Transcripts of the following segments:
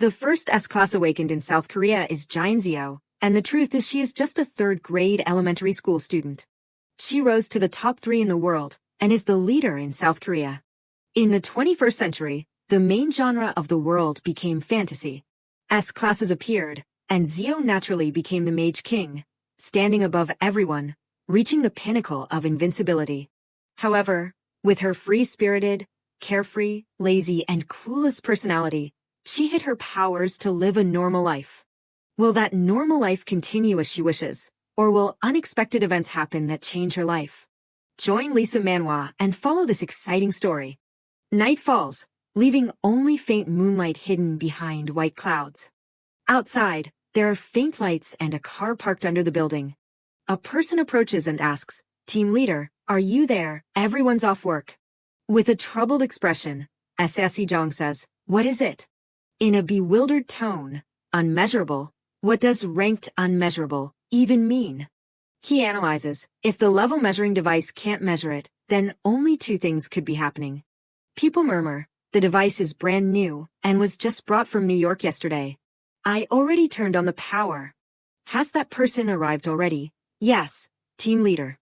The first S-class awakened in South Korea is Jin, and the truth is she is just a third-grade elementary school student. She rose to the top 3 in the world, and is the leader in South Korea. In the 21st century, the main genre of the world became fantasy. S-classes appeared, and Zio naturally became the Mage King, standing above everyone, reaching the pinnacle of invincibility. However, with her free-spirited, carefree, lazy, and clueless personality, she hid her powers to live a normal life. Will that normal life continue as she wishes, or will unexpected events happen that change her life? Join Lisa Manhwa and follow this exciting story. Night falls, leaving only faint moonlight hidden behind white clouds. Outside, there are faint lights and a car parked under the building. A person approaches and asks, "Team leader, are you there? Everyone's off work." With a troubled expression, Jong says, "What is it?" In a bewildered tone, "Unmeasurable. What does ranked unmeasurable even mean?" He analyzes, if the level measuring device can't measure it, then only 2 things could be happening. People murmur, "The device is brand new, and was just brought from New York yesterday. I already turned on the power." Has that person arrived already? Yes, team leader.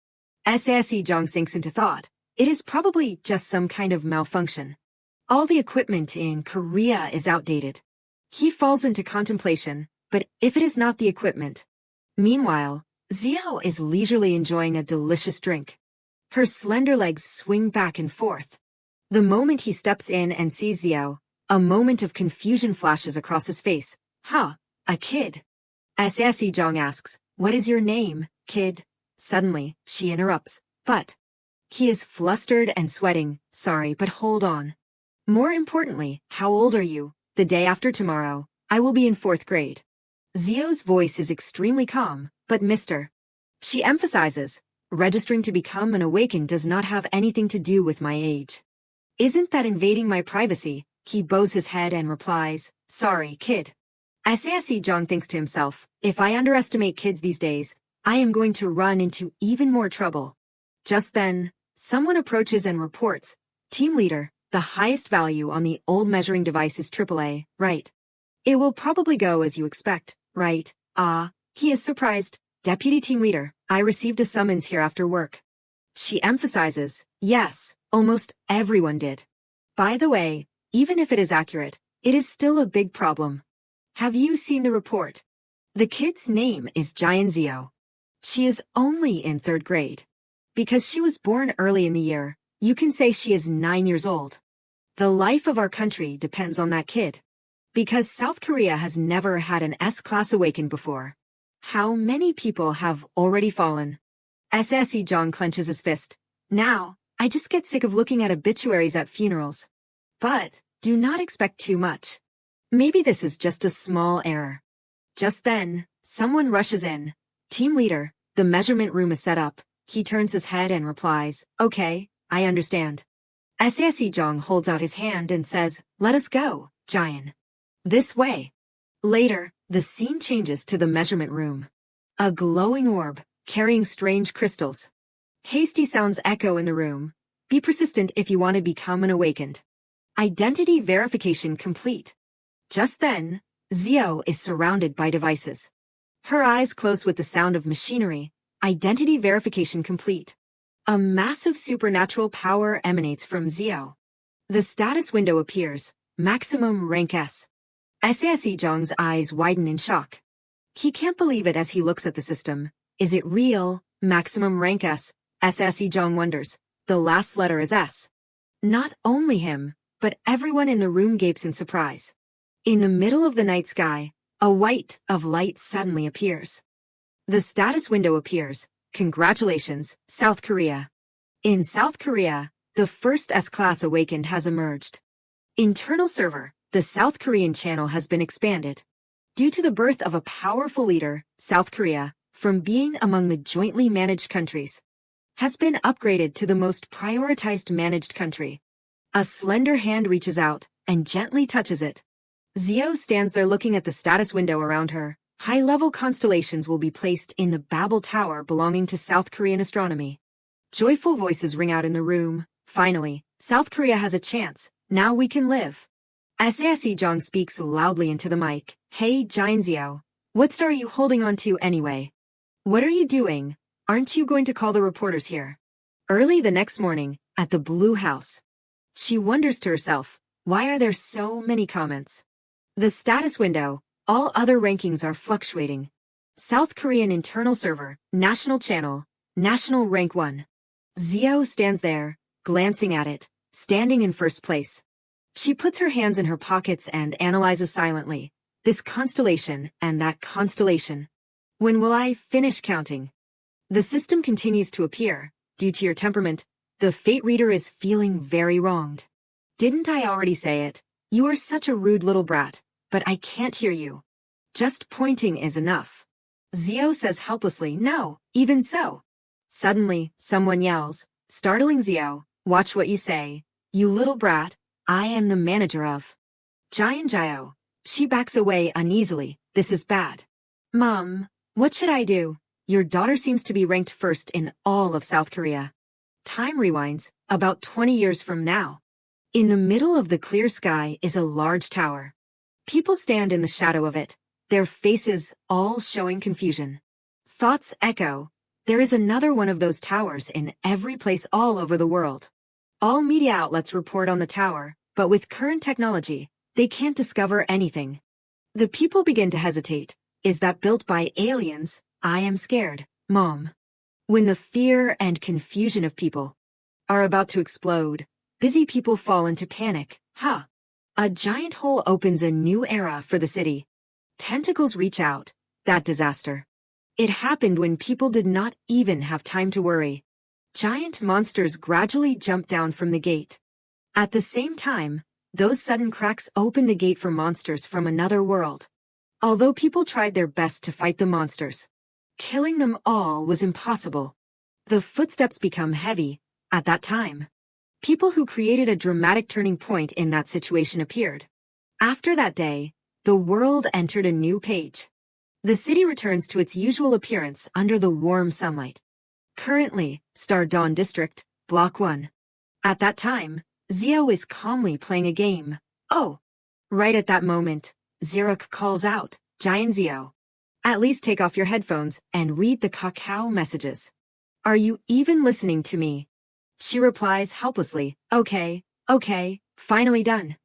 Jong sinks into thought. It is probably just some kind of malfunction. All the equipment in Korea is outdated. He falls into contemplation, but if it is not the equipment. Meanwhile, Zio is leisurely enjoying a delicious drink. Her slender legs swing back and forth. The moment he steps in and sees Zio, a moment of confusion flashes across his face. "Huh, a kid." Jong asks, "What is your name, kid?" Suddenly, she interrupts, "But." He is flustered and sweating. "Sorry, but hold on. More importantly, how old are you?" "The day after tomorrow, I will be in 4th grade. Zio's voice is extremely calm, but Mr. She emphasizes, registering to become an awakened does not have anything to do with my age. "Isn't that invading my privacy?" He bows his head and replies, "Sorry, kid." Jong thinks to himself, if I underestimate kids these days, I am going to run into even more trouble. Just then, someone approaches and reports, "Team leader, the highest value on the old measuring device is AAA, right? It will probably go as you expect, right?" He is surprised. "Deputy team leader, I received a summons here after work." She emphasizes, "Yes, almost everyone did. By the way, even if it is accurate, it is still a big problem. Have you seen the report? The kid's name is Jin Zio. She is only in 3rd grade. Because she was born early in the year, you can say she is 9 years old. The life of our country depends on that kid. Because South Korea has never had an S-class awakened before. How many people have already fallen?" Jong clenches his fist. "Now, I just get sick of looking at obituaries at funerals. But, do not expect too much. Maybe this is just a small error." Just then, someone rushes in. "Team leader, the measurement room is set up." He turns his head and replies, "Okay, I understand." Jong holds out his hand and says, "Let us go, Jin. This way." Later, the scene changes to the measurement room. A glowing orb, carrying strange crystals. Hasty sounds echo in the room. Be persistent if you want to become an awakened. Identity verification complete. Just then, Zio is surrounded by devices. Her eyes close with the sound of machinery. Identity verification complete. A massive supernatural power emanates from Zio. The status window appears, maximum rank S. Jong's eyes widen in shock. He can't believe it as he looks at the system. Is it real? Maximum rank S. Jong wonders. The last letter is S. Not only him, but everyone in the room gapes in surprise. In the middle of the night sky, a white of light suddenly appears. The status window appears. Congratulations, South Korea. In South Korea, the first S-class awakened has emerged. Internal server, the South Korean channel has been expanded. Due to the birth of a powerful leader, South Korea, from being among the jointly managed countries, has been upgraded to the most prioritized managed country. A slender hand reaches out and gently touches it. Zio stands there looking at the status window around her. High-level constellations will be placed in the Babel Tower belonging to South Korean astronomy. Joyful voices ring out in the room. Finally, South Korea has a chance. Now we can live. Sae Jong speaks loudly into the mic. Hey Jinzio, what star are you holding on to anyway? What are you doing? Aren't you going to call the reporters here? Early the next morning, at the Blue House. She wonders to herself, why are there so many comments? The status window, all other rankings are fluctuating. South Korean internal server, national channel, national rank 1. Zio stands there, glancing at it, standing in first place. She puts her hands in her pockets and analyzes silently. This constellation and that constellation. When will I finish counting? The system continues to appear. Due to your temperament, the fate reader is feeling very wronged. Didn't I already say it? You are such a rude little brat, but I can't hear you. Just pointing is enough. Zio says helplessly, no, even so. Suddenly, someone yells, startling Zio, watch what you say. You little brat, I am the manager of Jio. She backs away uneasily. This is bad. Mom, what should I do? Your daughter seems to be ranked first in all of South Korea. Time rewinds, about 20 years from now. In the middle of the clear sky is a large tower. People stand in the shadow of it, their faces all showing confusion. Thoughts echo. There is another one of those towers in every place all over the world. All media outlets report on the tower, but with current technology, they can't discover anything. The people begin to hesitate. Is that built by aliens? I am scared, Mom. When the fear and confusion of people are about to explode, busy people fall into panic. A giant hole opens a new era for the city. Tentacles reach out. That disaster. It happened when people did not even have time to worry. Giant monsters gradually jump down from the gate. At the same time, those sudden cracks open the gate for monsters from another world. Although people tried their best to fight the monsters, killing them all was impossible. The footsteps become heavy. At that time, people who created a dramatic turning point in that situation appeared. After that day, the world entered a new page. The city returns to its usual appearance under the warm sunlight. Currently, Star Dawn District, Block 1. At that time, Zio is calmly playing a game. Oh! Right at that moment, Ziruk calls out, Giant Zio. At least take off your headphones and read the cacao messages. Are you even listening to me? She replies helplessly, okay, finally done.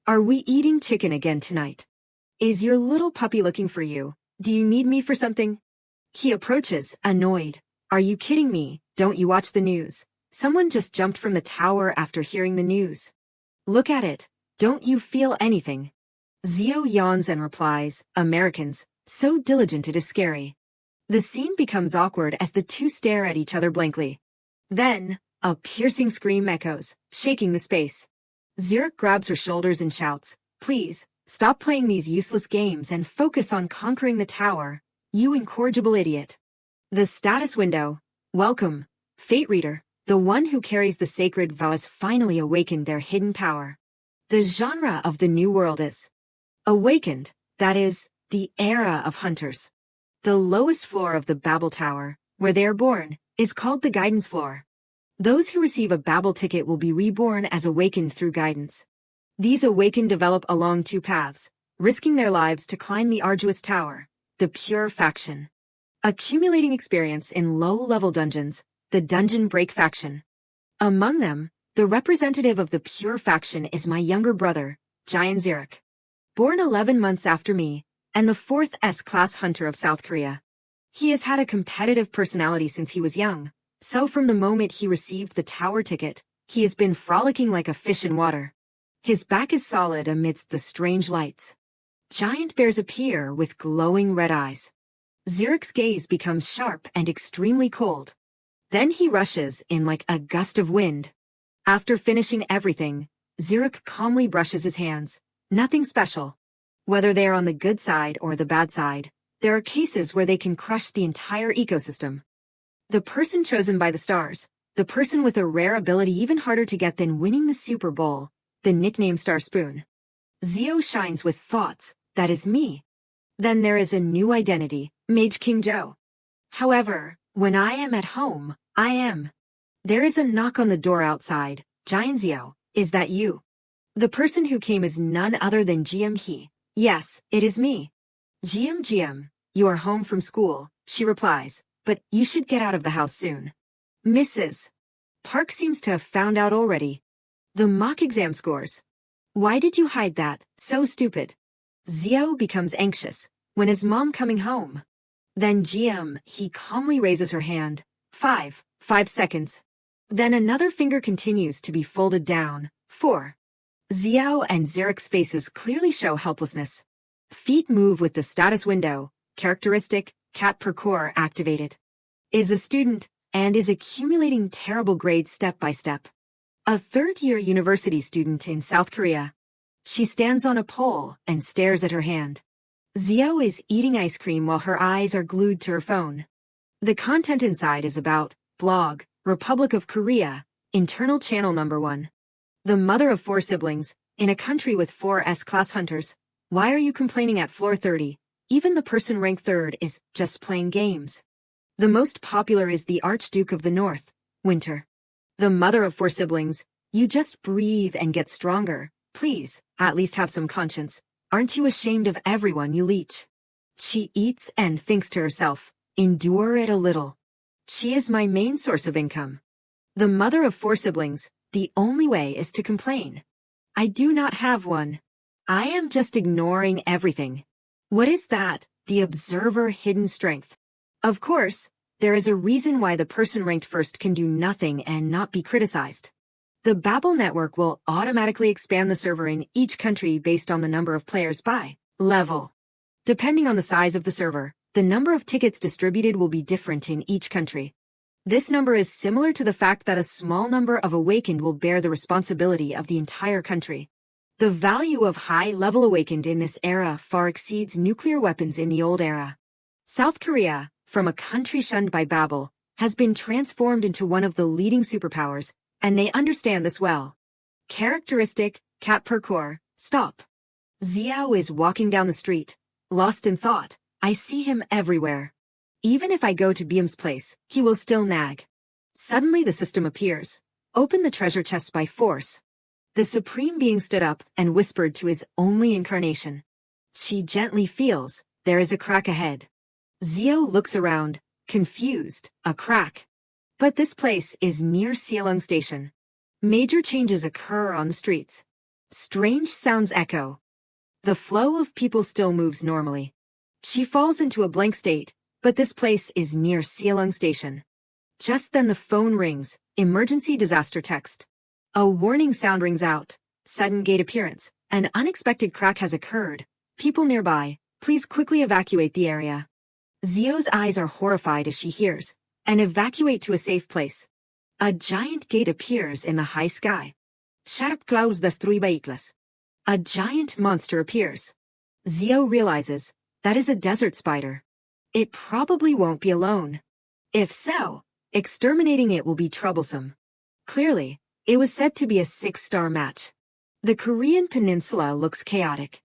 Are we eating chicken again tonight? Is your little puppy looking for you? Do you need me for something? He approaches, annoyed. Are you kidding me? Don't you watch the news? Someone just jumped from the tower after hearing the news. Look at it. Don't you feel anything? Zio yawns and replies, Americans, so diligent it is scary. The scene becomes awkward as the two stare at each other blankly. Then, a piercing scream echoes, shaking the space. Ziruk grabs her shoulders and shouts, please, stop playing these useless games and focus on conquering the tower, you incorrigible idiot. The status window. Welcome, Fate Reader. The one who carries the sacred vow has finally awakened their hidden power. The genre of the new world is awakened, that is, the era of hunters. The lowest floor of the Babel Tower, where they are born, is called the guidance floor. Those who receive a Babel ticket will be reborn as awakened through guidance. These awakened develop along two paths, risking their lives to climb the arduous tower, the pure faction. Accumulating experience in low-level dungeons, the Dungeon Break faction. Among them, the representative of the pure faction is my younger brother, Giant Ziruk. Born 11 months after me, and the 4th S-class hunter of South Korea. He has had a competitive personality since he was young, so from the moment he received the tower ticket, he has been frolicking like a fish in water. His back is solid amidst the strange lights. Giant bears appear with glowing red eyes. Ziruk's gaze becomes sharp and extremely cold. Then he rushes in like a gust of wind. After finishing everything, Ziruk calmly brushes his hands. Nothing special. Whether they are on the good side or the bad side, there are cases where they can crush the entire ecosystem. The person chosen by the stars, the person with a rare ability even harder to get than winning the Super Bowl, the nickname Star Spoon. Zio shines with thoughts, that is me. Then there is a new identity, Mage King Joe. However, when I am at home, I am. There is a knock on the door outside. Giant Zio, is that you? The person who came is none other than GM He. Yes, it is me. GM, you are home from school, she replies, but you should get out of the house soon. Mrs. Park seems to have found out already. The mock exam scores. Why did you hide that? So stupid. Xiao becomes anxious. When is mom coming home? Then GM He calmly raises her hand. 5 seconds. Then another finger continues to be folded down. 4. Xiao and Zarek's faces clearly show helplessness. Feet move with the status window, characteristic, cat parkour activated. Is a student, and is accumulating terrible grades step by step. A third-year university student in South Korea. She stands on a pole and stares at her hand. Xiao is eating ice cream while her eyes are glued to her phone. The content inside is about, blog, Republic of Korea, internal channel number 1. The mother of 4 siblings, in a country with 4 S-class hunters. Why are you complaining at floor 30? Even the person ranked 3rd is just playing games. The most popular is the Archduke of the North, Winter. The mother of 4 siblings, you just breathe and get stronger. Please, at least have some conscience. Aren't you ashamed of everyone you leech? She eats and thinks to herself, endure it a little. She is my main source of income. The mother of 4 siblings, the only way is to complain. I do not have one. I am just ignoring everything. What is that? The observer hidden strength. Of course, there is a reason why the person ranked first can do nothing and not be criticized. The Babel network will automatically expand the server in each country based on the number of players by level. Depending on the size of the server, the number of tickets distributed will be different in each country. This number is similar to the fact that a small number of awakened will bear the responsibility of the entire country. The value of high-level awakened in this era far exceeds nuclear weapons in the old era. South Korea, from a country shunned by Babel, has been transformed into one of the leading superpowers, and they understand this well. Characteristic, cat parkour, stop. Xiao is walking down the street, lost in thought. I see him everywhere. Even if I go to Beam's place, he will still nag. Suddenly the system appears. Open the treasure chest by force. The Supreme Being stood up and whispered to his only incarnation. She gently feels, there is a crack ahead. Xiao looks around, confused, a crack. But this place is near Sealung Station. Major changes occur on the streets. Strange sounds echo. The flow of people still moves normally. She falls into a blank state, but this place is near Sealung Station. Just then the phone rings, emergency disaster text. A warning sound rings out, sudden gate appearance, an unexpected crack has occurred. People nearby, please quickly evacuate the area. Xiao's eyes are horrified as she hears, and evacuate to a safe place. A giant gate appears in the high sky. Sharp clouds destruy vehicles. A giant monster appears. Xiao realizes, that is a desert spider. It probably won't be alone. If so, exterminating it will be troublesome. Clearly, it was said to be a 6-star match. The Korean peninsula looks chaotic.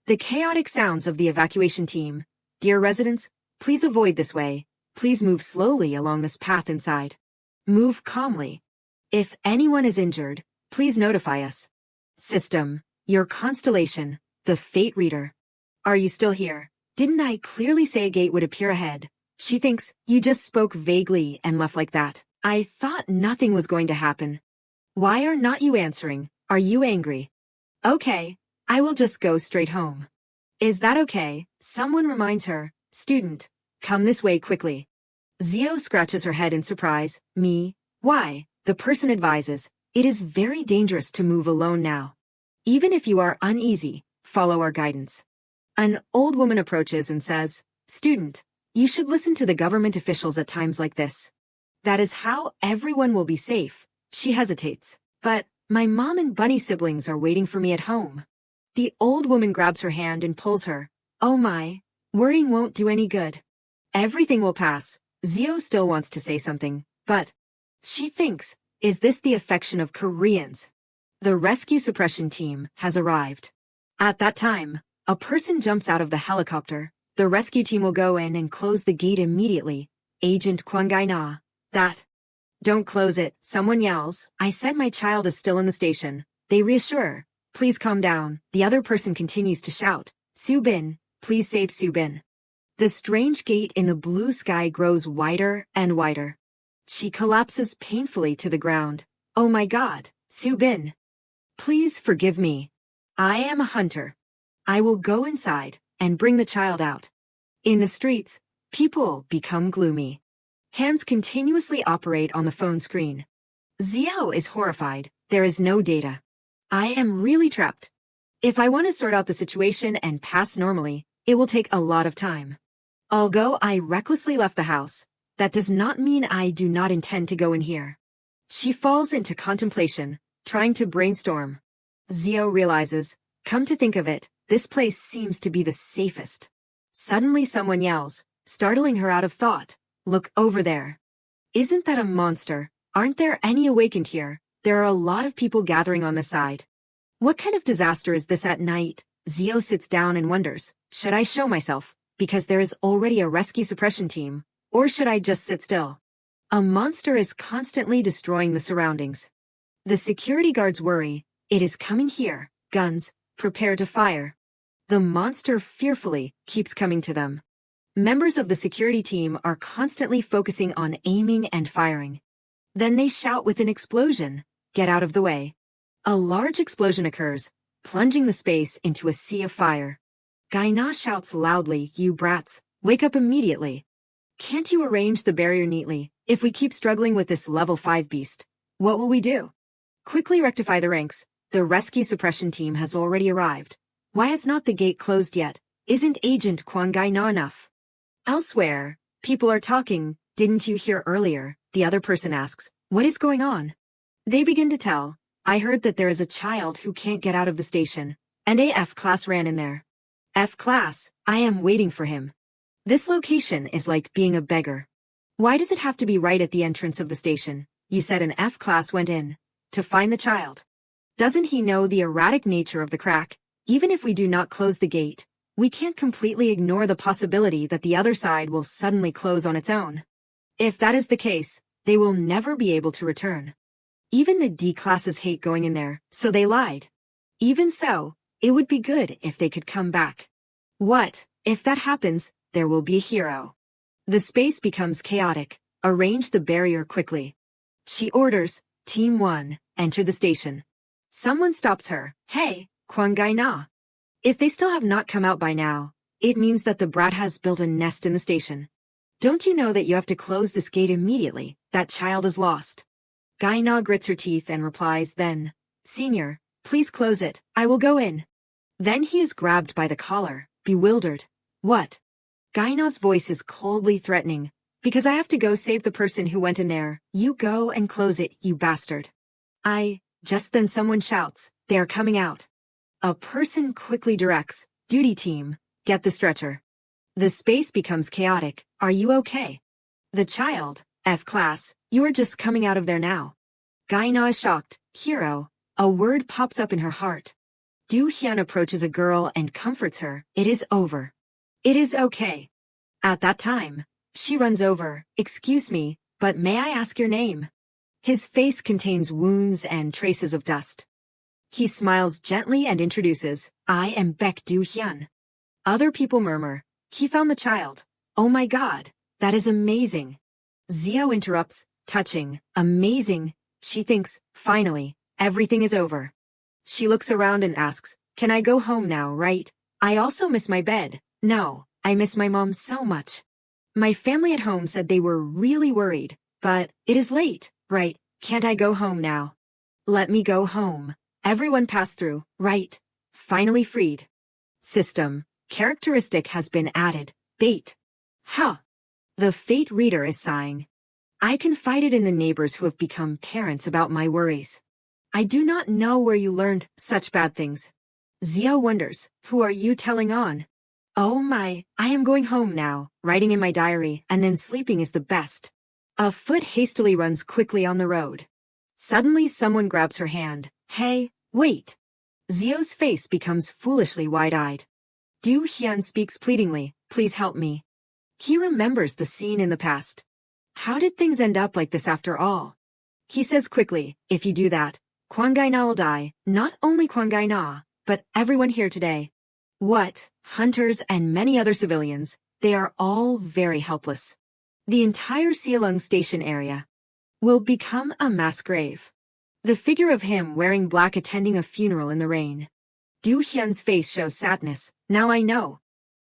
The chaotic sounds of the evacuation team. Dear residents, please avoid this way. Please move slowly along this path inside. Move calmly. If anyone is injured, please notify us. System, your constellation, the fate reader. Are you still here? Didn't I clearly say a gate would appear ahead? She thinks, you just spoke vaguely and left like that. I thought nothing was going to happen. Why are not you answering? Are you angry? Okay, I will just go straight home. Is that okay? Someone reminds her, student, come this way quickly. Xiao scratches her head in surprise. Me? Why? The person advises, it is very dangerous to move alone now. Even if you are uneasy, follow our guidance. An old woman approaches and says, student, you should listen to the government officials at times like this. That is how everyone will be safe. She hesitates. But, my mom and bunny siblings are waiting for me at home. The old woman grabs her hand and pulls her. Oh my, worrying won't do any good. Everything will pass. Xiao still wants to say something, but she thinks, is this the affection of Koreans? The rescue suppression team has arrived. At that time, a person jumps out of the helicopter. The rescue team will go in and close the gate immediately. Agent Kwang Gai-na. That. Don't close it, someone yells. I said my child is still in the station. They reassure. Please calm down. The other person continues to shout, Subin, please save Subin. The strange gate in the blue sky grows wider and wider. She collapses painfully to the ground. Oh my God, Subin. Please forgive me. I am a hunter. I will go inside and bring the child out. In the streets, people become gloomy. Hands continuously operate on the phone screen. Xiao is horrified. There is no data. I am really trapped. If I want to sort out the situation and pass normally, it will take a lot of time. Although I recklessly left the house, that does not mean I do not intend to go in here. She falls into contemplation, trying to brainstorm. Xiao realizes, come to think of it, this place seems to be the safest. Suddenly someone yells, startling her out of thought. Look over there. Isn't that a monster? Aren't there any awakened here? There are a lot of people gathering on the side. What kind of disaster is this at night? Xiao sits down and wonders, should I show myself, because there is already a rescue suppression team, or should I just sit still? A monster is constantly destroying the surroundings. The security guards worry, it is coming here, guns, prepare to fire. The monster fearfully keeps coming to them. Members of the security team are constantly focusing on aiming and firing. Then they shout with an explosion, get out of the way. A large explosion occurs, plunging the space into a sea of fire. Gaina shouts loudly, you brats, wake up immediately. Can't you arrange the barrier neatly? If we keep struggling with this level 5 beast, what will we do? Quickly rectify the ranks. The rescue suppression team has already arrived. Why has not the gate closed yet? Isn't Agent Quan Gaina enough? Elsewhere, people are talking. Didn't you hear earlier? The other person asks, what is going on? They begin to tell. I heard that there is a child who can't get out of the station, and a F class ran in there. F class, I am waiting for him. This location is like being a beggar. Why does it have to be right at the entrance of the station? You said an F class went in to find the child. Doesn't he know the erratic nature of the crack? Even if we do not close the gate, we can't completely ignore the possibility that the other side will suddenly close on its own. If that is the case, they will never be able to return. Even the D classes hate going in there, so they lied. Even so, it would be good if they could come back. What, if that happens, there will be a hero. The space becomes chaotic. Arrange the barrier quickly. She orders, Team 1, enter the station. Someone stops her. Hey, Quan Gaina. If they still have not come out by now, it means that the brat has built a nest in the station. Don't you know that you have to close this gate immediately? That child is lost. Gaina grits her teeth and replies then, Senior, please close it, I will go in. Then he is grabbed by the collar, bewildered. What? Gaina's voice is coldly threatening. Because I have to go save the person who went in there. You go and close it, you bastard. Just then someone shouts, they are coming out. A person quickly directs, duty team, get the stretcher. The space becomes chaotic. Are you okay? The child, F class, you are just coming out of there now. Gaina is shocked. Hero. A word pops up in her heart. Du Hyun approaches a girl and comforts her. It is over. It is okay. At that time, she runs over. Excuse me, but may I ask your name? His face contains wounds and traces of dust. He smiles gently and introduces, I am Baek Du Hyun. Other people murmur, he found the child. Oh my God, that is amazing. Xiao interrupts, touching, amazing. She thinks, finally, everything is over. She looks around and asks, can I go home now, right? I also miss my bed. No, I miss my mom so much. My family at home said they were really worried, but it is late, right? Can't I go home now? Let me go home. Everyone passed through, right? Finally freed. System. Characteristic has been added. Bait. Huh. The fate reader is sighing. I confided in the neighbors who have become parents about my worries. I do not know where you learned such bad things. Xiao wonders, who are you telling on? Oh my, I am going home now, writing in my diary, and then sleeping is the best. A foot hastily runs quickly on the road. Suddenly someone grabs her hand. Hey, wait. Xiao's face becomes foolishly wide-eyed. Du Hyun speaks pleadingly, please help me. He remembers the scene in the past. How did things end up like this after all? He says quickly, if you do that, Kwangai Na will die, not only Kwangai Na, but everyone here today. What? Hunters and many other civilians, they are all very helpless. The entire Sealung station area will become a mass grave. The figure of him wearing black attending a funeral in the rain. Du Hyun's face shows sadness. Now I know.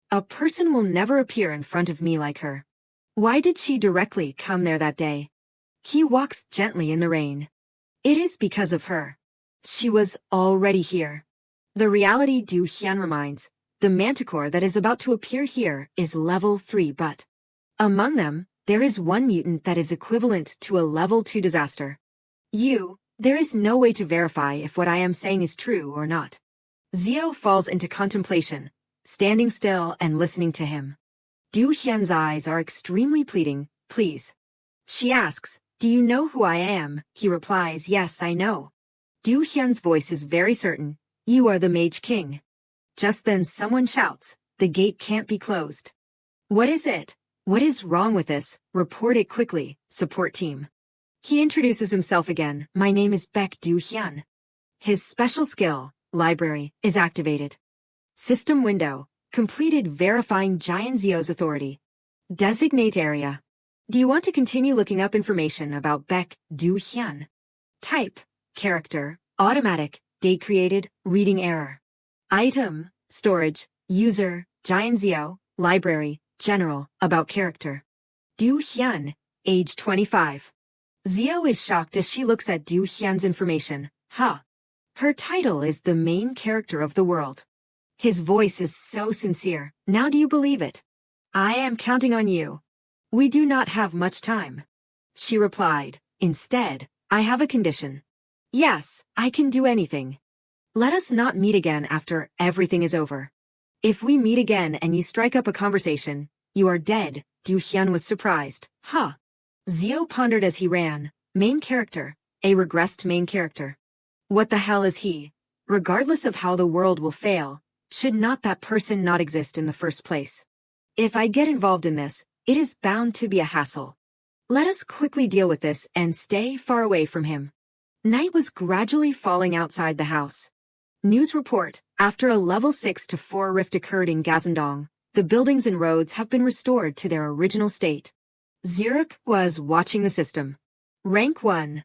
A person will never appear in front of me like her. Why did she directly come there that day? He walks gently in the rain. It is because of her. She was already here. The reality Du Hyun reminds, the manticore that is about to appear here is level 3 but among them, there is one mutant that is equivalent to a level 2 disaster. There is no way to verify if what I am saying is true or not. Zio falls into contemplation, standing still and listening to him. Du Hyun's eyes are extremely pleading, please. She asks, do you know who I am? He replies, yes, I know. Du Hyun's voice is very certain, you are the Mage King. Just then someone shouts, the gate can't be closed. What is it? What is wrong with this? Report it quickly, support team. He introduces himself again, my name is Baek Du Hyun. His special skill, library, is activated. System window, completed verifying Giant Zio's authority. Designate area. Do you want to continue looking up information about Baek Du Hyun? Type, character, automatic, date created, reading error. Item, storage, user, Giant Zio, library, general, about character. Du Hyun, age 25. Zio is shocked as she looks at Du Hyun's information. Her title is the main character of the world. His voice is so sincere. Now do you believe it? I am counting on you. We do not have much time. She replied, instead, I have a condition. Yes, I can do anything. Let us not meet again after everything is over. If we meet again and you strike up a conversation, you are dead. Du Hyun was surprised. Zio pondered as he ran. Main character. A regressed main character. What the hell is he? Regardless of how the world will fail, should not that person not exist in the first place? If I get involved in this, it is bound to be a hassle. Let us quickly deal with this and stay far away from him. Night was gradually falling outside the house. News report, after a level 6 to 4 rift occurred in Gazandong, the buildings and roads have been restored to their original state. Zurich was watching the system. Rank 1.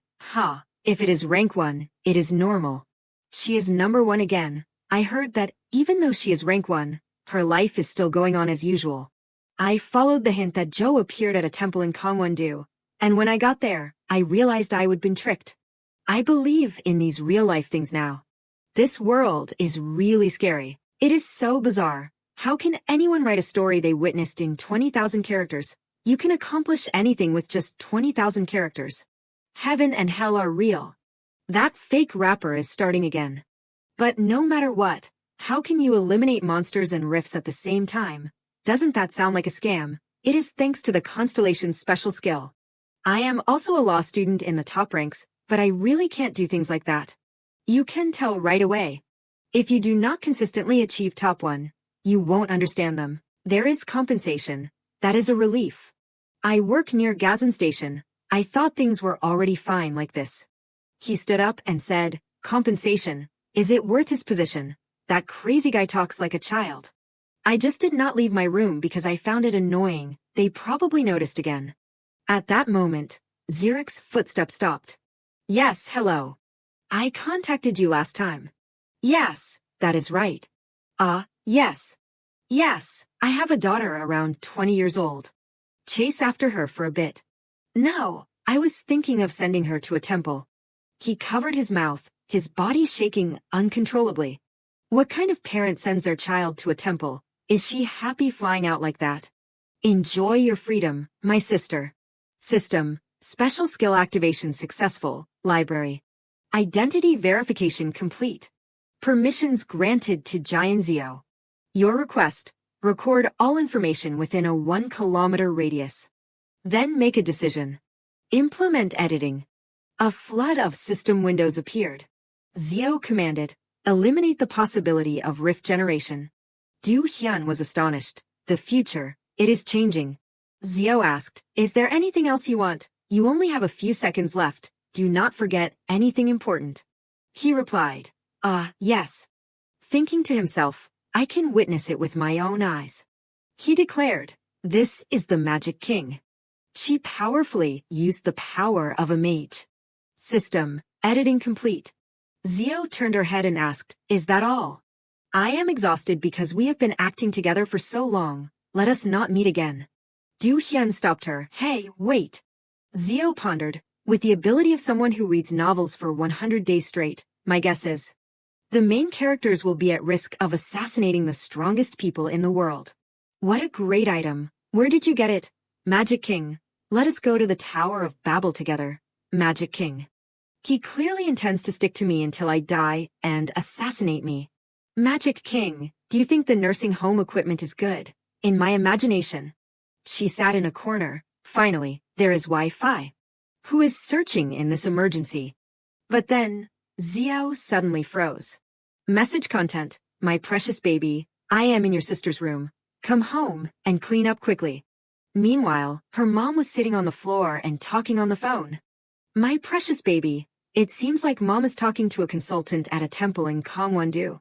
If it is rank 1, it is normal. She is number 1 again. I heard that even though she is rank 1, her life is still going on as usual. I followed the hint that Joe appeared at a temple in Gangwon-do, and when I got there, I realized I would been tricked. I believe in these real-life things now. This world is really scary. It is so bizarre. How can anyone write a story they witnessed in 20,000 characters? You can accomplish anything with just 20,000 characters. Heaven and hell are real. That fake rapper is starting again. But no matter what, how can you eliminate monsters and rifts at the same time? Doesn't that sound like a scam? It is thanks to the Constellation's special skill. I am also a law student in the top ranks, but I really can't do things like that. You can tell right away. If you do not consistently achieve top 1, you won't understand them. There is compensation. That is a relief. I work near Gazan Station. I thought things were already fine like this. He stood up and said, compensation. Is it worth his position? That crazy guy talks like a child. I just did not leave my room because I found it annoying. They probably noticed again. At that moment, Zurich's footsteps stopped. Yes, hello. I contacted you last time. Yes, that is right. Yes. Yes, I have a daughter around 20 years old. Chase after her for a bit. No, I was thinking of sending her to a temple. He covered his mouth, his body shaking uncontrollably. What kind of parent sends their child to a temple? Is she happy flying out like that? Enjoy your freedom, my sister. System, special skill activation successful, library. Identity verification complete. Permissions granted to Giant Zio. Your request, record all information within a 1-kilometer radius. Then make a decision. Implement editing. A flood of system windows appeared. Zio commanded, eliminate the possibility of rift generation. Du Hyun was astonished. The future, it is changing. Zio asked, is there anything else you want? You only have a few seconds left. Do not forget anything important. He replied, yes. Thinking to himself, I can witness it with my own eyes. He declared, this is the Magic King. She powerfully used the power of a mage. System, editing complete. Zio turned her head and asked, is that all? I am exhausted because we have been acting together for so long. Let us not meet again. Du Hyun stopped her. Hey, wait. Zio pondered, with the ability of someone who reads novels for 100 days straight, my guess is, the main characters will be at risk of assassinating the strongest people in the world. What a great item. Where did you get it? Magic King. Let us go to the Tower of Babel together. Magic King. He clearly intends to stick to me until I die and assassinate me. Magic King, do you think the nursing home equipment is good? In my imagination. She sat in a corner. Finally, there is Wi-Fi. Who is searching in this emergency? But then, Zio suddenly froze. Message content, my precious baby, I am in your sister's room. Come home and clean up quickly. Meanwhile, her mom was sitting on the floor and talking on the phone. My precious baby, it seems like mom is talking to a consultant at a temple in Gangwon-do.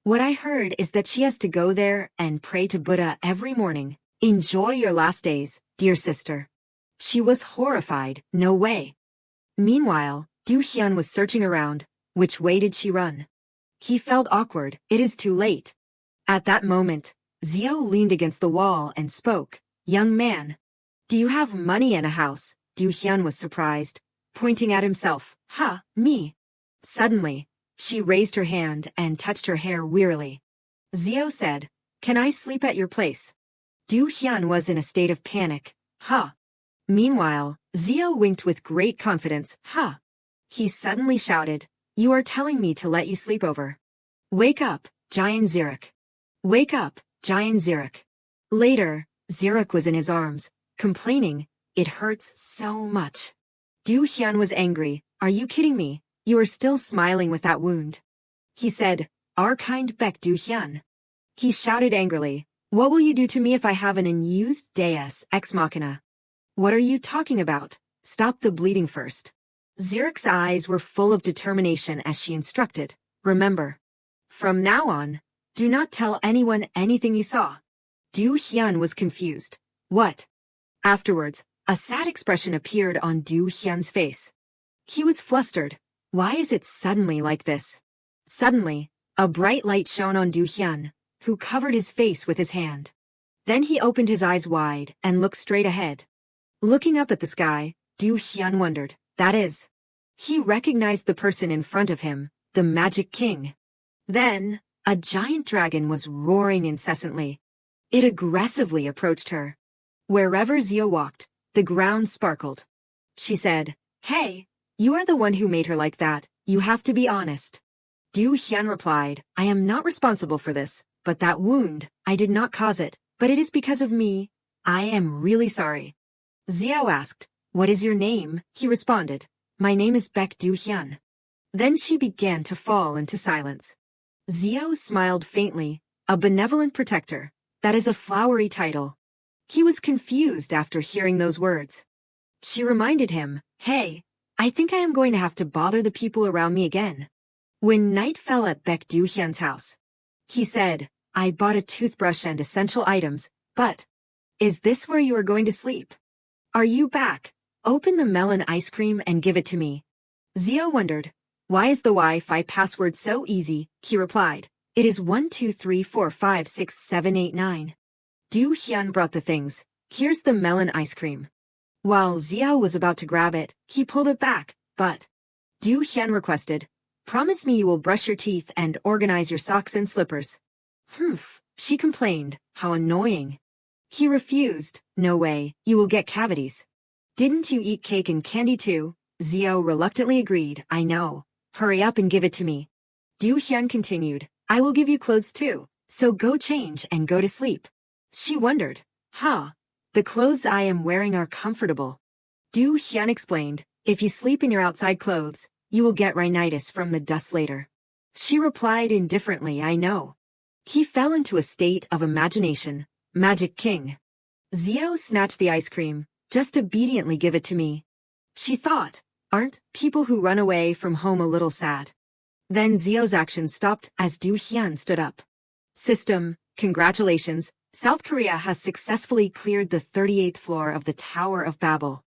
What I heard is that she has to go there and pray to Buddha every morning. Enjoy your last days, dear sister. She was horrified. No way. Meanwhile, Du Hyun was searching around. Which way did she run? He felt awkward. It is too late. At that moment, Zio leaned against the wall and spoke. Young man. Do you have money and a house? Du Hyun was surprised, pointing at himself. Me. Suddenly, she raised her hand and touched her hair wearily. Zio said, can I sleep at your place? Du Hyun was in a state of panic. Meanwhile, Zio winked with great confidence. He suddenly shouted, you are telling me to let you sleep over. Wake up, Giant Zirek. Wake up, Giant Zirek. Later, Zirek was in his arms, complaining, it hurts so much. Du Hyun was angry. Are you kidding me? You are still smiling with that wound. He said, our kind Baek Du Hyun. He shouted angrily, what will you do to me if I have an unused Deus Ex Machina? What are you talking about? Stop the bleeding first. Zirek's eyes were full of determination as she instructed. Remember. From now on, do not tell anyone anything you saw. Du Hyun was confused. What? Afterwards, a sad expression appeared on Du Hyun's face. He was flustered. Why is it suddenly like this? Suddenly, a bright light shone on Du Hyun, who covered his face with his hand. Then he opened his eyes wide and looked straight ahead. Looking up at the sky, Du Hyun wondered. That is. He recognized the person in front of him, the Magic King. Then, a giant dragon was roaring incessantly. It aggressively approached her. Wherever Zio walked, the ground sparkled. She said, hey, you are the one who made her like that, you have to be honest. Du Hyun replied, I am not responsible for this, but that wound, I did not cause it, but it is because of me. I am really sorry. Zio asked, what is your name? He responded, my name is Baek Du Hyun. Then she began to fall into silence. Zio smiled faintly, a benevolent protector. That is a flowery title. He was confused after hearing those words. She reminded him, hey, I think I am going to have to bother the people around me again. When night fell at Baek Du Hyun's house, he said, I bought a toothbrush and essential items, but is this where you are going to sleep? Are you back? Open the melon ice cream and give it to me. Zio wondered, why is the Wi-Fi password so easy? He replied, it is 123456789. Du Hyun brought the things. Here's the melon ice cream. While Zio was about to grab it, he pulled it back, but Du Hyun requested, promise me you will brush your teeth and organize your socks and slippers. She complained, how annoying. He refused, no way, you will get cavities. Didn't you eat cake and candy too? Zio reluctantly agreed, I know. Hurry up and give it to me. Du Hyun continued, I will give you clothes too, so go change and go to sleep. She wondered, the clothes I am wearing are comfortable. Du Hyun explained, if you sleep in your outside clothes, you will get rhinitis from the dust later. She replied indifferently, I know. He fell into a state of imagination. Magic King. Zio snatched the ice cream, just obediently give it to me. She thought, aren't people who run away from home a little sad? Then Zio's action stopped as Du Hyun stood up. System, congratulations, South Korea has successfully cleared the 38th floor of the Tower of Babel.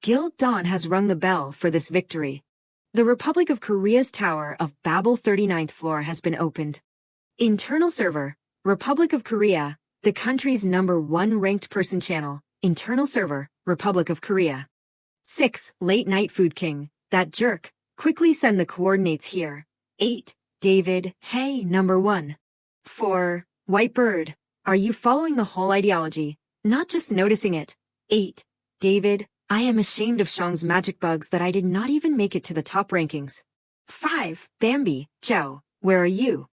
Guild Dawn has rung the bell for this victory. The Republic of Korea's Tower of Babel 39th floor has been opened. Internal server, Republic of Korea, the country's #1 ranked person channel, internal server, Republic of Korea. 6. Late Night Food King, that jerk, quickly send the coordinates here. 8. David, hey, #1. 4. White Bird, are you following the whole ideology, not just noticing it? 8. David, I am ashamed of Shang's magic bugs that I did not even make it to the top rankings. 5. Bambi, Joe, where are you?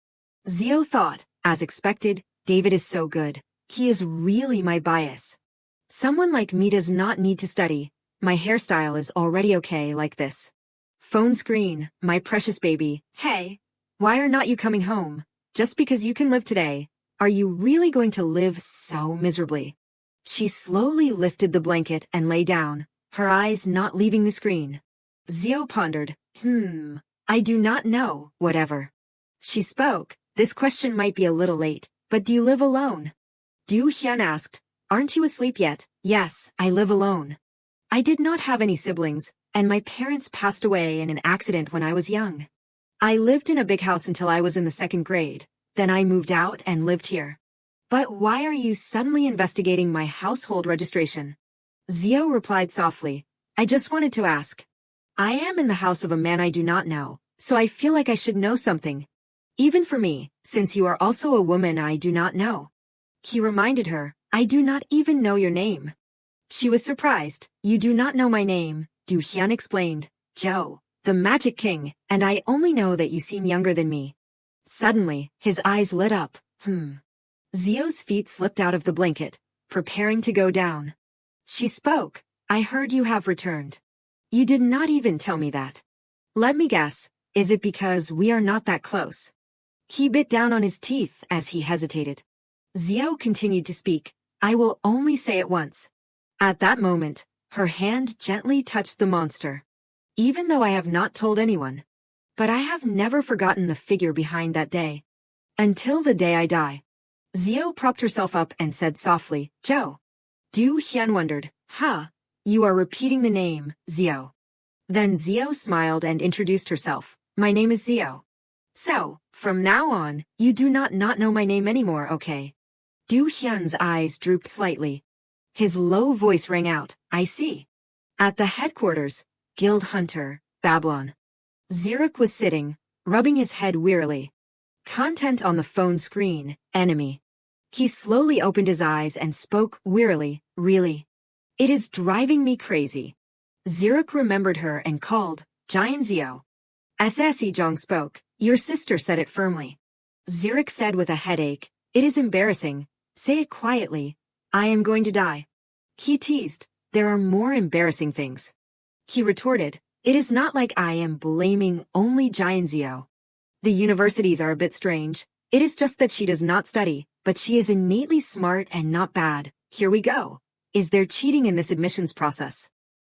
Zio thought, as expected, David is so good. He is really my bias. Someone like me does not need to study. My hairstyle is already okay like this. Phone screen, my precious baby, hey, why are not you coming home? Just because you can live today, are you really going to live so miserably? She slowly lifted the blanket and lay down, her eyes not leaving the screen. Zio pondered, I do not know, whatever. She spoke, this question might be a little late, but do you live alone? Du Hyun asked, aren't you asleep yet? Yes, I live alone. I did not have any siblings, and my parents passed away in an accident when I was young. I lived in a big house until I was in the 2nd grade, then I moved out and lived here. But why are you suddenly investigating my household registration? Zio replied softly, I just wanted to ask. I am in the house of a man I do not know, so I feel like I should know something. Even for me, since you are also a woman I do not know. He reminded her, I do not even know your name. She was surprised, you do not know my name, Du Hyun explained, Joe, the Magic King, and I only know that you seem younger than me. Suddenly, his eyes lit up, Zio's feet slipped out of the blanket, preparing to go down. She spoke, I heard you have returned. You did not even tell me that. Let me guess, is it because we are not that close? He bit down on his teeth as he hesitated. Zio continued to speak, I will only say it once. At that moment, her hand gently touched the monster. Even though I have not told anyone. But I have never forgotten the figure behind that day. Until the day I die. Zio propped herself up and said softly, Joe. Du Hyun wondered, you are repeating the name, Zio. Then Zio smiled and introduced herself, my name is Zio. So, from now on, you do not know my name anymore, okay? Du Hyun's eyes drooped slightly. His low voice rang out, I see. At the headquarters, Guild Hunter, Babylon. Zirek was sitting, rubbing his head wearily. Content on the phone screen, enemy. He slowly opened his eyes and spoke wearily, really. It is driving me crazy. Zirek remembered her and called, Giant Zio. Asasi Jong spoke, your sister said it firmly. Zirek said with a headache, it is embarrassing. Say it quietly. I am going to die. He teased, there are more embarrassing things. He retorted, it is not like I am blaming only Giant Zio. The universities are a bit strange. It is just that she does not study, but she is innately smart and not bad. Here we go. Is there cheating in this admissions process?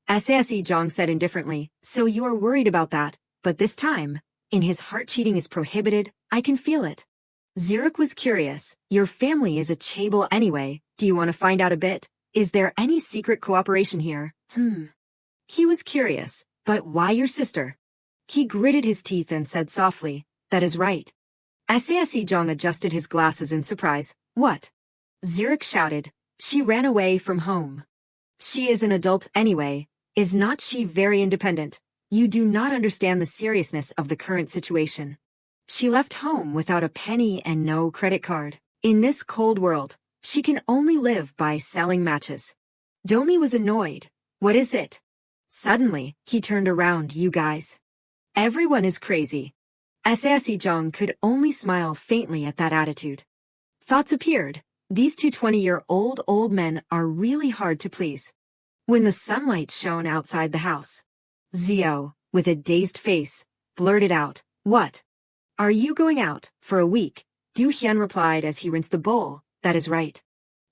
Asasi Jong said indifferently, so you are worried about that, but this time, in his heart cheating is prohibited, I can feel it. Zirek was curious, your family is a chaebol anyway, do you want to find out a bit? Is there any secret cooperation here? He was curious, but why your sister? He gritted his teeth and said softly, that is right. Asasi Jong adjusted his glasses in surprise, what? Zirek shouted, she ran away from home. She is an adult anyway, is not she very independent? You do not understand the seriousness of the current situation. She left home without a penny and no credit card. In this cold world, she can only live by selling matches. Domi was annoyed. What is it? Suddenly, he turned around, you guys. Everyone is crazy. Asasi Jong could only smile faintly at that attitude. Thoughts appeared. These two 20-year-old old men are really hard to please. When the sunlight shone outside the house, Zio, with a dazed face, blurted out, what? Are you going out for a week? Du Hyun replied as he rinsed the bowl, that is right.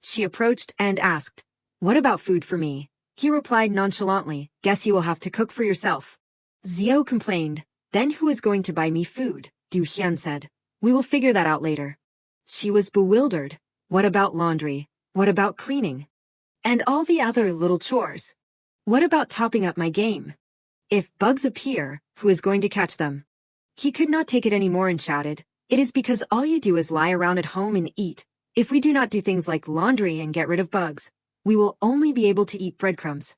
She approached and asked, what about food for me? He replied nonchalantly, guess you will have to cook for yourself. Zio complained, then who is going to buy me food? Du Hyun said. We will figure that out later. She was bewildered. What about laundry? What about cleaning? And all the other little chores? What about topping up my game? If bugs appear, who is going to catch them? He could not take it anymore and shouted, It is because all you do is lie around at home and eat. If we do not do things like laundry and get rid of bugs, we will only be able to eat breadcrumbs.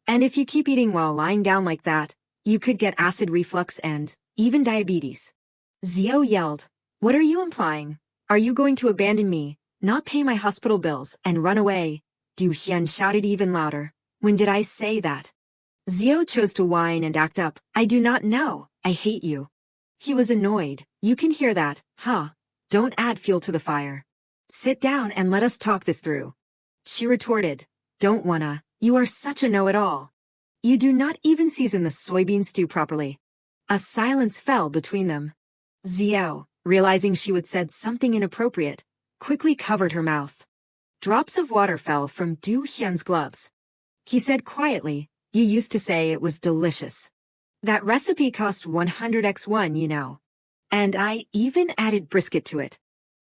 And if you keep eating while lying down like that, you could get acid reflux and even diabetes. Zio yelled, What are you implying? Are you going to abandon me, not pay my hospital bills, and run away? Du Hyun shouted even louder. When did I say that? Zio chose to whine and act up. I do not know. I hate you. He was annoyed. You can hear that, huh? Don't add fuel to the fire. Sit down and let us talk this through. She retorted. Don't wanna. You are such a know-it-all. You do not even season the soybean stew properly. A silence fell between them. Zio, realizing she would said something inappropriate, quickly covered her mouth. Drops of water fell from Du Hyun's gloves. He said quietly, You used to say it was delicious. That recipe cost 100x1, you know. And I even added brisket to it.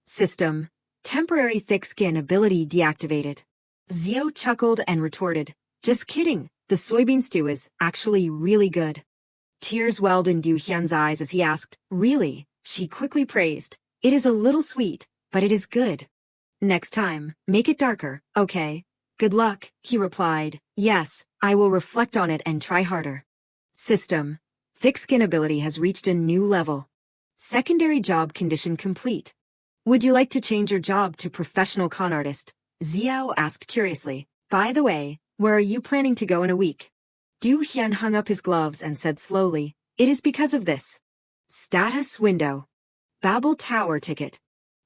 System. Temporary thick skin ability deactivated. Zio chuckled and retorted, Just kidding, the soybean stew is actually really good. Tears welled in Du Hyun's eyes as he asked, Really? She quickly praised, It is a little sweet, but it is good. Next time, make it darker, okay? Good luck, he replied. Yes, I will reflect on it and try harder. System. Thick skin ability has reached a new level. Secondary job condition complete. Would you like to change your job to professional con artist? Zio asked curiously. By the way, where are you planning to go in a week? Du Hyun hung up his gloves and said slowly, It is because of this. Status window. Babel Tower ticket.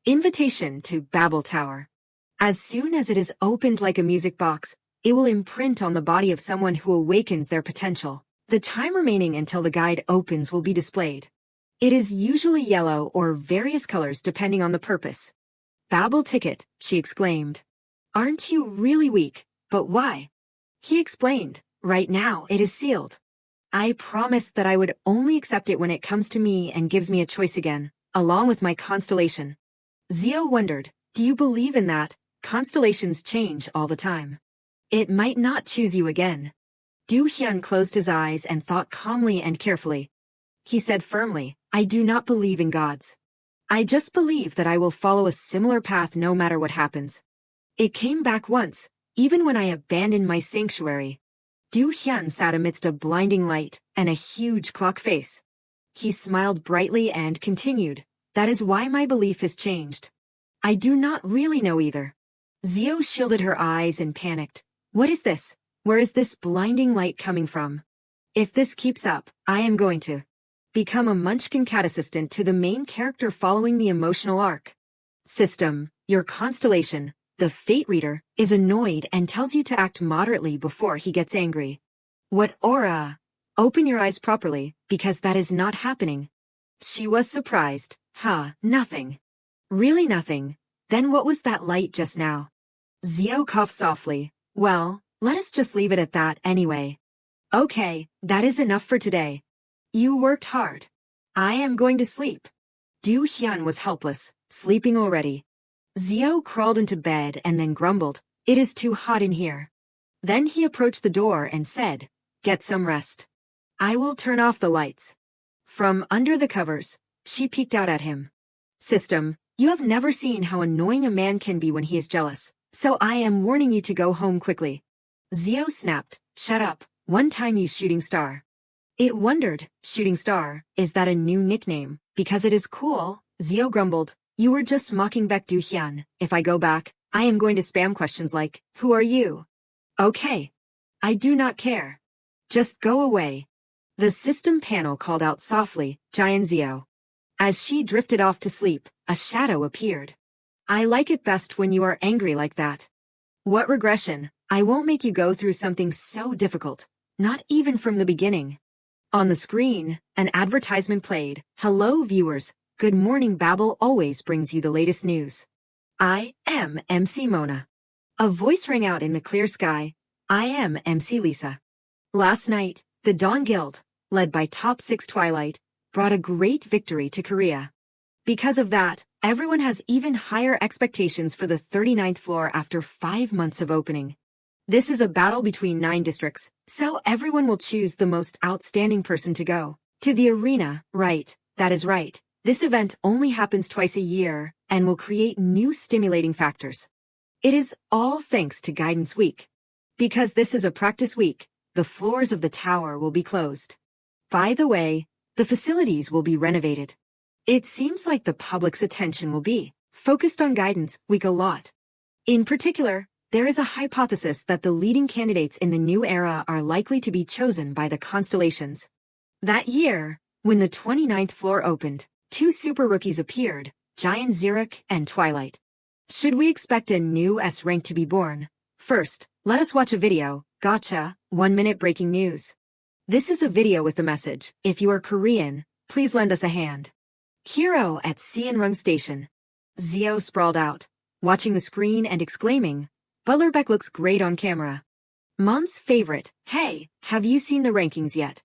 Invitation to Babel Tower. As soon as it is opened like a music box, it will imprint on the body of someone who awakens their potential. The time remaining until the guide opens will be displayed. It is usually yellow or various colors depending on the purpose. Babel ticket, she exclaimed. Aren't you really weak? But why? He explained, Right now it is sealed. I promised that I would only accept it when it comes to me and gives me a choice again, along with my constellation. Zio wondered, Do you believe in that? Constellations change all the time. It might not choose you again. Du Hyun closed his eyes and thought calmly and carefully. He said firmly, I do not believe in gods. I just believe that I will follow a similar path no matter what happens. It came back once, even when I abandoned my sanctuary. Du Hyun sat amidst a blinding light and a huge clock face. He smiled brightly and continued, That is why my belief has changed. I do not really know either. Zio shielded her eyes and panicked. What is this? Where is this blinding light coming from? If this keeps up, I am going to become a Munchkin cat assistant to the main character following the emotional arc. System. Your constellation, the Fate Reader, is annoyed and tells you to act moderately before he gets angry. What aura? Open your eyes properly, because that is not happening. She was surprised. Nothing. Really nothing. Then what was that light just now? Zio coughed softly. Well, let us just leave it at that anyway. Okay, that is enough for today. You worked hard. I am going to sleep. Du Hyun was helpless, sleeping already. Zio crawled into bed and then grumbled, It is too hot in here. Then he approached the door and said, Get some rest. I will turn off the lights. From under the covers, she peeked out at him. System. You have never seen how annoying a man can be when he is jealous, so I am warning you to go home quickly. Zio snapped, Shut up, one time you shooting star. It wondered, Shooting star, is that a new nickname? Because it is cool, Zio grumbled. You were just mocking Baek Du Hyun. If I go back, I am going to spam questions like, Who are you? Okay. I do not care. Just go away. The system panel called out softly, Giant Zio. As she drifted off to sleep, a shadow appeared. I like it best when you are angry like that. What regression? I won't make you go through something so difficult, not even from the beginning. On the screen, an advertisement played. Hello viewers, Good Morning Babel always brings you the latest news. I am MC Mona. A voice rang out in the clear sky. I am MC Lisa. Last night, the Dawn Guild, led by Top 6 Twilight, brought a great victory to Korea. Because of that, everyone has even higher expectations for the 39th floor after 5 months of opening. This is a battle between 9 districts, so everyone will choose the most outstanding person to go to the arena, right? That is right. This event only happens twice a year and will create new stimulating factors. It is all thanks to Guidance Week. Because this is a practice week, the floors of the tower will be closed. By the way, the facilities will be renovated. It seems like the public's attention will be focused on Guidance Week a lot. In particular, there is a hypothesis that the leading candidates in the new era are likely to be chosen by the constellations. That year, when the 29th floor opened, 2 super rookies appeared, Giant Zurich and Twilight. Should we expect a new S rank to be born? First, let us watch a video. Gotcha, 1-minute breaking news. This is a video with the message, if you are Korean, please lend us a hand. Hero at Sianrung Station. Zio sprawled out, watching the screen and exclaiming, Butlerbeck looks great on camera. Mom's favorite, hey, have you seen the rankings yet?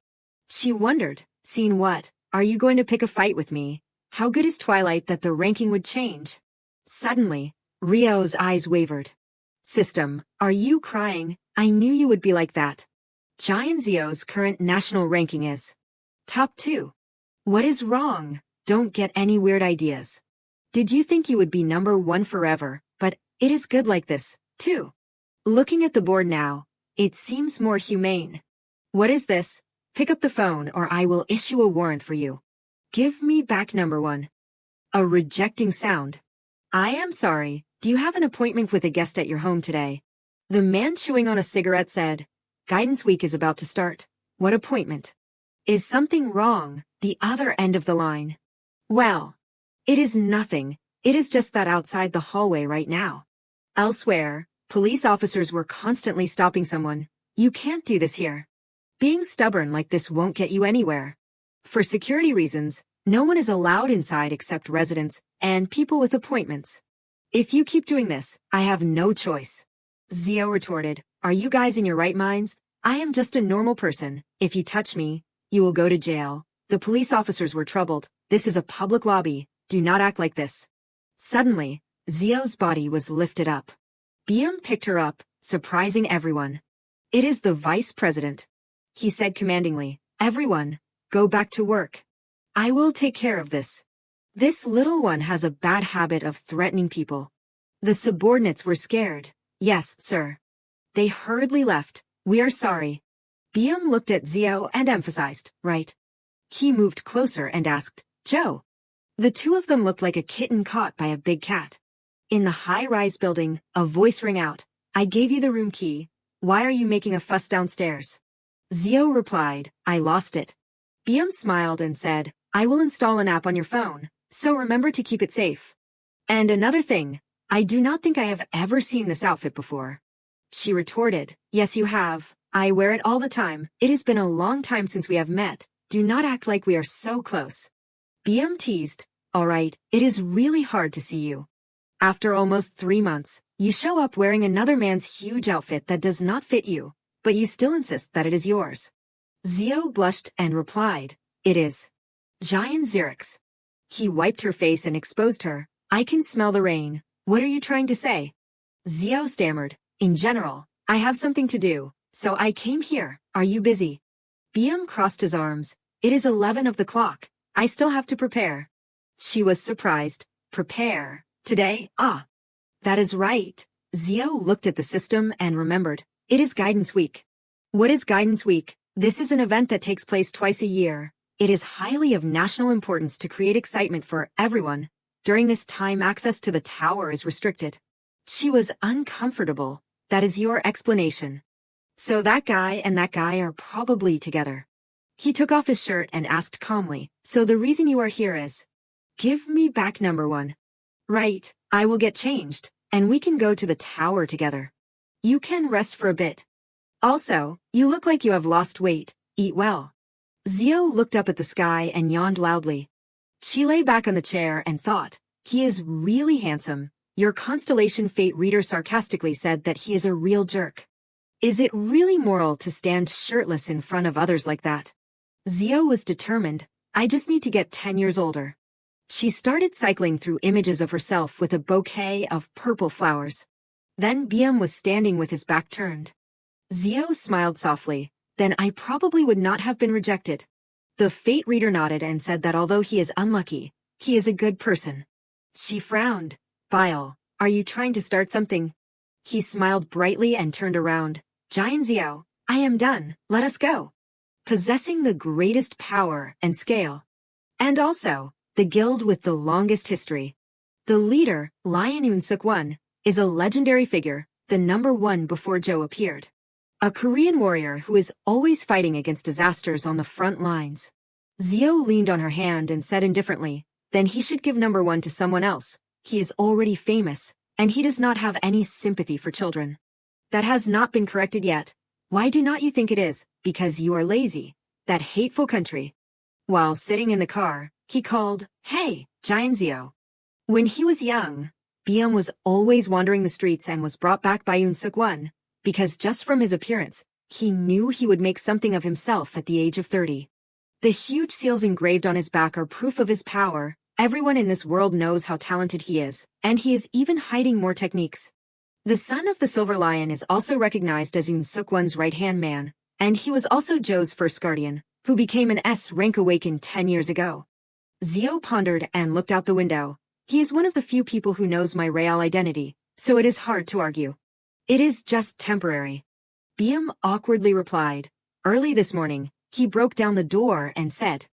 She wondered, seen what? Are you going to pick a fight with me? How good is Twilight that the ranking would change? Suddenly, Rio's eyes wavered. System, are you crying? I knew you would be like that. Giant Zio's current national ranking is top 2. What is wrong? Don't get any weird ideas. Did you think you would be number 1 forever? But it is good like this, too. Looking at the board now, it seems more humane. What is this? Pick up the phone or I will issue a warrant for you. Give me back number 1. A rejecting sound. I am sorry, do you have an appointment with a guest at your home today? The man chewing on a cigarette said, Guidance Week is about to start. What appointment? Is something wrong? The other end of the line. Well, it is nothing. It is just that outside the hallway right now. Elsewhere, police officers were constantly stopping someone. You can't do this here. Being stubborn like this won't get you anywhere. For security reasons, no one is allowed inside except residents and people with appointments. If you keep doing this, I have no choice. Zio retorted, are you guys in your right minds? I am just a normal person. If you touch me, you will go to jail. The police officers were troubled. This is a public lobby. Do not act like this. Suddenly, Zio's body was lifted up. Biam picked her up, surprising everyone. It is the vice president. He said commandingly, everyone, go back to work. I will take care of this. This little one has a bad habit of threatening people. The subordinates were scared. Yes, sir. They hurriedly left. We are sorry. Biam looked at Zio and emphasized, right. He moved closer and asked, Joe. The two of them looked like a kitten caught by a big cat. In the high-rise building, a voice rang out, I gave you the room key. Why are you making a fuss downstairs? Zio replied, I lost it. Biam smiled and said, I will install an app on your phone, so remember to keep it safe. And another thing, I do not think I have ever seen this outfit before. She retorted, yes you have. I wear it all the time. It has been a long time since we have met. Do not act like we are so close. Biam teased, all right, it is really hard to see you. After almost 3 months, you show up wearing another man's huge outfit that does not fit you, but you still insist that it is yours. Zio blushed and replied, it is. Giant Zurich's. He wiped her face and exposed her. I can smell the rain. What are you trying to say? Zio stammered, in general, I have something to do, so I came here. Are you busy? Biam crossed his arms. It is 11 of the clock. I still have to prepare. She was surprised. Prepare? Today? Ah. That is right. Zio looked at the system and remembered. It is Guidance Week. What is Guidance Week? This is an event that takes place twice a year. It is highly of national importance to create excitement for everyone. During this time, access to the tower is restricted. She was uncomfortable. That is your explanation. So that guy and that guy are probably together. He took off his shirt and asked calmly, so the reason you are here is, give me back number 1. Right, I will get changed, and we can go to the tower together. You can rest for a bit. Also, you look like you have lost weight. Eat well. Zio looked up at the sky and yawned loudly. She lay back on the chair and thought, he is really handsome. Your constellation fate reader sarcastically said that he is a real jerk. Is it really moral to stand shirtless in front of others like that? Zio was determined. I just need to get 10 years older. She started cycling through images of herself with a bouquet of purple flowers. Then Biam was standing with his back turned. Zio smiled softly. Then I probably would not have been rejected. The fate reader nodded and said that although he is unlucky, he is a good person. She frowned. Bile, are you trying to start something? He smiled brightly and turned around. Giant Zio, I am done, let us go. Possessing the greatest power and scale. And also, the guild with the longest history. The leader, Lion Unsuk-won, is a legendary figure, the number one before Joe appeared. A Korean warrior who is always fighting against disasters on the front lines. Zio leaned on her hand and said indifferently, then he should give number one to someone else. He is already famous, and he does not have any sympathy for children. That has not been corrected yet. Why do not you think it is? Because you are lazy. That hateful country. While sitting in the car, he called, hey, Giant Zio. When he was young, Biam was always wandering the streets and was brought back by Unsuk-won, because just from his appearance, he knew he would make something of himself at the age of 30. The huge seals engraved on his back are proof of his power. Everyone in this world knows how talented he is, and he is even hiding more techniques. The son of the Silver Lion is also recognized as Unsuk-won's right-hand man, and he was also Joe's first guardian, who became an S-rank awakened 10 years ago. Zio pondered and looked out the window. He is one of the few people who knows my real identity, so it is hard to argue. It is just temporary. Biam awkwardly replied. Early this morning, he broke down the door and said,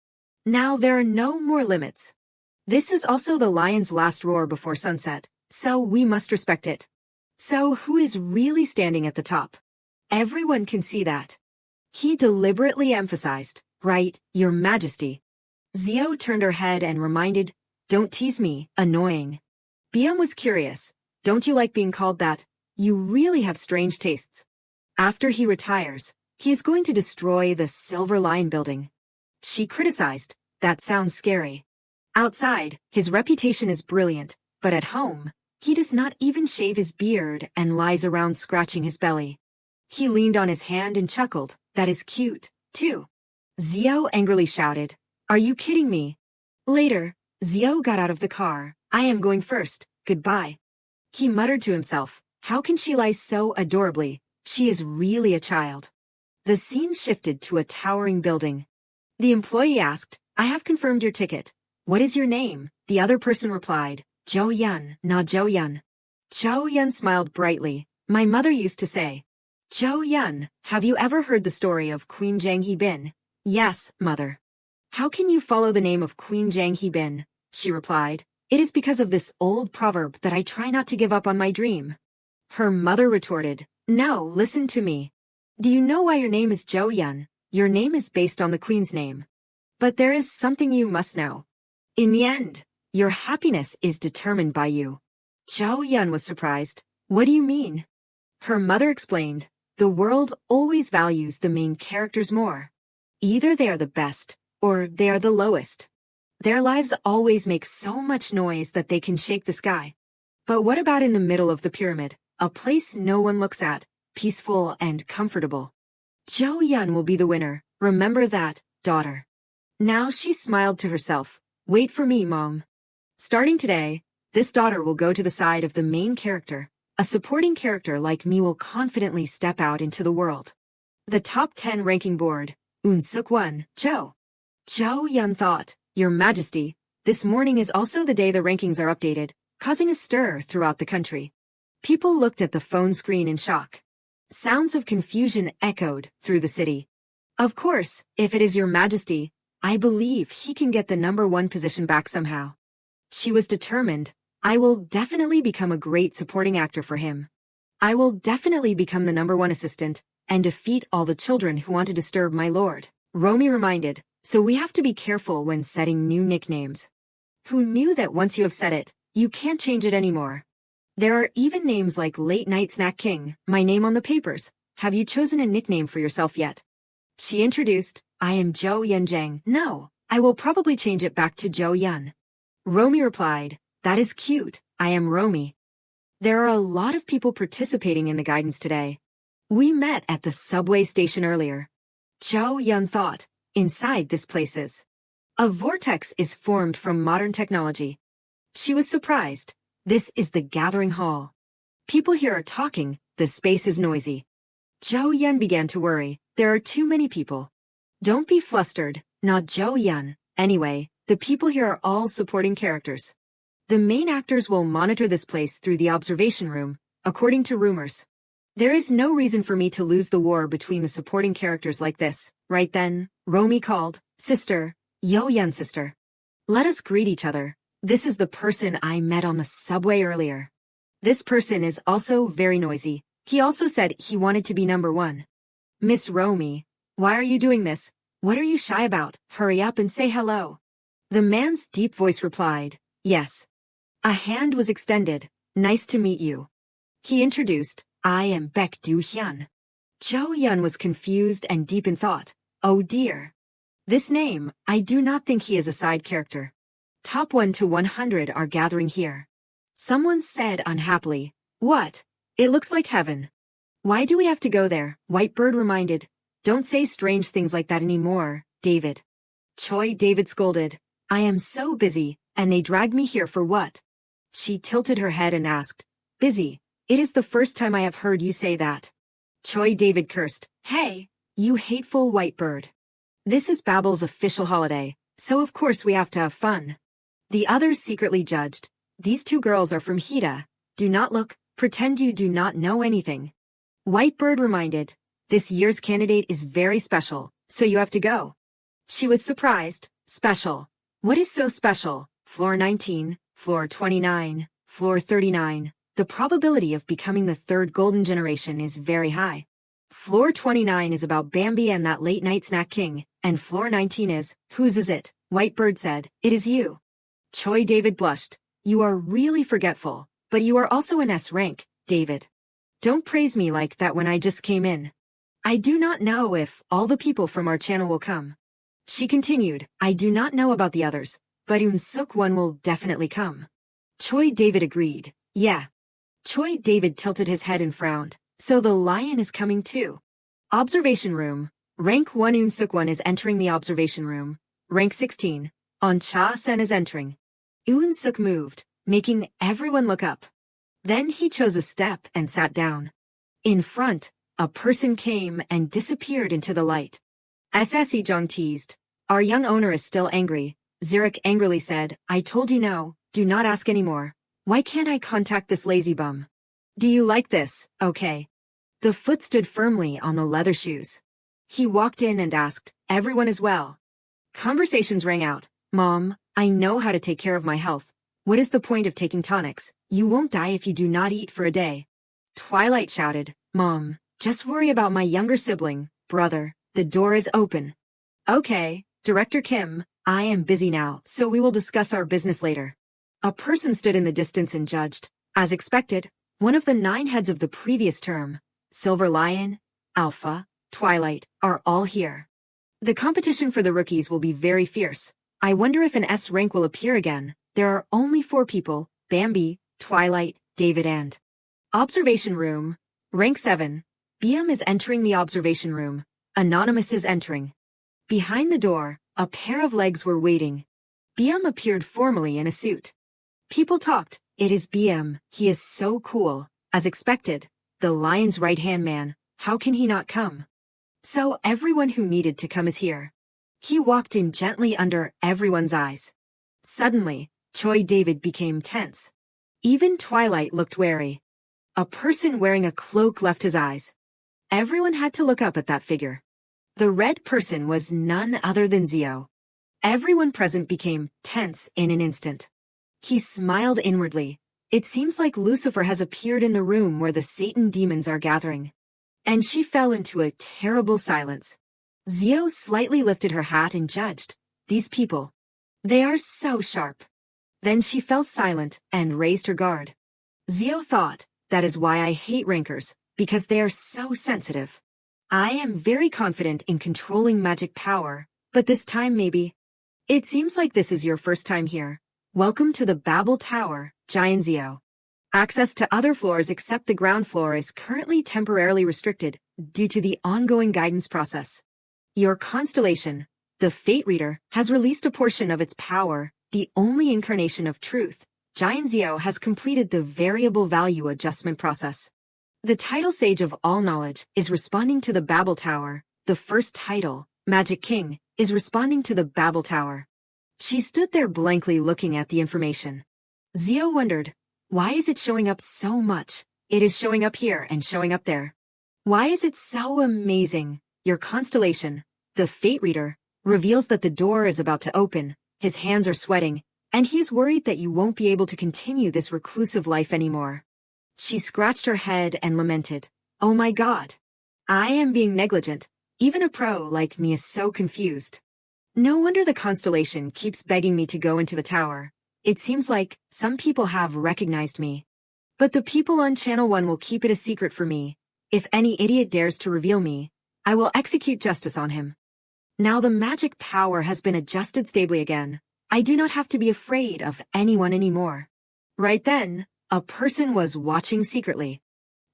now there are no more limits. This is also the lion's last roar before sunset, so we must respect it. So who is really standing at the top? Everyone can see that. He deliberately emphasized, right, Your Majesty. Zio turned her head and reminded, don't tease me, annoying. Biam was curious. Don't you like being called that? You really have strange tastes. After he retires, he is going to destroy the Silver Lion building. She criticized, that sounds scary. Outside, his reputation is brilliant, but at home, he does not even shave his beard and lies around scratching his belly. He leaned on his hand and chuckled, that is cute, too. Zio angrily shouted, are you kidding me? Later, Zio got out of the car. I am going first, goodbye. He muttered to himself, how can she lie so adorably? She is really a child. The scene shifted to a towering building. The employee asked, I have confirmed your ticket. What is your name? The other person replied, Jo Yun, not Jo Yun. Jo Yun smiled brightly. My mother used to say, Jo Yun, have you ever heard the story of Queen Jang Hee-bin? Yes, mother. How can you follow the name of Queen Jang Hee-bin? She replied, it is because of this old proverb that I try not to give up on my dream. Her mother retorted, no, listen to me. Do you know why your name is Jo Yun? Your name is based on the queen's name. But there is something you must know. In the end, your happiness is determined by you. Jo Yun was surprised. What do you mean? Her mother explained, the world always values the main characters more. Either they are the best, or they are the lowest. Their lives always make so much noise that they can shake the sky. But what about in the middle of the pyramid, a place no one looks at, peaceful and comfortable? Jo Yun will be the winner, remember that, daughter. Now she smiled to herself. Wait for me, Mom. Starting today, this daughter will go to the side of the main character. A supporting character like me will confidently step out into the world. The top 10 ranking board, Unsuk-won, Jo. Jo Yun thought, Your Majesty, this morning is also the day the rankings are updated, causing a stir throughout the country. People looked at the phone screen in shock. Sounds of confusion echoed through the city. Of course, if it is Your Majesty, I believe he can get the number one position back somehow. She was determined. I will definitely become a great supporting actor for him. I will definitely become the number one assistant and defeat all the children who want to disturb my lord. Romy reminded, so we have to be careful when setting new nicknames. Who knew that once you have said it, you can't change it anymore? There are even names like Late Night Snack King, my name on the papers. Have you chosen a nickname for yourself yet? She introduced, I am Jo Yun Jang. No, I will probably change it back to Jo Yun. Romy replied, that is cute, I am Romy. There are a lot of people participating in the guidance today. We met at the subway station earlier. Jo Yun thought, inside this place is A vortex is formed from modern technology. She was surprised. This is the gathering hall. People here are talking, the space is noisy. Zhou Yun began to worry. There are too many people. Don't be flustered, not Zhou Yun. Anyway, the people here are all supporting characters. The main actors will monitor this place through the observation room, according to rumors. There is no reason for me to lose the war between the supporting characters like this. Right then, Romy called, "Sister, Yo Yun sister. Let us greet each other. This is the person I met on the subway earlier." This person is also very noisy. He also said he wanted to be number one. "Miss Romy, why are you doing this? What are you shy about? Hurry up and say hello." The man's deep voice replied, "Yes." A hand was extended. "Nice to meet you." He introduced, "I am Baek Do Hyun." Zhou Yun was confused and deep in thought. Oh dear. This name, I do not think he is a side character. Top 1 to 100 are gathering here. Someone said unhappily, "What? It looks like heaven. Why do we have to go there?" Whitebird reminded, "Don't say strange things like that anymore, David." Choi David scolded, "I am so busy, and they dragged me here for what?" She tilted her head and asked, "Busy? It is the first time I have heard you say that." Choi David cursed, "Hey, you hateful Whitebird. This is Babel's official holiday, so of course we have to have fun." The others secretly judged. These two girls are from Hida. Do not look, pretend you do not know anything. Whitebird reminded, "This year's candidate is very special, so you have to go." She was surprised. Special. What is so special? Floor 19, floor 29, floor 39. The probability of becoming the third golden generation is very high. Floor 29 is about Bambi and that late-night snack king, and floor 19 is, whose is it? Whitebird said, "It is you." Choi David blushed. "You are really forgetful, but you are also an S rank, David. Don't praise me like that when I just came in. I do not know if all the people from our channel will come." She continued, "I do not know about the others, but Eun-suk one will definitely come." Choi David agreed, "Yeah." Choi David tilted his head and frowned. "So the lion is coming too." Observation room. Rank 1 Eun-suk one is entering the observation room. Rank 16. On Cha-sen is entering. Eun-suk moved, making everyone look up. Then he chose a step and sat down. In front, a person came and disappeared into the light. SSE Jung teased, "Our young owner is still angry." Zirik angrily said, "I told you no, do not ask anymore. Why can't I contact this lazy bum? Do you like this? Okay." The foot stood firmly on the leather shoes. He walked in and asked, "Everyone is well?" Conversations rang out. "Mom, I know how to take care of my health. What is the point of taking tonics? You won't die if you do not eat for a day." Twilight shouted, "Mom, just worry about my younger sibling, brother. The door is open." "Okay, Director Kim, I am busy now, so we will discuss our business later." A person stood in the distance and judged. As expected, one of the 9 heads of the previous term, Silver Lion, Alpha, Twilight, are all here. The competition for the rookies will be very fierce. I wonder if an S rank will appear again. There are only 4 people, Bambi, Twilight, David and Observation Room. Rank 7. BM is entering the observation room. Anonymous is entering. Behind the door, a pair of legs were waiting. BM appeared formally in a suit. People talked. It is BM, he is so cool. As expected, the lion's right-hand man, how can he not come? So everyone who needed to come is here. He walked in gently under everyone's eyes. Suddenly, Choi David became tense. Even Twilight looked wary. A person wearing a cloak left his eyes. Everyone had to look up at that figure. The red person was none other than Zio. Everyone present became tense in an instant. He smiled inwardly. It seems like Lucifer has appeared in the room where the Satan demons are gathering. And she fell into a terrible silence. Zio slightly lifted her hat and judged. These people. They are so sharp. Then she fell silent and raised her guard. Zio thought, that is why I hate rankers, because they are so sensitive. I am very confident in controlling magic power, but this time maybe. It seems like this is your first time here. Welcome to the Babel Tower, Giant Zio. Access to other floors except the ground floor is currently temporarily restricted due to the ongoing guidance process. Your constellation, the Fate Reader, has released a portion of its power, the only incarnation of truth. Jianzhou has completed the variable value adjustment process. The title Sage of All Knowledge is responding to the Babel Tower. The first title, Magic King, is responding to the Babel Tower. She stood there blankly looking at the information. Zio wondered, why is it showing up so much? It is showing up here and showing up there. Why is it so amazing? Your constellation, the Fate Reader, reveals that the door is about to open. His hands are sweating, and he is worried that you won't be able to continue this reclusive life anymore. She scratched her head and lamented, oh my God. I am being negligent. Even a pro like me is so confused. No wonder the constellation keeps begging me to go into the tower. It seems like some people have recognized me. But the people on Channel 1 will keep it a secret for me. If any idiot dares to reveal me, I will execute justice on him. Now the magic power has been adjusted stably again. I do not have to be afraid of anyone anymore. Right then, a person was watching secretly.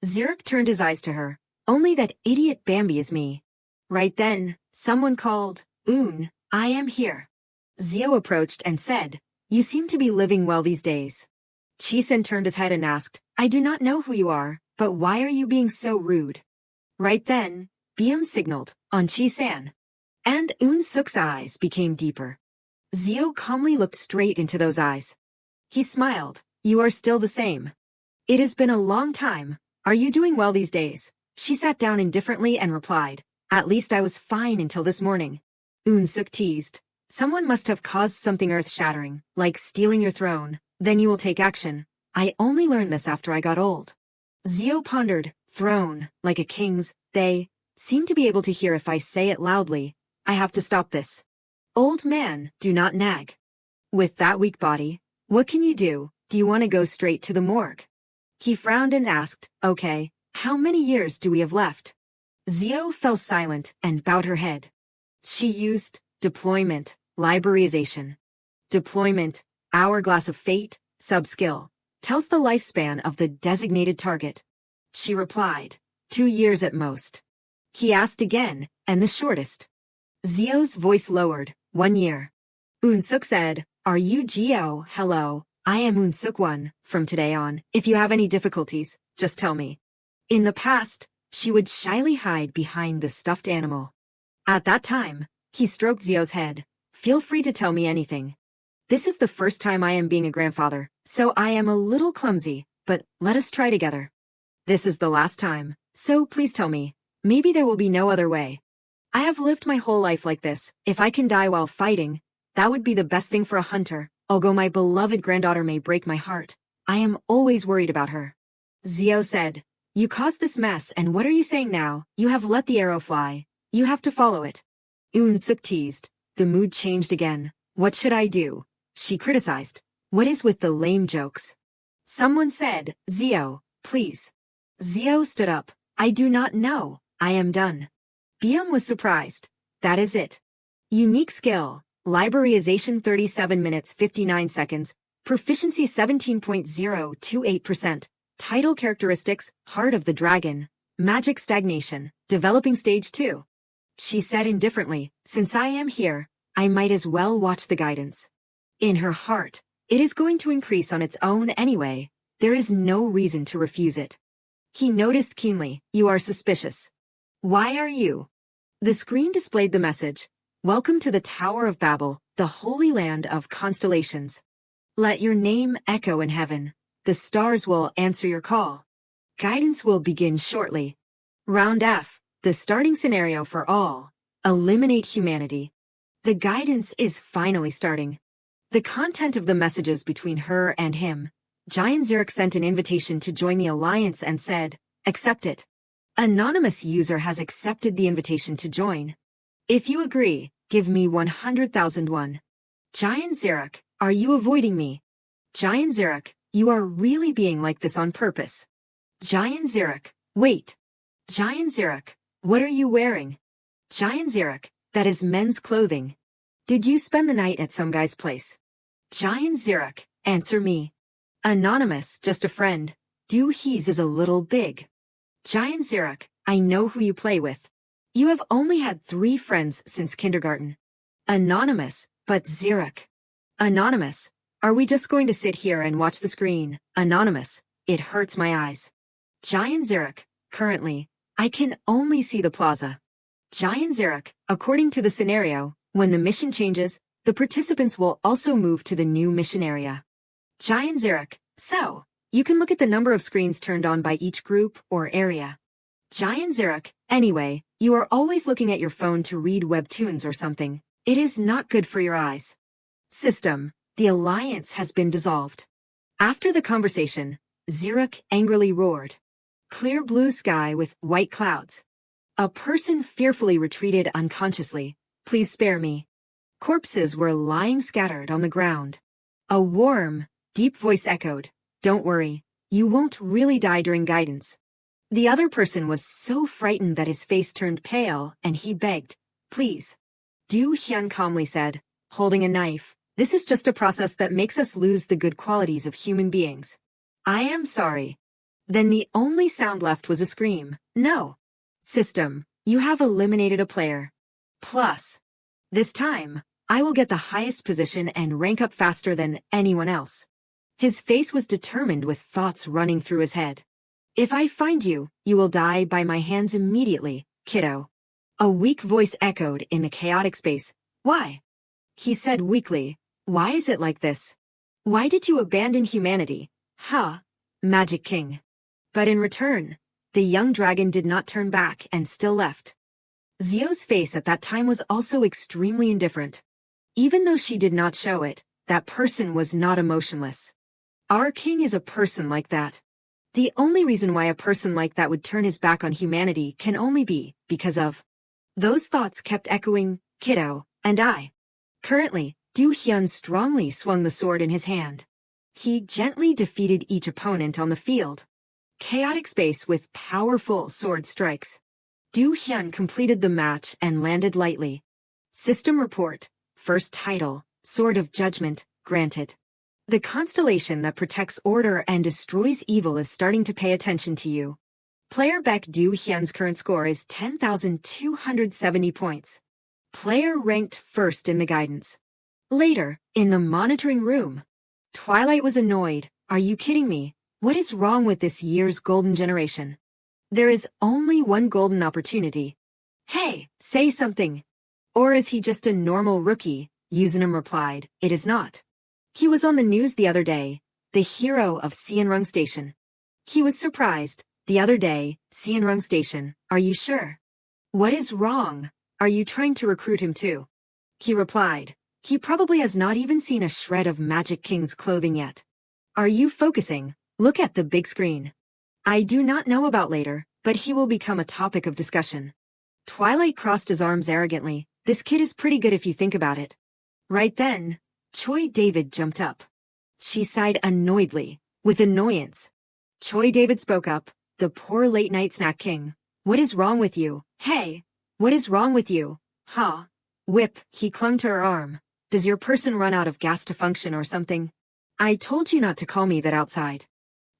Zurich turned his eyes to her. Only that idiot Bambi is me. Right then, someone called, Un, I am here. Zio approached and said, you seem to be living well these days. Chisen turned his head and asked, I do not know who you are, but why are you being so rude? Right then, Biam signaled, on Chi-san. And Un-suk's eyes became deeper. Zio calmly looked straight into those eyes. He smiled, you are still the same. It has been a long time. Are you doing well these days? She sat down indifferently and replied, at least I was fine until this morning. Un-suk teased, someone must have caused something earth-shattering, like stealing your throne, then you will take action. I only learned this after I got old. Zio pondered, throne, like a king's, they seem to be able to hear if I say it loudly. I have to stop this. Old man, do not nag. With that weak body, what can you do? Do you want to go straight to the morgue? He frowned and asked, okay, how many years do we have left? Zio fell silent and bowed her head. She used deployment, librarization. Deployment, hourglass of fate, sub-skill, tells the lifespan of the designated target. She replied, 2 years at most. He asked again, and the shortest. Zio's voice lowered, 1 year. Un-suk said, are you Gio? Hello, I am Un-suk 1, from today on, if you have any difficulties, just tell me. In the past, she would shyly hide behind the stuffed animal. At that time, he stroked Zio's head. Feel free to tell me anything. This is the first time I am being a grandfather, so I am a little clumsy, but let us try together. This is the last time, so please tell me. Maybe there will be no other way. I have lived my whole life like this. If I can die while fighting, that would be the best thing for a hunter. Although my beloved granddaughter may break my heart, I am always worried about her. Zio said, you caused this mess and what are you saying now? You have let the arrow fly. You have to follow it. Un-suk teased. The mood changed again. What should I do? She criticized. What is with the lame jokes? Someone said, Zio, please. Zio stood up. I do not know. I am done. Biam was surprised. That is it. Unique skill. Librarization 37 minutes 59 seconds. Proficiency 17.028%. Title characteristics, Heart of the Dragon. Magic stagnation. Developing stage 2. She said indifferently, since I am here, I might as well watch the guidance. In her heart, it is going to increase on its own anyway. There is no reason to refuse it. He noticed keenly, you are suspicious. Why are you? The screen displayed the message. Welcome to the Tower of Babel, the holy land of constellations. Let your name echo in heaven. The stars will answer your call. Guidance will begin shortly. Round F, the starting scenario for all. Eliminate humanity. The guidance is finally starting. The content of the messages between her and him. Giant Zurich sent an invitation to join the alliance and said, accept it. Anonymous user has accepted the invitation to join. If you agree, give me 100,001. Giant Zurich, are you avoiding me? Giant Zurich, you are really being like this on purpose. Giant Zurich, wait. Giant Zurich, what are you wearing? Giant Zurich, that is men's clothing. Did you spend the night at some guy's place? Giant Zurich, answer me. Anonymous, just a friend. Do he's is a little big. Giant Zurich, I know who you play with. You have only had 3 friends since kindergarten. Anonymous, but Xeric. Anonymous. Are we just going to sit here and watch the screen? Anonymous. It hurts my eyes. Giant Xeric. Currently, I can only see the plaza. Giant Xeric. According to the scenario, when the mission changes, the participants will also move to the new mission area. Giant Xeric. So, you can look at the number of screens turned on by each group or area. Giant Xeric. Anyway, you are always looking at your phone to read webtoons or something. It is not good for your eyes. System. The alliance has been dissolved. After the conversation, Xeric angrily roared. Clear blue sky with white clouds. A person fearfully retreated unconsciously. Please spare me. Corpses were lying scattered on the ground. A warm, deep voice echoed. Don't worry, you won't really die during guidance. The other person was so frightened that his face turned pale and he begged, please. Du Hyun calmly said, holding a knife, this is just a process that makes us lose the good qualities of human beings. I am sorry. Then the only sound left was a scream. No. System, you have eliminated a player. Plus. This time, I will get the highest position and rank up faster than anyone else. His face was determined with thoughts running through his head. If I find you, you will die by my hands immediately, kiddo. A weak voice echoed in the chaotic space. Why? He said weakly, why is it like this? Why did you abandon humanity? Magic King. But in return, the young dragon did not turn back and still left. Zio's face at that time was also extremely indifferent. Even though she did not show it, that person was not emotionless. Our king is a person like that. The only reason why a person like that would turn his back on humanity can only be because of. Those thoughts kept echoing, kiddo, and I. Currently, Du Hyun strongly swung the sword in his hand. He gently defeated each opponent on the field. Chaotic space with powerful sword strikes. Du Hyun completed the match and landed lightly. System report. First title, Sword of Judgment, granted. The constellation that protects order and destroys evil is starting to pay attention to you. Player Baek Du Hyun's current score is 10,270 points. Player ranked first in the guidance. Later, in the monitoring room. Twilight was annoyed. Are you kidding me? What is wrong with this year's golden generation? There is only one golden opportunity. Hey, say something. Or is he just a normal rookie? Yuzunum replied, it is not. He was on the news the other day, the hero of Sianrung Station. He was surprised, the other day, Sianrung Station, are you sure? What is wrong? Are you trying to recruit him too? He replied, he probably has not even seen a shred of Magic King's clothing yet. Are you focusing? Look at the big screen. I do not know about later, but he will become a topic of discussion. Twilight crossed his arms arrogantly. This kid is pretty good if you think about it. Right then, Choi David jumped up. She sighed annoyedly, with annoyance. Choi David spoke up, the poor late-night snack king. What is wrong with you? Hey, what is wrong with you? Whip, he clung to her arm. Does your person run out of gas to function or something? I told you not to call me that outside.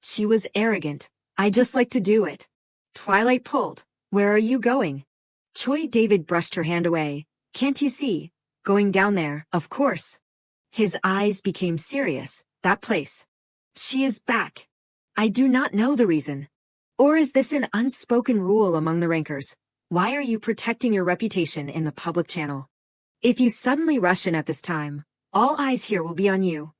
She was arrogant. I just like to do it. Twilight pulled. Where are you going? Choi David brushed her hand away. Can't you see? Going down there, of course. His eyes became serious. That place. She is back. I do not know the reason. Or is this an unspoken rule among the rankers? Why are you protecting your reputation in the public channel? If you suddenly rush in at this time, all eyes here will be on you.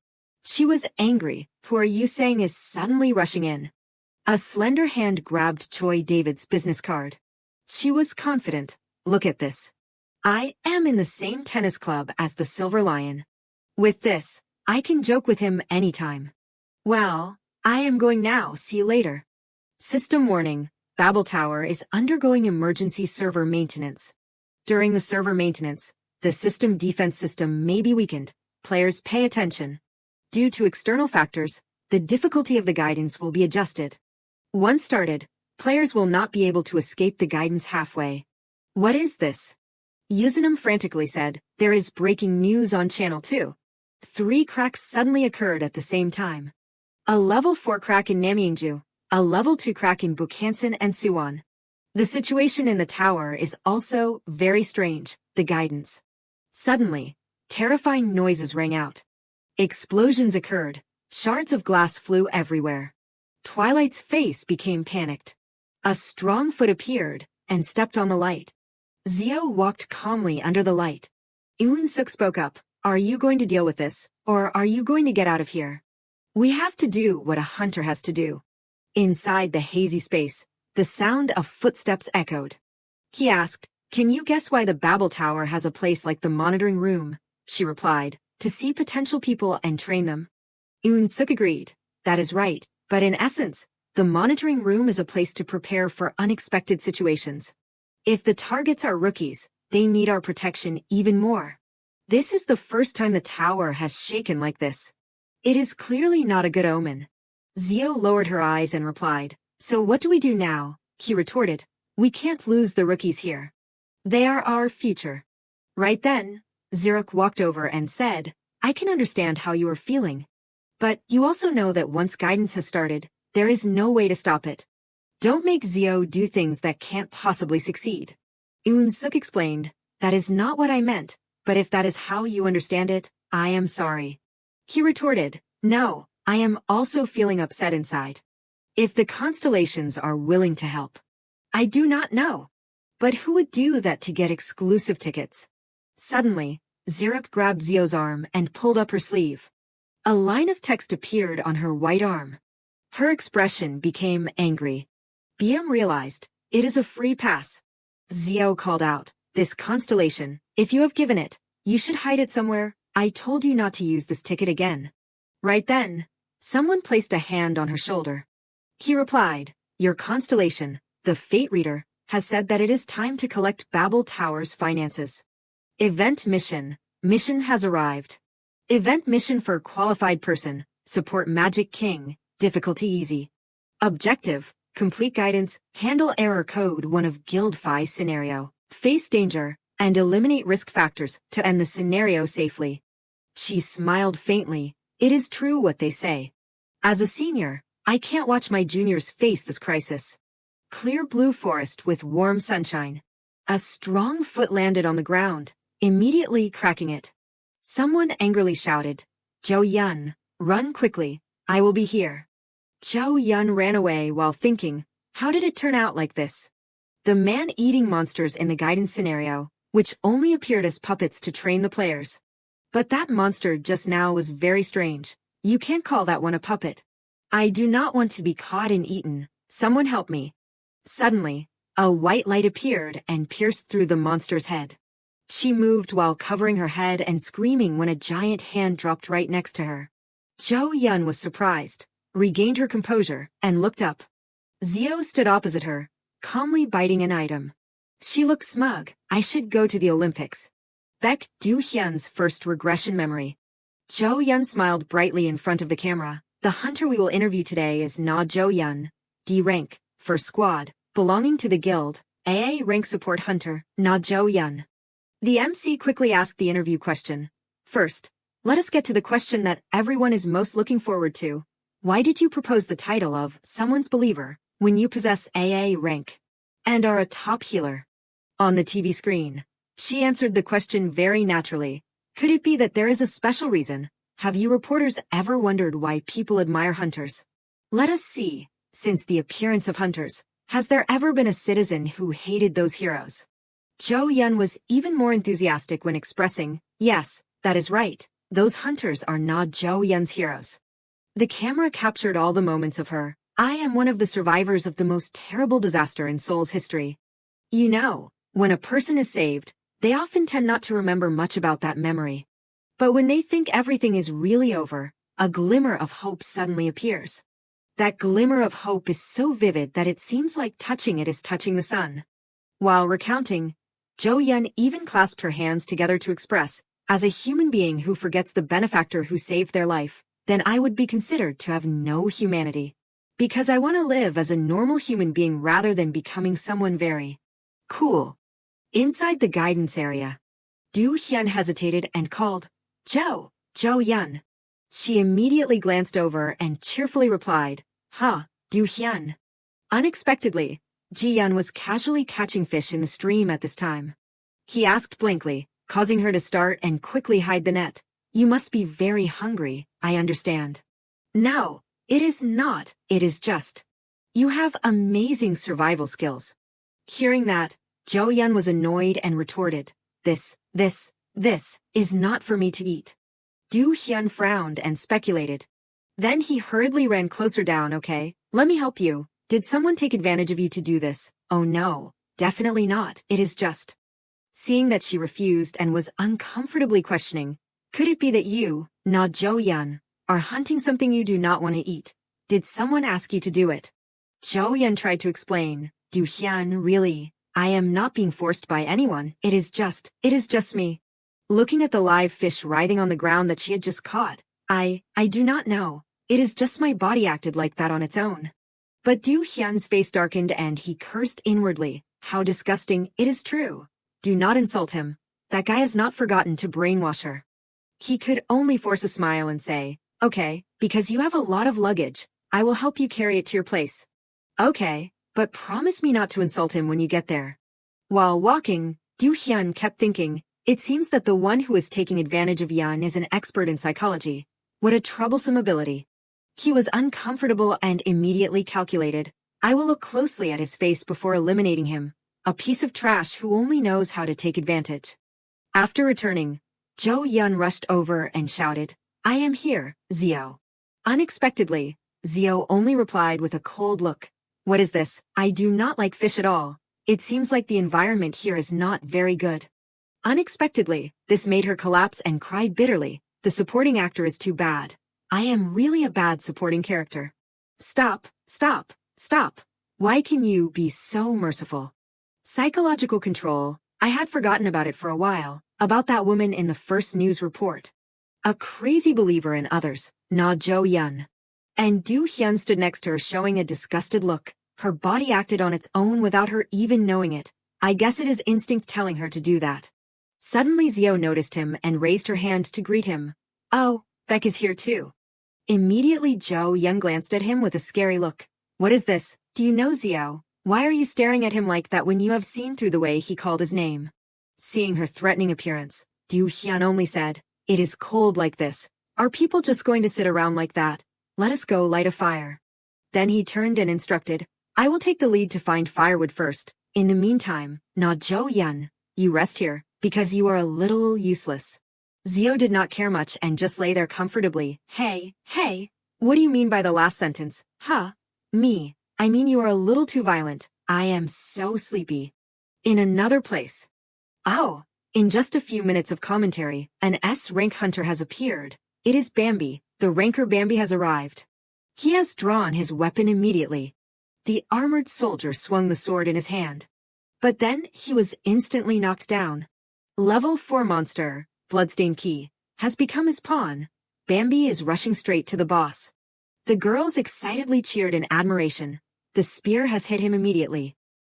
She was angry. Who are you saying is suddenly rushing in? A slender hand grabbed Choi David's business card. She was confident. Look at this. I am in the same tennis club as the Silver Lion. With this, I can joke with him anytime. Well, I am going now. See you later. System warning. Babel Tower is undergoing emergency server maintenance. During the server maintenance, the system defense system may be weakened. Players pay attention. Due to external factors, the difficulty of the guidance will be adjusted. Once started, players will not be able to escape the guidance halfway. What is this? Yuzunum frantically said, there is breaking news on Channel 2. 3 cracks suddenly occurred at the same time. A level 4 crack in Namyangju, a level 2 crack in Bukhansan and Suwon. The situation in the tower is also very strange, the guidance. Suddenly, terrifying noises rang out. Explosions occurred. Shards of glass flew everywhere. Twilight's face became panicked. A strong foot appeared and stepped on the light. Zio walked calmly under the light. Eun-suk spoke up. Are you going to deal with this, or are you going to get out of here? We have to do what a hunter has to do. Inside the hazy space, the sound of footsteps echoed. He asked, can you guess why the Babel Tower has a place like the monitoring room? She replied, to see potential people and train them. Eun-suk agreed. That is right, but in essence, the monitoring room is a place to prepare for unexpected situations. If the targets are rookies, they need our protection even more. This is the first time the tower has shaken like this. It is clearly not a good omen. Zio lowered her eyes and replied, so what do we do now? He retorted, we can't lose the rookies here. They are our future. Right then, Ziruk walked over and said, I can understand how you are feeling. But you also know that once guidance has started, there is no way to stop it. Don't make Zio do things that can't possibly succeed. Eun-suk explained, that is not what I meant, but if that is how you understand it, I am sorry. He retorted, no, I am also feeling upset inside. If the constellations are willing to help. I do not know. But who would do that to get exclusive tickets? Suddenly, Ziruk grabbed Zio's arm and pulled up her sleeve. A line of text appeared on her white arm. Her expression became angry. BM realized, it is a free pass. Zio called out, this constellation, if you have given it, you should hide it somewhere. I told you not to use this ticket again. Right then, someone placed a hand on her shoulder. He replied, your constellation, the fate reader, has said that it is time to collect Babel Tower's finances. Event mission. Mission has arrived. Event mission for qualified person, support Magic King, difficulty easy. Objective, complete guidance, handle error code 1 of Guild Phi scenario, face danger, and eliminate risk factors to end the scenario safely. She smiled faintly. It is true what they say. As a senior, I can't watch my juniors face this crisis. Clear blue forest with warm sunshine. A strong foot landed on the ground, immediately cracking it. Someone angrily shouted, Jo-yun, run quickly, I will be here. Jo-yun ran away while thinking, how did it turn out like this? The man-eating monsters in the guidance scenario, which only appeared as puppets to train the players. But that monster just now was very strange. You can't call that one a puppet. I do not want to be caught and eaten. Someone help me. Suddenly, a white light appeared and pierced through the monster's head. She moved while covering her head and screaming when a giant hand dropped right next to her. Jo-yun was surprised, regained her composure, and looked up. Zio stood opposite her, calmly biting an item. She looked smug. I should go to the Olympics. Baek Do-hyun's first regression memory. Jo-yun smiled brightly in front of the camera. The hunter we will interview today is Na Jo-yun, D rank, first squad, belonging to the guild, AA rank support hunter, Na Jo-yun. The MC quickly asked the interview question. First, let us get to the question that everyone is most looking forward to. Why did you propose the title of Someone's Believer when you possess AA rank and are a top healer? On the TV screen, she answered the question very naturally. Could it be that there is a special reason? Have you reporters ever wondered why people admire hunters? Let us see, since the appearance of hunters, has there ever been a citizen who hated those heroes? Jo-yun was even more enthusiastic when expressing, yes, that is right, those hunters are not Jo-yun's heroes. The camera captured all the moments of her. I am one of the survivors of the most terrible disaster in Seoul's history. You know, when a person is saved, they often tend not to remember much about that memory. But when they think everything is really over, a glimmer of hope suddenly appears. That glimmer of hope is so vivid that it seems like touching it is touching the sun. While recounting, Jo-yun even clasped her hands together to express, as a human being who forgets the benefactor who saved their life, then I would be considered to have no humanity. Because I want to live as a normal human being rather than becoming someone very cool. Inside the guidance area, Do-hyun hesitated and called, Jo-yun. She immediately glanced over and cheerfully replied, Do-hyun. Unexpectedly, Ji-yun was casually catching fish in the stream at this time. He asked blankly, causing her to start and quickly hide the net. You must be very hungry, I understand. No, it is not, it is just. You have amazing survival skills. Hearing that, Jo-yeon was annoyed and retorted, This is not for me to eat. Do-hyun frowned and speculated. Then he hurriedly ran closer down. Okay, let me help you. Did someone take advantage of you to do this? Oh no, definitely not, it is just. Seeing that she refused and was uncomfortably questioning, could it be that you, Na Jo-yeon, are hunting something you do not want to eat? Did someone ask you to do it? Jo-yeon tried to explain, Do-hyun, really, I am not being forced by anyone, it is just me. Looking at the live fish writhing on the ground that she had just caught, I do not know, it is just my body acted like that on its own. But Do-hyun's face darkened and he cursed inwardly, how disgusting, it is true. Do not insult him, that guy has not forgotten to brainwash her. He could only force a smile and say, okay, because you have a lot of luggage, I will help you carry it to your place. Okay, but promise me not to insult him when you get there. While walking, Do-hyun kept thinking, it seems that the one who is taking advantage of Yeon is an expert in psychology. What a troublesome ability. He was uncomfortable and immediately calculated, I will look closely at his face before eliminating him, a piece of trash who only knows how to take advantage. After returning, Jo-yeon rushed over and shouted, I am here, Zio. Unexpectedly, Zio only replied with a cold look. What is this? I do not like fish at all. It seems like the environment here is not very good. Unexpectedly, this made her collapse and cry bitterly. The supporting actor is too bad. I am really a bad supporting character. Stop. Why can you be so merciful? Psychological control, I had forgotten about it for a while, about that woman in the first news report. A crazy believer in others, Na Jo-yeon. And Do-hyun stood next to her showing a disgusted look. Her body acted on its own without her even knowing it. I guess it is instinct telling her to do that. Suddenly Zio noticed him and raised her hand to greet him. Oh, Beck is here too. Immediately Jo-yeon glanced at him with a scary look. What is this? Do you know Zio? Why are you staring at him like that when you have seen through the way he called his name? Seeing her threatening appearance, Do-hyun only said, It is cold like this. Are people just going to sit around like that? Let us go light a fire. Then he turned and instructed, I will take the lead to find firewood first. In the meantime, Na Jo-yeon, you rest here, because you are a little useless. Zio did not care much and just lay there comfortably. Hey, what do you mean by the last sentence? Huh? Me. I mean you are a little too violent. I am so sleepy. In another place. Oh, in just a few minutes of commentary, an S-rank hunter has appeared. It is Bambi. The ranker Bambi has arrived. He has drawn his weapon immediately. The armored soldier swung the sword in his hand. But then he was instantly knocked down. Level 4 monster, Bloodstain Key, has become his pawn. Bambi is rushing straight to the boss. The girls excitedly cheered in admiration. The spear has hit him immediately.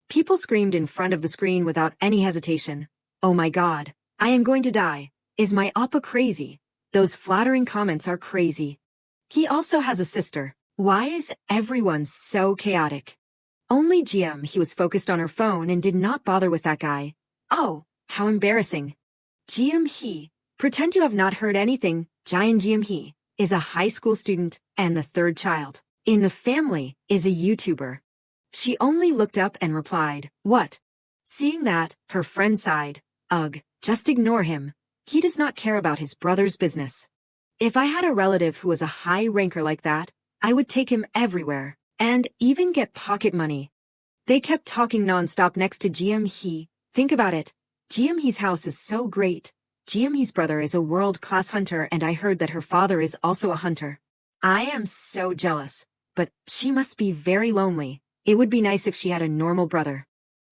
People screamed in front of the screen without any hesitation. Oh my god, I am going to die. Is my oppa crazy? Those flattering comments are crazy. He also has a sister. Why is everyone so chaotic? Only GM he was focused on her phone and did not bother with that guy. Oh, how embarrassing. GM he, pretend you have not heard anything. Giant GM he is a high school student and the third child in the family is a YouTuber. She only looked up and replied, what? Seeing that, her friend sighed, ugh, just ignore him. He does not care about his brother's business. If I had a relative who was a high ranker like that, I would take him everywhere, and even get pocket money. They kept talking non-stop next to GM he. Think about it. GM he's house is so great. GM he's brother is a world-class hunter and I heard that her father is also a hunter. I am so jealous. But she must be very lonely. It would be nice if she had a normal brother.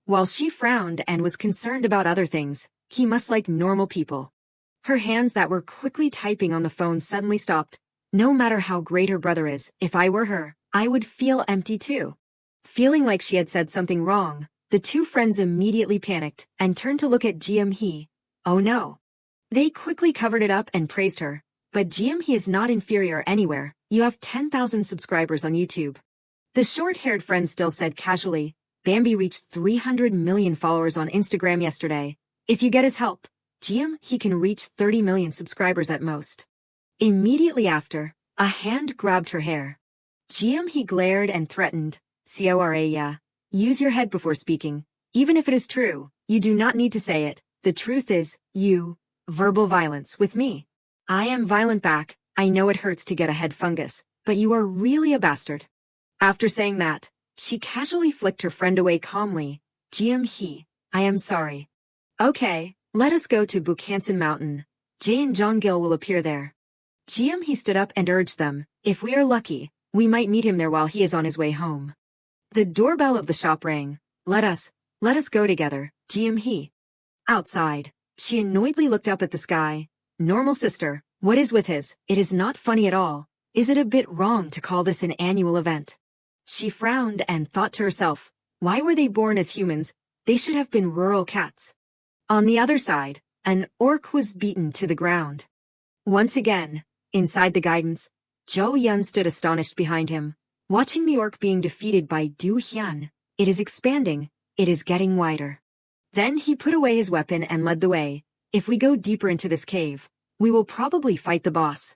While she frowned and was concerned about other things, he must like normal people. Her hands that were quickly typing on the phone suddenly stopped. No matter how great her brother is, if I were her, I would feel empty too. Feeling like she had said something wrong, the two friends immediately panicked and turned to look at GM he. Oh no. They quickly covered it up and praised her. But GM he is not inferior anywhere. You have 10,000 subscribers on YouTube. The short-haired friend still said casually, Bambi reached 300 million followers on Instagram yesterday. If you get his help, He can reach 30 million subscribers at most. Immediately after, a hand grabbed her hair. He glared and threatened, Cora, yeah. Use your head before speaking. Even if it is true, you do not need to say it. The truth is, verbal violence with me. I am violent back. I know it hurts to get a head fungus, but you are really a bastard. After saying that, she casually flicked her friend away calmly. I am sorry. Okay, let us go to Bukhansan Mountain. Jay and Jonggil will appear there. He stood up and urged them, if we are lucky, we might meet him there while he is on his way home. The doorbell of the shop rang. Let us go together, he. Outside, she annoyedly looked up at the sky. Normal sister, what is with his? It is not funny at all. Is it a bit wrong to call this an annual event? She frowned and thought to herself, why were they born as humans? They should have been rural cats. On the other side, an orc was beaten to the ground. Once again, inside the guidance, Zhou Yun stood astonished behind him, watching the orc being defeated by Du Hyun. It is expanding, it is getting wider. Then he put away his weapon and led the way. If we go deeper into this cave, we will probably fight the boss.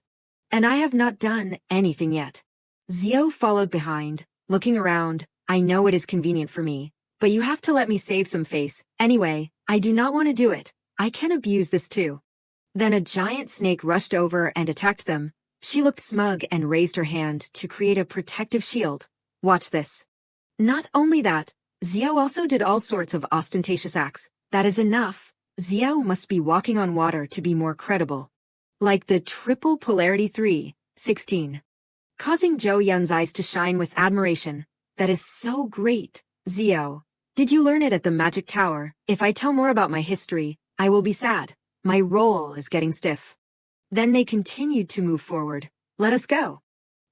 And I have not done anything yet. Xiao followed behind, looking around. I know it is convenient for me, but you have to let me save some face. Anyway, I do not want to do it. I can abuse this too. Then a giant snake rushed over and attacked them. She looked smug and raised her hand to create a protective shield. Watch this. Not only that, Xiao also did all sorts of ostentatious acts. That is enough. Xiao must be walking on water to be more credible. Like the triple polarity 3:16. Causing Zhou Yun's eyes to shine with admiration. That is so great, Xiao. Did you learn it at the Magic Tower? If I tell more about my history, I will be sad. My role is getting stiff. Then they continued to move forward. Let us go.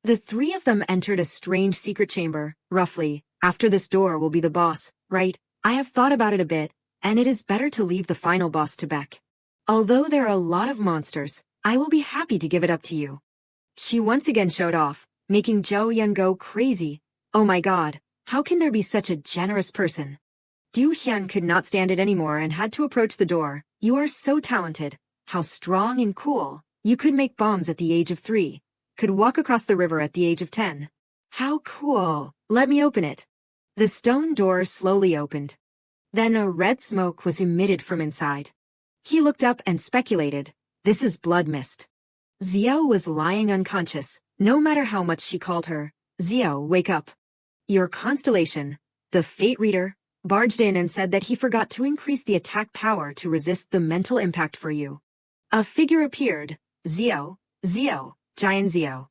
The three of them entered a strange secret chamber. Roughly, after this door will be the boss, right? I have thought about it a bit, and it is better to leave the final boss to Beck. Although there are a lot of monsters, I will be happy to give it up to you. She once again showed off, making Zhou Yun go crazy. Oh my god, how can there be such a generous person? Du Hyun could not stand it anymore and had to approach the door. You are so talented. How strong and cool. You could make bombs at the age of 3. Could walk across the river at the age of 10. How cool. Let me open it. The stone door slowly opened. Then a red smoke was emitted from inside. He looked up and speculated. This is blood mist. Xiao was lying unconscious. No matter how much she called her, Xiao, wake up. Your constellation, the fate reader, barged in and said that he forgot to increase the attack power to resist the mental impact for you. A figure appeared. Xiao, giant Xiao.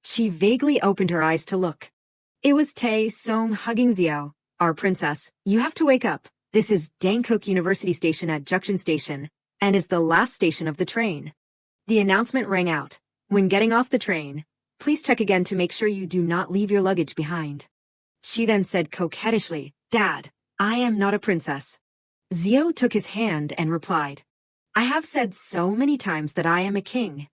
She vaguely opened her eyes to look. It was Tae Song hugging Xiao. Our princess, you have to wake up. This is Dangkook University Station at Junction Station, and is the last station of the train. The announcement rang out. When getting off the train, please check again to make sure you do not leave your luggage behind. She then said coquettishly, Dad, I am not a princess. Xiao took his hand and replied, I have said so many times that I am a king.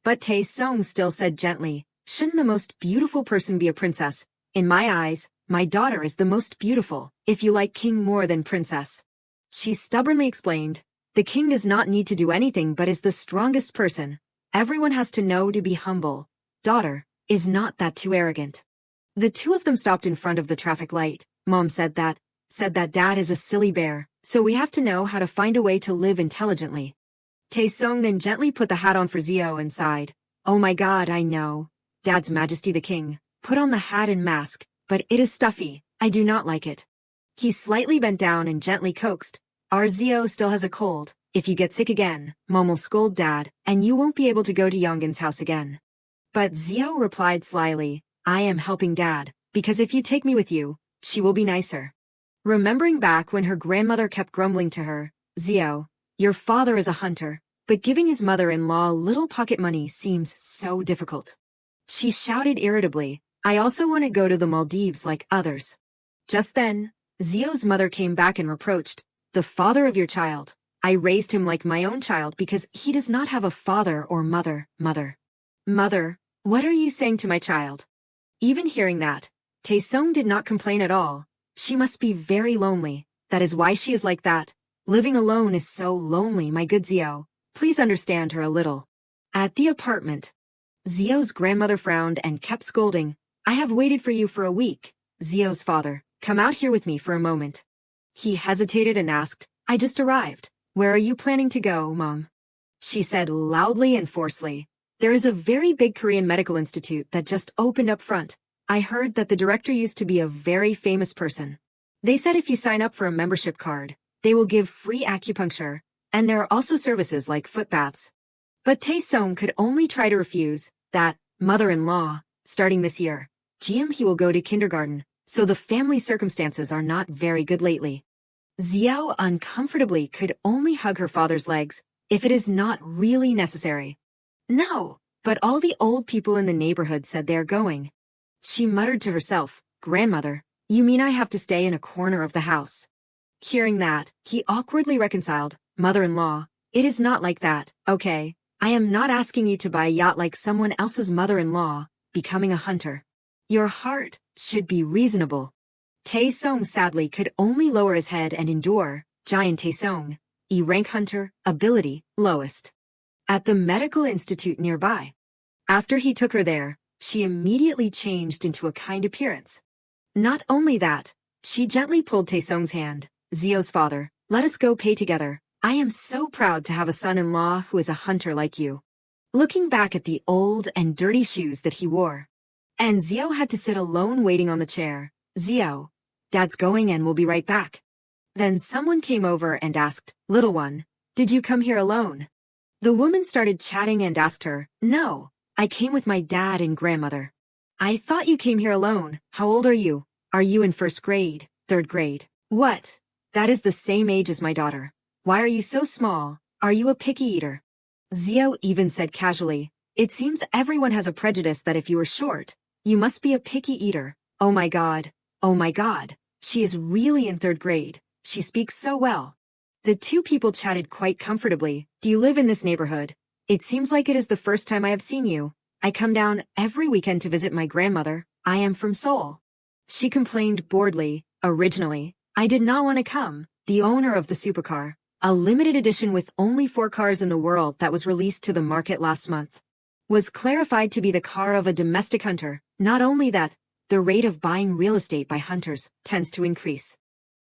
But Tae Song still said gently, shouldn't the most beautiful person be a princess? In my eyes, my daughter is the most beautiful, if you like king more than princess. She stubbornly explained, the king does not need to do anything but is the strongest person. Everyone has to know to be humble. Daughter, is not that too arrogant? The two of them stopped in front of the traffic light. Mom said that Dad is a silly bear, so we have to know how to find a way to live intelligently. Tae Song then gently put the hat on for Xiao and sighed. Oh my god, I know. Dad's Majesty the King, put on the hat and mask, but it is stuffy, I do not like it. He slightly bent down and gently coaxed. Our Xiao still has a cold. If you get sick again, Mom will scold Dad, and you won't be able to go to Yonggin's house again. But Xiao replied slyly, I am helping Dad, because if you take me with you, she will be nicer. Remembering back when her grandmother kept grumbling to her, Xiao, your father is a hunter, but giving his mother-in-law little pocket money seems so difficult. She shouted irritably, I also want to go to the Maldives like others. Just then, Xiao's mother came back and reproached, the father of your child. I raised him like my own child because he does not have a father or mother. Mother, what are you saying to my child? Even hearing that, Tae Song did not complain at all. She must be very lonely. That is why she is like that. Living alone is so lonely, my good Zio. Please understand her a little. At the apartment, Zio's grandmother frowned and kept scolding. I have waited for you for a week. Zio's father, come out here with me for a moment. He hesitated and asked, I just arrived. Where are you planning to go, Mom? She said loudly and forcefully. There is a very big Korean medical institute that just opened up front. I heard that the director used to be a very famous person. They said if you sign up for a membership card, they will give free acupuncture, and there are also services like foot baths. But Tae-sung could only try to refuse that. Mother-in-law, starting this year, he will go to kindergarten, so the family circumstances are not very good lately. Xiao uncomfortably could only hug her father's legs if it is not really necessary. No, but all the old people in the neighborhood said they are going. She muttered to herself, Grandmother, you mean I have to stay in a corner of the house? Hearing that, he awkwardly reconciled, Mother-in-law, it is not like that, okay? I am not asking you to buy a yacht like someone else's mother-in-law, becoming a hunter. Your heart should be reasonable. Tae-sung sadly could only lower his head and endure. Giant Tae-sung, E-rank hunter, ability, lowest. At the medical institute nearby. After he took her there, she immediately changed into a kind appearance. Not only that, she gently pulled Tae-sung's hand. Zio's father, let us go pay together. I am so proud to have a son-in-law who is a hunter like you. Looking back at the old and dirty shoes that he wore. And Zio had to sit alone waiting on the chair. Zio, Dad's going and we'll be right back. Then someone came over and asked, Little one, did you come here alone? The woman started chatting and asked her, No, I came with my dad and grandmother. I thought you came here alone. How old are you? Are you in first grade, third grade? What? That is the same age as my daughter. Why are you so small? Are you a picky eater? Zio even said casually, It seems everyone has a prejudice that if you are short, you must be a picky eater. Oh my God. Oh my God. She is really in third grade. She speaks so well. The two people chatted quite comfortably. Do you live in this neighborhood? It seems like it is the first time I have seen you. I come down every weekend to visit my grandmother. I am from Seoul. She complained boredly. Originally, I did not want to come. The owner of the supercar, a limited edition with only 4 cars in the world that was released to the market last month, was clarified to be the car of a domestic hunter. Not only that, the rate of buying real estate by hunters tends to increase.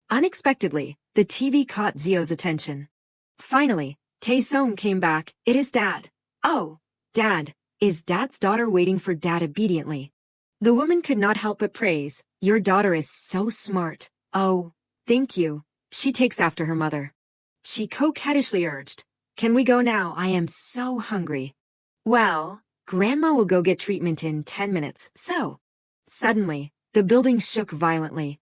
Unexpectedly, the TV caught Zio's attention. Finally, Tae-sung came back. It is Dad. Oh, Dad. Is Dad's daughter waiting for Dad obediently? The woman could not help but praise. Your daughter is so smart. Oh, thank you. She takes after her mother. She coquettishly urged. Can we go now? I am so hungry. Well, Grandma will go get treatment in 10 minutes, so. Suddenly, the building shook violently.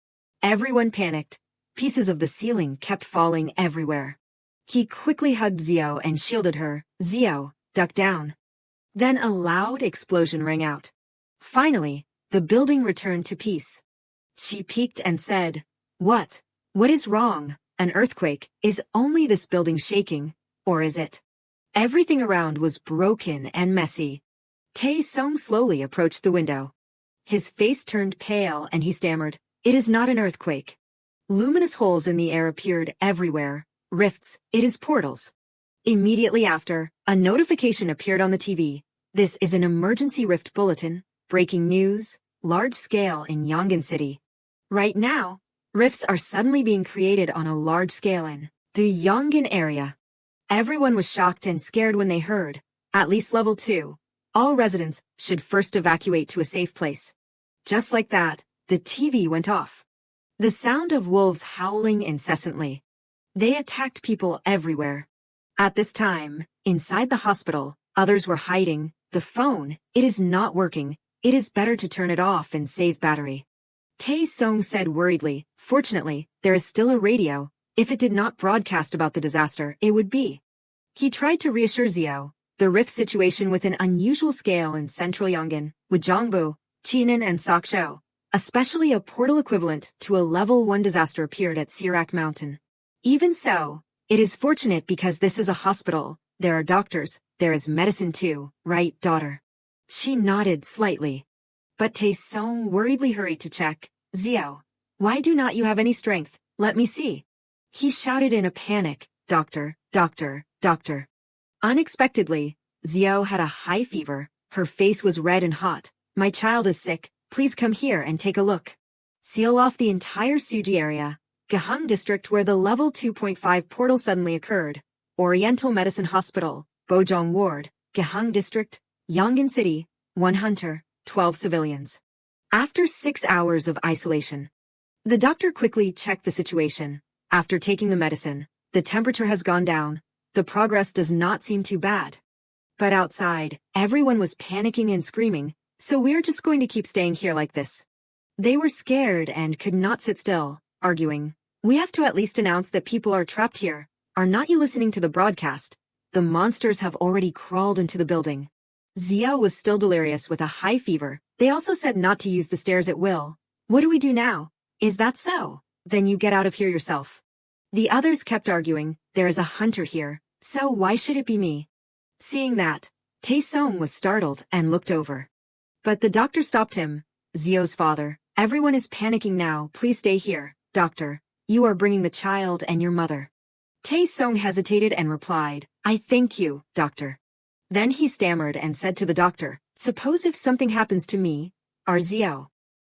Everyone panicked. Pieces of the ceiling kept falling everywhere. He quickly hugged Zio and shielded her. Zio, duck down. Then a loud explosion rang out. Finally, the building returned to peace. She peeked and said, What? What is wrong? An earthquake? Is only this building shaking, or is it? Everything around was broken and messy. Tae-sung slowly approached the window. His face turned pale and he stammered, It is not an earthquake. Luminous holes in the air appeared everywhere. Rifts, it is portals. Immediately after, a notification appeared on the TV. This is an emergency rift bulletin, breaking news, large scale in Yongin City. Right now, rifts are suddenly being created on a large scale in the Yongin area. Everyone was shocked and scared when they heard, at least level 2, all residents should first evacuate to a safe place. Just like that, the TV went off. The sound of wolves howling incessantly. They attacked people everywhere. At this time, inside the hospital, others were hiding. The phone, it is not working. It is better to turn it off and save battery. Tae-sung said worriedly, Fortunately, there is still a radio. If it did not broadcast about the disaster, it would be. He tried to reassure Zio. The rift situation with an unusual scale in central Yongin, with Jongbu, Cheonan and Sokcho, especially a portal equivalent to a level 1 disaster appeared at Sirak Mountain. Even so, it is fortunate because this is a hospital. There are doctors, there is medicine too, right, daughter? She nodded slightly. But Tae-sung worriedly hurried to check. Zio, why do not you have any strength? Let me see. He shouted in a panic, "Doctor, doctor, doctor." Unexpectedly, Xiao had a high fever. Her face was red and hot. "My child is sick. Please come here and take a look." Seal off the entire Suji area, Gaheng District where the level 2.5 portal suddenly occurred. Oriental Medicine Hospital, Bojong Ward, Gaheng District, Yongin City, 1 hunter, 12 civilians. After 6 hours of isolation, the doctor quickly checked the situation. After taking the medicine, the temperature has gone down. The progress does not seem too bad. But outside, everyone was panicking and screaming, "So we're just going to keep staying here like this." They were scared and could not sit still, arguing, "We have to at least announce that people are trapped here. Are not you listening to the broadcast? The monsters have already crawled into the building." Xiao was still delirious with a high fever. They also said not to use the stairs at will. "What do we do now?" "Is that so? Then you get out of here yourself." The others kept arguing, "There is a hunter here, so why should it be me?" Seeing that, Tae-sung was startled and looked over. But the doctor stopped him. "Xiao's father, everyone is panicking now. Please stay here, doctor. You are bringing the child and your mother." Tae-sung hesitated and replied, "I thank you, doctor." Then he stammered and said to the doctor, "Suppose if something happens to me, or Xiao."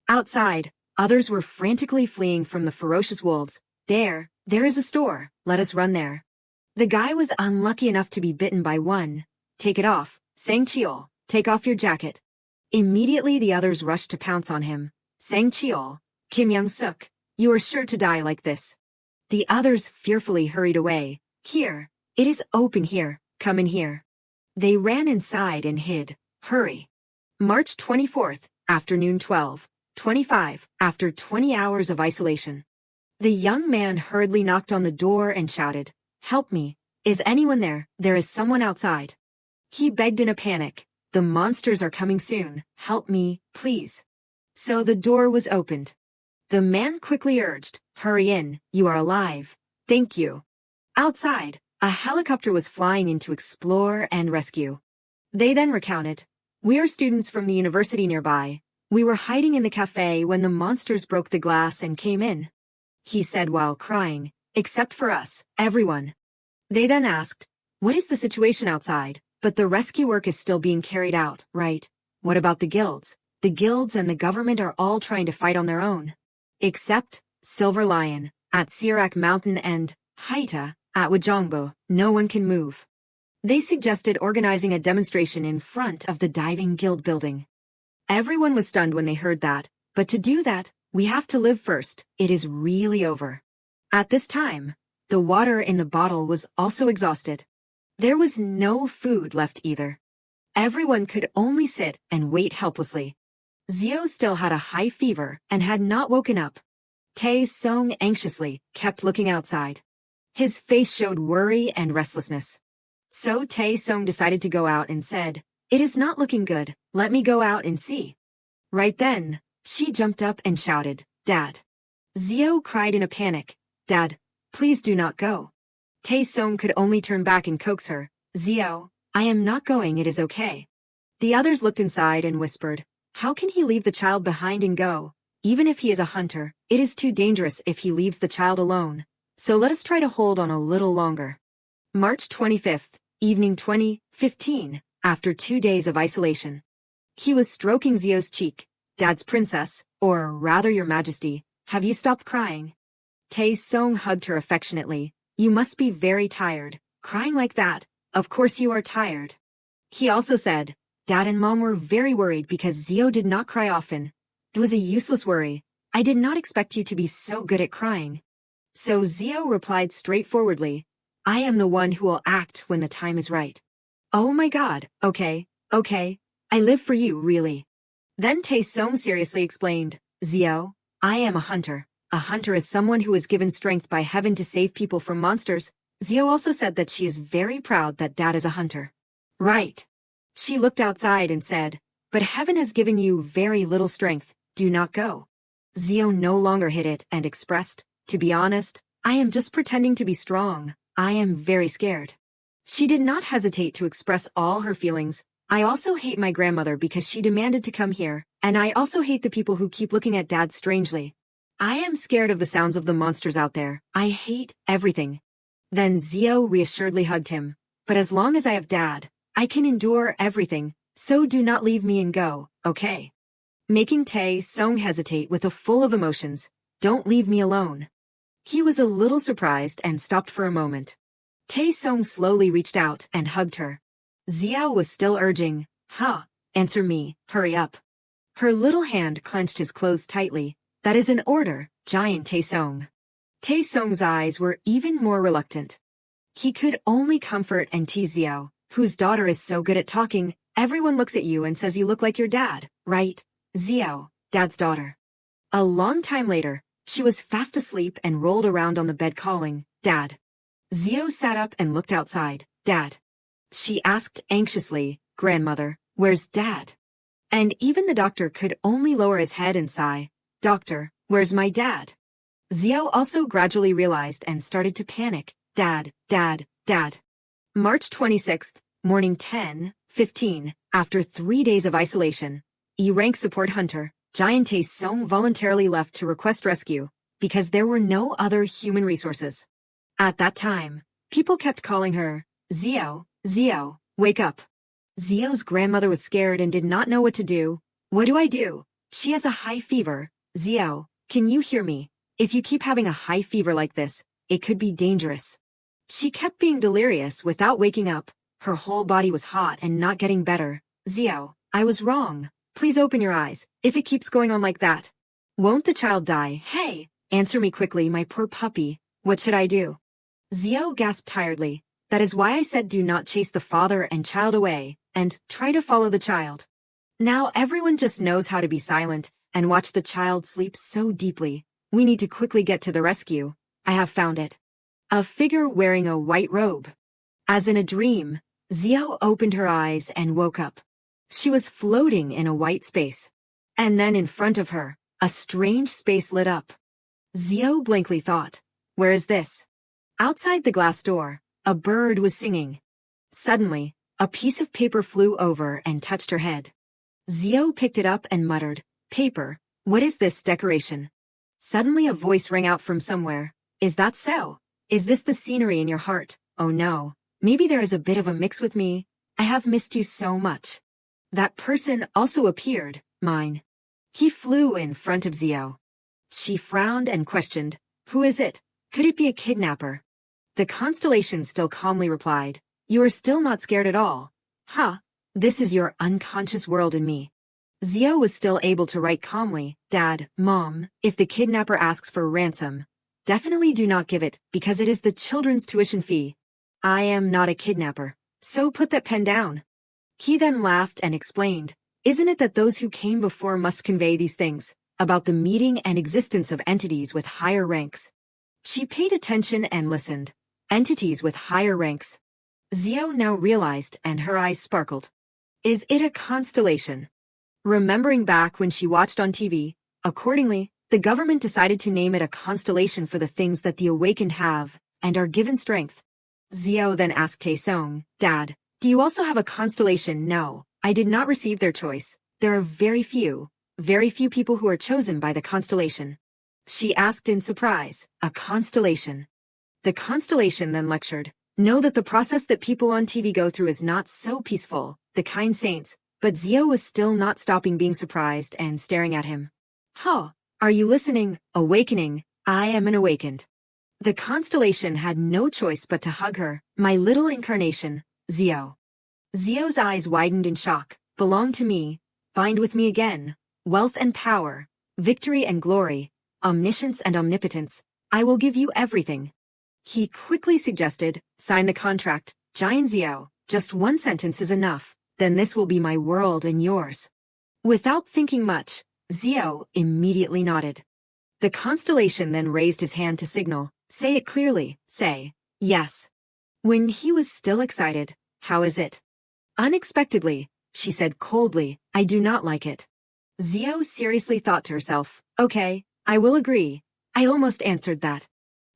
Outside, others were frantically fleeing from the ferocious wolves. There is a store. Let us run there." The guy was unlucky enough to be bitten by one. "Take it off, Sang-cheol. Take off your jacket." Immediately the others rushed to pounce on him. "Sang-cheol, Kim Young-suk, you are sure to die like this." The others fearfully hurried away. "Here, it is open here. Come in here." They ran inside and hid. Hurry. March 24th, afternoon 12:25, after 20 hours of isolation. The young man hurriedly knocked on the door and shouted, "Help me. Is anyone there? There is someone outside." He begged in a panic, "The monsters are coming soon. Help me, please." So the door was opened. The man quickly urged, "Hurry in, you are alive. Thank you." Outside, a helicopter was flying in to explore and rescue. They then recounted, "We are students from the university nearby. We were hiding in the cafe when the monsters broke the glass and came in." He said while crying, "Except for us, everyone." They then asked, "What is the situation outside? But the rescue work is still being carried out, right? What about the guilds? The guilds and the government are all trying to fight on their own. Except Silver Lion, at Sirak Mountain and Haita, at Wajongbo, no one can move." They suggested organizing a demonstration in front of the diving guild building. Everyone was stunned when they heard that, but to do that, we have to live first. It is really over. At this time, the water in the bottle was also exhausted. There was no food left either. Everyone could only sit and wait helplessly. Xiao still had a high fever and had not woken up. Tae-sung anxiously kept looking outside. His face showed worry and restlessness. So Tae-sung decided to go out and said, "It is not looking good. Let me go out and see." Right then, she jumped up and shouted, "Dad." Xiao cried in a panic, "Dad, please do not go." Tae-sung could only turn back and coax her, "Xiao, I am not going, it is okay." The others looked inside and whispered, "How can he leave the child behind and go? Even if he is a hunter, it is too dangerous if he leaves the child alone. So let us try to hold on a little longer." March 25th, evening 20:15, after 2 days of isolation. He was stroking Xiao's cheek. "Dad's princess, or rather your majesty, have you stopped crying?" Tae-sung hugged her affectionately. "You must be very tired. Crying like that, of course you are tired." He also said, "Dad and Mom were very worried because Xiao did not cry often. It was a useless worry. I did not expect you to be so good at crying." So Xiao replied straightforwardly, "I am the one who will act when the time is right." "Oh my god, okay. I live for you, really." Then Tae-sung seriously explained, "Xiao, I am a hunter. A hunter is someone who is given strength by heaven to save people from monsters." Xiao also said that she is very proud that Dad is a hunter. "Right." She looked outside and said, "But heaven has given you very little strength. Do not go." Xiao no longer hid it and expressed, "To be honest, I am just pretending to be strong. I am very scared." She did not hesitate to express all her feelings. "I also hate my grandmother because she demanded to come here, and I also hate the people who keep looking at Dad strangely." I am scared of the sounds of the monsters out there. I hate everything. Then Zio reassuredly hugged him. But as long as I have Dad, I can endure everything, so do not leave me and go, okay? Making Tae-sung hesitate with a full of emotions. Don't leave me alone. He was a little surprised and stopped for a moment. Tae-sung slowly reached out and hugged her. Zio was still urging, answer me, hurry up. Her little hand clenched his clothes tightly. That is an order, giant Tae-sung. Tae-sung's eyes were even more reluctant. He could only comfort and tease Zio, whose daughter is so good at talking. Everyone looks at you and says you look like your dad, right? Zio, Dad's daughter. A long time later, she was fast asleep and rolled around on the bed calling, Dad. Zio sat up and looked outside. Dad. She asked anxiously, Grandmother, where's Dad? And even the doctor could only lower his head and sigh, Doctor, where's my dad? Zio also gradually realized and started to panic, Dad, Dad, Dad. March 26th, morning 10:15, after 3 days of isolation, E-rank support hunter, Giant Tae-sung voluntarily left to request rescue, because there were no other human resources. At that time, people kept calling her, Zio, Zio, wake up. Zio's grandmother was scared and did not know what to do. What do I do? She has a high fever. Zio, can you hear me? If you keep having a high fever like this, it could be dangerous. She kept being delirious without waking up. Her whole body was hot and not getting better. Zio, I was wrong. Please open your eyes, if it keeps going on like that. Won't the child die? Hey, answer me quickly, my poor puppy. What should I do? Zio gasped tiredly. That is why I said do not chase the father and child away, and try to follow the child. Now everyone just knows how to be silent and watch the child sleep so deeply. We need to quickly get to the rescue. I have found it. A figure wearing a white robe. As in a dream, Zio opened her eyes and woke up. She was floating in a white space. And then in front of her, a strange space lit up. Zio blankly thought, where is this? Outside the glass door, a bird was singing. Suddenly, a piece of paper flew over and touched her head. Zio picked it up and muttered, Paper, what is this decoration? Suddenly a voice rang out from somewhere. Is that so? Is this the scenery in your heart? Oh no, maybe there is a bit of a mix with me. I have missed you so much. That person also appeared, mine. He flew in front of Zio. She frowned and questioned, who is it? Could it be a kidnapper? The constellation still calmly replied, you are still not scared at all. This is your unconscious world in me. Zio was still able to write calmly, Dad, Mom, if the kidnapper asks for ransom, definitely do not give it, because it is the children's tuition fee. I am not a kidnapper, so put that pen down. He then laughed and explained, isn't it that those who came before must convey these things, about the meeting and existence of entities with higher ranks? She paid attention and listened. Entities with higher ranks. Zio now realized and her eyes sparkled. Is it a constellation? Remembering back when she watched on TV, accordingly, the government decided to name it a constellation for the things that the awakened have and are given strength. Zio then asked Tae-sung, Dad, do you also have a constellation? No, I did not receive their choice. There are very few people who are chosen by the constellation. She asked in surprise, a constellation. The constellation then lectured, know that the process that people on TV go through is not so peaceful, the kind saints, but Zio was still not stopping being surprised and staring at him. Are you listening? Awakening, I am an awakened. The constellation had no choice but to hug her, my little incarnation, Zio. Zio's eyes widened in shock, belong to me, bind with me again, wealth and power, victory and glory, omniscience and omnipotence, I will give you everything. He quickly suggested, sign the contract, Giant Zio, just one sentence is enough, then this will be my world and yours. Without thinking much, Zio immediately nodded. The constellation then raised his hand to signal, say it clearly, say, yes. When he was still excited, how is it? Unexpectedly, she said coldly, I do not like it. Zio seriously thought to herself, okay, I will agree. I almost answered that.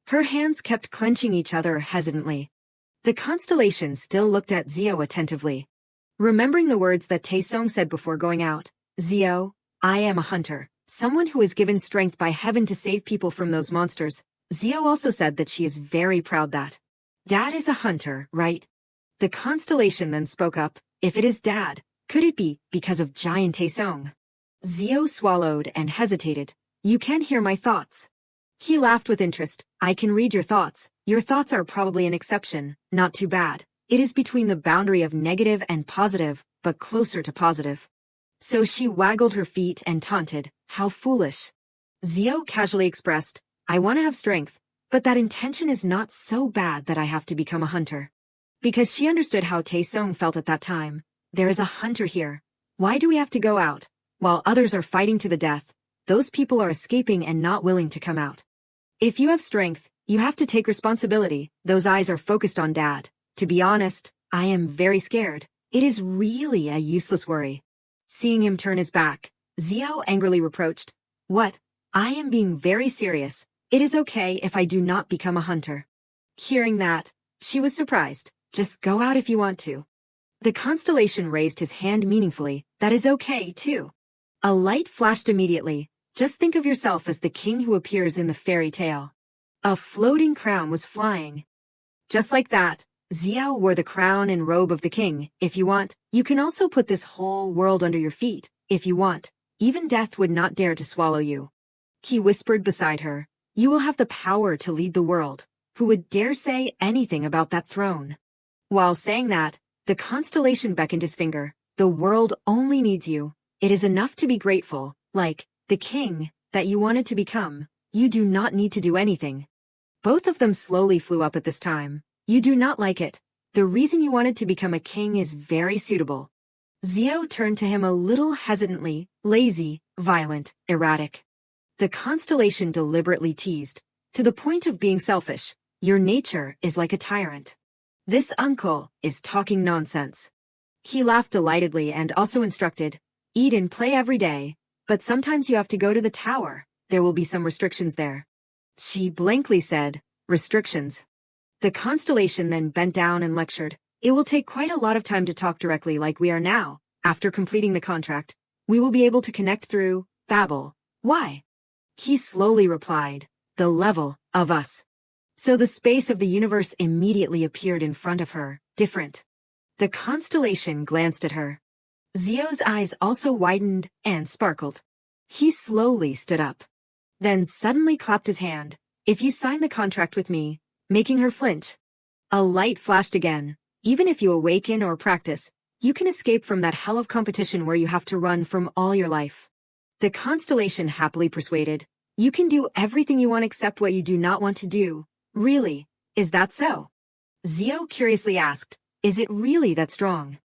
Her hands kept clenching each other hesitantly. The constellation still looked at Zio attentively. Remembering the words that Tae-sung said before going out, Zio, I am a hunter, Someone who is given strength by heaven to save people from those monsters. Xiao also said that she is very proud that Dad is a hunter, right? The constellation then spoke up. If it is Dad, could it be because of giant Taesong? Xiao swallowed and hesitated. You can hear my thoughts. He laughed with interest. I can read your thoughts. Your thoughts are probably an exception, not too bad. It is between the boundary of negative and positive, but closer to positive. So she waggled her feet and taunted. How foolish. Xiao casually expressed, I want to have strength, but that intention is not so bad that I have to become a hunter. Because she understood how Taesong felt at that time. There is a hunter here. Why do we have to go out? While others are fighting to the death, those people are escaping and not willing to come out. If you have strength, you have to take responsibility. Those eyes are focused on Dad. To be honest, I am very scared. It is really a useless worry. Seeing him turn his back, Xiao angrily reproached. What? I am being very serious. It is okay if I do not become a hunter. Hearing that, she was surprised. Just go out if you want to. The constellation raised his hand meaningfully. That is okay, too. A light flashed immediately. Just think of yourself as the king who appears in the fairy tale. A floating crown was flying. Just like that, Xiao wore the crown and robe of the king. If you want, you can also put this whole world under your feet. If you want, even death would not dare to swallow you. He whispered beside her. You will have the power to lead the world. Who would dare say anything about that throne? While saying that, the constellation beckoned his finger. The world only needs you. It is enough to be grateful, like the king that you wanted to become. You do not need to do anything. Both of them slowly flew up at this time. You do not like it. The reason you wanted to become a king is very suitable. Xiao turned to him a little hesitantly, lazy, violent, erratic. The constellation deliberately teased, to the point of being selfish. Your nature is like a tyrant. This uncle is talking nonsense. He laughed delightedly and also instructed, eat and play every day, but sometimes you have to go to the tower. There will be some restrictions there. She blankly said, restrictions. The constellation then bent down and lectured. It will take quite a lot of time to talk directly like we are now. After completing the contract, we will be able to connect through Babel. Why? He slowly replied, the level of us. So the space of the universe immediately appeared in front of her, different. The constellation glanced at her. Xiao's eyes also widened and sparkled. He slowly stood up. Then suddenly clapped his hand. If you sign the contract with me, making her flinch. A light flashed again. Even if you awaken or practice, you can escape from that hell of competition where you have to run from all your life. The constellation happily persuaded. You can do everything you want except what you do not want to do. Really? Is that so? Xiao curiously asked. Is it really that strong?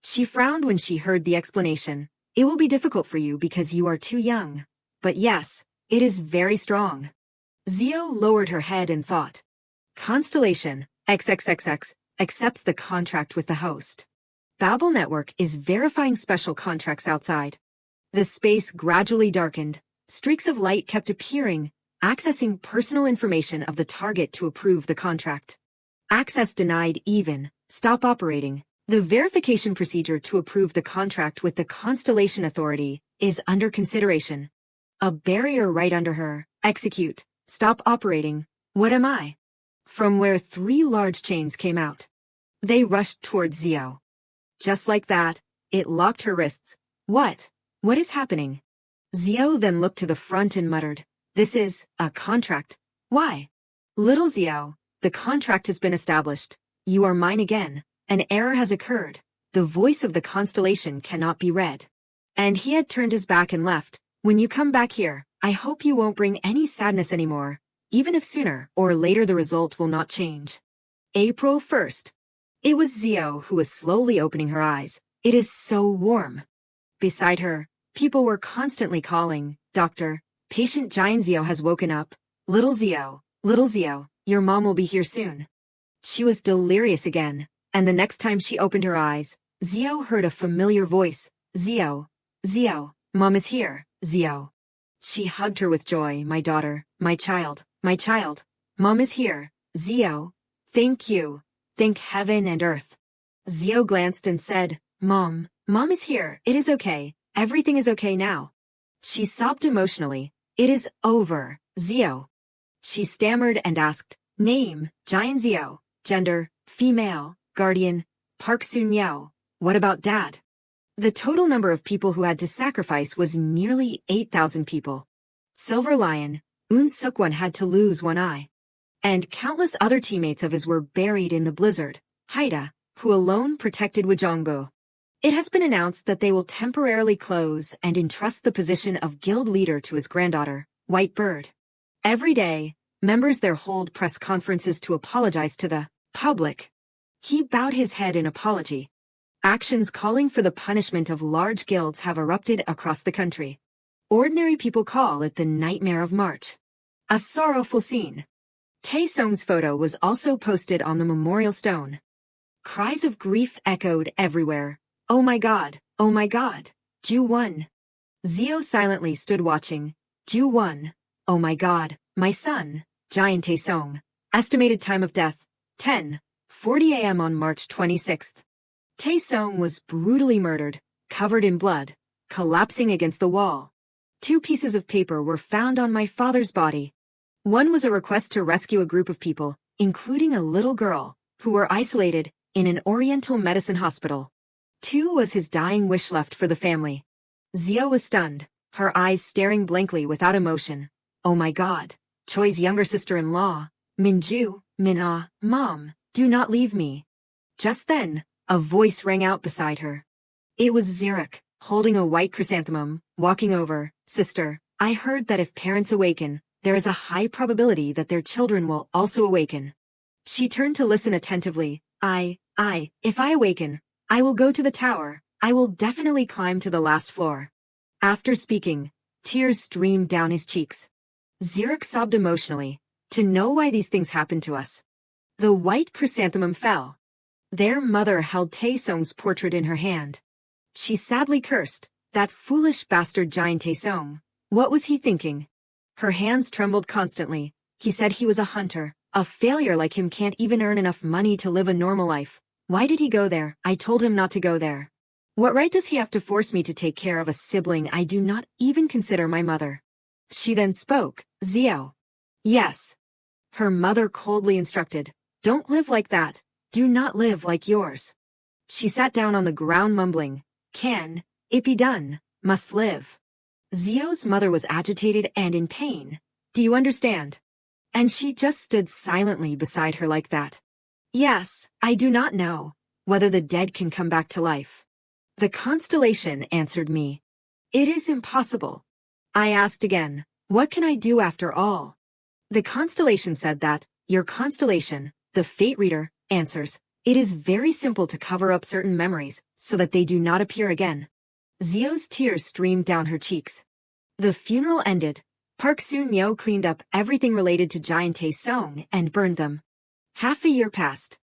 She frowned when she heard the explanation. It will be difficult for you because you are too young. But yes, it is very strong. Xiao lowered her head and thought. Constellation, XXXX, accepts the contract with the host. Babel Network is verifying special contracts outside. The space gradually darkened. Streaks of light kept appearing, accessing personal information of the target to approve the contract. Access denied even. Stop operating. The verification procedure to approve the contract with the Constellation Authority is under consideration. A barrier right under her. Execute. Stop operating. What am I? From where 3 large chains came out. They rushed towards Xiao. Just like that, it locked her wrists. What? What is happening? Xiao then looked to the front and muttered. This is a contract. Why? Little Xiao, the contract has been established. You are mine again. An error has occurred. The voice of the constellation cannot be read. And he had turned his back and left. When you come back here, I hope you won't bring any sadness anymore. Even if sooner or later the result will not change. April 1st. It was Xiao who was slowly opening her eyes. It is so warm. Beside her, people were constantly calling, Doctor, patient Giant Xiao has woken up. Little Xiao, your mom will be here soon. She was delirious again, and the next time she opened her eyes, Xiao heard a familiar voice. Xiao, mom is here, Xiao. She hugged her with joy. My daughter, my child, mom is here, Xiao. Thank you. Thank heaven and earth. Xiao glanced and said, Mom is here. It is okay. Everything is okay now. She sobbed emotionally. It is over, Zio. She stammered and asked, name, Jian Zio, gender, female, guardian, Park Sun-yeo. What about dad? The total number of people who had to sacrifice was nearly 8,000 people. Silver Lion, Eun Suk-won had to lose one eye. And countless other teammates of his were buried in the blizzard. Haida, who alone protected Wajongbu. It has been announced that they will temporarily close and entrust the position of guild leader to his granddaughter, White Bird. Every day, members there hold press conferences to apologize to the public. He bowed his head in apology. Actions calling for the punishment of large guilds have erupted across the country. Ordinary people call it the Nightmare of March. A sorrowful scene. Taesong's photo was also posted on the memorial stone. Cries of grief echoed everywhere. Oh my God, Ju-won. Zio silently stood watching. Ju-won. Oh my God, my son, Giant Taesong. Estimated time of death, 10:40 a.m. on March 26th. Taesong was brutally murdered, covered in blood, collapsing against the wall. 2 pieces of paper were found on my father's body. One was a request to rescue a group of people, including a little girl, who were isolated in an Oriental medicine hospital. 2 was his dying wish left for the family. Zio was stunned, her eyes staring blankly without emotion. Oh my God, Choi's younger sister-in-law, Minju, Min-ah, Mom, do not leave me. Just then, a voice rang out beside her. It was Zirek, holding a white chrysanthemum, walking over. Sister, I heard that if parents awaken, there is a high probability that their children will also awaken. She turned to listen attentively. If I awaken, I will go to the tower. I will definitely climb to the last floor. After speaking, tears streamed down his cheeks. Zirek sobbed emotionally. To know why these things happened to us. The white chrysanthemum fell. Their mother held Taesong's portrait in her hand. She sadly cursed. That foolish bastard Giant Taesong. What was he thinking? Her hands trembled constantly. He said he was a hunter. A failure like him can't even earn enough money to live a normal life. Why did he go there? I told him not to go there. What right does he have to force me to take care of a sibling I do not even consider my mother? She then spoke. Zio. Yes. Her mother coldly instructed. Don't live like that. Do not live like yours. She sat down on the ground mumbling. Can it be done? Must live. Zio's mother was agitated and in pain. Do you understand? And she just stood silently beside her like that. Yes, I do not know whether the dead can come back to life. The constellation answered me. It is impossible. I asked again, what can I do after all? The constellation said that, your constellation, the fate reader, answers, it is very simple to cover up certain memories so that they do not appear again. Zio's tears streamed down her cheeks. The funeral ended. Park Sun-yeo cleaned up everything related to Giant Taesong and burned them. Half a year passed.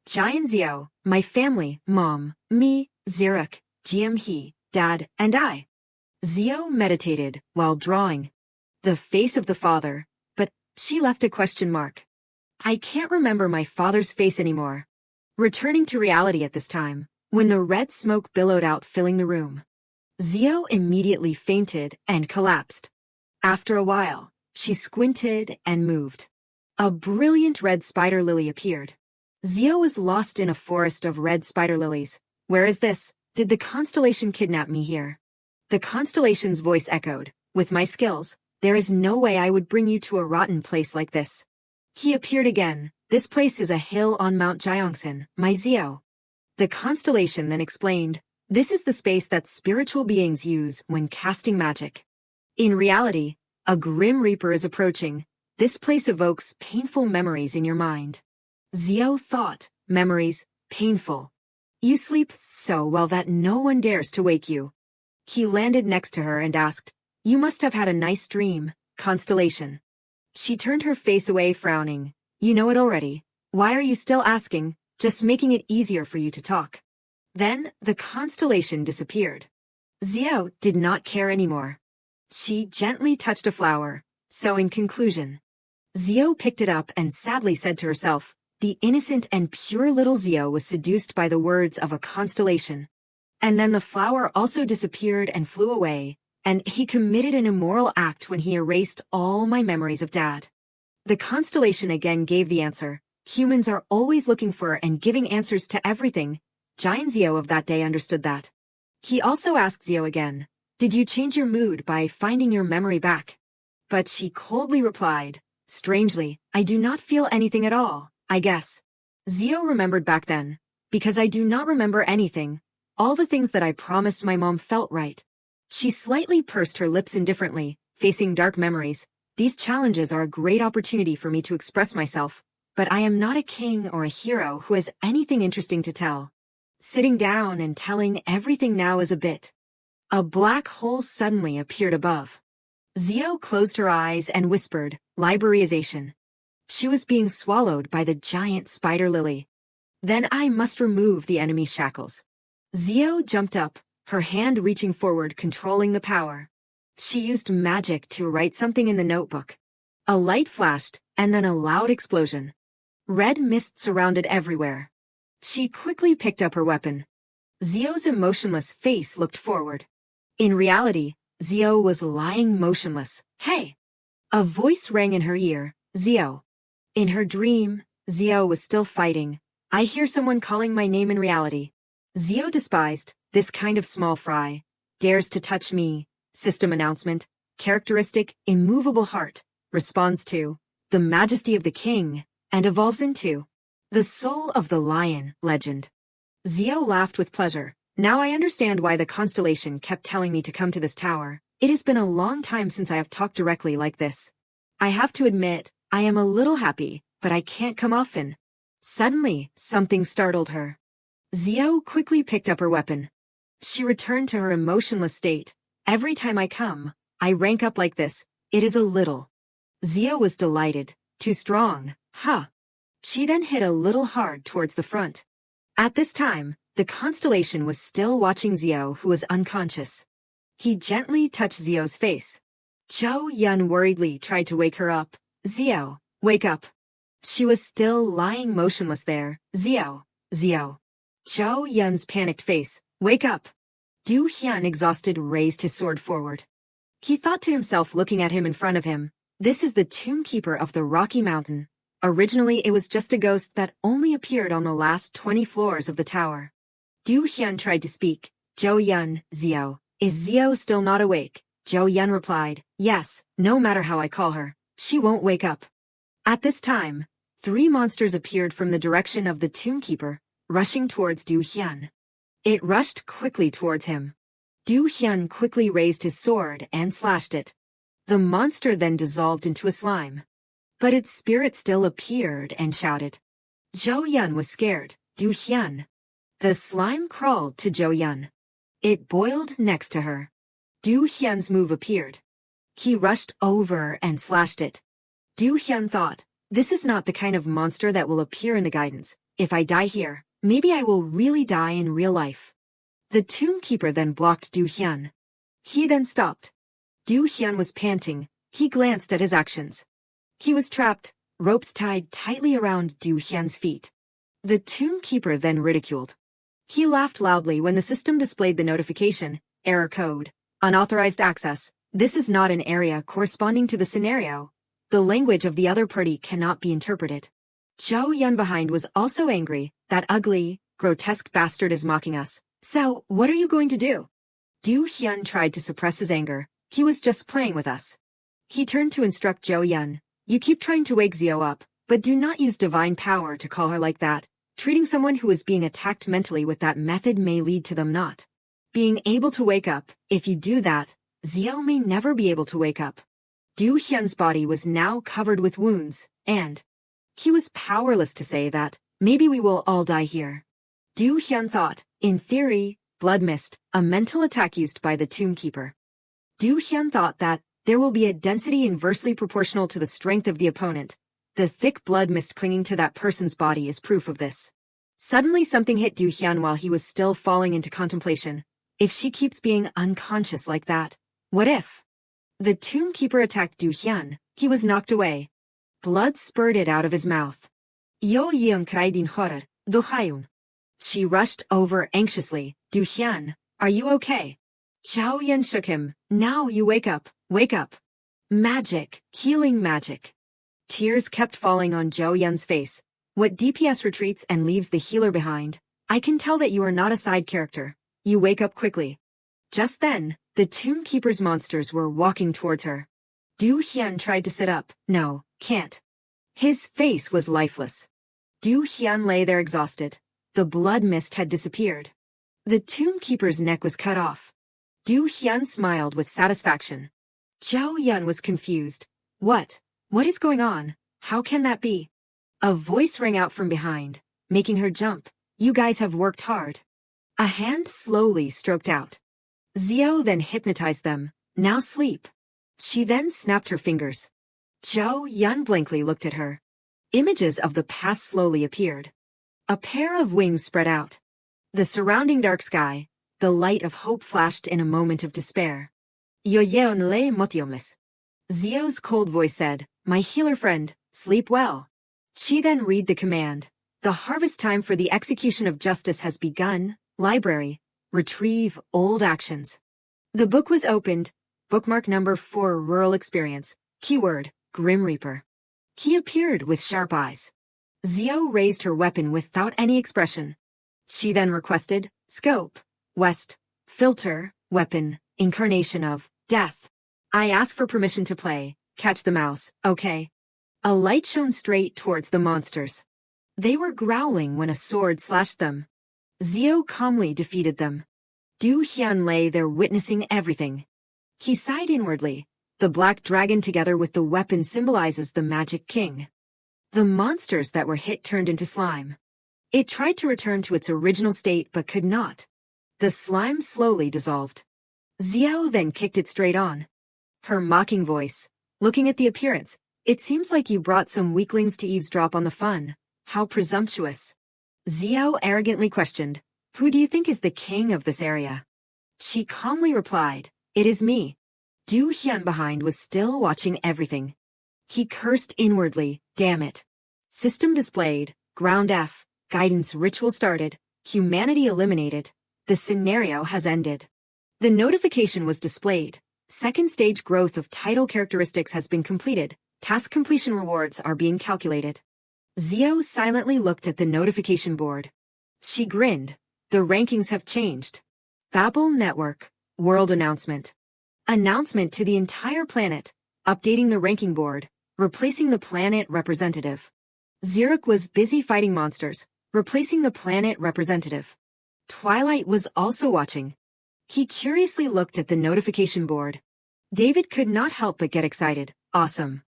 Giant Zio, my family, Mom, me, Zirek, He, Dad, and I. Zio meditated while drawing the face of the father, but she left a question mark. I can't remember my father's face anymore. Returning to reality at this time, when the red smoke billowed out filling the room. Zio immediately fainted and collapsed. After a while, she squinted and moved. A brilliant red spider lily appeared. Zio was lost in a forest of red spider lilies. Where is this? Did the constellation kidnap me here? The constellation's voice echoed. With my skills, there is no way I would bring you to a rotten place like this. He appeared again. This place is a hill on Mount Gyeongsan, my Zio. The constellation then explained, this is the space that spiritual beings use when casting magic. In reality, a grim reaper is approaching. This place evokes painful memories in your mind. Zio thought, memories, painful. You sleep so well that no one dares to wake you. He landed next to her and asked, you must have had a nice dream, constellation. She turned her face away frowning. You know it already. Why are you still asking? Just making it easier for you to talk. Then, the constellation disappeared. Zio did not care anymore. She gently touched a flower. So in conclusion, Zio picked it up and sadly said to herself, the innocent and pure little Zio was seduced by the words of a constellation. And then the flower also disappeared and flew away, And he committed an immoral act when he erased all my memories of Dad. The constellation again gave the answer. Humans are always looking for and giving answers to everything. Giant Zio of that day understood that. He also asked Zio again, "Did you change your mood by finding your memory back?" But she coldly replied, "Strangely, I do not feel anything at all, I guess." Zio remembered back then, "Because I do not remember anything. All the things that I promised my mom felt right." She slightly pursed her lips indifferently, facing dark memories. "These challenges are a great opportunity for me to express myself, but I am not a king or a hero who has anything interesting to tell. Sitting down and telling everything now is a bit." A black hole suddenly appeared above. Zio closed her eyes and whispered, "Librarization." She was being swallowed by the giant spider lily. "Then I must remove the enemy's shackles." Zio jumped up, her hand reaching forward, controlling the power. She used magic to write something in the notebook. A light flashed, and then a loud explosion. Red mist surrounded everywhere. She quickly picked up her weapon. Zio's emotionless face looked forward. In reality, Zio was lying motionless. "Hey!" A voice rang in her ear, "Zio." In her dream, Zio was still fighting. "I hear someone calling my name in reality." Zio despised, "This kind of small fry dares to touch me." System announcement, characteristic, immovable heart, responds to the majesty of the king, and evolves into the soul of the lion legend. Zio laughed with pleasure. "Now I understand why the constellation kept telling me to come to this tower. It has been a long time since I have talked directly like this. I have to admit, I am a little happy, but I can't come often." Suddenly, something startled her. Zio quickly picked up her weapon. She returned to her emotionless state. "Every time I come, I rank up like this. It is a little." Zio was delighted. "Too strong, huh?" She then hit a little hard towards the front. At this time, the constellation was still watching Zio, who was unconscious. He gently touched Zio's face. Zhou Yun worriedly tried to wake her up. "Zio, wake up." She was still lying motionless there. "Zio, Zio." Zhou Yun's panicked face. "Wake up." Du Hyun, exhausted, raised his sword forward. He thought to himself, looking at him in front of him, "This is the tomb keeper of the Rocky Mountain. Originally it was just a ghost that only appeared on the last 20 floors of the tower." Du Hyun tried to speak. "Zhou Yun, Zio. Is Zio still not awake?" Zhou Yun replied, "Yes, no matter how I call her, she won't wake up." At this time, 3 monsters appeared from the direction of the tomb keeper, rushing towards Du Hyun. It rushed quickly towards him. Du Hyun quickly raised his sword and slashed it. The monster then dissolved into a slime. But its spirit still appeared and shouted. Zhou Yun was scared. "Du Hyun." The slime crawled to Zhou Yun. It boiled next to her. Du Hyun's move appeared. He rushed over and slashed it. Du Hyun thought, "This is not the kind of monster that will appear in the guidance. If I die here, maybe I will really die in real life." The tomb keeper then blocked Du Hyun. He then stopped. Du Hyun was panting. He glanced at his actions. He was trapped, ropes tied tightly around Du Hyun's feet. The tomb keeper then ridiculed. He laughed loudly when the system displayed the notification, "Error code. Unauthorized access. This is not an area corresponding to the scenario. The language of the other party cannot be interpreted." Zhou Yun behind was also angry. "That ugly, grotesque bastard is mocking us. So, what are you going to do?" Du Hyun tried to suppress his anger. "He was just playing with us." He turned to instruct Zhou Yun. "You keep trying to wake Zio up, but do not use divine power to call her like that. Treating someone who is being attacked mentally with that method may lead to them not being able to wake up. If you do that, Zio may never be able to wake up." Du Hyun's body was now covered with wounds, and he was powerless to say that, "Maybe we will all die here." Du Hyun thought, in theory, blood mist, a mental attack used by the tomb keeper. Du Hyun thought that there will be a density inversely proportional to the strength of the opponent. The thick blood mist clinging to that person's body is proof of this. Suddenly something hit Du Hyun while he was still falling into contemplation. If she keeps being unconscious like that, what if? The tomb keeper attacked Du Hyun. He was knocked away. Blood spurted out of his mouth. "Yo yeong kraidin horror, do hayun." She rushed over anxiously. "Du Hyun, are you okay?" Zhao Yun shook him. Now you wake up, wake up. Magic, healing magic. Tears kept falling on Zhao Yun's face. What DPS retreats and leaves the healer behind? I can tell that you are not a side character. You wake up quickly. Just then, the Tomb Keeper's monsters were walking towards her. Du Hyun tried to sit up. No, can't. His face was lifeless. Du Hyun lay there exhausted. The blood mist had disappeared. The Tomb Keeper's neck was cut off. Du Hyun smiled with satisfaction. Zhao Yun was confused. What? What is going on? How can that be? A voice rang out from behind, making her jump. You guys have worked hard. A hand slowly stroked out. Xiao then hypnotized them. Now sleep. She then snapped her fingers. Zhao Yun blankly looked at her. Images of the past slowly appeared. A pair of wings spread out. The surrounding dark sky, the light of hope flashed in a moment of despair. Yoyeon le motiomless. Xiao's cold voice said, My healer friend, sleep well. She then read the command. The harvest time for the execution of justice has begun. Library. Retrieve old actions. The book was opened. Bookmark number 4 Rural Experience. Keyword, Grim Reaper. He appeared with sharp eyes. Xiao raised her weapon without any expression. She then requested, Scope, West, Filter, Weapon, Incarnation of, Death. I ask for permission to play. Catch the mouse, okay? A light shone straight towards the monsters. They were growling when a sword slashed them. Xiao calmly defeated them. Du Hyun lay there witnessing everything. He sighed inwardly. The black dragon together with the weapon symbolizes the Magic King. The monsters that were hit turned into slime. It tried to return to its original state but could not. The slime slowly dissolved. Xiao then kicked it straight on. Her mocking voice. Looking at the appearance, it seems like you brought some weaklings to eavesdrop on the fun. How presumptuous. Xiao arrogantly questioned, Who do you think is the king of this area? She calmly replied, It is me. Du Hyun behind was still watching everything. He cursed inwardly, damn it. System displayed, Ground F, guidance ritual started, humanity eliminated. The scenario has ended. The notification was displayed. Second stage growth of title characteristics has been completed. Task completion rewards are being calculated. Xiao silently looked at the notification board. She grinned. The rankings have changed. Babel Network. World announcement. Announcement to the entire planet. Updating the ranking board. Replacing the planet representative. Xeric was busy fighting monsters. Replacing the planet representative. Twilight was also watching. He curiously looked at the notification board. David could not help but get excited. Awesome.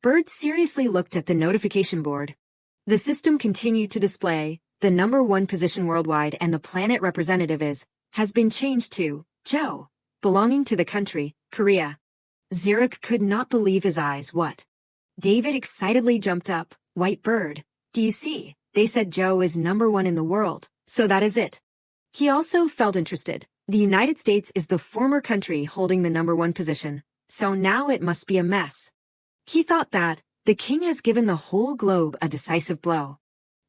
Bird seriously looked at the notification board. The system continued to display, the number 1 position worldwide and the planet representative has been changed to, Zhou, belonging to the country, Korea. Xeric could not believe his eyes. What? David excitedly jumped up. White Bird, do you see? They said Zhou is number 1 in the world, so that is it. He also felt interested. The United States is the former country holding the number 1 position, so now it must be a mess. He thought that, the king has given the whole globe a decisive blow.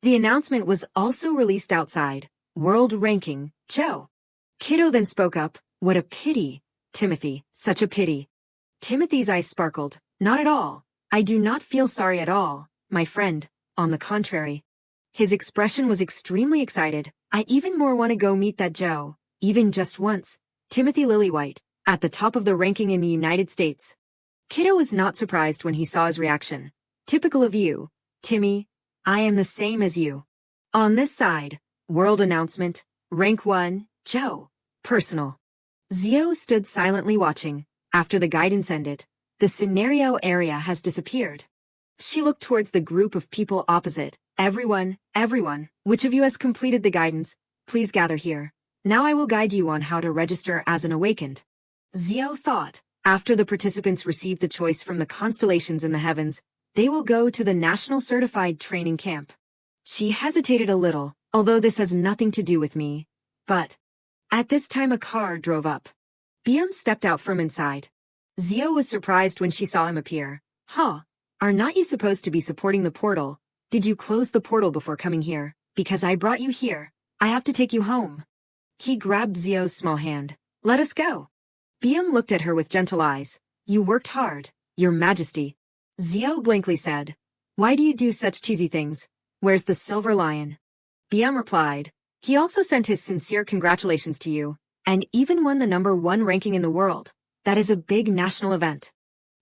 The announcement was also released outside. World ranking, Zhou. Kiddo then spoke up, What a pity. Timothy, such a pity. Timothy's eyes sparkled. Not at all. I do not feel sorry at all, my friend. On the contrary. His expression was extremely excited. I even more want to go meet that Zhou, even just once. Timothy Lillywhite, at the top of the ranking in the United States. Kiddo was not surprised when he saw his reaction. Typical of you, Timmy. I am the same as you. On this side, world announcement, rank 1, Zhou, personal. Xiao stood silently watching. After the guidance ended, the scenario area has disappeared. She looked towards the group of people opposite. Everyone, which of you has completed the guidance? Please gather here. Now I will guide you on how to register as an awakened. Xiao thought, after the participants receive the choice from the constellations in the heavens, they will go to the National Certified Training Camp. She hesitated a little, although this has nothing to do with me. But, at this time a car drove up. Biam stepped out from inside. Xiao was surprised when she saw him appear. Huh, are not you supposed to be supporting the portal? Did you close the portal before coming here? Because I brought you here. I have to take you home. He grabbed Xiao's small hand. Let us go. Biam looked at her with gentle eyes. You worked hard, Your Majesty. Xiao blankly said. Why do you do such cheesy things? Where's the silver lion? Biam replied. He also sent his sincere congratulations to you, and even won the #1 ranking in the world. That is a big national event.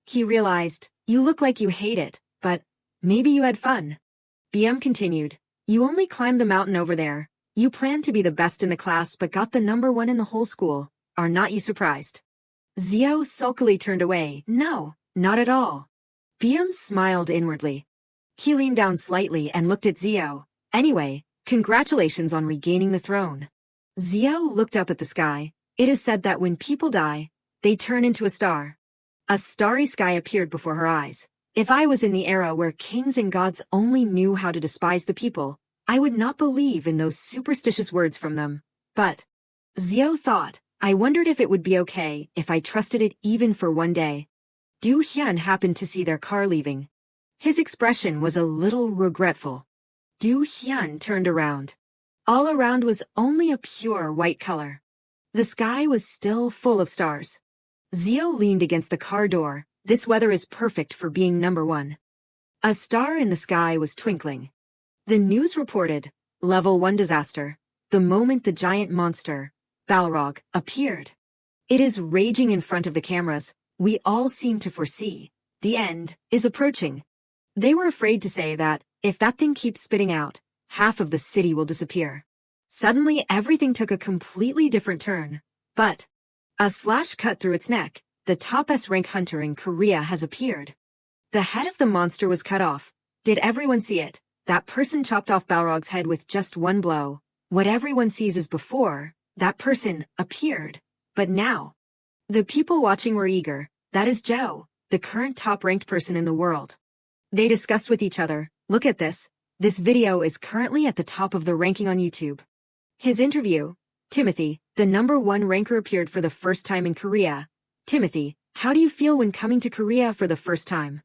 He realized, you look like you hate it, but maybe you had fun. Biam continued. You only climbed the mountain over there. You planned to be the best in the class but got the #1 in the whole school. Are not you surprised? Xiao sulkily turned away. No, not at all. Biam smiled inwardly. He leaned down slightly and looked at Xiao. Anyway, congratulations on regaining the throne. Xiao looked up at the sky. It is said that when people die, they turn into a star. A starry sky appeared before her eyes. If I was in the era where kings and gods only knew how to despise the people, I would not believe in those superstitious words from them. But, Xiao thought, I wondered if it would be okay if I trusted it even for one day. Du Hyun happened to see their car leaving. His expression was a little regretful. Du Hyun turned around. All around was only a pure white color. The sky was still full of stars. Xiao leaned against the car door. This weather is perfect for being #1. A star in the sky was twinkling. The news reported, Level 1 disaster, the moment the giant monster, Balrog, appeared. It is raging in front of the cameras. We all seem to foresee. The end is approaching. They were afraid to say that, if that thing keeps spitting out, half of the city will disappear. Suddenly everything took a completely different turn. But a slash cut through its neck. The top S-rank hunter in Korea has appeared. The head of the monster was cut off. Did everyone see it? That person chopped off Balrog's head with just one blow. What everyone sees is before, that person appeared. But now, the people watching were eager. That is Zhou, the current top-ranked person in the world. They discussed with each other, look at this. This video is currently at the top of the ranking on YouTube. His interview. Timothy, the #1 ranker appeared for the first time in Korea. Timothy, how do you feel when coming to Korea for the first time?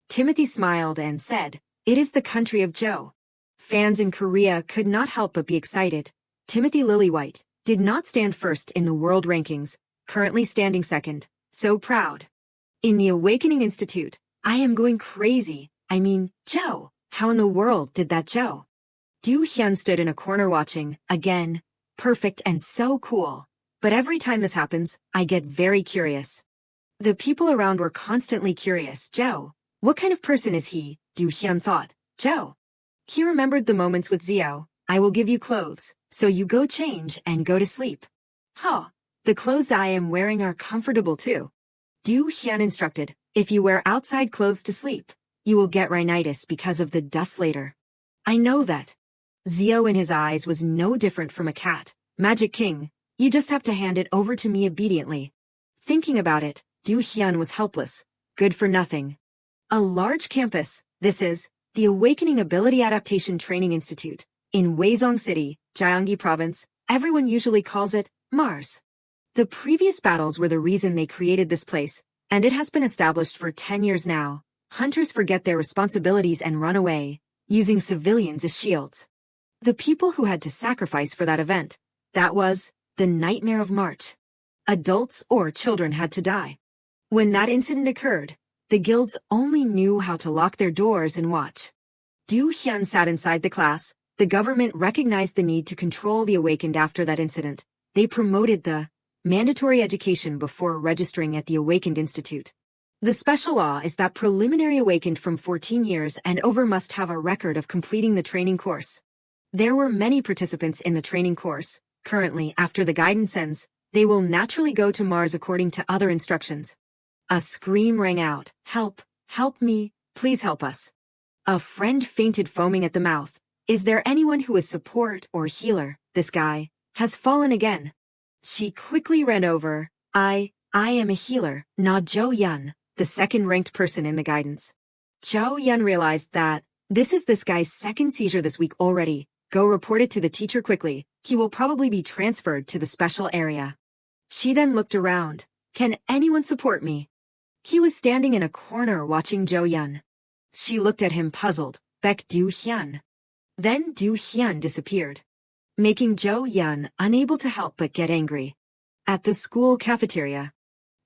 Timothy smiled and said, it is the country of Zhou. Fans in Korea could not help but be excited. Timothy Lillywhite did not stand first in the world rankings, currently standing second. So proud. In the Awakening Institute, I am going crazy. I mean, Zhou, how in the world did that Zhou? Du Hyun stood in a corner watching, again, perfect and so cool. But every time this happens, I get very curious. The people around were constantly curious. Zhou, what kind of person is he? Du Hyun thought. Zhou. He remembered the moments with Xiao. I will give you clothes, so you go change and go to sleep. Huh. The clothes I am wearing are comfortable too. Du Hyun instructed, if you wear outside clothes to sleep, you will get rhinitis because of the dust later. I know that. Xiao in his eyes was no different from a cat. Magic King, you just have to hand it over to me obediently. Thinking about it, Du Hyun was helpless. Good for nothing. A large campus. This is the Awakening Ability Adaptation Training Institute in Huizong City, Gyeonggi Province. Everyone usually calls it Mars. The previous battles were the reason they created this place, and it has been established for 10 years now. Hunters forget their responsibilities and run away, using civilians as shields. The people who had to sacrifice for that event, that was the nightmare of March. Adults or children had to die. When that incident occurred, the guilds only knew how to lock their doors and watch. Du Hyun sat inside the class. The government recognized the need to control the awakened after that incident. They promoted the mandatory education before registering at the Awakened Institute. The special law is that preliminary awakened from 14 years and over must have a record of completing the training course. There were many participants in the training course. Currently, after the guidance ends, they will naturally go to Mars according to other instructions. A scream rang out. Help! Help me! Please help us! A friend fainted, foaming at the mouth. Is there anyone who is support or healer? This guy has fallen again. She quickly ran over. I am a healer, not Zhou Yun, the second-ranked person in the guidance. Zhou Yun realized that this is this guy's second seizure this week already. Go report it to the teacher quickly. He will probably be transferred to the special area. She then looked around. Can anyone support me? He was standing in a corner watching Zhou Yun. She looked at him puzzled. Beck Du Hyun. Then Du Hyun disappeared, making Zhou Yun unable to help but get angry. At the school cafeteria,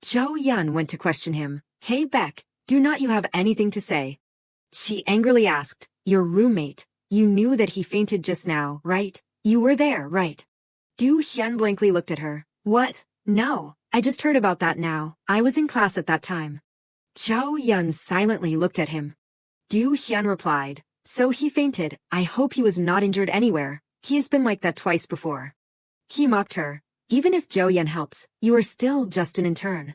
Jo Yun went to question him. Hey Beck, do not you have anything to say? She angrily asked, your roommate. You knew that he fainted just now, right? You were there, right? Do Hyun blankly looked at her. What? No, I just heard about that now. I was in class at that time. Jo Yun silently looked at him. Do Hyun replied, so he fainted. I hope he was not injured anywhere. He has been like that twice before. He mocked her. Even if Jo Yun helps, you are still just an intern.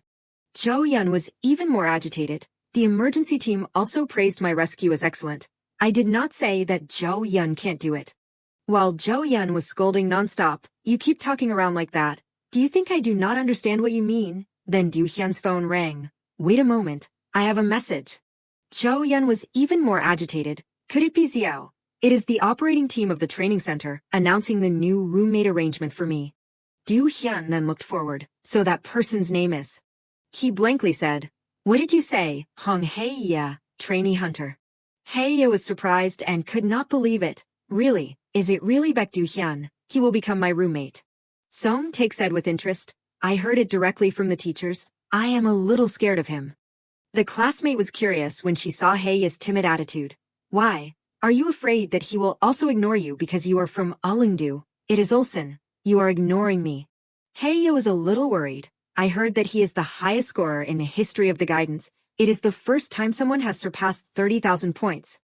Jo Yun was even more agitated. The emergency team also praised my rescue as excellent. I did not say that Jo Yun can't do it. While Jo Yun was scolding nonstop, you keep talking around like that. Do you think I do not understand what you mean? Then Do Hyun's phone rang. Wait a moment, I have a message. Jo Yun was even more agitated. Could it be Xiao? It is the operating team of the training center, announcing the new roommate arrangement for me. Do Hyun then looked forward. So that person's name is? He blankly said. What did you say? Hong Hae-ya, trainee hunter. Hae-ya was surprised and could not believe it. Really? Is it really Baek Do Hyun? He will become my roommate. Song Taek said with interest. I heard it directly from the teachers. I am a little scared of him. The classmate was curious when she saw Hae-ya's timid attitude. Why? Are you afraid that he will also ignore you because you are from Allingdo? It is Ulsan. You are ignoring me. Hae-ya was a little worried. I heard that he is the highest scorer in the history of the guidance. It is the first time someone has surpassed 30,000 points.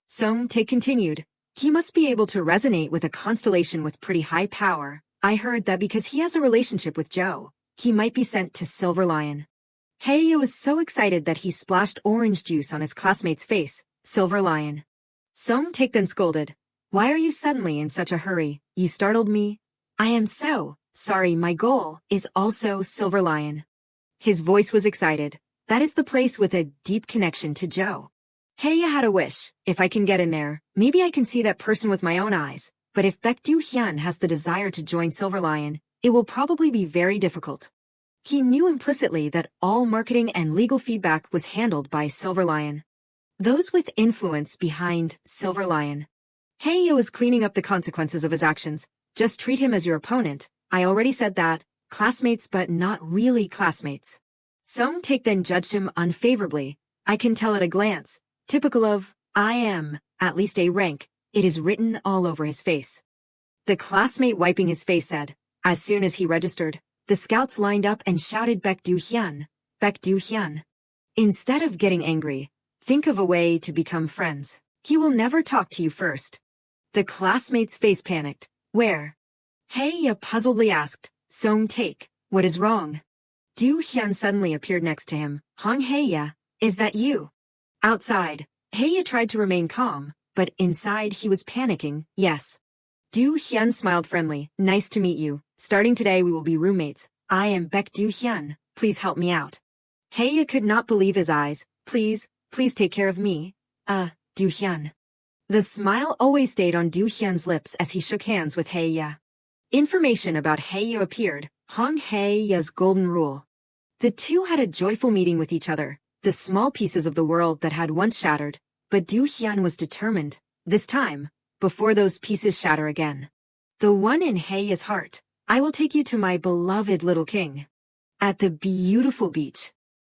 Song Taek continued. He must be able to resonate with a constellation with pretty high power. I heard that because he has a relationship with Jo, he might be sent to Silver Lion. Hae-ya was so excited that he splashed orange juice on his classmate's face. Silver Lion. Song Taek then scolded. Why are you suddenly in such a hurry? You startled me. I am so sorry. My goal is also Silver Lion. His voice was excited. That is the place with a deep connection to Jo. Hae-ya had a wish. If I can get in there, maybe I can see that person with my own eyes. But if Baek Do Hyun has the desire to join Silver Lion, it will probably be very difficult. He knew implicitly that all marketing and legal feedback was handled by Silver Lion. Those with influence behind Silver Lion. Hae-ya was cleaning up the consequences of his actions. Just treat him as your opponent. I already said that. Classmates but not really classmates. Song Taek then judged him unfavorably. I can tell at a glance. Typical of, I am, at least a rank. It is written all over his face. The classmate wiping his face said. As soon as he registered, the scouts lined up and shouted Baek Do Hyun. Baek Do Hyun. Instead of getting angry, think of a way to become friends. He will never talk to you first. The classmate's face panicked. Where? Hae-ya puzzledly asked. Song Taek, what is wrong? Do Hyun suddenly appeared next to him. Hong Hae-ya, is that you? Outside, Hae-ya tried to remain calm, but inside he was panicking. Yes. Do Hyun smiled friendly. Nice to meet you. Starting today we will be roommates. I am Baek Do Hyun. Please help me out. Hae-ya could not believe his eyes. Please take care of me. Do Hyun. The smile always stayed on Do Hyun's lips as he shook hands with Hae-ya. Information about Hae-ya appeared. Hong Hae-ya's golden rule. The two had a joyful meeting with each other. The small pieces of the world that had once shattered. But Do Hyun was determined. This time, before those pieces shatter again. The one in Hae-ya's heart. I will take you to my beloved little king. At the beautiful beach.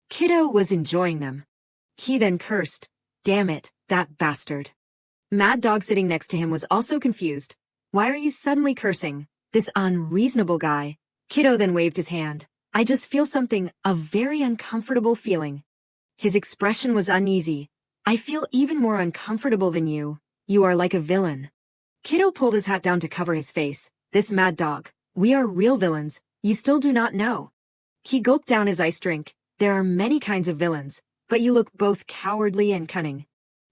Kiddo was enjoying them. He then cursed. Damn it, that bastard. Mad Dog sitting next to him was also confused. Why are you suddenly cursing? This unreasonable guy. Kiddo then waved his hand. I just feel something, a very uncomfortable feeling. His expression was uneasy. I feel even more uncomfortable than you. You are like a villain. Kiddo pulled his hat down to cover his face. This Mad Dog. We are real villains. You still do not know. He gulped down his ice drink. There are many kinds of villains, but you look both cowardly and cunning.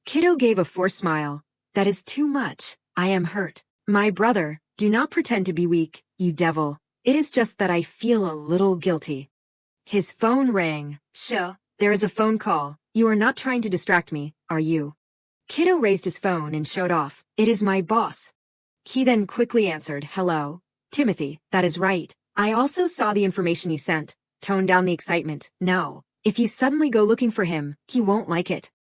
Kiddo gave a forced smile. That is too much. I am hurt. My brother, do not pretend to be weak, you devil. It is just that I feel a little guilty. His phone rang. There is a phone call. You are not trying to distract me, are you? Kiddo raised his phone and showed off. It is my boss. He then quickly answered, hello. Timothy, that is right. I also saw the information he sent. Tone down the excitement. No. If you suddenly go looking for him, he won't like it.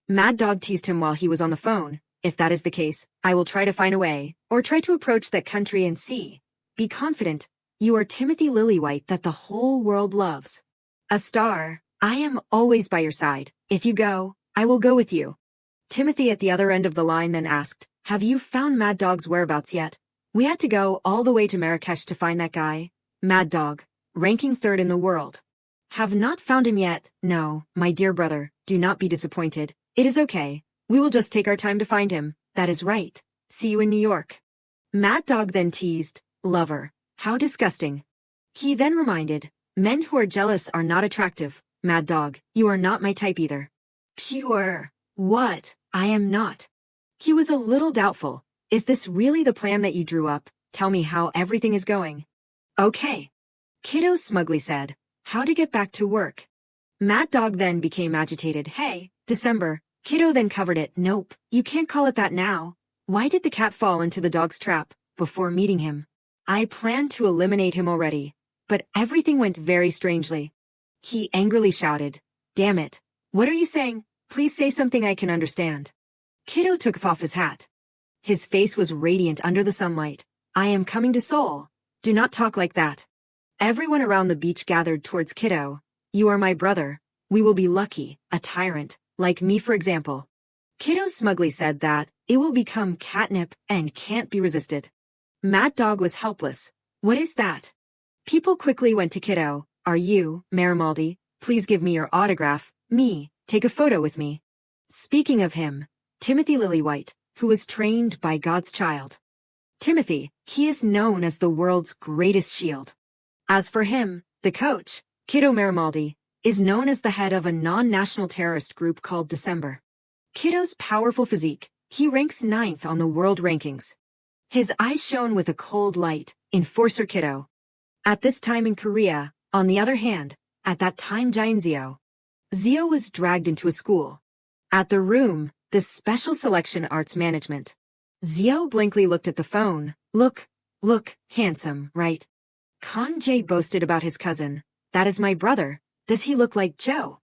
Mad Dog teased him while he was on the phone. If that is the case, I will try to find a way, or try to approach that country and see. Be confident. You are Timothy Lillywhite that the whole world loves. A star. I am always by your side. If you go, I will go with you. Timothy at the other end of the line then asked, have you found Mad Dog's whereabouts yet? We had to go all the way to Marrakesh to find that guy. Mad Dog, ranking 3rd in the world. Have not found him yet. No, my dear brother, do not be disappointed. It is okay. We will just take our time to find him. That is right. See you in New York. Mad Dog then teased, lover. How disgusting. He then reminded, men who are jealous are not attractive. Mad Dog, you are not my type either. Pure. What? I am not. He was a little doubtful. Is this really the plan that you drew up? Tell me how everything is going. Okay. Kiddo smugly said, how to get back to work. Mad Dog then became agitated. Hey, December. Kiddo then covered it. Nope, you can't call it that now. Why did the cat fall into the dog's trap before meeting him? I planned to eliminate him already, but everything went very strangely. He angrily shouted, damn it. What are you saying? Please say something I can understand. Kiddo took off his hat. His face was radiant under the sunlight. I am coming to Seoul. Do not talk like that. Everyone around the beach gathered towards Kiddo. You are my brother. We will be lucky, a tyrant, like me for example. Kiddo smugly said that it will become catnip and can't be resisted. Mad Dog was helpless. What is that? People quickly went to Kiddo. Are you, Marimaldi? Please give me your autograph. Me, take a photo with me. Speaking of him, Timothy Lillywhite, who was trained by God's child. Timothy, he is known as the world's greatest shield. As for him, the coach, Kiddo Marimaldi, is known as the head of a non-national terrorist group called December. Kiddo's powerful physique, he ranks 9th on the world rankings. His eyes shone with a cold light, Enforcer Kiddo. At this time in Korea, on the other hand, at that time Zio was dragged into a school. At the room, the Special Selection Arts Management. Zio blankly looked at the phone. Look, handsome, right? Kang Jae boasted about his cousin. That is my brother. Does he look like Joe?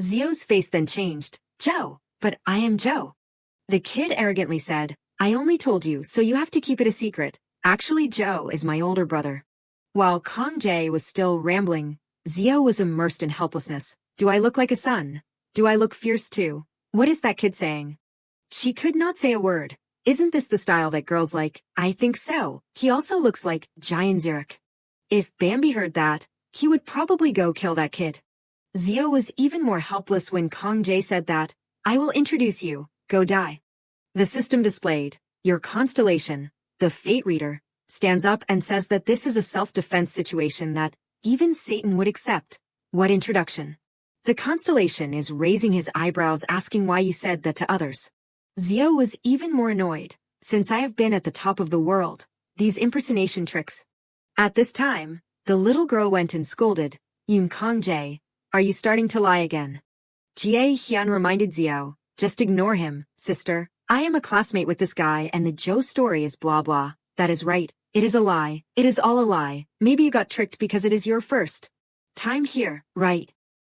Zio's face then changed. Joe, but I am Joe. The kid arrogantly said, I only told you, so you have to keep it a secret. Actually, Joe is my older brother. While Kang Jae was still rambling, Zio was immersed in helplessness. Do I look like a son? Do I look fierce too? What is that kid saying? She could not say a word. Isn't this the style that girls like? I think so. He also looks like Giant Zurich. If Bambi heard that, he would probably go kill that kid. Zio was even more helpless when Kang Jae said that, I will introduce you, go die. The system displayed, your constellation, the fate reader, stands up and says that this is a self-defense situation that even Satan would accept. What introduction? The constellation is raising his eyebrows asking why you said that to others. Zio was even more annoyed. Since I have been at the top of the world, these impersonation tricks. At this time, the little girl went and scolded, Yoon Kang Jae, are you starting to lie again? Jae Hyun reminded Zio, just ignore him, sister. I am a classmate with this guy and the Joe story is blah blah. That is right. It is a lie. It is all a lie. Maybe you got tricked because it is your first time here, right?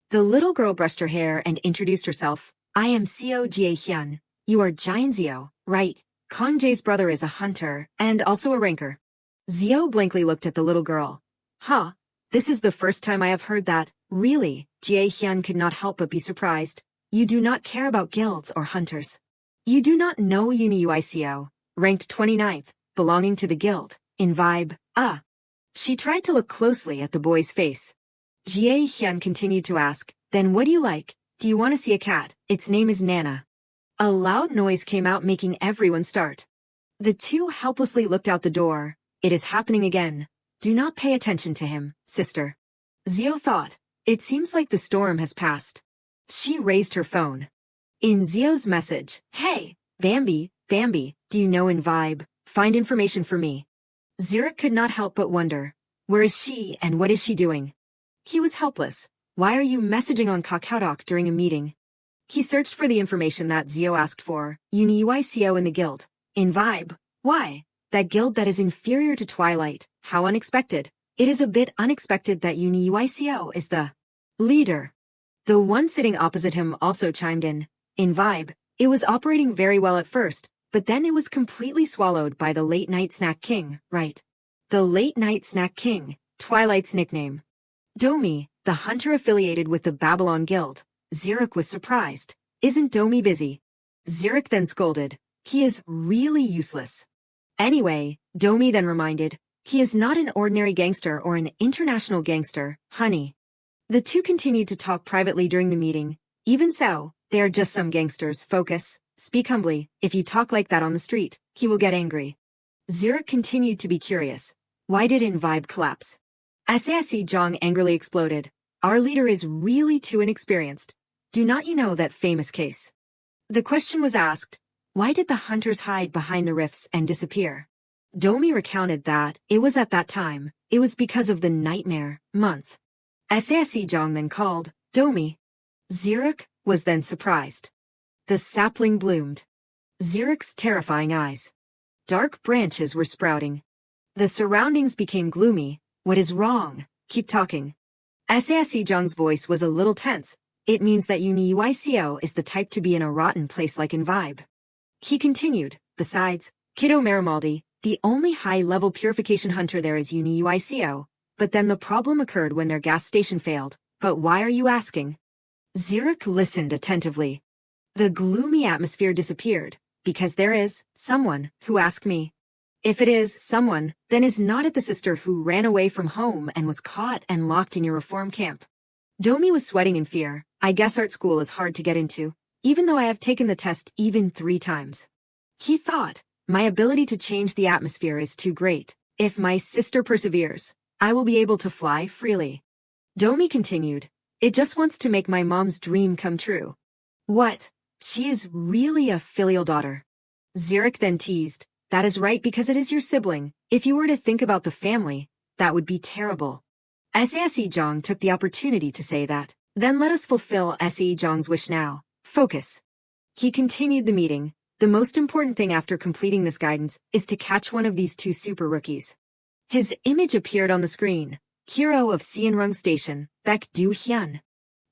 The little girl brushed her hair and introduced herself. I am Seo Jae Hyun. You are Giant Zio, right? Kang Jae's brother is a hunter and also a ranker. Zio blankly looked at the little girl. Huh? This is the first time I have heard that. Really? Jae Hyun could not help but be surprised. You do not care about guilds or hunters. You do not know UniUICO, ranked 29th, belonging to the guild, in vibe, She tried to look closely at the boy's face. Jae Hyun continued to ask, then what do you like? Do you want to see a cat? Its name is Nana. A loud noise came out making everyone start. The two helplessly looked out the door. It is happening again. Do not pay attention to him, sister. Zio thought, it seems like the storm has passed. She raised her phone. In Zio's message, hey, Bambi, do you know in vibe? Find information for me. Zurich could not help but wonder, where is she and what is she doing? He was helpless. Why are you messaging on KakaoTalk during a meeting? He searched for the information that Zio asked for, UniUICO in the guild. In vibe, why? That guild that is inferior to Twilight, how unexpected. It is a bit unexpected that UniUICO is the leader. The one sitting opposite him also chimed in. In vibe, it was operating very well at first, but then it was completely swallowed by the Late Night Snack King, right? The Late Night Snack King, Twilight's nickname. Domi, the hunter affiliated with the Babylon Guild. Zirek was surprised. Isn't Domi busy? Zirek then scolded. He is really useless. Anyway, Domi then reminded, he is not an ordinary gangster or an international gangster, honey. The two continued to talk privately during the meeting. Even so, they are just some gangsters. Focus. Speak humbly. If you talk like that on the street, he will get angry. Zirek continued to be curious. Why did Vibe collapse? Sasi Zhang angrily exploded. Our leader is really too inexperienced. Do not you know that famous case? The question was asked. Why did the hunters hide behind the rifts and disappear? Domi recounted that, it was at that time, it was because of the nightmare month. Sasi Zhang then called, Domi. Zirek was then surprised. The sapling bloomed. Zirek's terrifying eyes. Dark branches were sprouting. The surroundings became gloomy. What is wrong? Keep talking. Sasi Zhang's voice was a little tense. It means that UniUICO is the type to be in a rotten place like Vibe. He continued, besides, Kiddo Marimaldi, the only high-level purification hunter there is UniUICO, but then the problem occurred when their gas station failed. But why are you asking? Zirek listened attentively. The gloomy atmosphere disappeared, because there is someone who asked me. If it is someone, then is not it the sister who ran away from home and was caught and locked in your reform camp? Domi was sweating in fear. I guess art school is hard to get into, even though I have taken the test even 3 times. He thought, my ability to change the atmosphere is too great. If my sister perseveres, I will be able to fly freely. Domi continued, it just wants to make my mom's dream come true. What? She is really a filial daughter. Zirek then teased, that is right because it is your sibling. If you were to think about the family, that would be terrible. Sasi Zhang took the opportunity to say that. Then let us fulfill Sasi Zhang's wish now. Focus. He continued the meeting. The most important thing after completing this guidance is to catch one of these 2 super rookies. His image appeared on the screen. Hero of Xianrong Station, Baek Do-hyun.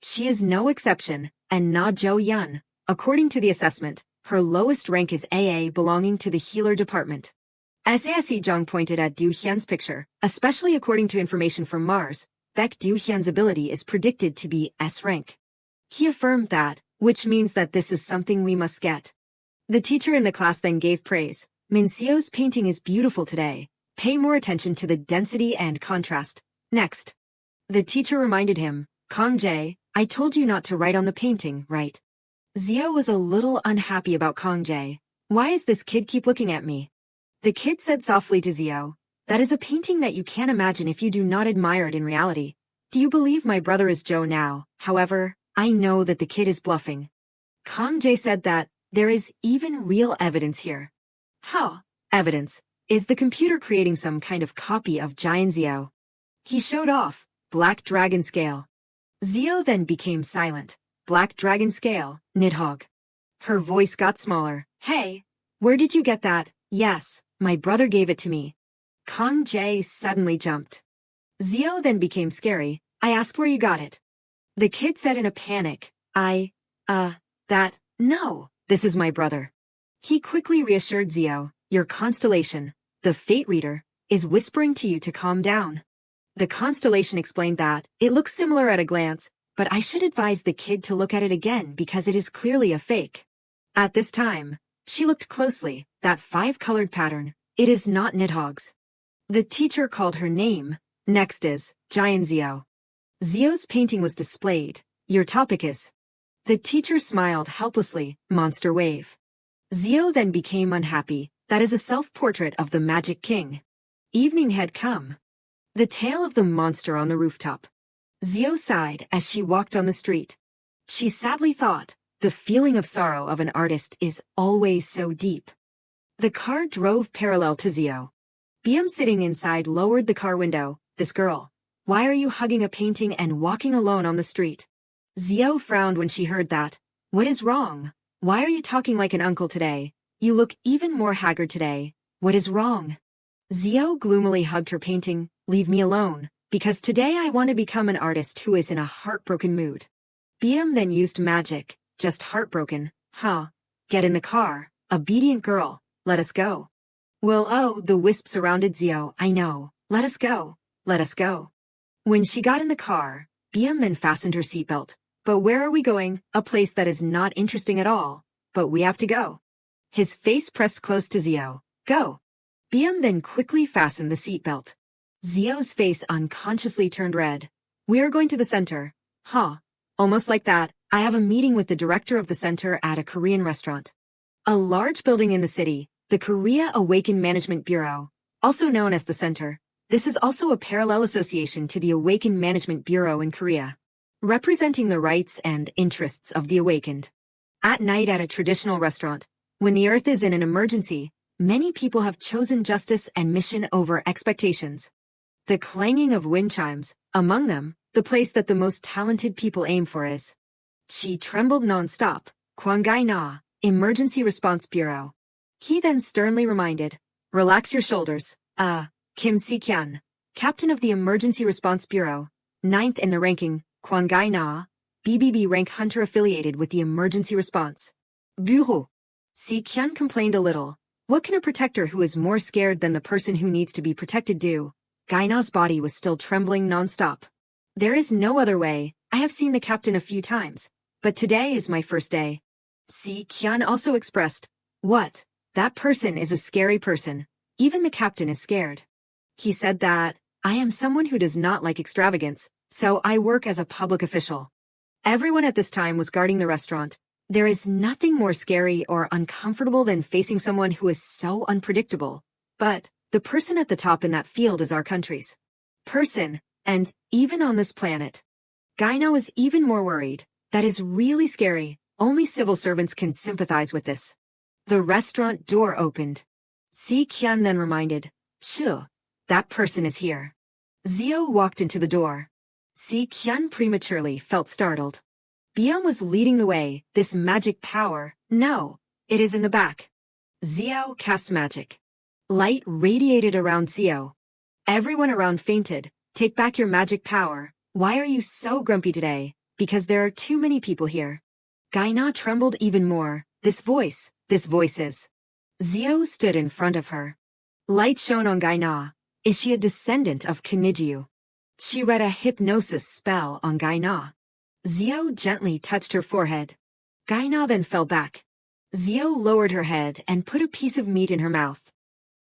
She is no exception, and Na Jo-yun. According to the assessment, her lowest rank is AA belonging to the healer department. Sasi Zhang pointed at Do-hyun's picture, especially according to information from Mars, Baek Do-hyun's ability is predicted to be S rank. He affirmed that, which means that this is something we must get. The teacher in the class then gave praise. Minseo's painting is beautiful today. Pay more attention to the density and contrast. Next. The teacher reminded him, Kong Jae, I told you not to write on the painting, right? Zio was a little unhappy about Kong Jae. Why is this kid keep looking at me? The kid said softly to Zio, that is a painting that you can't imagine if you do not admire it in reality. Do you believe my brother is Joe now? However, I know that the kid is bluffing. Kong Jae said that, there is even real evidence here. How? Evidence? Is the computer creating some kind of copy of Giant Zio? He showed off, Black Dragon Scale. Zio then became silent. Black Dragon Scale, Nidhogg. Her voice got smaller. Hey, where did you get that? Yes, my brother gave it to me. Kong Jae suddenly jumped. Zio then became scary. I asked where you got it. The kid said in a panic, no, this is my brother. He quickly reassured Zio, your constellation, the fate reader, is whispering to you to calm down. The constellation explained that, it looks similar at a glance, but I should advise the kid to look at it again because it is clearly a fake. At this time, she looked closely, that 5-colored pattern, it is not Nidhogg's. The teacher called her name. Next is, Giant Zio. Zio's painting was displayed. Your topic is. The teacher smiled helplessly, Monster Wave. Zio then became unhappy. That is a self-portrait of the Magic King. Evening had come. The tale of the monster on the rooftop. Zio sighed as she walked on the street. She sadly thought, the feeling of sorrow of an artist is always so deep. The car drove parallel to Zio. BM sitting inside lowered the car window. This girl. Why are you hugging a painting and walking alone on the street? Zio frowned when she heard that. What is wrong? Why are you talking like an uncle today? You look even more haggard today. What is wrong? Zio gloomily hugged her painting. Leave me alone, because today I want to become an artist who is in a heartbroken mood. BM then used magic. Just heartbroken. Huh. Get in the car. Obedient girl. Let us go. Well, oh, the wisp surrounded Zio. I know. Let us go. Let us go. When she got in the car, BM then fastened her seatbelt. But where are we going? A place that is not interesting at all. But we have to go. His face pressed close to Zio. Go. BM then quickly fastened the seatbelt. Zio's face unconsciously turned red. We are going to the center. Huh. Almost like that, I have a meeting with the director of the center at a Korean restaurant. A large building in the city, the Korea Awakened Management Bureau, also known as the Center. This is also a parallel association to the Awakened Management Bureau in Korea, representing the rights and interests of the awakened. At night at a traditional restaurant, when the earth is in an emergency, many people have chosen justice and mission over expectations. The clanging of wind chimes, among them, the place that the most talented people aim for is. She trembled non-stop. Kwangai Na, Emergency Response Bureau. He then sternly reminded, relax your shoulders. Kim Si-kyun, captain of the Emergency Response Bureau, 9th in the ranking, Kwangai Na, BBB rank hunter affiliated with the Emergency Response Bureau. Si-kyun complained a little. What can a protector who is more scared than the person who needs to be protected do? Gaina's body was still trembling non-stop. There is no other way. I have seen the captain a few times, but today is my first day. Si-kyun also expressed, what? That person is a scary person. Even the captain is scared. He said that, I am someone who does not like extravagance, so I work as a public official. Everyone at this time was guarding the restaurant. There is nothing more scary or uncomfortable than facing someone who is so unpredictable. But, the person at the top in that field is our country's person, and, even on this planet. Gaina was even more worried. That is really scary. Only civil servants can sympathize with this. The restaurant door opened. Si-kyun then reminded, Shu, that person is here. Zio walked into the door. Si-kyun prematurely felt startled. BM was leading the way, this magic power. No, it is in the back. Zio cast magic. Light radiated around Zio. Everyone around fainted. Take back your magic power. Why are you so grumpy today? Because there are too many people here. Gaina trembled even more. This voice is. Zio stood in front of her. Light shone on Gaina. Is she a descendant of Kinijiju? She read a hypnosis spell on Gaina. Zio gently touched her forehead. Gaina then fell back. Zio lowered her head and put a piece of meat in her mouth.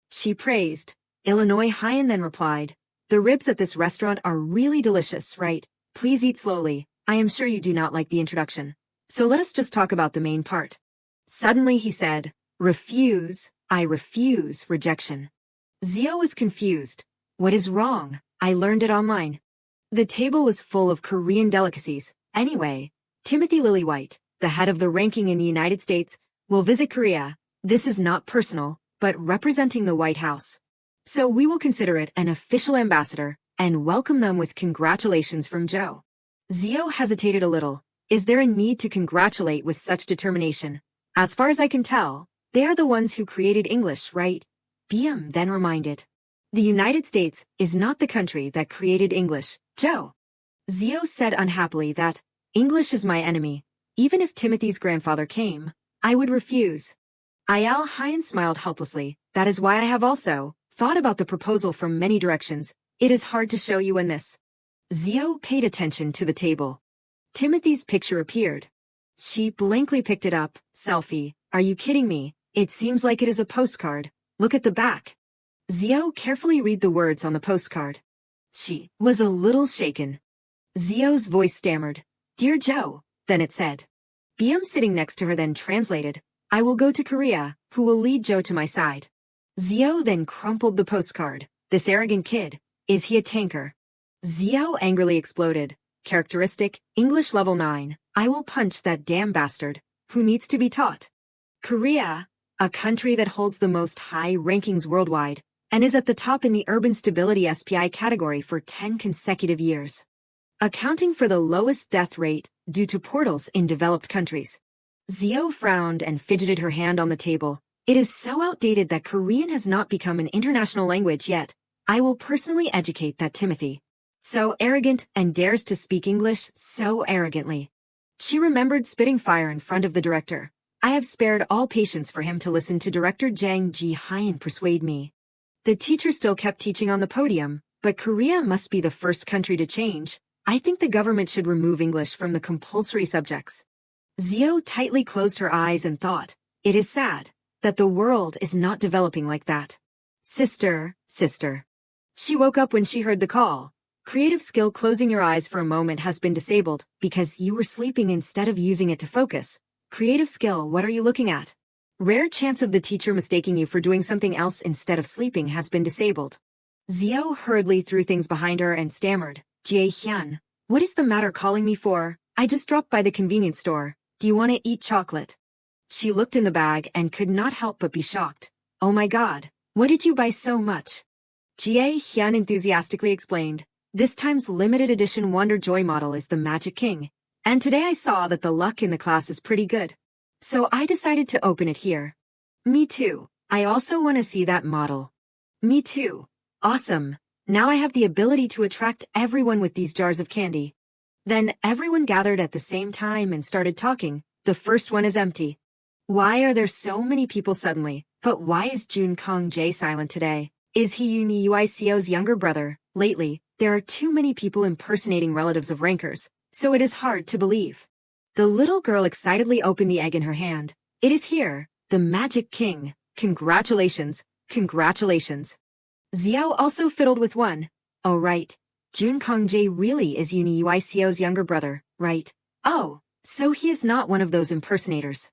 She praised. Illinois Hyan then replied, the ribs at this restaurant are really delicious, right? Please eat slowly. I am sure you do not like the introduction. So let us just talk about the main part. Suddenly he said, refuse, I refuse rejection. Zio was confused. What is wrong? I learned it online. The table was full of Korean delicacies. Anyway, Timothy Lillywhite, the head of the ranking in the United States, will visit Korea. This is not personal, but representing the White House. So we will consider it an official ambassador and welcome them with congratulations from Joe. Zio hesitated a little. Is there a need to congratulate with such determination? As far as I can tell, they are the ones who created English, right? BM then reminded. The United States is not the country that created English, Joe. Zio said unhappily that, English is my enemy. Even if Timothy's grandfather came, I would refuse. Ayal Hyan smiled helplessly. That is why I have also thought about the proposal from many directions. It is hard to show you in this. Zio paid attention to the table. Timothy's picture appeared. She blankly picked it up. Selfie. Are you kidding me? It seems like it is a postcard. Look at the back. Zio carefully read the words on the postcard. She was a little shaken. Zio's voice stammered. Dear Joe. Then it said. BM sitting next to her then translated. I will go to Korea. Who will lead Joe to my side? Zio then crumpled the postcard. This arrogant kid. Is he a tanker? Zio angrily exploded. Characteristic, English level 9. I will punch that damn bastard. Who needs to be taught? Korea, a country that holds the most high rankings worldwide, and is at the top in the Urban Stability SPI category for 10 consecutive years. Accounting for the lowest death rate due to portals in developed countries. Zio frowned and fidgeted her hand on the table. It is so outdated that Korean has not become an international language yet. I will personally educate that Timothy. So arrogant and dares to speak English so arrogantly. She remembered spitting fire in front of the director. I have spared all patience for him to listen to Director Jang Ji-hyun persuade me. The teacher still kept teaching on the podium, but Korea must be the first country to change. I think the government should remove English from the compulsory subjects. Zio tightly closed her eyes and thought, it is sad that the world is not developing like that. Sister, sister. She woke up when she heard the call. Creative skill closing your eyes for a moment has been disabled because you were sleeping instead of using it to focus. Creative skill, what are you looking at? Rare chance of the teacher mistaking you for doing something else instead of sleeping has been disabled. Zio hurriedly threw things behind her and stammered, Jie Hyun, what is the matter calling me for? I just dropped by the convenience store. Do you want to eat chocolate? She looked in the bag and could not help but be shocked. Oh my god, what did you buy so much? Jie Hyun enthusiastically explained, this time's limited edition Wonder Joy model is the Magic King, and today I saw that the luck in the class is pretty good. So I decided to open it here. Me too, I also want to see that model. Me too. Awesome. Now I have the ability to attract everyone with these jars of candy. Then everyone gathered at the same time and started talking. The first one is empty. Why are there so many people suddenly? But why is Jun Kong Jae silent today? Is he Uni Uico's younger brother? Lately, there are too many people impersonating relatives of rankers, so it is hard to believe. The little girl excitedly opened the egg in her hand. It is here, the Magic King. Congratulations, congratulations. Xiao also fiddled with one. Oh right, Jun Kong Jae really is Uni Uico's younger brother, right? Oh, so he is not one of those impersonators.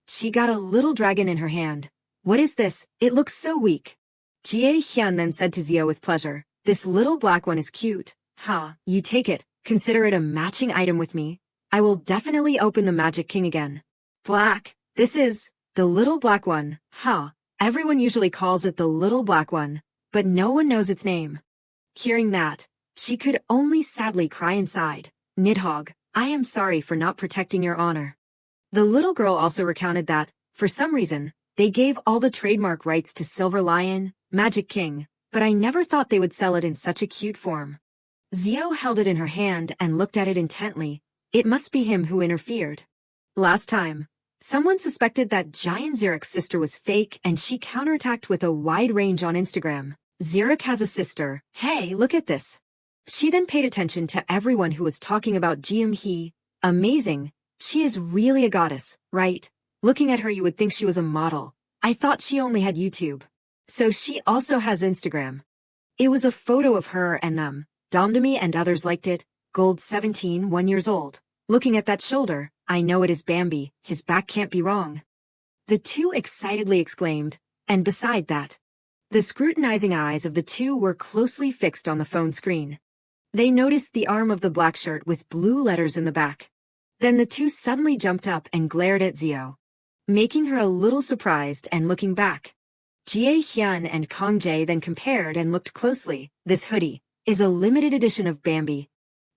She got a little dragon in her hand. What is this? It looks so weak. Jie Hyun then said to Xiao with pleasure, this little black one is cute. Huh, you take it, consider it a matching item with me. I will definitely open the Magic King again. Black, this is, the little black one, huh? Everyone usually calls it the little black one, but no one knows its name. Hearing that, she could only sadly cry inside. Nidhogg, I am sorry for not protecting your honor. The little girl also recounted that, for some reason, they gave all the trademark rights to Silver Lion, Magic King, but I never thought they would sell it in such a cute form. Xiao held it in her hand and looked at it intently. It must be him who interfered. Last time, someone suspected that Giant Ziric's sister was fake and she counterattacked with a wide range on Instagram. Ziric has a sister. Hey, look at this. She then paid attention to everyone who was talking about Jiam Hee. Amazing. She is really a goddess, right? Looking at her you would think she was a model. I thought she only had YouTube. So she also has Instagram. It was a photo of her and them. Domdemi and others liked it. Gold 17, 1 years old. Looking at that shoulder, I know it is Bambi. His back can't be wrong. The two excitedly exclaimed, and beside that, the scrutinizing eyes of the two were closely fixed on the phone screen. They noticed the arm of the black shirt with blue letters in the back. Then the two suddenly jumped up and glared at Xiao, making her a little surprised and looking back. Jie Hyun and Kong Jae then compared and looked closely. This hoodie is a limited edition of Bambi.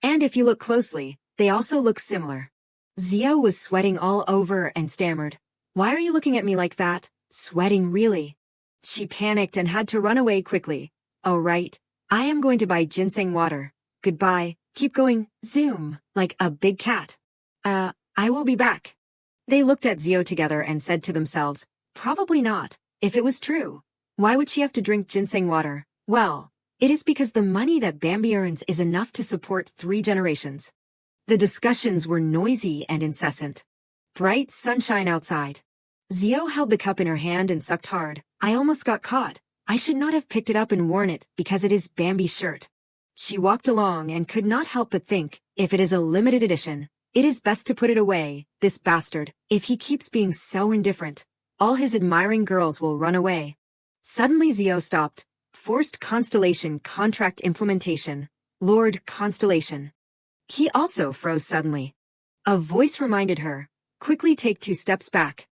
And if you look closely, they also look similar. Xiao was sweating all over and stammered. Why are you looking at me like that? Sweating really? She panicked and had to run away quickly. Oh right, I am going to buy ginseng water. Goodbye, keep going, zoom, like a big cat. I will be back. They looked at Xiao together and said to themselves, probably not. If it was true, why would she have to drink ginseng water? Well, it is because the money that Bambi earns is enough to support 3 generations. The discussions were noisy and incessant. Bright sunshine outside. Xiao held the cup in her hand and sucked hard. I almost got caught. I should not have picked it up and worn it because it is Bambi's shirt. She walked along and could not help but think, if it is a limited edition, it is best to put it away. This bastard, if he keeps being so indifferent, all his admiring girls will run away. Suddenly Xiao stopped. Forced Constellation contract implementation. Lord Constellation. He also froze suddenly. A voice reminded her, quickly take 2 steps back.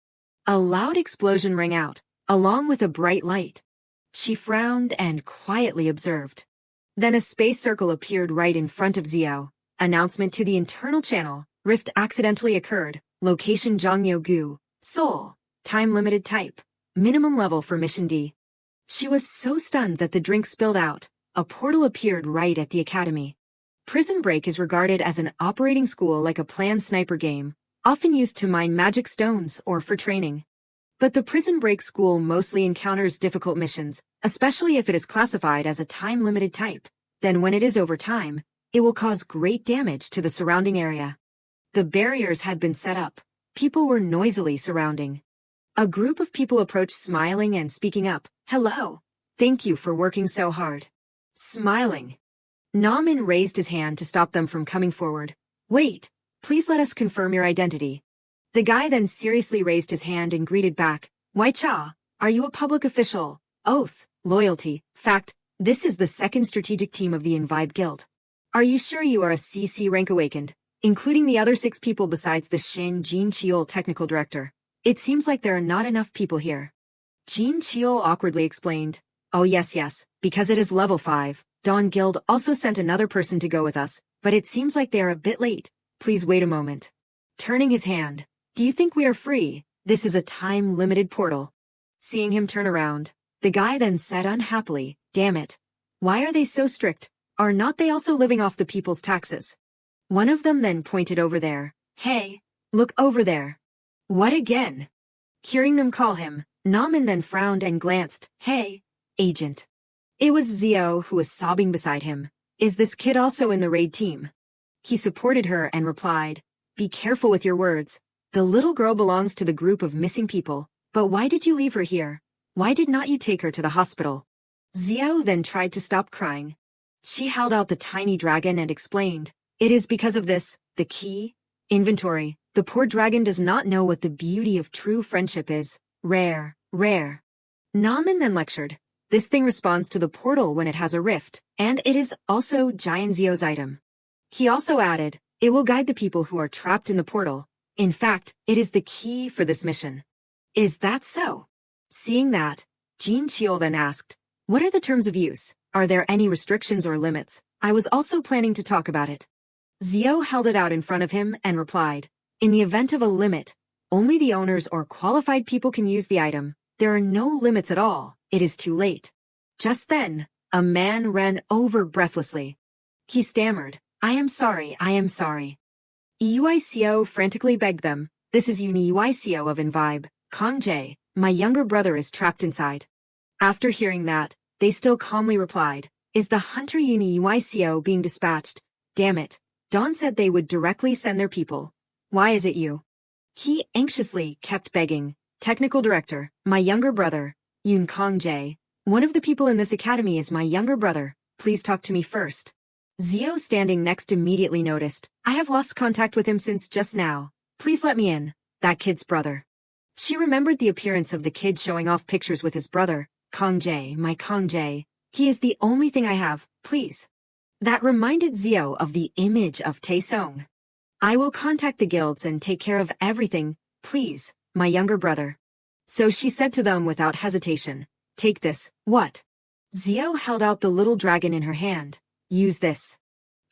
A loud explosion rang out, along with a bright light. She frowned and quietly observed. Then a space circle appeared right in front of Xiao. Announcement to the internal channel. Rift accidentally occurred. Location Zhongyou-gu, Seoul. Time limited type. Minimum level for mission D. She was so stunned that the drink spilled out. A portal appeared right at the academy. Prison Break is regarded as an operating school like a planned sniper game, often used to mine magic stones or for training. But the Prison Break school mostly encounters difficult missions, especially if it is classified as a time-limited type. Then when it is over time, it will cause great damage to the surrounding area. The barriers had been set up. People were noisily surrounding. A group of people approached smiling and speaking up. Hello. Thank you for working so hard. Smiling. Namin raised his hand to stop them from coming forward. Wait, please let us confirm your identity. The guy then seriously raised his hand and greeted back. Wai Cha, are you a public official? Oath, loyalty, fact, this is the second strategic team of the Invibe Guild. Are you sure you are a CC rank awakened, including the other 6 people besides the Shin Jin Cheol technical director? It seems like there are not enough people here. Jin Cheol awkwardly explained. Oh yes, because it is level 5. Dawn Guild also sent another person to go with us, but it seems like they are a bit late. Please wait a moment. Turning his hand. Do you think we are free? This is a time-limited portal. Seeing him turn around, the guy then said unhappily, damn it. Why are they so strict? Are not they also living off the people's taxes? One of them then pointed over there. Hey, look over there. What again? Hearing them call him, Namin then frowned and glanced. Hey, agent. It was Zio who was sobbing beside him. Is this kid also in the raid team? He supported her and replied, be careful with your words. The little girl belongs to the group of missing people, but why did you leave her here? Why did not you take her to the hospital? Zio then tried to stop crying. She held out the tiny dragon and explained, it is because of this, the key, inventory. The poor dragon does not know what the beauty of true friendship is. Rare. Namin then lectured. This thing responds to the portal when it has a rift, and it is also Giant Zio's item. He also added, it will guide the people who are trapped in the portal. In fact, it is the key for this mission. Is that so? Seeing that, Jin Cheol then asked, what are the terms of use? Are there any restrictions or limits? I was also planning to talk about it. Zio held it out in front of him and replied, in the event of a limit, only the owners or qualified people can use the item. There are no limits at all. It is too late. Just then, a man ran over breathlessly. He stammered, I am sorry. Euico frantically begged them, this is Euico of Invibe, Kong Jae, my younger brother is trapped inside. After hearing that, they still calmly replied, is the hunter Euico being dispatched? Damn it. Dawn said they would directly send their people. Why is it you? He anxiously kept begging, technical director, my younger brother, Yoon Kong Jae. One of the people in this academy is my younger brother, please talk to me first. Zio standing next immediately noticed, I have lost contact with him since just now. Please let me in. That kid's brother. She remembered the appearance of the kid showing off pictures with his brother, Kong Jae, my Kong Jae. He is the only thing I have, please. That reminded Zio of the image of Taesong. I will contact the guilds and take care of everything, please, my younger brother. So she said to them without hesitation, take this. What? Zio held out the little dragon in her hand. Use this.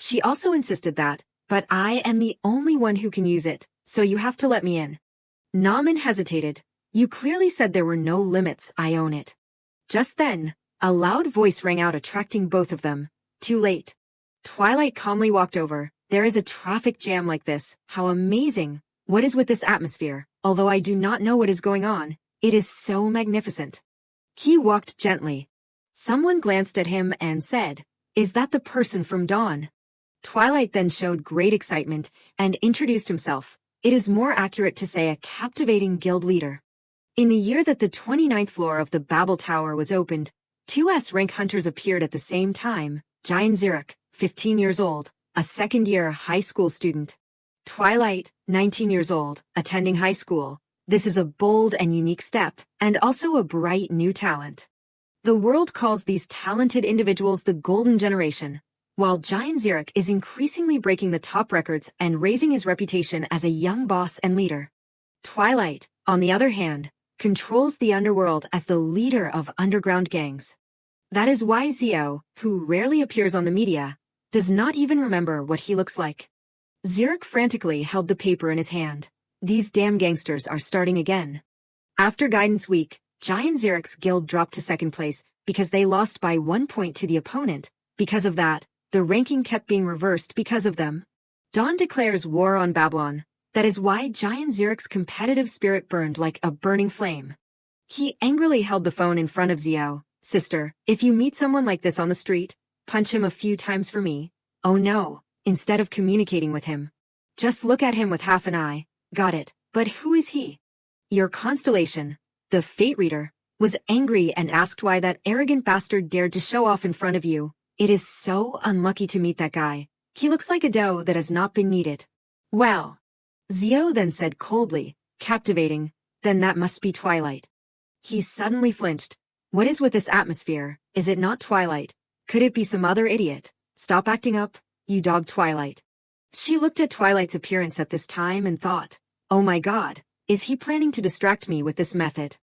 She also insisted that, but I am the only one who can use it, so you have to let me in. Namin hesitated. You clearly said there were no limits, I own it. Just then, a loud voice rang out attracting both of them. Too late. Twilight calmly walked over. There is a traffic jam like this. How amazing. What is with this atmosphere? Although I do not know what is going on, it is so magnificent. He walked gently. Someone glanced at him and said, is that the person from Dawn? Twilight then showed great excitement and introduced himself. It is more accurate to say a captivating guild leader. In the year that the 29th floor of the Babel Tower was opened, 2S rank hunters appeared at the same time. Giant Zirek, 15 years old, a second-year high school student. Twilight, 19 years old, attending high school. This is a bold and unique step, and also a bright new talent. The world calls these talented individuals the golden generation, while Giant Zirek is increasingly breaking the top records and raising his reputation as a young boss and leader. Twilight, on the other hand, controls the underworld as the leader of underground gangs. That is why Zio, who rarely appears on the media, does not even remember what he looks like. Zirek frantically held the paper in his hand. These damn gangsters are starting again. After Guidance Week, Giant Zirek's guild dropped to second place because they lost by 1 point to the opponent. Because of that, the ranking kept being reversed because of them. Dawn declares war on Babylon. That is why Giant Zirek's competitive spirit burned like a burning flame. He angrily held the phone in front of Zio. Sister, if you meet someone like this on the street, punch him a few times for me. Oh no, instead of communicating with him. Just look at him with half an eye. Got it. But who is he? Your constellation, the fate reader, was angry and asked why that arrogant bastard dared to show off in front of you. It is so unlucky to meet that guy. He looks like a dough that has not been kneaded. Well, Zio then said coldly, captivating, then that must be Twilight. He suddenly flinched. What is with this atmosphere? Is it not Twilight? Could it be some other idiot? Stop acting up, you dog Twilight. She looked at Twilight's appearance at this time and thought, oh my god, is he planning to distract me with this method?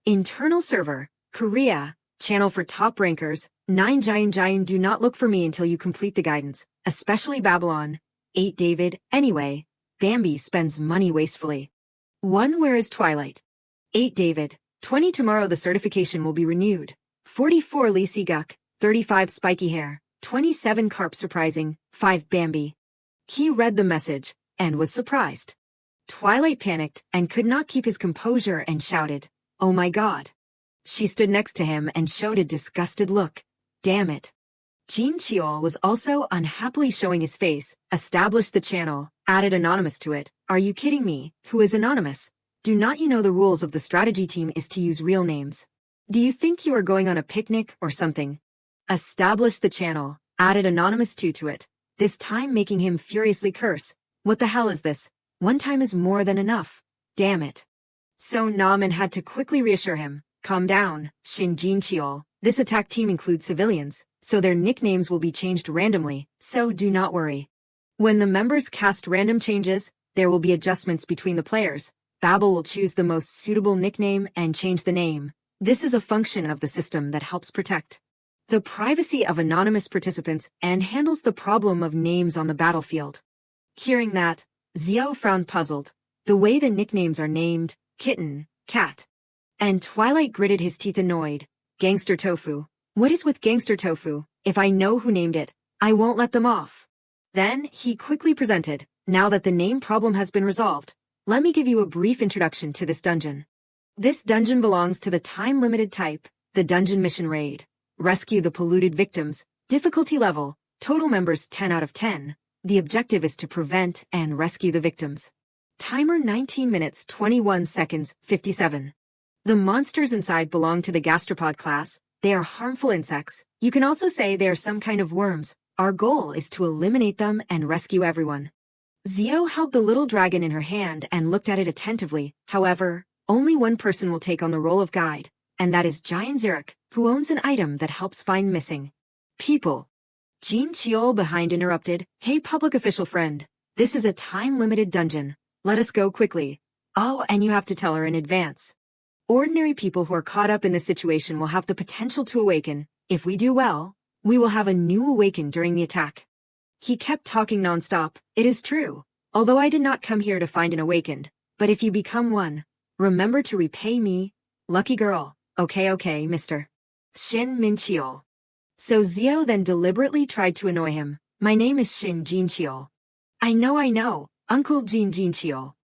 Internal server, Korea, channel for top rankers, 9 Jian do not look for me until you complete the guidance, especially Babylon. 8 David, anyway, Bambi spends money wastefully. 1 Where is Twilight? 8 David, 20 Tomorrow the certification will be renewed. 44 Lacey Guck, 35 Spiky Hair, 27 Carp Surprising, 5 Bambi. He read the message, and was surprised. Twilight panicked and could not keep his composure and shouted, oh my god. She stood next to him and showed a disgusted look. Damn it. Jin Cheol was also unhappily showing his face, established the channel, added anonymous to it. Are you kidding me? Who is anonymous? Do not you know the rules of the strategy team is to use real names? Do you think you are going on a picnic or something? Established the channel, added anonymous to it, this time making him furiously curse. What the hell is this? 1 time is more than enough. Damn it. So Naman had to quickly reassure him. Calm down, Shin Jin Cheol. This attack team includes civilians, so their nicknames will be changed randomly, so do not worry. When the members cast random changes, there will be adjustments between the players. Babel will choose the most suitable nickname and change the name. This is a function of the system that helps protect the privacy of anonymous participants and handles the problem of names on the battlefield. Hearing that, Zio frowned puzzled. The way the nicknames are named, Kitten, Cat. And Twilight gritted his teeth annoyed. Gangster Tofu. What is with Gangster Tofu? If I know who named it, I won't let them off. Then, he quickly presented, now that the name problem has been resolved, let me give you a brief introduction to this dungeon. This dungeon belongs to the time-limited type, the Dungeon Mission Raid. Rescue the polluted victims, difficulty level, total members 10 out of 10. The objective is to prevent and rescue the victims. Timer 19 minutes 21 seconds 57. The monsters inside belong to the gastropod class. They are harmful insects. You can also say they are some kind of worms. Our goal is to eliminate them and rescue everyone. Zio held the little dragon in her hand and looked at it attentively. However, only one person will take on the role of guide, and that is Giant Xeric, who owns an item that helps find missing people. Jin Cheol behind interrupted, hey public official friend, this is a time-limited dungeon. Let us go quickly. Oh, and you have to tell her in advance. Ordinary people who are caught up in this situation will have the potential to awaken. If we do well, we will have a new awaken during the attack. He kept talking non-stop. It is true. Although I did not come here to find an awakened, but if you become one, remember to repay me. Lucky girl. Okay, mister. Shin Min Cheol. So Zio then deliberately tried to annoy him. My name is Shin Jin Cheol. I know, Uncle Jin Cheol.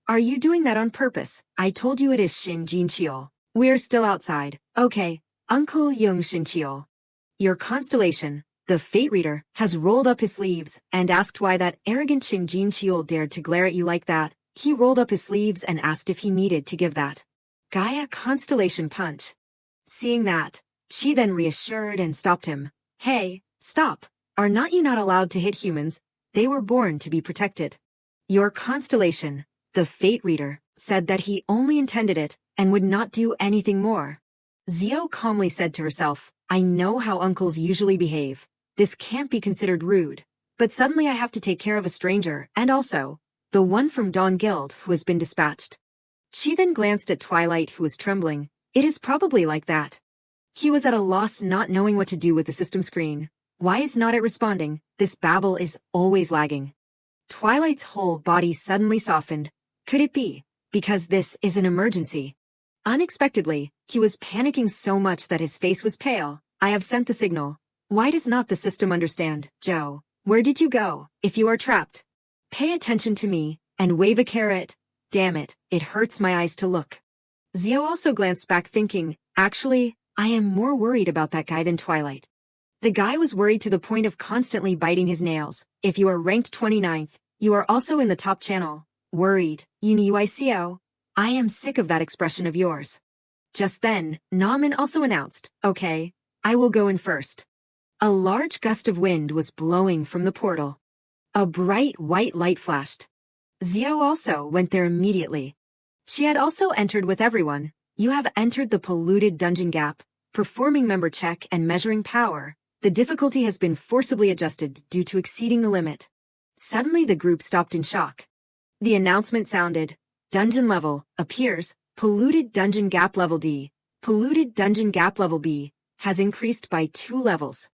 Are you doing that on purpose? I told you it is Shin Jin Cheol. We're still outside. Okay, Uncle Young Shin Cheol. Your constellation, the fate reader, has rolled up his sleeves and asked why that arrogant Shin Jin Cheol dared to glare at you like that. He rolled up his sleeves and asked if he needed to give that Gaia constellation punch. Seeing that, she then reassured and stopped him. Hey, stop. Are not you not allowed to hit humans? They were born to be protected. Your constellation, the fate reader, said that he only intended it and would not do anything more. Zio calmly said to herself, I know how uncles usually behave. This can't be considered rude. But suddenly I have to take care of a stranger, and also, the one from Dawn Guild who has been dispatched. She then glanced at Twilight, who was trembling. It is probably like that. He was at a loss, not knowing what to do with the system screen. Why is not it responding? This babble is always lagging. Twilight's whole body suddenly softened. Could it be? Because this is an emergency. Unexpectedly, he was panicking so much that his face was pale. I have sent the signal. Why does not the system understand? Joe, where did you go? If you are trapped, pay attention to me, and wave a carrot. Damn it, it hurts my eyes to look. Zio also glanced back thinking, actually, I am more worried about that guy than Twilight. The guy was worried to the point of constantly biting his nails. If you are ranked 29th, you are also in the top channel. Worried, UNICO. I am sick of that expression of yours. Just then, Naman also announced, okay, I will go in first. A large gust of wind was blowing from the portal. A bright white light flashed. Xiao also went there immediately. She had also entered with everyone. You have entered the polluted dungeon gap, performing member check and measuring power. The difficulty has been forcibly adjusted due to exceeding the limit. Suddenly the group stopped in shock. The announcement sounded, dungeon level, appears, polluted dungeon gap level D, polluted dungeon gap level B, has increased by 2 levels.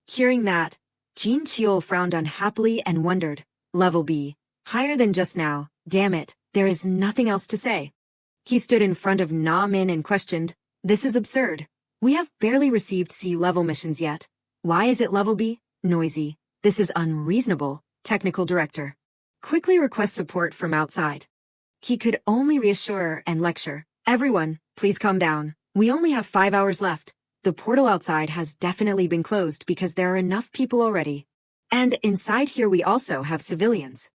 Hearing that, Jin Cheol frowned unhappily and wondered, level B, higher than just now, damn it, there is nothing else to say. He stood in front of Na Min and questioned, this is absurd. We have barely received C-level missions yet. Why is it level B? Noisy. This is unreasonable, technical director. Quickly request support from outside. He could only reassure and lecture. Everyone, please calm down. We only have 5 hours left. The portal outside has definitely been closed because there are enough people already. And inside here we also have civilians.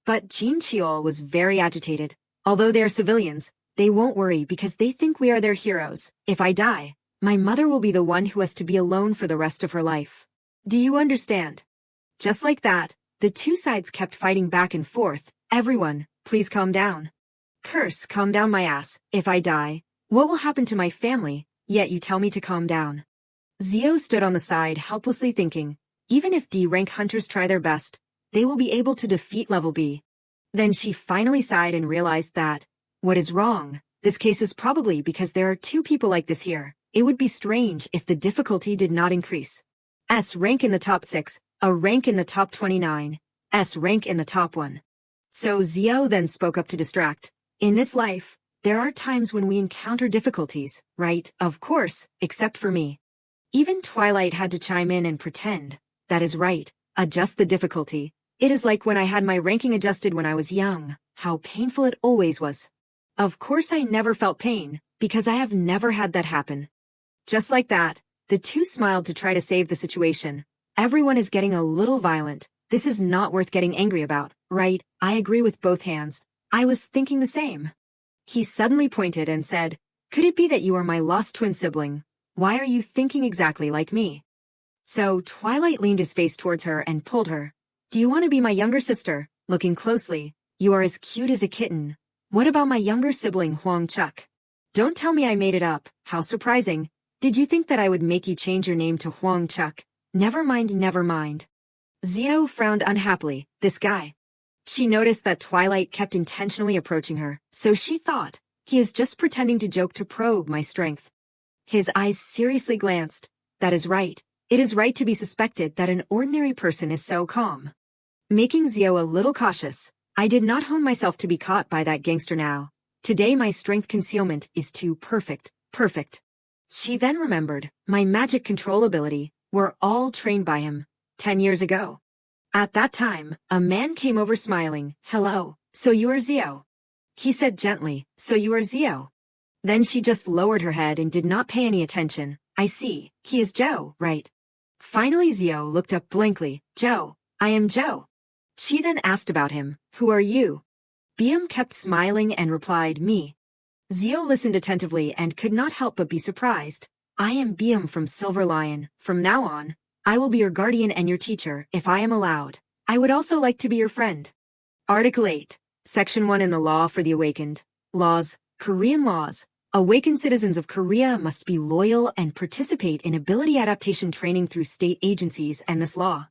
But Jin Cheol was very agitated. Although they are civilians, they won't worry because they think we are their heroes. If I die, my mother will be the one who has to be alone for the rest of her life. Do you understand? Just like that, the two sides kept fighting back and forth. Everyone, please calm down. Curse, calm down my ass. If I die, what will happen to my family? Yet you tell me to calm down. Xiao stood on the side helplessly thinking, even if D-rank hunters try their best, they will be able to defeat level B. Then she finally sighed and realized that, what is wrong? This case is probably because there are 2 people like this here. It would be strange if the difficulty did not increase. S rank in the top 6, a rank in the top 29, S rank in the top 1. So Xiao then spoke up to distract. In this life, there are times when we encounter difficulties, right? Of course, except for me. Even Twilight had to chime in and pretend. That is right, adjust the difficulty. It is like when I had my ranking adjusted when I was young, how painful it always was. Of course I never felt pain, because I have never had that happen. Just like that, the two smiled to try to save the situation. Everyone is getting a little violent. This is not worth getting angry about, right? I agree with both hands. I was thinking the same. He suddenly pointed and said, could it be that you are my lost twin sibling? Why are you thinking exactly like me? So Twilight leaned his face towards her and pulled her. Do you want to be my younger sister? Looking closely, you are as cute as a kitten. What about my younger sibling Huang Chuck? Don't tell me I made it up. How surprising. Did you think that I would make you change your name to Huang Chuck? Never mind, never mind. Xiao frowned unhappily. This guy. She noticed that Twilight kept intentionally approaching her, so she thought, he is just pretending to joke to probe my strength. His eyes seriously glanced. That is right. It is right to be suspected that an ordinary person is so calm. Making Xiao a little cautious, I did not hone myself to be caught by that gangster now. Today my strength concealment is too perfect. She then remembered, my magic control ability, were all trained by him, 10 years ago. At that time, a man came over smiling. Hello, so you are Xiao? He said gently, so you are Xiao? Then she just lowered her head and did not pay any attention. I see, he is Zhou, right? Finally Xiao looked up blankly. Zhou, I am Zhou. She then asked about him. Who are you? Biam kept smiling and replied, me. Xiao listened attentively and could not help but be surprised. I am Biam from Silver Lion. From now on, I will be your guardian and your teacher, if I am allowed. I would also like to be your friend. Article 8, Section 1 in the Law for the Awakened. Laws, Korean laws. Awakened citizens of Korea must be loyal and participate in ability adaptation training through state agencies and this law.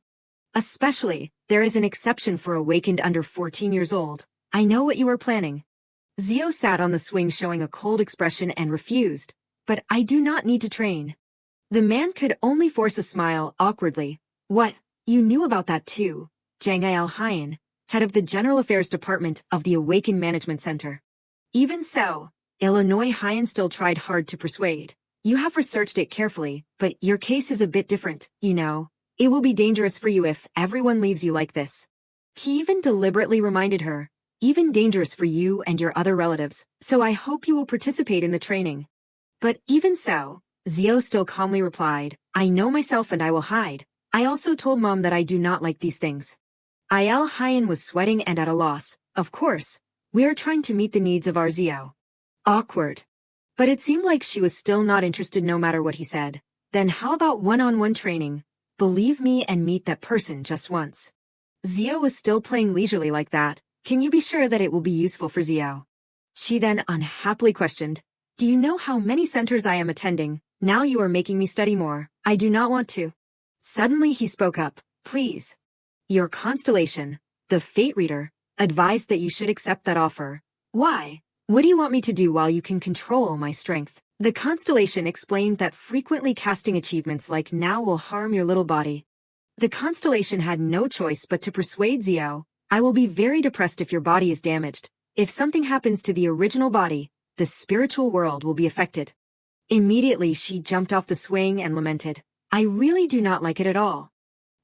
Especially, there is an exception for awakened under 14 years old. I know what you are planning. Xiao sat on the swing showing a cold expression and refused. But I do not need to train. The man could only force a smile awkwardly. What? You knew about that too. Jang Al-Hyan, head of the General Affairs Department of the Awakened Management Center. Even so, Illinois Hyan still tried hard to persuade. You have researched it carefully, but your case is a bit different, you know. It will be dangerous for you if everyone leaves you like this. He even deliberately reminded her. Even dangerous for you and your other relatives, so I hope you will participate in the training. But even so, Zio still calmly replied, I know myself and I will hide. I also told Mom that I do not like these things. Il Hyan was sweating and at a loss. Of course. We are trying to meet the needs of our Zio. Awkward. But it seemed like she was still not interested no matter what he said. Then how about one-on-one training? Believe me and meet that person just once. Zio was still playing leisurely like that. Can you be sure that it will be useful for Zio? She then unhappily questioned, do you know how many centers I am attending? Now you are making me study more. I do not want to. Suddenly he spoke up, please. Your constellation, the fate reader, advised that you should accept that offer. Why? What do you want me to do while you can control my strength? The constellation explained that frequently casting achievements like now will harm your little body. The constellation had no choice but to persuade Zio, I will be very depressed if your body is damaged. If something happens to the original body, the spiritual world will be affected. Immediately she jumped off the swing and lamented, I really do not like it at all.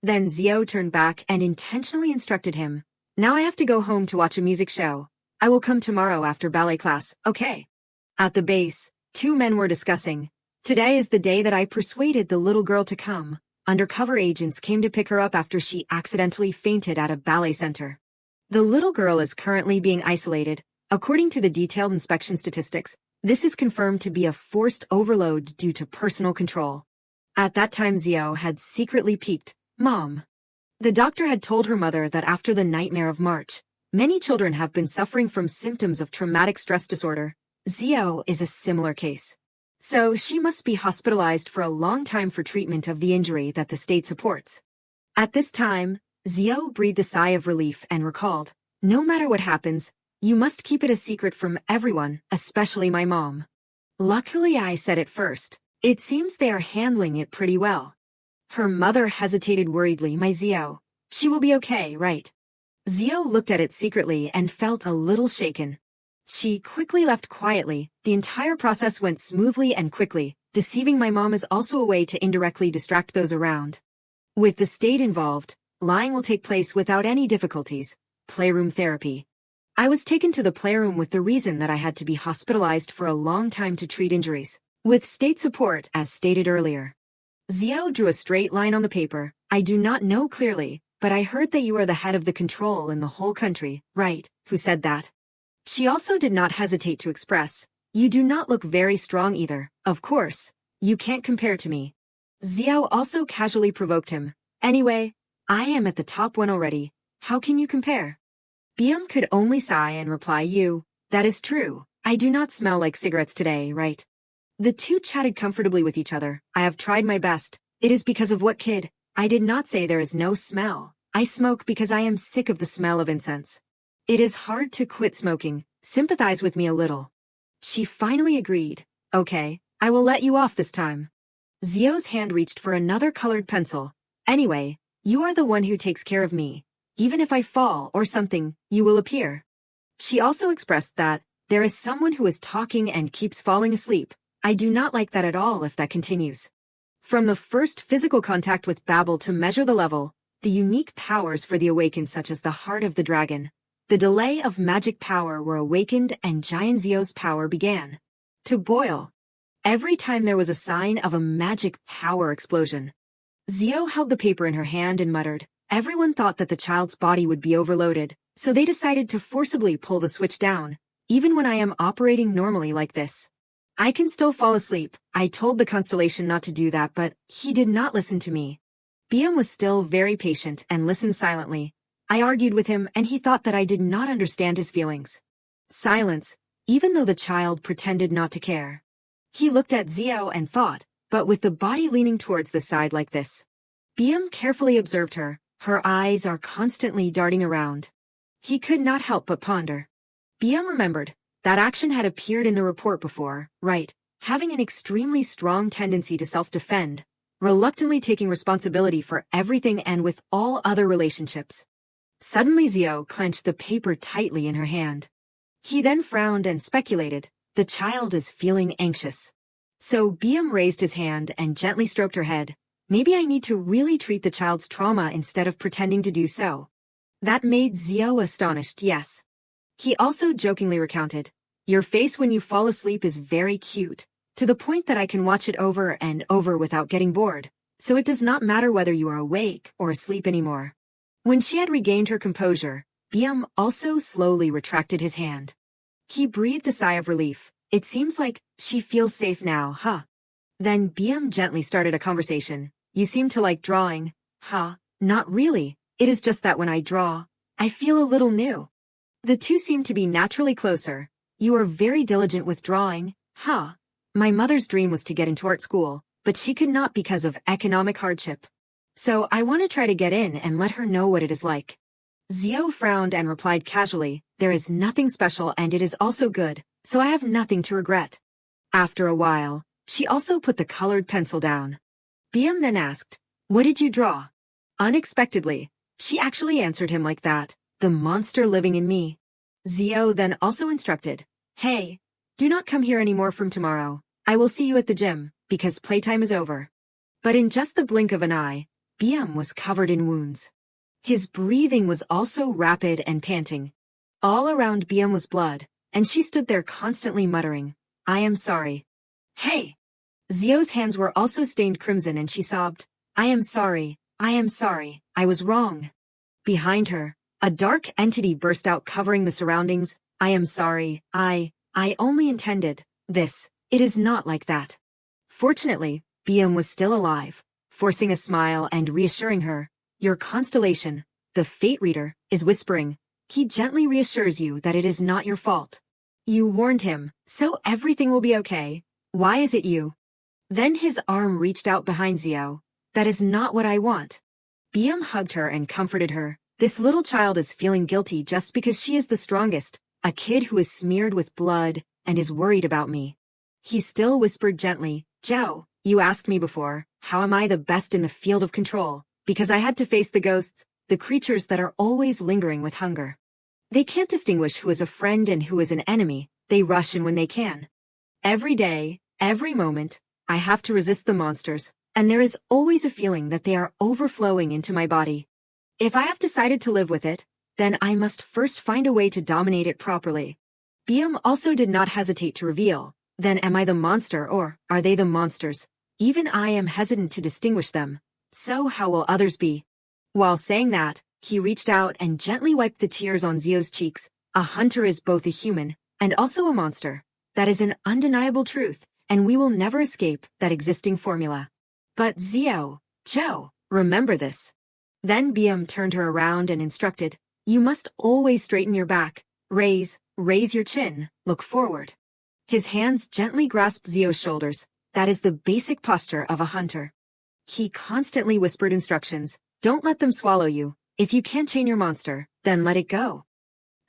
Then Zio turned back and intentionally instructed him, now I have to go home to watch a music show. I will come tomorrow after ballet class, okay? At the base, two men were discussing. Today is the day that I persuaded the little girl to come. Undercover agents came to pick her up after she accidentally fainted at a ballet center. The little girl is currently being isolated. According to the detailed inspection statistics, this is confirmed to be a forced overload due to personal control. At that time Zio had secretly peeked, Mom. The doctor had told her mother that after the nightmare of March, many children have been suffering from symptoms of traumatic stress disorder. Zio is a similar case. So she must be hospitalized for a long time for treatment of the injury that the state supports. At this time, Zio breathed a sigh of relief and recalled, no matter what happens, you must keep it a secret from everyone, especially my mom. Luckily I said it first. It seems they are handling it pretty well. Her mother hesitated worriedly, my Zio. She will be okay, right? Zio looked at it secretly and felt a little shaken. She quickly left quietly. The entire process went smoothly and quickly. Deceiving my mom is also a way to indirectly distract those around. With the state involved, lying will take place without any difficulties. Playroom therapy. I was taken to the playroom with the reason that I had to be hospitalized for a long time to treat injuries. With state support, as stated earlier. Zio drew a straight line on the paper. I do not know clearly, but I heard that you are the head of the control in the whole country, right? Who said that? She also did not hesitate to express, you do not look very strong either. Of course, you can't compare to me. Zio also casually provoked him. Anyway, I am at the top one already. How can you compare? BM could only sigh and reply, that is true. I do not smell like cigarettes today, right? The two chatted comfortably with each other. I have tried my best. It is because of what, kid? I did not say there is no smell. I smoke because I am sick of the smell of incense. It is hard to quit smoking. Sympathize with me a little. She finally agreed. Okay, I will let you off this time. Zio's hand reached for another colored pencil. Anyway, you are the one who takes care of me. Even if I fall or something, you will appear. She also expressed that, there is someone who is talking and keeps falling asleep. I do not like that at all if that continues. From the first physical contact with Babel to measure the level, the unique powers for the awakened such as the heart of the dragon, the delay of magic power were awakened and Giant Zio's power began to boil. Every time there was a sign of a magic power explosion. Zio held the paper in her hand and muttered, everyone thought that the child's body would be overloaded, so they decided to forcibly pull the switch down, even when I am operating normally like this. I can still fall asleep. I told the constellation not to do that, but he did not listen to me. BM was still very patient and listened silently. I argued with him and he thought that I did not understand his feelings. Silence, even though the child pretended not to care. He looked at Zio and thought, but with the body leaning towards the side like this. BM carefully observed her. Her eyes are constantly darting around. He could not help but ponder. BM remembered. That action had appeared in the report before, right? Having an extremely strong tendency to self-defend, reluctantly taking responsibility for everything and with all other relationships. Suddenly Zio clenched the paper tightly in her hand. He then frowned and speculated, the child is feeling anxious. So BM raised his hand and gently stroked her head. Maybe I need to really treat the child's trauma instead of pretending to do so. That made Zio astonished, yes. He also jokingly recounted, your face when you fall asleep is very cute. to the point that I can watch it over and over without getting bored, so it does not matter whether you are awake or asleep anymore. When she had regained her composure, Byum also slowly retracted his hand. He breathed a sigh of relief. It seems like she feels safe now, huh? Then Byum gently started a conversation. You seem to like drawing, huh? Not really. It is just that when I draw, I feel a little new. The two seem to be naturally closer. You are very diligent with drawing, huh? My mother's dream was to get into art school, but she could not because of economic hardship. So I want to try to get in and let her know what it is like. Xiao frowned and replied casually, there is nothing special and it is also good, so I have nothing to regret. After a while, she also put the colored pencil down. Byum then asked, what did you draw? Unexpectedly, she actually answered him like that, the monster living in me. Xiao then also instructed, hey, do not come here anymore from tomorrow. I will see you at the gym, because playtime is over. But in just the blink of an eye, Byum was covered in wounds. His breathing was also rapid and panting. All around Byum was blood, and she stood there constantly muttering, I am sorry. Hey! Xiao's hands were also stained crimson and she sobbed, I am sorry, I was wrong. Behind her, a dark entity burst out covering the surroundings, I am sorry, I only intended this, it is not like that. Fortunately, Byum was still alive, forcing a smile and reassuring her, your constellation, the fate reader, is whispering. He gently reassures you that it is not your fault. You warned him, so everything will be okay. Why is it you? Then his arm reached out behind Xiao. That is not what I want. Byum hugged her and comforted her. This little child is feeling guilty just because she is the strongest, a kid who is smeared with blood and is worried about me. He still whispered gently, Zhao, you asked me before, how am I the best in the field of control? Because I had to face the ghosts, the creatures that are always lingering with hunger. They can't distinguish who is a friend and who is an enemy, they rush in when they can. Every day, every moment, I have to resist the monsters, and there is always a feeling that they are overflowing into my body. If I have decided to live with it, then I must first find a way to dominate it properly. Byum also did not hesitate to reveal, then am I the monster or are they the monsters? Even I am hesitant to distinguish them. So how will others be? While saying that, he reached out and gently wiped the tears on Xiao's cheeks. A hunter is both a human and also a monster. That is an undeniable truth, and we will never escape that existing formula. But Xiao, Zhao, remember this. Then Byum turned her around and instructed, you must always straighten your back, raise your chin, look forward. His hands gently grasped Xiao's shoulders. That is the basic posture of a hunter. He constantly whispered instructions, don't let them swallow you. If you can't chain your monster, then let it go.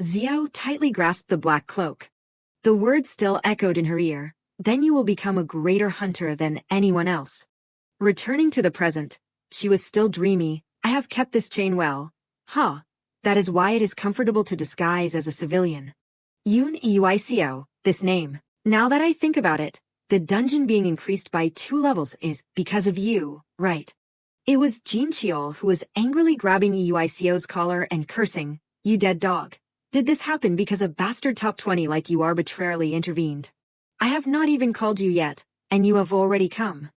Xiao tightly grasped the black cloak. The words still echoed in her ear, then you will become a greater hunter than anyone else. Returning to the present, she was still dreamy, I have kept this chain well. That is why it is comfortable to disguise as a civilian. Yun Uicio, this name. Now that I think about it, the dungeon being increased by 2 levels is because of you, right? It was Jin Chiol who was angrily grabbing Uicio's collar and cursing, you dead dog. Did this happen because a bastard top 20 like you arbitrarily intervened? I have not even called you yet, and you have already come.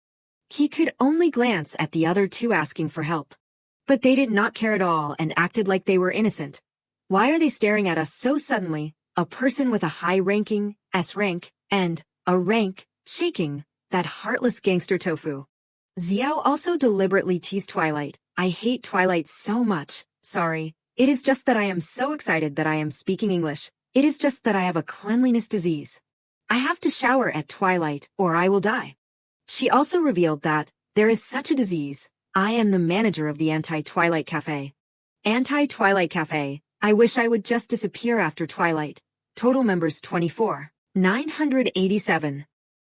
He could only glance at the other 2 asking for help. But they did not care at all and acted like they were innocent. Why are they staring at us so suddenly? A person with a high ranking, S rank, and a rank, shaking, that heartless gangster tofu. Xiao also deliberately teased Twilight. I hate Twilight so much, sorry. It is just that I am so excited that I am speaking English. It is just that I have a cleanliness disease. I have to shower at Twilight or I will die. She also revealed that there is such a disease. I am the manager of the Anti-Twilight Cafe. Anti-Twilight Cafe, I wish I would just disappear after Twilight. Total members 24. 987.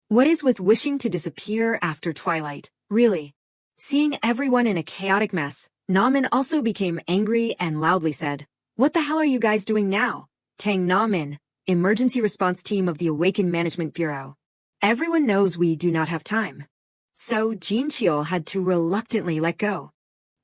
What is with wishing to disappear after Twilight, really? Seeing everyone in a chaotic mess, Namin also became angry and loudly said, what the hell are you guys doing now? Tang Namin, Emergency Response Team of the Awakened Management Bureau. Everyone knows we do not have time. So Jin Chiol had to reluctantly let go.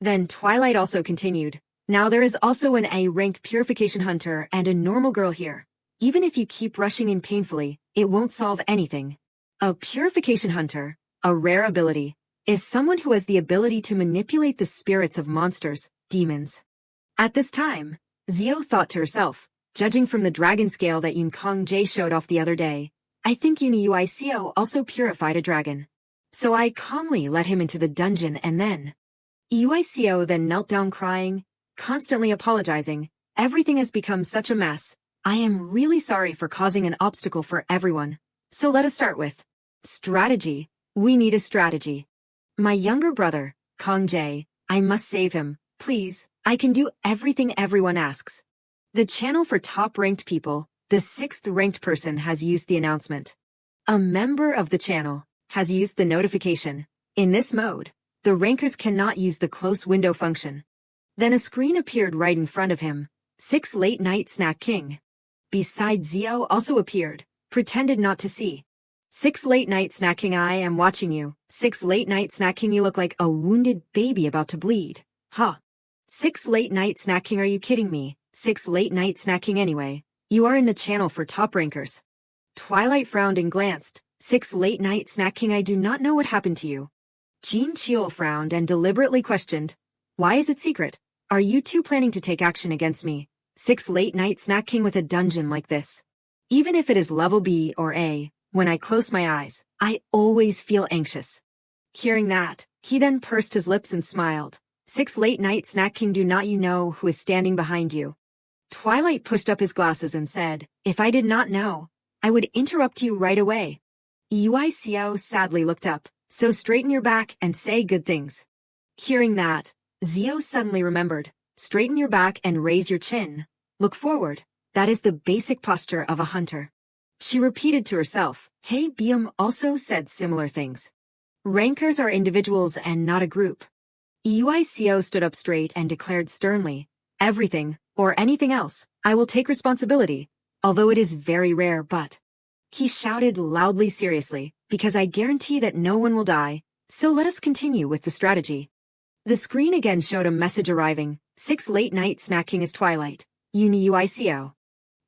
Then Twilight also continued, now there is also an A-rank purification hunter and a normal girl here. Even if you keep rushing in painfully, it won't solve anything. A purification hunter, a rare ability, is someone who has the ability to manipulate the spirits of monsters, demons. At this time, Zio thought to herself, judging from the dragon scale that Yun Kong Jae showed off the other day, I think Yuniuicio also purified a dragon. So I calmly let him into the dungeon and then... Uicio then knelt down crying, constantly apologizing. Everything has become such a mess. I am really sorry for causing an obstacle for everyone. So let us start with strategy. We need a strategy. My younger brother, Kong Jae, I must save him, please. I can do everything everyone asks. The channel for top-ranked people, the 6th-ranked person has used the announcement. A member of the channel has used the notification. In this mode, the rankers cannot use the close window function. Then a screen appeared right in front of him. 6 Late Night Snack King. Beside Zio also appeared, pretended not to see. 6 Late Night Snack King, I am watching you. 6 Late Night Snack King, you look like a wounded baby about to bleed. Huh. 6 Late Night Snack King, are you kidding me? 6 Late Night Snack King anyway. You are in the channel for top rankers. Twilight frowned and glanced. 6 Late Night Snack King, I do not know what happened to you. Jean Cheol frowned and deliberately questioned. Why is it secret? Are you two planning to take action against me? 6 Late Night Snack King with a dungeon like this. Even if it is level B or A, when I close my eyes, I always feel anxious. Hearing that, he then pursed his lips and smiled. 6 Late Night Snack King, do not you know who is standing behind you? Twilight pushed up his glasses and said, if I did not know, I would interrupt you right away. Uicio sadly looked up, so straighten your back and say good things. Hearing that, Zio suddenly remembered, straighten your back and raise your chin. Look forward, that is the basic posture of a hunter. She repeated to herself, Hey Bium also said similar things. Rankers are individuals and not a group. Uicio stood up straight and declared sternly, everything, or anything else, I will take responsibility, although it is very rare but... He shouted loudly seriously, because I guarantee that no one will die, so let us continue with the strategy. The screen again showed a message arriving, 6 Late Night Snack King is Twilight, Uicio.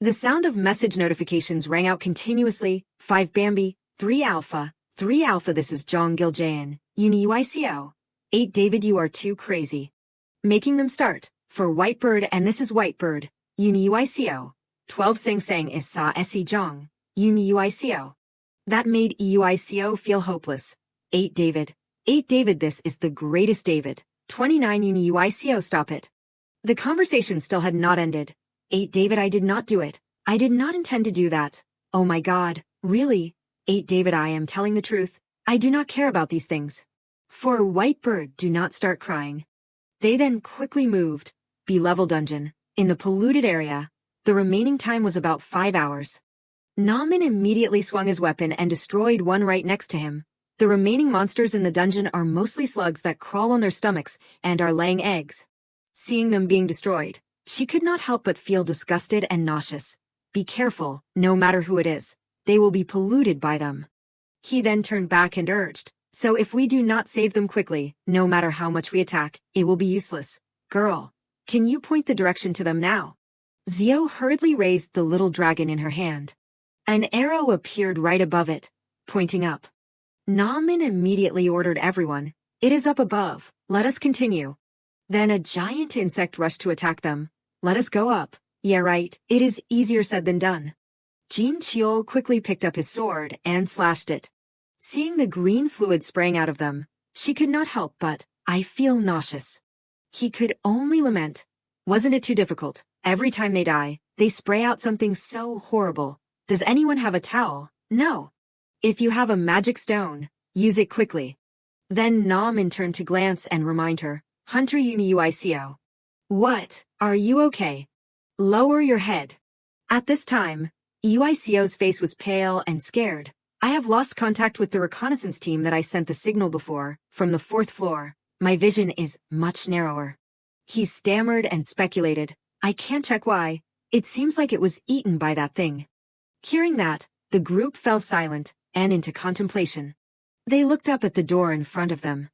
The sound of message notifications rang out continuously, 5 Bambi, 3 Alpha, this is Jong Giljayan, Uicio. 8 David, you are too crazy. Making them start, for Whitebird and this is Whitebird, Uicio. 12 Sang Sang is Sa Se Jong, Uicio. That made Uicio feel hopeless. 8 David, this is the greatest David. 29 Uicio, stop it. The conversation still had not ended. 8 David, I did not do it. I did not intend to do that. Oh my god, really? 8 David, I am telling the truth. I do not care about these things. For Whitebird, do not start crying. They then quickly moved, B-level dungeon, in the polluted area. The remaining time was about 5 hours. Namin immediately swung his weapon and destroyed one right next to him. The remaining monsters in the dungeon are mostly slugs that crawl on their stomachs and are laying eggs. Seeing them being destroyed, she could not help but feel disgusted and nauseous. Be careful, no matter who it is. They will be polluted by them. He then turned back and urged, so if we do not save them quickly, no matter how much we attack, it will be useless. Girl, can you point the direction to them now? Zio hurriedly raised the little dragon in her hand. An arrow appeared right above it, pointing up. Namin immediately ordered everyone, it is up above, let us continue. Then a giant insect rushed to attack them. Let us go up. Yeah right, it is easier said than done. Jean Cheol quickly picked up his sword and slashed it. Seeing the green fluid spraying out of them, she could not help but, I feel nauseous. He could only lament. Wasn't it too difficult? Every time they die, they spray out something so horrible. Does anyone have a towel? No. If you have a magic stone, use it quickly. Then Namin turned to glance and remind her, Hunter Uicio. What? Are you okay? Lower your head. At this time, Uicio's face was pale and scared. I have lost contact with the reconnaissance team that I sent the signal before, from the 4th floor. My vision is much narrower. He stammered and speculated. I can't check why. It seems like it was eaten by that thing. Hearing that, the group fell silent and into contemplation. They looked up at the door in front of them.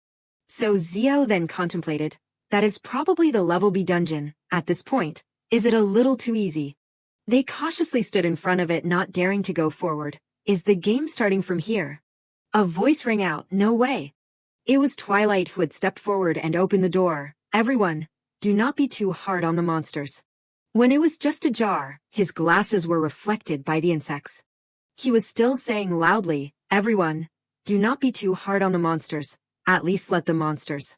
So Zio then contemplated. That is probably the level B dungeon. At this point, is it a little too easy? They cautiously stood in front of it, not daring to go forward. Is the game starting from here? A voice rang out, "No way." It was Twilight who had stepped forward and opened the door. "Everyone, do not be too hard on the monsters." When it was just ajar, his glasses were reflected by the insects. He was still saying loudly, "Everyone, do not be too hard on the monsters. At least let the monsters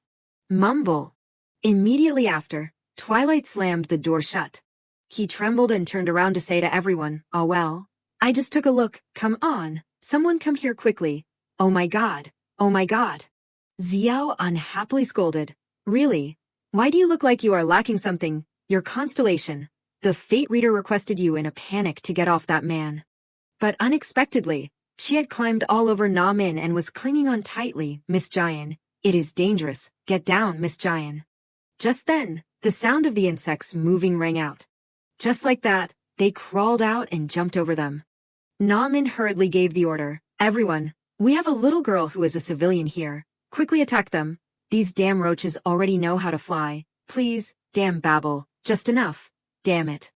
mumble." Immediately after, Twilight slammed the door shut. He trembled and turned around to say to everyone, "Oh well, I just took a look. Come on, someone come here quickly. Oh my god, oh my god." Xiao unhappily scolded, "Really? Why do you look like you are lacking something? Your constellation. The fate reader requested you in a panic to get off that man." But unexpectedly, she had climbed all over Na Min and was clinging on tightly. "Miss Jian, it is dangerous. Get down, Miss Jian." Just then, the sound of the insects moving rang out. Just like that, they crawled out and jumped over them. Na Min hurriedly gave the order, "Everyone, we have a little girl who is a civilian here. Quickly attack them. These damn roaches already know how to fly. Please, damn babble, just enough. Damn it."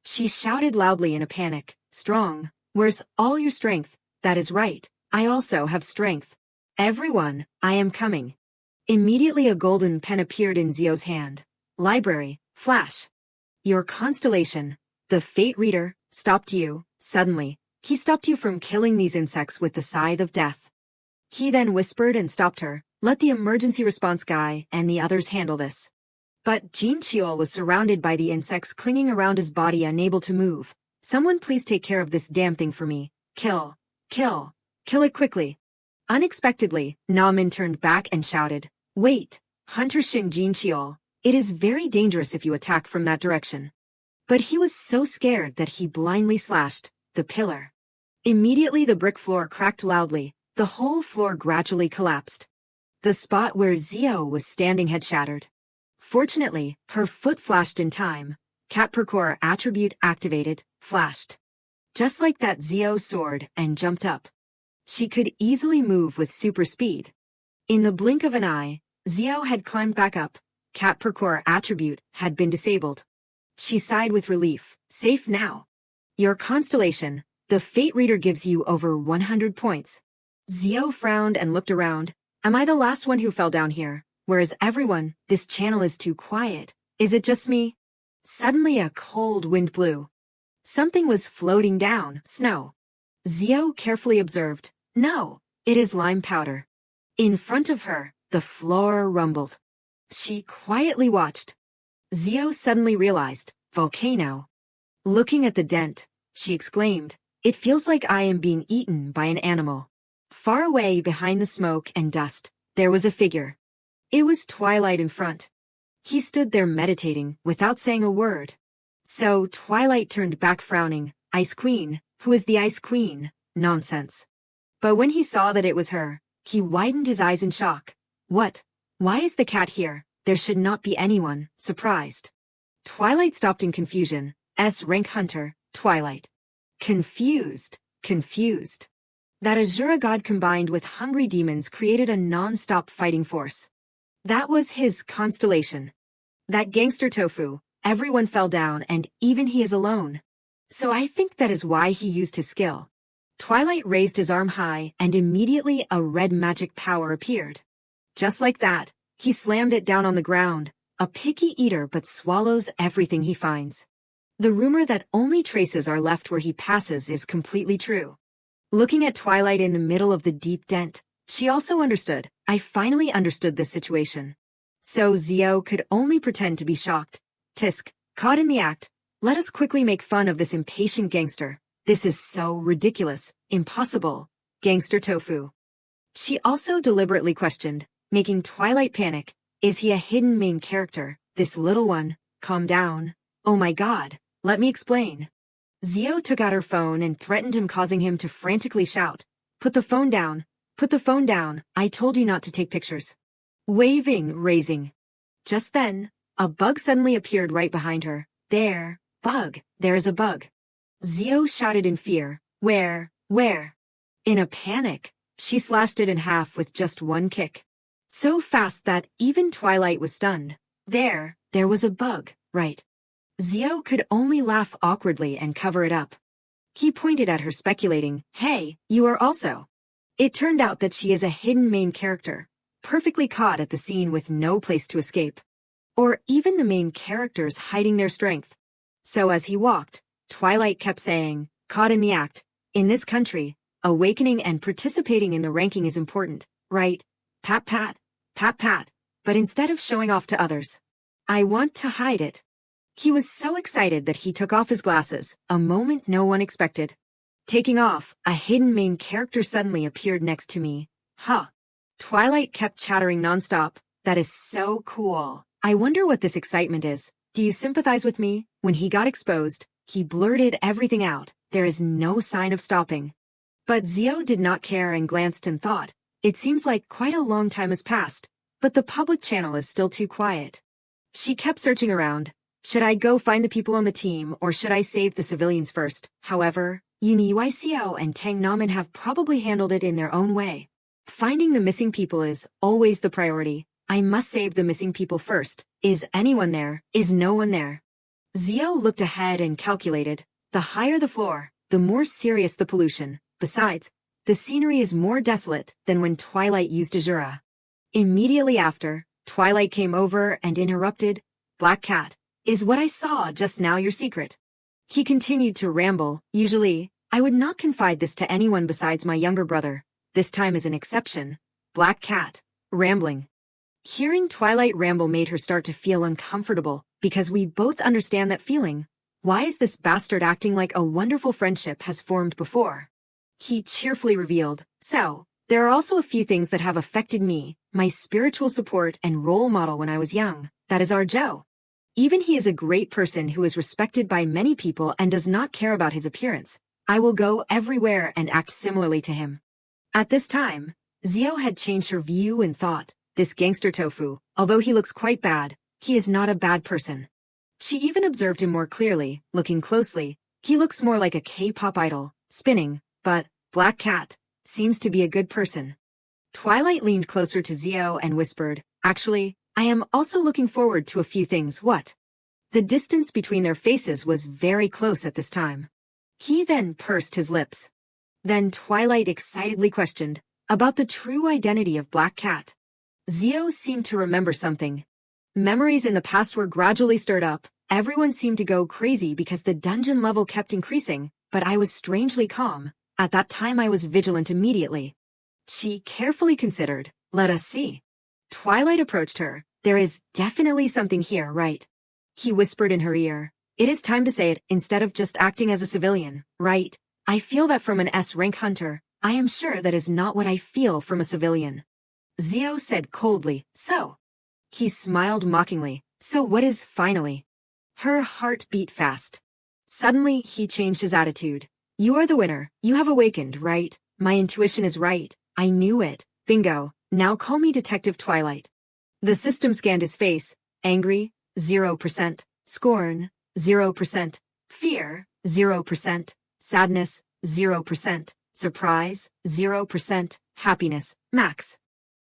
She shouted loudly in a panic, "Strong. Where's all your strength?" "That is right. I also have strength. Everyone, I am coming." Immediately a golden pen appeared in Zio's hand. "Library, flash. Your constellation, the fate reader, stopped you. Suddenly, he stopped you from killing these insects with the scythe of death." He then whispered and stopped her, "Let the emergency response guy and the others handle this." But Jin Cheol was surrounded by the insects clinging around his body, unable to move. "Someone please take care of this damn thing for me. Kill. Kill. Kill it quickly." Unexpectedly, Na Min turned back and shouted, "Wait, Hunter Shin Jin Cheol, it is very dangerous if you attack from that direction." But he was so scared that he blindly slashed the pillar. Immediately the brick floor cracked loudly. The whole floor gradually collapsed. The spot where Zio was standing had shattered. Fortunately, her foot flashed in time. Cat Parkour attribute activated, flashed. Just like that, Zio soared and jumped up. She could easily move with super speed. In the blink of an eye, Zio had climbed back up. Cat Parkour attribute had been disabled. She sighed with relief, "Safe now. Your constellation, the fate reader, gives you over 100 points. Zio frowned and looked around. "Am I the last one who fell down here? Whereas everyone, this channel is too quiet. Is it just me?" Suddenly a cold wind blew. Something was floating down, snow. Zio carefully observed, "No, it is lime powder." In front of her, the floor rumbled. She quietly watched. Zio suddenly realized, volcano. Looking at the dent, she exclaimed, "It feels like I am being eaten by an animal." Far away behind the smoke and dust, there was a figure. It was Twilight in front. He stood there meditating, without saying a word. So Twilight turned back frowning, "Ice Queen, who is the Ice Queen? Nonsense." But when he saw that it was her, he widened his eyes in shock. "What? Why is the cat here? There should not be anyone." Surprised. Twilight stopped in confusion. S-rank hunter, Twilight. Confused. That Azura god combined with hungry demons created a non-stop fighting force. That was his constellation. That gangster Tofu, everyone fell down and even he is alone. So I think that is why he used his skill. Twilight raised his arm high and immediately a red magic power appeared. Just like that, he slammed it down on the ground, a picky eater but swallows everything he finds. The rumor that only traces are left where he passes is completely true. Looking at Twilight in the middle of the deep dent, she also understood. I finally understood this situation. So Zio could only pretend to be shocked. "Tisk, caught in the act. Let us quickly make fun of this impatient gangster. This is so ridiculous, impossible. Gangster Tofu." She also deliberately questioned, making Twilight panic. "Is he a hidden main character? This little one? Calm down. Oh my god, let me explain." Zio took out her phone and threatened him, causing him to frantically shout, "Put the phone down. Put the phone down. I told you not to take pictures." Raising. Just then, a bug suddenly appeared right behind her. There is a bug." Zio shouted in fear, Where? In a panic, she slashed it in half with just one kick. So fast that even Twilight was stunned. There was a bug, right? Zio could only laugh awkwardly and cover it up. He pointed at her, speculating, "Hey, you are also." It turned out that she is a hidden main character, perfectly caught at the scene with no place to escape. Or even the main characters hiding their strength. So as he walked, Twilight kept saying, caught in the act, in this country, awakening and participating in the ranking is important, right? Pat pat, pat pat, but instead of showing off to others, I want to hide it. He was so excited that he took off his glasses, a moment no one expected. Taking off, a hidden main character suddenly appeared next to me. Huh. Twilight kept chattering nonstop. That is so cool. I wonder what this excitement is. Do you sympathize with me? When he got exposed, he blurted everything out. There is no sign of stopping. But Zio did not care and glanced and thought, it seems like quite a long time has passed, but the public channel is still too quiet. She kept searching around. Should I go find the people on the team or should I save the civilians first? However, Uni Uico and Tang Namen have probably handled it in their own way. Finding the missing people is always the priority. I must save the missing people first. Is anyone there? Is no one there? Zio looked ahead and calculated. The higher the floor, the more serious the pollution. Besides, the scenery is more desolate than when Twilight used Azura. Immediately after, Twilight came over and interrupted. Black Cat, is what I saw just now your secret? He continued to ramble. Usually, I would not confide this to anyone besides my younger brother. This time is an exception. Black Cat, rambling. Hearing Twilight ramble made her start to feel uncomfortable, because we both understand that feeling. Why is this bastard acting like a wonderful friendship has formed before? He cheerfully revealed, so, there are also a few things that have affected me, my spiritual support and role model when I was young, that is our Joe. Even he is a great person who is respected by many people and does not care about his appearance. I will go everywhere and act similarly to him. At this time, Zio had changed her view and thought, this gangster tofu, although he looks quite bad, he is not a bad person. She even observed him more clearly, looking closely. He looks more like a K-pop idol, spinning, but, Black Cat, seems to be a good person. Twilight leaned closer to Zio and whispered, actually, I am also looking forward to a few things. What? The distance between their faces was very close at this time. He then pursed his lips. Then Twilight excitedly questioned, about the true identity of Black Cat. Zio seemed to remember something. Memories in the past were gradually stirred up. Everyone seemed to go crazy because the dungeon level kept increasing, but I was strangely calm. At that time I was vigilant immediately. She carefully considered, let us see. Twilight approached her. There is definitely something here, right? He whispered in her ear. It is time to say it, instead of just acting as a civilian, right? I feel that from an S-rank hunter. I am sure that is not what I feel from a civilian. Zio said coldly, so. He smiled mockingly, so what is finally? Her heart beat fast. Suddenly, he changed his attitude. You are the winner. You have awakened, right? My intuition is right. I knew it. Bingo. Now call me Detective Twilight. The system scanned his face. Angry, 0%. Scorn, 0%. Fear, 0%. Sadness, 0%. Surprise, 0%. Happiness, max.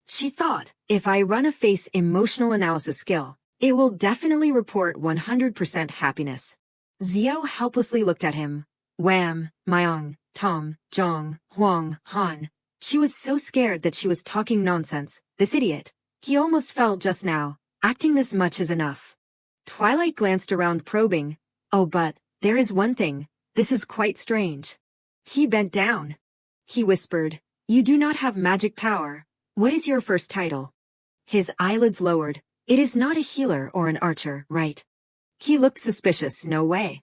She thought, if I run a face emotional analysis skill, it will definitely report 100% happiness. Zio helplessly looked at him. Wham, Myong, Tom, Jong, Huang, Han. She was so scared that she was talking nonsense. This idiot. He almost fell just now. Acting this much is enough. Twilight glanced around probing. Oh, but, there is one thing. This is quite strange. He bent down. He whispered, you do not have magic power. What is your first title? His eyelids lowered. It is not a healer or an archer, right? He looked suspicious. No way.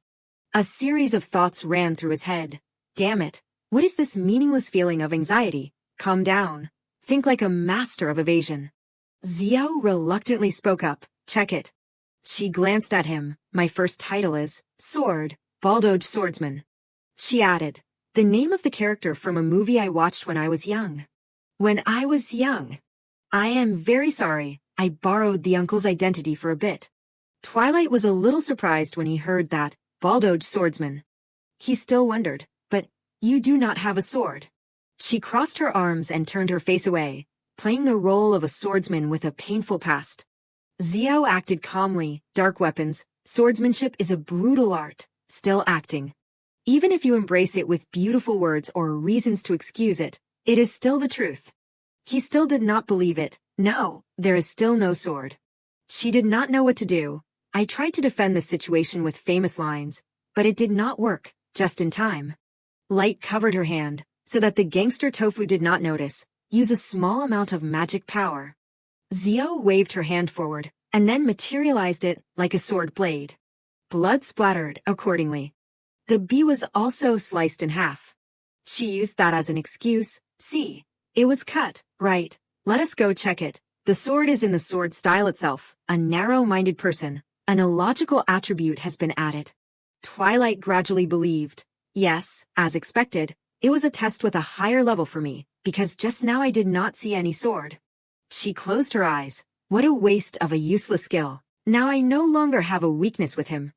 A series of thoughts ran through his head. Damn it. What is this meaningless feeling of anxiety? Calm down. Think like a master of evasion. Zio reluctantly spoke up. Check it. She glanced at him. My first title is Sword, Baldoge Swordsman. She added, the name of the character from a movie I watched when I was young. When I was young. I am very sorry. I borrowed the uncle's identity for a bit. Twilight was a little surprised when he heard that, Baldoge Swordsman. He still wondered, but you do not have a sword. She crossed her arms and turned her face away, playing the role of a swordsman with a painful past. Zio acted calmly. Dark weapons, swordsmanship is a brutal art, still acting. Even if you embrace it with beautiful words or reasons to excuse it, It is still the truth. He still did not believe it. No, there is still no sword. She did not know what to do. I tried to defend the situation with famous lines, but it did not work, just in time. Light covered her hand, so that the gangster Tofu did not notice. Use a small amount of magic power. Zio waved her hand forward, and then materialized it like a sword blade. Blood splattered accordingly. The bee was also sliced in half. She used that as an excuse. See, it was cut, right? Let us go check it. The sword is in the sword style itself. A narrow-minded person. An illogical attribute has been added. Twilight gradually believed. Yes, as expected, it was a test with a higher level for me, because just now I did not see any sword. She closed her eyes. What a waste of a useless skill. Now I no longer have a weakness with him.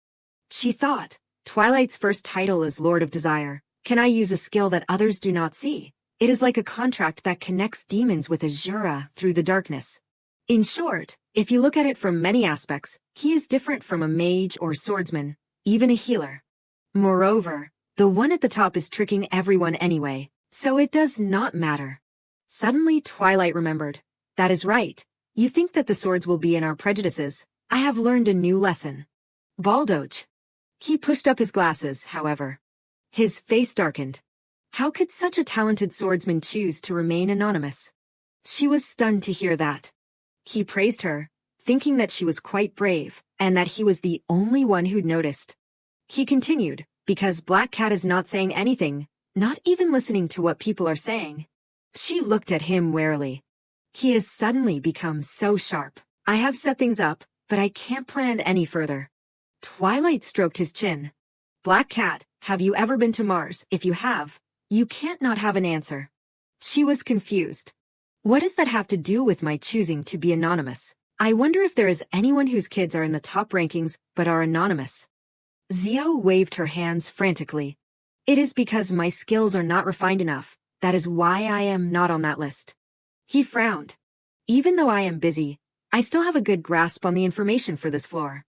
She thought, Twilight's first title is Lord of Desire. Can I use a skill that others do not see? It is like a contract that connects demons with Azura through the darkness. In short, if you look at it from many aspects, he is different from a mage or swordsman, even a healer. Moreover, the one at the top is tricking everyone anyway, so it does not matter. Suddenly Twilight remembered. That is right. You think that the swords will be in our prejudices. I have learned a new lesson. Baldoge. He pushed up his glasses, however. His face darkened. How could such a talented swordsman choose to remain anonymous? She was stunned to hear that. He praised her, thinking that she was quite brave, and that he was the only one who'd noticed. He continued, because Black Cat is not saying anything, not even listening to what people are saying. She looked at him warily. He has suddenly become so sharp. I have set things up, but I can't plan any further. Twilight stroked his chin. Black Cat, have you ever been to Mars? If you have, you can't not have an answer. She was confused. What does that have to do with my choosing to be anonymous? I wonder if there is anyone whose kids are in the top rankings but are anonymous. Zio waved her hands frantically. It is because my skills are not refined enough. That is why I am not on that list. He frowned. Even though I am busy, I still have a good grasp on the information for this floor.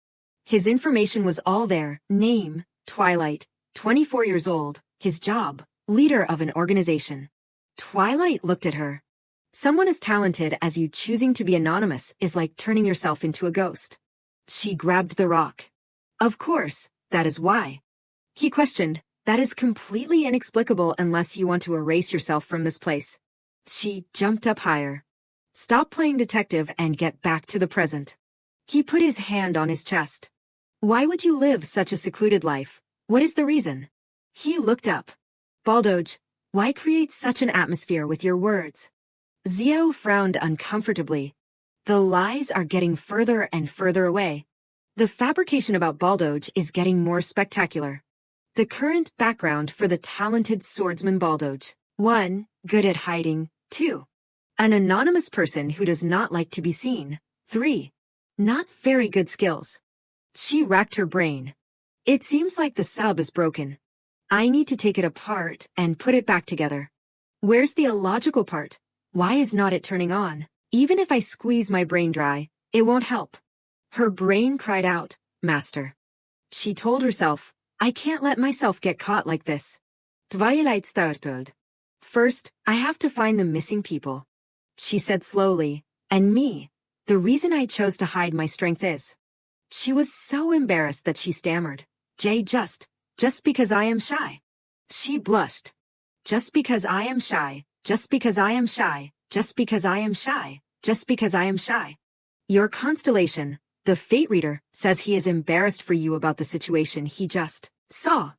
His information was all there. Name, Twilight, 24 years old, his job, leader of an organization. Twilight looked at her. Someone as talented as you choosing to be anonymous is like turning yourself into a ghost. She grabbed the rock. Of course, that is why. He questioned, that is completely inexplicable unless you want to erase yourself from this place. She jumped up higher. Stop playing detective and get back to the present. He put his hand on his chest. Why would you live such a secluded life? What is the reason? He looked up. Baldoge, why create such an atmosphere with your words? Zio frowned uncomfortably. The lies are getting further and further away. The fabrication about Baldoge is getting more spectacular. The current background for the talented swordsman Baldoge. 1. Good at hiding. 2. An anonymous person who does not like to be seen. 3. Not very good skills. She racked her brain. It seems like the sub is broken. I need to take it apart and put it back together. Where's the illogical part? Why is not it turning on? Even if I squeeze my brain dry, it won't help. Her brain cried out, Master. She told herself, I can't let myself get caught like this. Twilight startled. First, I have to find the missing people. She said slowly, and me. The reason I chose to hide my strength is. She was so embarrassed that she stammered. Just because I am shy. She blushed. Just because I am shy, just because I am shy, just because I am shy, just because I am shy. Your constellation, the fate reader, says he is embarrassed for you about the situation he just saw.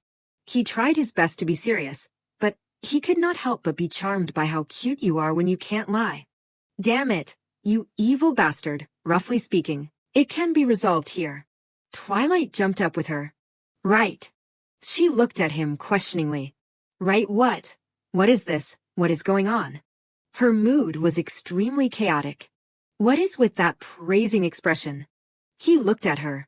He tried his best to be serious, but he could not help but be charmed by how cute you are when you can't lie. Damn it, you evil bastard, roughly speaking. It can be resolved here. Twilight jumped up with her. Right. She looked at him questioningly. Right what? What is this? What is going on? Her mood was extremely chaotic. What is with that praising expression? He looked at her.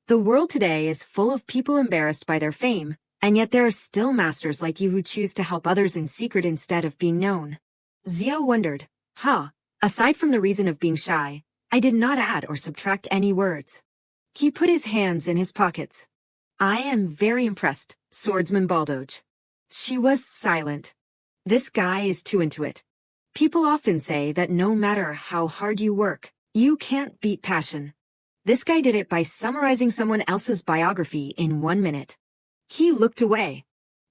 The world today is full of people embarrassed by their fame, and yet there are still masters like you who choose to help others in secret instead of being known. Zio wondered, aside from the reason of being shy, I did not add or subtract any words. He put his hands in his pockets. I am very impressed, Swordsman Baldoge. She was silent. This guy is too into it. People often say that no matter how hard you work, you can't beat passion. This guy did it by summarizing someone else's biography in 1 minute. He looked away.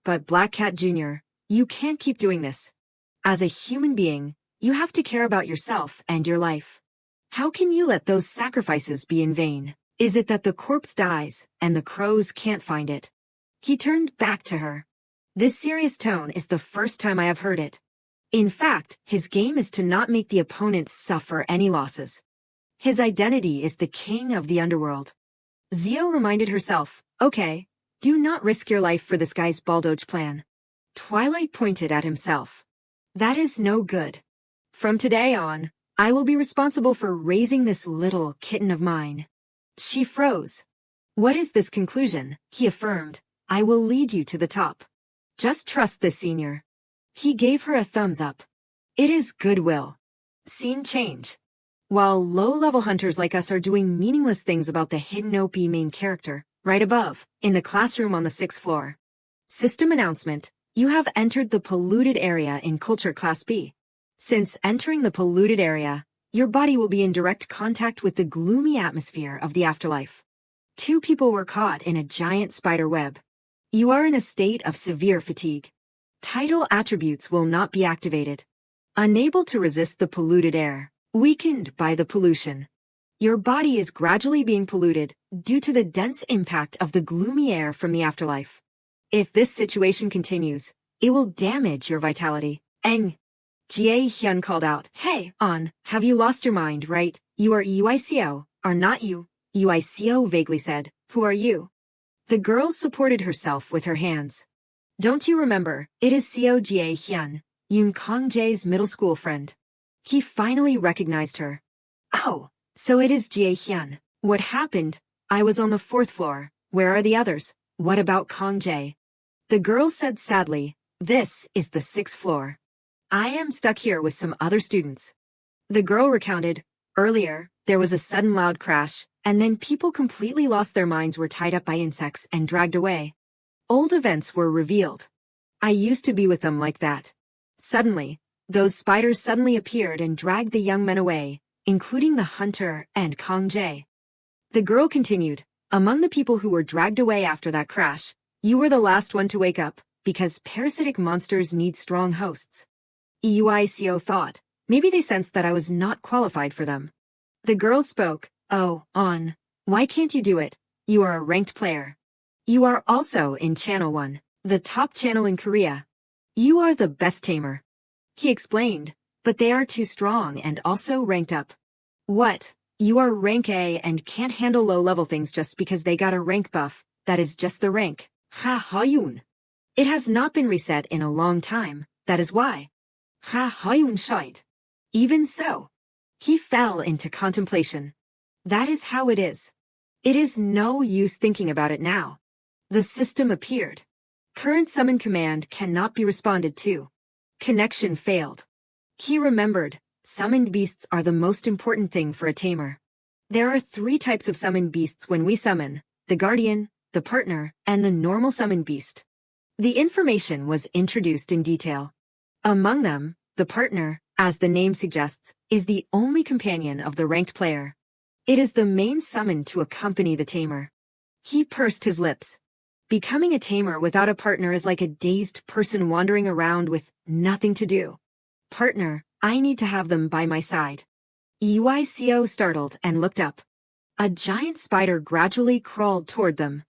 But Black Cat Jr., you can't keep doing this. As a human being, you have to care about yourself and your life. How can you let those sacrifices be in vain? Is it that the corpse dies and the crows can't find it? He turned back to her. This serious tone is the first time I have heard it. In fact, his game is to not make the opponents suffer any losses. His identity is the king of the underworld. Zio reminded herself, okay, do not risk your life for this guy's baldoge plan. Twilight pointed at himself. That is no good. From today on, I will be responsible for raising this little kitten of mine. She froze. What is this conclusion? He affirmed. I will lead you to the top. Just trust this senior. He gave her a thumbs up. It is goodwill. Scene change. While low-level hunters like us are doing meaningless things about the hidden OP main character, right above, in the classroom on the 6th floor. System announcement, you have entered the polluted area in Culture Class B. Since entering the polluted area, your body will be in direct contact with the gloomy atmosphere of the afterlife. 2 people were caught in a giant spider web. You are in a state of severe fatigue. Title attributes will not be activated. Unable to resist the polluted air. Weakened by the pollution. Your body is gradually being polluted due to the dense impact of the gloomy air from the afterlife. If this situation continues, it will damage your vitality. Eng. Jie Hyun called out, Hey, have you lost your mind, right? You are UICO, are not you? UICO vaguely said, Who are you? The girl supported herself with her hands. Don't you remember, it is CO Jie Hyun, Yoon Kong Jae's middle school friend. He finally recognized her. Oh, so it is Jie Hyun. What happened? I was on the 4th floor. Where are the others? What about Kong Jae? The girl said sadly, This is the 6th floor. I am stuck here with some other students. The girl recounted, earlier, there was a sudden loud crash, and then people completely lost their minds, were tied up by insects and dragged away. Old events were revealed. I used to be with them like that. Suddenly, those spiders suddenly appeared and dragged the young men away, including the hunter and Kong Jae. The girl continued, among the people who were dragged away after that crash, you were the last one to wake up, because parasitic monsters need strong hosts. EUICO thought, maybe they sensed that I was not qualified for them. The girl spoke, why can't you do it? You are a ranked player. You are also in Channel 1, the top channel in Korea. You are the best tamer. He explained, but they are too strong and also ranked up. What? You are rank A and can't handle low-level things just because they got a rank buff, that is just the rank. Ha Hyun. It has not been reset in a long time, that is why. Ha Hyun shied. Even so. He fell into contemplation. That is how it is. It is no use thinking about it now. The system appeared. Current summon command cannot be responded to. Connection failed. He remembered, summoned beasts are the most important thing for a tamer. There are 3 types of summoned beasts when we summon, the guardian, the partner, and the normal summoned beast. The information was introduced in detail. Among them, the partner, as the name suggests, is the only companion of the ranked player. It is the main summon to accompany the tamer. He pursed his lips. Becoming a tamer without a partner is like a dazed person wandering around with nothing to do. Partner, I need to have them by my side. EYCO startled and looked up. A giant spider gradually crawled toward them.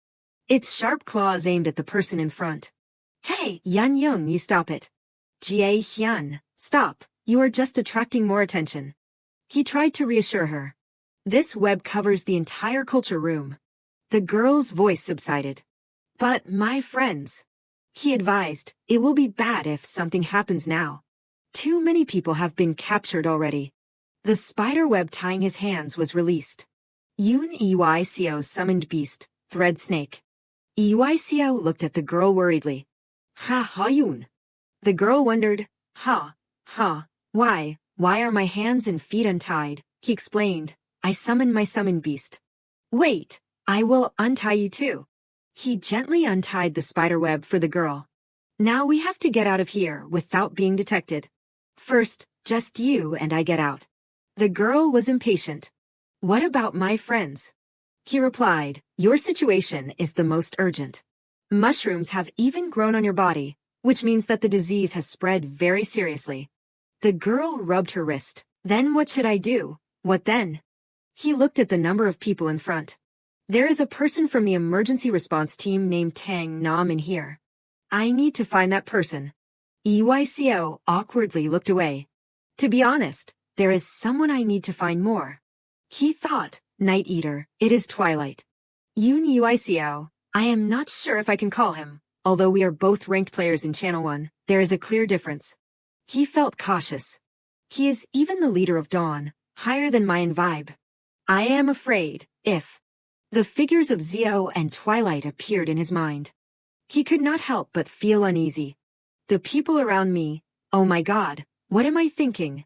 Its sharp claws aimed at the person in front. Hey, Yan Young, you stop it. Jie Hyun, stop, you are just attracting more attention. He tried to reassure her. This web covers the entire culture room. The girl's voice subsided. But, my friends, he advised, it will be bad if something happens now. Too many people have been captured already. The spider web tying his hands was released. Yoon EYCO's summoned beast, Thread Snake. EYCO looked at the girl worriedly. Ha Yoon. The girl wondered, why are my hands and feet untied? He explained, I summoned my summoned beast. Wait, I will untie you too. He gently untied the spider web for the girl. Now we have to get out of here without being detected. First, just you and I get out. The girl was impatient. What about my friends? He replied, your situation is the most urgent. Mushrooms have even grown on your body, which means that the disease has spread very seriously. The girl rubbed her wrist. Then what should I do? What then? He looked at the number of people in front. There is a person from the emergency response team named Tang Nam in here. I need to find that person. EYCO awkwardly looked away. To be honest, there is someone I need to find more. He thought, Night Eater, it is twilight. Yoon EYCO, I am not sure if I can call him. Although we are both ranked players in Channel 1, there is a clear difference. He felt cautious. He is even the leader of Dawn, higher than Mayan Vibe. I am afraid, if... The figures of Zio and Twilight appeared in his mind. He could not help but feel uneasy. The people around me, oh my god, what am I thinking?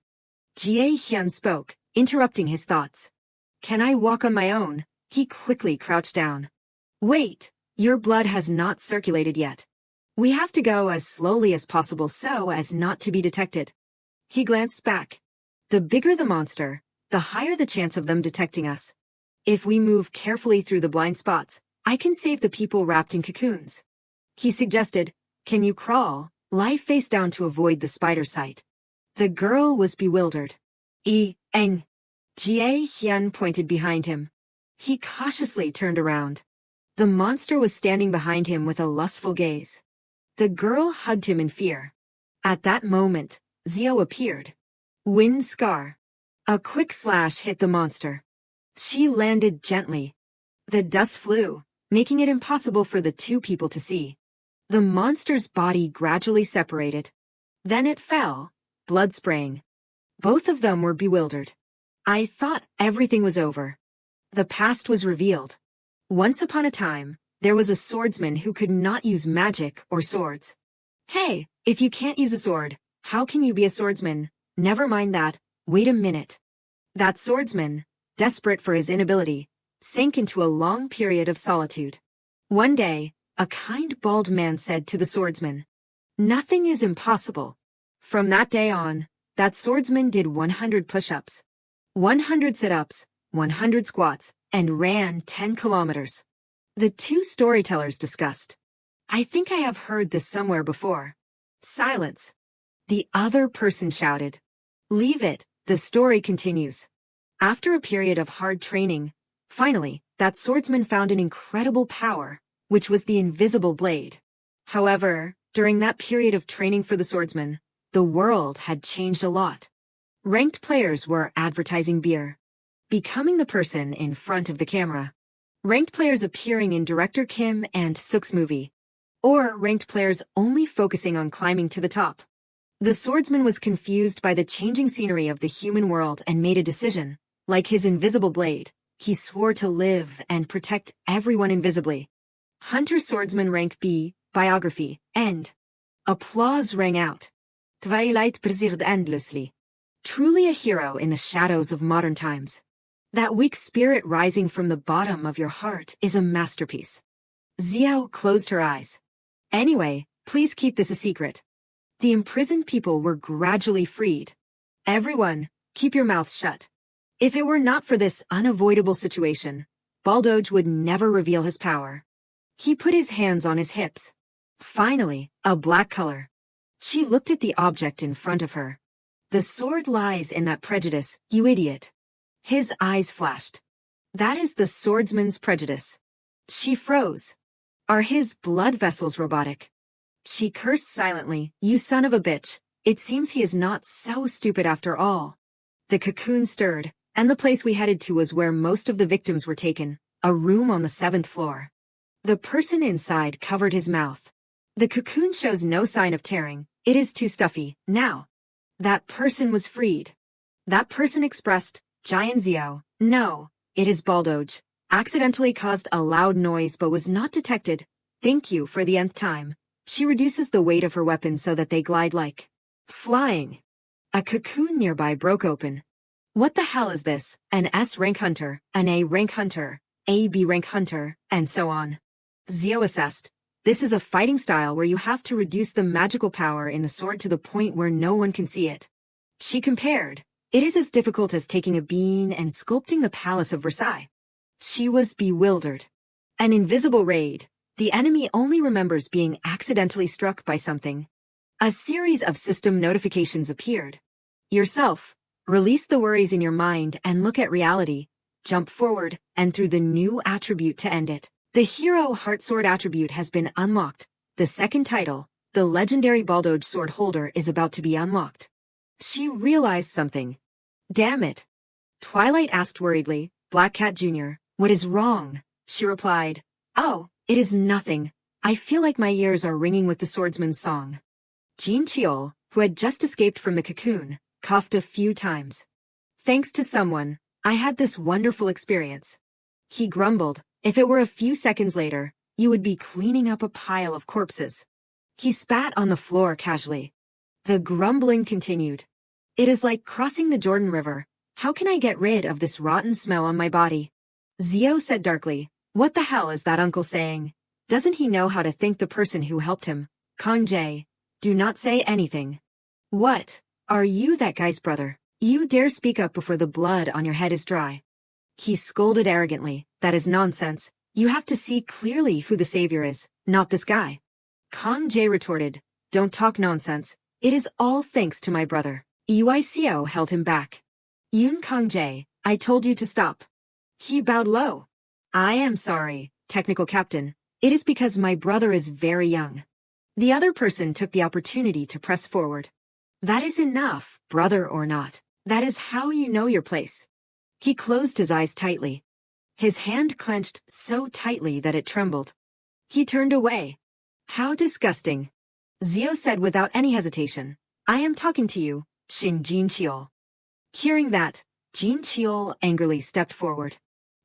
Jie Hyun spoke, interrupting his thoughts. Can I walk on my own? He quickly crouched down. Wait, your blood has not circulated yet. We have to go as slowly as possible so as not to be detected. He glanced back. The bigger the monster, the higher the chance of them detecting us. If we move carefully through the blind spots, I can save the people wrapped in cocoons. He suggested, can you crawl, lie face down to avoid the spider sight? The girl was bewildered. Jie Hyun pointed behind him. He cautiously turned around. The monster was standing behind him with a lustful gaze. The girl hugged him in fear. At that moment, Zio appeared. Wind scar. A quick slash hit the monster. She landed gently. The dust flew, making it impossible for the two people to see. The monster's body gradually separated. Then it fell, blood spraying. Both of them were bewildered. I thought everything was over. The past was revealed. Once upon a time, there was a swordsman who could not use magic or swords. Hey, if you can't use a sword, how can you be a swordsman? Never mind that, wait a minute. That swordsman, desperate for his inability, sank into a long period of solitude. One day, a kind bald man said to the swordsman, nothing is impossible. From that day on, that swordsman did 100 push-ups, 100 sit-ups, 100 squats, and ran 10 kilometers. The two storytellers discussed. I think I have heard this somewhere before. Silence. The other person shouted. Leave it, the story continues. After a period of hard training, finally, that swordsman found an incredible power, which was the invisible blade. However, during that period of training for the swordsman, the world had changed a lot. Ranked players were advertising beer, becoming the person in front of the camera. Ranked players appearing in director Kim and Suk's movie, or ranked players only focusing on climbing to the top. The swordsman was confused by the changing scenery of the human world and made a decision. Like his invisible blade, he swore to live and protect everyone invisibly. Hunter Swordsman Rank B, Biography, End. Applause rang out. Twilight persevered endlessly. Truly a hero in the shadows of modern times. That weak spirit rising from the bottom of your heart is a masterpiece. Xiao closed her eyes. Anyway, please keep this a secret. The imprisoned people were gradually freed. Everyone, keep your mouth shut. If it were not for this unavoidable situation, Baldoge would never reveal his power. He put his hands on his hips. Finally, a black color. She looked at the object in front of her. The sword lies in that prejudice, you idiot. His eyes flashed. That is the swordsman's prejudice. She froze. Are his blood vessels robotic? She cursed silently, you son of a bitch. It seems he is not so stupid after all. The cocoon stirred, and the place we headed to was where most of the victims were taken, a room on the 7th floor. The person inside covered his mouth. The cocoon shows no sign of tearing, it is too stuffy, now. That person was freed. That person expressed, Giant Zio, no, it is Baldoge. Accidentally caused a loud noise but was not detected. Thank you for the nth time. She reduces the weight of her weapon so that they glide like flying. A cocoon nearby broke open. What the hell is this? An S rank hunter, an A rank hunter, A B rank hunter, and so on. Zio assessed. This is a fighting style where you have to reduce the magical power in the sword to the point where no one can see it. She compared. It is as difficult as taking a bean and sculpting the Palace of Versailles. She was bewildered. An invisible raid. The enemy only remembers being accidentally struck by something. A series of system notifications appeared. Yourself. Release the worries in your mind and look at reality. Jump forward and through the new attribute to end it. The Hero Heart Sword attribute has been unlocked. The second title, the legendary Baldoge Sword Holder, is about to be unlocked. She realized something. Damn it. Twilight asked worriedly. Black Cat Jr., what is wrong? She replied. Oh, it is nothing. I feel like my ears are ringing with the swordsman's song. Jean Cheol, who had just escaped from the cocoon, coughed a few times. Thanks to someone, I had this wonderful experience. He grumbled. If it were a few seconds later, you would be cleaning up a pile of corpses. He spat on the floor casually. The grumbling continued. It is like crossing the Jordan River. How can I get rid of this rotten smell on my body? Zio said darkly. What the hell is that uncle saying? Doesn't he know how to thank the person who helped him? Kang Jae, do not say anything. What? Are you that guy's brother? You dare speak up before the blood on your head is dry. He scolded arrogantly. That is nonsense. You have to see clearly who the savior is, not this guy. Kang Jae retorted. Don't talk nonsense. It is all thanks to my brother. Uico held him back. Yun Kang Jae, I told you to stop. He bowed low. I am sorry, technical captain. It is because my brother is very young. The other person took the opportunity to press forward. That is enough, brother or not. That is how you know your place. He closed his eyes tightly. His hand clenched so tightly that it trembled. He turned away. How disgusting. Zio said without any hesitation. I am talking to you, Shin Jean Cheol. Hearing that, Jean Cheol angrily stepped forward.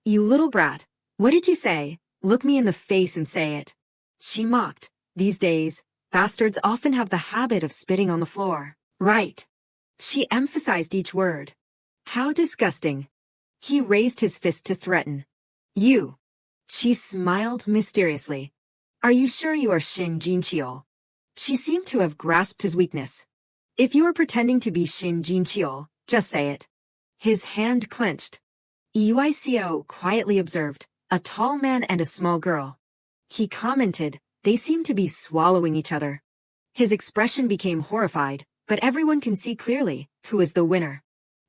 You little brat. What did you say? Look me in the face and say it. She mocked. These days, bastards often have the habit of spitting on the floor. Right. She emphasized each word. How disgusting. He raised his fist to threaten. You. She smiled mysteriously. Are you sure you are Shin Jean Cheol? She seemed to have grasped his weakness. If you are pretending to be Shin Jean Cheol, just say it. His hand clenched. Uico quietly observed, a tall man and a small girl. He commented, they seem to be swallowing each other. His expression became horrified, but everyone can see clearly who is the winner.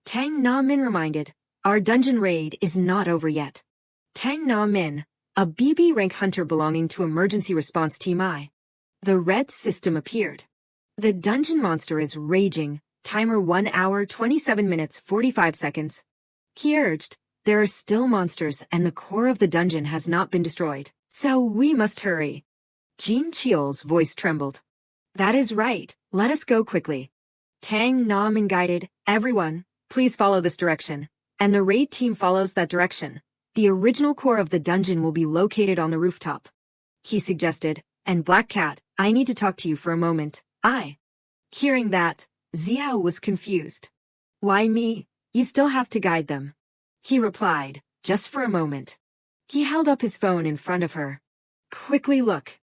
Tang Na Min reminded, our dungeon raid is not over yet. Tang Na Min, a BB rank hunter belonging to Emergency Response Team I. The red system appeared. The dungeon monster is raging, timer 1 hour 27 minutes 45 seconds. He urged, there are still monsters and the core of the dungeon has not been destroyed, so we must hurry. Jean Cheol's voice trembled. That is right, let us go quickly. Tang Na Min guided, everyone, please follow this direction. And the raid team follows that direction. The original core of the dungeon will be located on the rooftop. He suggested, and Black Cat, I need to talk to you for a moment. Hearing that, Xiao was confused. Why me? You still have to guide them. He replied, just for a moment. He held up his phone in front of her. Quickly look.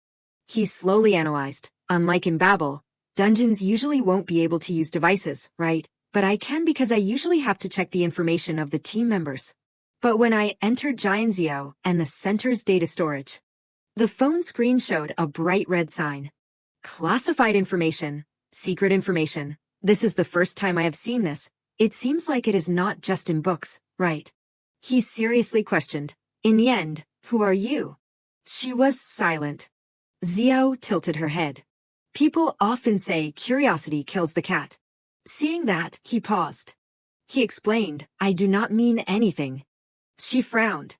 He slowly analyzed. Unlike in Babel, dungeons usually won't be able to use devices, right? But I can because I usually have to check the information of the team members. But when I entered Giant Zio and the center's data storage, the phone screen showed a bright red sign. Classified information, secret information. This is the first time I have seen this. It seems like it is not just in books, right? He seriously questioned. In the end, who are you? She was silent. Zio tilted her head. People often say curiosity kills the cat. Seeing that, he paused. He explained, I do not mean anything. She frowned.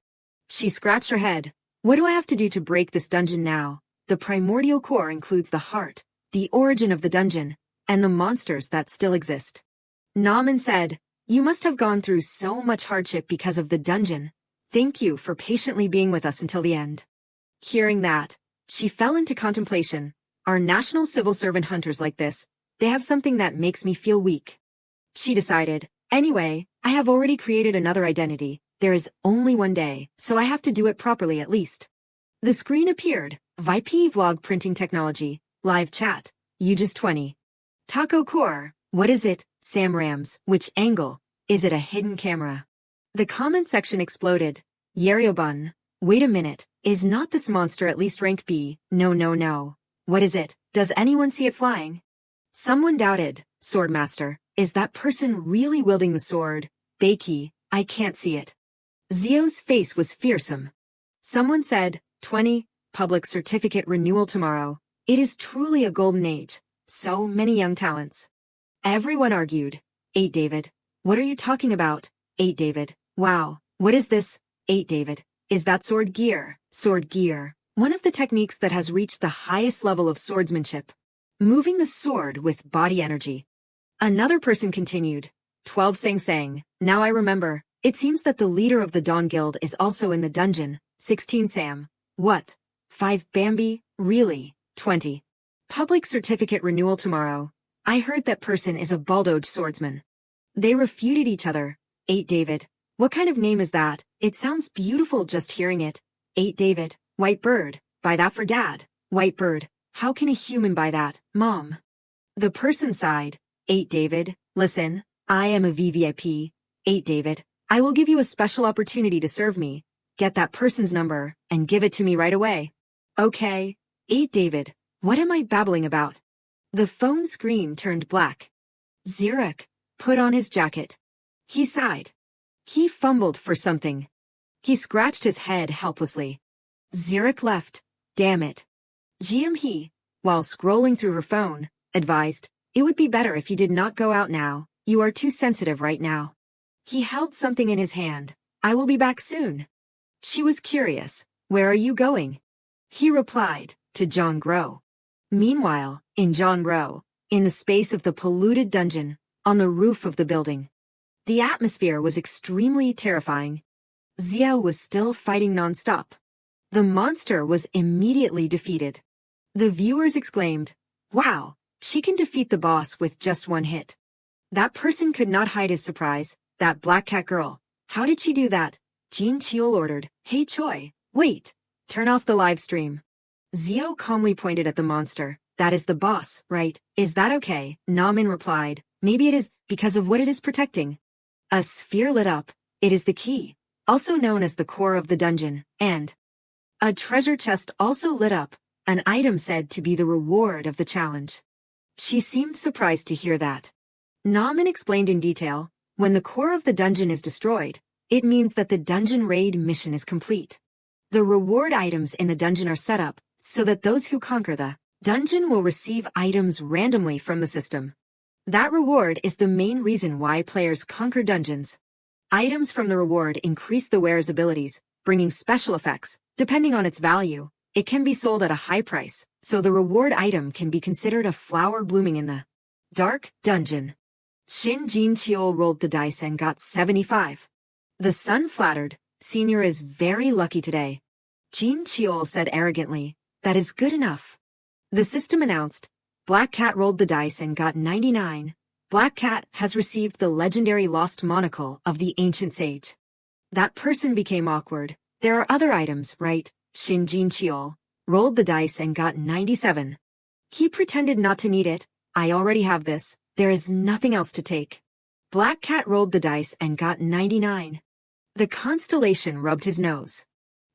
She scratched her head. What do I have to do to break this dungeon now? The primordial core includes the heart, the origin of the dungeon, and the monsters that still exist. Naman said, you must have gone through so much hardship because of the dungeon. Thank you for patiently being with us until the end. Hearing that, she fell into contemplation. Our national civil servant hunters like this, they have something that makes me feel weak. She decided, anyway, I have already created another identity. There is only one day, so I have to do it properly at least. The screen appeared. VP Vlog Printing Technology, Live Chat, UJS 20. Taco Core, what is it? Sam Rams, which angle? Is it a hidden camera? The comment section exploded. Yeryobun, wait a minute, is not this monster at least rank B? No. What is it? Does anyone see it flying? Someone doubted. Swordmaster, is that person really wielding the sword? Bakey, I can't see it. Zio's face was fearsome. Someone said, 20, public certificate renewal tomorrow. It is truly a golden age. So many young talents. Everyone argued. 8 David. What are you talking about? 8 David. Wow, what is this? 8 David. Is that sword gear? Sword gear. One of the techniques that has reached the highest level of swordsmanship. Moving the sword with body energy. Another person continued. 12 Sang. Now I remember. It seems that the leader of the Dawn Guild is also in the dungeon. 16 Sam. What? 5 Bambi? Really? 20. Public certificate renewal tomorrow. I heard that person is a Baldoge swordsman. They refuted each other. 8 David. What kind of name is that? It sounds beautiful just hearing it. 8 David. White bird. Buy that for dad. White bird. How can a human buy that, mom? The person sighed. 8 David. Listen, I am a VVIP. 8 David. I will give you a special opportunity to serve me. Get that person's number and give it to me right away. Okay. 8 David. What am I babbling about? The phone screen turned black. Zurich put on his jacket. He sighed. He fumbled for something. He scratched his head helplessly. Zurich left. Damn it. He, while scrolling through her phone, advised, it would be better if you did not go out now. You are too sensitive right now. He held something in his hand. I will be back soon. She was curious. Where are you going? He replied, to John Grow. Meanwhile, in John Grow, in the space of the polluted dungeon, on the roof of the building. The atmosphere was extremely terrifying. Xiao was still fighting non-stop. The monster was immediately defeated. The viewers exclaimed, wow, she can defeat the boss with just one hit. That person could not hide his surprise. That black cat girl. How did she do that? Jean Chiol ordered, hey Choi, wait, turn off the live stream. Xiao calmly pointed at the monster. That is the boss, right? Is that okay? Namin replied, maybe it is, because of what it is protecting. A sphere lit up. It is the key, also known as the core of the dungeon, and a treasure chest also lit up, an item said to be the reward of the challenge. She seemed surprised to hear that. Namin explained in detail, when the core of the dungeon is destroyed, it means that the dungeon raid mission is complete. The reward items in the dungeon are set up, so that those who conquer the dungeon will receive items randomly from the system. That reward is the main reason why players conquer dungeons. Items from the reward increase the wearer's abilities, bringing special effects. Depending on its value, it can be sold at a high price, so the reward item can be considered a flower blooming in the dark dungeon. Shin Jin Chiol rolled the dice and got 75. The sun flattered, Senior is very lucky today. Jin Chiol said arrogantly, that is good enough. The system announced, Black Cat rolled the dice and got 99. Black Cat has received the legendary lost monocle of the ancient sage. That person became awkward. There are other items, right? Shin Jin Chiol rolled the dice and got 97. He pretended not to need it. I already have this. There is nothing else to take. Black Cat rolled the dice and got 99. The constellation rubbed his nose.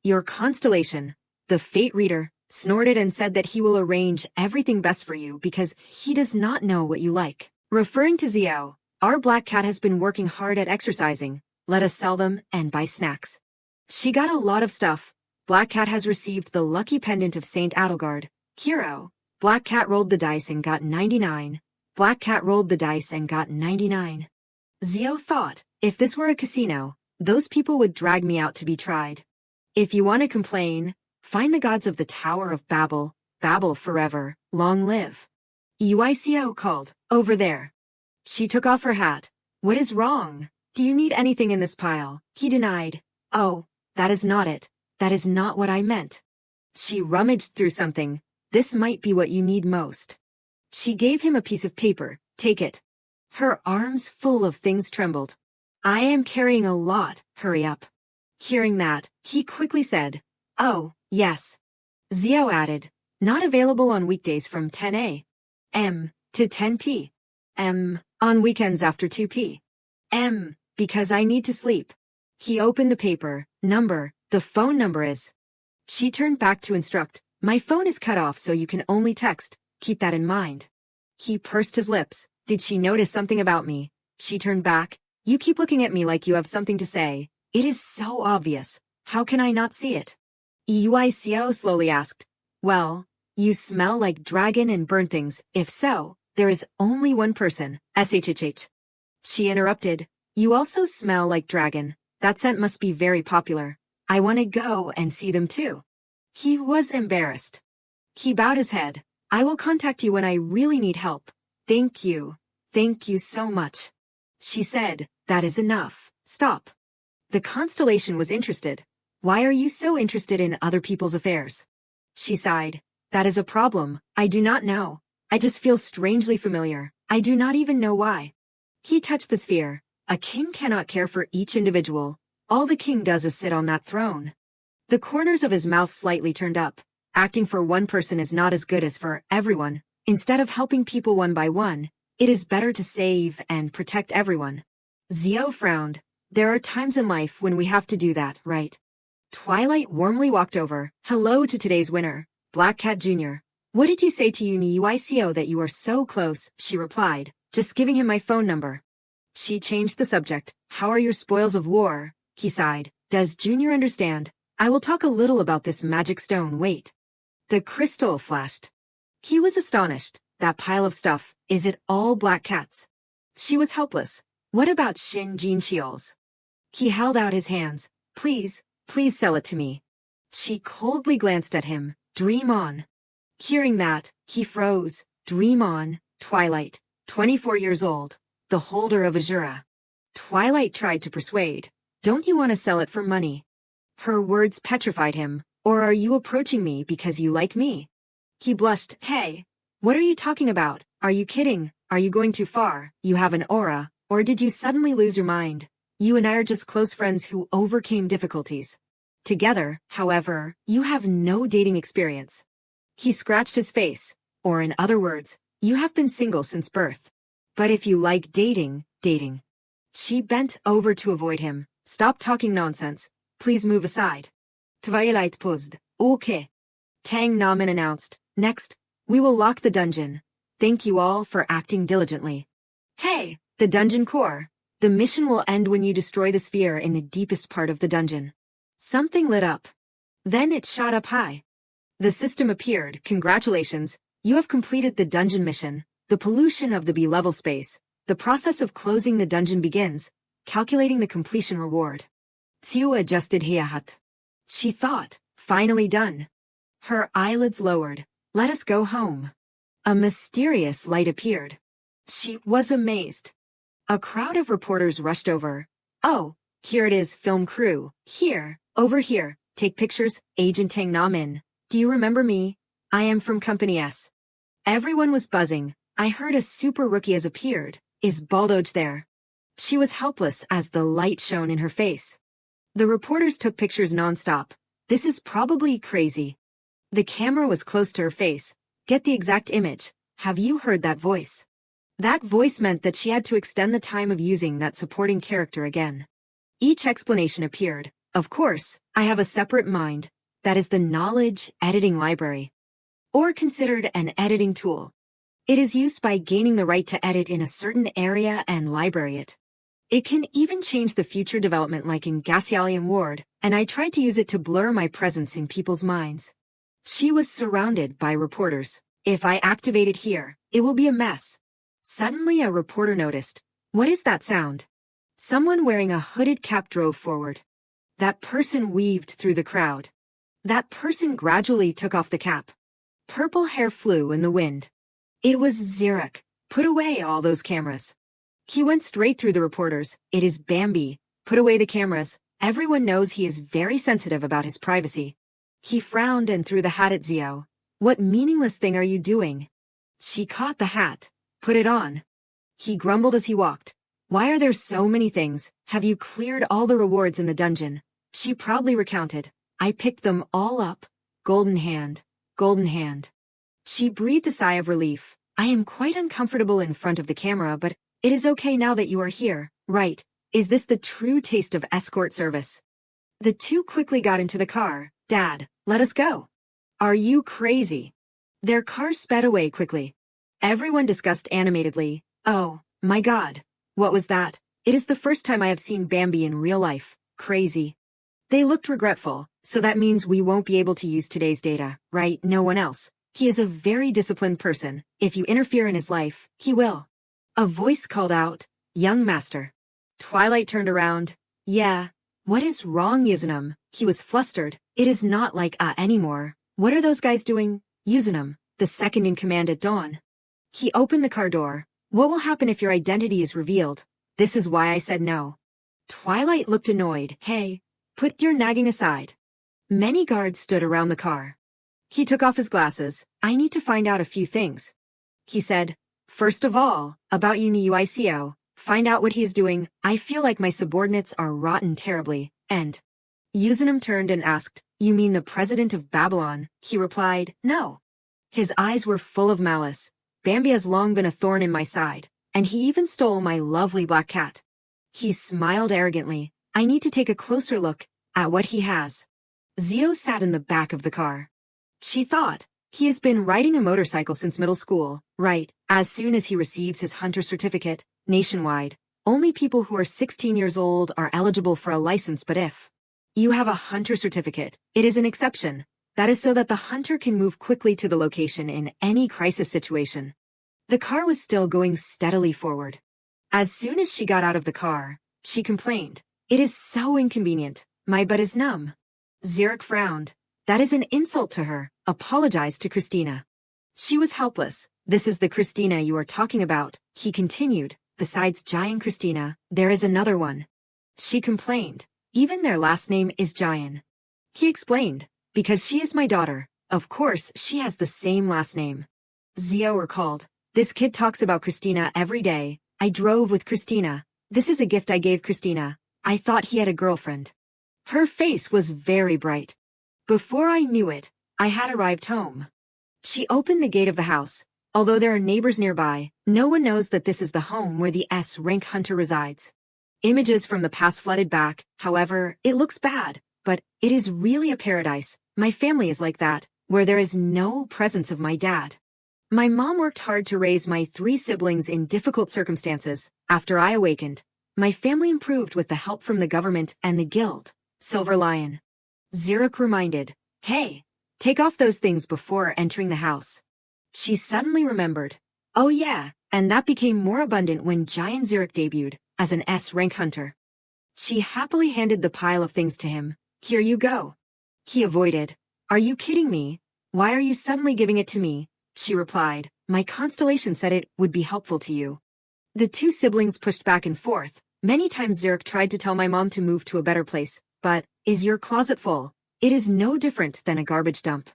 Your constellation, the fate reader, snorted and said that he will arrange everything best for you because he does not know what you like. Referring to Xiao, our Black Cat has been working hard at exercising. Let us sell them and buy snacks. She got a lot of stuff. Black Cat has received the lucky pendant of Saint Adelgard. Hero. Black Cat rolled the dice and got 99. Black Cat rolled the dice and got 99. Xiao thought, if this were a casino, those people would drag me out to be tried. If you want to complain, find the gods of the Tower of Babel, Babel forever, long live. Xiao called, over there. She took off her hat. What is wrong? Do you need anything in this pile? He denied. Oh, that is not it. That is not what I meant. She rummaged through something. This might be what you need most. She gave him a piece of paper. Take it. Her arms full of things trembled. I am carrying a lot. Hurry up. Hearing that, he quickly said, oh, yes. Xiao added, not available on weekdays from 10 a.m. to 10 p.m. on weekends after 2 p.m. because I need to sleep. He opened the paper. The phone number is. She turned back to instruct, my phone is cut off so you can only text, keep that in mind. He pursed his lips. Did she notice something about me? She turned back. You keep looking at me like you have something to say. It is so obvious. How can I not see it? Xiao slowly asked. Well, you smell like dragon and burn things. If so, there is only one person, SHHH. She interrupted. You also smell like dragon. That scent must be very popular. I want to go and see them too. He was embarrassed. He bowed his head. I will contact you when I really need help. Thank you. Thank you so much. She said, that is enough. Stop. The constellation was interested. Why are you so interested in other people's affairs? She sighed. That is a problem. I do not know. I just feel strangely familiar. I do not even know why. He touched the sphere. A king cannot care for each individual. All the king does is sit on that throne. The corners of his mouth slightly turned up. Acting for one person is not as good as for everyone. Instead of helping people one by one, it is better to save and protect everyone. Xiao frowned. There are times in life when we have to do that, right? Twilight warmly walked over. Hello to today's winner, Black Cat Jr. What did you say to Xiao that you are so close? She replied, just giving him my phone number. She changed the subject. How are your spoils of war? He sighed. Does Junior understand? I will talk a little about this magic stone. Wait. The crystal flashed. He was astonished. That pile of stuff, is it all black cats? She was helpless. What about Shin Jinqiu's? He held out his hands. Please sell it to me. She coldly glanced at him. Dream on. Hearing that, he froze. Dream on, Twilight, 24 years old, the holder of Azura. Twilight tried to persuade. Don't you want to sell it for money? Her words petrified him. Or are you approaching me because you like me? He blushed. Hey, what are you talking about? Are you kidding? Are you going too far? You have an aura, or did you suddenly lose your mind? You and I are just close friends who overcame difficulties. Together, however, you have no dating experience. He scratched his face. Or in other words, you have been single since birth. But if you like dating. She bent over to avoid him. Stop talking nonsense. Please move aside. Twilight paused. Okay. Tang Namen announced. Next, we will lock the dungeon. Thank you all for acting diligently. Hey, the dungeon core. The mission will end when you destroy the sphere in the deepest part of the dungeon. Something lit up. Then it shot up high. The system appeared. Congratulations. You have completed the dungeon mission. The pollution of the B-level space. The process of closing the dungeon begins. Calculating the completion reward. Tsiu adjusted Hiahat. She thought, finally done. Her eyelids lowered. Let us go home. A mysterious light appeared. She was amazed. A crowd of reporters rushed over. Oh, here it is, film crew. Here, over here, take pictures, Agent Tang Namin. Do you remember me? I am from Company S. Everyone was buzzing. I heard a super rookie has appeared. Is Baldoge there? She was helpless as the light shone in her face. The reporters took pictures nonstop. This is probably crazy. The camera was close to her face. Get the exact image. Have you heard that voice? That voice meant that she had to extend the time of using that supporting character again. Each explanation appeared. Of course, I have a separate mind. That is the knowledge editing library. Or considered an editing tool. It is used by gaining the right to edit in a certain area and library it. It can even change the future development like in Gassialian Ward, and I tried to use it to blur my presence in people's minds. She was surrounded by reporters. If I activate it here, it will be a mess. Suddenly a reporter noticed. What is that sound? Someone wearing a hooded cap drove forward. That person weaved through the crowd. That person gradually took off the cap. Purple hair flew in the wind. It was Xeric. Put away all those cameras. He went straight through the reporters. It is Bambi. Put away the cameras. Everyone knows he is very sensitive about his privacy. He frowned and threw the hat at Xiao. What meaningless thing are you doing? She caught the hat. Put it on. He grumbled as he walked. Why are there so many things? Have you cleared all the rewards in the dungeon? She proudly recounted. I picked them all up. golden hand, golden hand. She breathed a sigh of relief. I am quite uncomfortable in front of the camera, but it is okay now that you are here, right? Is this the true taste of escort service? The two quickly got into the car. Dad, let us go. Are you crazy? Their car sped away quickly. Everyone discussed animatedly. Oh, my God. What was that? It is the first time I have seen Bambi in real life. Crazy. They looked regretful, so that means we won't be able to use today's data, right? No one else. He is a very disciplined person. If you interfere in his life, he will. A voice called out, young master. Twilight turned around. Yeah. What is wrong, Yuzunum? He was flustered. It is not like anymore. What are those guys doing? Yuzunum, the second in command at dawn. He opened the car door. What will happen if your identity is revealed? This is why I said no. Twilight looked annoyed. Hey, put your nagging aside. Many guards stood around the car. He took off his glasses. I need to find out a few things. He said, first of all, about UNIUICO, find out what he is doing. I feel like my subordinates are rotten terribly, and Yuzunum turned and asked, you mean the president of Babylon? He replied, no. His eyes were full of malice. Bambi has long been a thorn in my side, and he even stole my lovely black cat. He smiled arrogantly. I need to take a closer look at what he has. Zio sat in the back of the car. She thought, he has been riding a motorcycle since middle school, right? As soon as he receives his hunter certificate, nationwide, only people who are 16 years old are eligible for a license, but if you have a hunter certificate, it is an exception. That is so that the hunter can move quickly to the location in any crisis situation. The car was still going steadily forward. As soon as she got out of the car, she complained, it is so inconvenient. My butt is numb. Zirek frowned. That is an insult to her. Apologized to Christina. She was helpless. This is the Christina you are talking about, he continued. Besides Giant Christina, there is another one. She complained. Even their last name is Giant. He explained. Because she is my daughter. Of course, she has the same last name. Zio recalled. This kid talks about Christina every day. I drove with Christina. This is a gift I gave Christina. I thought he had a girlfriend. Her face was very bright. Before I knew it, I had arrived home. She opened the gate of the house. Although there are neighbors nearby, no one knows that this is the home where the S-rank hunter resides. Images from the past flooded back. However, it looks bad. But it is really a paradise. My family is like that, where there is no presence of my dad. My mom worked hard to raise my 3 siblings in difficult circumstances. After I awakened, my family improved with the help from the government and the guild. Silver Lion. Zirek reminded, hey, take off those things before entering the house. She suddenly remembered. Oh yeah, and that became more abundant when Giant Zirek debuted as an S-rank hunter. She happily handed the pile of things to him. Here you go. He avoided. Are you kidding me? Why are you suddenly giving it to me? She replied. My constellation said it would be helpful to you. The 2 siblings pushed back and forth. Many times Zirek tried to tell my mom to move to a better place, but, is your closet full? It is no different than a garbage dump.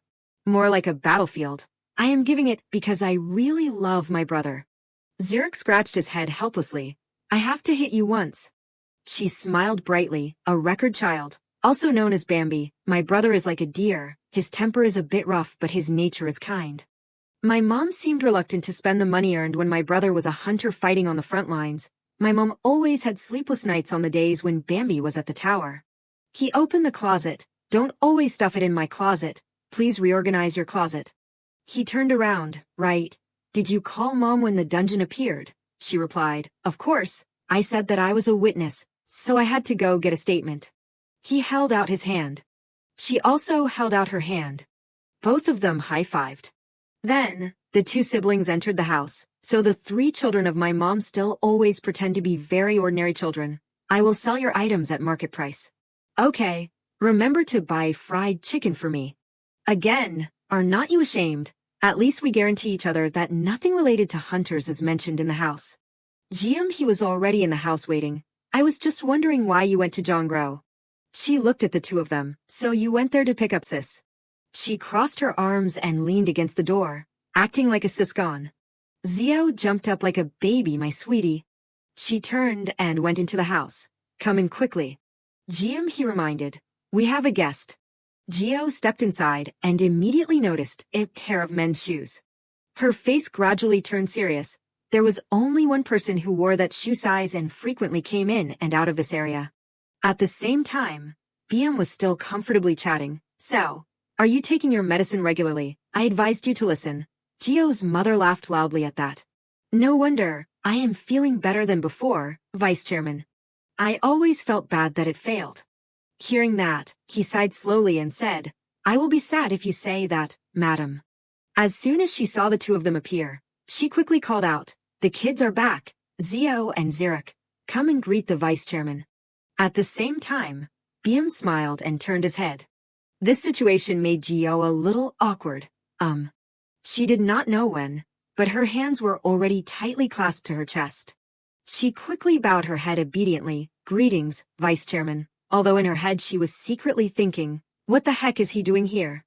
More like a battlefield. I am giving it because I really love my brother. Zirek scratched his head helplessly. I have to hit you once. She smiled brightly. A record child. Also known as Bambi, my brother is like a deer. His temper is a bit rough, but his nature is kind. My mom seemed reluctant to spend the money earned when my brother was a hunter fighting on the front lines. My mom always had sleepless nights on the days when Bambi was at the tower. He opened the closet. Don't always stuff it in my closet. Please reorganize your closet. He turned around. Right. Did you call Mom when the dungeon appeared? She replied. Of course. I said that I was a witness, so I had to go get a statement. He held out his hand. She also held out her hand. Both of them high-fived. Then, the 2 siblings entered the house, so the 3 children of my mom still always pretend to be very ordinary children. I will sell your items at market price. Okay, remember to buy fried chicken for me. Again, are not you ashamed? At least we guarantee each other that nothing related to hunters is mentioned in the house. Jiam, he was already in the house waiting. I was just wondering why you went to Jongro. She looked at the 2 of them. So you went there to pick up sis. She crossed her arms and leaned against the door, acting like a siscon. Zio jumped up like a baby, my sweetie. She turned and went into the house. Come in quickly. Jiam, he reminded. We have a guest. Gio stepped inside and immediately noticed a pair of men's shoes. Her face gradually turned serious. There was only one person who wore that shoe size and frequently came in and out of this area. At the same time, BM was still comfortably chatting. So, are you taking your medicine regularly? I advised you to listen. Gio's mother laughed loudly at that. No wonder, I am feeling better than before, Vice Chairman. I always felt bad that it failed. Hearing that, he sighed slowly and said, I will be sad if you say that, madam. As soon as she saw the two of them appear, she quickly called out, the kids are back, Zio and Zirek. Come and greet the vice chairman. At the same time, BM smiled and turned his head. This situation made Gio a little awkward. She did not know when, but her hands were already tightly clasped to her chest. She quickly bowed her head obediently, greetings, Vice Chairman, although in her head she was secretly thinking, what the heck is he doing here?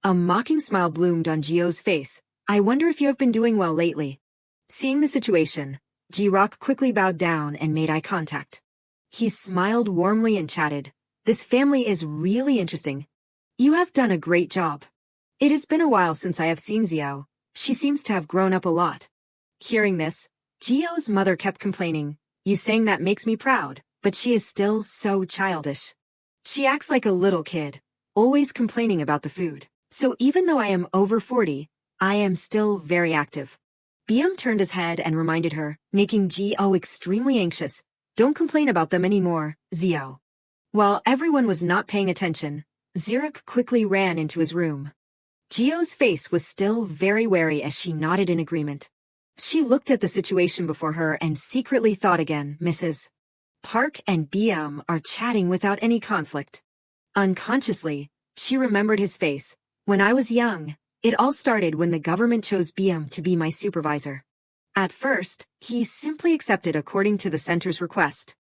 A mocking smile bloomed on Gio's face. I wonder if you have been doing well lately. Seeing the situation, Ji-Rock quickly bowed down and made eye contact. He smiled warmly and chatted, this family is really interesting. You have done a great job. It has been a while since I have seen Zio. She seems to have grown up a lot. Hearing this, Gio's mother kept complaining, you saying that makes me proud, but she is still so childish. She acts like a little kid, always complaining about the food. So even though I am over 40, I am still very active. BM turned his head and reminded her, making Gio extremely anxious, don't complain about them anymore, Zio. While everyone was not paying attention, Zirek quickly ran into his room. Gio's face was still very wary as she nodded in agreement. She looked at the situation before her and secretly thought again, Mrs. Park and BM are chatting without any conflict. Unconsciously, she remembered his face. When I was young, it all started when the government chose BM to be my supervisor. At first, he simply accepted according to the center's request.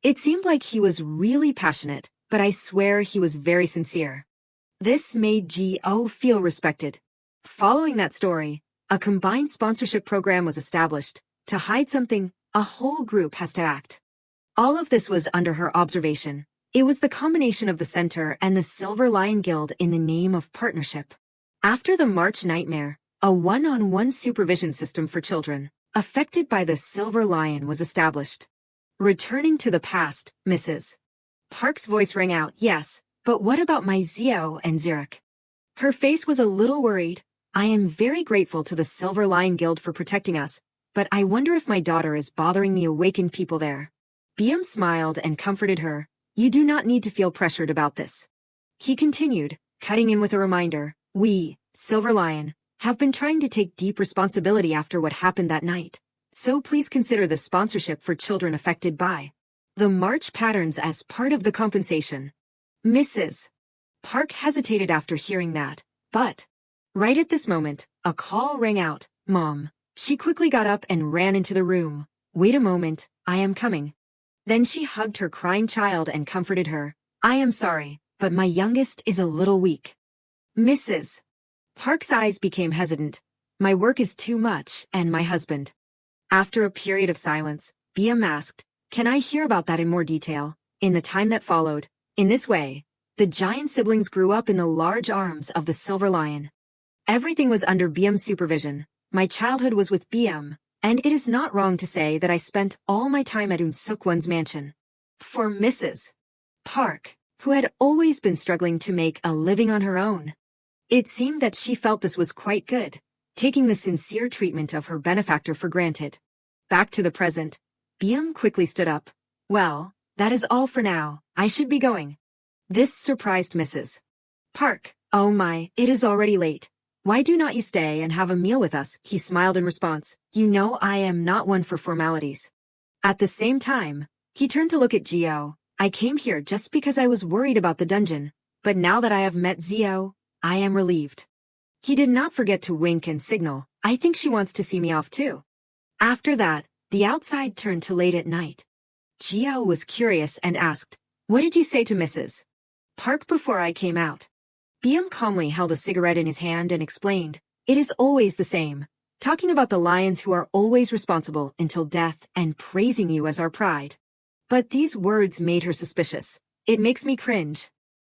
It seemed like he was really passionate, but I swear he was very sincere. This made Gio feel respected. Following that story, a combined sponsorship program was established. To hide something, a whole group has to act. All of this was under her observation. It was the combination of the center and the Silver Lion Guild in the name of partnership. After the March nightmare, a one-on-one supervision system for children, affected by the Silver Lion was established. Returning to the past, Mrs. Park's voice rang out, yes, but what about my Zio and Zirek? Her face was a little worried. I am very grateful to the Silver Lion Guild for protecting us, but I wonder if my daughter is bothering the awakened people there. BM smiled and comforted her. You do not need to feel pressured about this. He continued, cutting in with a reminder, we, Silver Lion, have been trying to take deep responsibility after what happened that night. So please consider the sponsorship for children affected by the March patterns as part of the compensation. Mrs. Park hesitated after hearing that, but right at this moment, a call rang out, Mom. She quickly got up and ran into the room. Wait a moment, I am coming. Then she hugged her crying child and comforted her. I am sorry, but my youngest is a little weak. Mrs. Park's eyes became hesitant. My work is too much, and my husband. After a period of silence, BM asked, can I hear about that in more detail? In the time that followed, in this way, the giant siblings grew up in the large arms of the Silver Lion. Everything was under BM's supervision. My childhood was with BM, and it is not wrong to say that I spent all my time at Unsukwan's mansion. For Mrs. Park, who had always been struggling to make a living on her own, it seemed that she felt this was quite good, taking the sincere treatment of her benefactor for granted. Back to the present, BM quickly stood up. Well, that is all for now, I should be going. This surprised Mrs. Park. Oh my, it is already late. Why do not you stay and have a meal with us? He smiled in response. You know I am not one for formalities. At the same time, he turned to look at Gio. I came here just because I was worried about the dungeon, but now that I have met Zio, I am relieved. He did not forget to wink and signal. I think she wants to see me off too. After that, the outside turned to late at night. Gio was curious and asked, what did you say to Mrs. Park before I came out? BM calmly held a cigarette in his hand and explained, it is always the same, talking about the lions who are always responsible until death and praising you as our pride. But these words made her suspicious. It makes me cringe.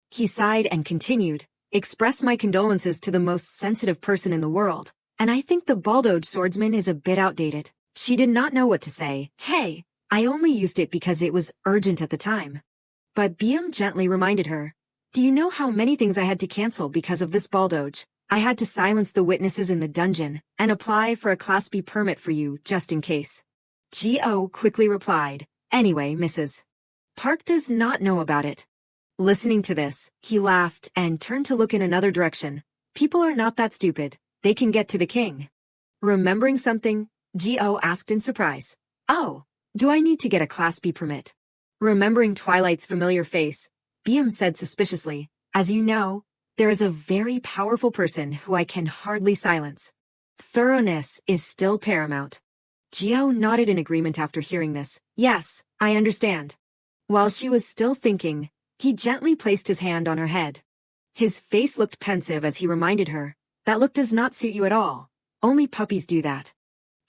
He sighed and continued, express my condolences to the most sensitive person in the world, and I think the Baldoge swordsman is a bit outdated. She did not know what to say. Hey, I only used it because it was urgent at the time. But Biam gently reminded her, do you know how many things I had to cancel because of this Baldoge? I had to silence the witnesses in the dungeon and apply for a Class B permit for you just in case. Gio quickly replied, anyway, Mrs. Park does not know about it. Listening to this, he laughed and turned to look in another direction. People are not that stupid. They can get to the king. Remembering something, Gio asked in surprise. Oh, do I need to get a Class B permit? Remembering Twilight's familiar face, Biam said suspiciously, as you know, there is a very powerful person who I can hardly silence. Thoroughness is still paramount. Gio nodded in agreement after hearing this. Yes, I understand. While she was still thinking, he gently placed his hand on her head. His face looked pensive as he reminded her, that look does not suit you at all. Only puppies do that.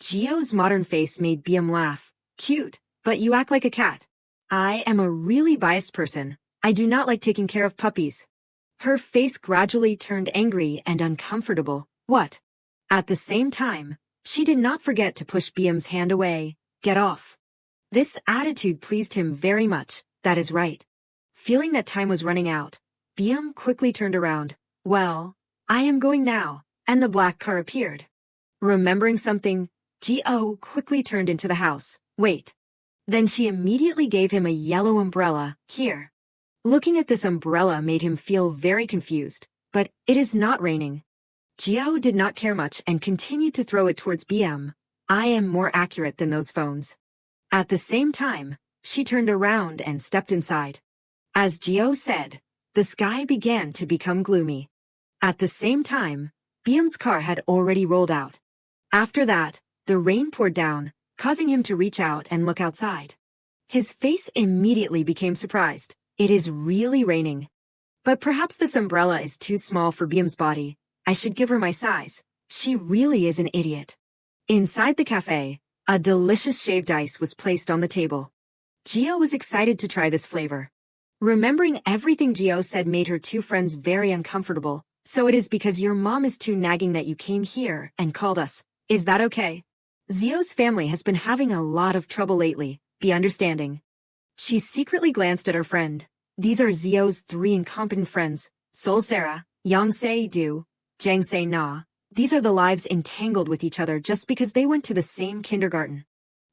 Gio's modern face made Biam laugh. Cute, but you act like a cat. I am a really biased person. I do not like taking care of puppies. Her face gradually turned angry and uncomfortable. What? At the same time, she did not forget to push Biam's hand away. Get off. This attitude pleased him very much. That is right. Feeling that time was running out, Biam quickly turned around. Well, I am going now, and the black car appeared. Remembering something, Gio quickly turned into the house. Wait. Then she immediately gave him a yellow umbrella. Here. Looking at this umbrella made him feel very confused, but it is not raining. Gio did not care much and continued to throw it towards Biam. I am more accurate than those phones. At the same time, she turned around and stepped inside. As Gio said, the sky began to become gloomy. At the same time, Biam's car had already rolled out. After that, the rain poured down, causing him to reach out and look outside. His face immediately became surprised. It is really raining. But perhaps this umbrella is too small for Biam's body. I should give her my size. She really is an idiot. Inside the cafe, a delicious shaved ice was placed on the table. Gio was excited to try this flavor. Remembering everything Gio said made her two friends very uncomfortable. So it is because your mom is too nagging that you came here and called us. Is that okay? Zio's family has been having a lot of trouble lately. Be understanding. She secretly glanced at her friend. These are Zio's three incompetent friends, Sol Sarah, Yang Se-du, Jang Se-na. These are the lives entangled with each other just because they went to the same kindergarten.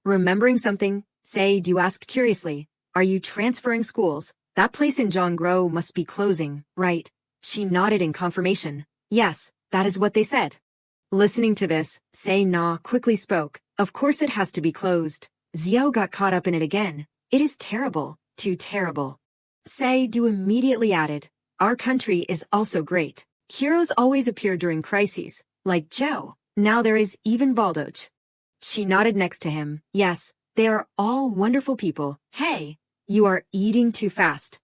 Remembering something, Se-du asked curiously, are you transferring schools? That place in Zhongguo must be closing, right? She nodded in confirmation. Yes, that is what they said. Listening to this, Se-na quickly spoke. Of course it has to be closed. Zio got caught up in it again. It is terrible, too terrible. Se-du immediately added, our country is also great. Heroes always appear during crises, like Joe. Now there is even Baldoge. She nodded next to him. Yes, they are all wonderful people. Hey, you are eating too fast.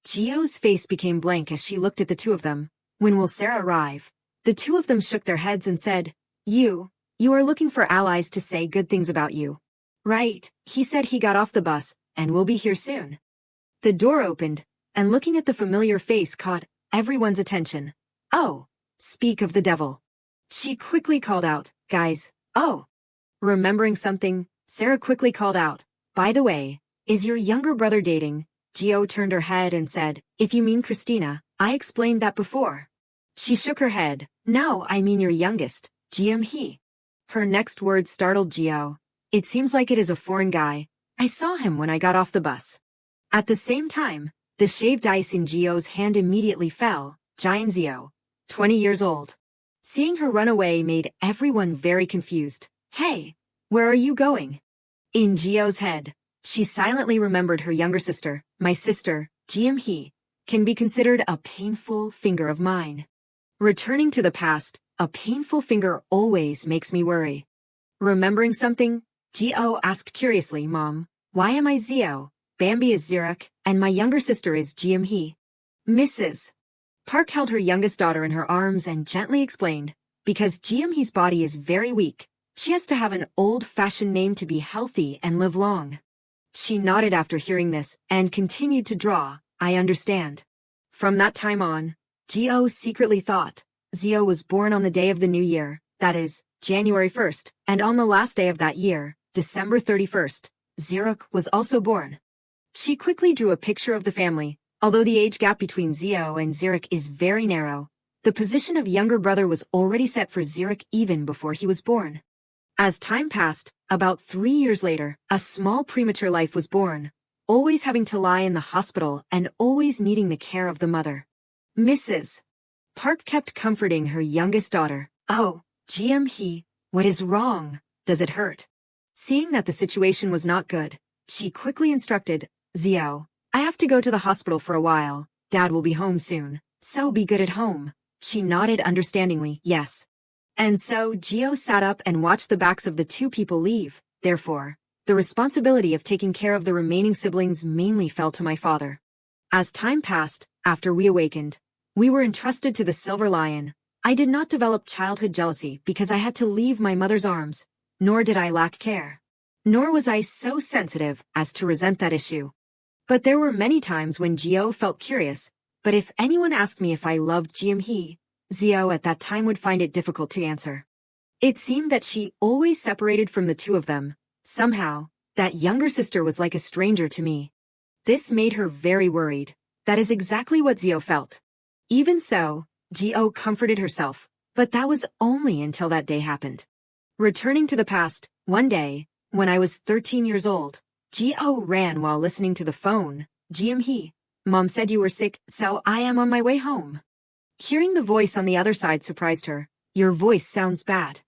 Gio's face became blank as she looked at the two of them. When will Sarah arrive? The two of them shook their heads and said, you are looking for allies to say good things about you. Right, he said he got off the bus, and will be here soon. The door opened, and looking at the familiar face caught everyone's attention. Oh, speak of the devil. She quickly called out, guys, oh. Remembering something, Sarah quickly called out, by the way, is your younger brother dating? Gio turned her head and said, if you mean Christina, I explained that before. She shook her head, no, I mean your youngest, He. Her next word startled Gio. It seems like it is a foreign guy. I saw him when I got off the bus. At the same time, the shaved ice in Gio's hand immediately fell. Zio, 20 years old. Seeing her run away made everyone very confused. Hey, where are you going? In Gio's head, she silently remembered her younger sister. My sister, He, can be considered a painful finger of mine. Returning to the past, a painful finger always makes me worry. Remembering something, Gio asked curiously, Mom, why am I Zio? Bambi is Zirek, and my younger sister is He. Mrs. Park held her youngest daughter in her arms and gently explained, because He's body is very weak, she has to have an old-fashioned name to be healthy and live long. She nodded after hearing this and continued to draw. I understand. From that time on, Geo secretly thought Zio was born on the day of the new year, that is, January 1st, and on the last day of that year, December 31st, Ziruk was also born. She quickly drew a picture of the family. Although the age gap between Zio and Ziruk is very narrow, the position of younger brother was already set for Ziruk even before he was born. As time passed, about 3 years later, a small premature life was born, always having to lie in the hospital and always needing the care of the mother. Mrs. Park kept comforting her youngest daughter. "Oh, Hee, what is wrong? Does it hurt?" Seeing that the situation was not good, she quickly instructed, "Zio, I have to go to the hospital for a while. Dad will be home soon, so be good at home." She nodded understandingly, yes. And so Geo sat up and watched the backs of the two people leave. Therefore, the responsibility of taking care of the remaining siblings mainly fell to my father. As time passed, after we awakened, we were entrusted to the Silver Lion. I did not develop childhood jealousy because I had to leave my mother's arms, nor did I lack care. Nor was I so sensitive as to resent that issue. But there were many times when Geo felt curious, but if anyone asked me if I loved Hee, Zio at that time would find it difficult to answer. It seemed that she always separated from the two of them. Somehow, that younger sister was like a stranger to me. This made her very worried. That is exactly what Zio felt. Even so, Geo comforted herself, but that was only until that day happened. Returning to the past, one day, when I was 13 years old, Geo ran while listening to the phone. "Hee, Mom said you were sick, so I am on my way home." Hearing the voice on the other side surprised her. "Your voice sounds bad."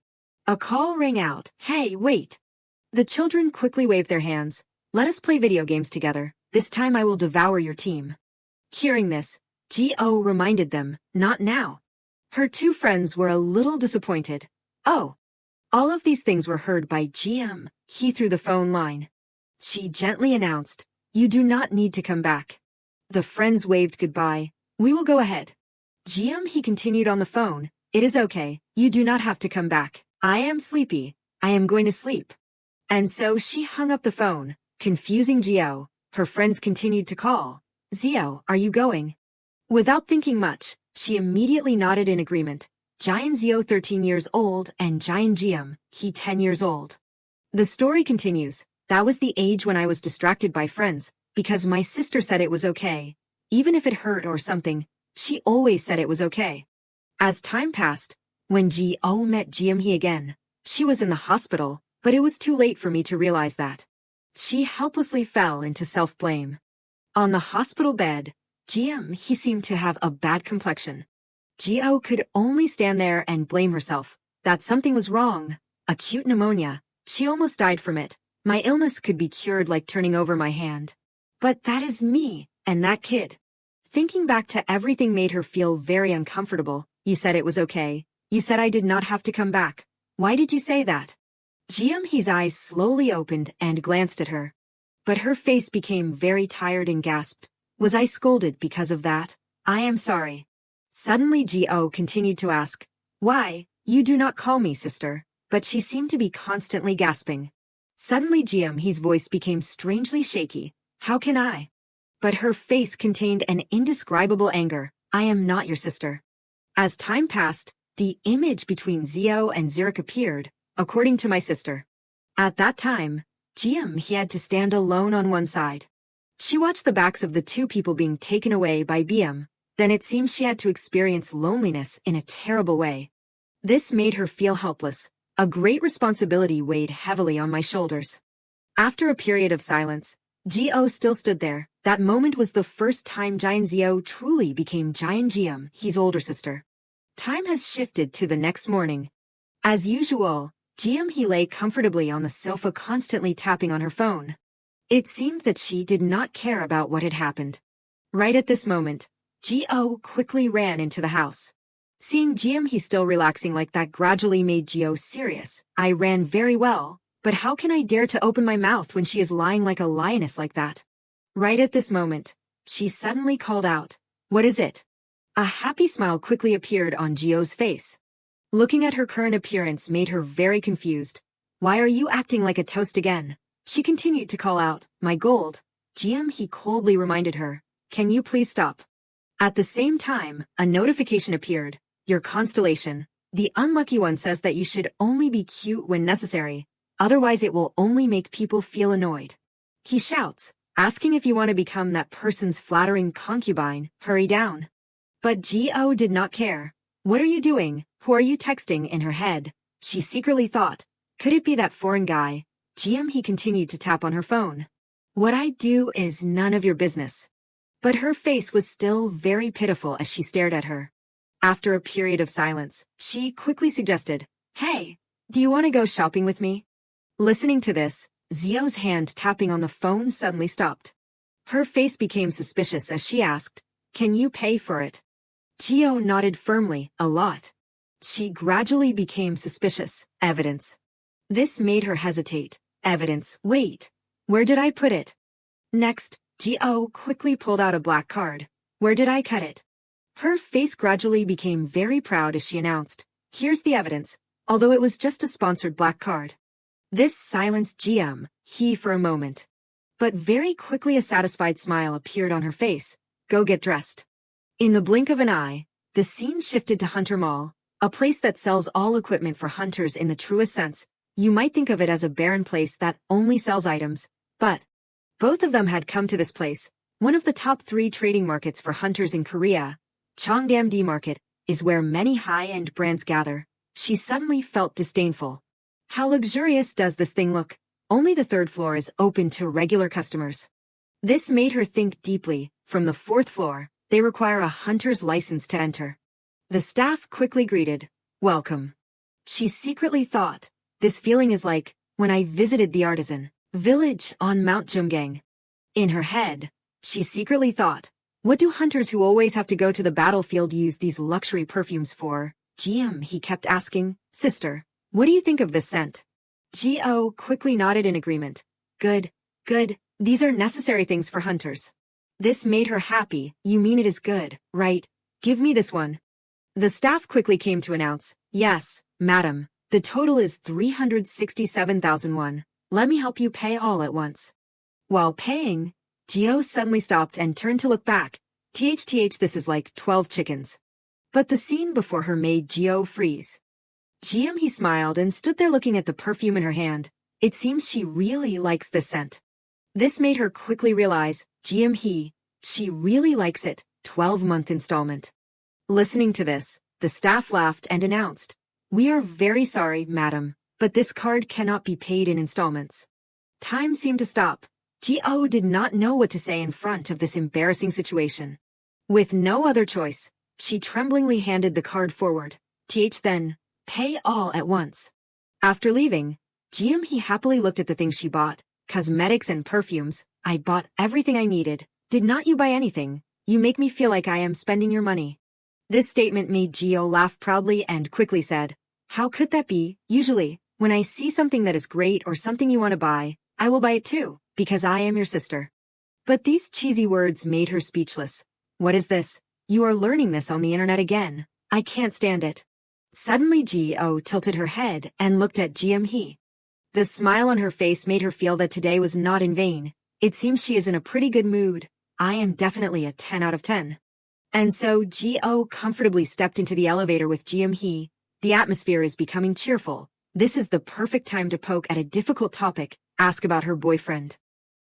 A call rang out. "Hey, wait." The children quickly waved their hands. "Let us play video games together. This time I will devour your team." Hearing this, Geo reminded them, "Not now." Her two friends were a little disappointed. Oh. All of these things were heard by Hee through the phone line. She gently announced, "You do not need to come back." The friends waved goodbye. "We will go ahead." Hee continued on the phone, "It is okay, you do not have to come back. I am sleepy. I am going to sleep." And so she hung up the phone, confusing Geo. Her friends continued to call. "Zio, are you going?" Without thinking much, she immediately nodded in agreement. Jian Zio 13 years old and Jian Hee 10 years old. The story continues. That was the age when I was distracted by friends, because my sister said it was okay. Even if it hurt or something, she always said it was okay. As time passed, when Geo met Hee again, she was in the hospital, but it was too late for me to realize that. She helplessly fell into self-blame. On the hospital bed, Hee seemed to have a bad complexion. Geo could only stand there and blame herself, that something was wrong. Acute pneumonia. She almost died from it. My illness could be cured like turning over my hand. But that is me, and that kid. Thinking back to everything made her feel very uncomfortable. "You said it was okay. You said I did not have to come back. Why did you say that?" Hee's eyes slowly opened and glanced at her. But her face became very tired and gasped. "Was I scolded because of that? I am sorry." Suddenly Geo continued to ask, "Why, you do not call me sister," but she seemed to be constantly gasping. Suddenly Hee's voice became strangely shaky. "How can I?" But her face contained an indescribable anger. "I am not your sister." As time passed, the image between Zio and Ziruk appeared, according to my sister. At that time, He had to stand alone on one side. She watched the backs of the two people being taken away by Bm. Then it seems she had to experience loneliness in a terrible way. This made her feel helpless. A great responsibility weighed heavily on my shoulders. After a period of silence, Geo still stood there. That moment was the first time Jian Zio truly became Jian Hee's older sister. Time has shifted to the next morning. As usual, Hee lay comfortably on the sofa, constantly tapping on her phone. It seemed that she did not care about what had happened. Right at this moment, Geo quickly ran into the house. Seeing Hee still relaxing like that gradually made Geo serious. "I ran very well, but how can I dare to open my mouth when she is lying like a lioness like that?" Right at this moment, she suddenly called out, "What is it?" A happy smile quickly appeared on Geo's face. Looking at her current appearance made her very confused. "Why are you acting like a toast again?" She continued to call out, "My gold." He coldly reminded her, "Can you please stop?" At the same time, a notification appeared. Your constellation. The unlucky one says that you should only be cute when necessary, otherwise it will only make people feel annoyed. He shouts, asking if you want to become that person's flattering concubine. Hurry down. But Gio did not care. What are you doing? Who are you texting? In her head, she secretly thought, could it be that foreign guy? He continued to tap on her phone. What I do is none of your business. But her face was still very pitiful as she stared at her. After a period of silence, she quickly suggested, hey, do you want to go shopping with me? Listening to this, Zio's hand tapping on the phone suddenly stopped. Her face became suspicious as she asked, can you pay for it? Gio nodded firmly, a lot. She gradually became suspicious. Evidence. This made her hesitate. Evidence. Wait. Where did I put it? Next, Gio quickly pulled out a black card. Where did I cut it? Her face gradually became very proud as she announced, here's the evidence, although it was just a sponsored black card. This silenced he for a moment. But very quickly a satisfied smile appeared on her face. Go get dressed. In the blink of an eye, the scene shifted to Hunter Mall, a place that sells all equipment for hunters in the truest sense. You might think of it as a barren place that only sells items, but both of them had come to this place, one of the top 3 trading markets for hunters in Korea. Cheongdam-D Market is where many high-end brands gather. She suddenly felt disdainful. How luxurious does this thing look? Only the 3rd floor is open to regular customers. This made her think deeply. From the 4th floor, they require a hunter's license to enter. The staff quickly greeted, welcome. She secretly thought, this feeling is like when I visited the artisan village on Mount Jumgang. In her head, she secretly thought, what do hunters who always have to go to the battlefield use these luxury perfumes for? He kept asking, sister, what do you think of this scent? Gio quickly nodded in agreement. Good, these are necessary things for hunters. This made her happy. You mean it is good, right? Give me this one. The staff quickly came to announce, yes, madam, the total is 367,001. Let me help you pay all at once. While paying, Gio suddenly stopped and turned to look back. This is like 12 chickens. But the scene before her made Gio freeze. He smiled and stood there looking at the perfume in her hand. It seems she really likes this scent. This made her quickly realize, she really likes it. 12-month installment. Listening to this, the staff laughed and announced, we are very sorry, madam, but this card cannot be paid in installments. Time seemed to stop. Gio did not know what to say in front of this embarrassing situation. With no other choice, she tremblingly handed the card forward. Then, pay all at once. After leaving, he happily looked at the things she bought, cosmetics and perfumes. I bought everything I needed. Did not you buy anything? You make me feel like I am spending your money. This statement made Gio laugh proudly and quickly said, how could that be? Usually, when I see something that is great or something you want to buy, I will buy it too, because I am your sister. But these cheesy words made her speechless. What is this? You are learning this on the internet again. I can't stand it. Suddenly Gio tilted her head and looked at he. The smile on her face made her feel that today was not in vain. It seems she is in a pretty good mood. I am definitely a 10 out of 10. And so Gio comfortably stepped into the elevator with he. The atmosphere is becoming cheerful. This is the perfect time to poke at a difficult topic, ask about her boyfriend.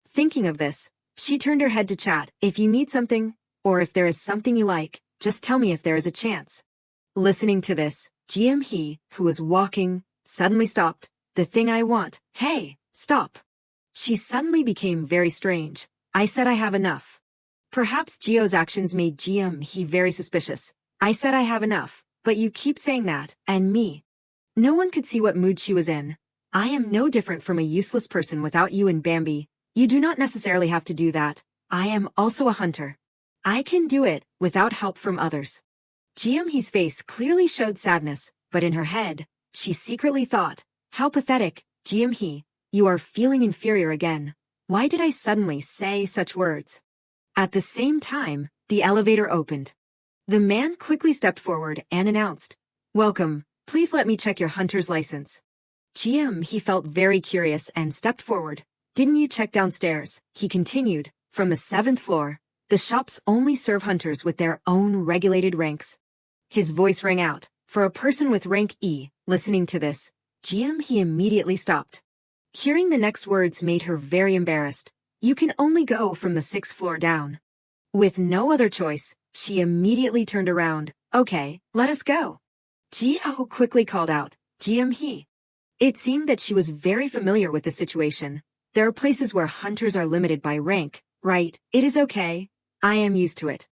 Thinking of this, she turned her head to chat. If you need something, or if there is something you like, just tell me if there is a chance. Listening to this, he, who was walking, suddenly stopped. The thing I want. Hey, stop. She suddenly became very strange. I said I have enough. Perhaps Gio's actions made he very suspicious. I said I have enough, but you keep saying that, and me. No one could see what mood she was in. I am no different from a useless person without you and Bambi. You do not necessarily have to do that. I am also a hunter. I can do it, without help from others. He's face clearly showed sadness, but in her head, she secretly thought, how pathetic, he, you are feeling inferior again. Why did I suddenly say such words? At the same time, the elevator opened. The man quickly stepped forward and announced, welcome, please let me check your hunter's license. He felt very curious and stepped forward. Didn't you check downstairs? He continued, from the 7th floor. The shops only serve hunters with their own regulated ranks. His voice rang out. For a person with rank E, listening to this, he immediately stopped. Hearing the next words made her very embarrassed. You can only go from the 6th floor down. With no other choice, she immediately turned around. Okay, let us go. Ji-ho quickly called out, he. It seemed that she was very familiar with the situation. There are places where hunters are limited by rank, right? It is okay. I am used to it.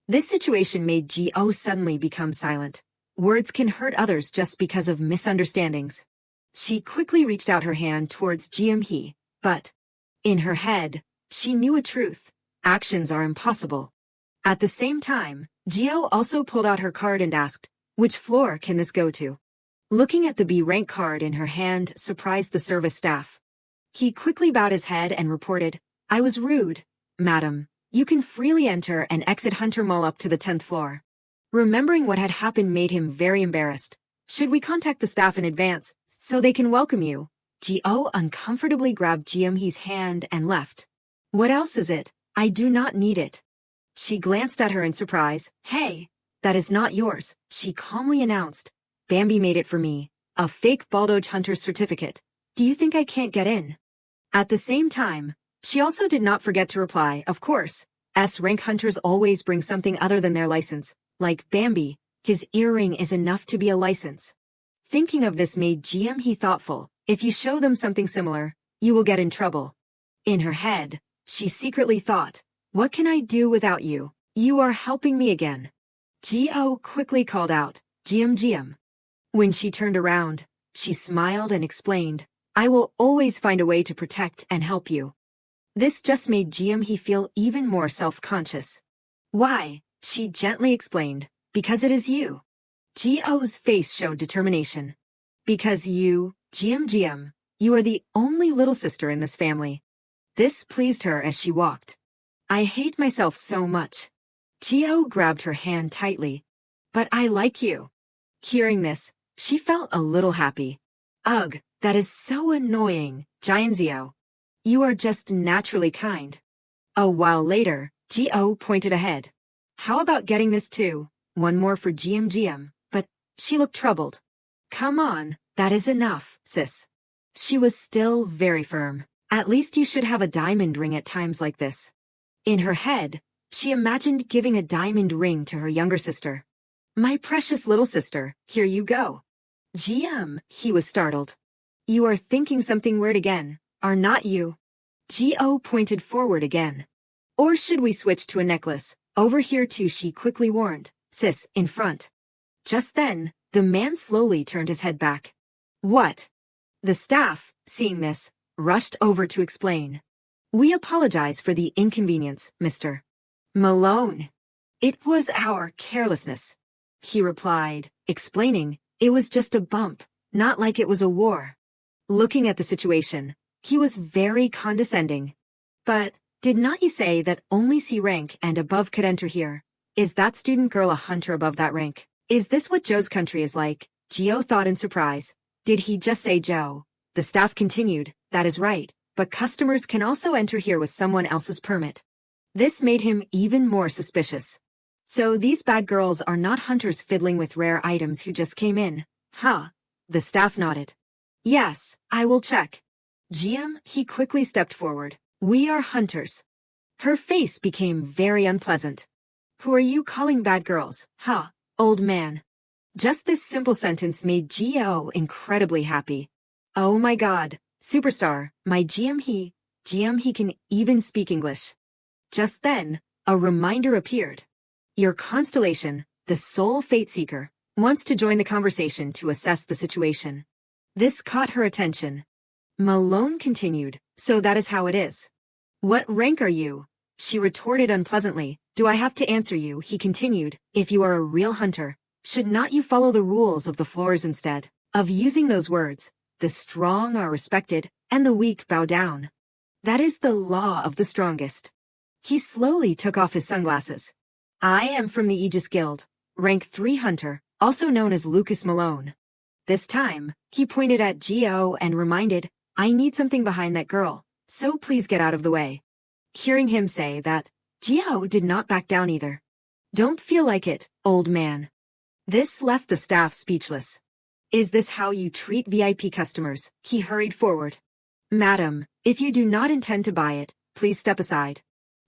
This situation made Ji-ho suddenly become silent. Words can hurt others just because of misunderstandings. She quickly reached out her hand towards he, but in her head, she knew a truth. Actions are impossible. At the same time, Ji-ho also pulled out her card and asked, which floor can this go to? Looking at the B rank card in her hand surprised the service staff. He quickly bowed his head and reported, I was rude. Madam, you can freely enter and exit Hunter Mall up to the 10th floor. Remembering what had happened made him very embarrassed. Should we contact the staff in advance, so they can welcome you? Ji-ho uncomfortably grabbed He's hand and left. What else is it? I do not need it. She glanced at her in surprise. Hey, that is not yours, she calmly announced. Bambi made it for me. A fake Baldoge Hunter's certificate. Do you think I can't get in? At the same time, she also did not forget to reply, of course. S-rank hunters always bring something other than their license. Like Bambi, his earring is enough to be a license. Thinking of this made he thoughtful. If you show them something similar, you will get in trouble. In her head, she secretly thought, what can I do without you? You are helping me again. Ji-ho quickly called out, GM. When she turned around, she smiled and explained, I will always find a way to protect and help you. This just made he feel even more self-conscious. Why? She gently explained, because it is you. Ji-ho's face showed determination. Because you, GM, you are the only little sister in this family. This pleased her as she walked. I hate myself so much. Ji-ho grabbed her hand tightly. But I like you. Hearing this, she felt a little happy. Ugh, that is so annoying, Jianzio. You are just naturally kind. A while later, Ji-ho pointed ahead. How about getting this too? One more for GM, but she looked troubled. Come on, that is enough, sis. She was still very firm. At least you should have a diamond ring at times like this. In her head, she imagined giving a diamond ring to her younger sister. My precious little sister, here you go. He was startled. You are thinking something weird again, are not you? Ji-ho pointed forward again. Or should we switch to a necklace? Over here too, she quickly warned. Sis, in front. Just then, the man slowly turned his head back. What? The staff, seeing this, rushed over to explain. We apologize for the inconvenience, Mr. Malone. It was our carelessness. He replied, explaining, it was just a bump, not like it was a war. Looking at the situation, he was very condescending. But, did not you say that only C rank and above could enter here? Is that student girl a hunter above that rank? Is this what Joe's country is like? Ji-ho thought in surprise. Did he just say Joe? The staff continued, that is right, but customers can also enter here with someone else's permit. This made him even more suspicious. So these bad girls are not hunters fiddling with rare items who just came in, huh? The staff nodded. Yes, I will check. He quickly stepped forward. We are hunters. Her face became very unpleasant. Who are you calling bad girls, huh, old man? Just this simple sentence made Ji-ho incredibly happy. Oh my god, superstar, my he can even speak English. Just then, a reminder appeared. Your constellation, the Soul Fate Seeker, wants to join the conversation to assess the situation. This caught her attention. Malone continued, so that is how it is. What rank are you? She retorted unpleasantly. Do I have to answer you? He continued, if you are a real hunter, should not you follow the rules of the floors instead of using those words? The strong are respected, and the weak bow down. That is the law of the strongest. He slowly took off his sunglasses. I am from the Aegis Guild, rank 3 hunter, also known as Lucas Malone. This time, he pointed at Ji-ho and reminded, I need something behind that girl, so please get out of the way. Hearing him say that, Jiao did not back down either. Don't feel like it, old man. This left the staff speechless. Is this how you treat VIP customers? He hurried forward. Madam, if you do not intend to buy it, please step aside.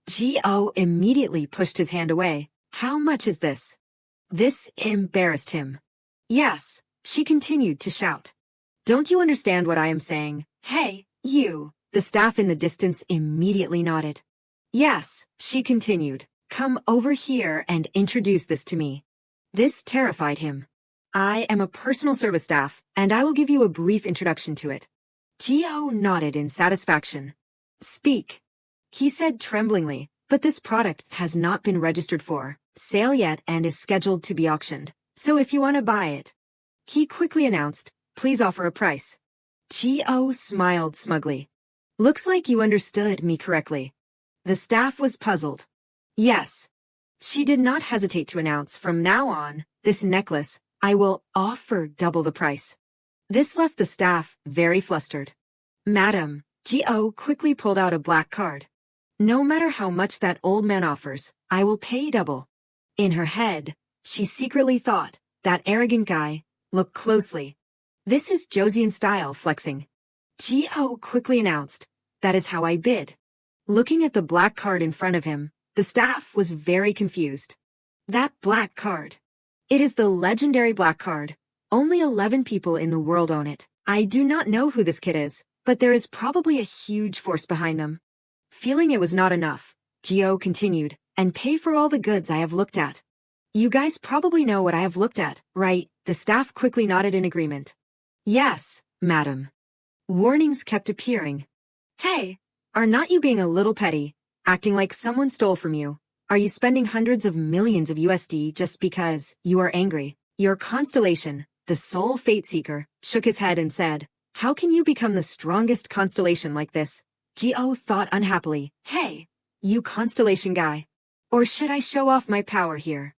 Jiao immediately pushed his hand away. How much is this? This embarrassed him. Yes, she continued to shout. Don't you understand what I am saying? Hey, you. The staff in the distance immediately nodded. Yes, she continued. Come over here and introduce this to me. This terrified him. I am a personal service staff, and I will give you a brief introduction to it. Jiao nodded in satisfaction. Speak. He said tremblingly, but this product has not been registered for sale yet and is scheduled to be auctioned, so if you want to buy it. He quickly announced, please offer a price. Jiao smiled smugly. Looks like you understood me correctly. The staff was puzzled. Yes. She did not hesitate to announce, from now on, this necklace, I will offer double the price. This left the staff very flustered. Madam, Jiao quickly pulled out a black card. No matter how much that old man offers, I will pay double. In her head, she secretly thought, that arrogant guy, look closely. This is Josian style flexing. Jiao quickly announced, that is how I bid. Looking at the black card in front of him, the staff was very confused. That black card. It is the legendary black card. Only 11 people in the world own it. I do not know who this kid is, but there is probably a huge force behind them. Feeling it was not enough, Jiao continued, and pay for all the goods I have looked at. You guys probably know what I have looked at, right? The staff quickly nodded in agreement. Yes, madam. Warnings kept appearing. Hey, are not you being a little petty, acting like someone stole from you? Are you spending hundreds of millions of USD just because you are angry? Your constellation, the sole fate seeker, shook his head and said, how can you become the strongest constellation like this? Jiao thought unhappily, hey, you constellation guy. Or should I show off my power here?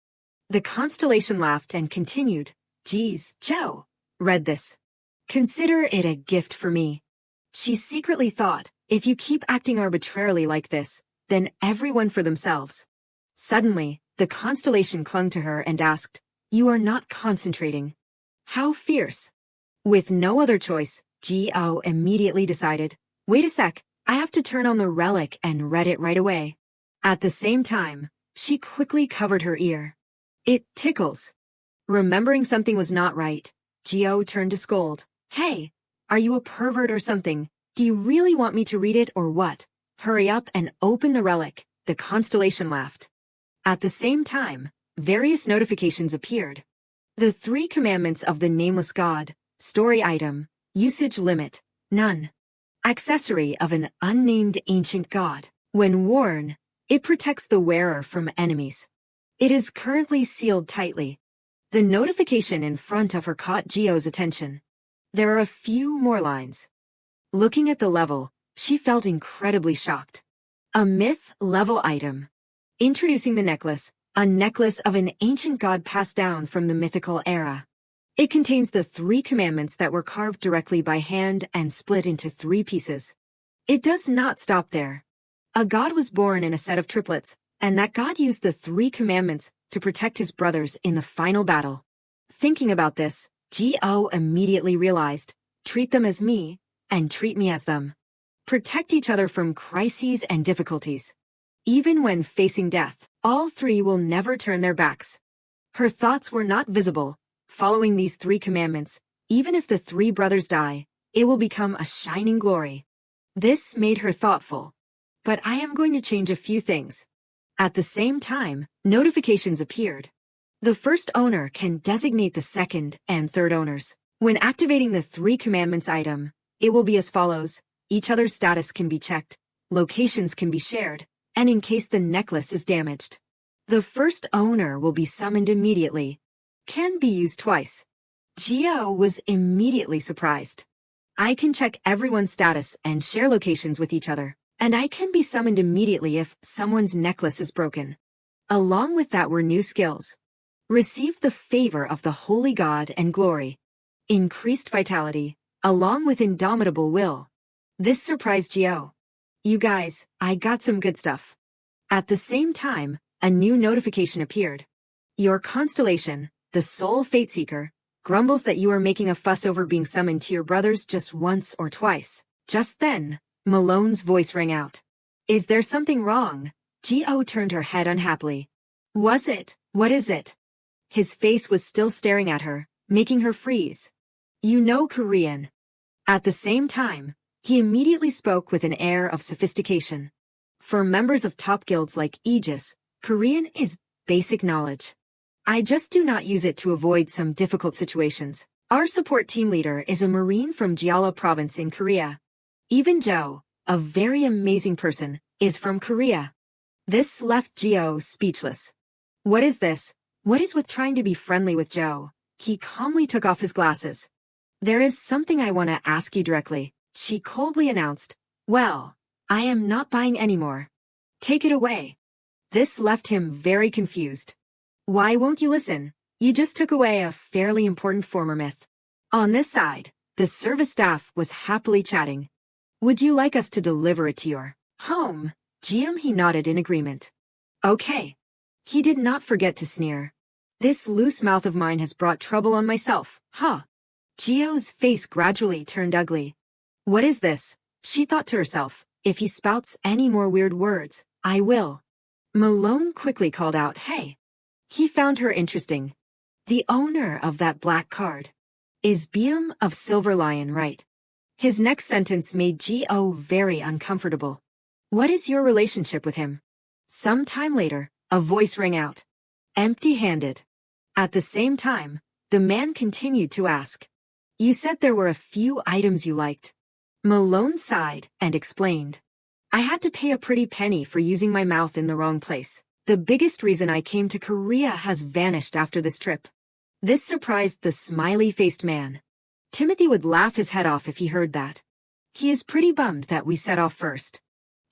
The constellation laughed and continued, geez, Joe, read this. Consider it a gift for me. She secretly thought, if you keep acting arbitrarily like this, then everyone for themselves. Suddenly, the constellation clung to her and asked, you are not concentrating. How fierce. With no other choice, Jiao immediately decided, wait a sec, I have to turn on the relic and read it right away. At the same time, she quickly covered her ear. It tickles. Remembering something was not right, Jiao turned to scold. Hey, are you a pervert or something? Do you really want me to read it or what? Hurry up and open the relic, the constellation laughed. At the same time, various notifications appeared. The 3 commandments of the nameless God, story item, usage limit, none. Accessory of an unnamed ancient god. When worn, it protects the wearer from enemies. It is currently sealed tightly. The notification in front of her caught Jiao's attention. There are a few more lines. Looking at the level, she felt incredibly shocked. A myth level item. Introducing the necklace, a necklace of an ancient god passed down from the mythical era. It contains the 3 commandments that were carved directly by hand and split into 3 pieces. It does not stop there. A god was born in a set of triplets, and that god used the 3 commandments to protect his brothers in the final battle. Thinking about this, Jiao immediately realized, treat them as me, and treat me as them. Protect each other from crises and difficulties. Even when facing death, all 3 will never turn their backs. Her thoughts were not visible. Following these 3 commandments, even if the 3 brothers die, it will become a shining glory. This made her thoughtful. But I am going to change a few things. At the same time, notifications appeared. The first owner can designate the second and third owners. When activating the 3 commandments item, it will be as follows. Each other's status can be checked, locations can be shared, and in case the necklace is damaged, the first owner will be summoned immediately. Can be used twice. Jiao was immediately surprised. I can check everyone's status and share locations with each other, and I can be summoned immediately if someone's necklace is broken. Along with that were new skills. Receive the favor of the holy god and glory. Increased vitality, along with indomitable will. This surprised Jiao. You guys, I got some good stuff. At the same time, a new notification appeared. Your constellation, the Soul Fate Seeker, grumbles that you are making a fuss over being summoned to your brothers just once or twice. Just then, Malone's voice rang out. Is there something wrong? Gio turned her head unhappily. Was it? What is it? His face was still staring at her, making her freeze. You know Korean. At the same time, he immediately spoke with an air of sophistication. For members of top guilds like Aegis, Korean is basic knowledge. I just do not use it to avoid some difficult situations. Our support team leader is a Marine from Jeolla province in Korea. Even Joe, a very amazing person, is from Korea. This left Gio speechless. What is this? What is with trying to be friendly with Joe? He calmly took off his glasses. There is something I want to ask you directly, she coldly announced. Well, I am not buying anymore. Take it away. This left him very confused. Why won't you listen? You just took away a fairly important former myth. On this side, the service staff was happily chatting. Would you like us to deliver it to your home? He nodded in agreement. Okay. He did not forget to sneer. This loose mouth of mine has brought trouble on myself, huh? Gio's face gradually turned ugly. What is this? She thought to herself. If he spouts any more weird words, I will. Malone quickly called out, hey. He found her interesting. The owner of that black card is Biam of Silver Lion, right? His next sentence made Gio very uncomfortable. What is your relationship with him? Some time later, a voice rang out. Empty-handed. At the same time, the man continued to ask. You said there were a few items you liked. Malone sighed and explained. I had to pay a pretty penny for using my mouth in the wrong place. The biggest reason I came to Korea has vanished after this trip. This surprised the smiley-faced man. Timothy would laugh his head off if he heard that. He is pretty bummed that we set off first.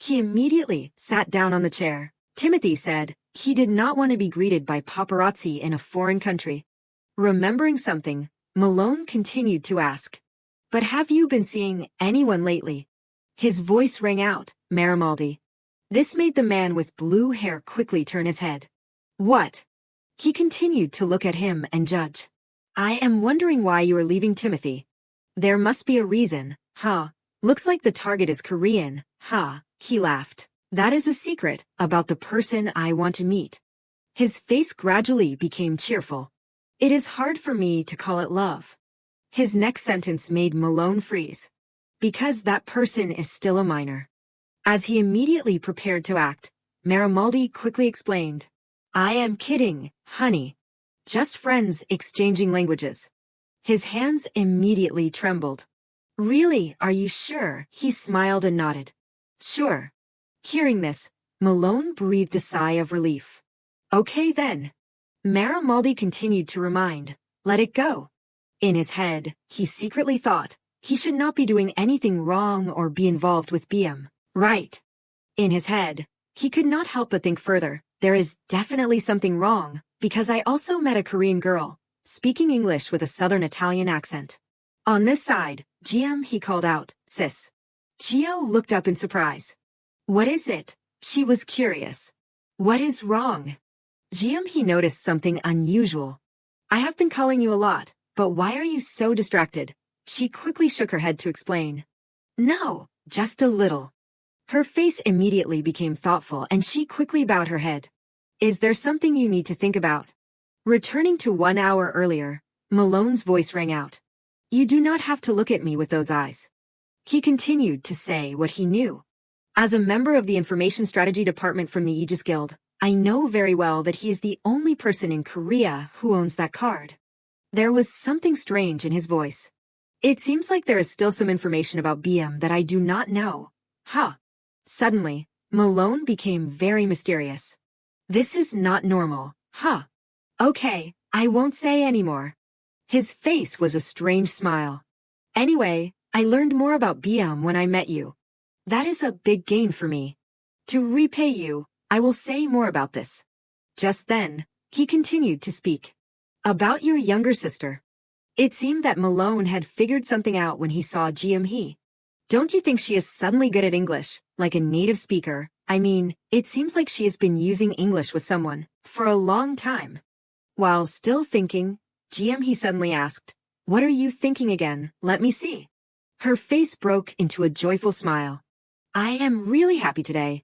He immediately sat down on the chair. Timothy said he did not want to be greeted by paparazzi in a foreign country. Remembering something, Malone continued to ask. But have you been seeing anyone lately? His voice rang out, Marimaldi. This made the man with blue hair quickly turn his head. What? He continued to look at him and judge. I am wondering why you are leaving Timothy. There must be a reason, huh? Looks like the target is Korean, huh? He laughed. That is a secret about the person I want to meet. His face gradually became cheerful. It is hard for me to call it love. His next sentence made Malone freeze. Because that person is still a minor. As he immediately prepared to act, Marimaldi quickly explained. I am kidding, honey. Just friends exchanging languages. His hands immediately trembled. Really, are you sure? He smiled and nodded. Sure. Hearing this, Malone breathed a sigh of relief. Okay then. Marimaldi continued to remind. Let it go. In his head, he secretly thought he should not be doing anything wrong or be involved with BM. Right. In his head, he could not help but think further. There is definitely something wrong, because I also met a Korean girl, speaking English with a southern Italian accent. On this side, he called out, sis. Gio looked up in surprise. What is it? She was curious. What is wrong? He noticed something unusual. I have been calling you a lot, but why are you so distracted? She quickly shook her head to explain. No, just a little. Her face immediately became thoughtful and she quickly bowed her head. Is there something you need to think about? Returning to 1 hour earlier, Malone's voice rang out. You do not have to look at me with those eyes. He continued to say what he knew. As a member of the Information Strategy Department from the Aegis Guild, I know very well that he is the only person in Korea who owns that card. There was something strange in his voice. It seems like there is still some information about BM that I do not know. Huh. Suddenly, Malone became very mysterious. This is not normal, huh? Okay, I won't say anymore. His face was a strange smile. Anyway, I learned more about BM when I met you. That is a big gain for me. To repay you, I will say more about this. Just then, he continued to speak. About your younger sister. It seemed that Malone had figured something out when he saw He. Don't you think she is suddenly good at English, like a native speaker, I mean, it seems like she has been using English with someone for a long time. While still thinking, he suddenly asked, "What are you thinking again? Let me see." Her face broke into a joyful smile. "I am really happy today."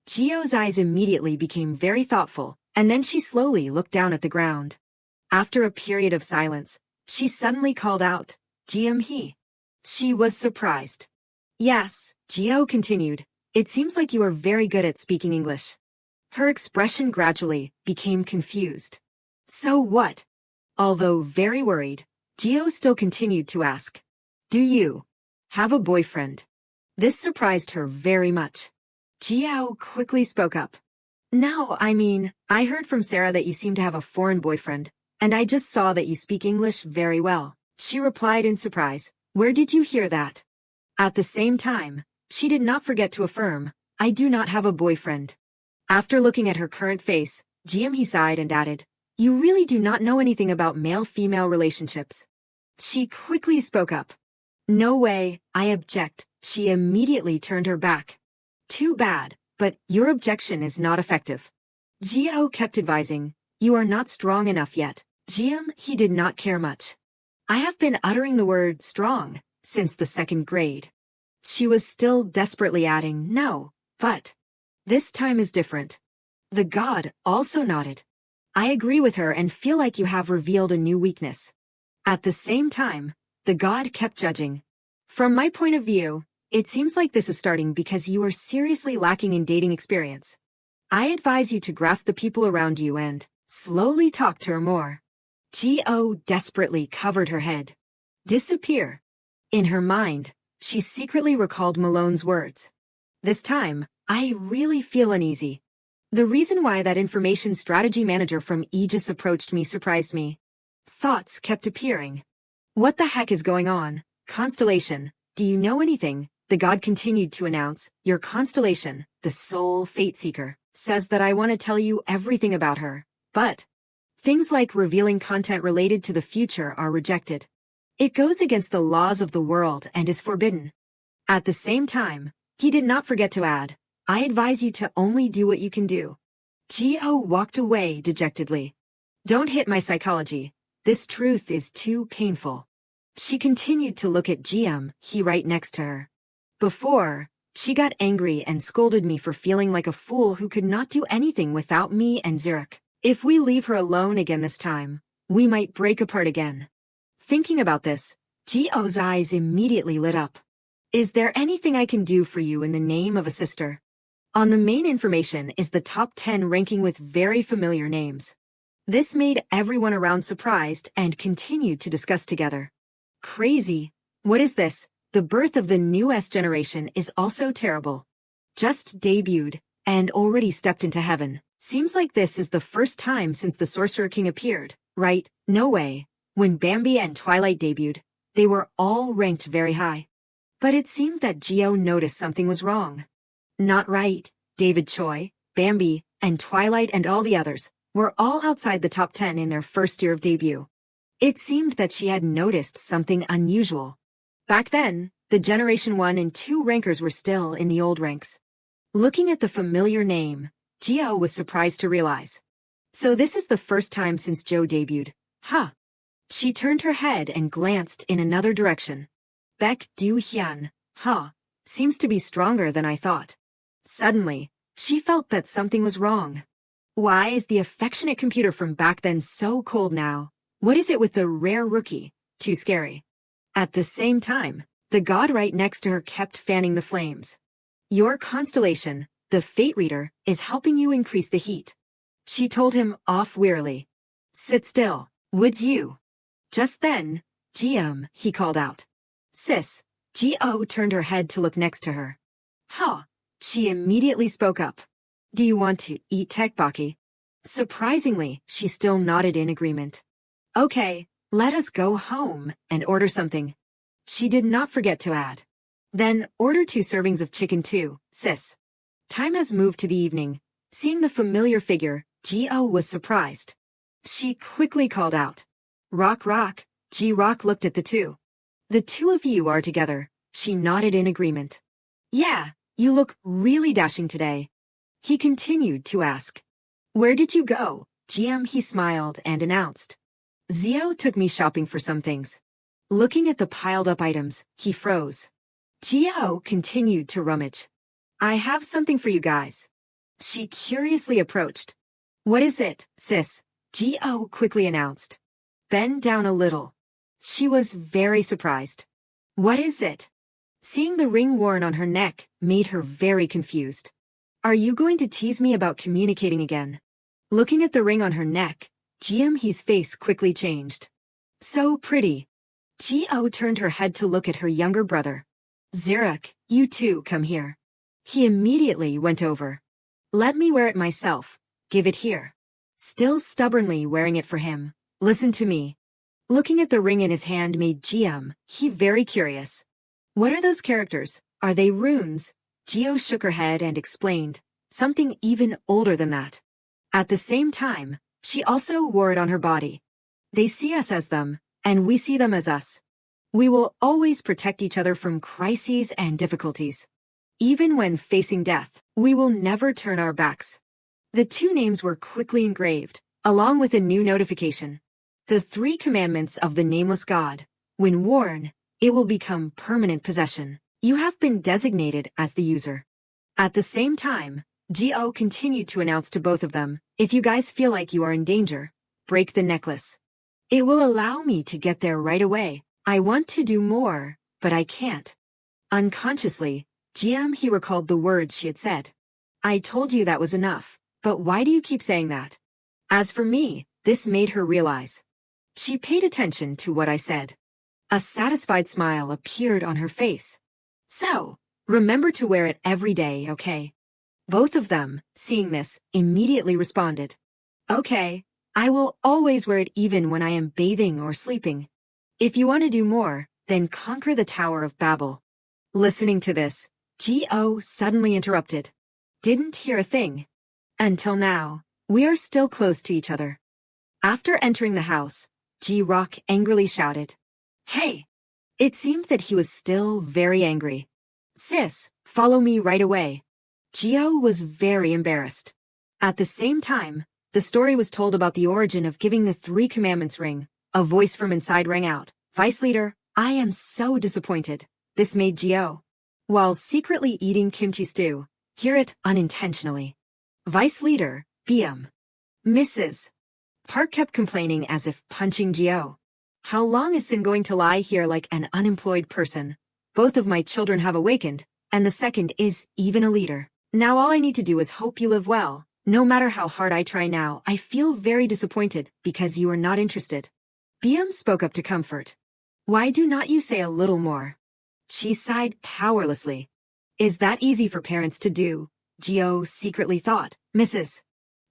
Gio's eyes immediately became very thoughtful, and then she slowly looked down at the ground. After a period of silence, she suddenly called out, "He." She was surprised. "Yes," Gio continued, "it seems like you are very good at speaking English." Her expression gradually became confused. "So what?" Although very worried, Gio still continued to ask, "Do you have a boyfriend?" This surprised her very much. Gio quickly spoke up. "No, I mean, I heard from Sarah that you seem to have a foreign boyfriend, and I just saw that you speak English very well," she replied in surprise. "Where did you hear that?" At the same time, she did not forget to affirm, "I do not have a boyfriend." After looking at her current face, he sighed and added, "You really do not know anything about male-female relationships." She quickly spoke up. "No way, I object." She immediately turned her back. "Too bad, but your objection is not effective." Gio kept advising, "You are not strong enough yet." He did not care much. "I have been uttering the word strong since the 2nd grade." She was still desperately adding, "No, but this time is different." The god also nodded. "I agree with her and feel like you have revealed a new weakness." At the same time, the god kept judging. "From my point of view, it seems like this is starting because you are seriously lacking in dating experience. I advise you to grasp the people around you and slowly talk to her more." Gio desperately covered her head. "Disappear." In her mind, she secretly recalled Malone's words. "This time, I really feel uneasy." The reason why that information strategy manager from Aegis approached me surprised me. Thoughts kept appearing. "What the heck is going on? Constellation, do you know anything?" The god continued to announce, "Your constellation, the sole fate seeker, says that I want to tell you everything about her, but things like revealing content related to the future are rejected. It goes against the laws of the world and is forbidden." At the same time, he did not forget to add, "I advise you to only do what you can do." Gio walked away dejectedly. "Don't hit my psychology. This truth is too painful." She continued to look at he right next to her. "Before, she got angry and scolded me for feeling like a fool who could not do anything without me and Zurich. If we leave her alone again this time, we might break apart again." Thinking about this, Gio's eyes immediately lit up. "Is there anything I can do for you in the name of a sister?" On the main information is the top 10 ranking with very familiar names. This made everyone around surprised and continued to discuss together. "Crazy. What is this? The birth of the newest generation is also terrible. Just debuted, and already stepped into heaven. Seems like this is the first time since the Sorcerer King appeared, right? No way. When Bambi and Twilight debuted, they were all ranked very high. But it seemed that Gio noticed something was wrong. Not right. David Choi, Bambi, and Twilight and all the others were all outside the top 10 in their first year of debut. It seemed that she had noticed something unusual. Back then, the Generation 1 and 2 rankers were still in the old ranks. Looking at the familiar name, Gio was surprised to realize. So this is the first time since Joe debuted. Huh. She turned her head and glanced in another direction. Baek Do-hyun, huh, seems to be stronger than I thought. Suddenly, she felt that something was wrong. Why is the affectionate computer from back then so cold now? What is it with the rare rookie? Too scary. At the same time, the god right next to her kept fanning the flames. Your constellation, the fate reader, is helping you increase the heat. She told him off wearily. Sit still, would you? Just then, he called out. Sis, Gio turned her head to look next to her. Huh, she immediately spoke up. Do you want to eat tteokbokki? Surprisingly, she still nodded in agreement. Okay, let us go home and order something. She did not forget to add. Then order 2 servings of chicken too, sis. Time has moved to the evening. Seeing the familiar figure, Gio was surprised. She quickly called out. Rock rock, G-Rock looked at the two. The two of you are together, she nodded in agreement. Yeah, you look really dashing today. He continued to ask. Where did you go, GM? He smiled and announced. Zio took me shopping for some things. Looking at the piled-up items, he froze. Gio continued to rummage. I have something for you guys. She curiously approached. What is it, sis? Gio quickly announced. Bend down a little. She was very surprised. What is it? Seeing the ring worn on her neck made her very confused. Are you going to tease me about communicating again? Looking at the ring on her neck, He's face quickly changed. So pretty. Gio turned her head to look at her younger brother. Zirak, you too come here. He immediately went over. Let me wear it myself. Give it here. Still stubbornly wearing it for him. Listen to me. Looking at the ring in his hand made he very curious. What are those characters? Are they runes? Gio shook her head and explained. Something even older than that. At the same time, she also wore it on her body. They see us as them, and we see them as us. We will always protect each other from crises and difficulties. Even when facing death, we will never turn our backs. The two names were quickly engraved, along with a new notification. The 3 commandments of the nameless God. When worn, it will become permanent possession. You have been designated as the user. At the same time, Gio continued to announce to both of them, if you guys feel like you are in danger, break the necklace. It will allow me to get there right away. I want to do more, but I can't. Unconsciously, he recalled the words she had said. I told you that was enough, but why do you keep saying that? As for me, this made her realize. She paid attention to what I said. A satisfied smile appeared on her face. So, remember to wear it every day, okay? Both of them, seeing this, immediately responded. Okay, I will always wear it even when I am bathing or sleeping. If you want to do more, then conquer the Tower of Babel. Listening to this, Gio suddenly interrupted. Didn't hear a thing. Until now, we are still close to each other. After entering the house, G-Rock angrily shouted. Hey! It seemed that he was still very angry. Sis, follow me right away. Gio was very embarrassed. At the same time, the story was told about the origin of giving the 3 commandments ring. A voice from inside rang out. Vice Leader, I am so disappointed. This made Gio, while secretly eating kimchi stew, hear it unintentionally. Vice Leader, BM. Mrs. Park kept complaining as if punching Gio. How long is Sin going to lie here like an unemployed person? Both of my children have awakened, and the second is even a leader. Now all I need to do is hope you live well. No matter how hard I try now, I feel very disappointed because you are not interested. BM spoke up to comfort. Why do not you say a little more? She sighed powerlessly. Is that easy for parents to do? Gio secretly thought. Mrs.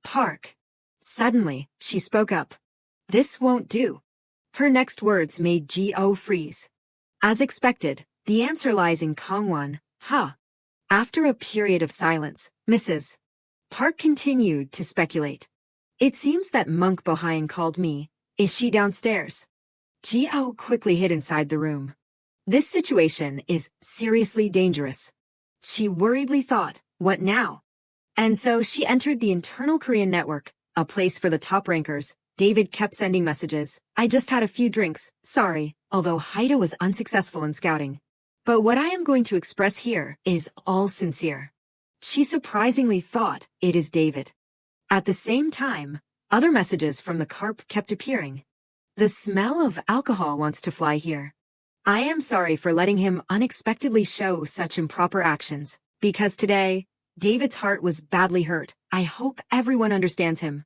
Park. Suddenly, she spoke up. This won't do. Her next words made Gio freeze. As expected, the answer lies in Kongwon. Huh. After a period of silence, Mrs. Park continued to speculate. It seems that Monk Bohyan called me. Is she downstairs? Gio quickly hid inside the room. This situation is seriously dangerous. She worriedly thought, what now? And so she entered the internal Korean network, a place for the top rankers. David kept sending messages. I just had a few drinks, sorry, although Haida was unsuccessful in scouting. But what I am going to express here is all sincere. She surprisingly thought it is David. At the same time, other messages from the carp kept appearing. The smell of alcohol wants to fly here. I am sorry for letting him unexpectedly show such improper actions, because today, David's heart was badly hurt. I hope everyone understands him.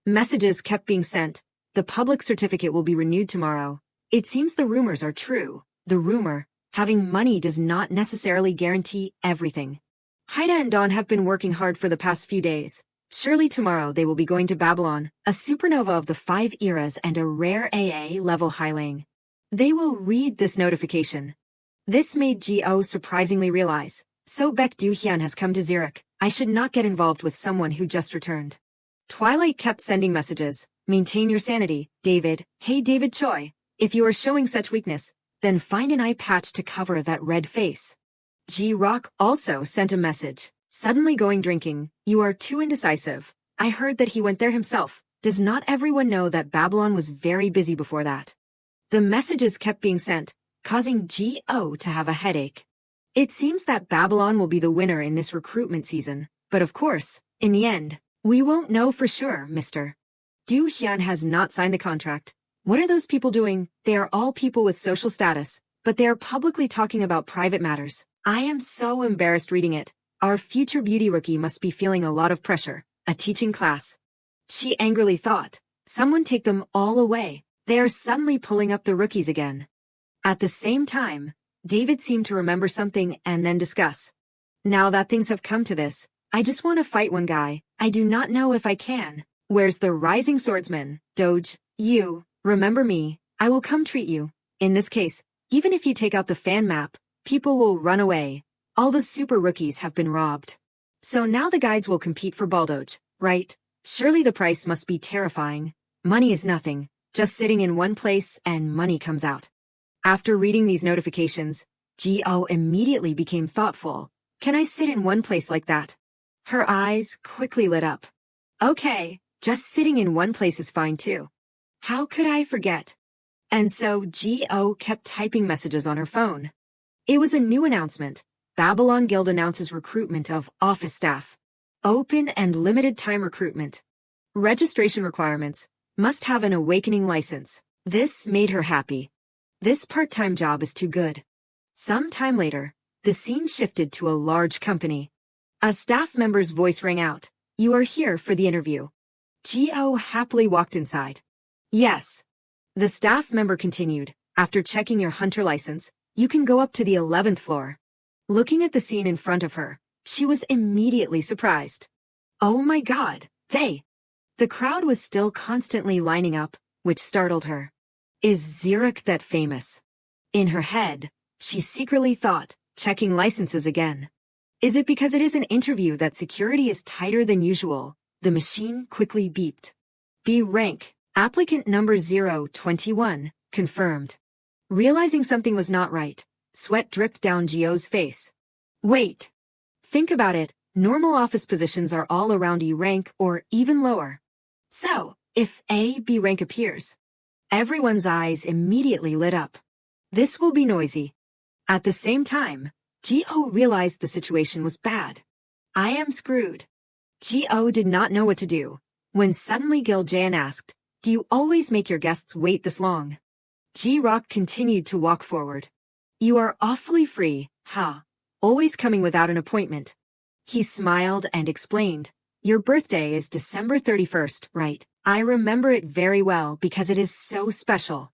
Messages kept being sent. The public certificate will be renewed tomorrow. It seems the rumors are true. The rumor, having money does not necessarily guarantee everything. Haida and Dawn have been working hard for the past few days. Surely tomorrow they will be going to Babylon, a supernova of the 5 eras and a rare AA-level Hylang. They will read this notification. This made Gio surprisingly realize. So Baek Do-hyun has come to Zirak. I should not get involved with someone who just returned. Twilight kept sending messages. Maintain your sanity, David. Hey David Choi. If you are showing such weakness, then find an eye patch to cover that red face. G-Rock also sent a message. Suddenly going drinking, you are too indecisive. I heard that he went there himself. Does not everyone know that Babylon was very busy before that? The messages kept being sent, causing G.O. to have a headache. It seems that Babylon will be the winner in this recruitment season, but of course, in the end, we won't know for sure, Mr. Du Hyun has not signed the contract. What are those people doing? They are all people with social status, but they are publicly talking about private matters. I am so embarrassed reading it. Our future beauty rookie must be feeling a lot of pressure. A teaching class. She angrily thought, someone take them all away. They are suddenly pulling up the rookies again. At the same time, David seemed to remember something and then discuss. Now that things have come to this, I just want to fight one guy. I do not know if I can. Where's the rising swordsman? Doge, you, remember me, I will come treat you. In this case, even if you take out the fan map, people will run away. All the super rookies have been robbed. So now the guides will compete for Baldoge, right? Surely the price must be terrifying. Money is nothing, just sitting in one place and money comes out. After reading these notifications, G.O. immediately became thoughtful. Can I sit in one place like that? Her eyes quickly lit up. Okay, just sitting in one place is fine too. How could I forget? And so G.O. kept typing messages on her phone. It was a new announcement. Babylon Guild announces recruitment of office staff. Open and limited time recruitment. Registration requirements. Must have an awakening license. This made her happy. This part-time job is too good. Some time later, the scene shifted to a large company. A staff member's voice rang out. You are here for the interview. G.O. happily walked inside. Yes. The staff member continued. After checking your hunter license, you can go up to the 11th floor. Looking at the scene in front of her, she was immediately surprised. Oh my God, they! The crowd was still constantly lining up, which startled her. Is Zurich that famous? In her head, she secretly thought, checking licenses again. Is it because it is an interview that security is tighter than usual? The machine quickly beeped. B rank, applicant number 021, confirmed. Realizing something was not right, sweat dripped down Gio's face. Wait. Think about it, normal office positions are all around E rank or even lower. So, if A, B rank appears, everyone's eyes immediately lit up. This will be noisy. At the same time, Gio realized the situation was bad. I am screwed. Gio did not know what to do, when suddenly Gil Jan asked, do you always make your guests wait this long? G-Rock continued to walk forward. You are awfully free, huh? Always coming without an appointment. He smiled and explained, your birthday is December 31st, right? I remember it very well because it is so special.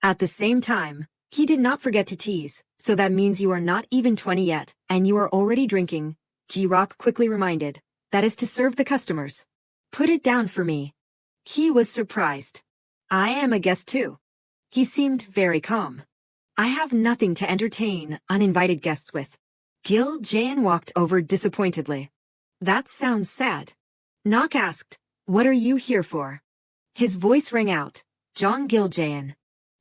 At the same time, he did not forget to tease, so that means you are not even 20 yet, and you are already drinking. G-Rock quickly reminded, that is to serve the customers. Put it down for me. He was surprised. I am a guest too. He seemed very calm. I have nothing to entertain uninvited guests with. Gil Jan walked over disappointedly. That sounds sad. Nok asked, what are you here for? His voice rang out, Jong Gil Jan.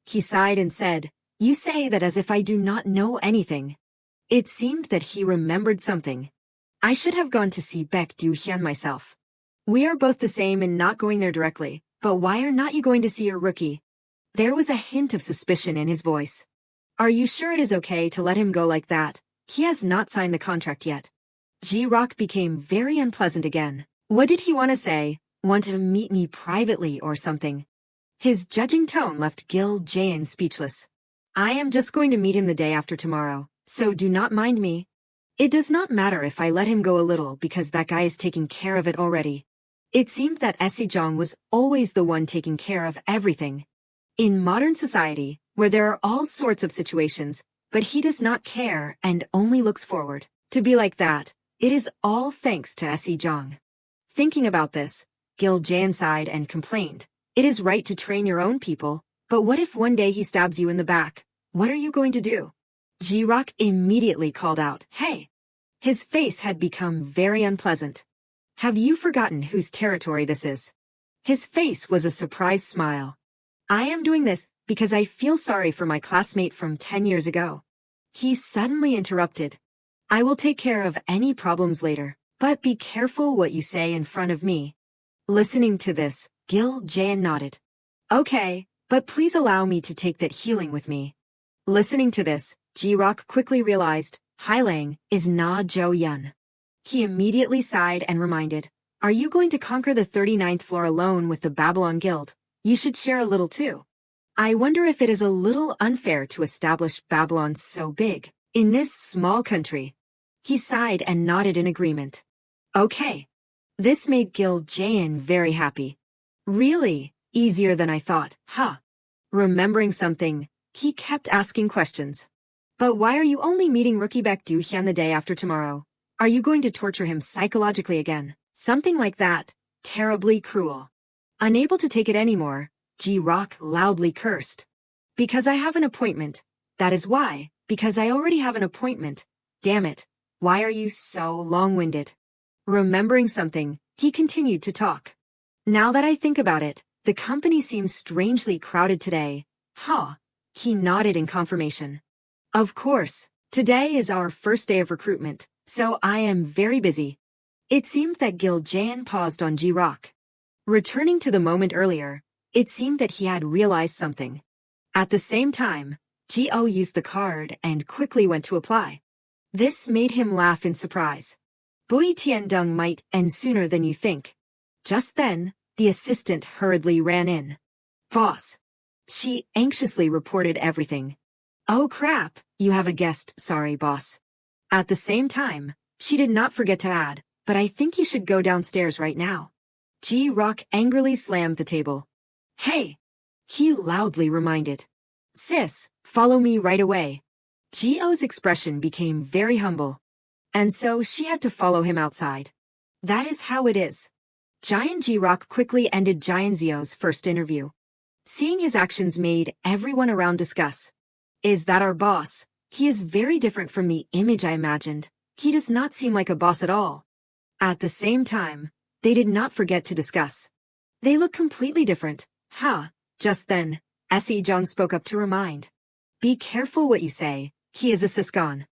He sighed and said, you say that as if I do not know anything. It seemed that he remembered something. I should have gone to see Baek Du Hyun myself. We are both the same in not going there directly, but why are not you going to see your rookie? There was a hint of suspicion in his voice. Are you sure it is okay to let him go like that? He has not signed the contract yet. G-Rock became very unpleasant again. What did he want to say? Want to meet me privately or something? His judging tone left Gil Jan speechless. I am just going to meet him the day after tomorrow, so do not mind me. It does not matter if I let him go a little because that guy is taking care of it already. It seemed that Sejong was always the one taking care of everything. In modern society, where there are all sorts of situations, but he does not care and only looks forward to be like that, it is all thanks to Sejong. Thinking about this, Gil Jan sighed and complained, it is right to train your own people, but what if one day he stabs you in the back? What are you going to do? G-Rock immediately called out, hey! His face had become very unpleasant. Have you forgotten whose territory this is? His face was a surprised smile. I am doing this because I feel sorry for my classmate from 10 years ago. He suddenly interrupted. I will take care of any problems later. But be careful what you say in front of me. Listening to this, Gil Jayan nodded. Okay, but please allow me to take that healing with me. Listening to this, Ji-Rock quickly realized, Hailang is Na Jo Yun. He immediately sighed and reminded, are you going to conquer the 39th floor alone with the Babylon Guild? You should share a little too. I wonder if it is a little unfair to establish Babylon so big, in this small country. He sighed and nodded in agreement. Okay. This made Gil Jayan very happy. Really, easier than I thought, huh? Remembering something, he kept asking questions. But why are you only meeting Rookie Baek Do Hyun the day after tomorrow? Are you going to torture him psychologically again? Something like that. Terribly cruel. Unable to take it anymore, Ji-Rock loudly cursed. Because I have an appointment. That is why. Because I already have an appointment. Damn it. Why are you so long-winded? Remembering something, he continued to talk. Now that I think about it, the company seems strangely crowded today. Huh. He nodded in confirmation. Of course. Today is our first day of recruitment, so I am very busy. It seemed that Gil Jayan paused on Ji-Rock. Returning to the moment earlier, it seemed that he had realized something. At the same time, Ji-O used the card and quickly went to apply. This made him laugh in surprise. Bui Tian-dung might end sooner than you think. Just then, the assistant hurriedly ran in. Boss. She anxiously reported everything. Oh crap, you have a guest, sorry boss. At the same time, she did not forget to add, but I think you should go downstairs right now. Ji-Rock angrily slammed the table. Hey! He loudly reminded. Sis, follow me right away. Ji-O's expression became very humble. And so she had to follow him outside. That is how it is. Giant Ji-Rock quickly ended Giant Zio's first interview. Seeing his actions made everyone around discuss. Is that our boss? He is very different from the image I imagined. He does not seem like a boss at all. At the same time, they did not forget to discuss. They look completely different. Huh. Just then, Se Jung spoke up to remind. Be careful what you say. He is a Siscon.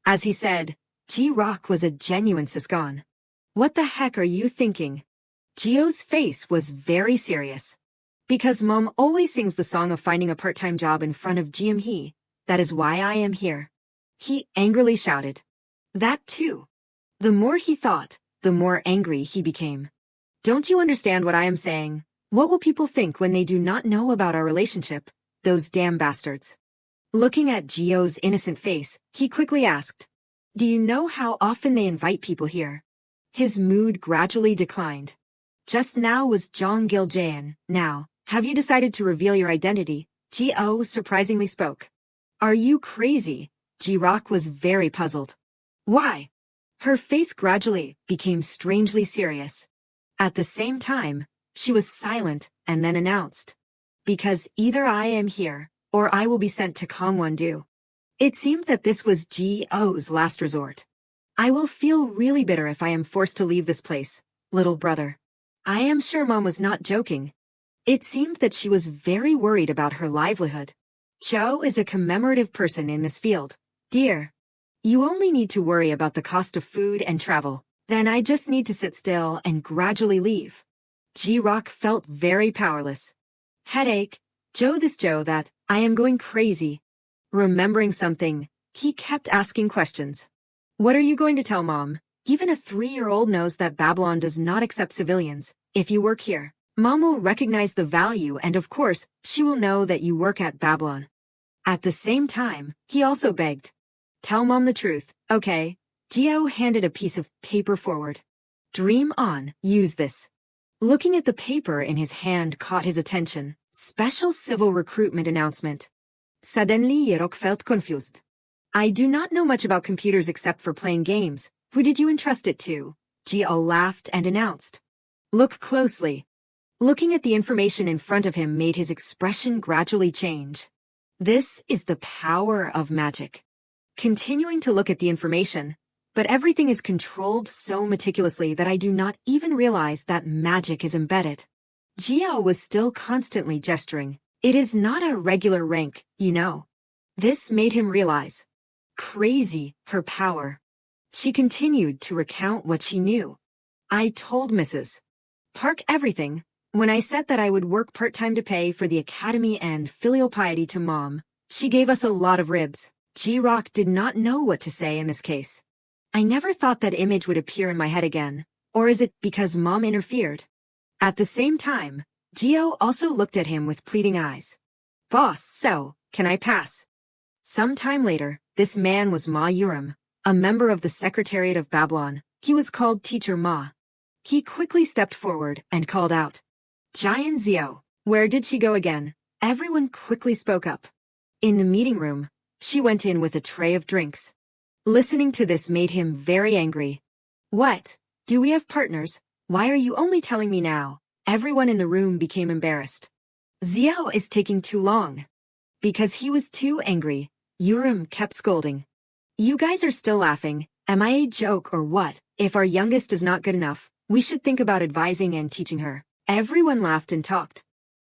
As he said, Ji-Rock was a genuine Siscon. What the heck are you thinking? Gio's face was very serious. Because Mom always sings the song of finding a part-time job in front of Hee. That is why I am here. He angrily shouted. That too. The more he thought, the more angry he became. Don't you understand what I am saying? What will people think when they do not know about our relationship? Those damn bastards. Looking at Gio's innocent face, he quickly asked. Do you know how often they invite people here? His mood gradually declined. Just now was Jong Gil Jayan. Now, have you decided to reveal your identity? Gio surprisingly spoke. Are you crazy? Ji-Rock was very puzzled. Why? Her face gradually became strangely serious. At the same time, she was silent and then announced. Because either I am here, or I will be sent to Gangwon-do. It seemed that this was Gio's last resort. I will feel really bitter if I am forced to leave this place, little brother. I am sure Mom was not joking. It seemed that she was very worried about her livelihood. Cho is a commemorative person in this field. Dear, you only need to worry about the cost of food and travel. Then I just need to sit still and gradually leave. Ji-Rock felt very powerless. Headache, Joe that, I am going crazy. Remembering something, he kept asking questions. What are you going to tell Mom? Even a 3-year-old knows that Babylon does not accept civilians. If you work here, Mom will recognize the value and of course, she will know that you work at Babylon. At the same time, he also begged. Tell Mom the truth, okay? Gio handed a piece of paper forward. Dream on, use this. Looking at the paper in his hand caught his attention. Special civil recruitment announcement. Suddenly Yerok felt confused. I do not know much about computers except for playing games. Who did you entrust it to? Gio laughed and announced. Look closely. Looking at the information in front of him made his expression gradually change. This is the power of magic. Continuing to look at the information, but everything is controlled so meticulously that I do not even realize that magic is embedded. Gio was still constantly gesturing. It is not a regular rank, you know. This made him realize. Crazy, her power. She continued to recount what she knew. I told Mrs. Park everything. When I said that I would work part-time to pay for the academy and filial piety to Mom, she gave us a lot of ribs. Ji-Rock did not know what to say in this case. I never thought that image would appear in my head again. Or is it because Mom interfered? At the same time, Gio also looked at him with pleading eyes. Boss, so, can I pass? Some time later, this man was Ma Urim, a member of the Secretariat of Babylon. He was called Teacher Ma. He quickly stepped forward and called out, Jian Zio, where did she go again? Everyone quickly spoke up. In the meeting room, she went in with a tray of drinks. Listening to this made him very angry. What? Do we have partners? Why are you only telling me now? Everyone in the room became embarrassed. Zio is taking too long. Because he was too angry, Urim kept scolding. You guys are still laughing. Am I a joke or what? If our youngest is not good enough, we should think about advising and teaching her. Everyone laughed and talked.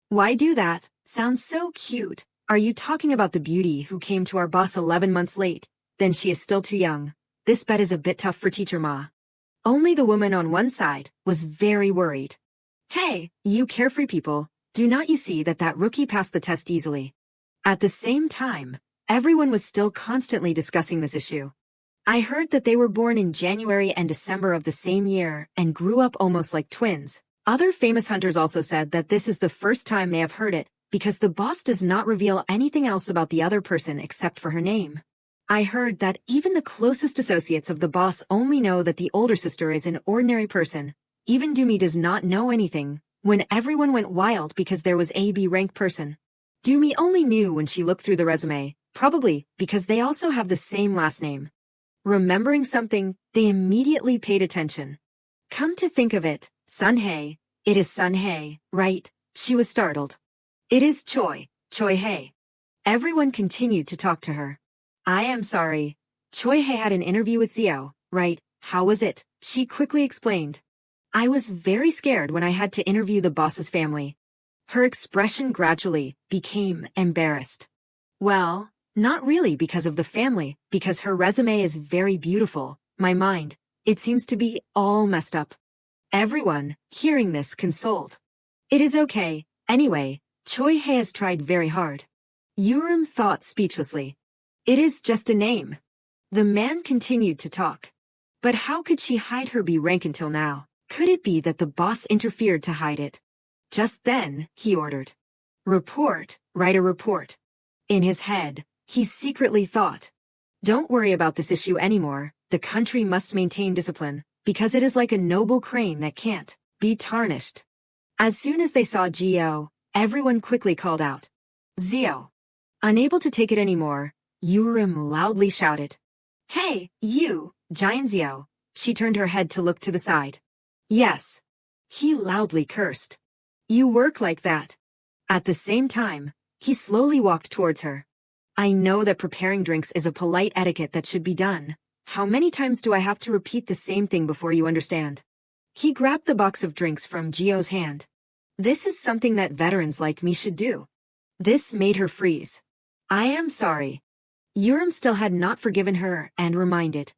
Why do that? Sounds so cute. Are you talking about the beauty who came to our boss 11 months late? Then she is still too young. This bet is a bit tough for Teacher Ma. Only the woman on one side was very worried. Hey, you carefree people, do not you see that rookie passed the test easily? At the same time, everyone was still constantly discussing this issue. I heard that they were born in January and December of the same year and grew up almost like twins. Other famous hunters also said that this is the first time they have heard it, because the boss does not reveal anything else about the other person except for her name. I heard that even the closest associates of the boss only know that the older sister is an ordinary person. Even Doomy does not know anything, when everyone went wild because there was a B rank person. Doomy only knew when she looked through the resume, probably because they also have the same last name. Remembering something, they immediately paid attention. Come to think of it, Sunhae. It is Sunhae, right? She was startled. It is Choi Hae. Everyone continued to talk to her. I am sorry. Choi Hae had an interview with Zio, right? How was it? She quickly explained. I was very scared when I had to interview the boss's family. Her expression gradually became embarrassed. Well, not really because of the family, because her resume is very beautiful. My mind, it seems to be all messed up. Everyone, hearing this, consoled. It is okay. Anyway, Choi Hae has tried very hard. Urim thought speechlessly. It is just a name. The man continued to talk. But how could she hide her B rank until now? Could it be that the boss interfered to hide it? Just then, he ordered. Report, write a report. In his head, he secretly thought. Don't worry about this issue anymore. The country must maintain discipline, because it is like a noble crane that can't be tarnished. As soon as they saw Gio, everyone quickly called out. Zio. Unable to take it anymore, Urim loudly shouted. Hey, you, Giant Zio. She turned her head to look to the side. Yes. He loudly cursed. You work like that. At the same time, he slowly walked towards her. I know that preparing drinks is a polite etiquette that should be done. How many times do I have to repeat the same thing before you understand? He grabbed the box of drinks from Gio's hand. This is something that veterans like me should do. This made her freeze. I am sorry. Urim still had not forgiven her and reminded.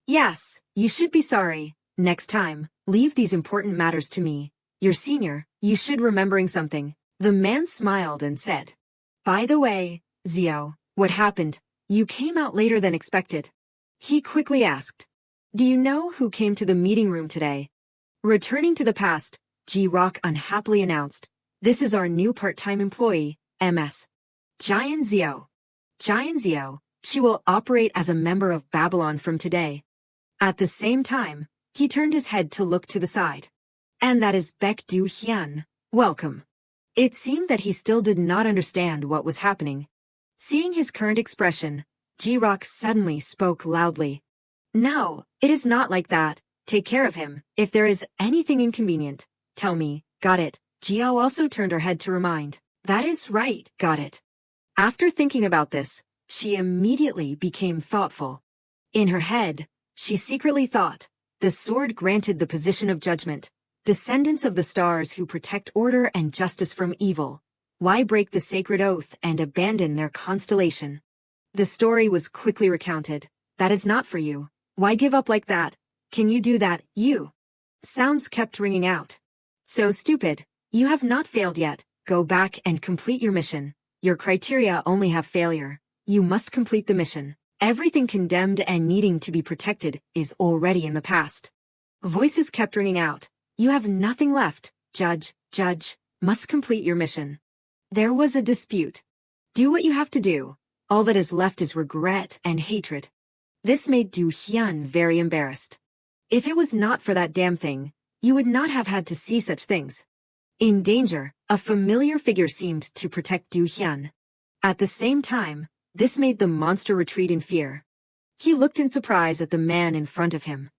Yes, you should be sorry. Next time, leave these important matters to me. You're senior, you should remembering something. The man smiled and said. By the way, Zio, what happened? You came out later than expected. He quickly asked. Do you know who came to the meeting room today? Returning to the past, Ji-Rock unhappily announced. This is our new part-time employee, MS. Jian Zio. Jian Zio. She will operate as a member of Babylon from today. At the same time, he turned his head to look to the side. And that is Baek Do Hyun. Welcome. It seemed that he still did not understand what was happening. Seeing his current expression, Ji-Rock suddenly spoke loudly. No, it is not like that. Take care of him. If there is anything inconvenient, tell me. Got it. Gio also turned her head to remind. That is right. Got it. After thinking about this, she immediately became thoughtful. In her head, she secretly thought, the sword granted the position of judgment, descendants of the stars who protect order and justice from evil. Why break the sacred oath and abandon their constellation? The story was quickly recounted. That is not for you. Why give up like that? Can you do that, you? Sounds kept ringing out. So stupid. You have not failed yet. Go back and complete your mission. Your criteria only have failure. You must complete the mission. Everything condemned and needing to be protected is already in the past. Voices kept ringing out. You have nothing left. Judge, must complete your mission. There was a dispute. Do what you have to do. All that is left is regret and hatred. This made Du Hyun very embarrassed. If it was not for that damn thing, you would not have had to see such things. In danger, a familiar figure seemed to protect Du Hyun. At the same time, this made the monster retreat in fear. He looked in surprise at the man in front of him.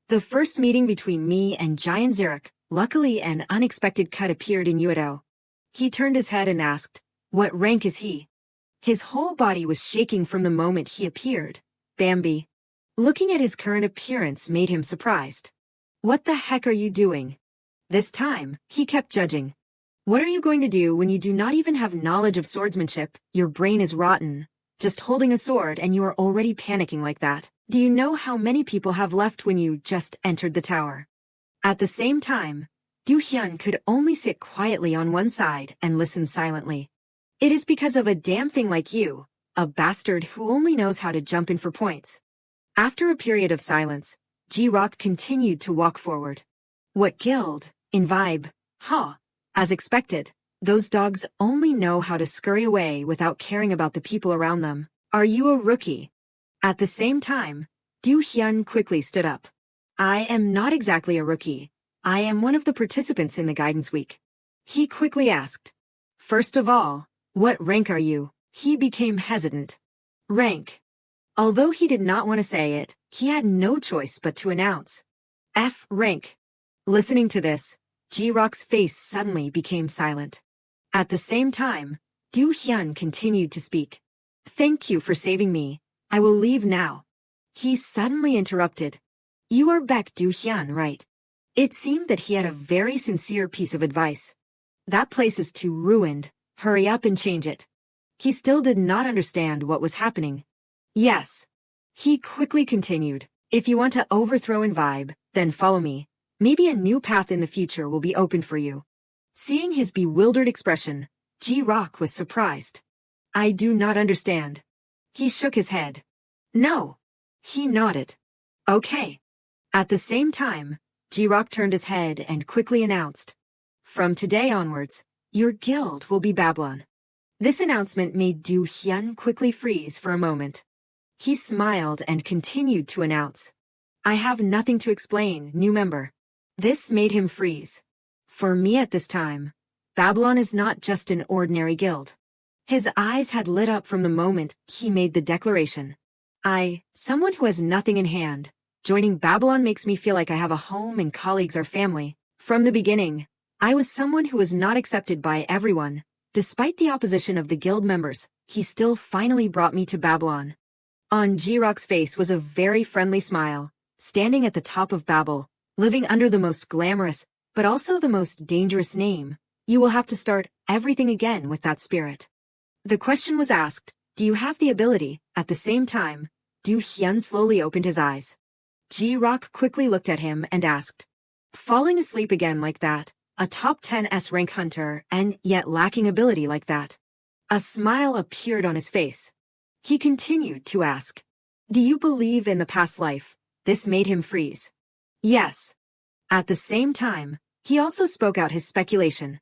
The first meeting between me and Giant Zarek, luckily an unexpected cut appeared in Uedo. He turned his head and asked, "What rank is he?" His whole body was shaking from the moment he appeared. Bambi. Looking at his current appearance made him surprised. What the heck are you doing? This time, he kept judging. What are you going to do when you do not even have knowledge of swordsmanship? Your brain is rotten. Just holding a sword and you are already panicking like that. Do you know how many people have left when you just entered the tower? At the same time, Du Hyun could only sit quietly on one side and listen silently. It is because of a damn thing like you, a bastard who only knows how to jump in for points. After a period of silence, Ji-Rock continued to walk forward. What guild? In vibe. Huh. As expected, those dogs only know how to scurry away without caring about the people around them. Are you a rookie? At the same time, Du Hyun quickly stood up. I am not exactly a rookie. I am one of the participants in the guidance week. He quickly asked. First of all, what rank are you? He became hesitant. Rank. Although he did not want to say it, he had no choice but to announce. F rank. Listening to this, Ji-Rock's face suddenly became silent. At the same time, Du Hyun continued to speak. Thank you for saving me. I will leave now. He suddenly interrupted. You are back, Du Hyun, right? It seemed that he had a very sincere piece of advice. That place is too ruined. Hurry up and change it. He still did not understand what was happening. Yes. He quickly continued. If you want to overthrow and vibe, then follow me. Maybe a new path in the future will be open for you. Seeing his bewildered expression, Ji-Rock was surprised. I do not understand. He shook his head. No. He nodded. Okay. At the same time, Ji-Rock turned his head and quickly announced. From today onwards, your guild will be Babylon. This announcement made Du Hyun quickly freeze for a moment. He smiled and continued to announce. I have nothing to explain, new member. This made him freeze. For me at this time, Babylon is not just an ordinary guild. His eyes had lit up from the moment he made the declaration. Someone who has nothing in hand, joining Babylon makes me feel like I have a home and colleagues are family. From the beginning, I was someone who was not accepted by everyone. Despite the opposition of the guild members, he still finally brought me to Babylon. On Ji-Rock's face was a very friendly smile, standing at the top of Babel, living under the most glamorous, but also the most dangerous name. You will have to start everything again with that spirit. The question was asked, do you have the ability? At the same time, Du Hyun slowly opened his eyes. Ji-Rock quickly looked at him and asked. Falling asleep again like that, a top 10 S rank hunter and yet lacking ability like that. A smile appeared on his face. He continued to ask. Do you believe in the past life? This made him freeze. Yes. At the same time, he also spoke out his speculation.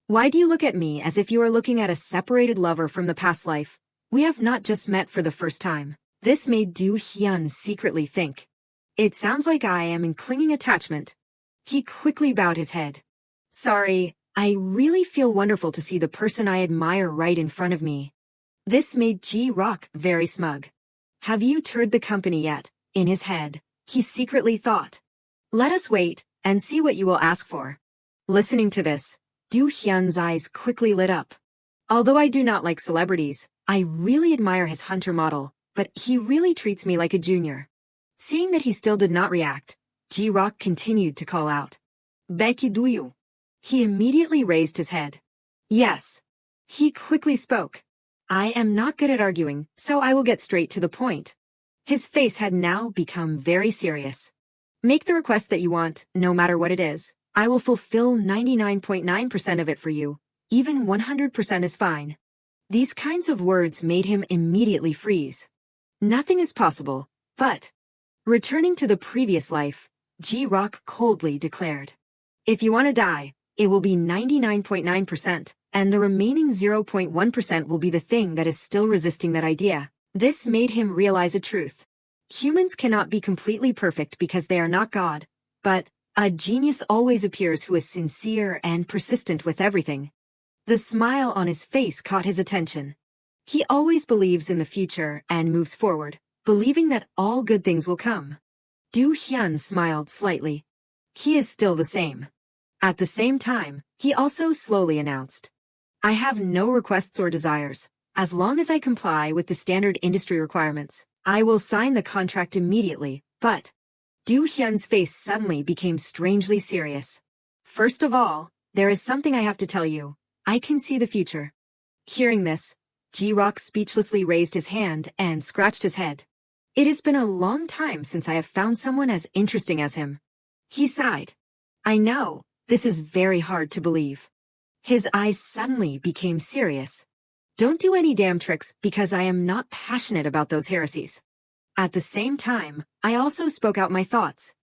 Why do you look at me as if you are looking at a separated lover from the past life? We have not just met for the first time. This made Du Hyun secretly think. It sounds like I am in clinging attachment. He quickly bowed his head. Sorry, I really feel wonderful to see the person I admire right in front of me. This made Ji-Rock very smug. Have you toured the company yet? In his head, he secretly thought. Let us wait and see what you will ask for. Listening to this, Du Hyun's eyes quickly lit up. Although I do not like celebrities, I really admire his hunter model, but he really treats me like a junior. Seeing that he still did not react, Ji-Rock continued to call out. Becky, do you? He immediately raised his head. Yes. He quickly spoke. I am not good at arguing, so I will get straight to the point. His face had now become very serious. Make the request that you want, no matter what it is. I will fulfill 99.9% of it for you. Even 100% is fine. These kinds of words made him immediately freeze. Nothing is possible, but... Returning to the previous life, Ji-Rock coldly declared. If you want to die, it will be 99.9%, and the remaining 0.1% will be the thing that is still resisting that idea. This made him realize a truth. Humans cannot be completely perfect because they are not God, but a genius always appears who is sincere and persistent with everything. The smile on his face caught his attention. He always believes in the future and moves forward, believing that all good things will come. Du Hyun smiled slightly. He is still the same. At the same time, he also slowly announced, I have no requests or desires. As long as I comply with the standard industry requirements, I will sign the contract immediately, but... Du Hyun's face suddenly became strangely serious. First of all, there is something I have to tell you. I can see the future. Hearing this, Ji-Rock speechlessly raised his hand and scratched his head. It has been a long time since I have found someone as interesting as him. He sighed. I know, this is very hard to believe. His eyes suddenly became serious. Don't do any damn tricks because I am not passionate about those heresies. At the same time, I also spoke out my thoughts.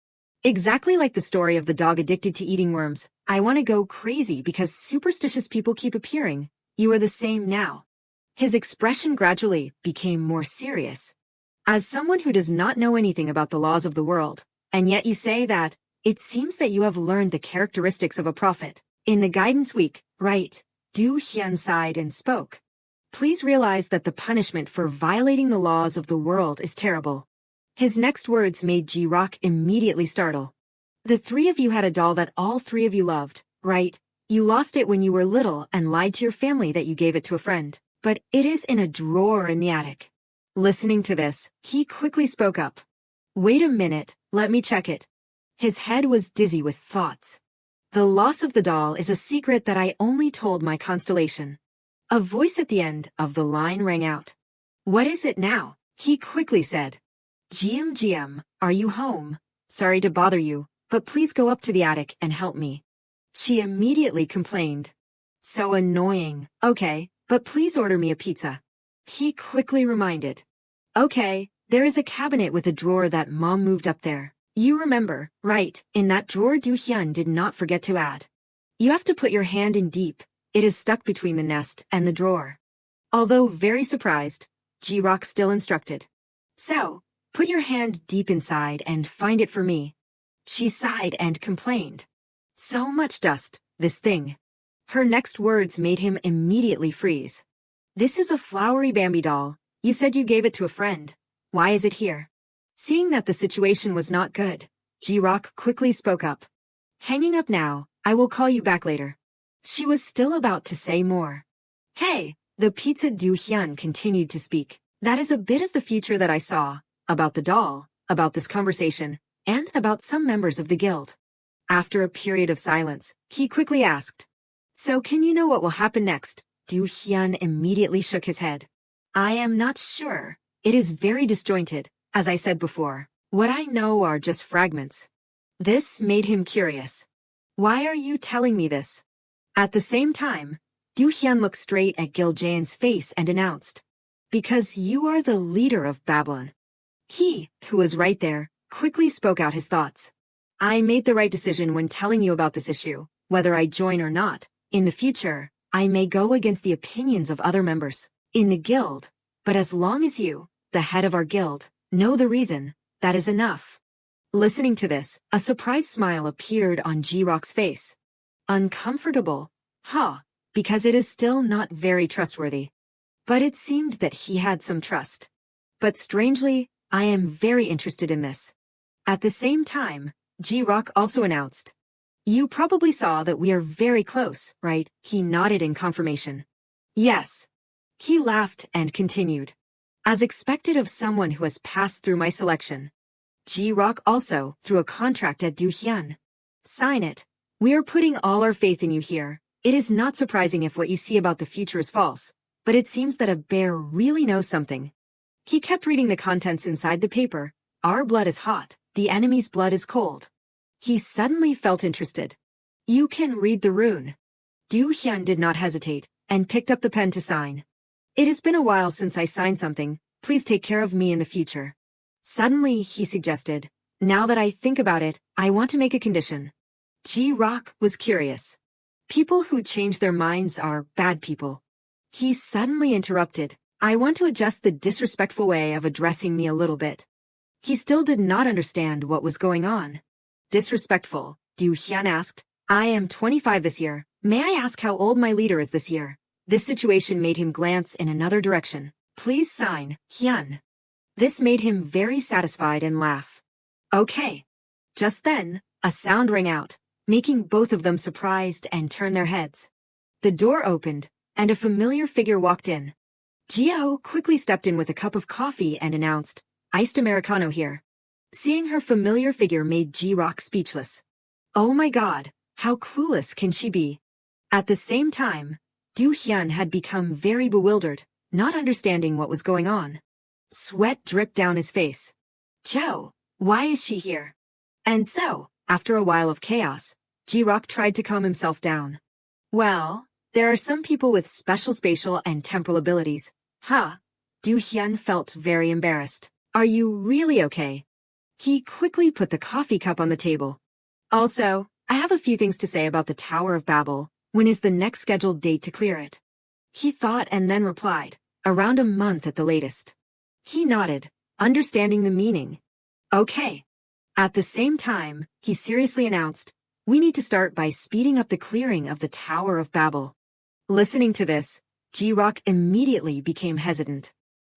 Exactly like the story of the dog addicted to eating worms, I want to go crazy because superstitious people keep appearing. You are the same now. His expression gradually became more serious. As someone who does not know anything about the laws of the world, and yet you say that, it seems that you have learned the characteristics of a prophet. In the guidance week, right? Du Hyun sighed and spoke. Please realize that the punishment for violating the laws of the world is terrible. His next words made Ji-Rock immediately startle. The three of you had a doll that all three of you loved, right? You lost it when you were little and lied to your family that you gave it to a friend, but it is in a drawer in the attic. Listening to this, he quickly spoke up. Wait a minute, let me check it. His head was dizzy with thoughts. The loss of the doll is a secret that I only told my constellation. A voice at the end of the line rang out. What is it now? He quickly said. GM, are you home? Sorry to bother you, but please go up to the attic and help me. She immediately complained. So annoying. Okay, but please order me a pizza. He quickly reminded. Okay, there is a cabinet with a drawer that Mom moved up there. You remember, right? In that drawer Du Hyun did not forget to add. You have to put your hand in deep. It is stuck between the nest and the drawer. Although very surprised, Ji-Rock still instructed. So, put your hand deep inside and find it for me. She sighed and complained. So much dust, this thing. Her next words made him immediately freeze. This is a flowery Bambi doll. You said you gave it to a friend. Why is it here? Seeing that the situation was not good, Ji-Rock quickly spoke up. Hanging up now, I will call you back later. She was still about to say more. Hey, the pizza Du Hyun continued to speak. That is a bit of the future that I saw, about the doll, about this conversation, and about some members of the guild. After a period of silence, he quickly asked. So can you know what will happen next? Du Hyun immediately shook his head. I am not sure. It is very disjointed, as I said before. What I know are just fragments. This made him curious. Why are you telling me this? At the same time, Du Hyun looked straight at Gil-jae's face and announced. Because you are the leader of Babylon. He, who was right there, quickly spoke out his thoughts. I made the right decision when telling you about this issue, whether I join or not. In the future, I may go against the opinions of other members in the guild, but as long as you, the head of our guild, know the reason, that is enough. Listening to this, a surprised smile appeared on Ji-Rock's face. Uncomfortable, huh, because it is still not very trustworthy. But it seemed that he had some trust. But strangely, I am very interested in this. At the same time, Ji-Rock also announced. You probably saw that we are very close, right? He nodded in confirmation. Yes. He laughed and continued. As expected of someone who has passed through my selection. Ji-Rock also threw a contract at Du Hyun. Sign it. We are putting all our faith in you here. It is not surprising if what you see about the future is false, but it seems that a bear really knows something. He kept reading the contents inside the paper. Our blood is hot, the enemy's blood is cold. He suddenly felt interested. You can read the rune. Du Hyun did not hesitate, and picked up the pen to sign. It has been a while since I signed something, please take care of me in the future. Suddenly, he suggested, now that I think about it, I want to make a condition. Ji-Rock was curious. People who change their minds are bad people. He suddenly interrupted, I want to adjust the disrespectful way of addressing me a little bit. He still did not understand what was going on. Disrespectful, Du Hyun asked. I am 25 this year. May I ask how old my leader is this year? This situation made him glance in another direction. Please sign, Hyun. This made him very satisfied and laugh. Okay. Just then, a sound rang out, making both of them surprised and turn their heads. The door opened, and a familiar figure walked in. Jio quickly stepped in with a cup of coffee and announced, Iced Americano here. Seeing her familiar figure made Ji-Rock speechless. Oh my god, how clueless can she be? At the same time, Du Hyun had become very bewildered, not understanding what was going on. Sweat dripped down his face. Joe, why is she here? And so, after a while of chaos, Ji-Rock tried to calm himself down. Well, there are some people with special spatial and temporal abilities. Huh? Du Hyun felt very embarrassed. Are you really okay? He quickly put the coffee cup on the table. Also, I have a few things to say about the Tower of Babel. When is the next scheduled date to clear it? He thought and then replied, around a month at the latest. He nodded, understanding the meaning. Okay. At the same time, he seriously announced, we need to start by speeding up the clearing of the Tower of Babel. Listening to this, Ji-Rock immediately became hesitant.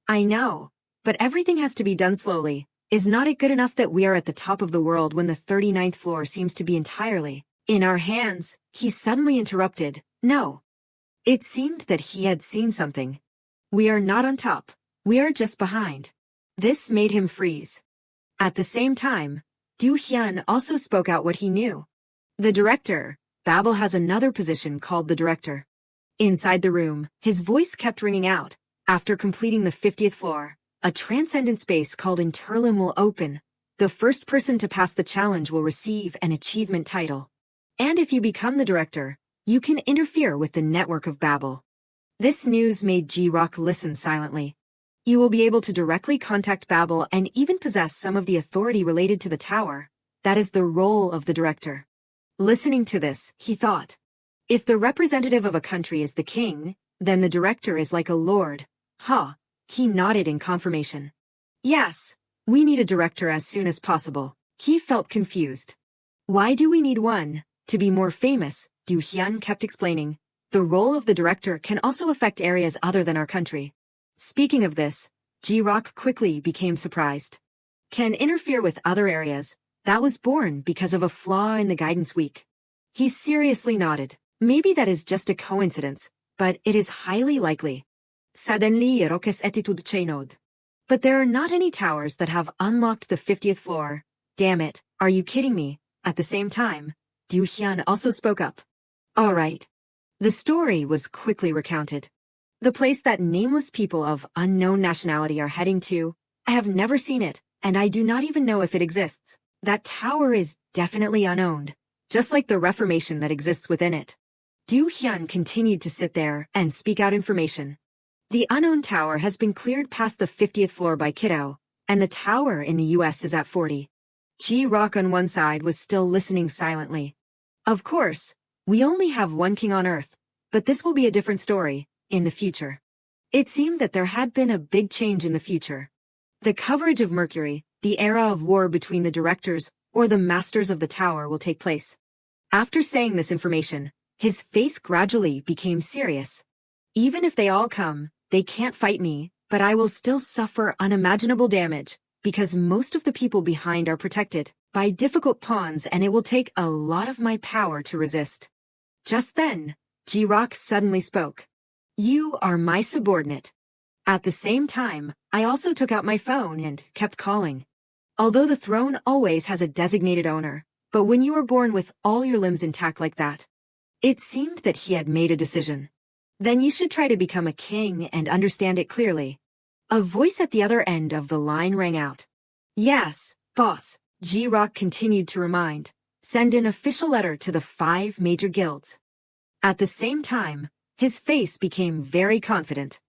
I know, but everything has to be done slowly. Is not it good enough that we are at the top of the world when the 39th floor seems to be entirely in our hands? He suddenly interrupted, no. It seemed that he had seen something. We are not on top. We are just behind. This made him freeze. At the same time, Du Hyun also spoke out what he knew. The director, Babel has another position called the director. Inside the room, his voice kept ringing out. After completing the 50th floor, a transcendent space called Interlim will open. The first person to pass the challenge will receive an achievement title. And if you become the director, you can interfere with the network of Babel. This news made Ji-Rock listen silently. You will be able to directly contact Babel and even possess some of the authority related to the tower. That is the role of the director. Listening to this, he thought. If the representative of a country is the king, then the director is like a lord. Huh. He nodded in confirmation. Yes, we need a director as soon as possible. He felt confused. Why do we need one? To be more famous, Du Hyun kept explaining. The role of the director can also affect areas other than our country. Speaking of this, Ji-Rock quickly became surprised. Can interfere with other areas. That was born because of a flaw in the guidance week. He seriously nodded. Maybe that is just a coincidence, but it is highly likely. Suddenly Rock's attitude changed. But there are not any towers that have unlocked the 50th floor. Damn it, are you kidding me? At the same time, Du Hyun also spoke up. All right. The story was quickly recounted. The place that nameless people of unknown nationality are heading to, I have never seen it, and I do not even know if it exists. That tower is definitely unowned, just like the Reformation that exists within it. Du Hyun continued to sit there and speak out information. The unknown tower has been cleared past the 50th floor by Kiddo, and the tower in the US is at 40. Ji-Rock on one side was still listening silently. Of course, we only have one king on Earth, but this will be a different story, in the future. It seemed that there had been a big change in the future. The coverage of Mercury, the era of war between the directors or the masters of the tower will take place. After saying this information, his face gradually became serious. Even if they all come, they can't fight me, but I will still suffer unimaginable damage, because most of the people behind are protected by difficult pawns and it will take a lot of my power to resist. Just then, Ji-Rock suddenly spoke. You are my subordinate. At the same time, I also took out my phone and kept calling. Although the throne always has a designated owner, but when you are born with all your limbs intact like that, it seemed that he had made a decision. Then you should try to become a king and understand it clearly. A voice at the other end of the line rang out. Yes, boss, G-Rock continued to remind. Send an official letter to the 5 major guilds. At the same time, his face became very confident.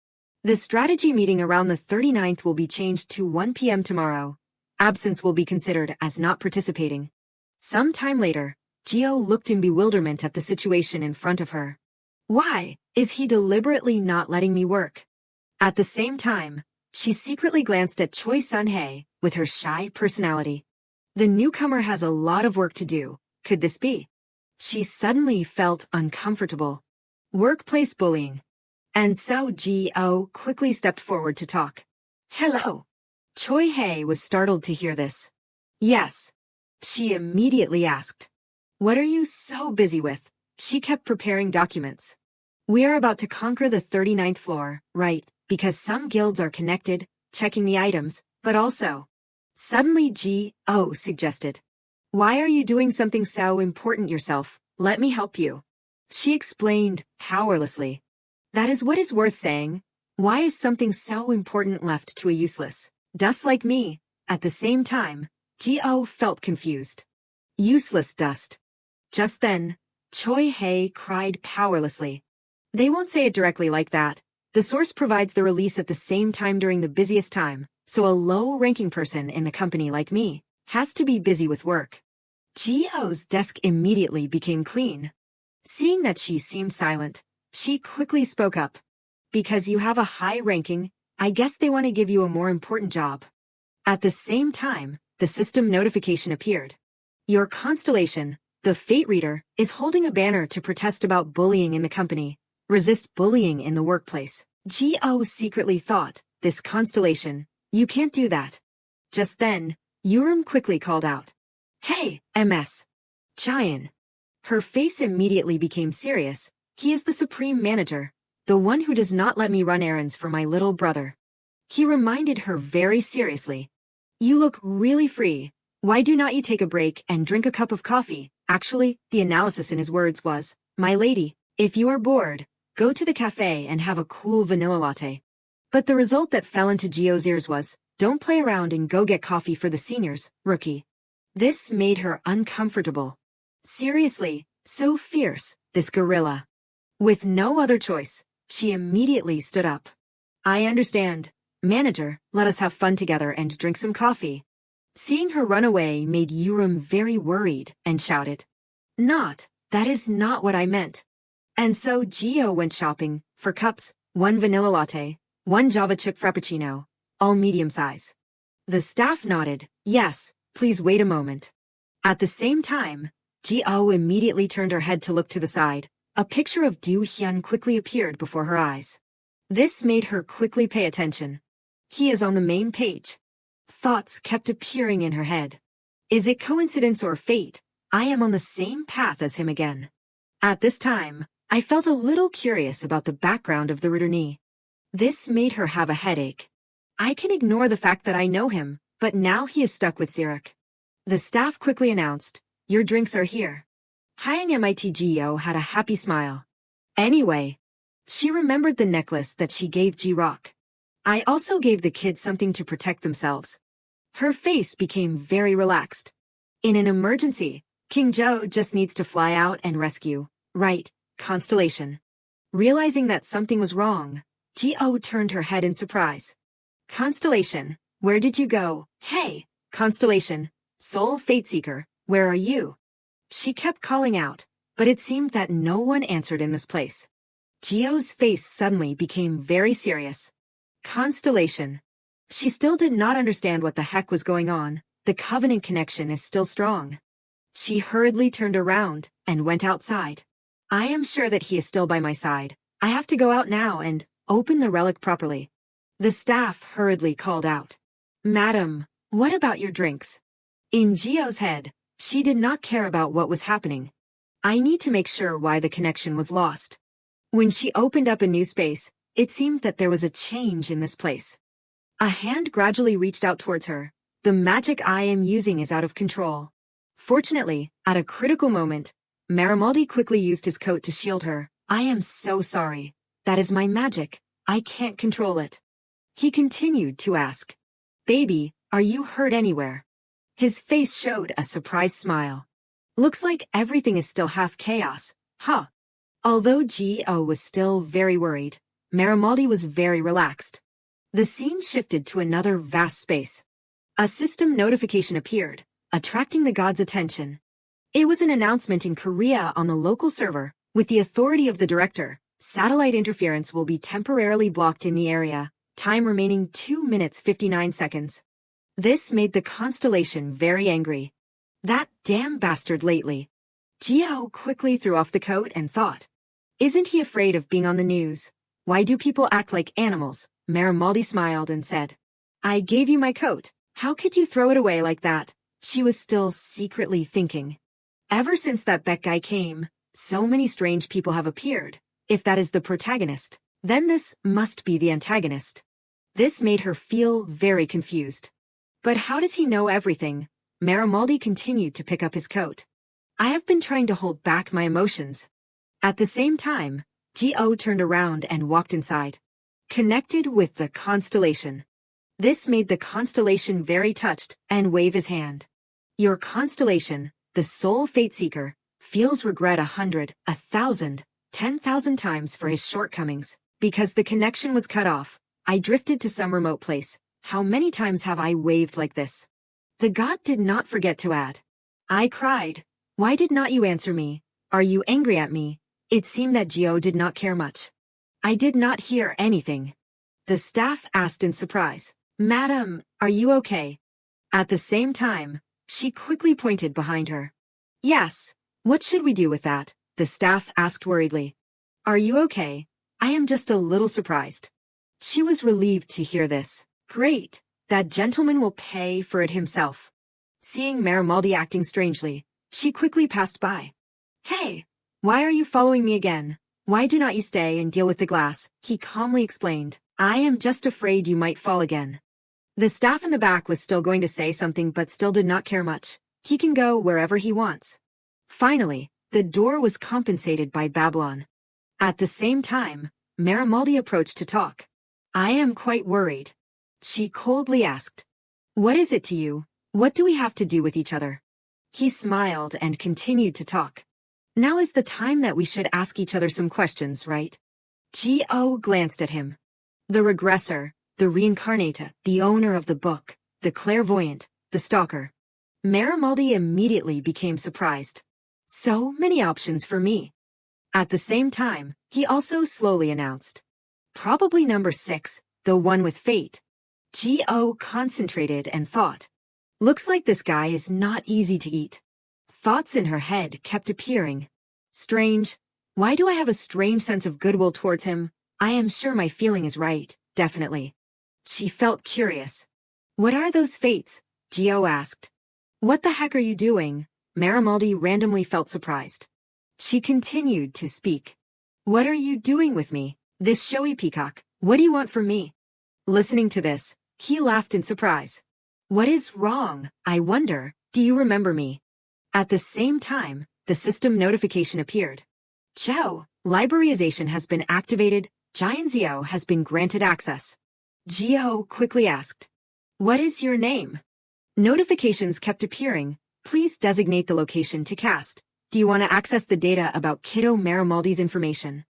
The strategy meeting around the 39th will be changed to 1 p.m. tomorrow. Absence will be considered as not participating. Some time later, Geo looked in bewilderment at the situation in front of her. Why is he deliberately not letting me work? At the same time, she secretly glanced at Choi Sun-hye with her shy personality. The newcomer has a lot of work to do. Could this be? She suddenly felt uncomfortable. Workplace bullying. And so Geo quickly stepped forward to talk. Hello. Choi Hae was startled to hear this. Yes. She immediately asked. What are you so busy with? She kept preparing documents. We are about to conquer the 39th floor, right? Because some guilds are connected, checking the items, but also. Suddenly Geo suggested. Why are you doing something so important yourself? Let me help you. She explained, powerlessly. That is what is worth saying. Why is something so important left to a useless dust like me? At the same time, Geo felt confused. Useless dust. Just then, Choi Hae cried powerlessly. They won't say it directly like that. The source provides the release at the same time during the busiest time, so a low-ranking person in the company like me has to be busy with work. Geo's desk immediately became clean. Seeing that she seemed silent, she quickly spoke up. Because you have a high ranking, I guess they want to give you a more important job. At the same time, the system notification appeared. Your constellation, the Fate Reader, is holding a banner to protest about bullying in the company. Resist bullying in the workplace. Geo secretly thought, this constellation, you can't do that. Just then, Yurim quickly called out. Hey, MS. Chayan. Her face immediately became serious. He is the supreme manager, the one who does not let me run errands for my little brother. He reminded her very seriously. You look really free. Why do not you take a break and drink a cup of coffee? Actually, the analysis in his words was, my lady, if you are bored, go to the cafe and have a cool vanilla latte. But the result that fell into Geo's ears was, don't play around and go get coffee for the seniors, rookie. This made her uncomfortable. Seriously, so fierce, this gorilla. With no other choice, she immediately stood up. I understand. Manager, let us have fun together and drink some coffee. Seeing her run away made Yurim very worried and shouted. That is not what I meant. And so Geo went shopping, for cups, 1 vanilla latte, 1 Java chip frappuccino, all medium size. The staff nodded, yes, please wait a moment. At the same time, Geo immediately turned her head to look to the side. A picture of Du Hyun quickly appeared before her eyes. This made her quickly pay attention. He is on the main page. Thoughts kept appearing in her head. Is it coincidence or fate? I am on the same path as him again. At this time, I felt a little curious about the background of the returnee. This made her have a headache. I can ignore the fact that I know him, but now he is stuck with Zirak. The staff quickly announced, your drinks are here. Hyang Mitgo had a happy smile. Anyway, she remembered the necklace that she gave G-Rock. I also gave the kids something to protect themselves. Her face became very relaxed. In an emergency, King Joe just needs to fly out and rescue, right, Constellation. Realizing that something was wrong, Geo turned her head in surprise. Constellation, where did you go? Hey, Constellation, Soul Fateseeker, where are you? She kept calling out, but it seemed that no one answered in this place. Geo's face suddenly became very serious. Constellation. She still did not understand what the heck was going on. The covenant connection is still strong. She hurriedly turned around and went outside. I am sure that he is still by my side. I have to go out now and open the relic properly. The staff hurriedly called out. Madam, what about your drinks? In Geo's head, she did not care about what was happening. I need to make sure why the connection was lost. When she opened up a new space, it seemed that there was a change in this place. A hand gradually reached out towards her. The magic I am using is out of control. Fortunately, at a critical moment, Marimaldi quickly used his coat to shield her. I am so sorry. That is my magic. I can't control it. He continued to ask, "Baby, are you hurt anywhere?" His face showed a surprised smile. "Looks like everything is still half chaos, huh?" Although Gio was still very worried, Marimaldi was very relaxed. The scene shifted to another vast space. A system notification appeared, attracting the god's attention. It was an announcement in Korea on the local server. With the authority of the director, satellite interference will be temporarily blocked in the area, time remaining 2 minutes 59 seconds. This made the constellation very angry. That damn bastard lately. Gio quickly threw off the coat and thought, "Isn't he afraid of being on the news? Why do people act like animals?" Marimaldi smiled and said, "I gave you my coat. How could you throw it away like that?" She was still secretly thinking. Ever since that Beck guy came, so many strange people have appeared. If that is the protagonist, then this must be the antagonist. This made her feel very confused. But how does he know everything? Marimaldi continued to pick up his coat. "I have been trying to hold back my emotions." At the same time, Gio turned around and walked inside. Connected with the constellation. This made the constellation very touched and wave his hand. "Your constellation, the soul fate seeker, feels regret 100, 1,000, 10,000 times for his shortcomings. Because the connection was cut off, I drifted to some remote place. How many times have I waved like this?" The god did not forget to add, "I cried. Why did not you answer me? Are you angry at me?" It seemed that Gio did not care much. "I did not hear anything." The staff asked in surprise, "Madam, are you okay?" At the same time, she quickly pointed behind her. "Yes, what should we do with that?" the staff asked worriedly. "Are you okay? I am just a little surprised." She was relieved to hear this. "Great, that gentleman will pay for it himself." Seeing Marimaldi acting strangely, she quickly passed by. "Hey, why are you following me again? Why do not you stay and deal with the glass?" he calmly explained. "I am just afraid you might fall again." The staff in the back was still going to say something but still did not care much. He can go wherever he wants. Finally, the door was compensated by Babylon. At the same time, Marimaldi approached to talk. "I am quite worried." She coldly asked, "What is it to you? What do we have to do with each other?" He smiled and continued to talk. "Now is the time that we should ask each other some questions, right?" Gio glanced at him. The regressor, the reincarnator, the owner of the book, the clairvoyant, the stalker. Marimaldi immediately became surprised. So many options for me. At the same time, he also slowly announced, "Probably number 6, the one with fate." Gio concentrated and thought, "Looks like this guy is not easy to eat." Thoughts in her head kept appearing. "Strange. Why do I have a strange sense of goodwill towards him? I am sure my feeling is right, definitely." She felt curious. "What are those fates?" Gio asked. "What the heck are you doing?" Marimaldi randomly felt surprised. She continued to speak. "What are you doing with me? This showy peacock, what do you want from me?" Listening to this, he laughed in surprise. "What is wrong? I wonder, do you remember me?" At the same time, the system notification appeared. "Joe, librarization has been activated. Gianzio has been granted access." Gio quickly asked, "What is your name?" Notifications kept appearing. "Please designate the location to cast. Do you want to access the data about Kiddo Marimaldi's information?"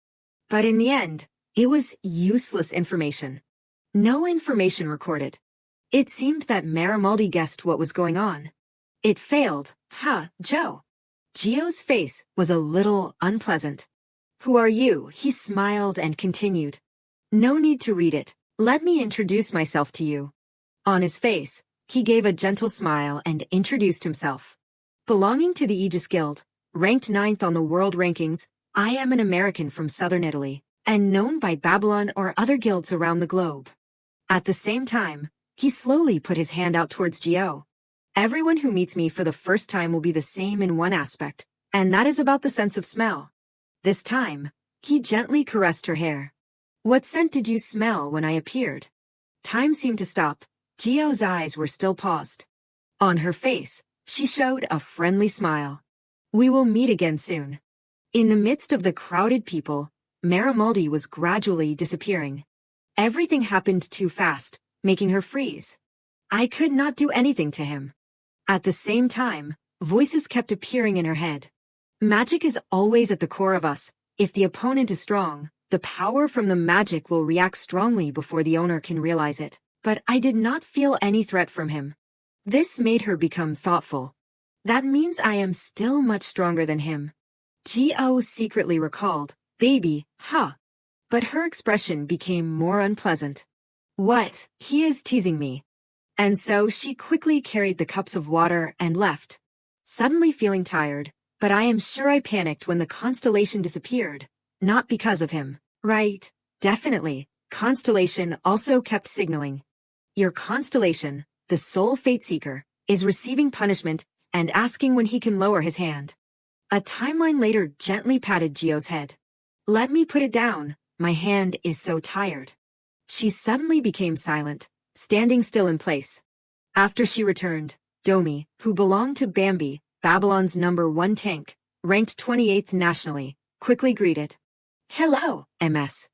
But in the end, it was useless information. No information recorded. It seemed that Marimaldi guessed what was going on. It failed, Joe. Gio's face was a little unpleasant. "Who are you?" He smiled and continued. "No need to read it. Let me introduce myself to you." On his face, he gave a gentle smile and introduced himself. "Belonging to the Aegis Guild, ranked 9th on the world rankings, I am an American from southern Italy, and known by Babylon or other guilds around the globe." At the same time, he slowly put his hand out towards Gio. "Everyone who meets me for the first time will be the same in one aspect, and that is about the sense of smell." This time, he gently caressed her hair. "What scent did you smell when I appeared?" Time seemed to stop. Gio's eyes were still paused. On her face, she showed a friendly smile. "We will meet again soon." In the midst of the crowded people, Marimaldi was gradually disappearing. Everything happened too fast, making her freeze. I could not do anything to him. At the same time, voices kept appearing in her head. Magic is always at the core of us. If the opponent is strong, the power from the magic will react strongly before the owner can realize it. But I did not feel any threat from him. This made her become thoughtful. That means I am still much stronger than him. Gio secretly recalled, baby, huh? But her expression became more unpleasant. What? He is teasing me. And so she quickly carried the cups of water and left. Suddenly feeling tired, but I am sure I panicked when the constellation disappeared. Not because of him. Right, definitely. Constellation also kept signaling. Your constellation, the soul fate seeker, is receiving punishment and asking when he can lower his hand. A timeline later gently patted Gio's head. Let me put it down, my hand is so tired. She suddenly became silent, standing still in place. After she returned, Domi, who belonged to Bambi, Babylon's #1 tank, ranked 28th nationally, quickly greeted. Hello, MS.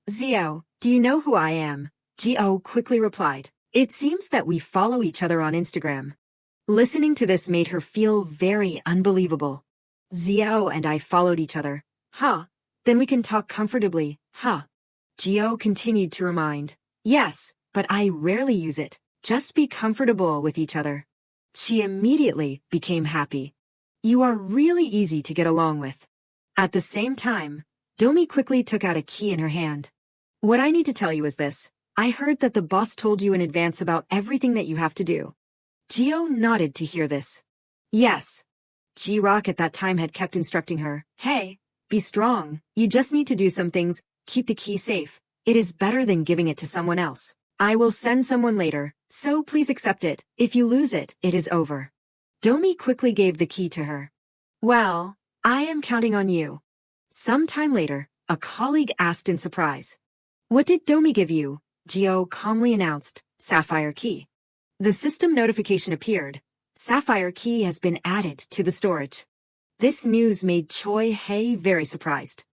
Zio, do you know who I am? Gio quickly replied. It seems that we follow each other on Instagram. Listening to this made her feel very unbelievable. Zio and I followed each other. Huh. Then we can talk comfortably, huh? Gio continued to remind. Yes, but I rarely use it. Just be comfortable with each other. She immediately became happy. You are really easy to get along with. At the same time, Domi quickly took out a key in her hand. What I need to tell you is this. I heard that the boss told you in advance about everything that you have to do. Gio nodded to hear this. Yes. G-Rock at that time had kept instructing her. Hey, be strong. You just need to do some things. Keep the key safe. It is better than giving it to someone else. I will send someone later, so please accept it. If you lose it, it is over. Domi quickly gave the key to her. Well, I am counting on you. Some time later, a colleague asked in surprise. What did Domi give you? Gio calmly announced, Sapphire Key. The system notification appeared. Sapphire Key has been added to the storage. This news made Choi Hei very surprised.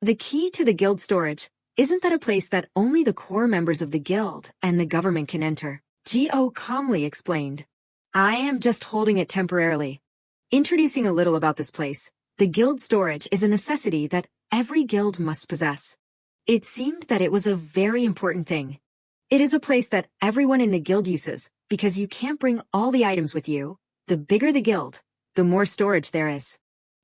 The key to the guild storage, isn't that a place that only the core members of the guild and the government can enter? Gio calmly explained. I am just holding it temporarily. Introducing a little about this place, the guild storage is a necessity that every guild must possess. It seemed that it was a very important thing. It is a place that everyone in the guild uses, because you can't bring all the items with you. The bigger the guild, the more storage there is.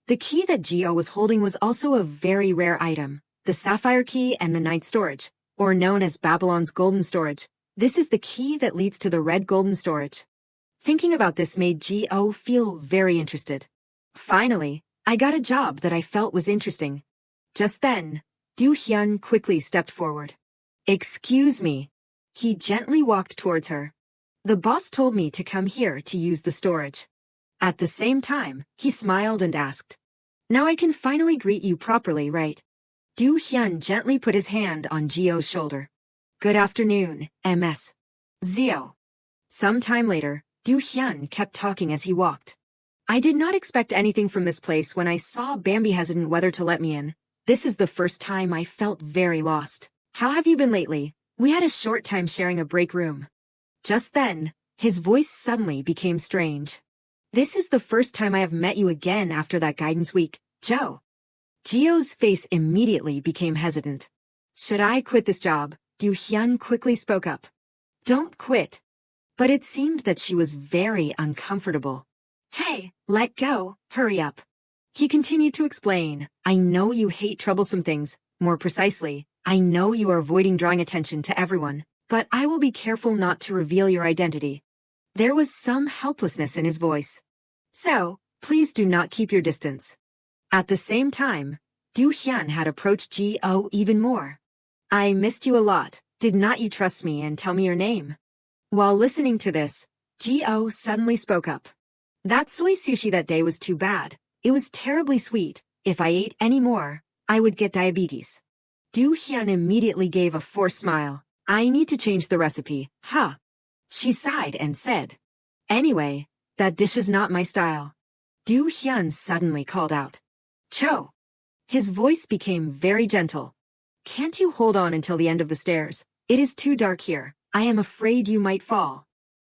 The key that Gio was holding was also a very rare item, the Sapphire Key and the Night Storage, or known as Babylon's Golden Storage. This is the key that leads to the Red Golden Storage. Thinking about this made Gio feel very interested. Finally, I got a job that I felt was interesting. Just then, Du Hyun quickly stepped forward. Excuse me. He gently walked towards her. The boss told me to come here to use the storage. At the same time, he smiled and asked. Now I can finally greet you properly, right? Du Hyun gently put his hand on Gio's shoulder. Good afternoon, MS. Zio. Some time later, Du Hyun kept talking as he walked. I did not expect anything from this place when I saw Bambi hesitant whether to let me in. This is the first time I felt very lost. How have you been lately? We had a short time sharing a break room. Just then, his voice suddenly became strange. This is the first time I have met you again after that guidance week, Joe. Gio's face immediately became hesitant. Should I quit this job? Du Hyun quickly spoke up. Don't quit. But it seemed that she was very uncomfortable. Hey, let go, hurry up. He continued to explain, I know you hate troublesome things, more precisely, I know you are avoiding drawing attention to everyone, but I will be careful not to reveal your identity. There was some helplessness in his voice. So, please do not keep your distance. At the same time, Du Hyun had approached Gio even more. I missed you a lot, did not you trust me and tell me your name? While listening to this, Gio suddenly spoke up. That soy sushi that day was too bad. It was terribly sweet. If I ate any more, I would get diabetes. Du Hyun immediately gave a forced smile. I need to change the recipe, huh? She sighed and said. Anyway, that dish is not my style. Du Hyun suddenly called out. Cho. His voice became very gentle. Can't you hold on until the end of the stairs? It is too dark here. I am afraid you might fall.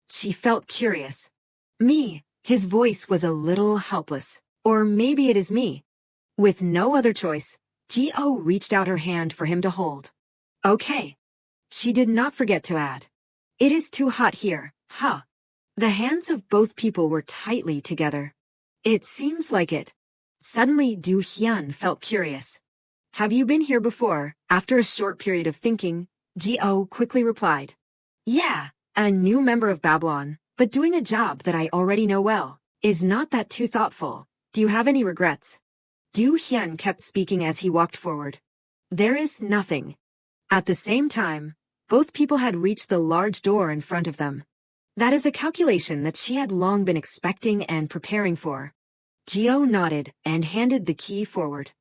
She felt curious. Me. His voice was a little helpless. Or maybe it is me. With no other choice, Gio reached out her hand for him to hold. Okay. She did not forget to add. It is too hot here, huh? The hands of both people were tightly together. It seems like it. Suddenly Du Hyun felt curious. Have you been here before? After a short period of thinking, Gio quickly replied. Yeah, a new member of Babylon, but doing a job that I already know well. Is not that too thoughtful? Do you have any regrets? Du Hyun kept speaking as he walked forward. There is nothing. At the same time, both people had reached the large door in front of them. That is a calculation that she had long been expecting and preparing for. Gio nodded and handed the key forward.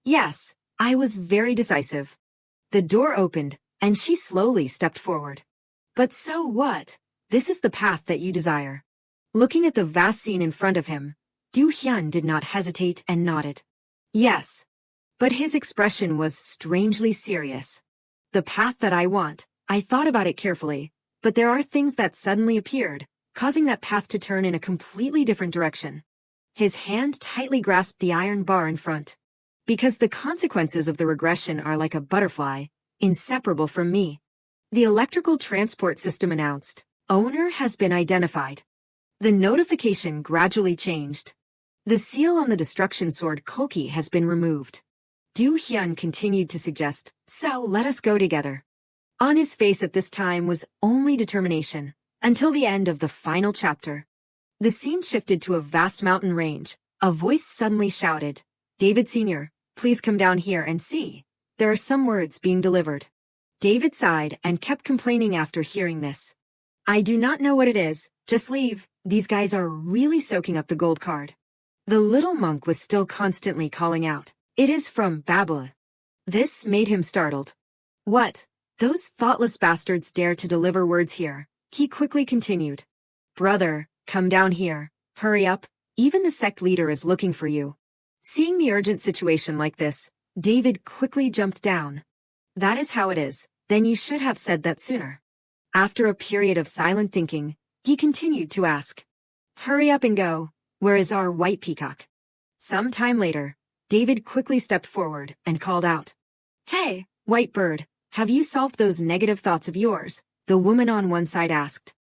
Yes, I was very decisive. The door opened, and she slowly stepped forward. But so what? This is the path that you desire. Looking at the vast scene in front of him, Du Hyun did not hesitate and nodded. Yes. But his expression was strangely serious. The path that I want, I thought about it carefully, but there are things that suddenly appeared, causing that path to turn in a completely different direction. His hand tightly grasped the iron bar in front. Because the consequences of the regression are like a butterfly, inseparable from me. The electrical transport system announced, owner has been identified. The notification gradually changed. The seal on the destruction sword Kulki has been removed. Du Hyun continued to suggest, so let us go together. On his face at this time was only determination, until the end of the final chapter. The scene shifted to a vast mountain range. A voice suddenly shouted, David Sr., please come down here and see. There are some words being delivered. David sighed and kept complaining after hearing this. I do not know what it is, just leave, these guys are really soaking up the gold card. The little monk was still constantly calling out, it is from Babylon. This made him startled. What? Those thoughtless bastards dare to deliver words here, he quickly continued. Brother, come down here, hurry up, even the sect leader is looking for you. Seeing the urgent situation like this, David quickly jumped down. That is how it is, then you should have said that sooner. After a period of silent thinking, he continued to ask. Hurry up and go, where is our white peacock? Some time later, David quickly stepped forward and called out. Hey, white bird, have you solved those negative thoughts of yours? The woman on one side asked.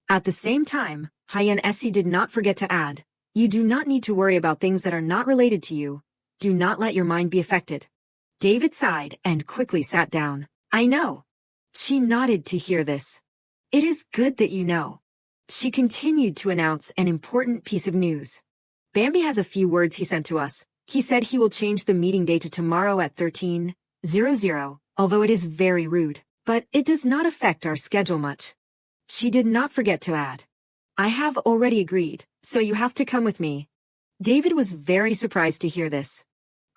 At the same time, Hyen Essie did not forget to add, you do not need to worry about things that are not related to you. Do not let your mind be affected. David sighed and quickly sat down. I know. She nodded to hear this. It is good that you know. She continued to announce an important piece of news. Bambi has a few words he sent to us. He said he will change the meeting day to tomorrow at 13:00, although it is very rude, but it does not affect our schedule much. She did not forget to add. I have already agreed, so you have to come with me. David was very surprised to hear this.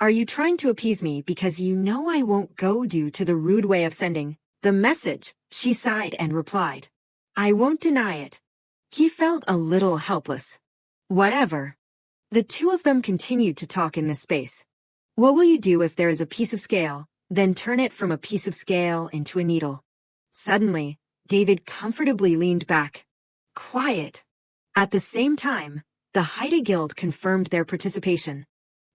Are you trying to appease me because you know I won't go due to the rude way of sending the message? She sighed and replied. I won't deny it. He felt a little helpless. Whatever. The two of them continued to talk in this space. What will you do if there is a piece of scale, then turn it from a piece of scale into a needle? Suddenly, David comfortably leaned back. Quiet. At the same time, the Haida Guild confirmed their participation.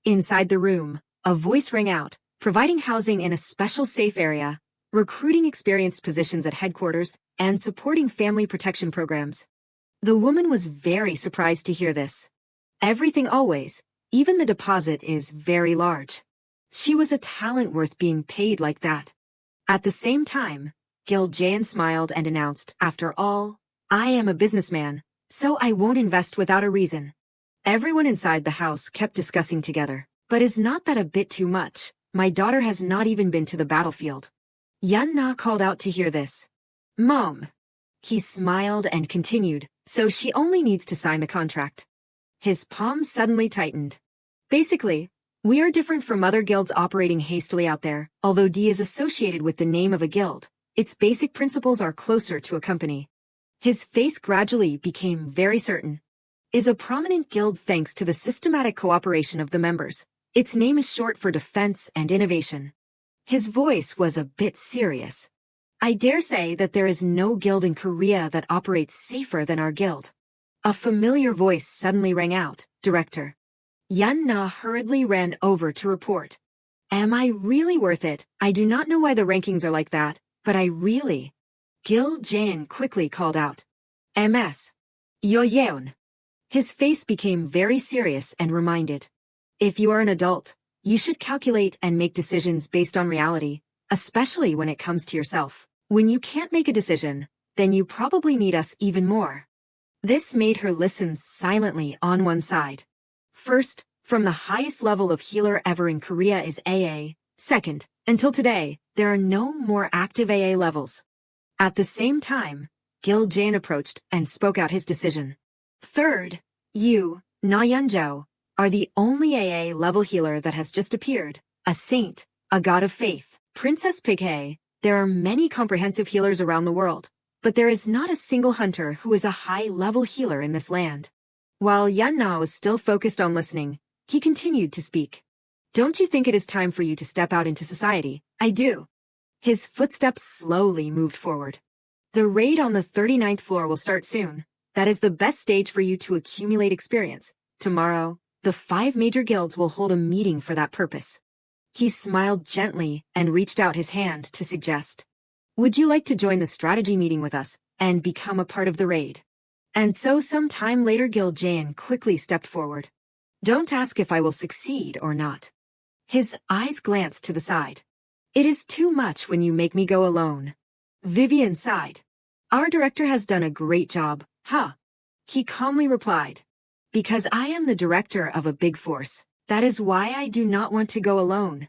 Inside the room, a voice rang out, providing housing in a special safe area, recruiting experienced positions at headquarters, and supporting family protection programs. The woman was very surprised to hear this. Everything always, even the deposit is very large. She was a talent worth being paid like that. At the same time, Gil Jayan smiled and announced, after all, I am a businessman, so I won't invest without a reason. Everyone inside the house kept discussing together. But is not that a bit too much? My daughter has not even been to the battlefield. Yun Na called out to hear this. Mom. He smiled and continued, so she only needs to sign the contract. His palm suddenly tightened. Basically, we are different from other guilds operating hastily out there. Although D is associated with the name of a guild, its basic principles are closer to a company. His face gradually became very certain. Is a prominent guild thanks to the systematic cooperation of the members. Its name is short for defense and innovation. His voice was a bit serious. I dare say that there is no guild in Korea that operates safer than our guild. A familiar voice suddenly rang out, Director. Yun Na hurriedly ran over to report. Am I really worth it? I do not know why the rankings are like that, but I really... Gil Jae-in quickly called out. MS. Yo-yeon. His face became very serious and reminded. If you are an adult, you should calculate and make decisions based on reality, especially when it comes to yourself. When you can't make a decision, then you probably need us even more. This made her listen silently on one side. First, from the highest level of healer ever in Korea is AA. Second, until today, there are no more active AA levels. At the same time, Gil Jae-in approached and spoke out his decision. Third, you, Na Yeonjo, are the only AA level healer that has just appeared, a saint, a god of faith. Princess Pighay, there are many comprehensive healers around the world, but there is not a single hunter who is a high-level healer in this land. While Yun Na was still focused on listening, he continued to speak. Don't you think it is time for you to step out into society? I do. His footsteps slowly moved forward. The raid on the 39th floor will start soon. That is the best stage for you to accumulate experience. Tomorrow, the 5 major guilds will hold a meeting for that purpose. He smiled gently and reached out his hand to suggest. Would you like to join the strategy meeting with us and become a part of the raid? And so some time later Gil Jae-in quickly stepped forward. Don't ask if I will succeed or not. His eyes glanced to the side. It is too much when you make me go alone. Vivian sighed. Our director has done a great job, huh? He calmly replied. Because I am the director of a big force, that is why I do not want to go alone.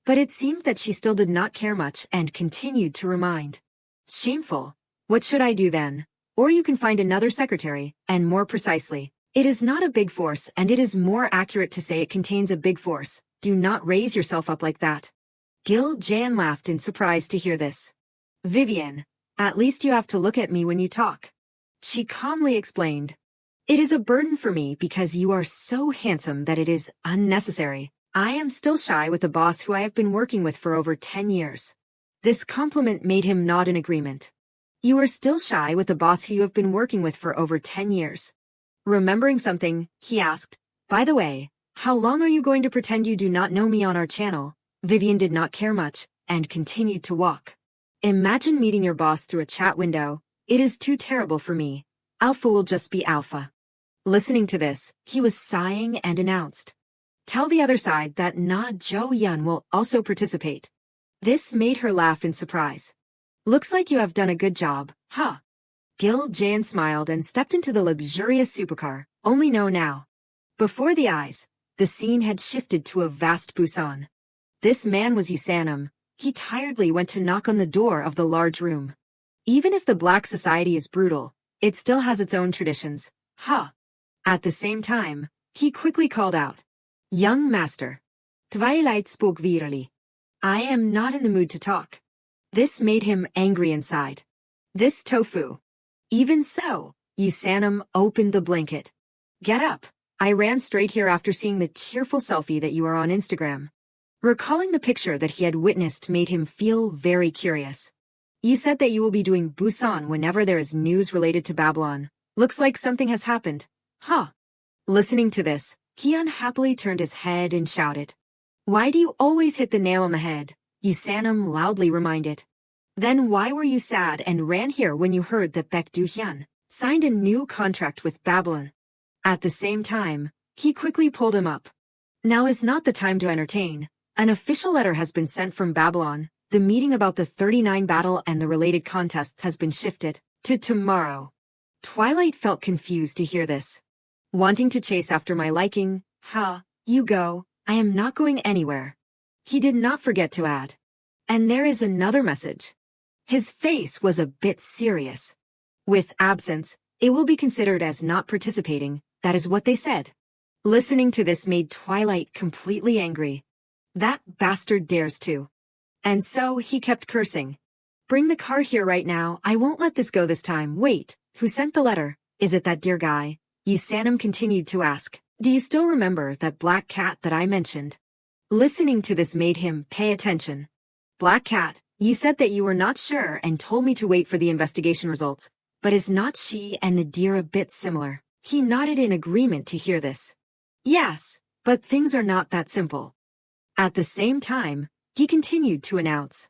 But it seemed that she still did not care much and continued to remind. Shameful. What should I do then? Or you can find another secretary, and more precisely, it is not a big force and it is more accurate to say it contains a big force. Do not raise yourself up like that. Gil Jae-in laughed in surprise to hear this. Vivian, at least you have to look at me when you talk. She calmly explained. It is a burden for me because you are so handsome that it is unnecessary. I am still shy with a boss who I have been working with for over 10 years. This compliment made him nod in agreement. You are still shy with a boss who you have been working with for over 10 years. Remembering something, he asked, by the way, how long are you going to pretend you do not know me on our channel? Vivian did not care much, and continued to walk. Imagine meeting your boss through a chat window. It is too terrible for me. Alpha will just be alpha. Listening to this, he was sighing and announced. Tell the other side that Na Jo-yeon will also participate. This made her laugh in surprise. Looks like you have done a good job, huh? Gil Jae-in smiled and stepped into the luxurious supercar, only know now. Before the eyes, the scene had shifted to a vast Busan. This man was Yusanam. He tiredly went to knock on the door of the large room. Even if the black society is brutal, it still has its own traditions, huh? At the same time, he quickly called out. Young master. Twilight spoke wearily. I am not in the mood to talk. This made him angry inside. This tofu. Even so, Yusanam opened the blanket. Get up. I ran straight here after seeing the tearful selfie that you are on Instagram. Recalling the picture that he had witnessed made him feel very curious. You said that you will be doing Busan whenever there is news related to Babylon. Looks like something has happened. Huh. Listening to this, he unhappily turned his head and shouted. Why do you always hit the nail on the head? Yusanam loudly reminded. Then why were you sad and ran here when you heard that Baek Do-hyun signed a new contract with Babylon? At the same time, he quickly pulled him up. Now is not the time to entertain. An official letter has been sent from Babylon. The meeting about the 39 battle and the related contests has been shifted to tomorrow. Twilight felt confused to hear this. Wanting to chase after my liking, you go, I am not going anywhere. He did not forget to add. And there is another message. His face was a bit serious. With absence, it will be considered as not participating, that is what they said. Listening to this made Twilight completely angry. That bastard dares to. And so he kept cursing. Bring the car here right now, I won't let this go this time. Wait, who sent the letter? Is it that dear guy? Yusanam continued to ask. Do you still remember that black cat that I mentioned? Listening to this made him pay attention. Black cat, You said that you were not sure and told me to wait for the investigation results, but is not she and Nadir a bit similar? He nodded in agreement to hear this. Yes, but things are not that simple. At the same time, he continued to announce.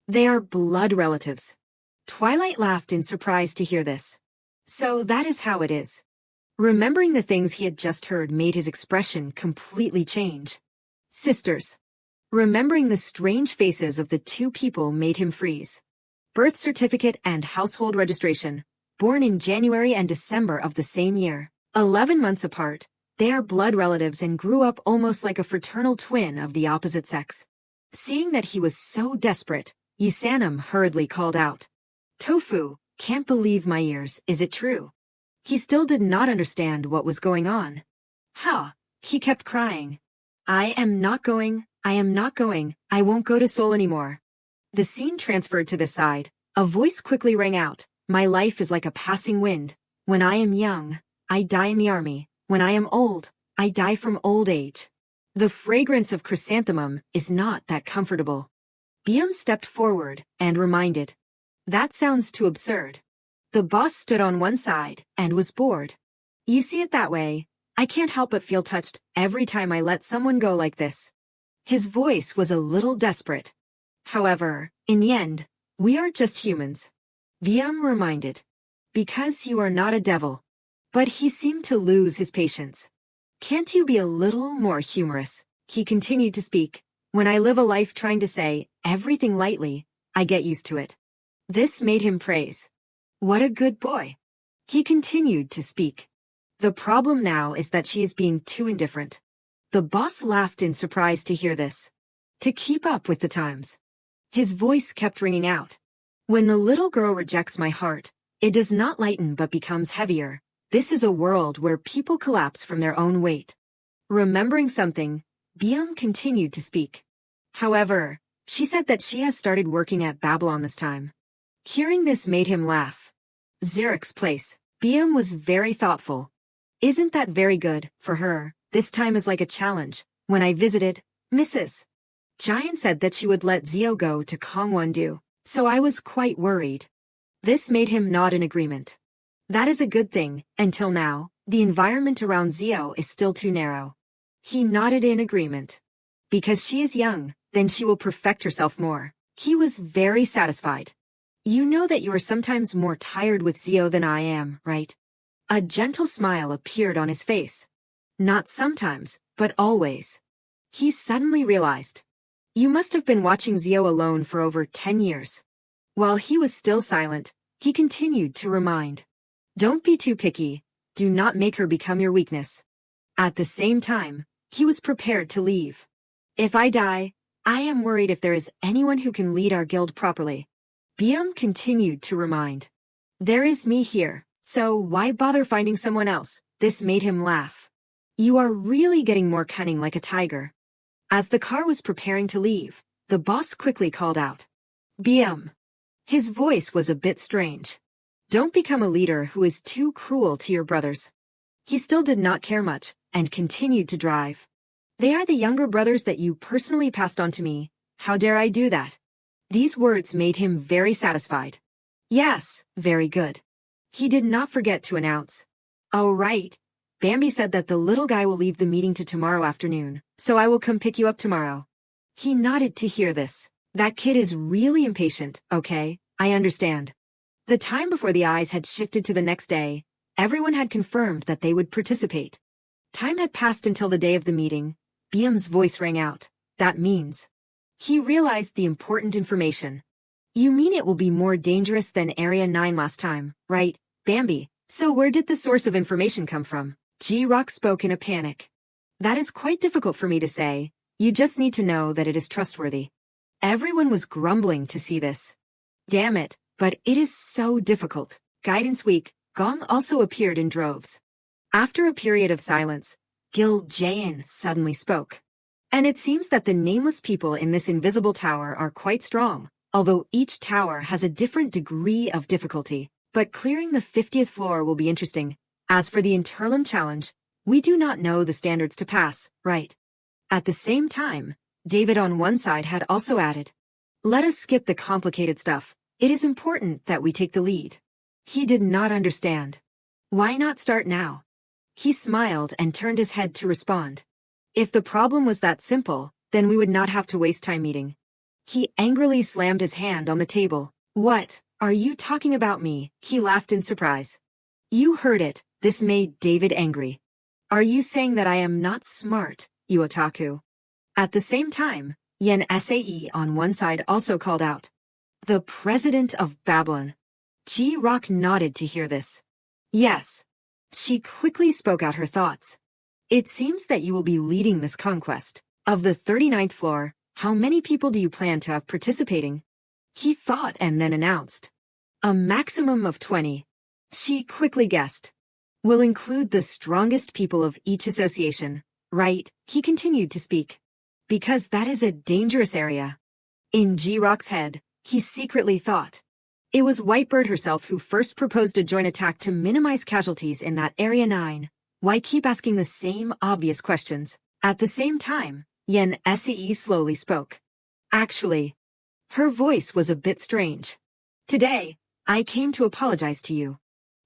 They are blood relatives. Twilight laughed in surprise to hear this. So that is how it is. Remembering the things he had just heard made his expression completely change. Sisters. Remembering the strange faces of the two people made him freeze. Birth certificate and household registration, born in January and December of the same year, 11 months apart, they are blood relatives and grew up almost like a fraternal twin of the opposite sex. Seeing that he was so desperate, Yisanum hurriedly called out. Tofu, can't believe my ears, is it true? He still did not understand what was going on. He kept crying. I am not going, I won't go to Seoul anymore. The scene transferred to the side. A voice quickly rang out. My life is like a passing wind. When I am young, I die in the army. When I am old, I die from old age. The fragrance of chrysanthemum is not that comfortable. Byum stepped forward and reminded. That sounds too absurd. The boss stood on one side and was bored. You see it that way, I can't help but feel touched every time I let someone go like this. His voice was a little desperate. However, in the end, we are just humans. Byum reminded. Because you are not a devil. But he seemed to lose his patience. Can't you be a little more humorous? He continued to speak. When I live a life trying to say everything lightly, I get used to it. This made him praise. What a good boy. He continued to speak. The problem now is that she is being too indifferent. The boss laughed in surprise to hear this. To keep up with the times. His voice kept ringing out. When the little girl rejects my heart, it does not lighten but becomes heavier. This is a world where people collapse from their own weight. Remembering something, Byum continued to speak. However, she said that she has started working at Babylon this time. Hearing this made him laugh. Zurich's place. Byum was very thoughtful. Isn't that very good, for her? This time is like a challenge. When I visited, Mrs. Giant said that she would let Zio go to Kongwon-do, so I was quite worried. This made him nod in agreement. That is a good thing. Until now, the environment around Zio is still too narrow. He nodded in agreement. Because she is young, then she will perfect herself more. He was very satisfied. You know that you are sometimes more tired with Zio than I am, right? A gentle smile appeared on his face. Not sometimes, but always. He suddenly realized. You must have been watching Zio alone for over 10 years. While he was still silent, he continued to remind. Don't be too picky. Do not make her become your weakness. At the same time, he was prepared to leave. If I die, I am worried if there is anyone who can lead our guild properly. Byum continued to remind. There is me here, so why bother finding someone else? This made him laugh. You are really getting more cunning like a tiger. As the car was preparing to leave, the boss quickly called out. Byum. His voice was a bit strange. Don't become a leader who is too cruel to your brothers. He still did not care much, and continued to drive. They are the younger brothers that you personally passed on to me. How dare I do that? These words made him very satisfied. Yes, very good. He did not forget to announce. Oh right. Bambi said that the little guy will leave the meeting to tomorrow afternoon, so I will come pick you up tomorrow. He nodded to hear this. That kid is really impatient, okay? I understand. The time before the eyes had shifted to the next day, everyone had confirmed that they would participate. Time had passed until the day of the meeting. Byum's voice rang out. That means. He realized the important information. You mean it will be more dangerous than Area 9 last time, right, Bambi? So where did the source of information come from? G-Rock spoke in a panic. That is quite difficult for me to say. You just need to know that it is trustworthy. Everyone was grumbling to see this. Damn it, but it is so difficult. Guidance Week, Gong also appeared in droves. After a period of silence, Gil Jain suddenly spoke. And it seems that the nameless people in this invisible tower are quite strong, although each tower has a different degree of difficulty. But clearing the 50th floor will be interesting. As for the Interlim challenge, we do not know the standards to pass, right? At the same time, David on one side had also added. Let us skip the complicated stuff. It is important that we take the lead. He did not understand. Why not start now? He smiled and turned his head to respond. If the problem was that simple, then we would not have to waste time meeting. He angrily slammed his hand on the table. What? Are you talking about me? He laughed in surprise. You heard it. This made David angry. Are you saying that I am not smart, you otaku? At the same time, Yen Sae on one side also called out. The president of Babylon. Ji-Rock nodded to hear this. Yes. She quickly spoke out her thoughts. It seems that you will be leading this conquest. Of the 39th floor, how many people do you plan to have participating? He thought and then announced. A maximum of 20. She quickly guessed. Will include the strongest people of each association, right? He continued to speak. Because that is a dangerous area. In Ji-Rock's head, he secretly thought. It was Whitebird herself who first proposed a joint attack to minimize casualties in that Area 9. Why keep asking the same obvious questions? At the same time, Yen Se slowly spoke. Actually, her voice was a bit strange. Today, I came to apologize to you.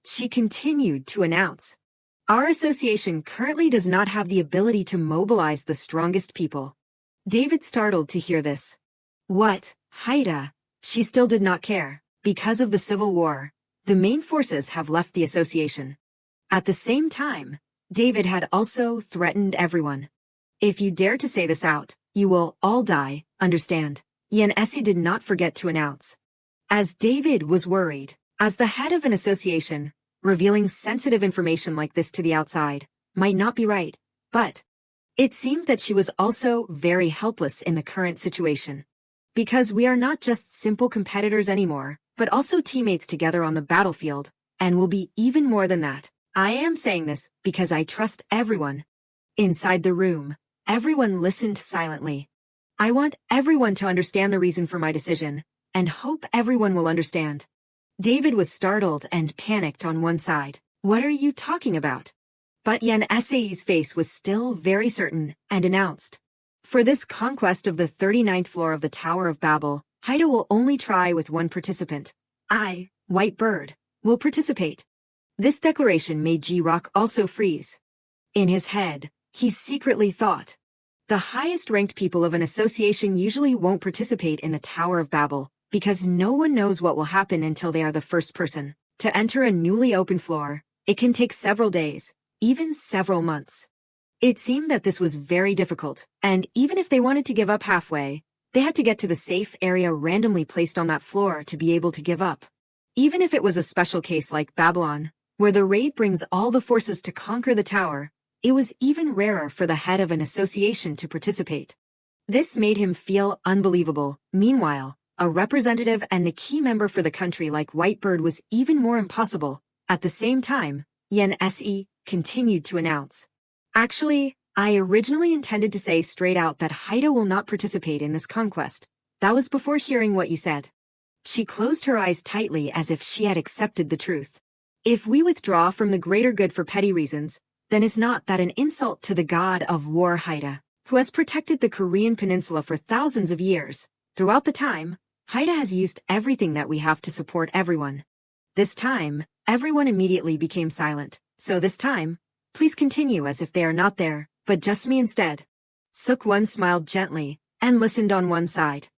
She continued to announce. Our association currently does not have the ability to mobilize the strongest people. David startled to hear this. What, Haida? She still did not care. Because of the civil war, the main forces have left the association. At the same time, David had also threatened everyone. If you dare to say this out, you will all die, understand? Yen Se did not forget to announce. As David was worried, as the head of an association, revealing sensitive information like this to the outside might not be right, but it seemed that she was also very helpless in the current situation. Because we are not just simple competitors anymore, but also teammates together on the battlefield, and will be even more than that. I am saying this because I trust everyone. Inside the room, everyone listened silently. I want everyone to understand the reason for my decision, and hope everyone will understand. David was startled and panicked on one side. What are you talking about? But Yen Se's face was still very certain, and announced. For this conquest of the 39th floor of the Tower of Babel, Haida will only try with one participant. I, Whitebird, will participate. This declaration made Ji-Rock also freeze. In his head, he secretly thought. The highest-ranked people of an association usually won't participate in the Tower of Babel, because no one knows what will happen until they are the first person. To enter a newly opened floor, it can take several days, even several months. It seemed that this was very difficult, and even if they wanted to give up halfway, they had to get to the safe area randomly placed on that floor to be able to give up. Even if it was a special case like Babylon, where the raid brings all the forces to conquer the tower, it was even rarer for the head of an association to participate. This made him feel unbelievable. Meanwhile, a representative and the key member for the country like Whitebird was even more impossible. At the same time, Yen Se continued to announce. Actually, I originally intended to say straight out that Haida will not participate in this conquest. That was before hearing what you said. She closed her eyes tightly as if she had accepted the truth. If we withdraw from the greater good for petty reasons, then is not that an insult to the god of war Haida, who has protected the Korean peninsula for thousands of years? Throughout the time, Haida has used everything that we have to support everyone. This time, everyone immediately became silent. So this time, please continue as if they are not there, but just me instead. Suk-won smiled gently, and listened on one side.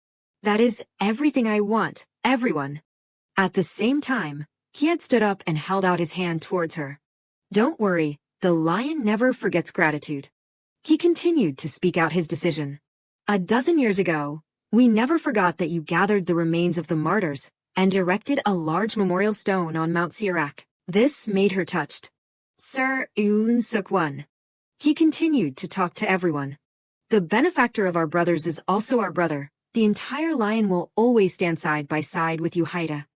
That is everything I want, everyone. At the same time, he had stood up and held out his hand towards her. Don't worry, the lion never forgets gratitude. He continued to speak out his decision. A dozen years ago, we never forgot that you gathered the remains of the martyrs, and erected a large memorial stone on Mount Sirak. This made her touched. Sir Eun Suk-won. He continued to talk to everyone. The benefactor of our brothers is also our brother. The entire lion will always stand side by side with you, Haida.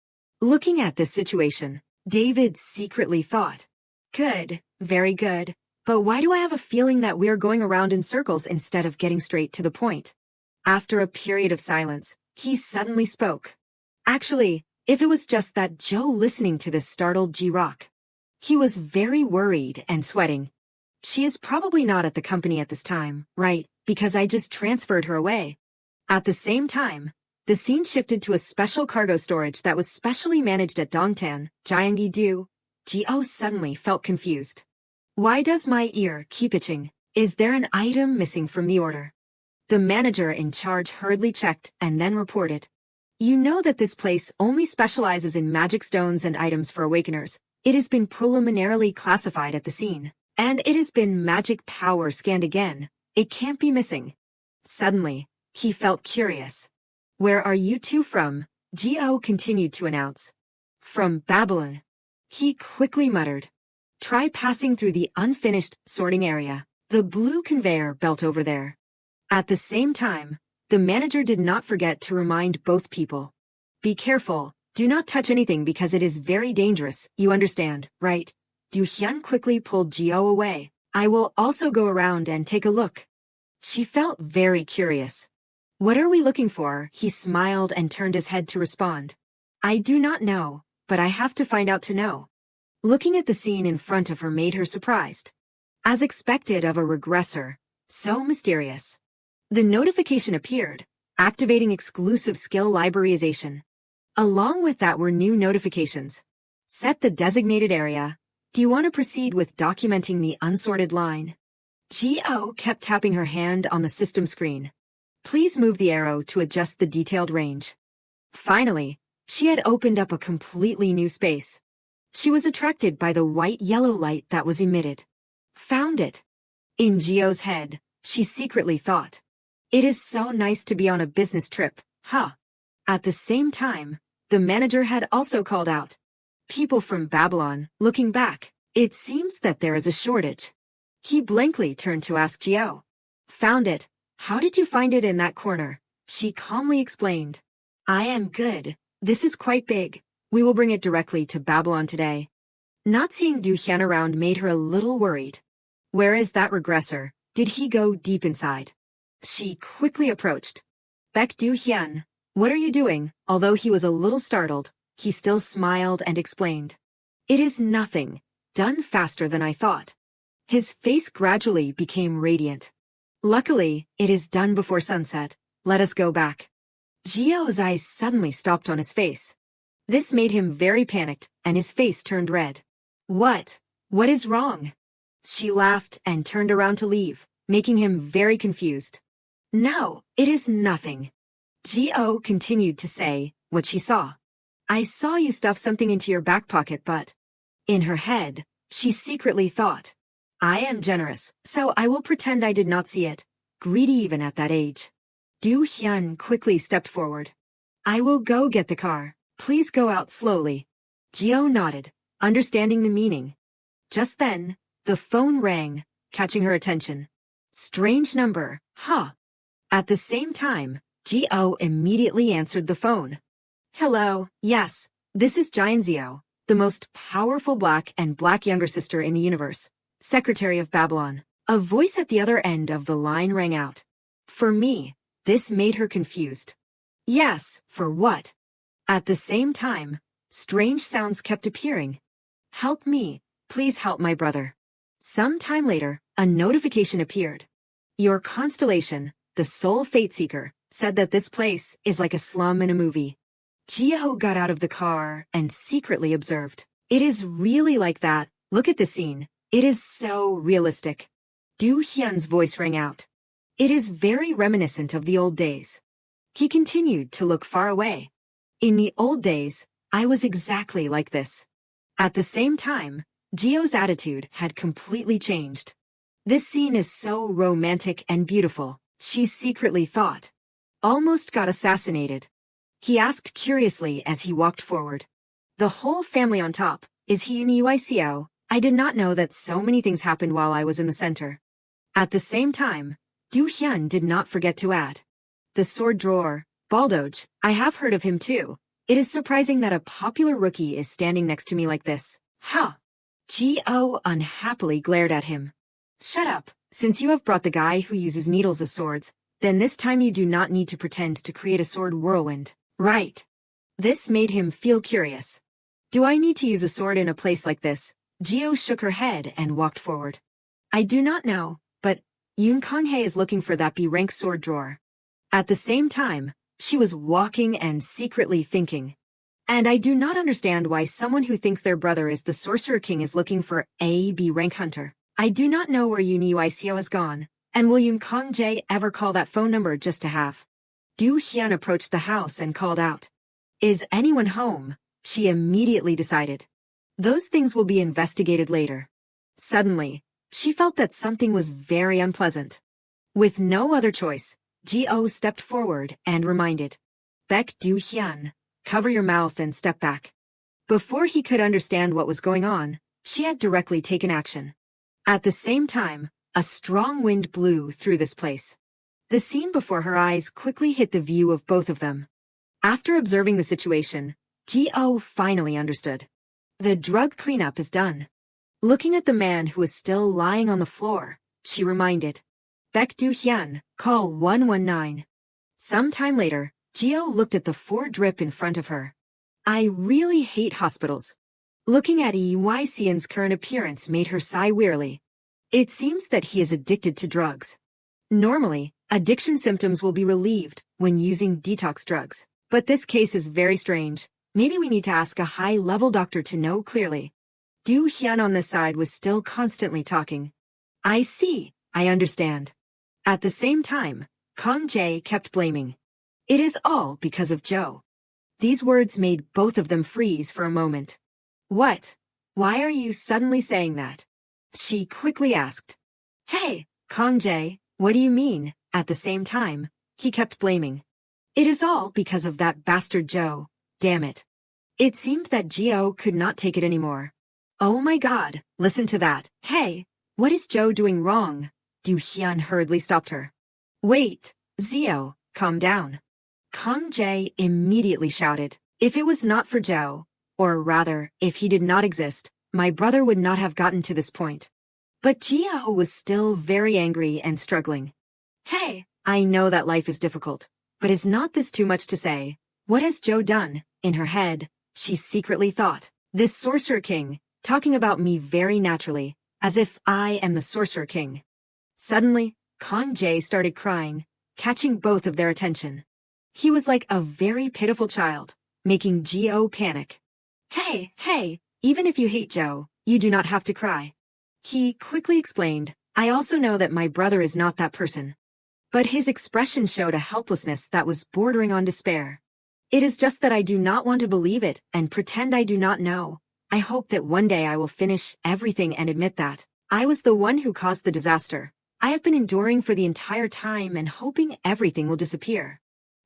Looking at this situation, David secretly thought. Good, very good. But why do I have a feeling that we're going around in circles instead of getting straight to the point? After a period of silence, he suddenly spoke. Actually, if it was just that Joe listening to this startled Ji-Rock. He was very worried and sweating. She is probably not at the company at this time, right? Because I just transferred her away. At the same time, The scene shifted to a special cargo storage that was specially managed at Dongtan, Gyeonggi-do. Ji-oh suddenly felt confused. Why does my ear keep itching? Is there an item missing from the order? The manager in charge hurriedly checked and then reported. You know that this place only specializes in magic stones and items for awakeners. It has been preliminarily classified at the scene, and it has been magic power scanned again. It can't be missing. Suddenly, he felt curious. Where are you two from? Ji-oh continued to announce. From Babylon. He quickly muttered. Try passing through the unfinished sorting area, the blue conveyor belt over there. At the same time, the manager did not forget to remind both people. Be careful, do not touch anything because it is very dangerous, you understand, right? Du-hyun quickly pulled Ji-oh away. I will also go around and take a look. She felt very curious. What are we looking for? He smiled and turned his head to respond. I do not know, but I have to find out to know. Looking at the scene in front of her made her surprised. As expected of a regressor, so mysterious. The notification appeared, activating exclusive skill libraryization. Along with that were new notifications. Set the designated area. Do you want to proceed with documenting the unsorted line? Ji-oh kept tapping her hand on the system screen. Please move the arrow to adjust the detailed range. Finally, she had opened up a completely new space. She was attracted by the white-yellow light that was emitted. Found it. In Ji-oh's head, she secretly thought. It is so nice to be on a business trip, huh? At the same time, the manager had also called out. People from Babylon, looking back, it seems that there is a shortage. He blankly turned to ask Ji-oh. Found it. How did you find it in that corner? She calmly explained. I am good. This is quite big. We will bring it directly to Babylon today. Not seeing Du-hyun around made her a little worried. Where is that regressor? Did he go deep inside? She quickly approached. Baek Du-hyun, what are you doing? Although he was a little startled, he still smiled and explained. It is nothing. Done faster than I thought. His face gradually became radiant. Luckily, it is done before sunset. Let us go back. Ji-oh's eyes suddenly stopped on his face. This made him very panicked, and his face turned red. What? What is wrong? She laughed and turned around to leave, making him very confused. No, it is nothing. Ji-oh continued to say what she saw. I saw you stuff something into your back pocket, but... In her head, she secretly thought. I am generous, so I will pretend I did not see it. Greedy even at that age. Du-hyun quickly stepped forward. I will go get the car. Please go out slowly. Ji-oh nodded, understanding the meaning. Just then, the phone rang, catching her attention. Strange number, huh? At the same time, Ji-oh immediately answered the phone. Hello, yes, this is Gyeonggi, the most powerful black younger sister in the universe. Secretary of Babylon. A voice at the other end of the line rang out. For me, this made her confused. Yes, for what? At the same time, strange sounds kept appearing. Help me, please help my brother. Some time later, a notification appeared. Your constellation, the Soul Fate Seeker, said that this place is like a slum in a movie. Ji-oh got out of the car and secretly observed. It is really like that. Look at the scene. It is so realistic. Du-hyun's voice rang out. It is very reminiscent of the old days. He continued to look far away. In the old days, I was exactly like this. At the same time, Ji-oh's attitude had completely changed. This scene is so romantic and beautiful, she secretly thought. Almost got assassinated. He asked curiously as he walked forward. The whole family on top, is he in UICO? I did not know that so many things happened while I was in the center. At the same time, Du-hyun did not forget to add. The sword drawer, Baldoge, I have heard of him too. It is surprising that a popular rookie is standing next to me like this. Huh? Ji-oh unhappily glared at him. Shut up, since you have brought the guy who uses needles as swords, then this time you do not need to pretend to create a sword whirlwind, right? This made him feel curious. Do I need to use a sword in a place like this? Ji-oh shook her head and walked forward. I do not know, but Yoon Kang-hae is looking for that B-rank sword drawer. At the same time, She was walking and secretly thinking. And I do not understand why someone who thinks their brother is the Sorcerer King is looking for a B rank hunter. I do not know where Yoon Uico has gone, and will Yoon Kong Jae ever call that phone number just to have? Do Hyun approached the house and called out. Is anyone home? She immediately decided. Those things will be investigated later. Suddenly, she felt that something was very unpleasant. With no other choice, Ji-oh stepped forward and reminded. Baek Do-hyun, cover your mouth and step back. Before he could understand what was going on, she had directly taken action. At the same time, a strong wind blew through this place. The scene before her eyes quickly hit the view of both of them. After observing the situation, Ji-oh finally understood. The drug cleanup is done. Looking at the man who was still lying on the floor, she reminded. Baek Do-hyun, call 119. Some time later, Ji-oh looked at the 4 drip in front of her. I really hate hospitals. Looking at Ewon's current appearance made her sigh wearily. It seems that he is addicted to drugs. Normally, addiction symptoms will be relieved when using detox drugs. But this case is very strange. Maybe we need to ask a high-level doctor to know clearly. Do-hyun on this side was still constantly talking. I see, I understand. At the same time, Kong Jae kept blaming. It is all because of Joe. These words made both of them freeze for a moment. What? Why are you suddenly saying that? She quickly asked. Hey, Kong Jae, what do you mean? At the same time, he kept blaming. It is all because of that bastard Joe, damn it. It seemed that Ji-oh could not take it anymore. Oh my god, listen to that. Hey, what is Joe doing wrong? Do-hyun hurriedly stopped her. Wait, Zio, calm down. Kong Jae immediately shouted. If it was not for Joe, or rather, if he did not exist, my brother would not have gotten to this point. But Ji-oh was still very angry and struggling. Hey, I know that life is difficult, but is not this too much to say? What has Joe done? In her head, she secretly thought, this Sorcerer King, talking about me very naturally, as if I am the Sorcerer King. Suddenly, Kong Jae started crying, catching both of their attention. He was like a very pitiful child, making Ji-oh panic. Hey, even if you hate Joe, you do not have to cry. He quickly explained, I also know that my brother is not that person. But his expression showed a helplessness that was bordering on despair. It is just that I do not want to believe it and pretend I do not know. I hope that one day I will finish everything and admit that I was the one who caused the disaster. I have been enduring for the entire time and hoping everything will disappear.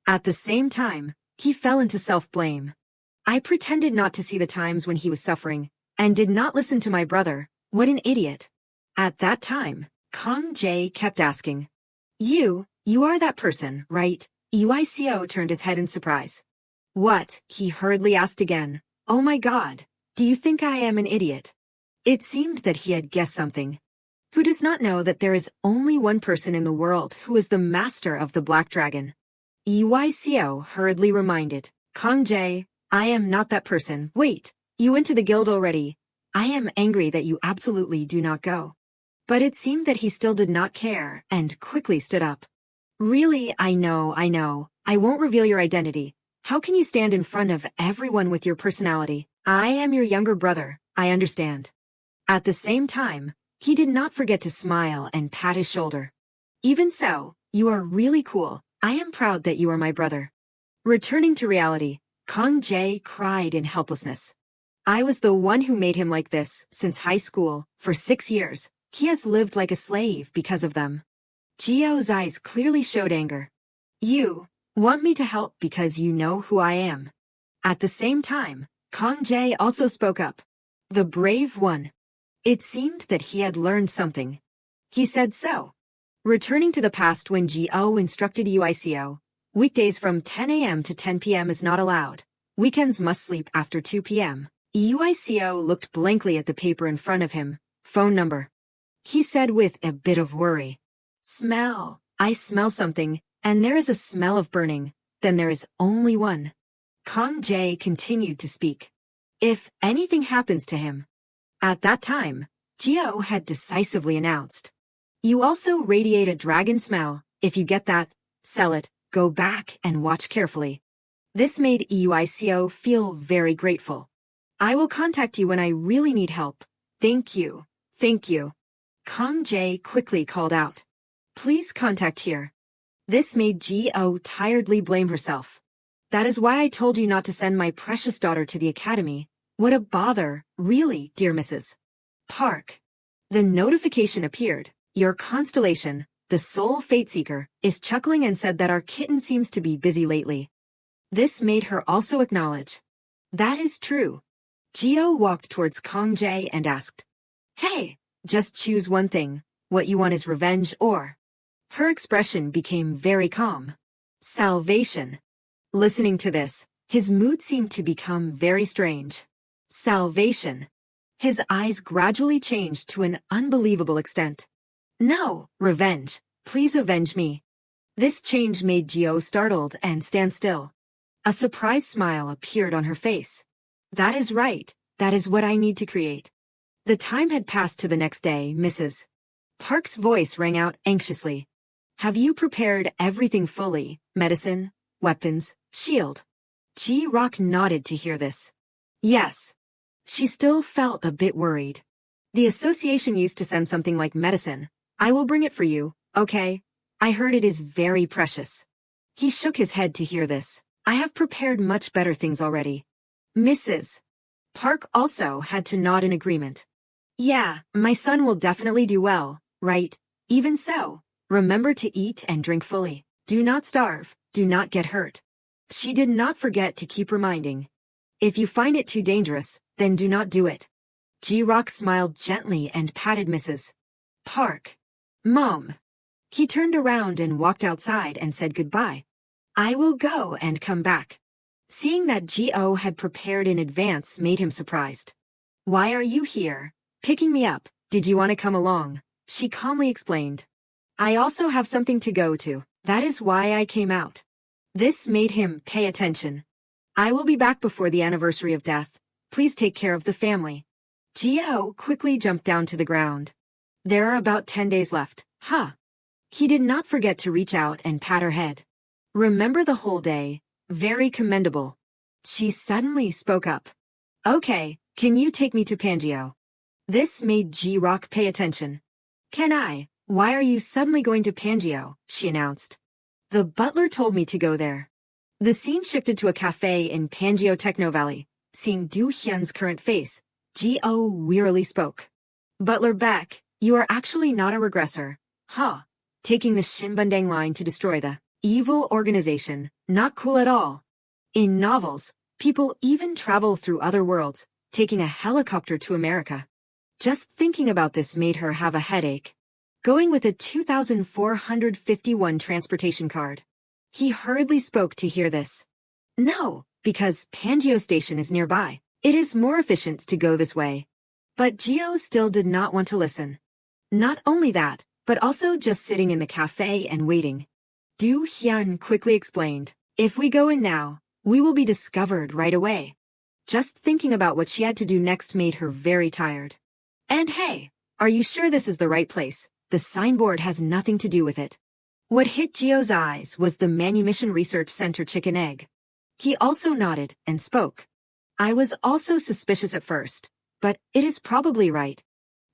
At the same time, he fell into self-blame. I pretended not to see the times when he was suffering, and did not listen to my brother. What an idiot. At that time, Kong Jae kept asking. You are that person, right? Uico turned his head in surprise. What? He hurriedly asked again. Oh my god, do you think I am an idiot? It seemed that he had guessed something. Who does not know that there is only one person in the world who is the master of the Black Dragon? Uico hurriedly reminded. Kong Jae, I am not that person. Wait, you went to the guild already. I am angry that you absolutely do not go. But it seemed that he still did not care and quickly stood up. Really, I know. I won't reveal your identity. How can you stand in front of everyone with your personality? I am your younger brother, I understand. At the same time, he did not forget to smile and pat his shoulder. Even so, you are really cool. I am proud that you are my brother. Returning to reality, Kong Jae cried in helplessness. I was the one who made him like this since high school. For 6 years, he has lived like a slave because of them. Ji-oh's eyes clearly showed anger. You want me to help because you know who I am. At the same time, Kong Jae also spoke up. The brave one. It seemed that he had learned something. He said so. Returning to the past when Ji-oh instructed Uico, weekdays from 10 a.m. to 10 p.m. is not allowed. Weekends must sleep after 2 p.m. Uico looked blankly at the paper in front of him. Phone number. He said with a bit of worry. Smell. I smell something, and there is a smell of burning. Then there is only one. Kong Jae continued to speak. If anything happens to him. At that time, Ji-oh had decisively announced. You also radiate a dragon smell. If you get that, sell it. go back and watch carefully. This made EUICO feel very grateful. I will contact you when I really need help. Thank you. Thank you. Kang Jae quickly called out. Please contact here. This made Ji-oh tiredly blame herself. That is why I told you not to send my precious daughter to the academy. What a bother, really, dear Mrs. Park. The notification appeared. Your constellation, the Soul Fate Seeker, is chuckling and said that our kitten seems to be busy lately. This made her also acknowledge. That is true. Ji-oh walked towards Kang Jae and asked, Hey, just choose one thing. What you want is revenge or... Her expression became very calm. Salvation. Listening to this, his mood seemed to become very strange. Salvation. His eyes gradually changed to an unbelievable extent. No, revenge. Please avenge me. This change made Ji-oh startled and stand still. A surprised smile appeared on her face. That is right. That is what I need to create. The time had passed to the next day. Mrs. Park's voice rang out anxiously. Have you prepared everything fully? Medicine, weapons, shield? Ji-rock nodded to hear this. Yes. She still felt a bit worried. The association used to send something like medicine. I will bring it for you, okay? I heard it is very precious. He shook his head to hear this. I have prepared much better things already. Mrs. Park also had to nod in agreement. Yeah, my son will definitely do well, right? Even so, remember to eat and drink fully. Do not starve, do not get hurt. She did not forget to keep reminding. If you find it too dangerous, then do not do it. Ji-rock smiled gently and patted Mrs. Park. Mom. He turned around and walked outside and said goodbye. I will go and come back. Seeing that Ji-oh had prepared in advance made him surprised. Why are you here? Picking me up. Did you want to come along? She calmly explained. I also have something to go to. That is why I came out. This made him pay attention. I will be back before the anniversary of death. Please take care of the family. Ji-oh quickly jumped down to the ground. There are about 10 days left, huh? He did not forget to reach out and pat her head. Remember the whole day. Very commendable. She suddenly spoke up. Okay, can you take me to Pangeo? This made Ji-rock pay attention. Can I? Why are you suddenly going to Pangeo? She announced. The butler told me to go there. The scene shifted to a cafe in Pangeo Techno Valley. Seeing Do Hyun's current face, Ji-oh wearily spoke. Butler Beck, you are actually not a regressor, huh? Taking the Shinbundang line to destroy the evil organization, not cool at all. In novels, people even travel through other worlds, taking a helicopter to America. Just thinking about this made her have a headache. Going with a 2,451 transportation card. He hurriedly spoke to hear this. No, because Pangeo Station is nearby. It is more efficient to go this way. But Ji-oh still did not want to listen. Not only that, but also just sitting in the cafe and waiting. Do Hyun quickly explained, if we go in now, we will be discovered right away. Just thinking about what she had to do next made her very tired. And hey, are you sure this is the right place? The signboard has nothing to do with it. What hit Ji-oh's eyes was the Manumission Research Center chicken egg. He also nodded and spoke. I was also suspicious at first, but it is probably right.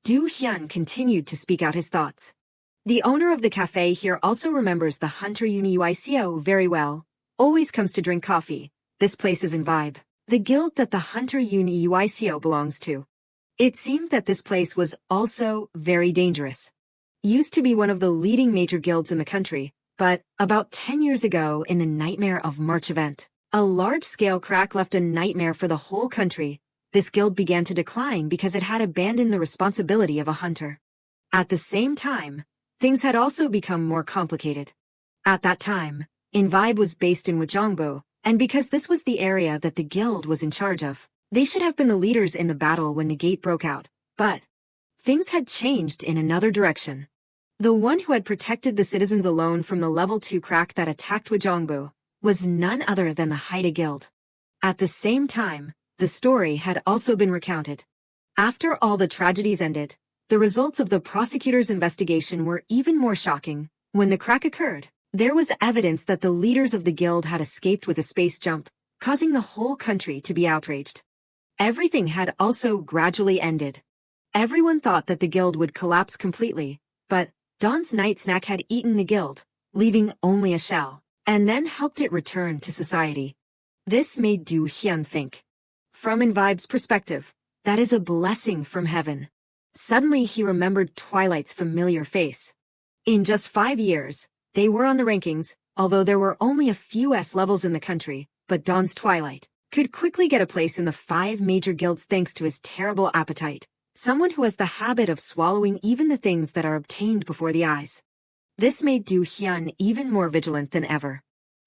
Do Hyun continued to speak out his thoughts. The owner of the cafe here also remembers the Hunter UniUICO very well, always comes to drink coffee. This place is in Vibe, the guild that the Hunter UniUICO belongs to. It seemed that this place was also very dangerous. Used to be one of the leading major guilds in the country, but about 10 years ago in the Nightmare of March event, a large-scale crack left a nightmare for the whole country. This guild began to decline because it had abandoned the responsibility of a hunter. At the same time, things had also become more complicated. At that time, Vibe was based in Wajongbu, and because this was the area that the guild was in charge of, they should have been the leaders in the battle when the gate broke out. But things had changed in another direction. The one who had protected the citizens alone from the level 2 crack that attacked Wajongbu was none other than the Haida Guild. At the same time, the story had also been recounted. After all the tragedies ended, the results of the prosecutor's investigation were even more shocking. When the crack occurred, There was evidence that the leaders of the guild had escaped with a space jump, causing the whole country to be outraged. Everything had also gradually ended. Everyone thought that the guild would collapse completely, but Dawn's night snack had eaten the guild, leaving only a shell, and then helped it return to society. This made Du Hyun think. From Vibe's perspective, that is a blessing from heaven. Suddenly he remembered Twilight's familiar face. In just 5 years, they were on the rankings, although there were only a few S levels in the country, but Dawn's Twilight could quickly get a place in the 5 major guilds thanks to his terrible appetite. Someone who has the habit of swallowing even the things that are obtained before the eyes. This made Du Hyun even more vigilant than ever.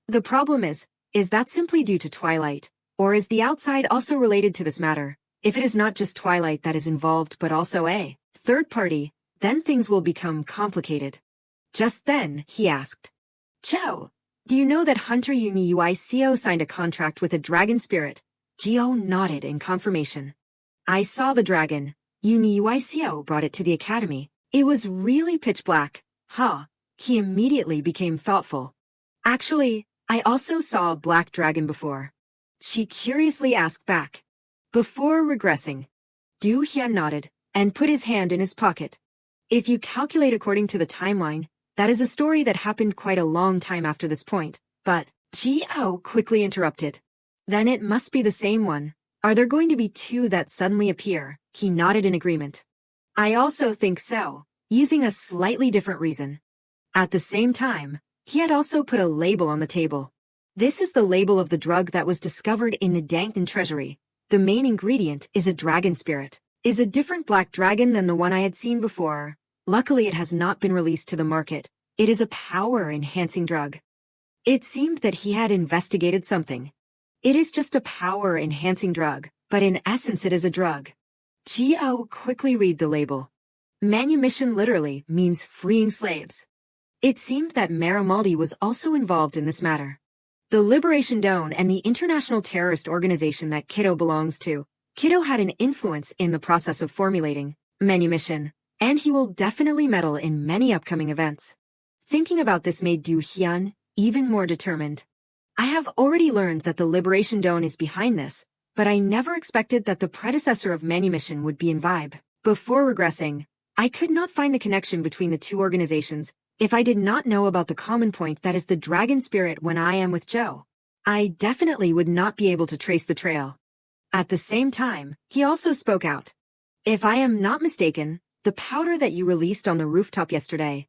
The problem is that simply due to Twilight, or is the outside also related to this matter? If it is not just Twilight that is involved but also a third party, then things will become complicated. Just then, he asked, Cho, do you know that Hunter Uico signed a contract with a dragon spirit? Geo nodded in confirmation. I saw the dragon. Uico brought it to the academy. It was really pitch black. Huh. He immediately became thoughtful. Actually, I also saw a black dragon before. She curiously asked back. Before regressing. Du Hyun nodded, and put his hand in his pocket. If you calculate according to the timeline, that is a story that happened quite a long time after this point, but Geo quickly interrupted. Then it must be the same one. Are there going to be 2 that suddenly appear? He nodded in agreement. I also think so, using a slightly different reason. At the same time, he had also put a label on the table. This is the label of the drug that was discovered in the Dankton treasury. The main ingredient is a dragon spirit. Is a different black dragon than the one I had seen before. Luckily it has not been released to the market. It is a power-enhancing drug. It seemed that he had investigated something. It is just a power-enhancing drug, but in essence it is a drug. Geo quickly read the label. Manumission literally means freeing slaves. It seemed that Marimaldi was also involved in this matter. The Liberation Dawn and the international terrorist organization that Kiddo belongs to. Kiddo had an influence in the process of formulating Manumission, and he will definitely meddle in many upcoming events. Thinking about this made Du Hyun even more determined. I have already learned that the Liberation Dawn is behind this, but I never expected that the predecessor of Manumission would be in Vibe. Before regressing, I could not find the connection between the 2 organizations if I did not know about the common point that is the dragon spirit when I am with Joe. I definitely would not be able to trace the trail. At the same time, he also spoke out. If I am not mistaken, the powder that you released on the rooftop yesterday.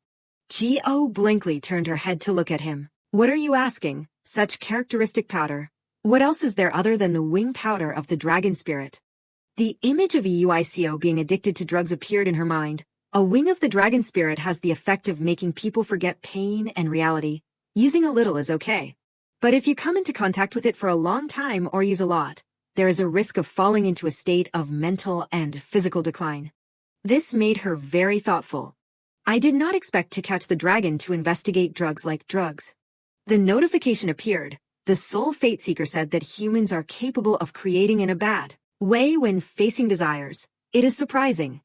Geo blankly turned her head to look at him. What are you asking? Such characteristic powder. What else is there other than the wing powder of the dragon spirit? The image of Uico being addicted to drugs appeared in her mind. A wing of the dragon spirit has the effect of making people forget pain and reality. Using a little is okay. But if you come into contact with it for a long time or use a lot, there is a risk of falling into a state of mental and physical decline. This made her very thoughtful. I did not expect to catch the dragon to investigate drugs like drugs. The notification appeared. The Soul Fate Seeker said that humans are capable of creating in a bad way when facing desires. It is surprising.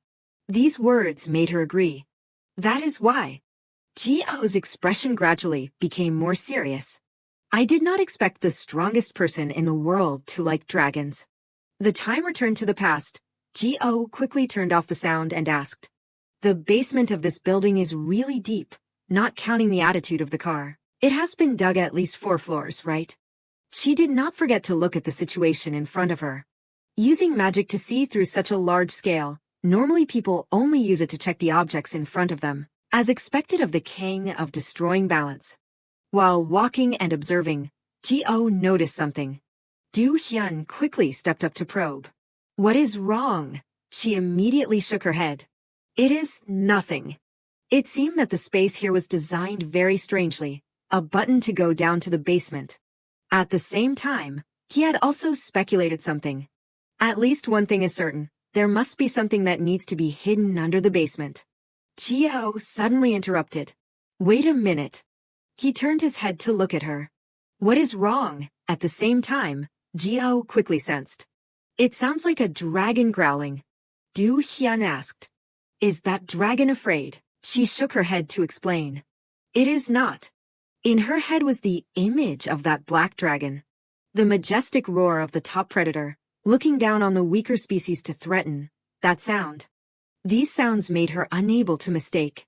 These words made her agree. That is why. Geo's expression gradually became more serious. I did not expect the strongest person in the world to like dragons. The time returned to the past. Geo quickly turned off the sound and asked. The basement of this building is really deep, not counting the attitude of the car. It has been dug at least 4 floors, right? She did not forget to look at the situation in front of her. Using magic to see through such a large scale, normally people only use it to check the objects in front of them, as expected of the king of destroying balance. While walking and observing, Geo noticed something. Du Hyun quickly stepped up to probe. What is wrong? She immediately shook her head. It is nothing. It seemed that the space here was designed very strangely. A button to go down to the basement. At the same time, he had also speculated something. At least one thing is certain, there must be something that needs to be hidden under the basement. Geo suddenly interrupted. Wait a minute. He turned his head to look at her. What is wrong? At the same time, Geo quickly sensed. It sounds like a dragon growling. Du Hyun asked. Is that dragon afraid? She shook her head to explain. It is not. In her head was the image of that black dragon. The majestic roar of the top predator, looking down on the weaker species to threaten. That sound. These sounds made her unable to mistake.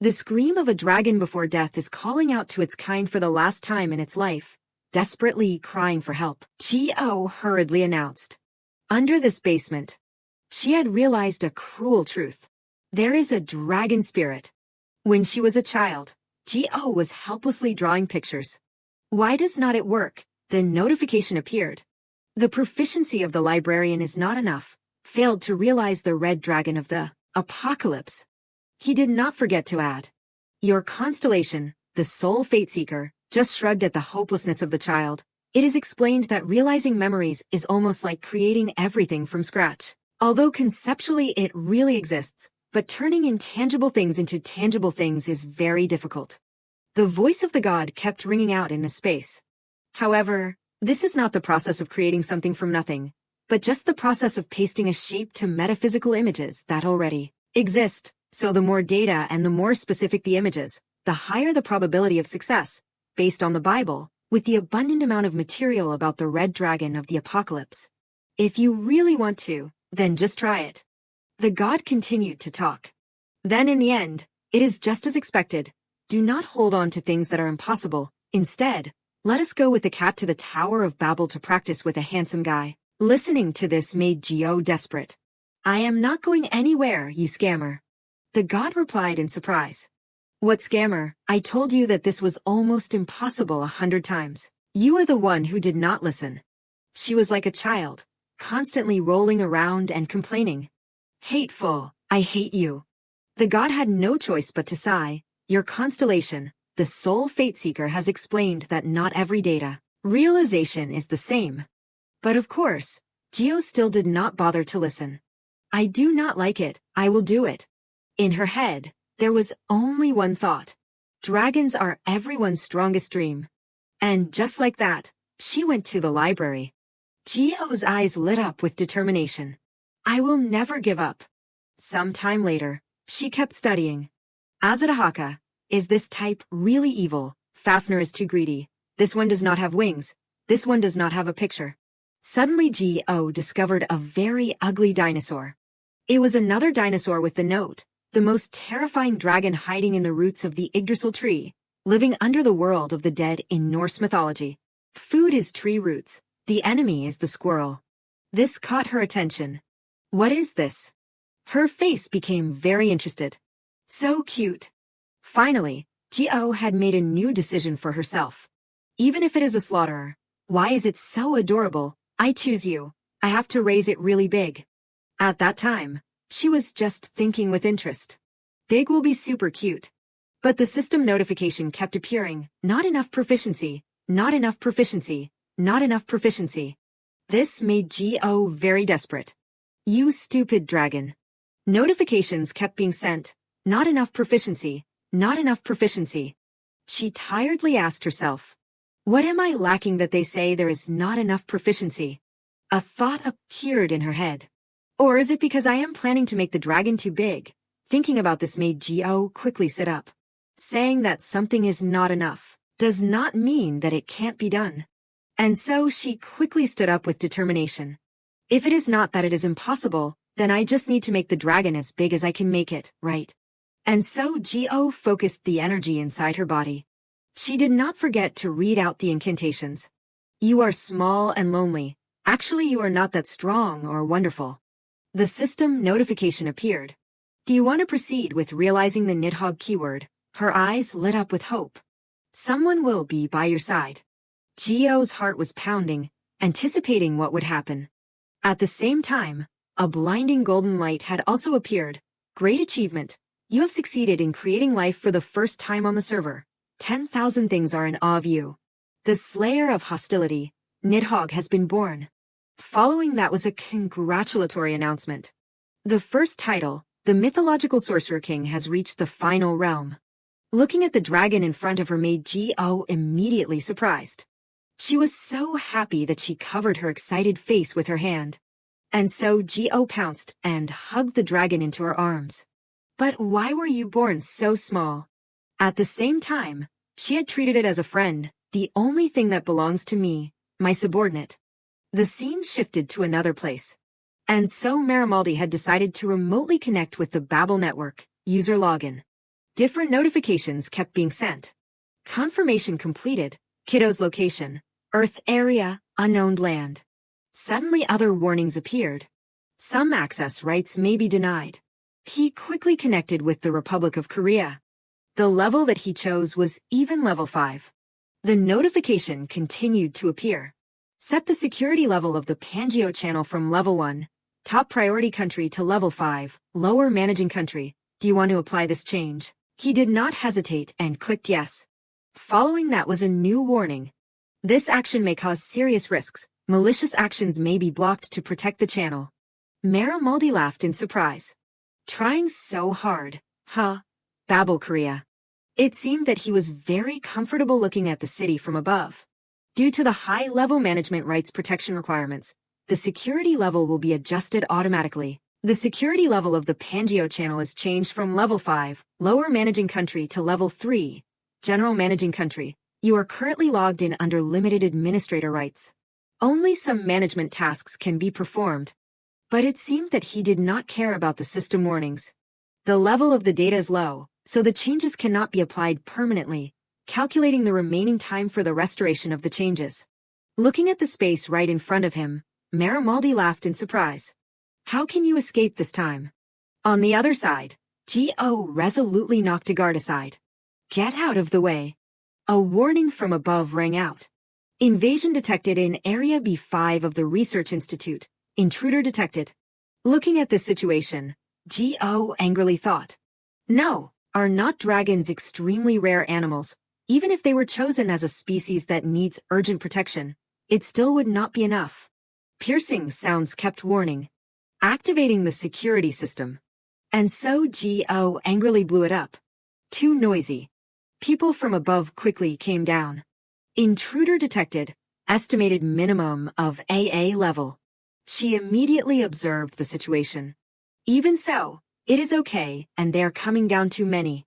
The scream of a dragon before death is calling out to its kind for the last time in its life, desperately crying for help. Geo hurriedly announced. Under this basement, she had realized a cruel truth. There is a dragon spirit. When she was a child, Geo was helplessly drawing pictures. Why does not it work? The notification appeared. The proficiency of the librarian is not enough. Failed to realize the red dragon of the apocalypse. He did not forget to add. Your constellation, the soul fate seeker, just shrugged at the hopelessness of the child. It is explained that realizing memories is almost like creating everything from scratch. Although conceptually it really exists, but turning intangible things into tangible things is very difficult. The voice of the god kept ringing out in the space. However, this is not the process of creating something from nothing, but just the process of pasting a shape to metaphysical images that already exist. So the more data and the more specific the images, the higher the probability of success, based on the Bible, with the abundant amount of material about the red dragon of the apocalypse. If you really want to, then just try it. The god continued to talk. Then in the end, it is just as expected. Do not hold on to things that are impossible. Instead, let us go with the cat to the Tower of Babel to practice with a handsome guy. Listening to this made Geo desperate. I am not going anywhere, you scammer. The god replied in surprise. What scammer? I told you that this was almost impossible 100 times. You are the one who did not listen. She was like a child, constantly rolling around and complaining. Hateful, I hate you. The god had no choice but to sigh. Your constellation, the soul fate seeker, has explained that not every data realization is the same. But of course, Geo still did not bother to listen. I do not like it, I will do it. In her head, there was only one thought. Dragons are everyone's strongest dream. And just like that, she went to the library. Geo's eyes lit up with determination. I will never give up. Some time later, she kept studying. Azadahaka, is this type really evil? Fafnir is too greedy. This one does not have wings. This one does not have a picture. Suddenly Geo discovered a very ugly dinosaur. It was another dinosaur with the note. The most terrifying dragon hiding in the roots of the Yggdrasil tree, living under the world of the dead in Norse mythology. Food is tree roots, the enemy is the squirrel. This caught her attention. What is this? Her face became very interested. So cute. Finally, Geo had made a new decision for herself. Even if it is a slaughterer, why is it so adorable? I choose you. I have to raise it really big. At that time, she was just thinking with interest. Big will be super cute. But the system notification kept appearing. Not enough proficiency, not enough proficiency, not enough proficiency. This made Geo very desperate. You stupid dragon. Notifications kept being sent. Not enough proficiency, not enough proficiency. She tiredly asked herself, what am I lacking that they say there is not enough proficiency? A thought appeared in her head. Or is it because I am planning to make the dragon too big? Thinking about this made Geo quickly sit up. Saying that something is not enough does not mean that it can't be done. And so she quickly stood up with determination. If it is not that it is impossible, then I just need to make the dragon as big as I can make it, right? And so Geo focused the energy inside her body. She did not forget to read out the incantations. You are small and lonely. Actually, you are not that strong or wonderful. The system notification appeared. Do you want to proceed with realizing the Nidhogg keyword? Her eyes lit up with hope. Someone will be by your side. Geo's heart was pounding, anticipating what would happen. At the same time, a blinding golden light had also appeared. Great achievement. You have succeeded in creating life for the first time on the server. 10,000 things are in awe of you. The Slayer of Hostility, Nidhogg, has been born. Following that was a congratulatory announcement. The first title, the mythological sorcerer king, has reached the final realm. Looking at the dragon in front of her made Geo immediately surprised. She was so happy that she covered her excited face with her hand. And so Geo pounced and hugged the dragon into her arms. But why were you born so small? At the same time, She had treated it as a friend, the only thing that belongs to me, my subordinate. The scene shifted to another place. And so Marimaldi had decided to remotely connect with the Babel network, user login. Different notifications kept being sent. Confirmation completed, kiddo's location, Earth area, unknown land. Suddenly other warnings appeared. Some access rights may be denied. He quickly connected with the Republic of Korea. The level that he chose was even level 5. The notification continued to appear. Set the security level of the Pangeo channel from level 1, top priority country, to level 5, lower managing country. Do you want to apply this change? He did not hesitate and clicked yes. Following that was a new warning. This action may cause serious risks. Malicious actions may be blocked to protect the channel. Marimaldi laughed in surprise. Trying so hard, huh? Babel, Korea. It seemed that he was very comfortable looking at the city from above. Due to the high-level management rights protection requirements, the security level will be adjusted automatically. The security level of the Pangeo channel is changed from level 5, lower managing country, to level 3, general managing country. You are currently logged in under limited administrator rights. Only some management tasks can be performed. But it seemed that he did not care about the system warnings. The level of the data is low, so the changes cannot be applied permanently, calculating the remaining time for the restoration of the changes. Looking at the space right in front of him, Marimaldi laughed in surprise. How can you escape this time? On the other side, G.O. resolutely knocked a guard aside. Get out of the way. A warning from above rang out. Invasion detected in Area B5 of the Research Institute. Intruder detected. Looking at this situation, G.O. angrily thought. No, are not dragons extremely rare animals? Even if they were chosen as a species that needs urgent protection, it still would not be enough. Piercing sounds kept warning. Activating the security system. And so G.O. angrily blew it up. Too noisy. People from above quickly came down. Intruder detected, estimated minimum of AA level. She immediately observed the situation. Even so, it is okay, and they are coming down too many.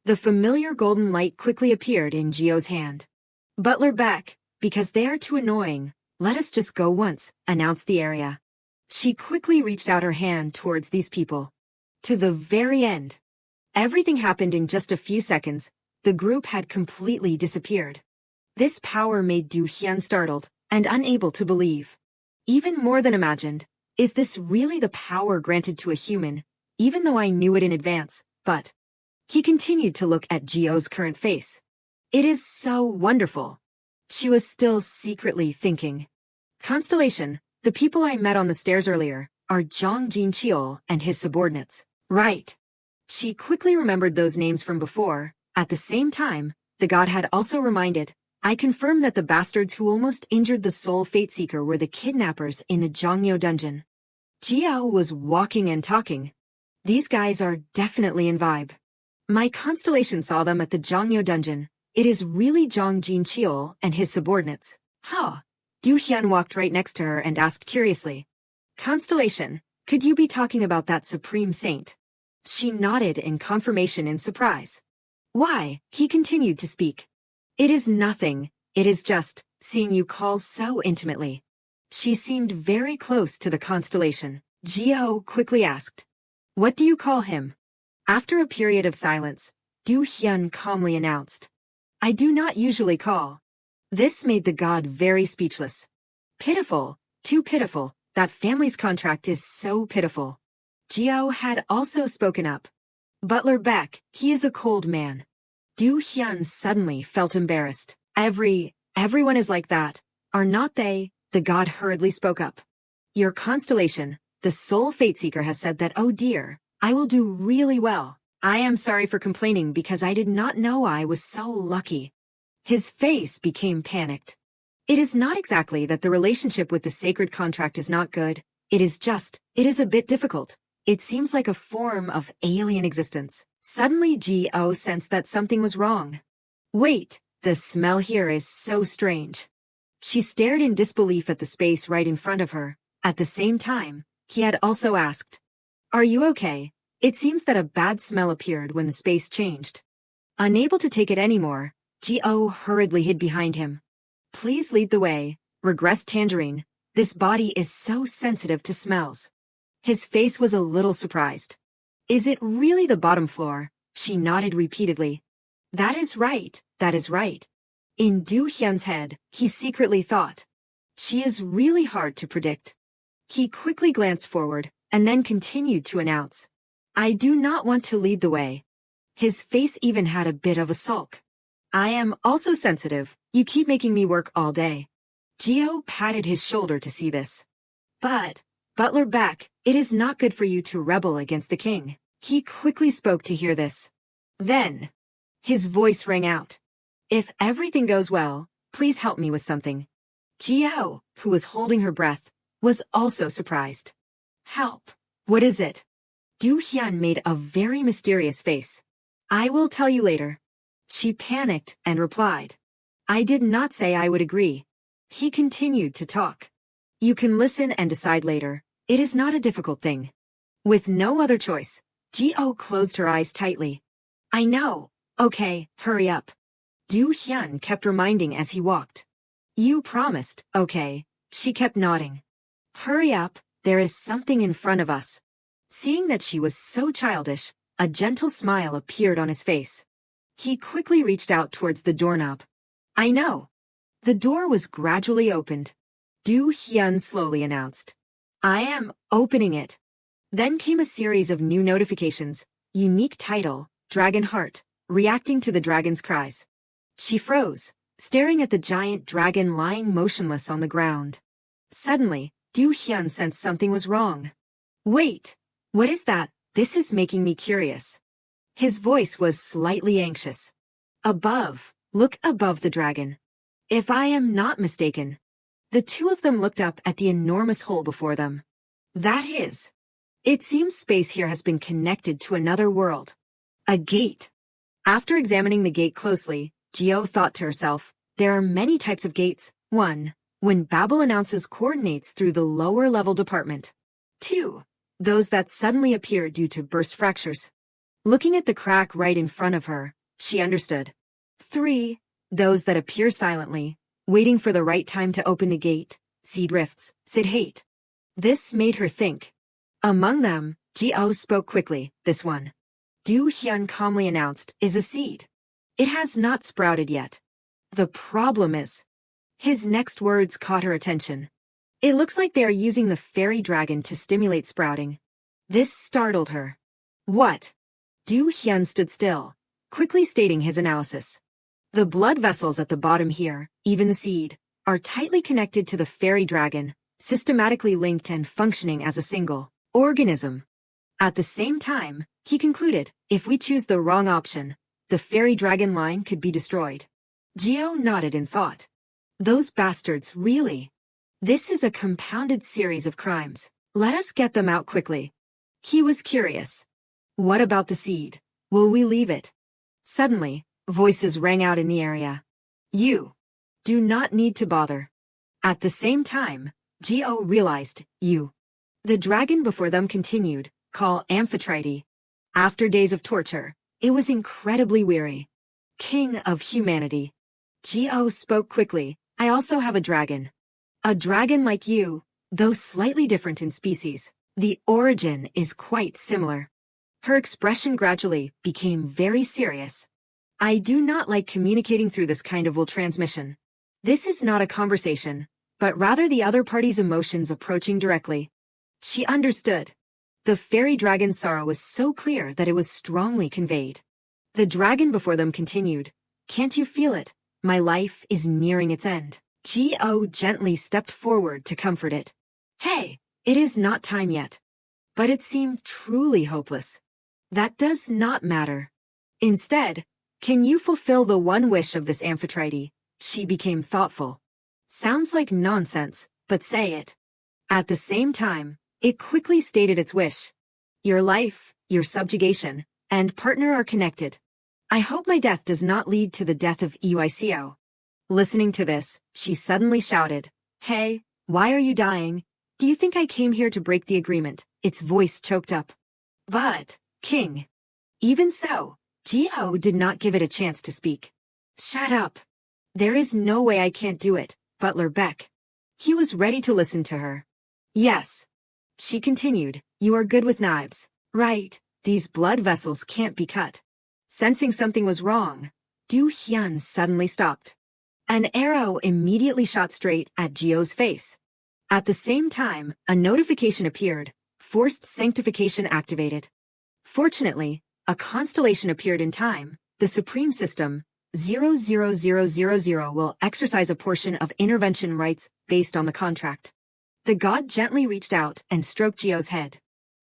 The familiar golden light quickly appeared in Gio's hand. Butler Beck, because they are too annoying, let us just go once, announced the area. She quickly reached out her hand towards these people. To the very end. Everything happened in just a few seconds. The group had completely disappeared. This power made Du Hyun startled and unable to believe. Even more than imagined, is this really the power granted to a human, even though I knew it in advance, but... He continued to look at Gio's current face. It is so wonderful. She was still secretly thinking. Constellation, the people I met on the stairs earlier, are Jong Jin Cheol and his subordinates. Right. She quickly remembered those names from before. At the same time, the god had also reminded, I confirm that the bastards who almost injured the Soul Fateseeker were the kidnappers in the Jongyo dungeon. Jiao was walking and talking. These guys are definitely in vibe. My constellation saw them at the Jongyo dungeon. It is really Jong Jin Cheol and his subordinates. Huh. Du Hyun walked right next to her and asked curiously. Constellation, could you be talking about that supreme saint? She nodded in confirmation in surprise. Why? He continued to speak. It is nothing. It is just, seeing you call so intimately. She seemed very close to the constellation. Gio quickly asked. What do you call him? After a period of silence, Du Hyun calmly announced. I do not usually call. This made the god very speechless. Pitiful, too pitiful, that family's contract is so pitiful. Gio had also spoken up. Butler Beck, he is a cold man. Du Hyun suddenly felt embarrassed. Everyone is like that, are not they? The god hurriedly spoke up. Your constellation, the Soul Fateseeker, has said that, oh dear, I will do really well. I am sorry for complaining because I did not know I was so lucky. His face became panicked. It is not exactly that the relationship with the sacred contract is not good, it is a bit difficult. It seems like a form of alien existence. Suddenly G.O. sensed that something was wrong. Wait, the smell here is so strange. She stared in disbelief at the space right in front of her. At the same time, he had also asked, Are you okay? It seems that a bad smell appeared when the space changed. Unable to take it anymore, Gio hurriedly hid behind him. Please lead the way, regressed Tangerine. This body is so sensitive to smells. His face was a little surprised. Is it really the bottom floor? She nodded repeatedly. That is right, that is right. In Du Hyun's head, he secretly thought. She is really hard to predict. He quickly glanced forward, and then continued to announce. I do not want to lead the way. His face even had a bit of a sulk. I am also sensitive, you keep making me work all day. Gio patted his shoulder to see this. But, Butler Beck, it is not good for you to rebel against the king. He quickly spoke to hear this. Then, his voice rang out. If everything goes well, please help me with something. Gio, who was holding her breath, was also surprised. Help. What is it? Du Hyun made a very mysterious face. I will tell you later. She panicked and replied. I did not say I would agree. He continued to talk. You can listen and decide later. It is not a difficult thing. With no other choice, Gio closed her eyes tightly. I know. Okay, hurry up. Du Hyun kept reminding as he walked. You promised, okay. She kept nodding. Hurry up, there is something in front of us. Seeing that she was so childish, a gentle smile appeared on his face. He quickly reached out towards the doorknob. I know. The door was gradually opened. Du Hyun slowly announced. I am opening it. Then came a series of new notifications. Unique title, Dragon Heart, reacting to the dragon's cries. She froze, staring at the giant dragon lying motionless on the ground. Suddenly, Du Hyun sensed something was wrong. Wait, what is that? This is making me curious. His voice was slightly anxious. Above, look above the dragon. If I am not mistaken. The two of them looked up at the enormous hole before them. That is. It seems space here has been connected to another world. A gate. After examining the gate closely, Gio thought to herself, there are many types of gates. 1. When Babel announces coordinates through the lower level department. 2. Those that suddenly appear due to burst fractures. Looking at the crack right in front of her, she understood. 3. Those that appear silently, waiting for the right time to open the gate, seed rifts, Sid hate. This made her think. Among them, Gio spoke quickly, this one. Du Hyun calmly announced, is a seed. It has not sprouted yet. The problem is. His next words caught her attention. It looks like they are using the fairy dragon to stimulate sprouting. This startled her. What? Du Hyun stood still, quickly stating his analysis. The blood vessels at the bottom here, even the seed, are tightly connected to the fairy dragon, systematically linked and functioning as a single organism. At the same time, he concluded, if we choose the wrong option, the fairy dragon line could be destroyed. Gio nodded in thought. Those bastards, really? This is a compounded series of crimes. Let us get them out quickly. He was curious. What about the seed? Will we leave it? Suddenly, voices rang out in the area. You do not need to bother. At the same time, Gio realized, you. The dragon before them continued, call Amphitrite. After days of torture, it was incredibly weary. King of humanity. Gio spoke quickly, I also have a dragon. A dragon like you, though slightly different in species, the origin is quite similar. Her expression gradually became very serious. I do not like communicating through this kind of transmission. This is not a conversation, but rather the other party's emotions approaching directly. She understood. The fairy dragon's sorrow was so clear that it was strongly conveyed. The dragon before them continued, can't you feel it? My life is nearing its end. Gio gently stepped forward to comfort it. Hey, it is not time yet. But it seemed truly hopeless. That does not matter. Instead, can you fulfill the one wish of this Amphitrite? She became thoughtful. Sounds like nonsense, but say it. At the same time, it quickly stated its wish. Your life, your subjugation, and partner are connected. I hope my death does not lead to the death of Uico. Listening to this, she suddenly shouted, Hey, why are you dying? Do you think I came here to break the agreement? Its voice choked up. But, King. Even so, Gio did not give it a chance to speak. Shut up. There is no way I can't do it, Butler Beck. He was ready to listen to her. Yes. She continued, you are good with knives, right? These blood vessels can't be cut. Sensing something was wrong, Du Hyun suddenly stopped. An arrow immediately shot straight at Jio's face. At the same time, a notification appeared, forced sanctification activated. Fortunately, a constellation appeared in time, the Supreme System, 00000 will exercise a portion of intervention rights based on the contract. The god gently reached out and stroked Jio's head.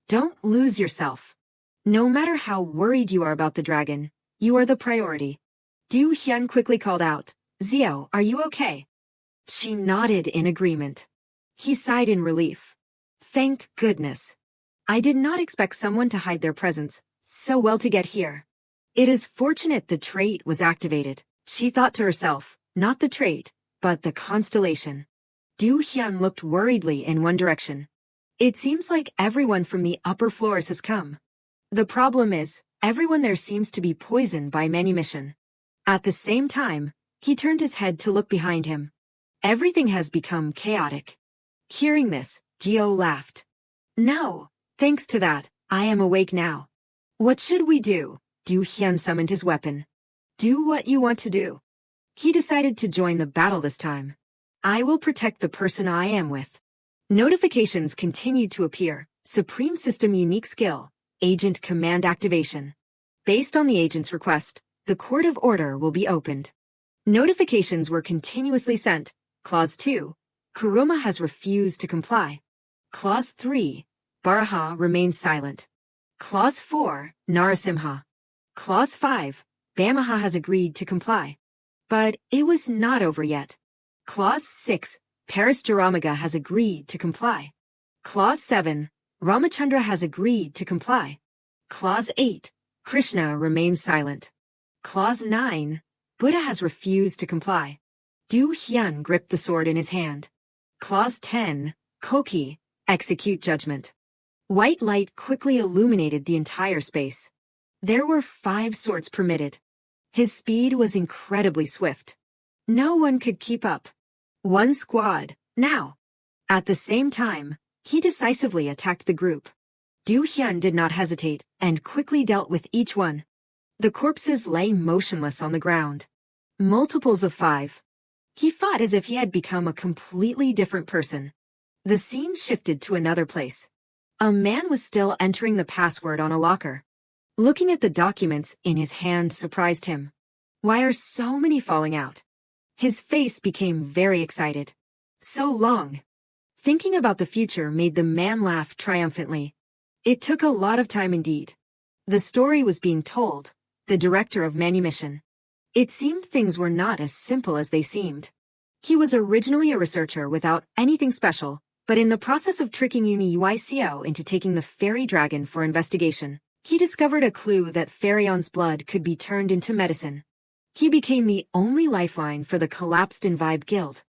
Don't lose yourself. No matter how worried you are about the dragon, you are the priority. Du Hyun quickly called out, Zio, are you okay? She nodded in agreement. He sighed in relief. Thank goodness. I did not expect someone to hide their presence so well to get here. It is fortunate the trait was activated, she thought to herself, not the trait, but the constellation. Du Hyun looked worriedly in one direction. It seems like everyone from the upper floors has come. The problem is, everyone there seems to be poisoned by manumission. At the same time, he turned his head to look behind him. Everything has become chaotic. Hearing this, Jio laughed. No, thanks to that, I am awake now. What should we do? Du Hyun summoned his weapon. Do what you want to do. He decided to join the battle this time. I will protect the person I am with. Notifications continued to appear. Supreme System unique skill, Agent Command activation. Based on the agent's request, the Court of Order will be opened. Notifications were continuously sent. Clause 2. Kuruma has refused to comply. Clause 3. Baraha remains silent. Clause 4. Narasimha. Clause 5. Bamaha has agreed to comply. But it was not over yet. Clause 6. Paris Jaramaga has agreed to comply. Clause 7. Ramachandra has agreed to comply. Clause 8. Krishna remains silent. Clause 9. Buddha has refused to comply. Du Hyun gripped the sword in his hand. Clause 10. Koki, execute judgment. White light quickly illuminated the entire space. There were 5 swords permitted. His speed was incredibly swift. No one could keep up. One squad, now. At the same time, he decisively attacked the group. Du Hyun did not hesitate and quickly dealt with each one. The corpses lay motionless on the ground. Multiples of 5. He fought as if he had become a completely different person. The scene shifted to another place. A man was still entering the password on a locker. Looking at the documents in his hand surprised him. Why are so many falling out? His face became very excited. So long. Thinking about the future made the man laugh triumphantly. It took a lot of time indeed. The story was being told, the director of manumission. It seemed things were not as simple as they seemed. He was originally a researcher without anything special, but in the process of tricking Uni Uico into taking the fairy dragon for investigation, he discovered a clue that Pharion's blood could be turned into medicine. He became the only lifeline for the collapsed Invibe Guild.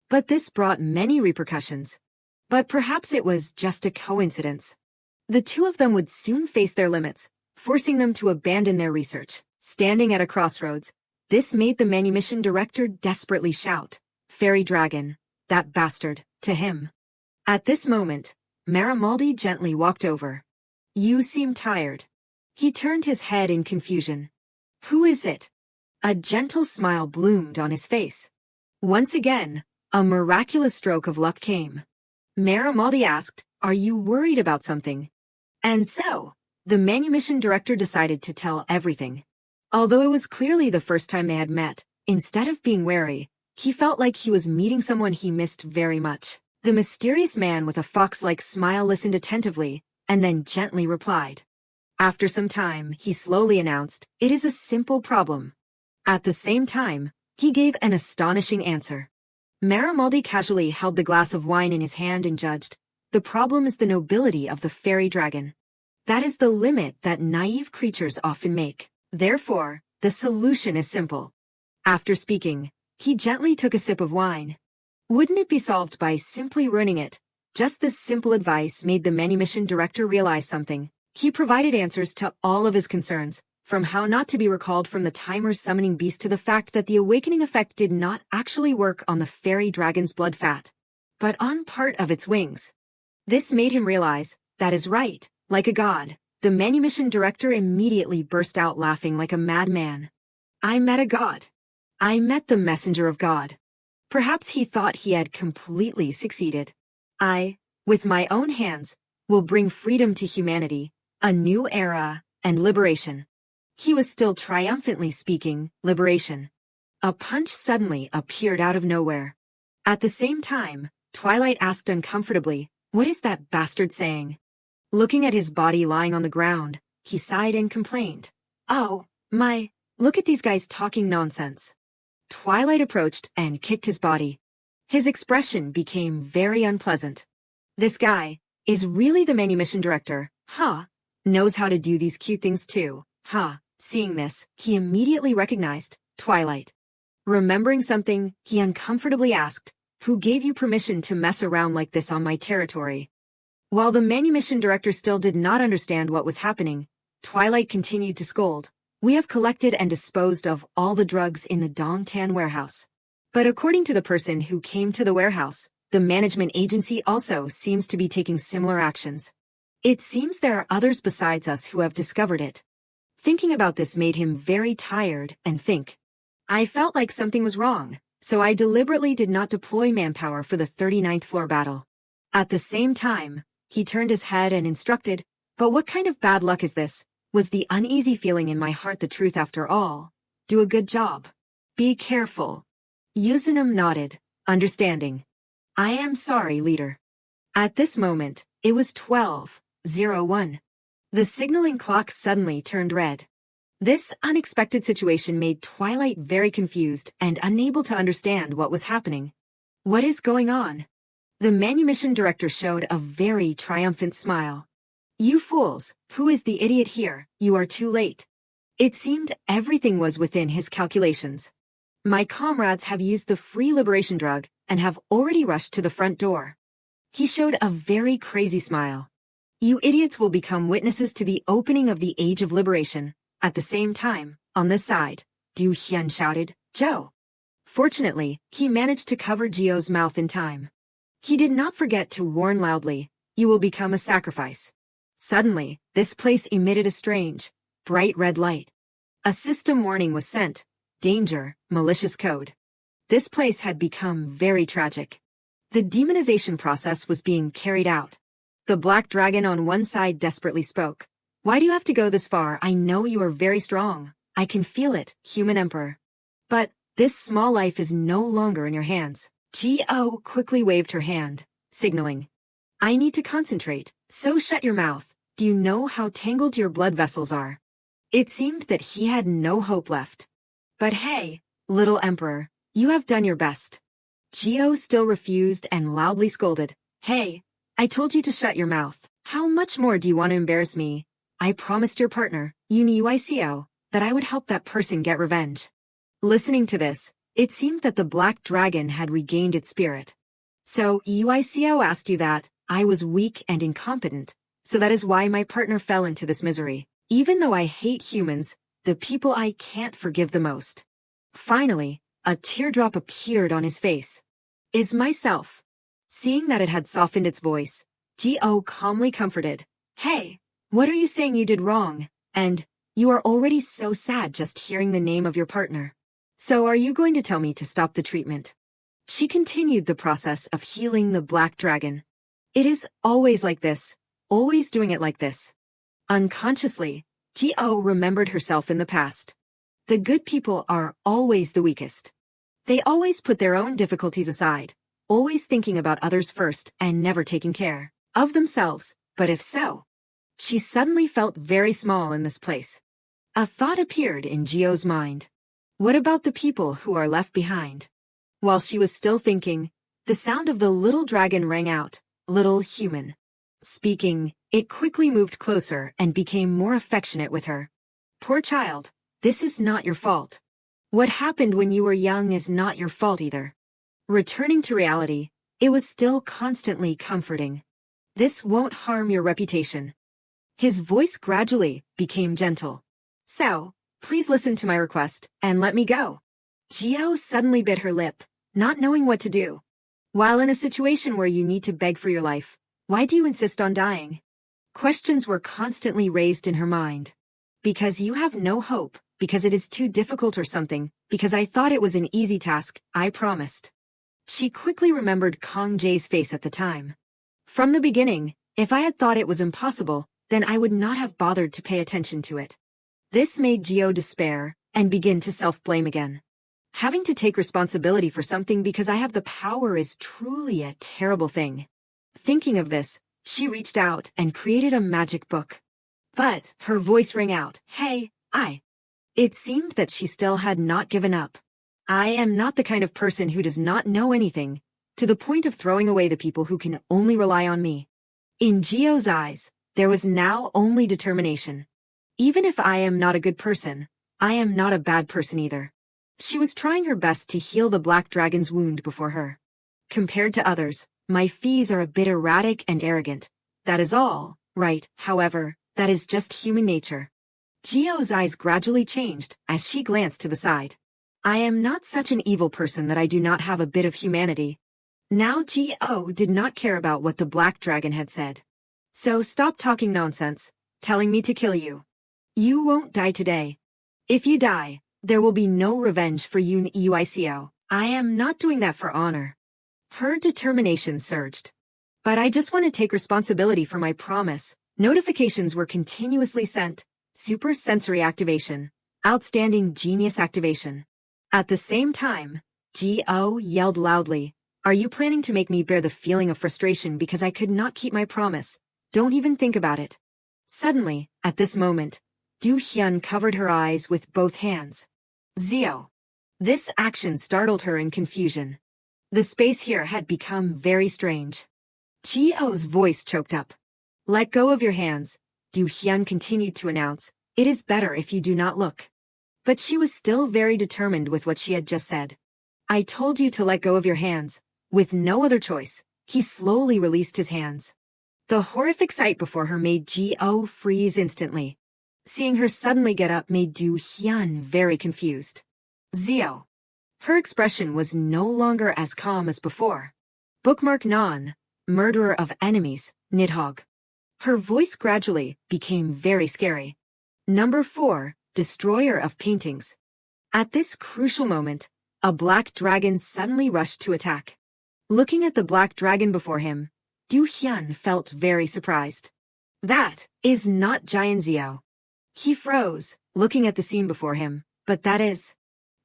But this brought many repercussions. But perhaps it was just a coincidence. The two of them would soon face their limits, forcing them to abandon their research. Standing at a crossroads, this made the manumission director desperately shout, "Fairy dragon, that bastard," to him. At this moment, Marimaldi gently walked over. You seem tired. He turned his head in confusion. Who is it? A gentle smile bloomed on his face. Once again, a miraculous stroke of luck came. Marimaldi asked, are you worried about something? And so, the manumission director decided to tell everything. Although it was clearly the first time they had met, instead of being wary, he felt like he was meeting someone he missed very much. The mysterious man with a fox-like smile listened attentively, and then gently replied. After some time, he slowly announced, it is a simple problem. At the same time, he gave an astonishing answer. Marimaldi casually held the glass of wine in his hand and judged, the problem is the nobility of the fairy dragon. That is the limit that naive creatures often make. Therefore, the solution is simple. After speaking, he gently took a sip of wine. Wouldn't it be solved by simply ruining it? Just this simple advice made the manumission director realize something. He provided answers to all of his concerns, From how not to be recalled from the timer's summoning beast to the fact that the awakening effect did not actually work on the fairy dragon's blood fat, but on part of its wings. This made him realize, that is right, like a god. The manumission director immediately burst out laughing like a madman. I met a god. I met the messenger of God. Perhaps he thought he had completely succeeded. I, with my own hands, will bring freedom to humanity, a new era, and liberation. He was still triumphantly speaking, liberation. A punch suddenly appeared out of nowhere. At the same time, Twilight asked uncomfortably, "What is that bastard saying?" Looking at his body lying on the ground, he sighed and complained. "Oh, my, look at these guys talking nonsense." Twilight approached and kicked his body. His expression became very unpleasant. This guy is really the manumission director, huh? Knows how to do these cute things too, huh? Seeing this, he immediately recognized Twilight. Remembering something, he uncomfortably asked, "Who gave you permission to mess around like this on my territory?" While the manumission director still did not understand what was happening, Twilight continued to scold. "We have collected and disposed of all the drugs in the Dongtan warehouse. But according to the person who came to the warehouse, the management agency also seems to be taking similar actions. It seems there are others besides us who have discovered it." Thinking about this made him very tired and think. "I felt like something was wrong, so I deliberately did not deploy manpower for the 39th floor battle." At the same time, he turned his head and instructed, "But what kind of bad luck is this? Was the uneasy feeling in my heart the truth after all? Do a good job. Be careful." Yuzunum nodded, understanding. "I am sorry, leader." At this moment, it was 12:01. The signaling clock suddenly turned red. This unexpected situation made Twilight very confused and unable to understand what was happening. "What is going on?" The manumission director showed a very triumphant smile. "You fools, who is the idiot here? You are too late." It seemed everything was within his calculations. "My comrades have used the free liberation drug and have already rushed to the front door." He showed a very crazy smile. "You idiots will become witnesses to the opening of the Age of Liberation." At the same time, on this side, Du Hyun shouted, "Joe." Fortunately, he managed to cover Gio's mouth in time. He did not forget to warn loudly, "You will become a sacrifice." Suddenly, this place emitted a strange, bright red light. A system warning was sent. Danger, malicious code. This place had become very tragic. The demonization process was being carried out. The black dragon on one side desperately spoke. "Why do you have to go this far? I know you are very strong. I can feel it, human emperor. But this small life is no longer in your hands." Gio quickly waved her hand, signaling. "I need to concentrate, so shut your mouth. Do you know how tangled your blood vessels are?" It seemed that he had no hope left. "But hey, little emperor, you have done your best." Gio still refused and loudly scolded. "Hey, I told you to shut your mouth. How much more do you want to embarrass me? I promised your partner, Uniuicio, that I would help that person get revenge." Listening to this, it seemed that the black dragon had regained its spirit. "So, Uicio asked you that, I was weak and incompetent, so that is why my partner fell into this misery. Even though I hate humans, the people I can't forgive the most." Finally, a teardrop appeared on his face. "Is myself." Seeing that it had softened its voice, Gio calmly comforted. "Hey, what are you saying you did wrong? And, you are already so sad just hearing the name of your partner. So are you going to tell me to stop the treatment?" She continued the process of healing the black dragon. "It is always like this, always doing it like this." Unconsciously, Gio remembered herself in the past. The good people are always the weakest. They always put their own difficulties aside, always thinking about others first and never taking care of themselves. But if so, she suddenly felt very small in this place. A thought appeared in Gio's mind. What about the people who are left behind? While she was still thinking, the sound of the little dragon rang out, "Little human." Speaking, it quickly moved closer and became more affectionate with her. "Poor child, this is not your fault. What happened when you were young is not your fault either." Returning to reality, it was still constantly comforting. "This won't harm your reputation." His voice gradually became gentle. So, please listen to my request, and let me go. Gio suddenly bit her lip, not knowing what to do. While in a situation where you need to beg for your life, why do you insist on dying? Questions were constantly raised in her mind. Because you have no hope, because it is too difficult or something, because I thought it was an easy task, I promised. She quickly remembered Kong Jae's face at the time. From the beginning, if I had thought it was impossible, then I would not have bothered to pay attention to it. This made Gio despair and begin to self-blame again. Having to take responsibility for something because I have the power is truly a terrible thing. Thinking of this, she reached out and created a magic book. But her voice rang out, "Hey, I." It seemed that she still had not given up. I am not the kind of person who does not know anything, to the point of throwing away the people who can only rely on me. In Gio's eyes, there was now only determination. Even if I am not a good person, I am not a bad person either. She was trying her best to heal the black dragon's wound before her. Compared to others, my fees are a bit erratic and arrogant. That is all, right? However, that is just human nature. Gio's eyes gradually changed as she glanced to the side. I am not such an evil person that I do not have a bit of humanity. Now Gio did not care about what the black dragon had said. So stop talking nonsense, telling me to kill you. You won't die today. If you die, there will be no revenge for you Uico. I am not doing that for honor. Her determination surged. But I just want to take responsibility for my promise. Notifications were continuously sent. Super sensory activation. Outstanding genius activation. At the same time, Gio yelled loudly, "Are you planning to make me bear the feeling of frustration because I could not keep my promise? Don't even think about it." Suddenly, at this moment, Du Hyun covered her eyes with both hands. Zio. This action startled her in confusion. The space here had become very strange. Gio's voice choked up. "Let go of your hands," Du Hyun continued to announce. "It is better if you do not look." But she was still very determined with what she had just said. "I told you to let go of your hands." With no other choice, he slowly released his hands. The horrific sight before her made Gio freeze instantly. Seeing her suddenly get up made Du Hyun very confused. Zio. Her expression was no longer as calm as before. Bookmark Non, murderer of enemies, Nidhogg. Her voice gradually became very scary. Number 4, destroyer of paintings. At this crucial moment, a black dragon suddenly rushed to attack. Looking at the black dragon before him, Du Hyun felt very surprised. That is not Giant Zio. He froze, looking at the scene before him, but that is.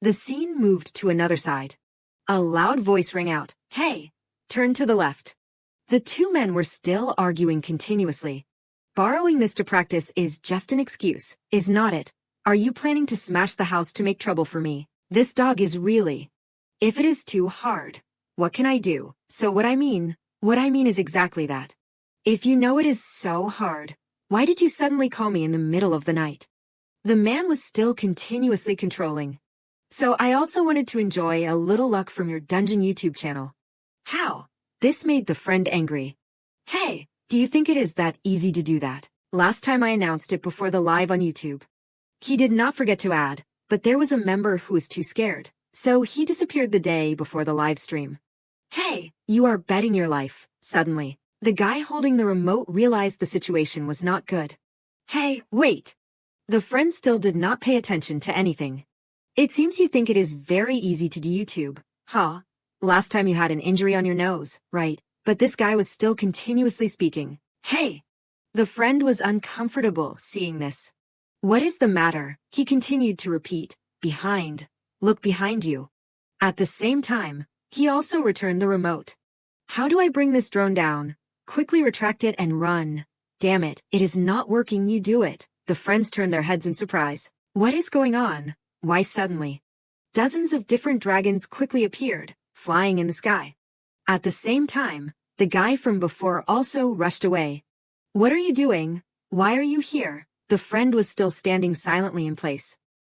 The scene moved to another side. A loud voice rang out, "Hey, turn to the left." The two men were still arguing continuously. Borrowing this to practice is just an excuse, is not it? Are you planning to smash the house to make trouble for me? This dog is really. If it is too hard, what can I do? So what I mean is exactly that. If you know it is so hard, why did you suddenly call me in the middle of the night? The man was still continuously controlling. So I also wanted to enjoy a little luck from your dungeon YouTube channel. How? This made the friend angry. Hey, do you think it is that easy to do that? Last time I announced it before the live on YouTube. He did not forget to add, but there was a member who was too scared, so he disappeared the day before the live stream. Hey, you are betting your life, suddenly. The guy holding the remote realized the situation was not good. Hey, wait. The friend still did not pay attention to anything. It seems you think it is very easy to do YouTube, huh? Last time you had an injury on your nose, right? But this guy was still continuously speaking. Hey! The friend was uncomfortable seeing this. What is the matter? He continued to repeat. Behind. Look behind you. At the same time, he also returned the remote. How do I bring this drone down? Quickly retract it and run. Damn it, it is not working, you do it. The friends turned their heads in surprise. What is going on? Why suddenly? Dozens of different dragons quickly appeared, flying in the sky. At the same time, the guy from before also rushed away. What are you doing? Why are you here? The friend was still standing silently in place.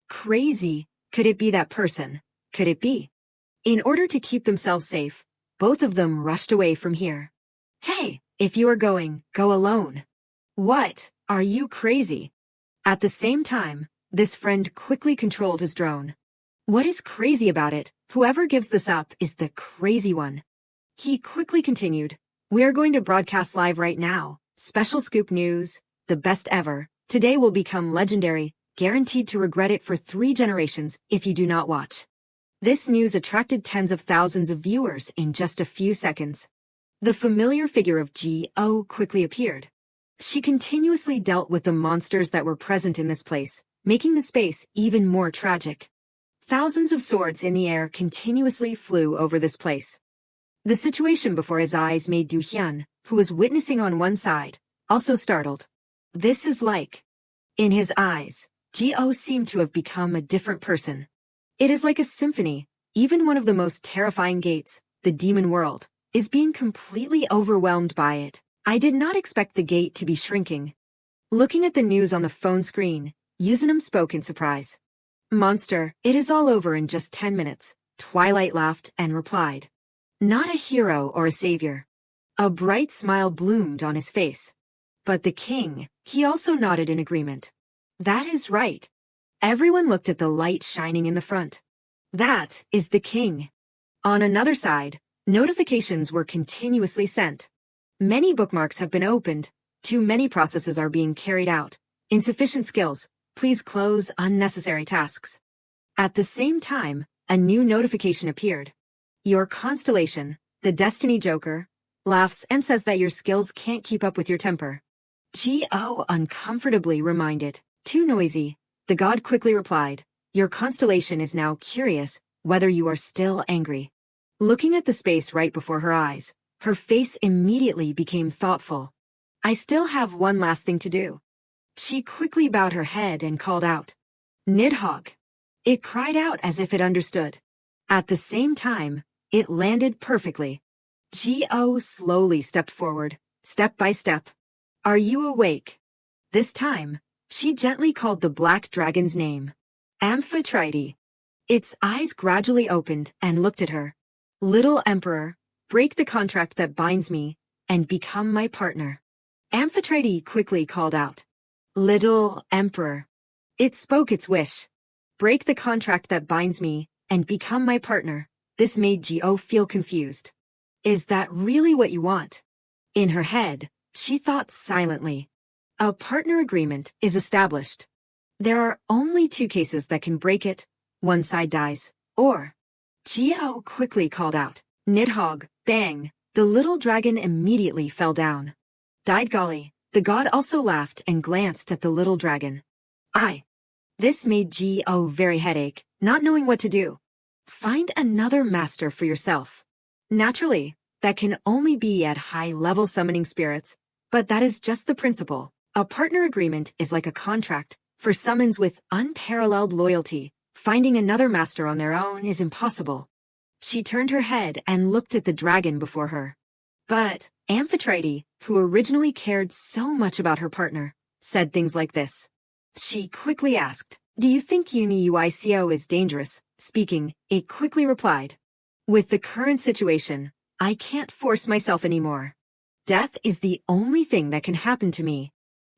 Crazy. Could it be that person? Could it be? In order to keep themselves safe, both of them rushed away from here. Hey, if you are going, go alone. What? Are you crazy? At the same time, This friend quickly controlled his drone. What is crazy about it? Whoever gives this up is the crazy one. He quickly continued, "We are going to broadcast live right now. Special scoop news, the best ever. Today will become legendary, guaranteed to regret it for 3 generations if you do not watch." This news attracted tens of thousands of viewers in just a few seconds. The familiar figure of Go quickly appeared. She continuously dealt with the monsters that were present in this place, making the space even more tragic. Thousands of swords in the air continuously flew over this place. The situation before his eyes made Du Hyun, who was witnessing on one side, also startled. This is like. In his eyes, Go seemed to have become a different person. It is like a symphony. Even one of the most terrifying gates, the demon world, is being completely overwhelmed by it. I did not expect the gate to be shrinking. Looking at the news on the phone screen, Yuzinam spoke in surprise. "Monster, it is all over in just 10 minutes, Twilight laughed and replied. Not a hero or a savior. A bright smile bloomed on his face. But the king, he also nodded in agreement. That is right. Everyone looked at the light shining in the front. That is the king. On another side, notifications were continuously sent. Many bookmarks have been opened. Too many processes are being carried out. Insufficient skills. Please close unnecessary tasks. At the same time, a new notification appeared. Your constellation, the Destiny Joker, laughs and says that your skills can't keep up with your temper. Go uncomfortably reminded. Too noisy. The god quickly replied. Your constellation is now curious whether you are still angry. Looking at the space right before her eyes, her face immediately became thoughtful. I still have one last thing to do. She quickly bowed her head and called out. Nidhogg. It cried out as if it understood. At the same time, it landed perfectly. Go slowly stepped forward, step by step. Are you awake? This time, she gently called the black dragon's name. Amphitrite. Its eyes gradually opened and looked at her. Little Emperor, break the contract that binds me, and become my partner. Amphitrite quickly called out. Little Emperor. It spoke its wish. Break the contract that binds me, and become my partner. This made Go feel confused. Is that really what you want? In her head, she thought silently. A partner agreement is established. There are only 2 cases that can break it. One side dies, or... Go quickly called out. Nidhogg, bang! The little dragon immediately fell down. Died golly. The god also laughed and glanced at the little dragon. This made Go very headache, not knowing what to do. Find another master for yourself. Naturally, that can only be at high-level summoning spirits, but that is just the principle. A partner agreement is like a contract. For summons with unparalleled loyalty, finding another master on their own is impossible. She turned her head and looked at the dragon before her. But Amphitrite, who originally cared so much about her partner, said things like this. She quickly asked, Do you think UniUICO is dangerous? Speaking, it quickly replied. With the current situation, I can't force myself anymore. Death is the only thing that can happen to me.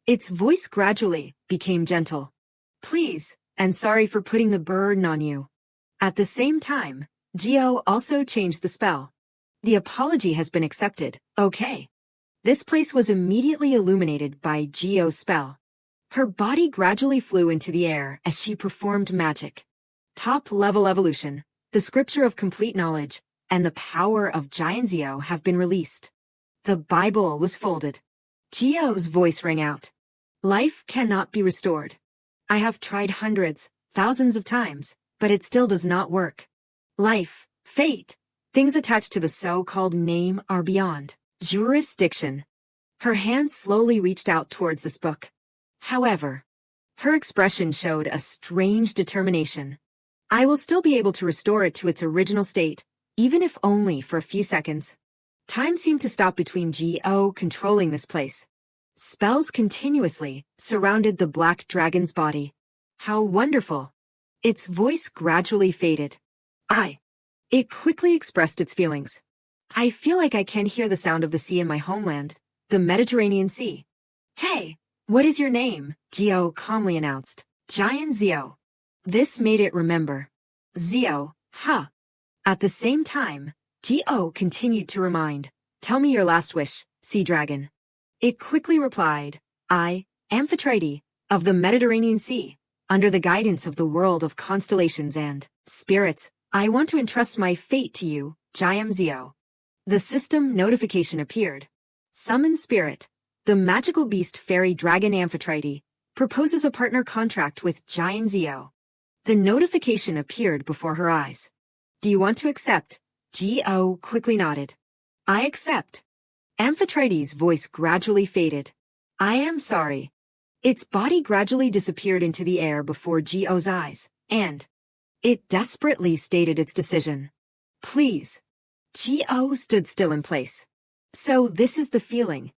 Its voice gradually became gentle. Please, and sorry for putting the burden on you. At the same time, Go also changed the spell. The apology has been accepted, okay. This place was immediately illuminated by Go's spell. Her body gradually flew into the air as she performed magic. Top-level evolution, the scripture of complete knowledge, and the power of Jianzhou have been released. The Bible was folded. Go's voice rang out. Life cannot be restored. I have tried hundreds, thousands of times, but it still does not work. Life, fate, things attached to the so-called name are beyond jurisdiction. Her hand slowly reached out towards this book. However, her expression showed a strange determination. I will still be able to restore it to its original state, even if only for a few seconds. Time seemed to stop between Go controlling this place. Spells continuously surrounded the black dragon's body. How wonderful! Its voice gradually faded. It quickly expressed its feelings. I feel like I can hear the sound of the sea in my homeland, the Mediterranean Sea. Hey, what is your name? Go calmly announced. Giant Zio. This made it remember. Zio, huh? At the same time, Geo continued to remind, tell me your last wish, sea dragon. It quickly replied, I, Amphitrite, of the Mediterranean Sea, under the guidance of the world of constellations and spirits, I want to entrust my fate to you, Giam Zio. The system notification appeared. Summon Spirit, the magical beast fairy dragon Amphitrite, proposes a partner contract with Giant Zio. The notification appeared before her eyes. Do you want to accept? Geo quickly nodded. I accept. Amphitrite's voice gradually faded. I am sorry. Its body gradually disappeared into the air before Geo's eyes, and it desperately stated its decision. Please. Geo stood still in place. So this is the feeling.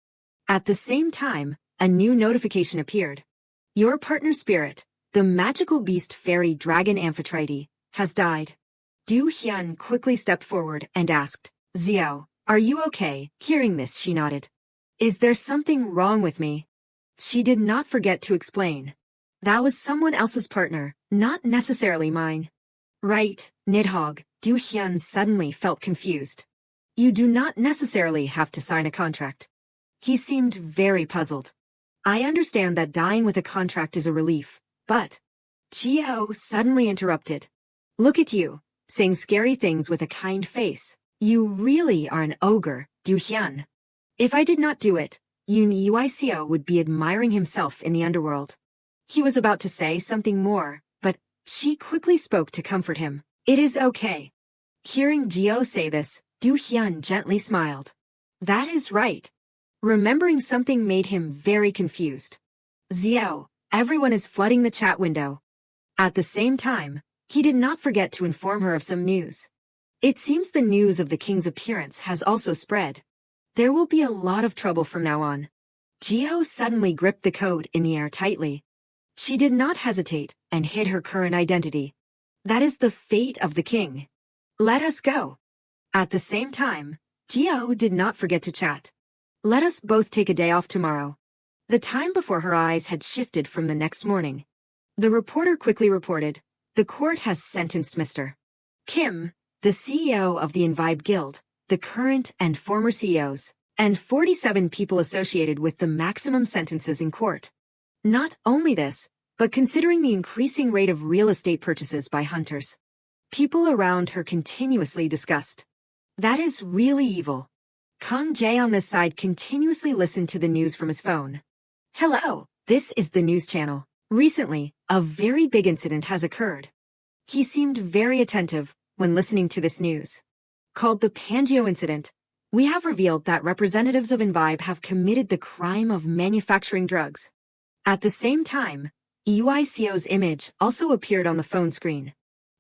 At the same time, a new notification appeared. Your partner spirit, the magical beast fairy dragon Amphitrite, has died. Du Hyun quickly stepped forward and asked, Zio, are you okay? Hearing this, she nodded. Is there something wrong with me? She did not forget to explain. That was someone else's partner, not necessarily mine. Right, Nidhogg, Du Hyun suddenly felt confused. You do not necessarily have to sign a contract. He seemed very puzzled. I understand that dying with a contract is a relief, but... Geo suddenly interrupted. Look at you, saying scary things with a kind face. You really are an ogre, Du Hyun. If I did not do it, Yoon Uico would be admiring himself in the underworld. He was about to say something more, but she quickly spoke to comfort him. It is okay. Hearing Geo say this, Du Hyun gently smiled. That is right. Remembering something made him very confused. Zio, everyone is flooding the chat window. At the same time, he did not forget to inform her of some news. It seems the news of the king's appearance has also spread. There will be a lot of trouble from now on. Geo suddenly gripped the code in the air tightly. She did not hesitate and hid her current identity. That is the fate of the king. Let us go. At the same time, Geo did not forget to chat. Let us both take a day off tomorrow. The time before her eyes had shifted from the next morning. The reporter quickly reported, the court has sentenced Mr. Kim, the CEO of the Invibe Guild, the current and former CEOs, and 47 people associated with the maximum sentences in court. Not only this, but considering the increasing rate of real estate purchases by hunters, people around her continuously discussed. That is really evil. Kang Jae on this side continuously listened to the news from his phone. Hello, this is the news channel. Recently, a very big incident has occurred. He seemed very attentive when listening to this news. Called the Pangeo incident, we have revealed that representatives of Invibe have committed the crime of manufacturing drugs. At the same time, Uico's image also appeared on the phone screen.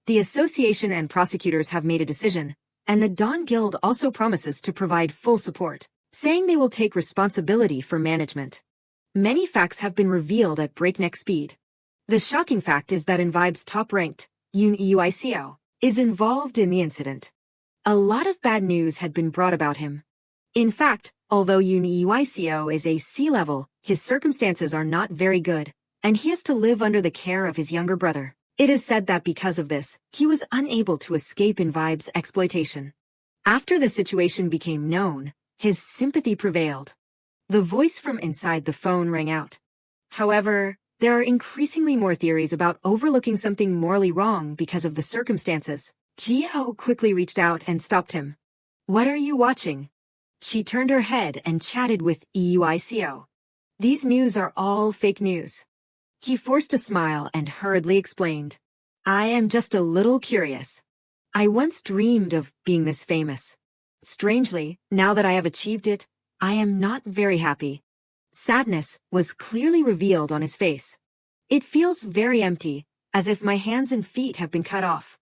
The association and prosecutors have made a decision, and the Dawn Guild also promises to provide full support, saying they will take responsibility for management. Many facts have been revealed at breakneck speed. The shocking fact is that Invibe's top-ranked, Yoon Uico, is involved in the incident. A lot of bad news had been brought about him. In fact, although Yoon Uico is a C-level, his circumstances are not very good, and he has to live under the care of his younger brother. It is said that because of this, he was unable to escape Invibe's exploitation. After the situation became known, his sympathy prevailed. The voice from inside the phone rang out. However, there are increasingly more theories about overlooking something morally wrong because of the circumstances. Geo quickly reached out and stopped him. What are you watching? She turned her head and chatted with Uico. These news are all fake news. He forced a smile and hurriedly explained. I am just a little curious. I once dreamed of being this famous. Strangely, now that I have achieved it, I am not very happy. Sadness was clearly revealed on his face. It feels very empty, as if my hands and feet have been cut off.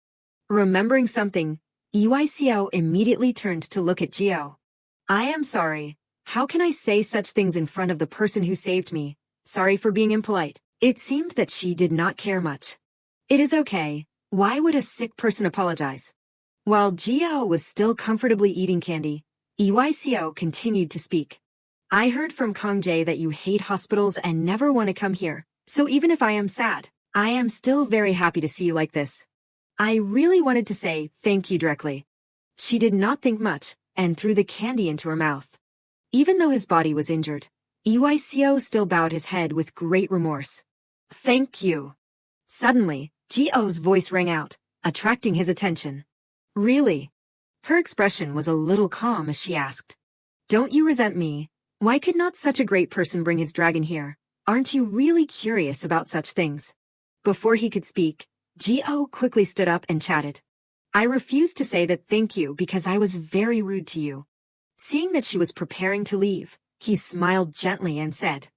Remembering something, Uico immediately turned to look at Geo. I am sorry. How can I say such things in front of the person who saved me? Sorry for being impolite. It seemed that she did not care much. It is okay. Why would a sick person apologize? While Geo was still comfortably eating candy, Uico continued to speak. I heard from Kang Jae that you hate hospitals and never want to come here, so even if I am sad, I am still very happy to see you like this. I really wanted to say thank you directly. She did not think much and threw the candy into her mouth. Even though his body was injured, Eyuo still bowed his head with great remorse. Thank you. Suddenly, Gio's voice rang out, attracting his attention. Really? Her expression was a little calm as she asked. Don't you resent me? Why could not such a great person bring his dragon here? Aren't you really curious about such things? Before he could speak, Gio quickly stood up and chatted. I refused to say that thank you because I was very rude to you. Seeing that she was preparing to leave, he smiled gently and said,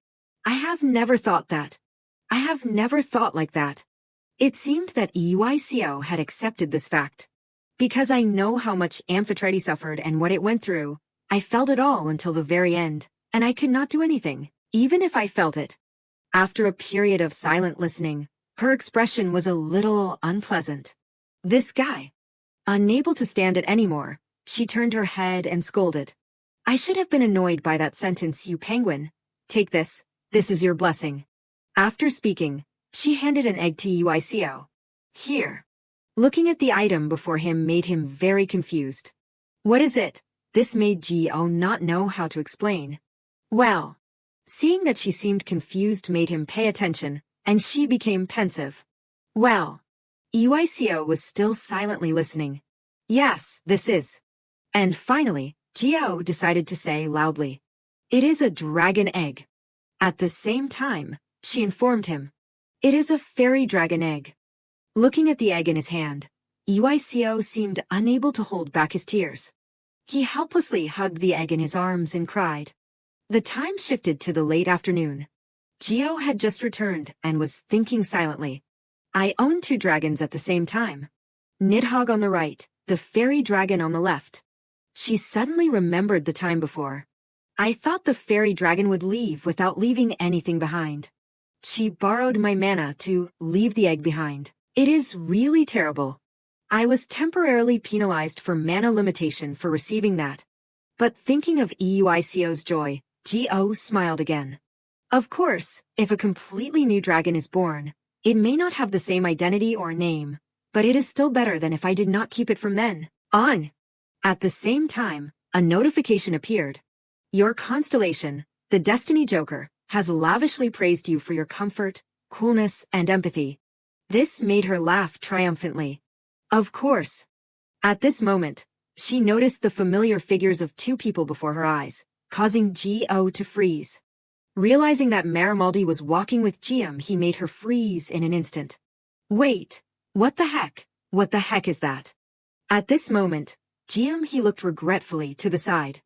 I have never thought that. I have never thought like that. It seemed that Eyuo had accepted this fact. Because I know how much Amphitrite suffered and what it went through, I felt it all until the very end, and I could not do anything, even if I felt it. After a period of silent listening, her expression was a little unpleasant. This guy. Unable to stand it anymore, she turned her head and scolded. I should have been annoyed by that sentence, you penguin. Take this. This is your blessing. After speaking, she handed an egg to Eyuo. Here. Looking at the item before him made him very confused. What is it? This made Gio not know how to explain. Well. Seeing that she seemed confused made him pay attention, and she became pensive. Well. Eyuo was still silently listening. Yes, this is. And finally, Gio decided to say loudly. It is a dragon egg. At the same time, she informed him. It is a fairy dragon egg. Looking at the egg in his hand, Eyuo seemed unable to hold back his tears. He helplessly hugged the egg in his arms and cried. The time shifted to the late afternoon. Gio had just returned and was thinking silently. I own 2 dragons at the same time. Nidhogg on the right, the fairy dragon on the left. She suddenly remembered the time before. I thought the fairy dragon would leave without leaving anything behind. She borrowed my mana to leave the egg behind. It is really terrible. I was temporarily penalized for mana limitation for receiving that. But thinking of Eyuo's joy, Gio smiled again. Of course, if a completely new dragon is born, it may not have the same identity or name, but it is still better than if I did not keep it from then on. At the same time, a notification appeared. Your constellation, the Destiny Joker, has lavishly praised you for your comfort, coolness, and empathy. This made her laugh triumphantly. Of course. At this moment, she noticed the familiar figures of 2 people before her eyes, causing Gio to freeze. Realizing that Marimaldi was walking with Giam, he made her freeze in an instant. Wait, what the heck? What the heck is that? At this moment, Giam he looked regretfully to the side.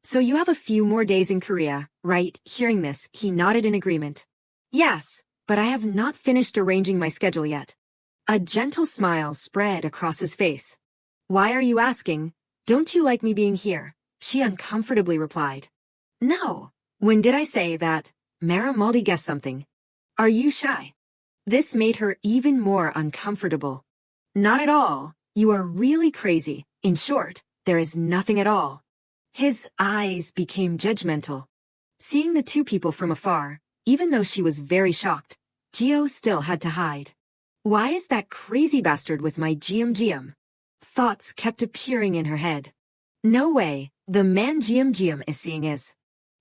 So you have a few more days in Korea, right? Hearing this, he nodded in agreement. Yes, but I have not finished arranging my schedule yet. A gentle smile spread across his face. Why are you asking? Don't you like me being here? She uncomfortably replied. No. When did I say that? Marimaldi guessed something. Are you shy? This made her even more uncomfortable. Not at all. You are really crazy. In short, there is nothing at all. His eyes became judgmental. Seeing the 2 people from afar, even though she was very shocked, Gio still had to hide. Why is that crazy bastard with my Giam? Thoughts kept appearing in her head. No way, the man Giam is seeing is.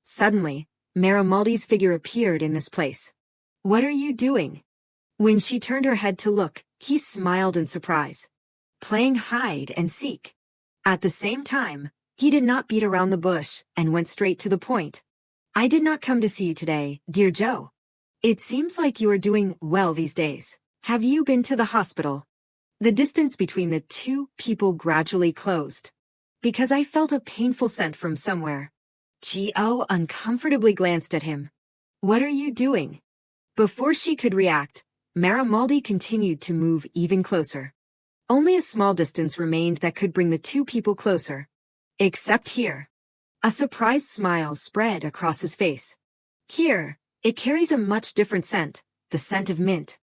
Suddenly, Marimaldi's figure appeared in this place. What are you doing? When she turned her head to look, he smiled in surprise. Playing hide and seek. At the same time, he did not beat around the bush and went straight to the point. I did not come to see you today, dear Joe. It seems like you are doing well these days. Have you been to the hospital? The distance between the 2 people gradually closed. Because I felt a painful scent from somewhere. Gio uncomfortably glanced at him. What are you doing? Before she could react, Marimaldi continued to move even closer. Only a small distance remained that could bring the 2 people closer. Except here. A surprised smile spread across his face. Here, it carries a much different scent, the scent of mint.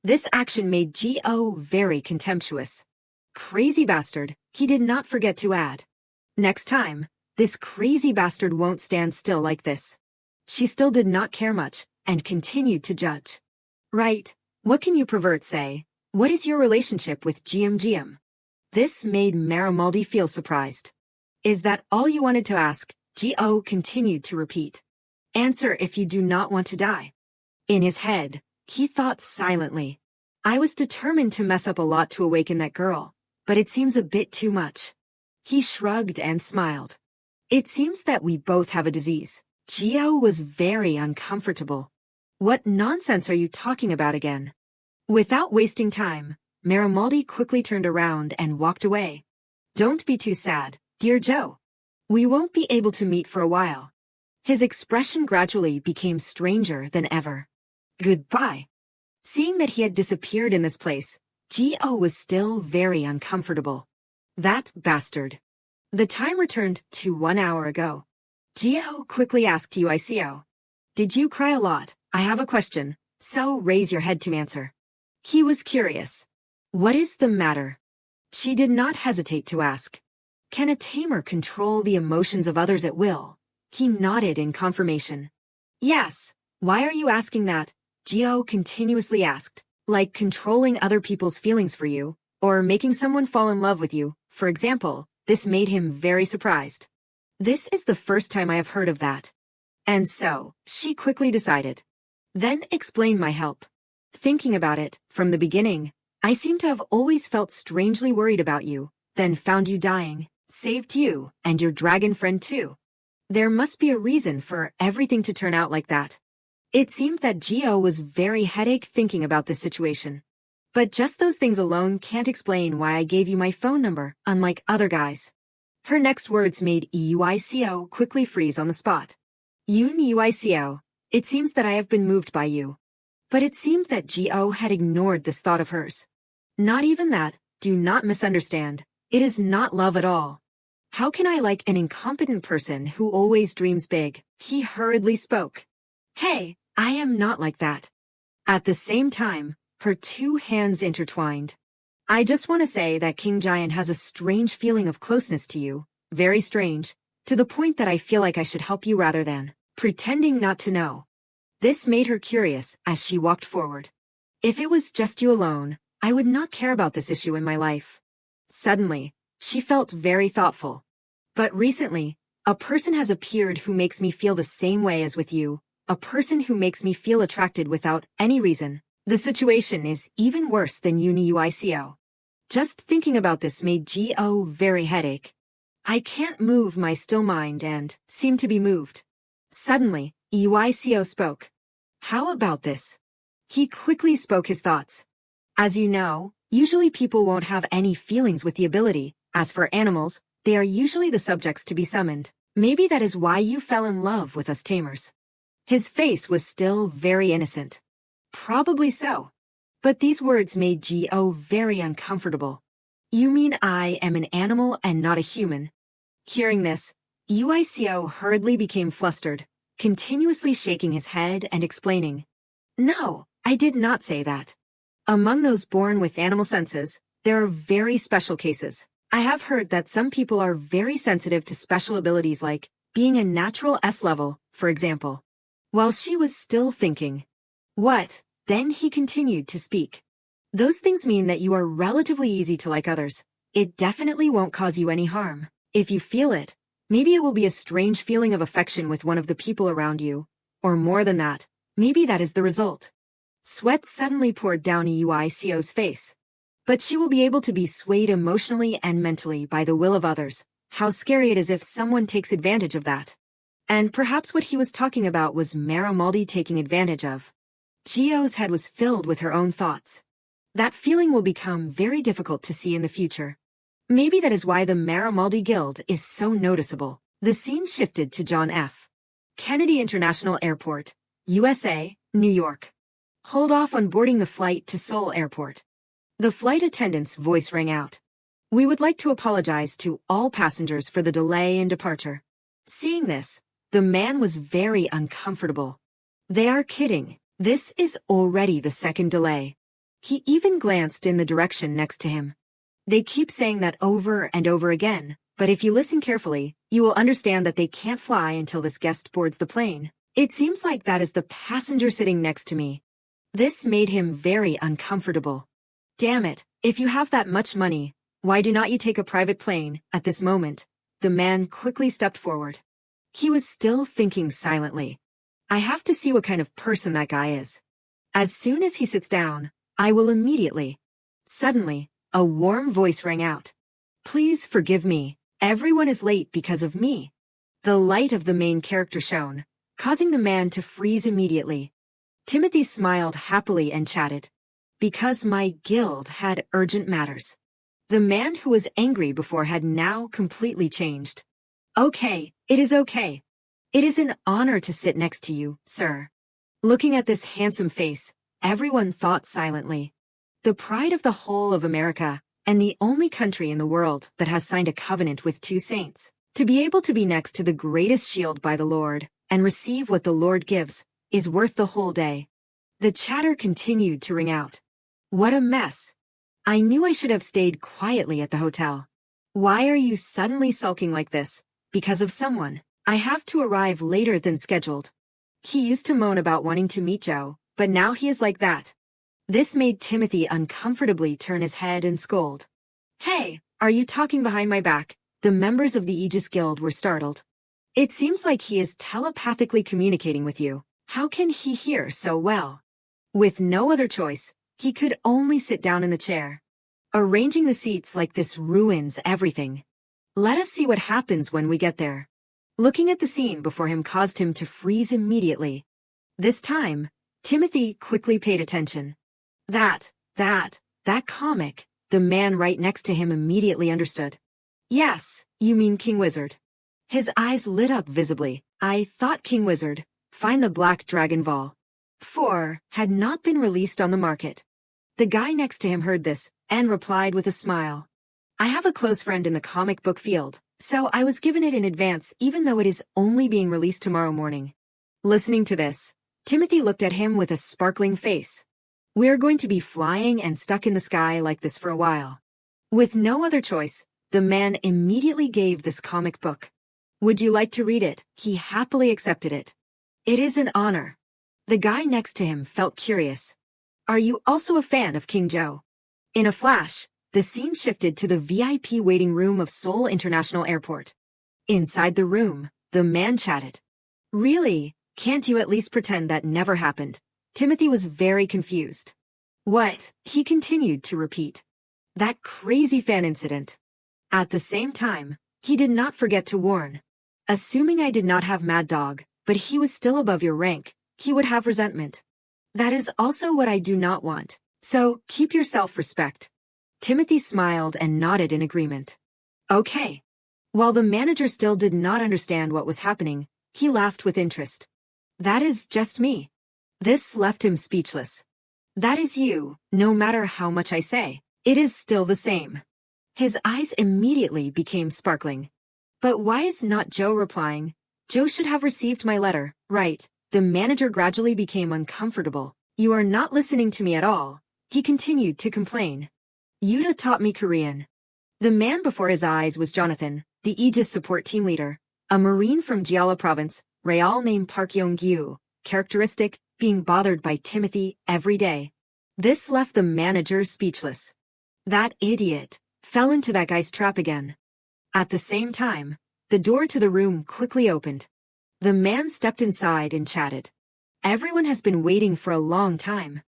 This action made Gio very contemptuous. Crazy bastard, he did not forget to add. Next time, this crazy bastard won't stand still like this. She still did not care much, and continued to judge. Right, What can you pervert say? What is your relationship with GM? This made Marimaldi feel surprised. Is that all you wanted to ask? Go continued to repeat. Answer if you do not want to die. In his head, he thought silently. I was determined to mess up a lot to awaken that girl, but it seems a bit too much. He shrugged and smiled. It seems that we both have a disease. Gio was very uncomfortable. What nonsense are you talking about again? Without wasting time, Marimaldi quickly turned around and walked away. Don't be too sad, dear Joe. We won't be able to meet for a while. His expression gradually became stranger than ever. Goodbye. Seeing that he had disappeared in this place, Gio was still very uncomfortable. That bastard. The time returned to 1 hour ago. Gio quickly asked Uico. Did you cry a lot? I have a question, so raise your head to answer. He was curious. What is the matter? She did not hesitate to ask. Can a tamer control the emotions of others at will? He nodded in confirmation. Yes. Why are you asking that? Gio continuously asked. Like controlling other people's feelings for you, or making someone fall in love with you, for example. This made him very surprised. This is the first time I have heard of that. And so, she quickly decided. Then explain my help. Thinking about it, from the beginning, I seem to have always felt strangely worried about you, then found you dying, saved you, and your dragon friend too. There must be a reason for everything to turn out like that. It seemed that Gio was very headache thinking about this situation. But just those things alone can't explain why I gave you my phone number, unlike other guys. Her next words made Uico quickly freeze on the spot. Uico, it seems that I have been moved by you. But it seemed that Gio had ignored this thought of hers. Not even that, do not misunderstand. It is not love at all. How can I like an incompetent person who always dreams big? He hurriedly spoke. Hey, I am not like that. At the same time, her two hands intertwined. I just want to say that King Giant has a strange feeling of closeness to you, very strange, to the point that I feel like I should help you rather than pretending not to know. This made her curious as she walked forward. If it was just you alone, I would not care about this issue in my life. Suddenly, she felt very thoughtful. But recently, a person has appeared who makes me feel the same way as with you, a person who makes me feel attracted without any reason. The situation is even worse than Uico. Just thinking about this made Gio very headache. I can't move my still mind and seem to be moved. Suddenly, Uico spoke. How about this? He quickly spoke his thoughts. As you know, usually people won't have any feelings with the ability. As for animals, they are usually the subjects to be summoned. Maybe that is why you fell in love with us tamers. His face was still very innocent. Probably so. But these words made Gio very uncomfortable. You mean I am an animal and not a human? Hearing this, Uico hurriedly became flustered, continuously shaking his head and explaining. No, I did not say that. Among those born with animal senses, there are very special cases. I have heard that some people are very sensitive to special abilities like being a natural S level, for example. While she was still thinking, what? Then he continued to speak. Those things mean that you are relatively easy to like others. It definitely won't cause you any harm. If you feel it, maybe it will be a strange feeling of affection with one of the people around you. Or more than that, maybe that is the result. Sweat suddenly poured down Uico's face. But she will be able to be swayed emotionally and mentally by the will of others. How scary it is if someone takes advantage of that. And perhaps what he was talking about was Marimaldi taking advantage of. Gio's head was filled with her own thoughts. That feeling will become very difficult to see in the future. Maybe that is why the Marimaldi Guild is so noticeable. The scene shifted to John F. Kennedy International Airport, USA, New York. Hold off on boarding the flight to Seoul Airport. The flight attendant's voice rang out. We would like to apologize to all passengers for the delay in departure. Seeing this, the man was very uncomfortable. They are kidding. This is already the second delay. He even glanced in the direction next to him. They keep saying that over and over again, but if you listen carefully, you will understand that they can't fly until this guest boards the plane. It seems like that is the passenger sitting next to me. This made him very uncomfortable. Damn it, if you have that much money, why do not you take a private plane? At this moment, the man quickly stepped forward. He was still thinking silently. I have to see what kind of person that guy is. As soon as he sits down, I will immediately. Suddenly, a warm voice rang out. Please forgive me, everyone is late because of me. The light of the main character shone, causing the man to freeze immediately. Timothy smiled happily and chatted. Because my guild had urgent matters. The man who was angry before had now completely changed. Okay, it is okay. It is an honor to sit next to you, sir. Looking at this handsome face, everyone thought silently. The pride of the whole of America, and the only country in the world that has signed a covenant with two saints, to be able to be next to the greatest shield by the Lord, and receive what the Lord gives, is worth the whole day. The chatter continued to ring out. What a mess. I knew I should have stayed quietly at the hotel. Why are you suddenly sulking like this? Because of someone. I have to arrive later than scheduled. He used to moan about wanting to meet Joe, but now he is like that. This made Timothy uncomfortably turn his head and scold. Hey, are you talking behind my back? The members of the Aegis Guild were startled. It seems like he is telepathically communicating with you. How can he hear so well? With no other choice, he could only sit down in the chair. Arranging the seats like this ruins everything. Let us see what happens when we get there. Looking at the scene before him caused him to freeze immediately. This time, Timothy quickly paid attention. That comic, the man right next to him immediately understood. Yes, you mean King Wizard. His eyes lit up visibly. I thought King Wizard, Find the Black Dragon Vol. 4, had not been released on the market. The guy next to him heard this, and replied with a smile. I have a close friend in the comic book field, so I was given it in advance even though it is only being released tomorrow morning. Listening to this, Timothy looked at him with a sparkling face. We're going to be flying and stuck in the sky like this for a while. With no other choice, the man immediately gave this comic book. Would you like to read it? He happily accepted it. It is an honor. The guy next to him felt curious. Are you also a fan of King Joe? In a flash, the scene shifted to the VIP waiting room of Seoul International Airport. Inside the room, the man chatted. Really? Can't you at least pretend that never happened? Timothy was very confused. What? He continued to repeat. That crazy fan incident. At the same time, he did not forget to warn. Assuming I did not have Mad Dog, but he was still above your rank, he would have resentment. That is also what I do not want, so keep your self-respect. Timothy smiled and nodded in agreement. Okay. While the manager still did not understand what was happening, he laughed with interest. That is just me. This left him speechless. That is you, no matter how much I say, it is still the same. His eyes immediately became sparkling. But why is not Joe replying? Joe should have received my letter, right? The manager gradually became uncomfortable. You are not listening to me at all. He continued to complain. Yuta taught me Korean. The man before his eyes was Jonathan, the Aegis support team leader, a Marine from Jeolla province, real name Park Yong-gyu, characteristic, being bothered by Timothy every day. This left the manager speechless. That idiot fell into that guy's trap again. At the same time, the door to the room quickly opened. The man stepped inside and chatted. Everyone has been waiting for a long time.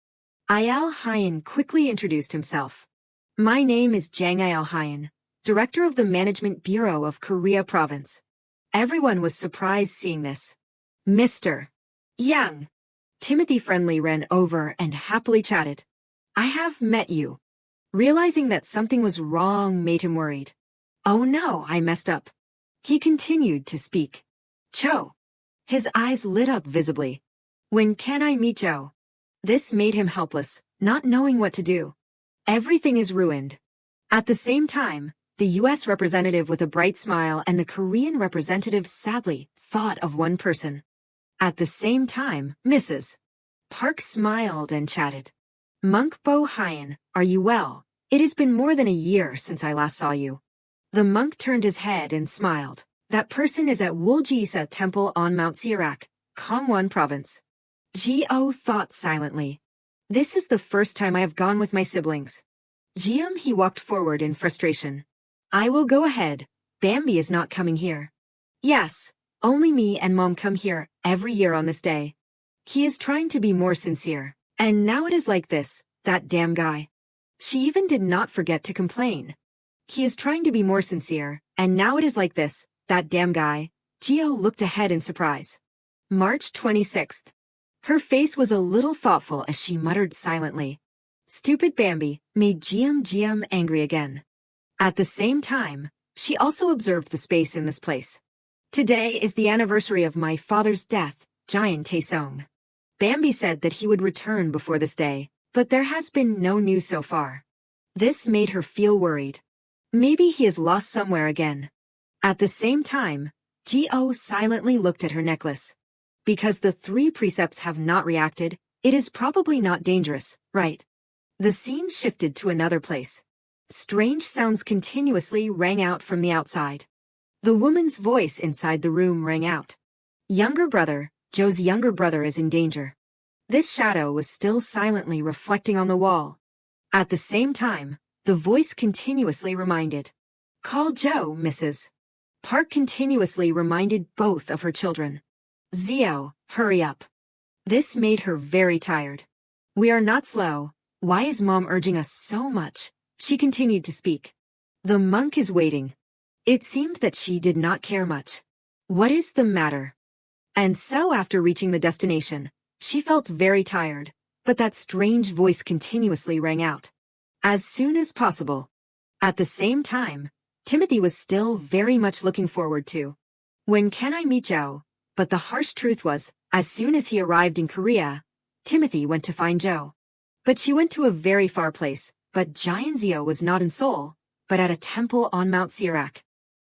Ayal Hyan quickly introduced himself. My name is Jang Ayal Hyan, Director of the Management Bureau of Korea Province. Everyone was surprised seeing this. Mr. Young. Timothy Friendly ran over and happily chatted. I have met you. Realizing that something was wrong made him worried. Oh no, I messed up. He continued to speak. Cho. His eyes lit up visibly. When can I meet Joe? This made him helpless, not knowing what to do. Everything is ruined. At the same time, the U.S. representative with a bright smile and the Korean representative sadly thought of one person. At the same time, Mrs. Park smiled and chatted. Monk Bo Hyan, are you well? It has been more than a year since I last saw you. The monk turned his head and smiled. That person is at Woljisa Temple on Mount Sirak, Gangwon Province. Gio thought silently. This is the first time I have gone with my siblings. He walked forward in frustration. I will go ahead. Bambi is not coming here. Yes, only me and Mom come here every year on this day. He is trying to be more sincere. And now it is like this, that damn guy. She even did not forget to complain. He is trying to be more sincere, and now it is like this, that damn guy. Gio looked ahead in surprise. March 26th. Her face was a little thoughtful as she muttered silently. Stupid Bambi made Giam angry again. At the same time, she also observed the space in this place. Today is the anniversary of my father's death, Giant Taesong. Bambi said that he would return before this day, but there has been no news so far. This made her feel worried. Maybe he is lost somewhere again. At the same time, Gio silently looked at her necklace. Because the 3 precepts have not reacted, it is probably not dangerous, right? The scene shifted to another place. Strange sounds continuously rang out from the outside. The woman's voice inside the room rang out. Younger brother, Joe's younger brother is in danger. This shadow was still silently reflecting on the wall. At the same time, the voice continuously reminded. Call Joe, Mrs. Park continuously reminded both of her children. Zio, hurry up. This made her very tired. We are not slow. Why is Mom urging us so much? She continued to speak. The monk is waiting. It seemed that she did not care much. What is the matter? And so after reaching the destination, she felt very tired, but that strange voice continuously rang out. As soon as possible. At the same time, Timothy was still very much looking forward to. When can I meet Joe? But the harsh truth was, as soon as he arrived in Korea, Timothy went to find Joe. But she went to a very far place, but Giant Zio was not in Seoul, but at a temple on Mount Sirak.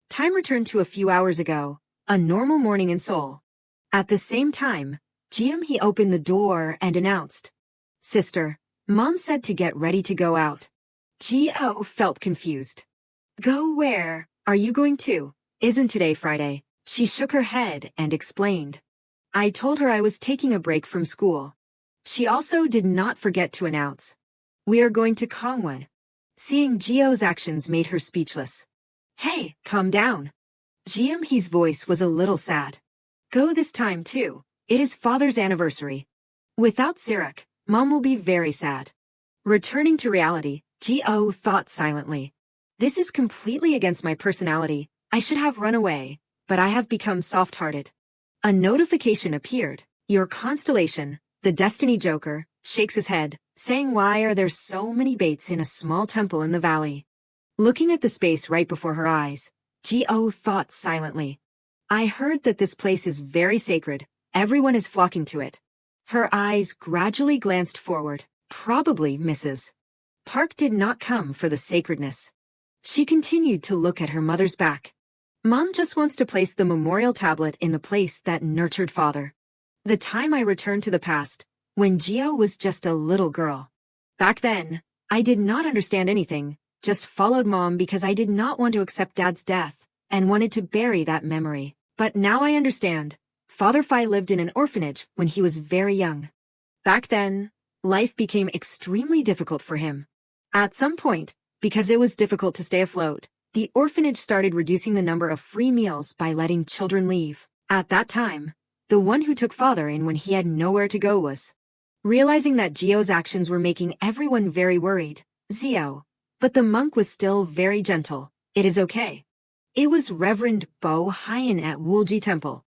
Time returned to a few hours ago, a normal morning in Seoul. At the same time, He opened the door and announced, Sister, Mom said to get ready to go out. Gio felt confused. Go where? Are you going to? Isn't today Friday? She shook her head and explained. I told her I was taking a break from school. She also did not forget to announce. We are going to Kongwon. Seeing Gio's actions made her speechless. Hey, calm down. He's voice was a little sad. Go this time too. It is father's anniversary. Without Sirak, Mom will be very sad. Returning to reality, Gio thought silently. This is completely against my personality. I should have run away, but I have become soft-hearted. A notification appeared. Your constellation, the Destiny Joker, shakes his head, saying why are there so many baits in a small temple in the valley? Looking at the space right before her eyes, Gio thought silently. I heard that this place is very sacred. Everyone is flocking to it. Her eyes gradually glanced forward. Probably Mrs. Park did not come for the sacredness. She continued to look at her mother's back. Mom just wants to place the memorial tablet in the place that nurtured father. The time I returned to the past, when Gio was just a little girl. Back then, I did not understand anything, just followed Mom because I did not want to accept Dad's death, and wanted to bury that memory. But now I understand. Father Phi lived in an orphanage when he was very young. Back then, life became extremely difficult for him. At some point, because it was difficult to stay afloat, the orphanage started reducing the number of free meals by letting children leave. At that time, the one who took father in when he had nowhere to go was. Realizing that Gio's actions were making everyone very worried, Zio. But the monk was still very gentle. It is okay. It was Reverend Bo Hyen at Woolji Temple.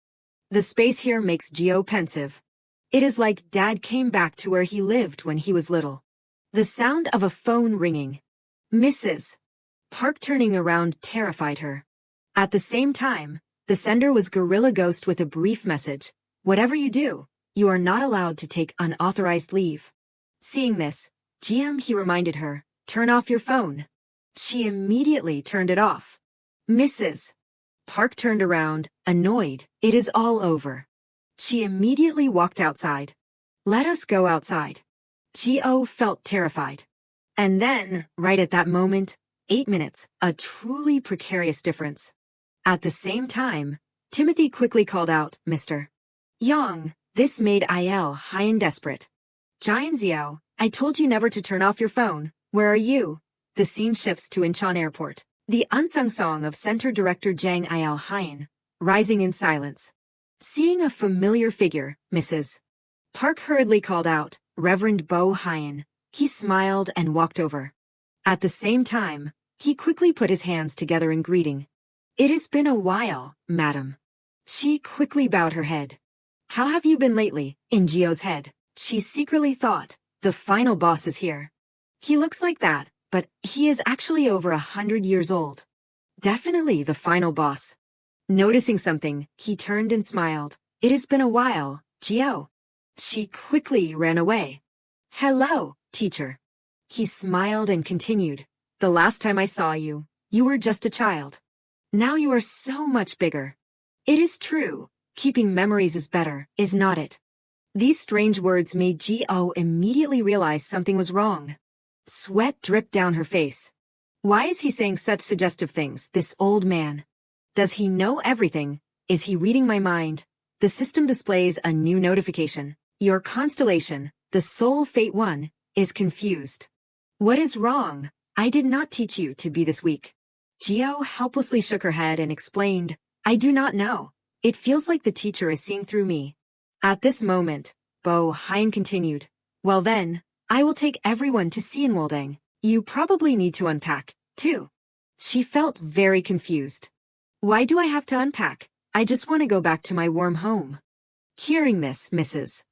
The space here makes Gio pensive. It is like Dad came back to where he lived when he was little. The sound of a phone ringing. Mrs. Park turning around terrified her. At the same time, the sender was Gorilla Ghost with a brief message. Whatever you do, you are not allowed to take unauthorized leave. Seeing this, he reminded her, turn off your phone. She immediately turned it off. Mrs. Park turned around, annoyed. It is all over. She immediately walked outside. Let us go outside. Gio felt terrified. And then, right at that moment, 8 minutes, a truly precarious difference. At the same time, Timothy quickly called out, Mr. Young. This made Il Hyen desperate. Giant Zio, I told you never to turn off your phone. Where are you? The scene shifts to Incheon Airport. The unsung song of Center Director Jang Il-hyun, rising in silence. Seeing a familiar figure, Mrs. Park hurriedly called out, Reverend Bo Hyun. He smiled and walked over. At the same time, he quickly put his hands together in greeting. It has been a while, madam. She quickly bowed her head. How have you been lately? In Jio's head, she secretly thought, the final boss is here. He looks like that, but he is actually over 100 years old. Definitely the final boss. Noticing something, he turned and smiled. It has been a while, Jio. She quickly ran away. Hello, teacher. He smiled and continued. The last time I saw you, you were just a child. Now you are so much bigger. It is true, keeping memories is better, is not it? These strange words made Jio immediately realize something was wrong. Sweat dripped down her face. Why is he saying such suggestive things, this old man? Does he know everything? Is he reading my mind? The system displays a new notification. Your constellation, the Soul Fate 1, is confused. What is wrong? I did not teach you to be this weak. Jio helplessly shook her head and explained, I do not know. It feels like the teacher is seeing through me. At this moment, Bo Hyun continued. Well then, I will take everyone to Seinwoldang. You probably need to unpack, too. She felt very confused. Why do I have to unpack? I just want to go back to my warm home. Hearing this, Mrs.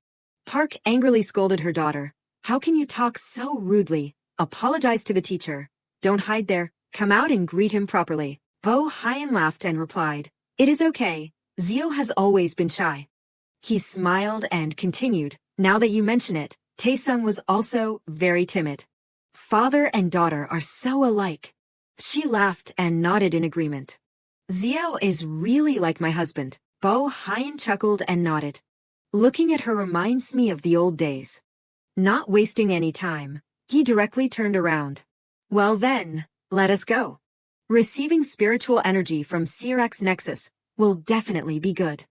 Park angrily scolded her daughter. How can you talk so rudely? Apologize to the teacher. Don't hide there. Come out and greet him properly. Bo Hyun laughed and replied. It is okay. Zio has always been shy. He smiled and continued. Now that you mention it, Taesung was also very timid. Father and daughter are so alike. She laughed and nodded in agreement. Zio is really like my husband. Bo Hyun chuckled and nodded. Looking at her reminds me of the old days. Not wasting any time, he directly turned around. Well then, let us go. Receiving spiritual energy from Sirac's nexus will definitely be good.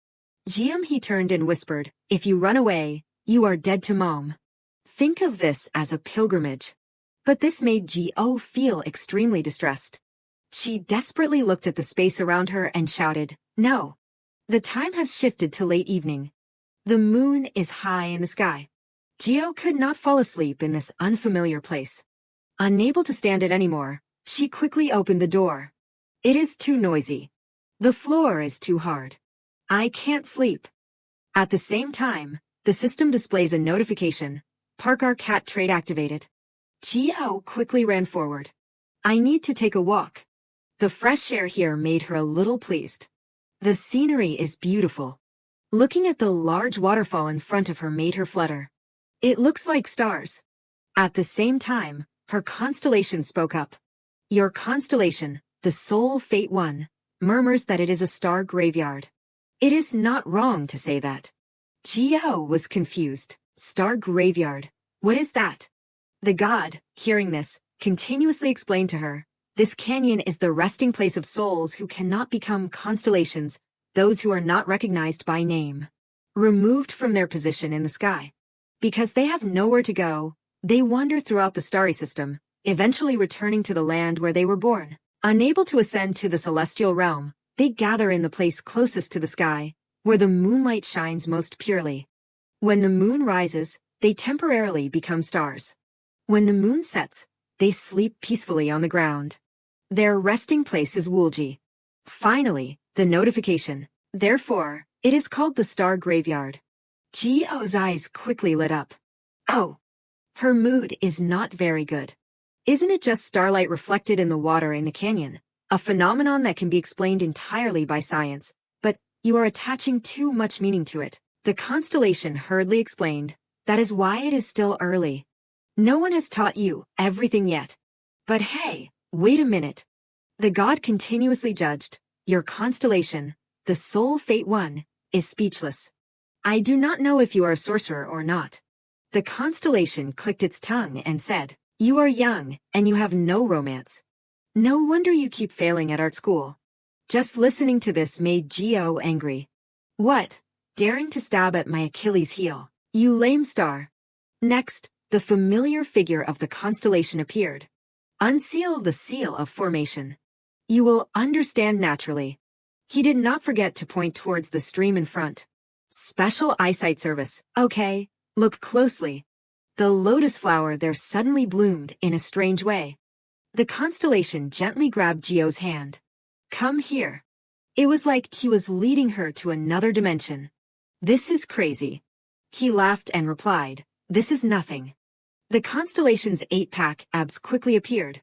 Jiam, he turned and whispered, if you run away, you are dead to mom. Think of this as a pilgrimage. But this made Jio feel extremely distressed. She desperately looked at the space around her and shouted, no. The time has shifted to late evening. The moon is high in the sky. Jio could not fall asleep in this unfamiliar place. Unable to stand it anymore, she quickly opened the door. It is too noisy. The floor is too hard. I can't sleep. At the same time, the system displays a notification. Park Cat trait activated. Jio quickly ran forward. I need to take a walk. The fresh air here made her a little pleased. The scenery is beautiful. Looking at the large waterfall in front of her made her flutter. It looks like stars. At the same time, her constellation spoke up. Your constellation, the Soul Fate 1, murmurs that it is a star graveyard. It is not wrong to say that. Jio was confused. Star graveyard. What is that? The god, hearing this, continuously explained to her. This canyon is the resting place of souls who cannot become constellations, those who are not recognized by name. Removed from their position in the sky. Because they have nowhere to go, they wander throughout the starry system, eventually returning to the land where they were born. Unable to ascend to the celestial realm, they gather in the place closest to the sky, where the moonlight shines most purely. When the moon rises, they temporarily become stars. When the moon sets, they sleep peacefully on the ground. Their resting place is Woolji. Finally, the notification. Therefore, it is called the star graveyard. Jio's eyes quickly lit up. Oh! Her mood is not very good. Isn't it just starlight reflected in the water in the canyon? A phenomenon that can be explained entirely by science, but you are attaching too much meaning to it. The constellation hurriedly explained. That is why it is still early. No one has taught you everything yet. But hey, wait a minute. The god continuously judged. Your constellation, the Soul Fate 1, is speechless. I do not know if you are a sorcerer or not. The constellation clicked its tongue and said, you are young, and you have no romance. No wonder you keep failing at art school. Just listening to this made Jio angry. What? Daring to stab at my Achilles heel, you lame star. Next, the familiar figure of the constellation appeared. Unseal the seal of formation. You will understand naturally. He did not forget to point towards the stream in front. Special eyesight service, okay? Look closely. The lotus flower there suddenly bloomed in a strange way. The constellation gently grabbed Gio's hand. Come here. It was like he was leading her to another dimension. This is crazy. He laughed and replied, this is nothing. The constellation's 8-pack abs quickly appeared.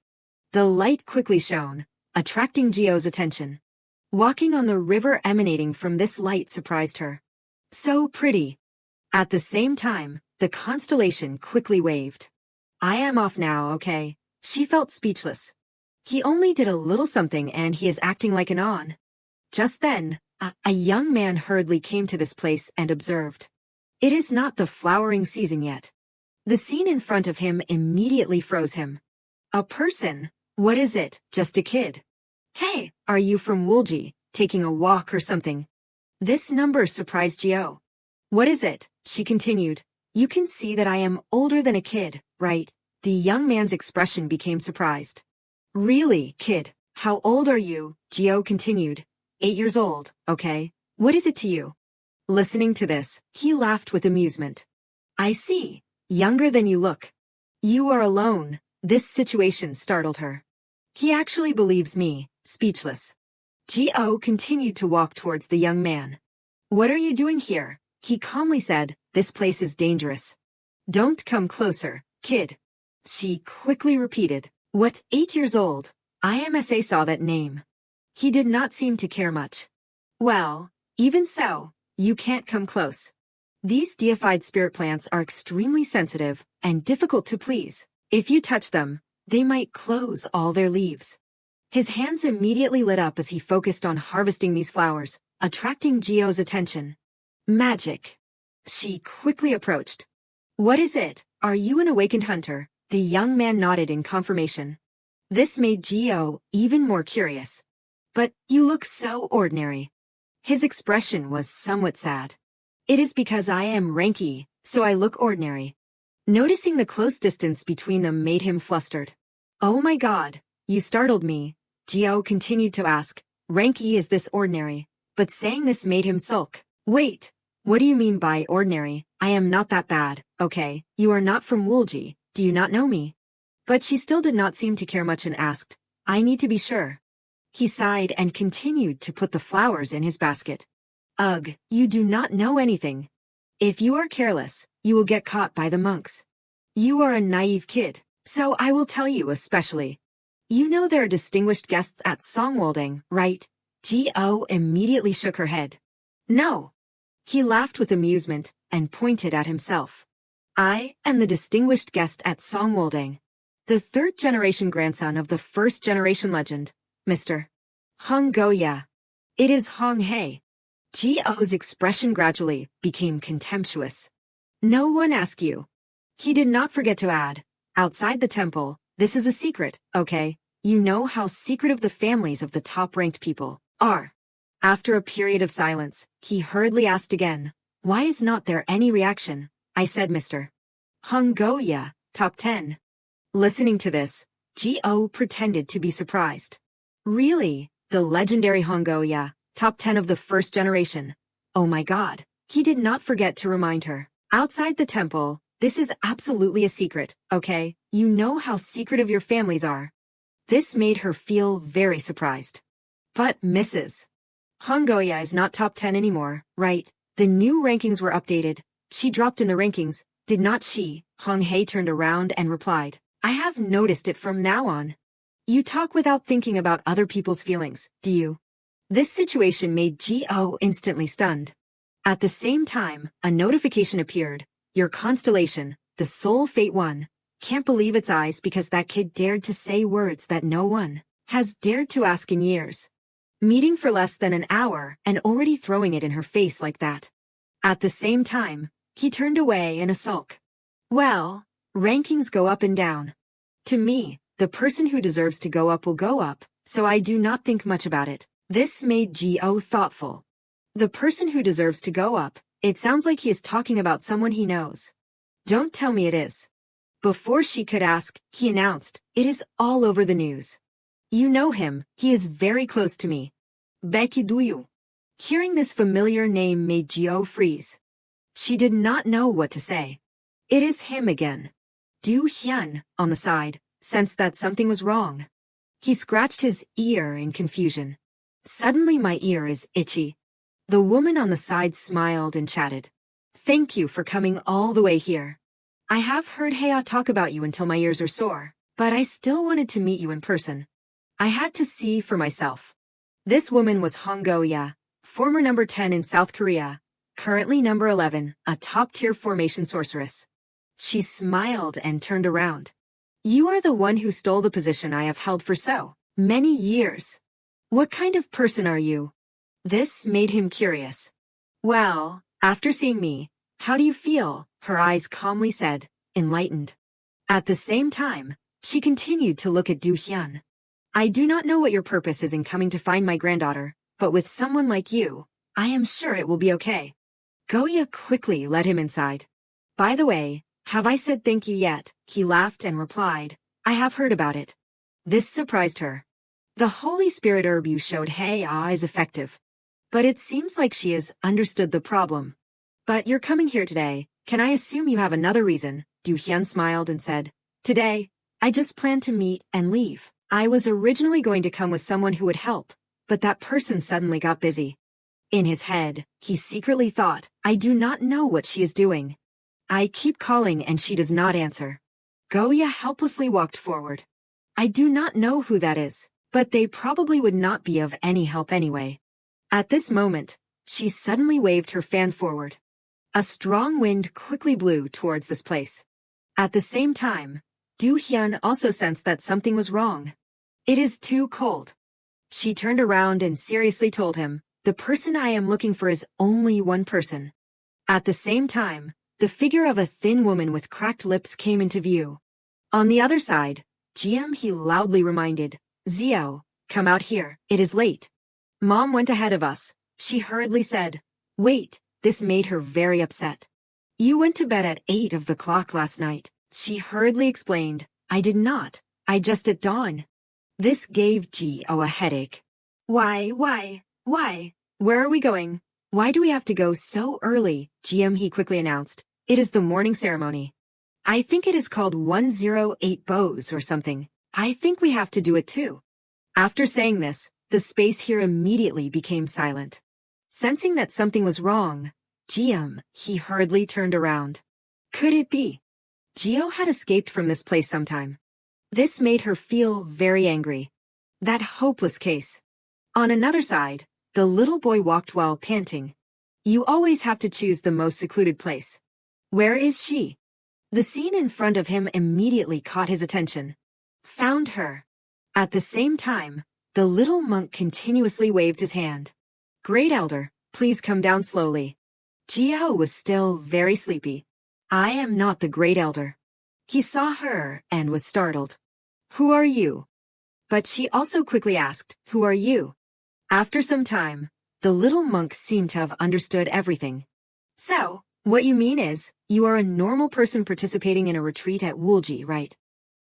The light quickly shone, attracting Gio's attention. Walking on the river emanating from this light surprised her. So pretty. At the same time, the constellation quickly waved. I am off now, okay? She felt speechless. He only did a little something and he is acting like an on. Just then, a young man hurriedly came to this place and observed. It is not the flowering season yet. The scene in front of him immediately froze him. A person? What is it? Just a kid? Hey, are you from Woolji, taking a walk or something? This number surprised Gio. What is it? She continued. You can see that I am older than a kid, right? The young man's expression became surprised. Really, kid? How old are you? Gio continued. 8 years old, okay? What is it to you? Listening to this, he laughed with amusement. I see. Younger than you look. You are alone. This situation startled her. He actually believes me, speechless. Gio continued to walk towards the young man. What are you doing here? He calmly said, this place is dangerous. Don't come closer, kid. She quickly repeated, what, 8 years old? IMSA saw that name. He did not seem to care much. Well, even so, you can't come close. These deified spirit plants are extremely sensitive and difficult to please. If you touch them, they might close all their leaves. His hands immediately lit up as he focused on harvesting these flowers, attracting Gio's attention. Magic. She quickly approached. What is it? Are you an awakened hunter? The young man nodded in confirmation. This made Gio even more curious. But you look so ordinary. His expression was somewhat sad. It is because I am Ranky, so I look ordinary. Noticing the close distance between them made him flustered. Oh my god, you startled me. Gio continued to ask, Ranky, is this ordinary? But saying this made him sulk. Wait, what do you mean by ordinary? I am not that bad, okay? You are not from Woolji, do you not know me? But she still did not seem to care much and asked, I need to be sure. He sighed and continued to put the flowers in his basket. Ugh, you do not know anything. If you are careless, you will get caught by the monks. You are a naive kid, so I will tell you especially. You know there are distinguished guests at Songwalding, right? Gio immediately shook her head. No. He laughed with amusement and pointed at himself. I am the distinguished guest at Songwalding. The third-generation grandson of the first-generation legend, Mr. Hong Goya. It is Hong Hei. Gio's expression gradually became contemptuous. No one asked you. He did not forget to add, outside the temple, this is a secret, okay? You know how secretive the families of the top-ranked people are. After a period of silence, he hurriedly asked again, why is not there any reaction? I said Mr. Hong Goya, top 10. Listening to this, Gio pretended to be surprised. Really? The legendary Hong Goya, top 10 of the first generation. Oh my god. He did not forget to remind her. Outside the temple, this is absolutely a secret, okay? You know how secretive your families are. This made her feel very surprised. But Mrs. Hong Goya is not top 10 anymore, right? The new rankings were updated. She dropped in the rankings, did not she? Hong Hei turned around and replied, I have noticed it from now on. You talk without thinking about other people's feelings, do you? This situation made Gio instantly stunned. At the same time, a notification appeared. Your constellation, the Soul Fate 1, can't believe its eyes because that kid dared to say words that no one has dared to ask in years. Meeting for less than an hour and already throwing it in her face like that. At the same time, he turned away in a sulk. Well, rankings go up and down. To me, the person who deserves to go up will go up, so I do not think much about it. This made Gio thoughtful. The person who deserves to go up, it sounds like he is talking about someone he knows. Don't tell me it is. Before she could ask, he announced, "It is all over the news. You know him, he is very close to me." Becky Duyu. Hearing this familiar name made Jio freeze. She did not know what to say. It is him again. Du Hyun, on the side, sensed that something was wrong. He scratched his ear in confusion. "Suddenly my ear is itchy." The woman on the side smiled and chatted. "Thank you for coming all the way here. I have heard Hea talk about you until my ears are sore, but I still wanted to meet you in person. I had to see for myself." This woman was Hong Go-ya, former number 10 in South Korea, currently number 11, a top-tier formation sorceress. She smiled and turned around. "You are the one who stole the position I have held for so many years. What kind of person are you?" This made him curious. "Well, after seeing me, how do you feel?" her eyes calmly said, enlightened. At the same time, she continued to look at Du Hyun. "I do not know what your purpose is in coming to find my granddaughter, but with someone like you, I am sure it will be okay." Goya quickly led him inside. "By the way, have I said thank you yet?" He laughed and replied, "I have heard about it." This surprised her. The Holy Spirit herb you showed Hea is effective. But it seems like she has understood the problem. "But you're coming here today, can I assume you have another reason?" Du Hyun smiled and said, "Today, I just planned to meet and leave. I was originally going to come with someone who would help, but that person suddenly got busy." In his head, he secretly thought, "I do not know what she is doing. I keep calling and she does not answer." Goya helplessly walked forward. "I do not know who that is, but they probably would not be of any help anyway." At this moment, she suddenly waved her fan forward. A strong wind quickly blew towards this place. At the same time, Du Hyun also sensed that something was wrong. "It is too cold." She turned around and seriously told him, "The person I am looking for is only one person." At the same time, the figure of a thin woman with cracked lips came into view. On the other side, he loudly reminded, "Zio, come out here, it is late." "Mom went ahead of us," she hurriedly said. "Wait," this made her very upset. "You went to bed at 8 of the clock last night," she hurriedly explained. "I did not, I just at dawn." This gave Gio a headache. Why? Where are we going? Why do we have to go so early?" He quickly announced. "It is the morning ceremony. I think it is called 108 bows or something. I think we have to do it too." After saying this, the space here immediately became silent. Sensing that something was wrong, he hurriedly turned around. Could it be? Gio had escaped from this place sometime. This made her feel very angry. That hopeless case. On another side, the little boy walked while panting. "You always have to choose the most secluded place. Where is she?" The scene in front of him immediately caught his attention. "Found her." At the same time, the little monk continuously waved his hand. "Great Elder, please come down slowly." Gio was still very sleepy. "I am not the Great Elder." He saw her and was startled. "Who are you?" But she also quickly asked, "Who are you?" After some time, the little monk seemed to have understood everything. "So, what you mean is, you are a normal person participating in a retreat at Woolji, right?"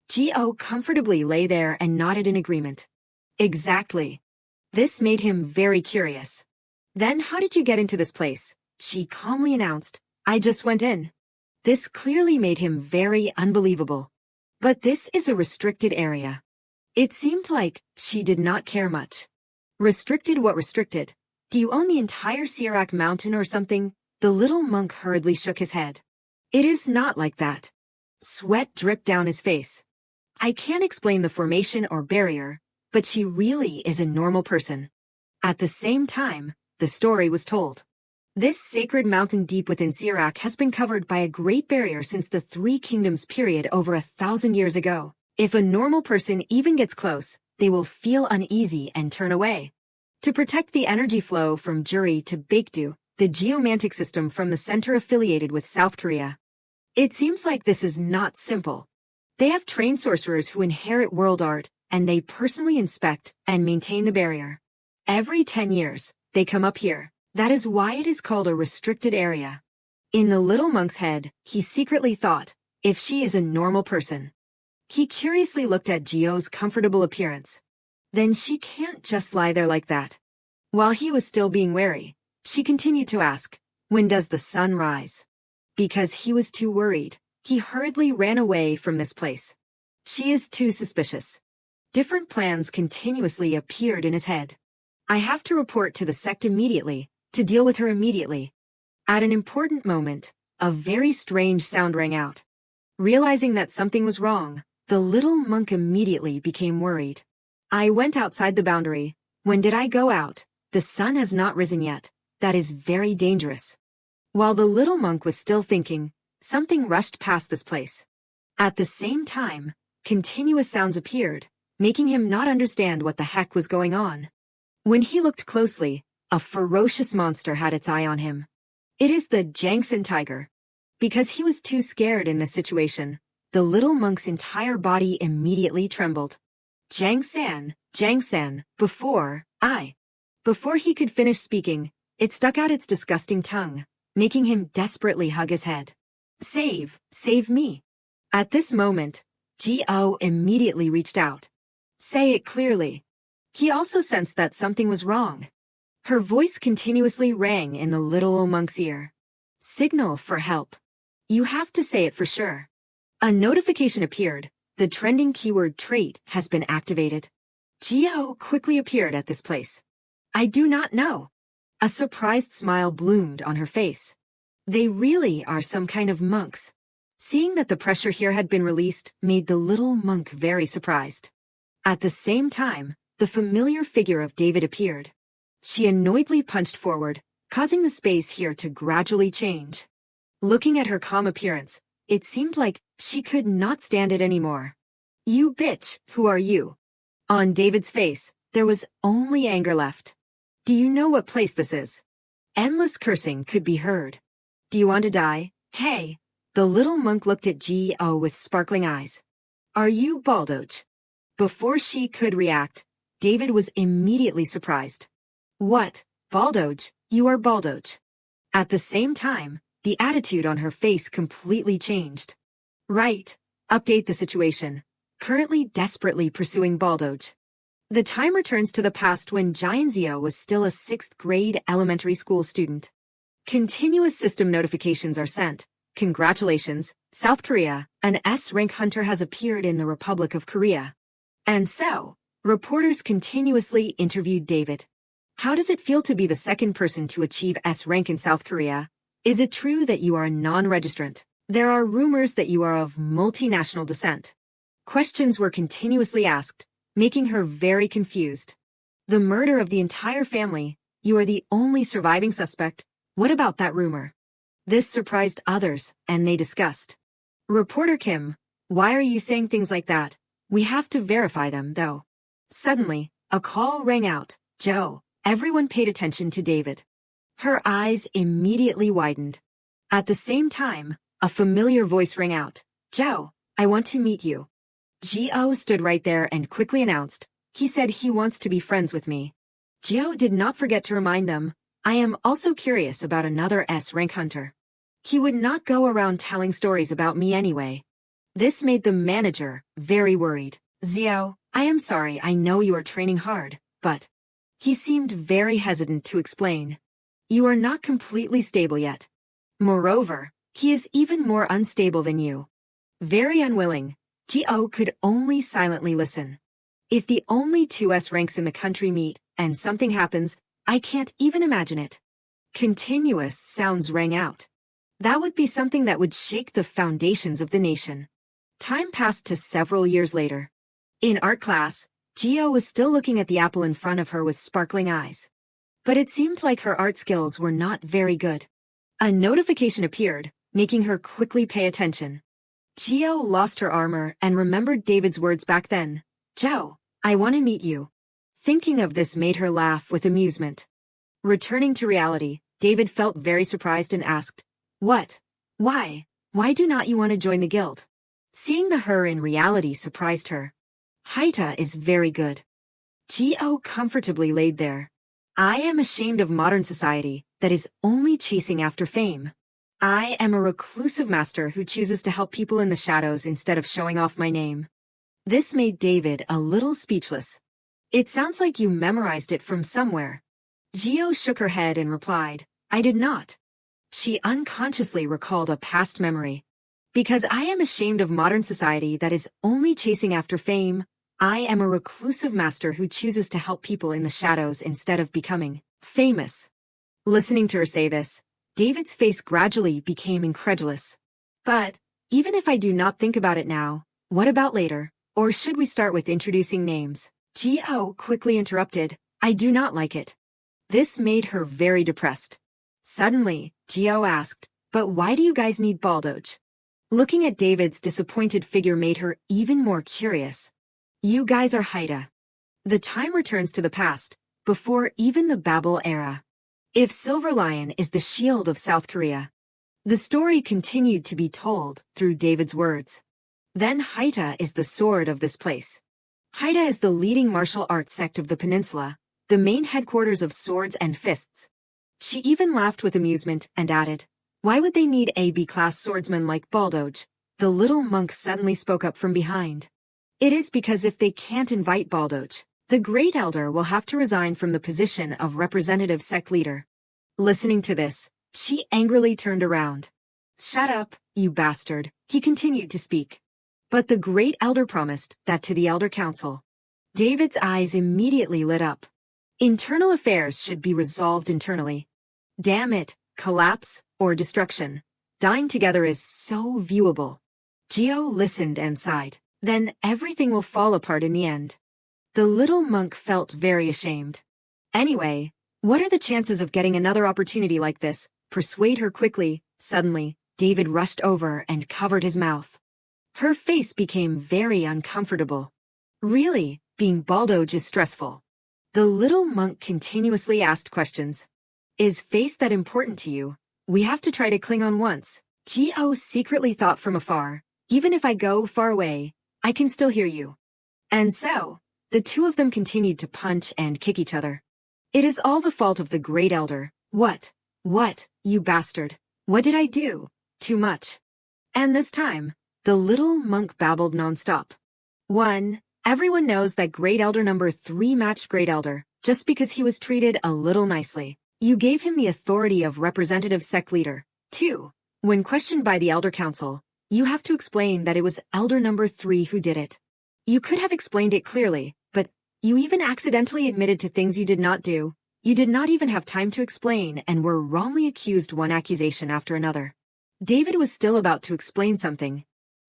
Gio comfortably lay there and nodded in agreement. "Exactly." This made him very curious. "Then how did you get into this place?" She calmly announced, "I just went in." This clearly made him very unbelievable. But this is a restricted area. It seemed like she did not care much. "Restricted? What restricted? Do you own the entire Sirak mountain or something?" The little monk hurriedly shook his head. "It is not like that." Sweat dripped down his face. "I can't explain the formation or barrier, but she really is a normal person." At the same time, the story was told. This sacred mountain deep within Sirak has been covered by a great barrier since the Three Kingdoms period over 1,000 years ago. If a normal person even gets close, they will feel uneasy and turn away. To protect the energy flow from Juri to Baekdu, the geomantic system from the center affiliated with South Korea. It seems like this is not simple. They have trained sorcerers who inherit world art, and they personally inspect and maintain the barrier. Every 10 years, they come up here. That is why it is called a restricted area. In the little monk's head, he secretly thought, if she is a normal person. He curiously looked at Jio's comfortable appearance. Then she can't just lie there like that. While he was still being wary, she continued to ask, when does the sun rise? Because he was too worried, he hurriedly ran away from this place. She is too suspicious. Different plans continuously appeared in his head. I have to report to the sect immediately, to deal with her immediately. At an important moment, a very strange sound rang out. Realizing that something was wrong, the little monk immediately became worried. I went outside the boundary. When did I go out? The sun has not risen yet. That is very dangerous. While the little monk was still thinking, something rushed past this place. At the same time, continuous sounds appeared, making him not understand what the heck was going on. When he looked closely, a ferocious monster had its eye on him. It is the Jangsan tiger. Because he was too scared in this situation, the little monk's entire body immediately trembled. Jangsan, before he could finish speaking, it stuck out its disgusting tongue, making him desperately hug his head. Save me. At this moment, Gio immediately reached out. Say it clearly. He also sensed that something was wrong. Her voice continuously rang in the little old monk's ear. Signal for help. You have to say it for sure. A notification appeared. The trending keyword trait has been activated. Gio quickly appeared at this place. I do not know. A surprised smile bloomed on her face. They really are some kind of monks. Seeing that the pressure here had been released made the little monk very surprised. At the same time, the familiar figure of David appeared. She annoyedly punched forward, causing the space here to gradually change. Looking at her calm appearance, it seemed like she could not stand it anymore. You bitch, who are you? On David's face, there was only anger left. Do you know what place this is? Endless cursing could be heard. Do you want to die? Hey! The little monk looked at Gio with sparkling eyes. Are you Baldoge? Before she could react, David was immediately surprised. What, Baldoge? You are Baldoge. At the same time, the attitude on her face completely changed. Right. Update the situation. Currently desperately pursuing Baldoge. The time returns to the past when Jianzio was still a 6th grade elementary school student. Continuous system notifications are sent. Congratulations, South Korea, an S-rank hunter has appeared in the Republic of Korea. And so, reporters continuously interviewed David. How does it feel to be the second person to achieve S-rank in South Korea? Is it true that you are a non-registrant? There are rumors that you are of multinational descent. Questions were continuously asked, making her very confused. The murder of the entire family, you are the only surviving suspect. What about that rumor? This surprised others, and they discussed. Reporter Kim, why are you saying things like that? We have to verify them, though. Suddenly, a call rang out. Joe, everyone paid attention to David. Her eyes immediately widened. At the same time, a familiar voice rang out. Joe, I want to meet you. Gio stood right there and quickly announced. He said he wants to be friends with me. Gio did not forget to remind them. I am also curious about another S-rank hunter. He would not go around telling stories about me anyway. This made the manager very worried. Zio, I am sorry, I know you are training hard, but... He seemed very hesitant to explain. You are not completely stable yet. Moreover, he is even more unstable than you. Very unwilling, Gio could only silently listen. If the only 2 S ranks in the country meet, and something happens, I can't even imagine it. Continuous sounds rang out. That would be something that would shake the foundations of the nation. Time passed to several years later. In art class, Gio was still looking at the apple in front of her with sparkling eyes. But it seemed like her art skills were not very good. A notification appeared, making her quickly pay attention. Gio lost her armor and remembered David's words back then. Joe, I want to meet you. Thinking of this made her laugh with amusement. Returning to reality, David felt very surprised and asked, What? Why? Why do not you want to join the guild? Seeing the her in reality surprised her. Haita is very good. Gio comfortably laid there. I am ashamed of modern society that is only chasing after fame. I am a reclusive master who chooses to help people in the shadows instead of showing off my name. This made David a little speechless. It sounds like you memorized it from somewhere. Gio shook her head and replied, I did not. She unconsciously recalled a past memory. Because I am ashamed of modern society that is only chasing after fame, I am a reclusive master who chooses to help people in the shadows instead of becoming famous. Listening to her say this, David's face gradually became incredulous. But, even if I do not think about it now, what about later? Or should we start with introducing names? Gio quickly interrupted, I do not like it. This made her very depressed. Suddenly, Gio asked, but why do you guys need Baldoge? Looking at David's disappointed figure made her even more curious. You guys are Haida. The time returns to the past, before even the Babel era. If Silver Lion is the shield of South Korea. The story continued to be told through David's words. Then Haida is the sword of this place. Haida is the leading martial arts sect of the peninsula, the main headquarters of swords and fists. She even laughed with amusement and added, why would they need a B-class swordsman like Baldoge? The little monk suddenly spoke up from behind. It is because if they can't invite Baldoge, the Great Elder will have to resign from the position of representative sect leader. Listening to this, she angrily turned around. Shut up, you bastard, he continued to speak. But the Great Elder promised that to the Elder Council. David's eyes immediately lit up. Internal affairs should be resolved internally. Damn it, collapse or destruction. Dying together is so viewable. Gio listened and sighed. Then everything will fall apart in the end. The little monk felt very ashamed. Anyway, what are the chances of getting another opportunity like this? Persuade her quickly. Suddenly, David rushed over and covered his mouth. Her face became very uncomfortable. Really, being Baldoge is stressful. The little monk continuously asked questions. Is face that important to you? We have to try to cling on once. Gio secretly thought from afar, even if I go far away, I can still hear you. And so, the two of them continued to punch and kick each other. It is all the fault of the Great Elder. What, you bastard? What did I do? Too much. And this time, the little monk babbled nonstop. 1. Everyone knows that Great Elder number 3 matched Great Elder, just because he was treated a little nicely. You gave him the authority of representative sect leader. 2. When questioned by the Elder Council, you have to explain that it was Elder number 3 who did it. You could have explained it clearly, but you even accidentally admitted to things you did not do. You did not even have time to explain and were wrongly accused one accusation after another. David was still about to explain something.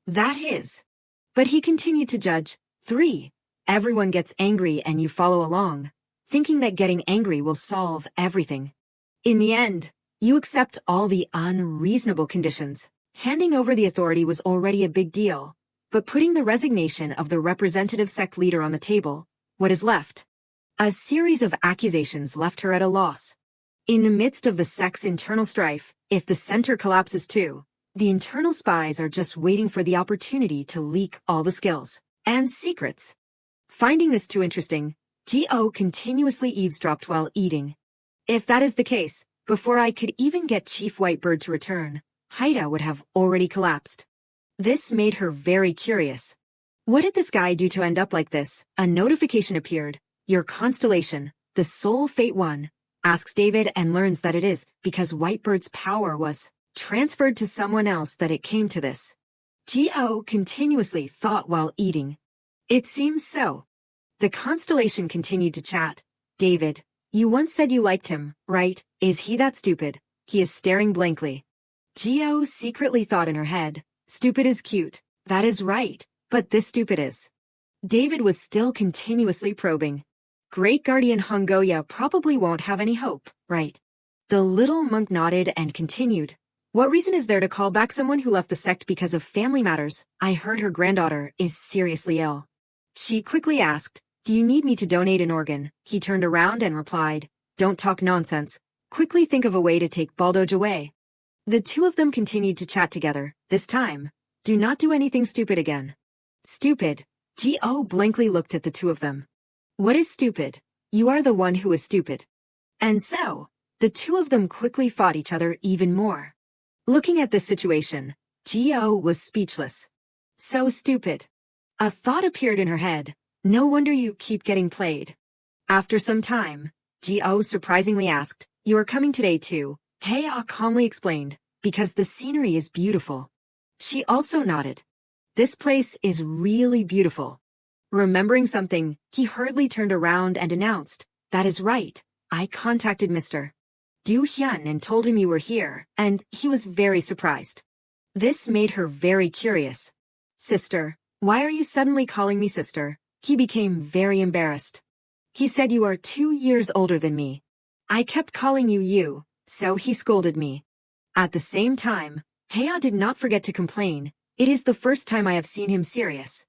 That is. But he continued to judge. 3. Everyone gets angry and you follow along, thinking that getting angry will solve everything. In the end, you accept all the unreasonable conditions. Handing over the authority was already a big deal, but putting the resignation of the representative sect leader on the table, what is left? A series of accusations left her at a loss. In the midst of the sect's internal strife, if the center collapses too, the internal spies are just waiting for the opportunity to leak all the skills and secrets. Finding this too interesting, Gio continuously eavesdropped while eating. If that is the case, before I could even get Chief Whitebird to return, Haida would have already collapsed. This made her very curious. What did this guy do to end up like this? A notification appeared. Your constellation, the Soul Fate 1, asks David and learns that it is because Whitebird's power was transferred to someone else that it came to this. Gio continuously thought while eating. It seems so. The constellation continued to chat. David, you once said you liked him, right? Is he that stupid? He is staring blankly. Gio secretly thought in her head, stupid is cute. That is right, but this stupid is. David was still continuously probing. Great Guardian Hongoya probably won't have any hope, right? The little monk nodded and continued. What reason is there to call back someone who left the sect because of family matters? I heard her granddaughter is seriously ill. She quickly asked, do you need me to donate an organ? He turned around and replied, don't talk nonsense. Quickly think of a way to take Baldoge away. The two of them continued to chat together. This time, do not do anything stupid again. Stupid. Gio blankly looked at the two of them. What is stupid? You are the one who is stupid. And so, the two of them quickly fought each other even more. Looking at this situation, Gio was speechless. So stupid. A thought appeared in her head. No wonder you keep getting played. After some time, Gio surprisingly asked, "You are coming today too?" Hea calmly explained, "Because the scenery is beautiful." She also nodded. "This place is really beautiful." Remembering something, he hurriedly turned around and announced, "That is right. I contacted Mr. Du Hyun and told him you were here, and he was very surprised." This made her very curious. "Sister, why are you suddenly calling me sister?" He became very embarrassed. "He said you are 2 years older than me. I kept calling you, so he scolded me." At the same time, Hea did not forget to complain, "It is the first time I have seen him serious.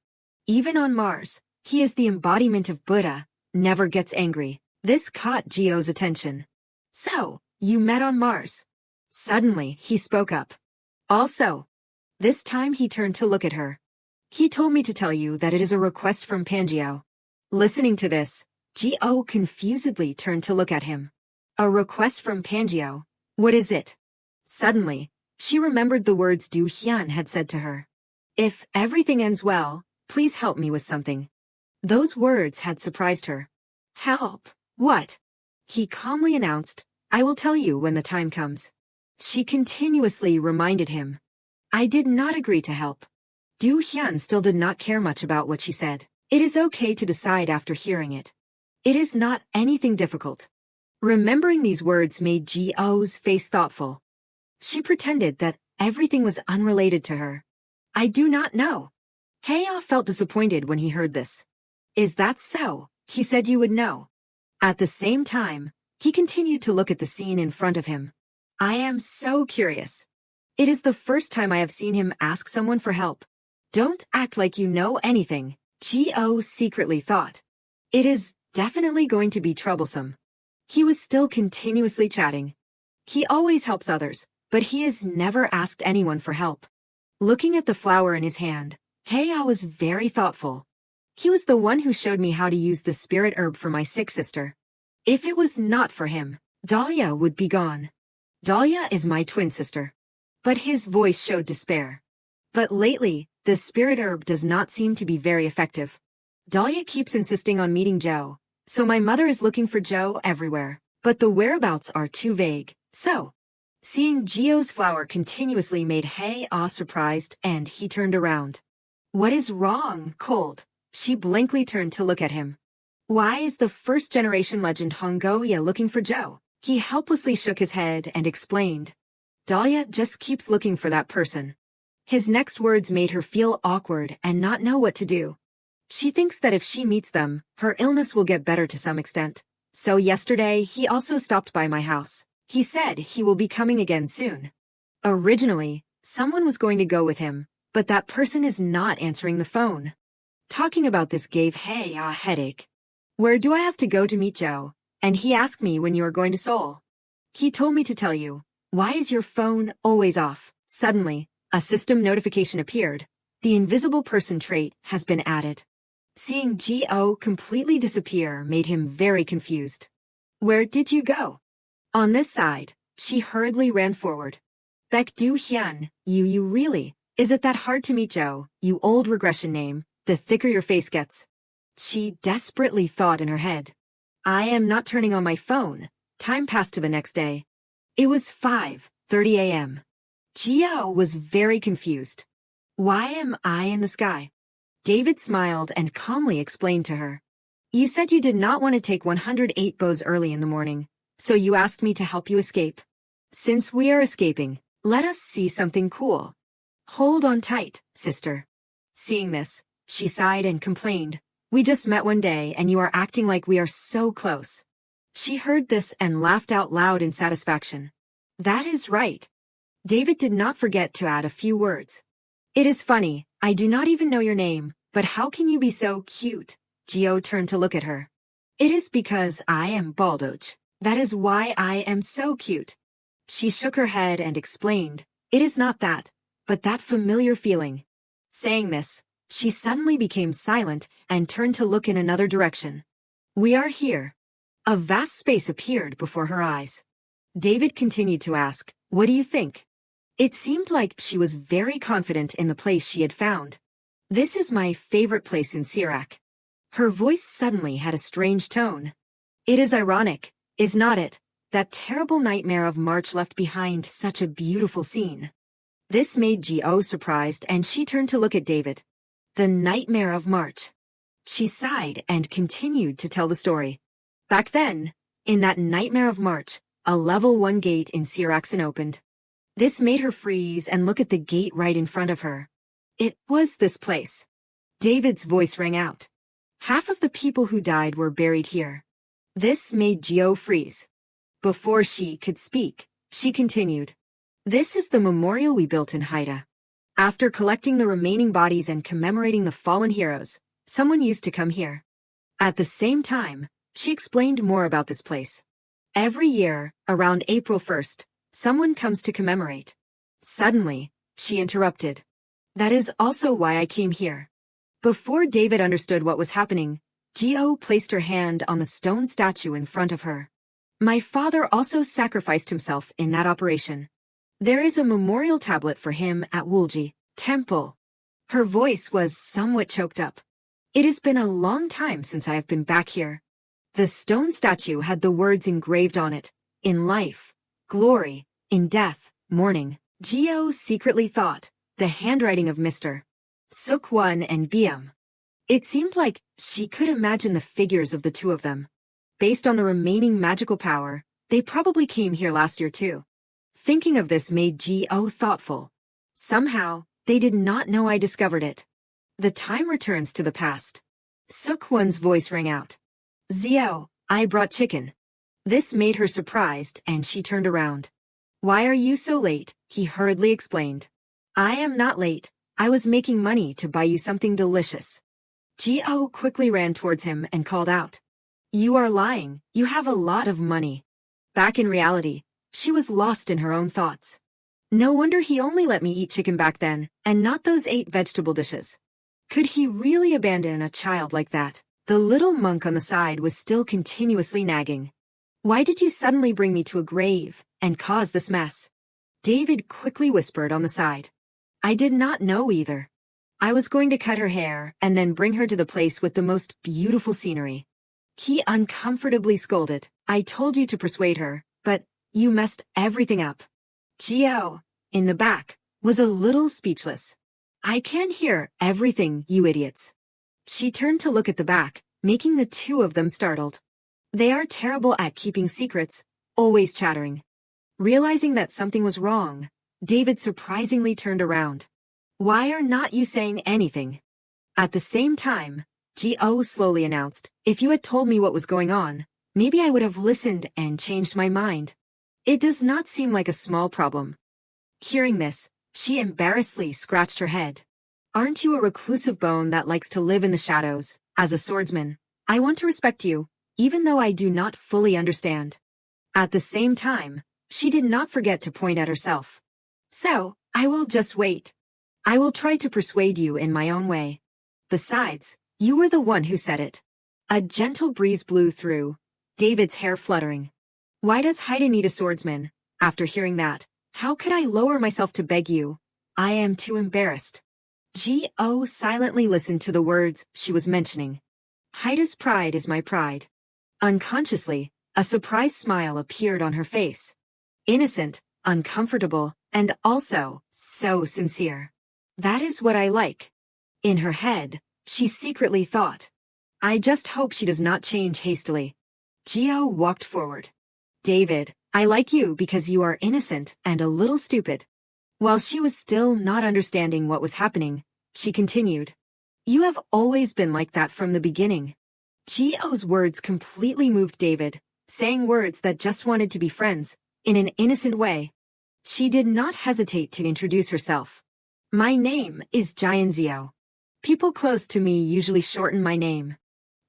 Even on Mars, he is the embodiment of Buddha, never gets angry." This caught Gio's attention. "So, you met on Mars?" Suddenly, he spoke up. "Also." This time he turned to look at her. "He told me to tell you that it is a request from Pangio." Listening to this, Gio confusedly turned to look at him. "A request from Pangio? What is it?" Suddenly, she remembered the words Du Hyun had said to her. "If everything ends well, please help me with something." Those words had surprised her. "Help? What?" He calmly announced, "I will tell you when the time comes." She continuously reminded him. "I did not agree to help." Du Hyun still did not care much about what she said. It is okay to decide after hearing it. It is not anything difficult. Remembering these words made Gio's face thoughtful. She pretended that everything was unrelated to her. "I do not know." Hea felt disappointed when he heard this. "Is that so? He said you would know." At the same time, he continued to look at the scene in front of him. "I am so curious. It is the first time I have seen him ask someone for help." "Don't act like you know anything," Gio secretly thought. "It is definitely going to be troublesome." He was still continuously chatting. He always helps others, but he has never asked anyone for help. Looking at the flower in his hand, Hea was very thoughtful. "He was the one who showed me how to use the spirit herb for my sick sister. If it was not for him, Dahlia would be gone. Dahlia is my twin sister." But his voice showed despair. "But lately, the spirit herb does not seem to be very effective. Dahlia keeps insisting on meeting Joe, so my mother is looking for Joe everywhere, but the whereabouts are too vague, so." Seeing Gio's flower continuously made Hea surprised, and he turned around. "What is wrong, Cold?" She blankly turned to look at him. "Why is the first-generation legend Hongoya looking for Joe?" He helplessly shook his head and explained. "Dahlia just keeps looking for that person." His next words made her feel awkward and not know what to do. She thinks that if she meets them, her illness will get better to some extent. So yesterday, he also stopped by my house. He said he will be coming again soon. Originally, someone was going to go with him, but that person is not answering the phone. Talking about this gave Hea a headache. "Where do I have to go to meet Joe? And he asked me when you are going to Seoul." "He told me to tell you. Why is your phone always off?" Suddenly, a system notification appeared. The invisible person trait has been added. Seeing Gio completely disappear made him very confused. "Where did you go?" On this side, she hurriedly ran forward. "Baek Du Hyun, you really, is it that hard to meet Joe, you old regression name, the thicker your face gets?" She desperately thought in her head. "I am not turning on my phone." Time passed to the next day. It was 5:30 a.m. Gio was very confused. "Why am I in the sky?" David smiled and calmly explained to her. "You said you did not want to take 108 bows early in the morning, so you asked me to help you escape. Since we are escaping, let us see something cool. Hold on tight, sister." Seeing this, she sighed and complained, "We just met one day and you are acting like we are so close." She heard this and laughed out loud in satisfaction. "That is right." David did not forget to add a few words. "It is funny, I do not even know your name, but how can you be so cute?" Gio turned to look at her. "It is because I am Baldoch. That is why I am so cute." She shook her head and explained, "It is not that, but that familiar feeling." Saying this, she suddenly became silent and turned to look in another direction. "We are here." A vast space appeared before her eyes. David continued to ask, "What do you think?" It seemed like she was very confident in the place she had found. This is my favorite place in Sirac. Her voice suddenly had a strange tone. It is ironic, is not it, that terrible nightmare of March left behind such a beautiful scene. This made Gio surprised and she turned to look at David. The nightmare of March. She sighed and continued to tell the story. Back then, in that nightmare of March, a level 1 gate in Siraxon opened. This made her freeze and look at the gate right in front of her. It was this place. David's voice rang out. Half of the people who died were buried here. This made Gio freeze. Before she could speak, she continued. This is the memorial we built in Haida. After collecting the remaining bodies and commemorating the fallen heroes, someone used to come here. At the same time, she explained more about this place. Every year, around April 1st, someone comes to commemorate. Suddenly, she interrupted. That is also why I came here. Before David understood what was happening, Gio placed her hand on the stone statue in front of her. My father also sacrificed himself in that operation. There is a memorial tablet for him at Wulji Temple. Her voice was somewhat choked up. It has been a long time since I have been back here. The stone statue had the words engraved on it, in life, glory, in death, mourning. Gio secretly thought, the handwriting of Mr. Sukwon and Biam. It seemed like she could imagine the figures of the two of them. Based on the remaining magical power, they probably came here last year too. Thinking of this made Gio thoughtful. Somehow, they did not know I discovered it. The time returns to the past. Sukwon's voice rang out. Zio, I brought chicken. This made her surprised and she turned around. Why are you so late? He hurriedly explained. I am not late. I was making money to buy you something delicious. Gio quickly ran towards him and called out. You are lying. You have a lot of money. Back in reality, she was lost in her own thoughts. No wonder he only let me eat chicken back then, and not those 8 vegetable dishes. Could he really abandon a child like that? The little monk on the side was still continuously nagging. Why did you suddenly bring me to a grave and cause this mess? David quickly whispered on the side. I did not know either. I was going to cut her hair and then bring her to the place with the most beautiful scenery. He uncomfortably scolded. I told you to persuade her, but you messed everything up. Gio, in the back, was a little speechless. I can't hear everything, you idiots. She turned to look at the back, making the two of them startled. They are terrible at keeping secrets, always chattering. Realizing that something was wrong, David surprisingly turned around. Why are not you saying anything? At the same time, Gio slowly announced, if you had told me what was going on, maybe I would have listened and changed my mind. It does not seem like a small problem. Hearing this, she embarrassedly scratched her head. Aren't you a reclusive bone that likes to live in the shadows? As a swordsman, I want to respect you, even though I do not fully understand. At the same time, she did not forget to point at herself. So, I will just wait. I will try to persuade you in my own way. Besides, you were the one who said it. A gentle breeze blew through, David's hair fluttering. Why does Haida need a swordsman? After hearing that, how could I lower myself to beg you? I am too embarrassed. Gio silently listened to the words she was mentioning. Haida's pride is my pride. Unconsciously, a surprised smile appeared on her face. Innocent, uncomfortable, and also so sincere. That is what I like. In her head, she secretly thought. I just hope she does not change hastily. Gio walked forward. David, I like you because you are innocent and a little stupid. While she was still not understanding what was happening, she continued. You have always been like that from the beginning. Gio's words completely moved David, saying words that just wanted to be friends, in an innocent way. She did not hesitate to introduce herself. My name is Jianzio. People close to me usually shorten my name.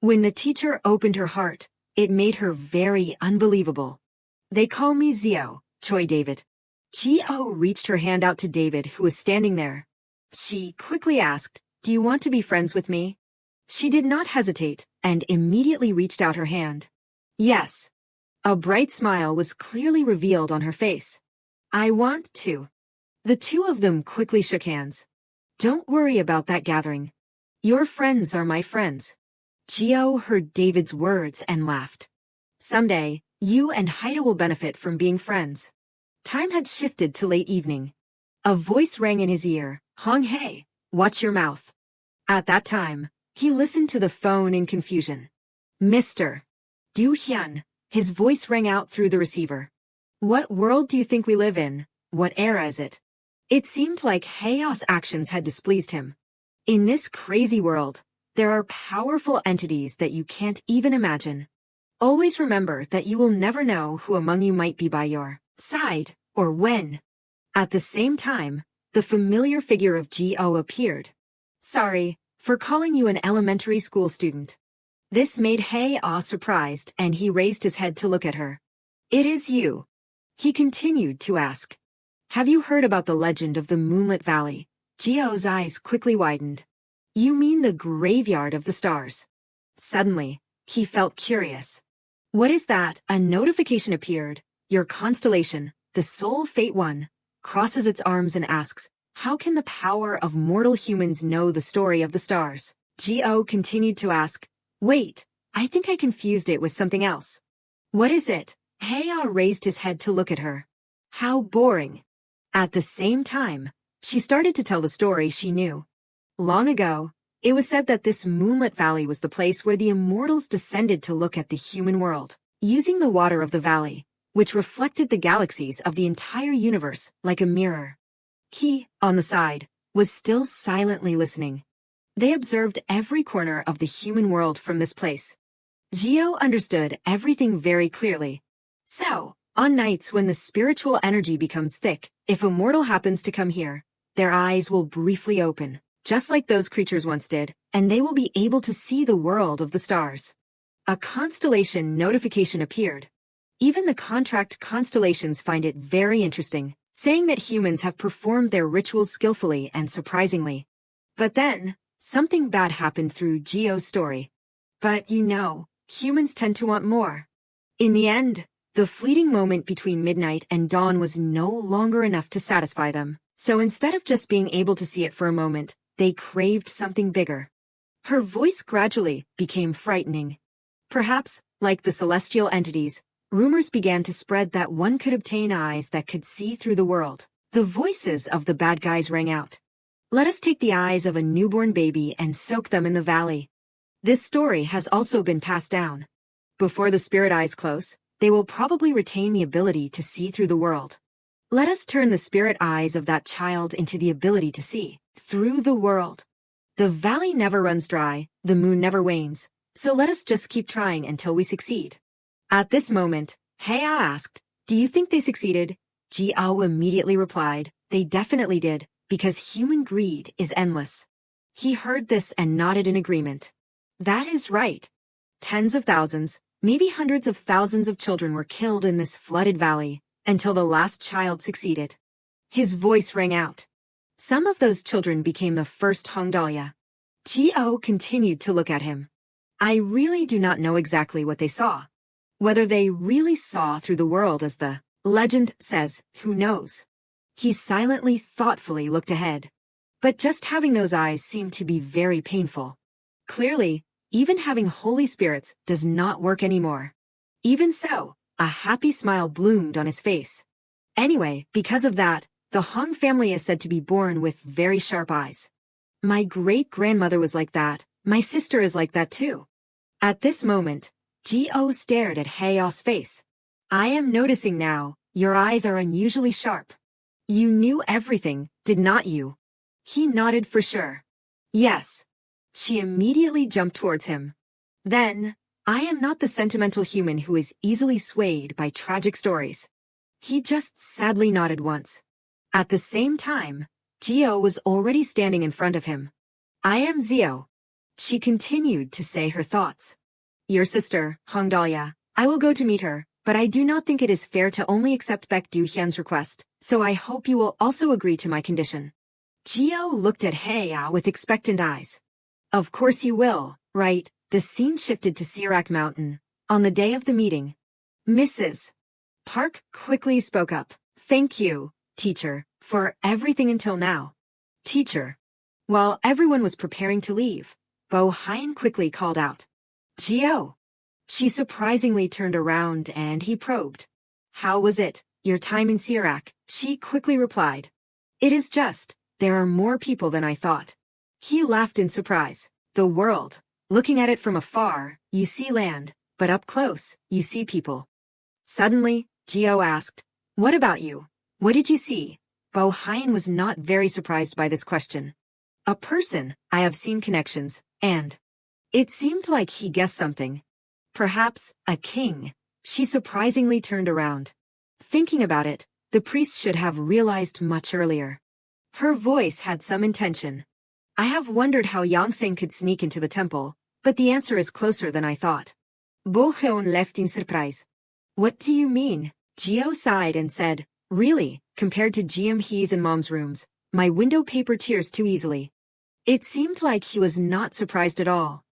When the teacher opened her heart, it made her very unbelievable. They call me Zio, Choi David. Gio reached her hand out to David, who was standing there. She quickly asked, do you want to be friends with me? She did not hesitate, and immediately reached out her hand. Yes. A bright smile was clearly revealed on her face. I want to. The two of them quickly shook hands. Don't worry about that gathering. Your friends are my friends. Gio heard David's words and laughed. Someday, you and Haida will benefit from being friends. Time had shifted to late evening. A voice rang in his ear, Hong Hei, watch your mouth. At that time, he listened to the phone in confusion. Mr. Du Hyun, his voice rang out through the receiver. What world do you think we live in? What era is it? It seemed like Hae's actions had displeased him. In this crazy world, there are powerful entities that you can't even imagine. Always remember that you will never know who among you might be by your side, or when. At the same time, the familiar figure of Gio appeared. Sorry for calling you an elementary school student. This made Hae surprised, and he raised his head to look at her. It is you. He continued to ask. Have you heard about the legend of the Moonlit Valley? Gio's eyes quickly widened. You mean the graveyard of the stars? Suddenly, he felt curious. What is that? A notification appeared. Your constellation, the Soul Fate One, crosses its arms and asks, how can the power of mortal humans know the story of the stars? Gio continued to ask, wait, I think I confused it with something else. What is it? Hae raised his head to look at her. How boring. At the same time, she started to tell the story she knew. Long ago, it was said that this Moonlit Valley was the place where the immortals descended to look at the human world, using the water of the valley, which reflected the galaxies of the entire universe like a mirror. He, on the side, was still silently listening. They observed every corner of the human world from this place. Gio understood everything very clearly. So, on nights when the spiritual energy becomes thick, if a mortal happens to come here, their eyes will briefly open, just like those creatures once did, and they will be able to see the world of the stars. A constellation notification appeared. Even the contract constellations find it very interesting, saying that humans have performed their rituals skillfully and surprisingly. But then, something bad happened through Gio's story. But you know, humans tend to want more. In the end, the fleeting moment between midnight and dawn was no longer enough to satisfy them, so instead of just being able to see it for a moment, they craved something bigger. Her voice gradually became frightening. Perhaps, like the celestial entities, rumors began to spread that one could obtain eyes that could see through the world. The voices of the bad guys rang out. Let us take the eyes of a newborn baby and soak them in the valley. This story has also been passed down. Before the spirit eyes close, they will probably retain the ability to see through the world. Let us turn the spirit eyes of that child into the ability to see through the world. The valley never runs dry, the moon never wanes, so let us just keep trying until we succeed. At this moment, Hae asked, do you think they succeeded? Gio immediately replied, they definitely did, because human greed is endless. He heard this and nodded in agreement. That is right. Tens of thousands, maybe hundreds of thousands of children were killed in this flooded valley, until the last child succeeded. His voice rang out. Some of those children became the first Hongdalia. Gio continued to look at him. I really do not know exactly what they saw. Whether they really saw through the world as the legend says, who knows? He silently, thoughtfully looked ahead. But just having those eyes seemed to be very painful. Clearly, even having holy spirits does not work anymore. Even so, a happy smile bloomed on his face. Anyway, because of that, the Hong family is said to be born with very sharp eyes. My great-grandmother was like that, my sister is like that too. At this moment, Gio stared at Hae's face. I am noticing now, your eyes are unusually sharp. You knew everything, did not you? He nodded for sure. Yes. She immediately jumped towards him. Then, I am not the sentimental human who is easily swayed by tragic stories. He just sadly nodded once. At the same time, Gio was already standing in front of him. I am Zio. She continued to say her thoughts. Your sister, Hongdalia, I will go to meet her, but I do not think it is fair to only accept Baek Du-hyun's request, so I hope you will also agree to my condition. Gio looked at Hae with expectant eyes. Of course you will, right? The scene shifted to Sirak Mountain, on the day of the meeting. Mrs. Park quickly spoke up. Thank you. Teacher, for everything until now. Teacher. While everyone was preparing to leave, Bo Hien quickly called out. Gio. She surprisingly turned around and he probed. How was it, your time in Sirac? She quickly replied. It is just, there are more people than I thought. He laughed in surprise. The world. Looking at it from afar, you see land, but up close, you see people. Suddenly, Gio asked, what about you? What did you see? Bo Hien was not very surprised by this question. A person, I have seen connections, and it seemed like he guessed something. Perhaps, a king. She surprisingly turned around. Thinking about it, the priest should have realized much earlier. Her voice had some intention. I have wondered how Yangseng could sneak into the temple, but the answer is closer than I thought. Bo Hyun left in surprise. What do you mean? Gio sighed and said, really, compared to GM He's and Mom's rooms, my window paper tears too easily. It seemed like he was not surprised at all.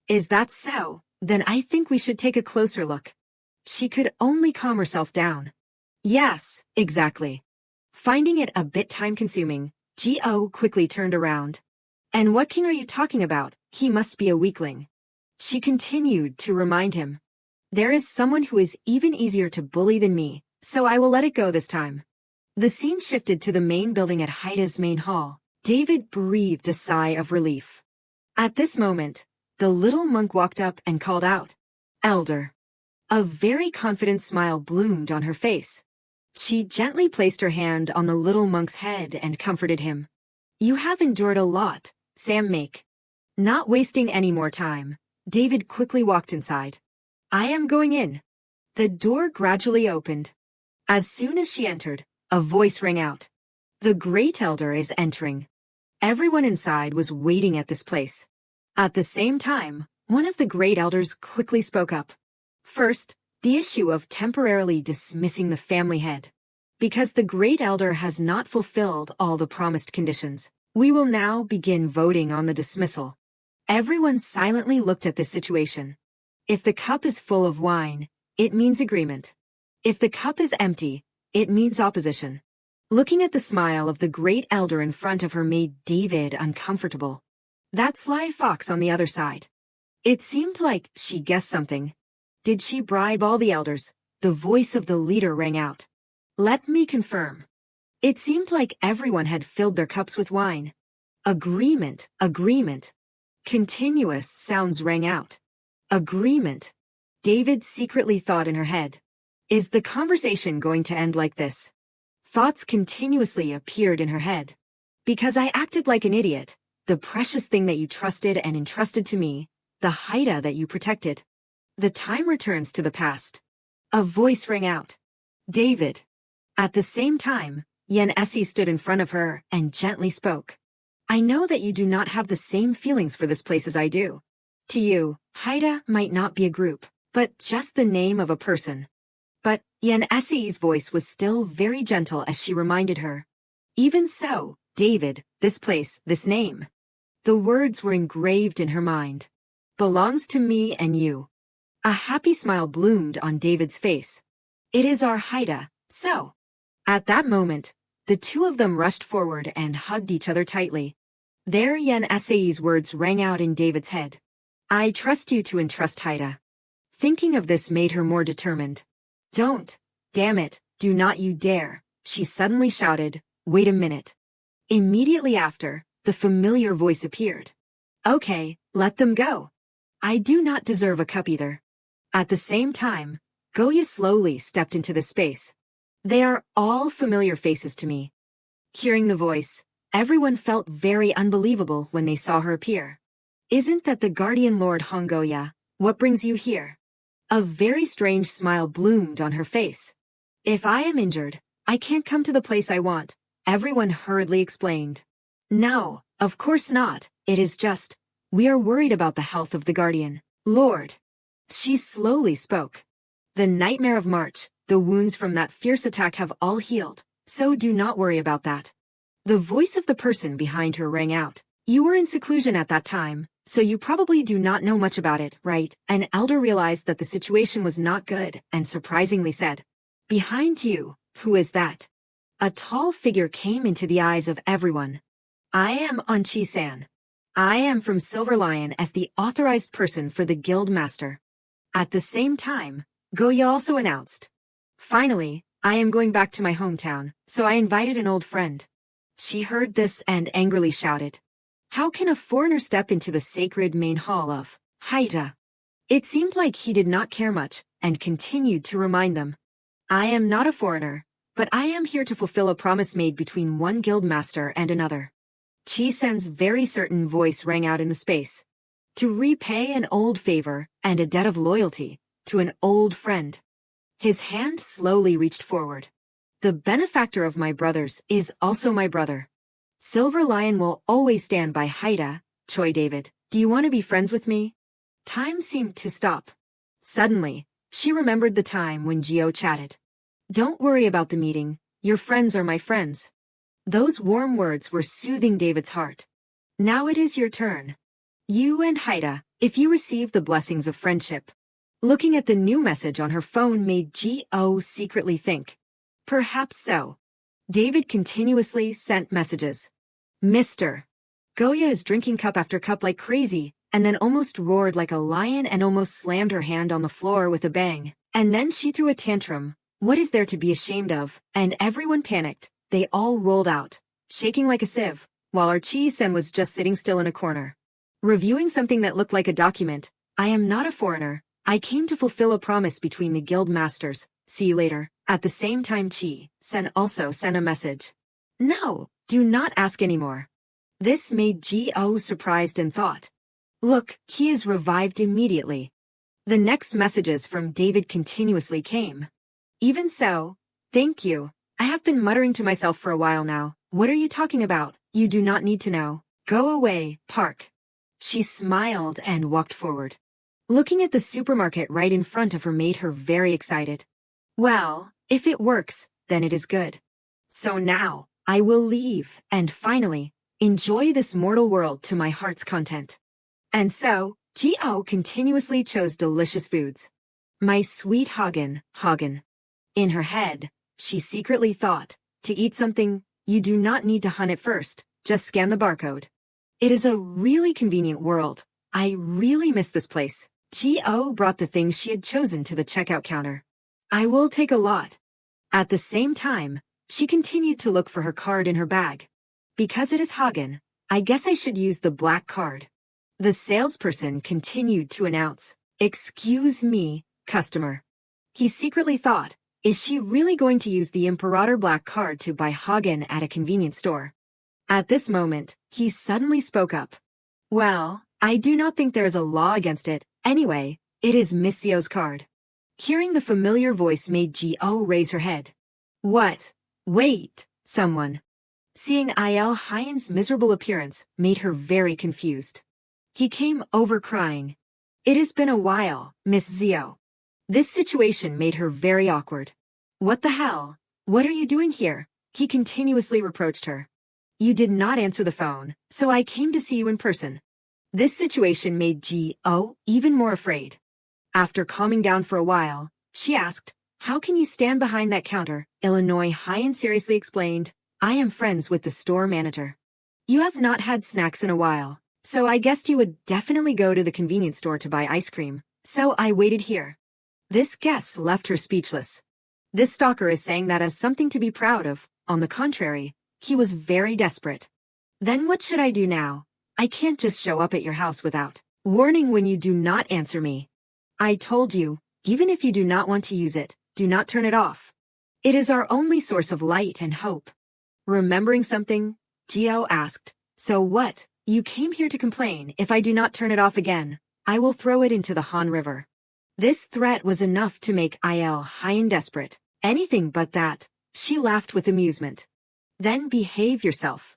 Is that so? Then I think we should take a closer look. She could only calm herself down. Yes, exactly. Finding it a bit time-consuming, Gio quickly turned around. And what king are you talking about? He must be a weakling. She continued to remind him. There is someone who is even easier to bully than me, so I will let it go this time. The scene shifted to the main building at Haida's main hall. David breathed a sigh of relief. At this moment, the little monk walked up and called out, Elder. A very confident smile bloomed on her face. She gently placed her hand on the little monk's head and comforted him. You have endured a lot, Sam Make. Not wasting any more time, David quickly walked inside. I am going in. The door gradually opened. As soon as she entered, a voice rang out. The great elder is entering. Everyone inside was waiting at this place. At the same time, one of the great elders quickly spoke up. First, the issue of temporarily dismissing the family head. Because the great elder has not fulfilled all the promised conditions, we will now begin voting on the dismissal. Everyone silently looked at this situation. If the cup is full of wine, it means agreement. If the cup is empty, it means opposition. Looking at the smile of the great elder in front of her made David uncomfortable. That sly fox on the other side. It seemed like she guessed something. Did she bribe all the elders? The voice of the leader rang out. Let me confirm. It seemed like everyone had filled their cups with wine. Agreement, agreement. Continuous sounds rang out. Agreement. David secretly thought in her head. Is the conversation going to end like this? Thoughts continuously appeared in her head. Because I acted like an idiot, the precious thing that you trusted and entrusted to me, the Haida that you protected. The time returns to the past. A voice rang out. David. At the same time, Yen Essie stood in front of her and gently spoke. I know that you do not have the same feelings for this place as I do. To you, Haida might not be a group, but just the name of a person. But Yen Essie's voice was still very gentle as she reminded her. Even so, David, this place, this name. The words were engraved in her mind. Belongs to me and you. A happy smile bloomed on David's face. It is our Haida, so. At that moment, the two of them rushed forward and hugged each other tightly. There Yen Essie's words rang out in David's head. I trust you to entrust Haida. Thinking of this made her more determined. Don't, damn it, do not you dare, she suddenly shouted, wait a minute. Immediately after, the familiar voice appeared. Okay, let them go. I do not deserve a cup either. At the same time, Goya slowly stepped into the space. They are all familiar faces to me. Hearing the voice, everyone felt very unbelievable when they saw her appear. Isn't that the guardian Lord Hongoya? What brings you here? A very strange smile bloomed on her face. If I am injured, I can't come to the place I want, everyone hurriedly explained. No, of course not, it is just, we are worried about the health of the guardian, Lord. She slowly spoke. The nightmare of March, the wounds from that fierce attack have all healed, so do not worry about that. The voice of the person behind her rang out. You were in seclusion at that time, so you probably do not know much about it, right? An elder realized that the situation was not good and surprisingly said, behind you, who is that? A tall figure came into the eyes of everyone. I am Onchi-san. I am from Silver Lion as the authorized person for the guild master. At the same time, Goya also announced. Finally, I am going back to my hometown, so I invited an old friend. She heard this and angrily shouted. How can a foreigner step into the sacred main hall of Haida? It seemed like he did not care much, and continued to remind them. I am not a foreigner, but I am here to fulfill a promise made between one guild master and another. Chi-sen's very certain voice rang out in the space. To repay an old favor and a debt of loyalty to an old friend. His hand slowly reached forward. The benefactor of my brothers is also my brother. Silver Lion will always stand by Haida. Choi David, do you want to be friends with me? Time seemed to stop. Suddenly, she remembered the time when Gio chatted. Don't worry about the meeting, your friends are my friends. Those warm words were soothing David's heart. Now it is your turn. You and Haida, if you receive the blessings of friendship. Looking at the new message on her phone made Gio secretly think. Perhaps so. David continuously sent messages. Mr. Goya is drinking cup after cup like crazy, and then almost roared like a lion and almost slammed her hand on the floor with a bang. And then she threw a tantrum. What is there to be ashamed of? And everyone panicked. They all rolled out, shaking like a sieve, while our Chi-sen was just sitting still in a corner. Reviewing something that looked like a document. I am not a foreigner. I came to fulfill a promise between the guild masters. See you later. At the same time Chi-sen also sent a message. No, do not ask anymore. This made Gio surprised and thought. Look, he is revived immediately. The next messages from David continuously came. Even so, thank you. I have been muttering to myself for a while now. What are you talking about? You do not need to know. Go away, Park. She smiled and walked forward. Looking at the supermarket right in front of her made her very excited. Well, if it works, then it is good. So now, I will leave, and finally, enjoy this mortal world to my heart's content. And so, Gio continuously chose delicious foods. My sweet Hagen. In her head, she secretly thought, to eat something, you do not need to hunt it first, just scan the barcode. It is a really convenient world. I really miss this place. Gio brought the things she had chosen to the checkout counter. I will take a lot. At the same time, she continued to look for her card in her bag. Because it is Hagen, I guess I should use the black card. The salesperson continued to announce, Excuse me, customer. He secretly thought, is she really going to use the Imperator black card to buy Hagen at a convenience store? At this moment, he suddenly spoke up. Well, I do not think there is a law against it. Anyway, it is Miss Sio's card. Hearing the familiar voice made Gio raise her head. What? Wait, someone. Seeing Il Hyen's miserable appearance made her very confused. He came over crying. It has been a while, Miss Zio. This situation made her very awkward. What the hell? What are you doing here? He continuously reproached her. You did not answer the phone, so I came to see you in person. This situation made Gio even more afraid. After calming down for a while, she asked, How can you stand behind that counter? Illinois Hyen seriously explained, I am friends with the store manager. You have not had snacks in a while, so I guessed you would definitely go to the convenience store to buy ice cream, so I waited here. This guess left her speechless. This stalker is saying that as something to be proud of. On the contrary, he was very desperate. Then what should I do now? I can't just show up at your house without warning when you do not answer me. I told you, even if you do not want to use it, do not turn it off. It is our only source of light and hope. Remembering something, Gio asked, So what? You came here to complain. If I do not turn it off again, I will throw it into the Han River. This threat was enough to make Il Hyen desperate. Anything but that. She laughed with amusement. Then behave yourself.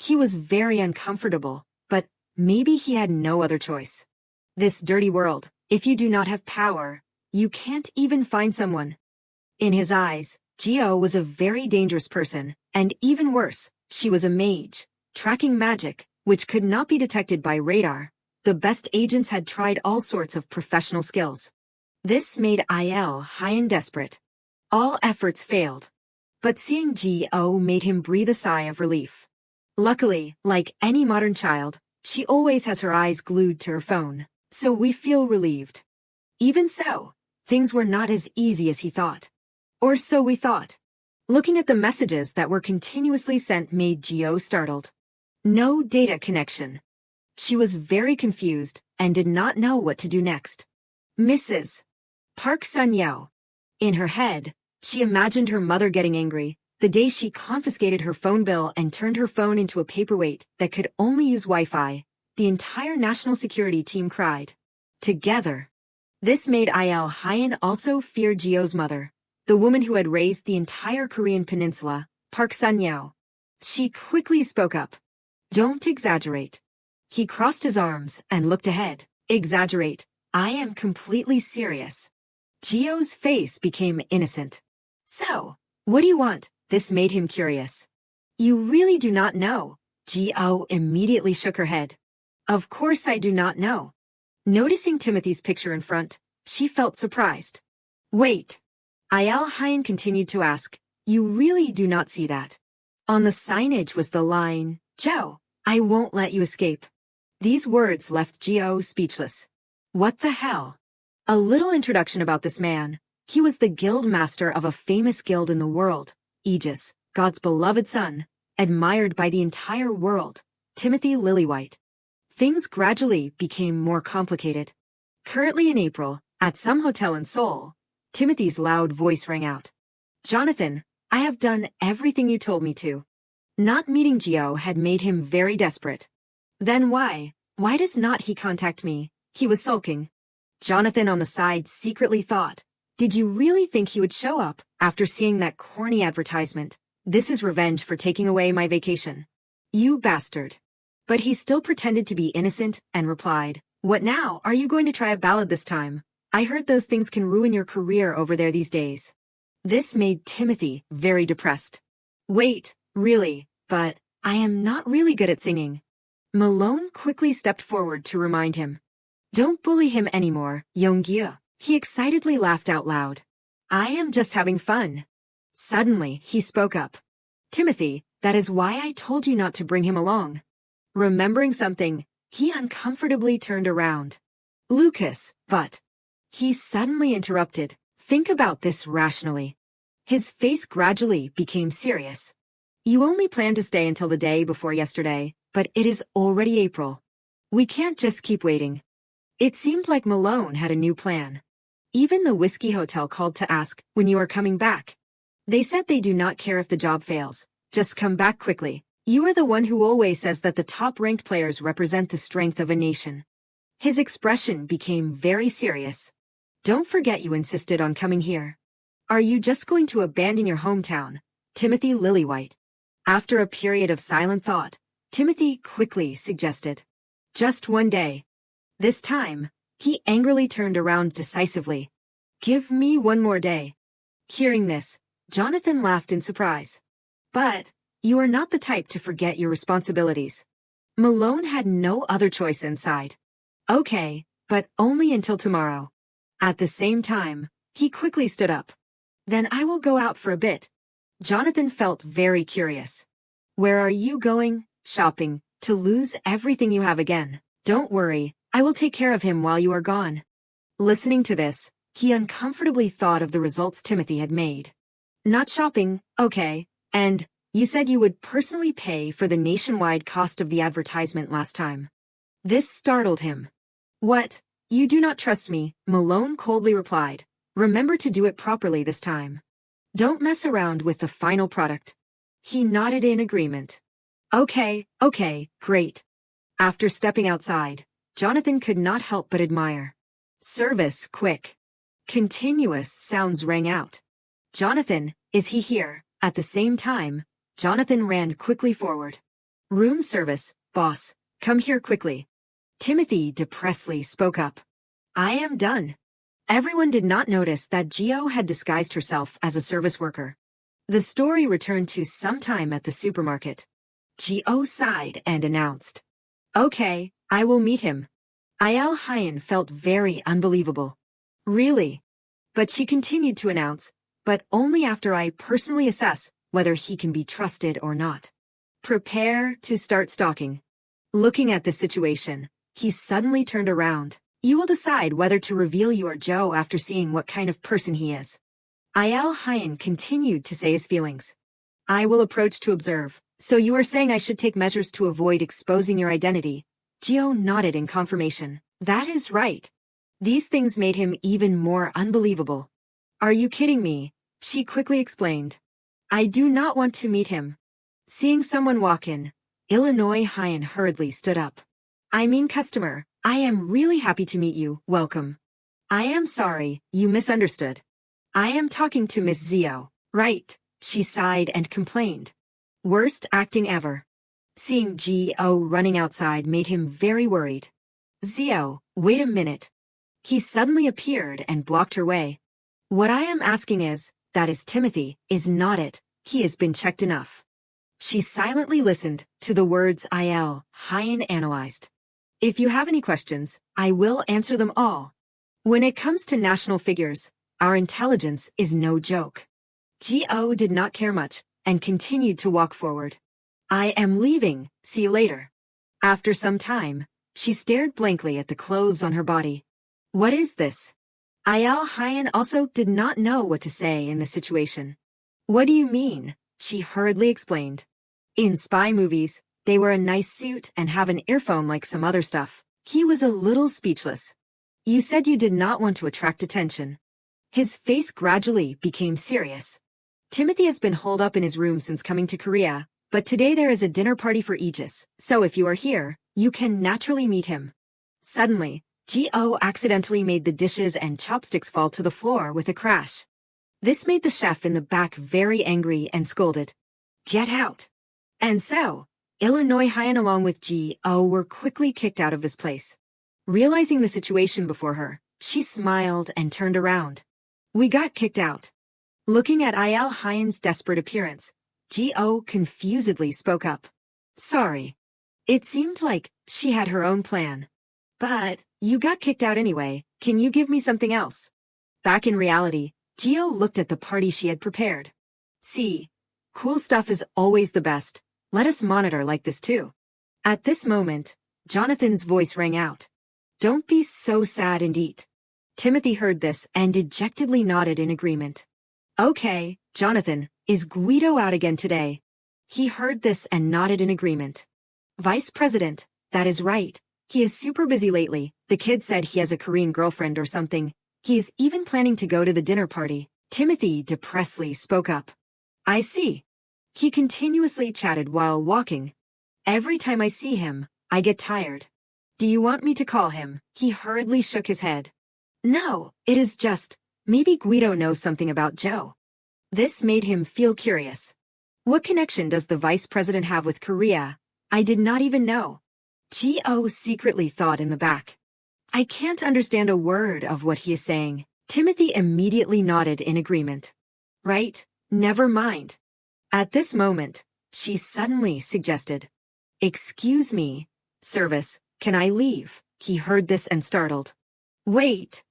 He was very uncomfortable, but maybe he had no other choice. This dirty world, if you do not have power, you can't even find someone. In his eyes, Gio was a very dangerous person, and even worse, she was a mage, tracking magic, which could not be detected by radar. The best agents had tried all sorts of professional skills. This made Il Hyen desperate. All efforts failed. But seeing G.O. made him breathe a sigh of relief. Luckily, like any modern child, she always has her eyes glued to her phone, so we feel relieved. Even so, things were not as easy as he thought. Or so we thought. Looking at the messages that were continuously sent made Gio startled. No data connection. She was very confused and did not know what to do next. Mrs. Park Sun-yeo. In her head, she imagined her mother getting angry the day she confiscated her phone bill and turned her phone into a paperweight that could only use Wi-Fi. The entire national security team cried. Together. This made Il Hyen also fear Gio's mother, the woman who had raised the entire Korean peninsula, Park Sun-yeo. She quickly spoke up. Don't exaggerate. He crossed his arms and looked ahead. Exaggerate. I am completely serious. Gio's face became innocent. So, what do you want? This made him curious. You really do not know. Gio immediately shook her head. Of course I do not know. Noticing Timothy's picture in front, she felt surprised. Wait. Il Hyen continued to ask, you really do not see that? On the signage was the line, Joe, I won't let you escape. These words left Gio speechless. What the hell? A little introduction about this man. He was the guild master of a famous guild in the world, Aegis, God's beloved son, admired by the entire world, Timothy Lillywhite. Things gradually became more complicated. Currently in April, at some hotel in Seoul, Timothy's loud voice rang out. Jonathan, I have done everything you told me to. Not meeting Gio had made him very desperate. Then why does not he contact me? He was sulking. Jonathan on the side secretly thought, did you really think he would show up after seeing that corny advertisement? This is revenge for taking away my vacation. You bastard. But he still pretended to be innocent and replied, what now? Are you going to try a ballad this time? I heard those things can ruin your career over there these days. This made Timothy very depressed. Wait, really, but I am not really good at singing. Malone quickly stepped forward to remind him. Don't bully him anymore, Yonggi. He excitedly laughed out loud. I am just having fun. Suddenly, he spoke up. Timothy, that is why I told you not to bring him along. Remembering something, he uncomfortably turned around. Lucas, but... He suddenly interrupted. Think about this rationally. His face gradually became serious. You only planned to stay until the day before yesterday, but it is already April. We can't just keep waiting. It seemed like Malone had a new plan. Even the Whiskey Hotel called to ask when you are coming back. They said they do not care if the job fails. Just come back quickly. You are the one who always says that the top-ranked players represent the strength of a nation. His expression became very serious. Don't forget you insisted on coming here. Are you just going to abandon your hometown, Timothy Lillywhite? After a period of silent thought, Timothy quickly suggested. Just one day. This time, he angrily turned around decisively. Give me one more day. Hearing this, Jonathan laughed in surprise. But, you are not the type to forget your responsibilities. Malone had no other choice inside. Okay, but only until tomorrow. At the same time, he quickly stood up. Then I will go out for a bit. Jonathan felt very curious. Where are you going? Shopping, to lose everything you have again. Don't worry, I will take care of him while you are gone. Listening to this, he uncomfortably thought of the results Timothy had made. Not shopping, okay, and you said you would personally pay for the nationwide cost of the advertisement last time. This startled him. What? You do not trust me, Malone coldly replied. Remember to do it properly this time. Don't mess around with the final product. He nodded in agreement. Okay, great. After stepping outside, Jonathan could not help but admire. Service quick. Continuous sounds rang out. Jonathan, is he here? At the same time, Jonathan ran quickly forward. Room service, boss, come here quickly. Timothy depressedly spoke up. I am done. Everyone did not notice that Gio had disguised herself as a service worker. The story returned to sometime at the supermarket. Gio sighed and announced. Okay, I will meet him. Il Hyen felt very unbelievable. Really? But she continued to announce, but only after I personally assess whether he can be trusted or not. Prepare to start stalking. Looking at the situation, he suddenly turned around. You will decide whether to reveal you are Joe after seeing what kind of person he is. Il Hyen continued to say his feelings. I will approach to observe. So you are saying I should take measures to avoid exposing your identity? Gio nodded in confirmation. That is right. These things made him even more unbelievable. Are you kidding me? She quickly explained. I do not want to meet him. Seeing someone walk in, Illinois Hyen hurriedly stood up. I mean customer, I am really happy to meet you, welcome. I am sorry, you misunderstood. I am talking to Miss Zio, right? She sighed and complained. Worst acting ever. Seeing G.O. running outside made him very worried. Zio, wait a minute. He suddenly appeared and blocked her way. What I am asking is, that is Timothy, is not it, he has been checked enough. She silently listened to the words Il Hyen analyzed. If you have any questions, I will answer them all. When it comes to national figures, our intelligence is no joke. G.O. did not care much and continued to walk forward. I am leaving, see you later. After some time, she stared blankly at the clothes on her body. What is this? Il Hyen also did not know what to say in the situation. What do you mean? She hurriedly explained. In spy movies, they wear a nice suit and have an earphone like some other stuff. He was a little speechless. You said you did not want to attract attention. His face gradually became serious. Timothy has been holed up in his room since coming to Korea, but today there is a dinner party for Aegis, so if you are here, you can naturally meet him. Suddenly, G.O. accidentally made the dishes and chopsticks fall to the floor with a crash. This made the chef in the back very angry and scolded. Get out! And so, Illinois Hyen along with G.O. were quickly kicked out of this place. Realizing the situation before her, she smiled and turned around. We got kicked out. Looking at Il Hyen's desperate appearance, G.O. confusedly spoke up. Sorry. It seemed like she had her own plan. But, you got kicked out anyway, can you give me something else? Back in reality, Gio looked at the party she had prepared. See, cool stuff is always the best. Let us monitor like this too. At this moment, Jonathan's voice rang out. Don't be so sad and eat. Timothy heard this and dejectedly nodded in agreement. Okay, Jonathan, is Guido out again today? He heard this and nodded in agreement. Vice President, that is right. He is super busy lately. The kid said he has a Korean girlfriend or something. He is even planning to go to the dinner party. Timothy depressedly spoke up. I see. He continuously chatted while walking. Every time I see him, I get tired. Do you want me to call him? He hurriedly shook his head. No, it is just, maybe Guido knows something about Joe. This made him feel curious. What connection does the vice president have with Korea? I did not even know. G.O. secretly thought in the back. I can't understand a word of what he is saying. Timothy immediately nodded in agreement. Right, never mind. At this moment, she suddenly suggested. Excuse me, service, can I leave? He heard this and startled. Wait.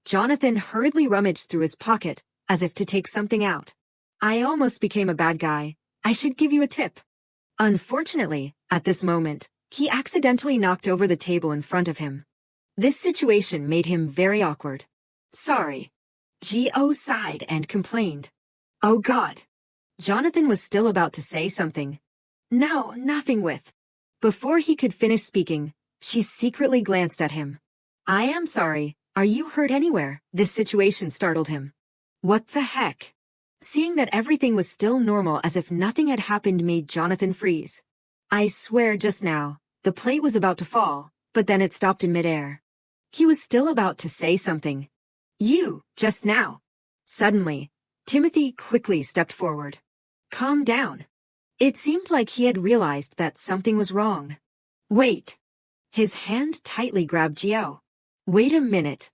Jonathan hurriedly rummaged through his pocket, as if to take something out. I almost became a bad guy. I should give you a tip. Unfortunately, at this moment, he accidentally knocked over the table in front of him. This situation made him very awkward. Sorry. G.O. sighed and complained. Oh God. Jonathan was still about to say something. No, nothing with. Before he could finish speaking, she secretly glanced at him. I am sorry, are you hurt anywhere? This situation startled him. What the heck? Seeing that everything was still normal as if nothing had happened made Jonathan freeze. I swear just now, the plate was about to fall, but then it stopped in midair. He was still about to say something. You, just now. Suddenly, Timothy quickly stepped forward. Calm down. It seemed like he had realized that something was wrong. Wait. His hand tightly grabbed Gio. Wait a minute.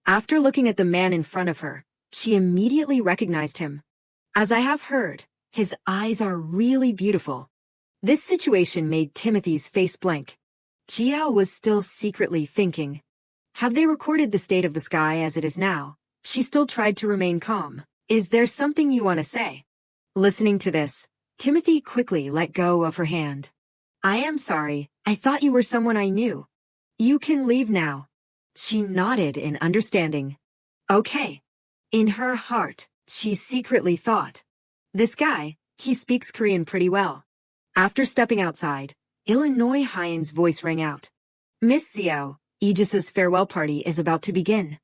After looking at the man in front of her, she immediately recognized him. As I have heard, his eyes are really beautiful. This situation made Timothy's face blank. Gio was still secretly thinking. Have they recorded the state of the sky as it is now? She still tried to remain calm. Is there something you want to say? Listening to this, Timothy quickly let go of her hand. I am sorry, I thought you were someone I knew. You can leave now. She nodded in understanding. Okay. In her heart, she secretly thought, this guy, he speaks Korean pretty well. After stepping outside, Illinois Hyen's voice rang out. Miss Zio, Aegis's farewell party is about to begin.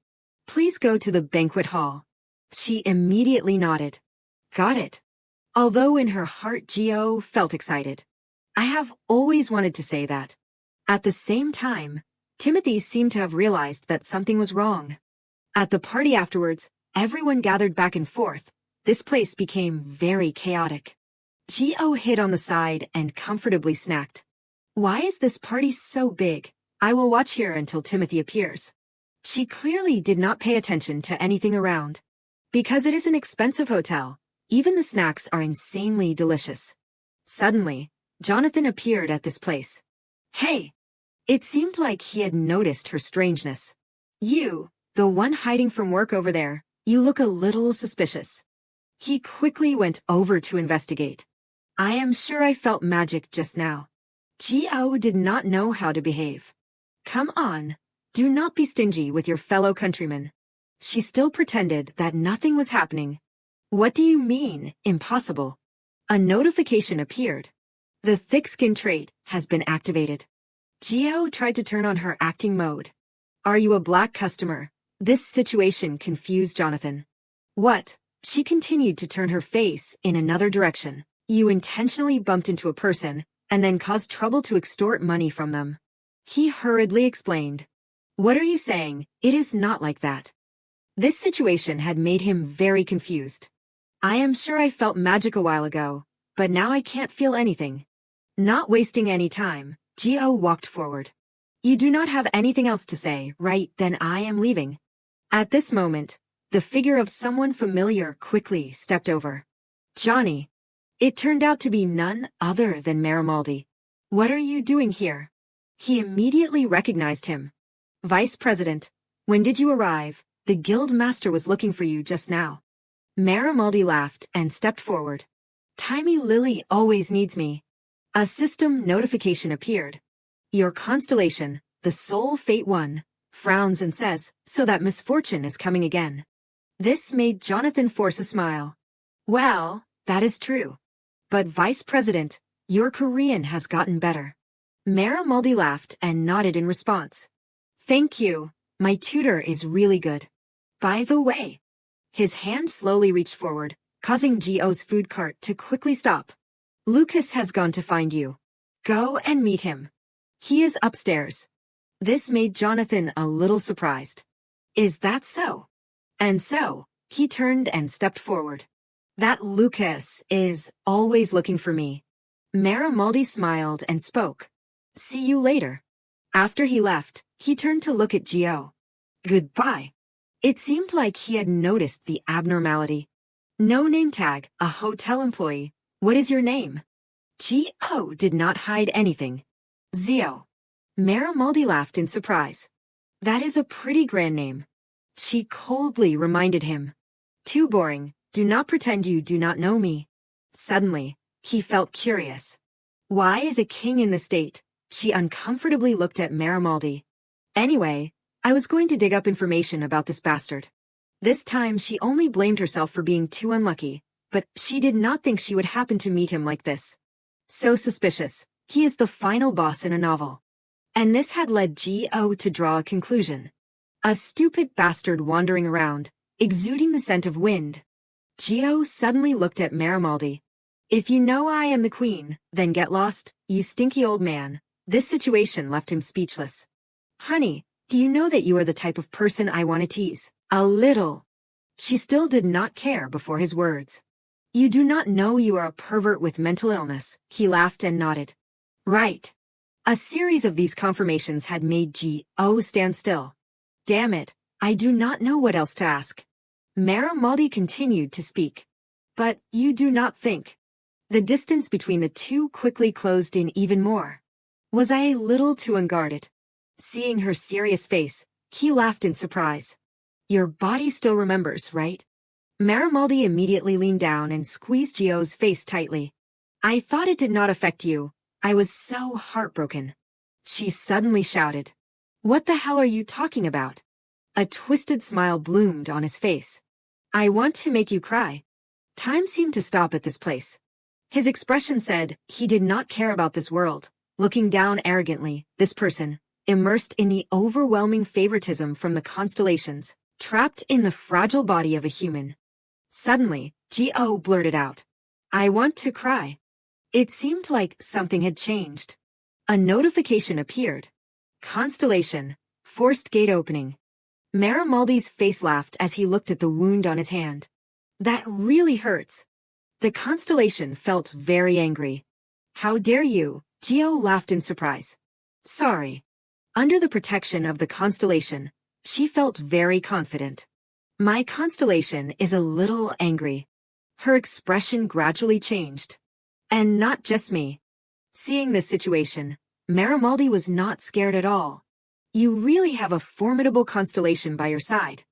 Please go to the banquet hall. She immediately nodded. Got it. Although in her heart Gio felt excited. I have always wanted to say that. At the same time, Timothy seemed to have realized that something was wrong. At the party afterwards, everyone gathered back and forth. This place became very chaotic. Gio hid on the side and comfortably snacked. Why is this party so big? I will watch here until Timothy appears. She clearly did not pay attention to anything around. Because it is an expensive hotel, even the snacks are insanely delicious. Suddenly, Jonathan appeared at this place. Hey! It seemed like he had noticed her strangeness. You, the one hiding from work over there, you look a little suspicious. He quickly went over to investigate. I am sure I felt magic just now. Gio did not know how to behave. Come on, do not be stingy with your fellow countrymen. She still pretended that nothing was happening. What do you mean, impossible? A notification appeared. The thick skin trait has been activated. Gio tried to turn on her acting mode. Are you a black customer? This situation confused Jonathan. What? She continued to turn her face in another direction. You intentionally bumped into a person, and then caused trouble to extort money from them. He hurriedly explained. What are you saying? It is not like that. This situation had made him very confused. I am sure I felt magic a while ago, but now I can't feel anything. Not wasting any time, Gio walked forward. You do not have anything else to say, right? Then I am leaving. At this moment, the figure of someone familiar quickly stepped over. Johnny. It turned out to be none other than Marimaldi. What are you doing here? He immediately recognized him. Vice President, when did you arrive? The guild master was looking for you just now. Marimaldi laughed and stepped forward. Timey Lily always needs me. A system notification appeared. Your constellation, the Soul Fate 1, frowns and says, so that misfortune is coming again. This made Jonathan force a smile. Well, that is true. But Vice President, your Korean has gotten better. Marimaldi laughed and nodded in response. Thank you, my tutor is really good. By the way, his hand slowly reached forward, causing Gio's food cart to quickly stop. Lucas has gone to find you. Go and meet him. He is upstairs. This made Jonathan a little surprised. Is that so? And so, he turned and stepped forward. That Lucas is always looking for me. Marimaldi smiled and spoke. See you later. After he left, he turned to look at Gio. Goodbye. It seemed like he had noticed the abnormality. No name tag, a hotel employee. What is your name? Gio did not hide anything. Zio. Marimaldi laughed in surprise. That is a pretty grand name. She coldly reminded him. Too boring, do not pretend you do not know me. Suddenly, he felt curious. Why is a king in the state? She uncomfortably looked at Marimaldi. Anyway, I was going to dig up information about this bastard. This time she only blamed herself for being too unlucky, but she did not think she would happen to meet him like this. So suspicious, he is the final boss in a novel. And this had led Gio to draw a conclusion. A stupid bastard wandering around, exuding the scent of wind. Gio suddenly looked at Marimaldi. If you know I am the queen, then get lost, you stinky old man. This situation left him speechless. Honey, do you know that you are the type of person I want to tease? A little. She still did not care before his words. You do not know you are a pervert with mental illness, he laughed and nodded. Right. A series of these confirmations had made Gio stand still. Damn it, I do not know what else to ask. Marimaldi continued to speak. But you do not think. The distance between the two quickly closed in even more. Was I a little too unguarded? Seeing her serious face, he laughed in surprise. Your body still remembers, right? Marimaldi immediately leaned down and squeezed Gio's face tightly. I thought it did not affect you. I was so heartbroken. She suddenly shouted. What the hell are you talking about? A twisted smile bloomed on his face. I want to make you cry. Time seemed to stop at this place. His expression said he did not care about this world. Looking down arrogantly, this person, immersed in the overwhelming favoritism from the constellations, trapped in the fragile body of a human. Suddenly, Gio blurted out. I want to cry. It seemed like something had changed. A notification appeared. Constellation, forced gate opening. Marimaldi's face laughed as he looked at the wound on his hand. That really hurts. The constellation felt very angry. How dare you? Gio laughed in surprise. Sorry. Under the protection of the constellation, she felt very confident. My constellation is a little angry. Her expression gradually changed. And not just me. Seeing this situation, Marimaldi was not scared at all. You really have a formidable constellation by your side.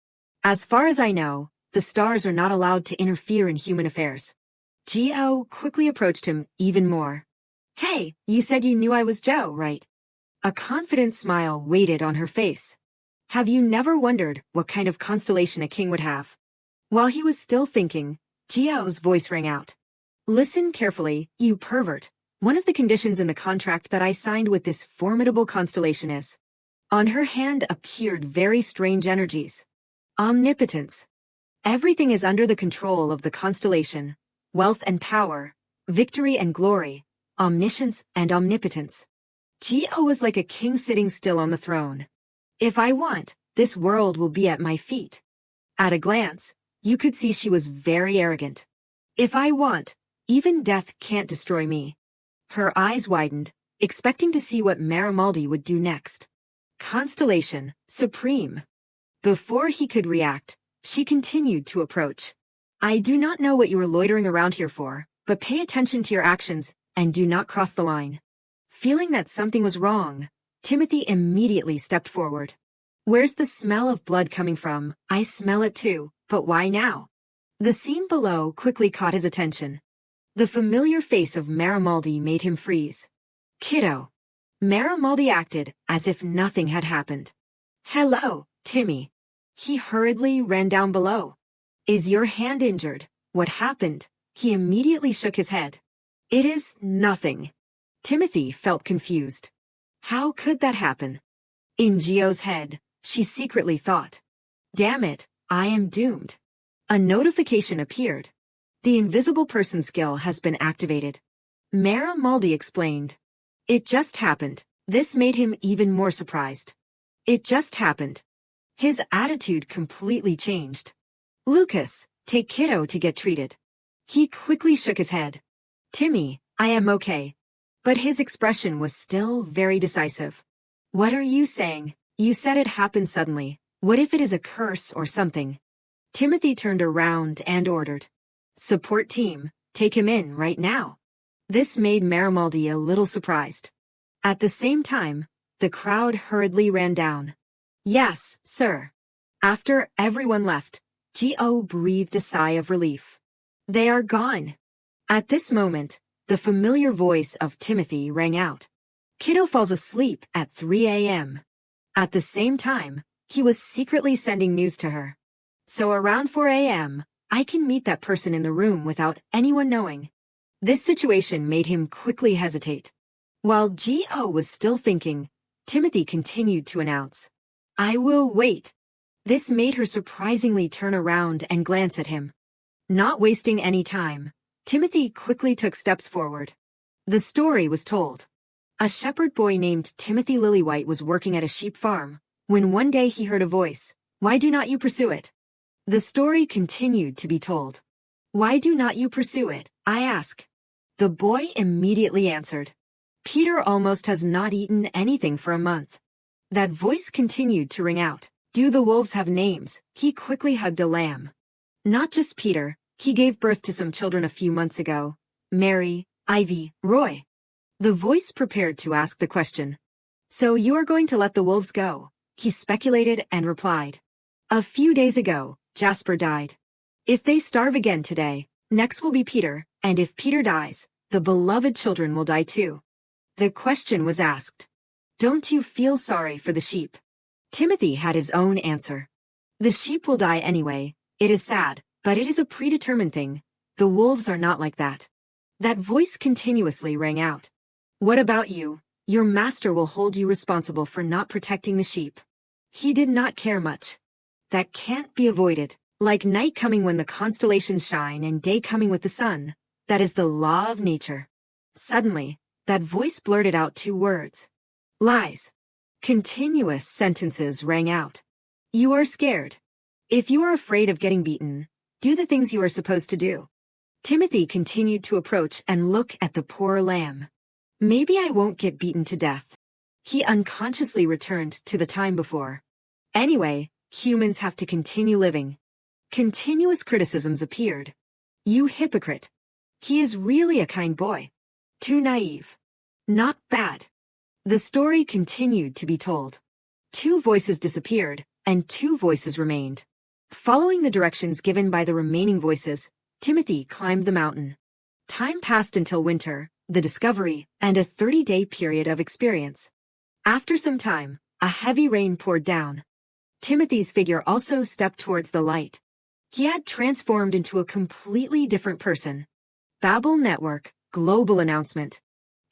As far as I know, the stars are not allowed to interfere in human affairs. Gio quickly approached him even more. Hey, you said you knew I was Joe, right? A confident smile waited on her face. Have you never wondered what kind of constellation a king would have? While he was still thinking, Gio's voice rang out. Listen carefully, you pervert. One of the conditions in the contract that I signed with this formidable constellation is. On her hand appeared very strange energies. Omnipotence. Everything is under the control of the constellation. Wealth and power, victory and glory, omniscience and omnipotence. Gio was like a king sitting still on the throne. If I want, this world will be at my feet. At a glance, you could see she was very arrogant. If I want, even death can't destroy me. Her eyes widened, expecting to see what Marimaldi would do next. Constellation, supreme. Before he could react, she continued to approach. I do not know what you are loitering around here for, but pay attention to your actions and do not cross the line. Feeling that something was wrong, Timothy immediately stepped forward. Where's the smell of blood coming from? I smell it too, but why now? The scene below quickly caught his attention. The familiar face of Marimaldi made him freeze. Kiddo. Marimaldi acted as if nothing had happened. Hello, Timmy. He hurriedly ran down below. Is your hand injured? What happened? He immediately shook his head. It is nothing. Timothy felt confused. How could that happen? In Gio's head, she secretly thought. Damn it, I am doomed. A notification appeared. The invisible person skill has been activated. Marimaldi explained. It just happened. This made him even more surprised. It just happened. His attitude completely changed. Lucas, take Kiddo to get treated. He quickly shook his head. Timmy, I am okay. But his expression was still very decisive. What are you saying? You said it happened suddenly. What if it is a curse or something? Timothy turned around and ordered. Support team, take him in right now. This made Marimaldi a little surprised. At the same time, the crowd hurriedly ran down. Yes, sir. After everyone left, Gio breathed a sigh of relief. They are gone. At this moment, the familiar voice of Timothy rang out. Kiddo falls asleep at 3 a.m. At the same time, he was secretly sending news to her. So around 4 a.m., I can meet that person in the room without anyone knowing. This situation made him quickly hesitate. While Gio was still thinking, Timothy continued to announce. I will wait. This made her surprisingly turn around and glance at him. Not wasting any time, Timothy quickly took steps forward. The story was told. A shepherd boy named Timothy Lillywhite was working at a sheep farm, when one day he heard a voice. Why do not you pursue it? The story continued to be told. Why do not you pursue it, I ask? The boy immediately answered. Peter almost has not eaten anything for a month. That voice continued to ring out. Do the wolves have names? He quickly hugged a lamb. Not just Peter, he gave birth to some children a few months ago. Mary, Ivy, Roy. The voice prepared to ask the question. So you are going to let the wolves go? He speculated and replied. A few days ago, Jasper died. If they starve again today, next will be Peter, and if Peter dies, the beloved children will die too. The question was asked. Don't you feel sorry for the sheep? Timothy had his own answer. The sheep will die anyway. It is sad, but it is a predetermined thing. The wolves are not like that. That voice continuously rang out. What about you? Your master will hold you responsible for not protecting the sheep. He did not care much. That can't be avoided. Like night coming when the constellations shine and day coming with the sun. That is the law of nature. Suddenly, that voice blurted out two words. Lies. Continuous sentences rang out. You are scared. If you are afraid of getting beaten, do the things you are supposed to do. Timothy continued to approach and look at the poor lamb. Maybe I won't get beaten to death. He unconsciously returned to the time before. Anyway, humans have to continue living. Continuous criticisms appeared. You hypocrite. He is really a kind boy. Too naive. Not bad. The story continued to be told. Two voices disappeared, and two voices remained. Following the directions given by the remaining voices, Timothy climbed the mountain. Time passed until winter, the discovery, and a 30-day period of experience. After some time, a heavy rain poured down. Timothy's figure also stepped towards the light. He had transformed into a completely different person. Babel Network, global announcement.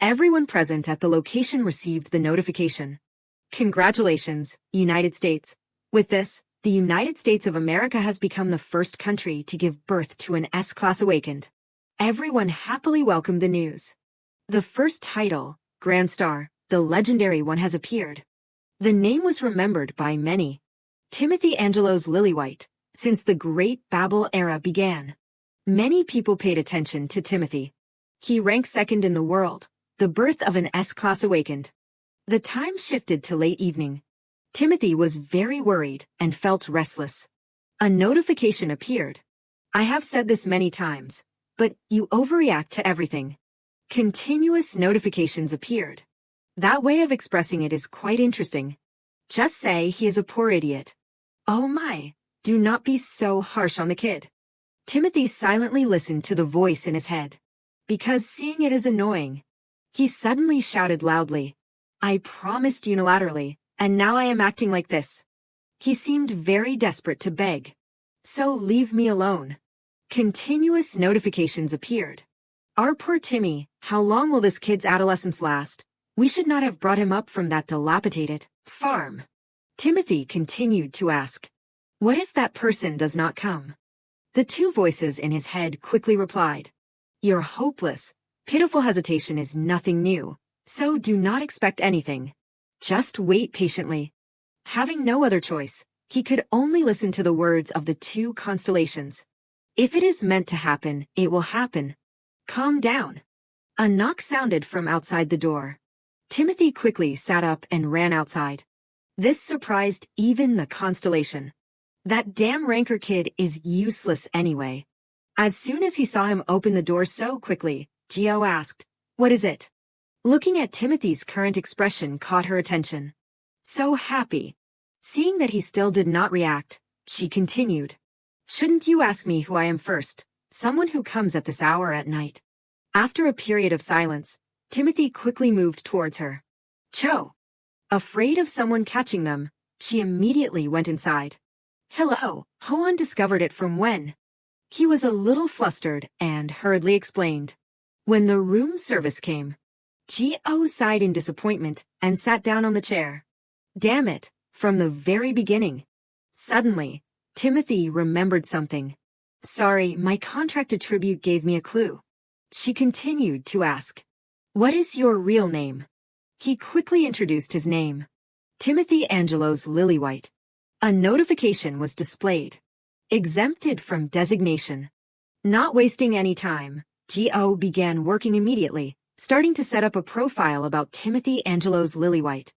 Everyone present at the location received the notification. Congratulations, United States. With this, the United States of America has become the first country to give birth to an S-Class Awakened. Everyone happily welcomed the news. The first title, Grand Star, the legendary one, has appeared. The name was remembered by many. Timothy Angelo's Lillywhite, since the Great Babel era began. Many people paid attention to Timothy. He ranked second in the world, the birth of an S-Class Awakened. The time shifted to late evening. Timothy was very worried and felt restless. A notification appeared. I have said this many times, but you overreact to everything. Continuous notifications appeared. That way of expressing it is quite interesting. Just say he is a poor idiot. Oh my, do not be so harsh on the kid. Timothy silently listened to the voice in his head. Because seeing it is annoying. He suddenly shouted loudly. I promised unilaterally, and now I am acting like this. He seemed very desperate to beg. So leave me alone. Continuous notifications appeared. Our poor Timmy, how long will this kid's adolescence last? We should not have brought him up from that dilapidated farm. Timothy continued to ask. What if that person does not come? The two voices in his head quickly replied. You're hopeless. Pitiful hesitation is nothing new, so do not expect anything. Just wait patiently. Having no other choice, he could only listen to the words of the two constellations. If it is meant to happen, it will happen. Calm down. A knock sounded from outside the door. Timothy quickly sat up and ran outside. This surprised even the constellation. That damn Ranker kid is useless anyway. As soon as he saw him open the door so quickly, Geo asked, What is it? Looking at Timothy's current expression caught her attention. So happy. Seeing that he still did not react, she continued. Shouldn't you ask me who I am first? Someone who comes at this hour at night. After a period of silence, Timothy quickly moved towards her. Cho. Afraid of someone catching them, she immediately went inside. Hello, Hoan discovered it from when? He was a little flustered and hurriedly explained. When the room service came. Gio sighed in disappointment and sat down on the chair. Damn it, from the very beginning. Suddenly, Timothy remembered something. Sorry, my contract attribute gave me a clue. She continued to ask. What is your real name? He quickly introduced his name. Timothy Angelo's Lillywhite. A notification was displayed. Exempted from designation. Not wasting any time, Gio began working immediately, starting to set up a profile about Timothy Angelo's Lillywhite.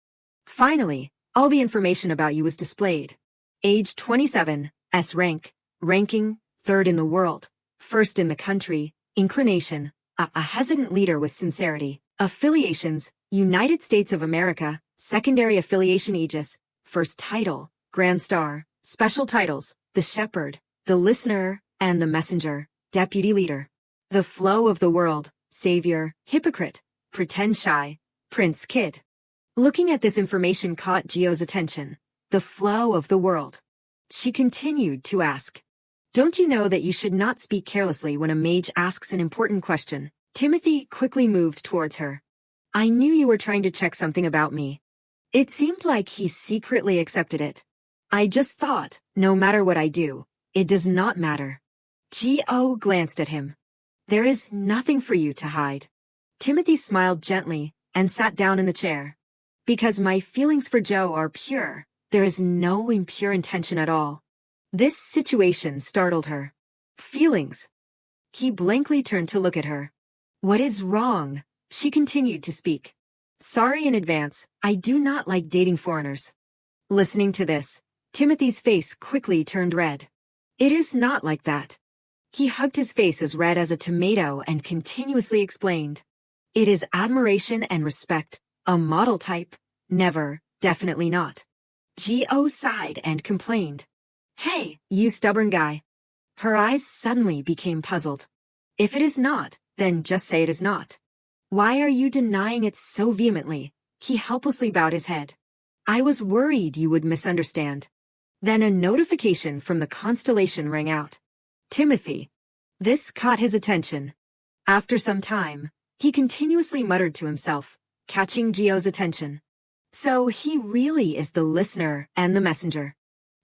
Finally, all the information about you was displayed. Age 27, S rank, ranking, 3rd in the world, 1st in the country, inclination, a hesitant leader with sincerity, affiliations, United States of America, secondary affiliation Aegis, first title, Grand Star, Special titles: the shepherd, the listener, and the messenger, deputy leader. The flow of the world, savior, hypocrite, pretend shy, prince kid. Looking at this information caught Gio's attention. The flow of the world. She continued to ask. Don't you know that you should not speak carelessly when a mage asks an important question? Timothy quickly moved towards her. I knew you were trying to check something about me. It seemed like he secretly accepted it. I just thought, no matter what I do, it does not matter. Gio glanced at him. There is nothing for you to hide. Timothy smiled gently and sat down in the chair. Because my feelings for Joe are pure, there is no impure intention at all. This situation startled her. Feelings. He blankly turned to look at her. What is wrong? She continued to speak. Sorry in advance, I do not like dating foreigners. Listening to this, Timothy's face quickly turned red. It is not like that. He hugged his face as red as a tomato and continuously explained. It is admiration and respect, a model type, never, definitely not. Gio sighed and complained. Hey, you stubborn guy. Her eyes suddenly became puzzled. If it is not, then just say it is not. Why are you denying it so vehemently? He helplessly bowed his head. I was worried you would misunderstand. Then a notification from the constellation rang out. Timothy. This caught his attention. After some time, he continuously muttered to himself, catching Gio's attention. So he really is the listener and the messenger.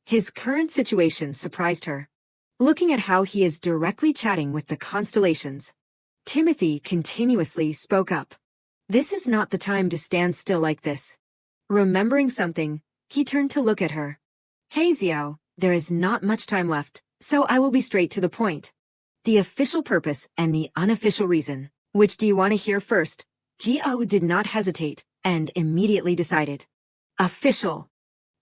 His current situation surprised her. Looking at how he is directly chatting with the constellations, Timothy continuously spoke up. This is not the time to stand still like this. Remembering something, he turned to look at her. Hey Gio, there is not much time left, so I will be straight to the point. The official purpose and the unofficial reason. Which do you want to hear first? Gio did not hesitate, and immediately decided. Official.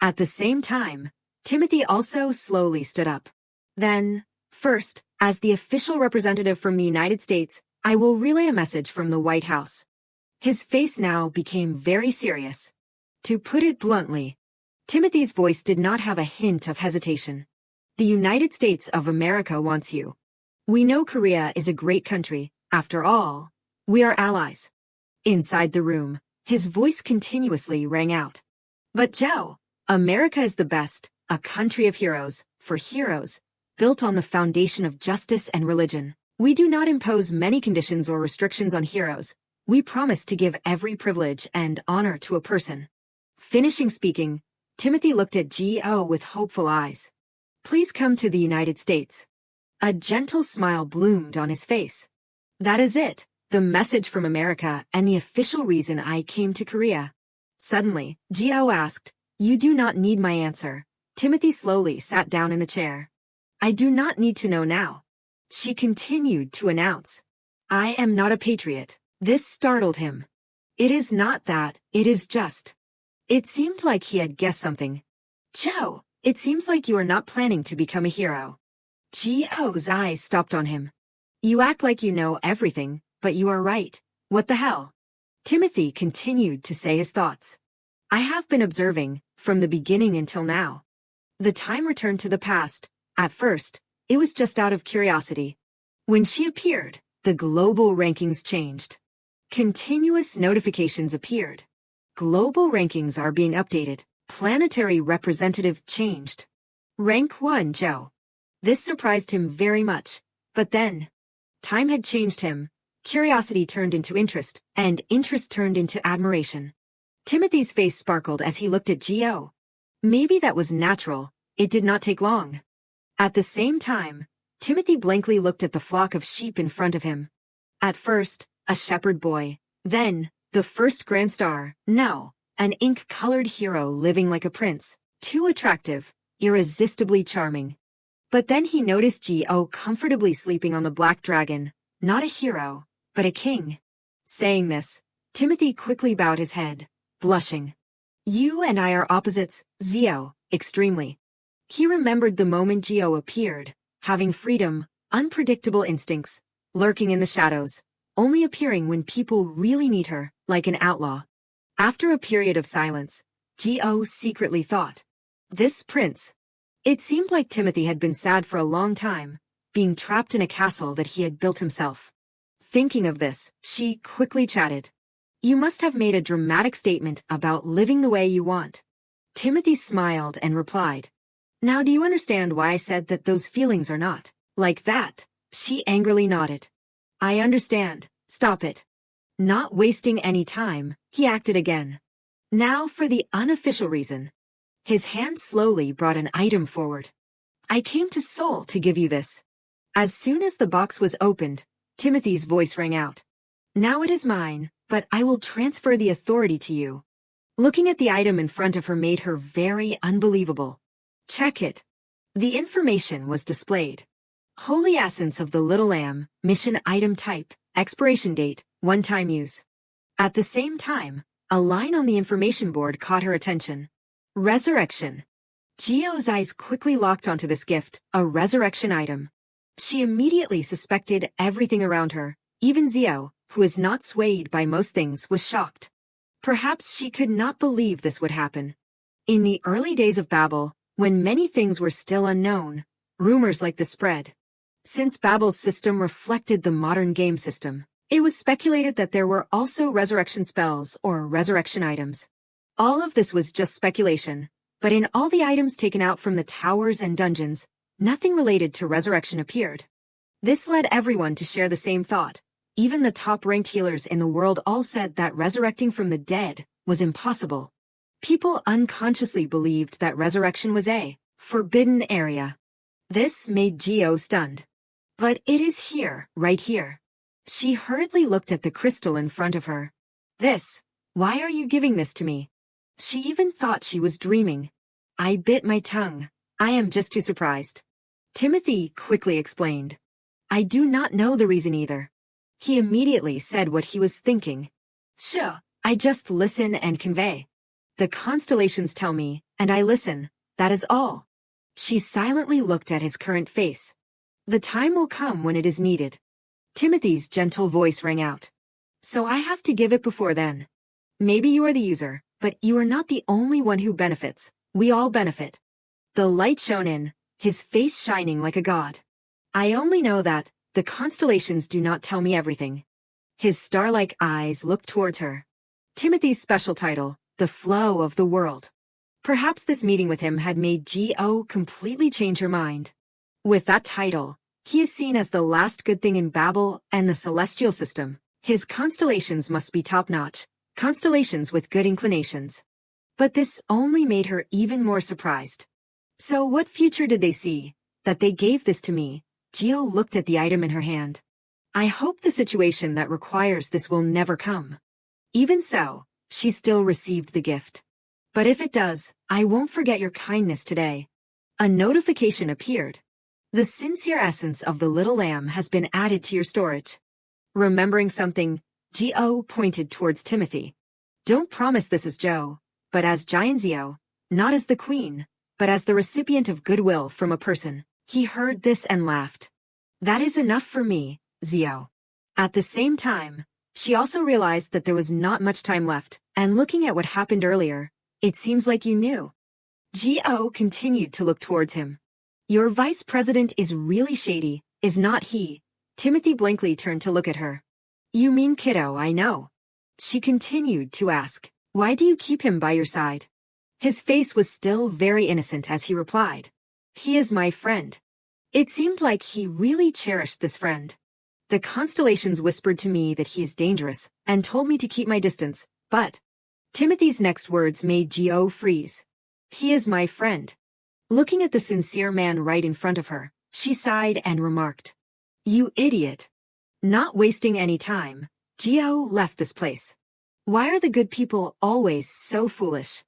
At the same time, Timothy also slowly stood up. Then, first, as the official representative from the United States, I will relay a message from the White House. His face now became very serious. To put it bluntly, Timothy's voice did not have a hint of hesitation. The United States of America wants you. We know Korea is a great country. After all, we are allies. Inside the room, his voice continuously rang out. But Joe, America is the best, a country of heroes, for heroes, built on the foundation of justice and religion. We do not impose many conditions or restrictions on heroes. We promise to give every privilege and honor to a person. Finishing speaking, Timothy looked at Gio with hopeful eyes. Please come to the United States. A gentle smile bloomed on his face. That is it, the message from America and the official reason I came to Korea. Suddenly, Gio asked, You do not need my answer. Timothy slowly sat down in the chair. I do not need to know now. She continued to announce. I am not a patriot. This startled him. It is not that, it is just. It seemed like he had guessed something. Joe, it seems like you are not planning to become a hero. Gio's eyes stopped on him. You act like you know everything, but you are right. What the hell? Timothy continued to say his thoughts. I have been observing, from the beginning until now. The time returned to the past. At first, it was just out of curiosity. When she appeared, the global rankings changed. Continuous notifications appeared. Global rankings are being updated. Planetary representative changed. Rank 1 Joe. This surprised him very much. But then, time had changed him. Curiosity turned into interest, and interest turned into admiration. Timothy's face sparkled as he looked at Gio. Maybe that was natural. It did not take long. At the same time, Timothy blankly looked at the flock of sheep in front of him. At first, a shepherd boy. Then, the first grand star. No, an ink-colored hero living like a prince. Too attractive, irresistibly charming. But then he noticed Gio comfortably sleeping on the black dragon. Not a hero, but a king. Saying this, Timothy quickly bowed his head, blushing. You and I are opposites, Gio, extremely. He remembered the moment Gio appeared, having freedom, unpredictable instincts, lurking in the shadows, only appearing when people really need her, like an outlaw. After a period of silence, Gio secretly thought, this prince. It seemed like Timothy had been sad for a long time, being trapped in a castle that he had built himself. Thinking of this, she quickly chatted. You must have made a dramatic statement about living the way you want. Timothy smiled and replied. Now do you understand why I said that those feelings are not like that? She angrily nodded. I understand. Stop it. Not wasting any time, he acted again. Now for the unofficial reason. His hand slowly brought an item forward. I came to Seoul to give you this. As soon as the box was opened, Timothy's voice rang out. Now it is mine, but I will transfer the authority to you. Looking at the item in front of her made her very unbelievable. Check it. The information was displayed. Holy Essence of the Little Lamb, mission item type, expiration date, one-time use. At the same time, a line on the information board caught her attention. Resurrection. Jio's eyes quickly locked onto this gift, a resurrection item. She immediately suspected everything around her. Even Zio, who is not swayed by most things, was shocked. Perhaps she could not believe this would happen. In the early days of Babel, when many things were still unknown, rumors like this spread. Since Babel's system reflected the modern game system, it was speculated that there were also resurrection spells or resurrection items. All of this was just speculation, but in all the items taken out from the towers and dungeons, nothing related to resurrection appeared. This led everyone to share the same thought. Even the top-ranked healers in the world all said that resurrecting from the dead was impossible. People unconsciously believed that resurrection was a forbidden area. This made Gio stunned. But it is here, right here. She hurriedly looked at the crystal in front of her. Why are you giving this to me? She even thought she was dreaming. I bit my tongue. I am just too surprised. Timothy quickly explained. I do not know the reason either. He immediately said what he was thinking. Sure, I just listen and convey. The constellations tell me, and I listen, that is all. She silently looked at his current face. The time will come when it is needed. Timothy's gentle voice rang out. So I have to give it before then. Maybe you are the user, but you are not the only one who benefits. We all benefit. The light shone in, his face shining like a god. I only know that the constellations do not tell me everything. His star-like eyes looked towards her. Timothy's special title, The Flow of the World. Perhaps this meeting with him had made G.O. completely change her mind. With that title, he is seen as the last good thing in Babel and the celestial system. His constellations must be top-notch, constellations with good inclinations. But this only made her even more surprised. So what future did they see, that they gave this to me? Gio looked at the item in her hand. I hope the situation that requires this will never come. Even so, she still received the gift. But if it does, I won't forget your kindness today. A notification appeared. The sincere essence of the little lamb has been added to your storage. Remembering something, Gio pointed towards Timothy. Don't promise this as Joe, but as Gianzio, not as the queen, but as the recipient of goodwill from a person. He heard this and laughed. That is enough for me, Zio. At the same time, she also realized that there was not much time left, and looking at what happened earlier, it seems like you knew. Gio continued to look towards him. Your vice president is really shady, is not he? Timothy blankly turned to look at her. You mean kiddo, I know. She continued to ask, why do you keep him by your side? His face was still very innocent as he replied. He is my friend. It seemed like he really cherished this friend. The constellations whispered to me that he is dangerous and told me to keep my distance, but Timothy's next words made Gio freeze. He is my friend. Looking at the sincere man right in front of her, she sighed and remarked. You idiot. Not wasting any time, Gio left this place. Why are the good people always so foolish?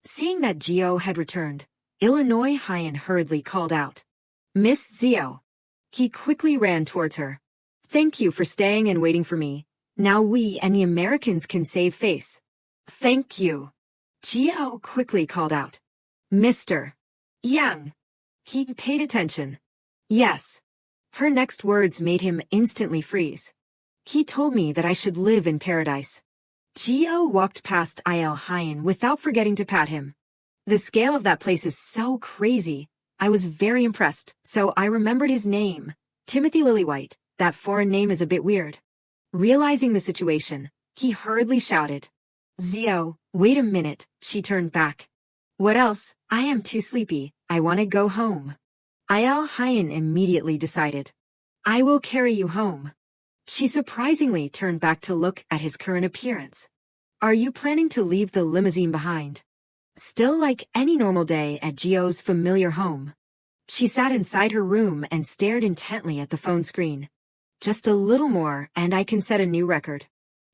Seeing that Gio had returned, Illinois Hyan hurriedly called out. Miss Zio. He quickly ran towards her. Thank you for staying and waiting for me. Now we and the Americans can save face. Thank you. Gio quickly called out. Mr. Young. He paid attention. Yes. Her next words made him instantly freeze. He told me that I should live in paradise. Gio walked past Il Hyan without forgetting to pat him. The scale of that place is so crazy. I was very impressed, so I remembered his name. Timothy Lillywhite. That foreign name is a bit weird. Realizing the situation, he hurriedly shouted. Zio, wait a minute, she turned back. What else? I am too sleepy, I want to go home. Ayal Hyan immediately decided. I will carry you home. She surprisingly turned back to look at his current appearance. Are you planning to leave the limousine behind? Still like any normal day at Gio's familiar home. She sat inside her room and stared intently at the phone screen. Just a little more and I can set a new record.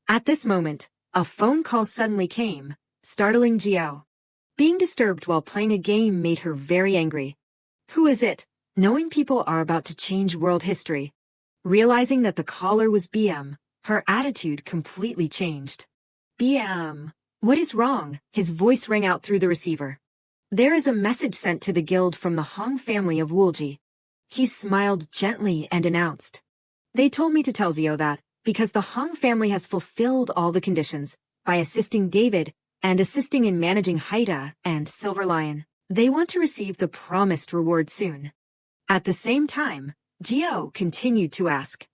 At this moment, a phone call suddenly came, startling Gio. Being disturbed while playing a game made her very angry. Who is it? Knowing people are about to change world history. Realizing that the caller was BM, her attitude completely changed. BM. What is wrong? His voice rang out through the receiver. There is a message sent to the guild from the Hong family of Woolji. He smiled gently and announced. They told me to tell Zio that, because the Hong family has fulfilled all the conditions, by assisting David, and assisting in managing Haida and Silver Lion, they want to receive the promised reward soon. At the same time, Gio continued to ask.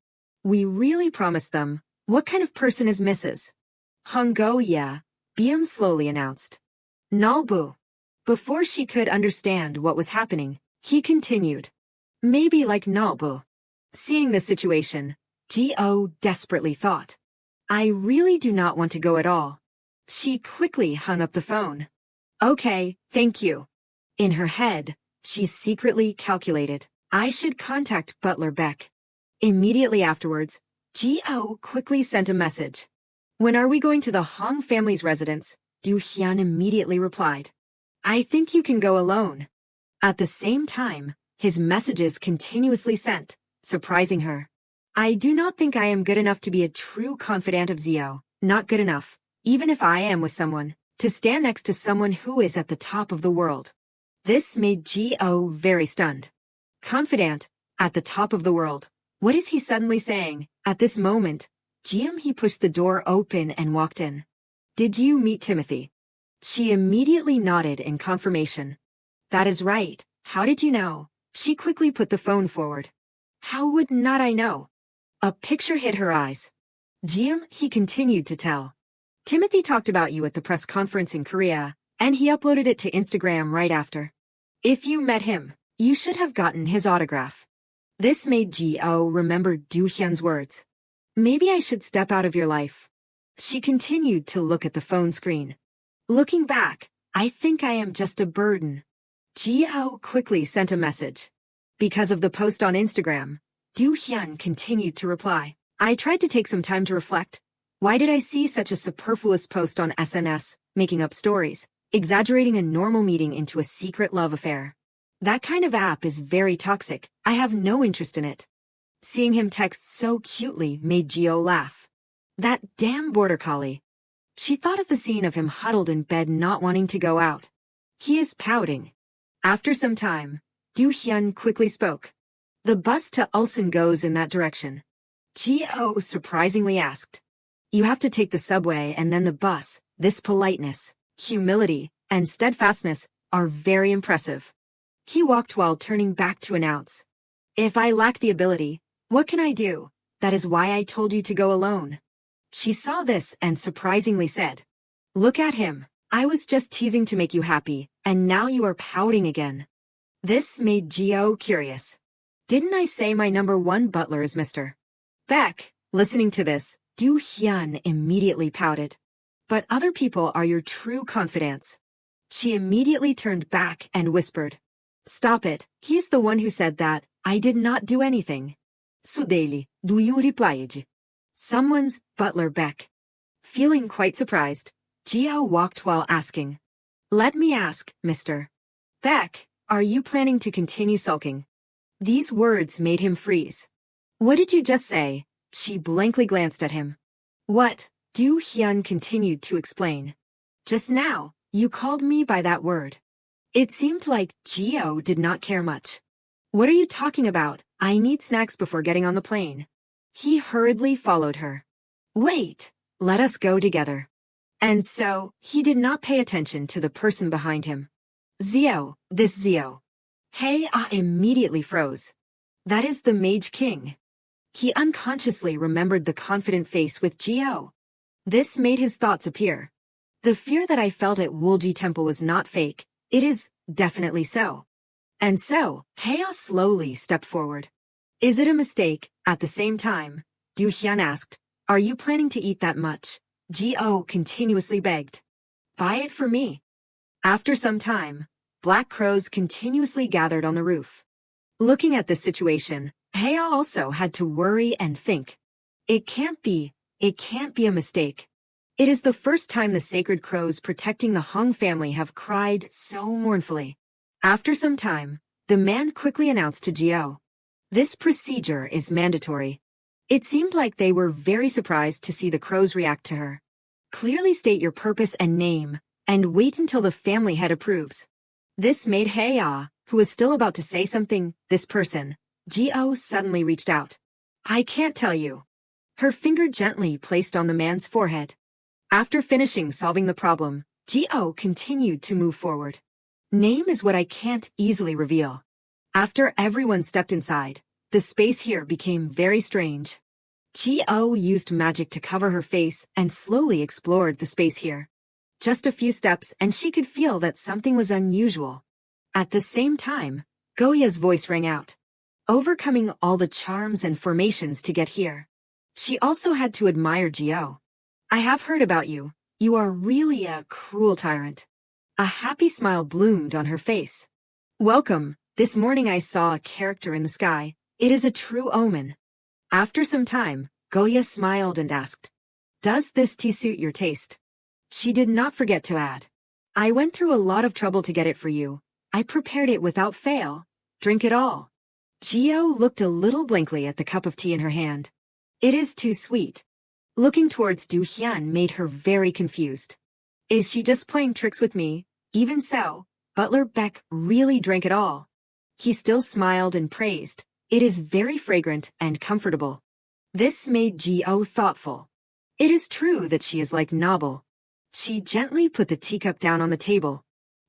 We really promised them. What kind of person is Mrs. Hongo? Yeah, BM slowly announced. Nalbu. Before she could understand what was happening, he continued. Maybe like Nalbu. Seeing the situation, Gio desperately thought. I really do not want to go at all. She quickly hung up the phone. Okay, thank you. In her head, she secretly calculated. I should contact Butler Beck. Immediately afterwards, Gio quickly sent a message. When are we going to the Hong family's residence? Du Hyun immediately replied. I think you can go alone. At the same time, his messages continuously sent, surprising her. I do not think I am good enough to be a true confidant of Zio, not good enough, even if I am with someone, to stand next to someone who is at the top of the world. This made Gio very stunned. Confidant, at the top of the world. What is he suddenly saying? At this moment, he pushed the door open and walked in. Did you meet Timothy? She immediately nodded in confirmation. That is right. How did you know? She quickly put the phone forward. How would not I know? A picture hit her eyes. He continued to tell. Timothy talked about you at the press conference in Korea, and he uploaded it to Instagram right after. If you met him, you should have gotten his autograph. This made Gio remember Du Hyun's words. Maybe I should step out of your life. She continued to look at the phone screen. Looking back, I think I am just a burden. Gio quickly sent a message. Because of the post on Instagram, Du Hyun continued to reply. I tried to take some time to reflect. Why did I see such a superfluous post on SNS, making up stories, exaggerating a normal meeting into a secret love affair? That kind of app is very toxic. I have no interest in it. Seeing him text so cutely made Gio laugh. That damn border collie. She thought of the scene of him huddled in bed not wanting to go out. He is pouting. After some time, Du Hyun quickly spoke. The bus to Ulsan goes in that direction. Gio surprisingly asked. You have to take the subway and then the bus. This politeness, humility, and steadfastness are very impressive. He walked while turning back to announce. If I lack the ability, what can I do? That is why I told you to go alone. She saw this and surprisingly said. Look at him. I was just teasing to make you happy, and now you are pouting again. This made Gio curious. Didn't I say my #1 butler is Mr. Beck? Listening to this, Du Hyun immediately pouted. But other people are your true confidants. She immediately turned back and whispered. Stop it, he's the one who said that. I did not do anything. Sudeli, do you reply? Someone's Butler Beck. Feeling quite surprised, Gio walked while asking. Let me ask, Mr. Beck, are you planning to continue sulking? These words made him freeze. What did you just say? She blankly glanced at him. What? Du Hyun continued to explain. Just now, you called me by that word. It seemed like Gio did not care much. What are you talking about? I need snacks before getting on the plane. He hurriedly followed her. Wait, let us go together. And so, he did not pay attention to the person behind him. Zio, this Zio. Hei-ah immediately froze. That is the Mage King. He unconsciously remembered the confident face with Geo. This made his thoughts appear. The fear that I felt at Woolji Temple was not fake, it is definitely so. And so, Hei-ah slowly stepped forward. Is it a mistake? At the same time, Du Hyun asked, are you planning to eat that much? Geo continuously begged. Buy it for me. After some time, black crows continuously gathered on the roof. Looking at this situation, Hei-ah also had to worry and think. It can't be a mistake. It is the first time the sacred crows protecting the Hong family have cried so mournfully. After some time, the man quickly announced to Geo. This procedure is mandatory. It seemed like they were very surprised to see the crows react to her. Clearly state your purpose and name, and wait until the family head approves. This made Hei-ah, who was still about to say something, this person, Geo suddenly reached out. I can't tell you. Her finger gently placed on the man's forehead. After finishing solving the problem, Geo continued to move forward. Name is what I can't easily reveal. After everyone stepped inside, the space here became very strange. Geo used magic to cover her face and slowly explored the space here. Just a few steps and she could feel that something was unusual. At the same time, Goya's voice rang out. Overcoming all the charms and formations to get here. She also had to admire Geo. I have heard about you. You are really a cruel tyrant. A happy smile bloomed on her face. Welcome. This morning I saw a character in the sky. It is a true omen. After some time, Goya smiled and asked, does this tea suit your taste? She did not forget to add, I went through a lot of trouble to get it for you. I prepared it without fail. Drink it all. Geo looked a little blankly at the cup of tea in her hand. It is too sweet. Looking towards Du Hyun made her very confused. Is she just playing tricks with me? Even so, Butler Beck really drank it all. He still smiled and praised. It is very fragrant and comfortable. This made Geo thoughtful. It is true that she is like Noble. She gently put the teacup down on the table.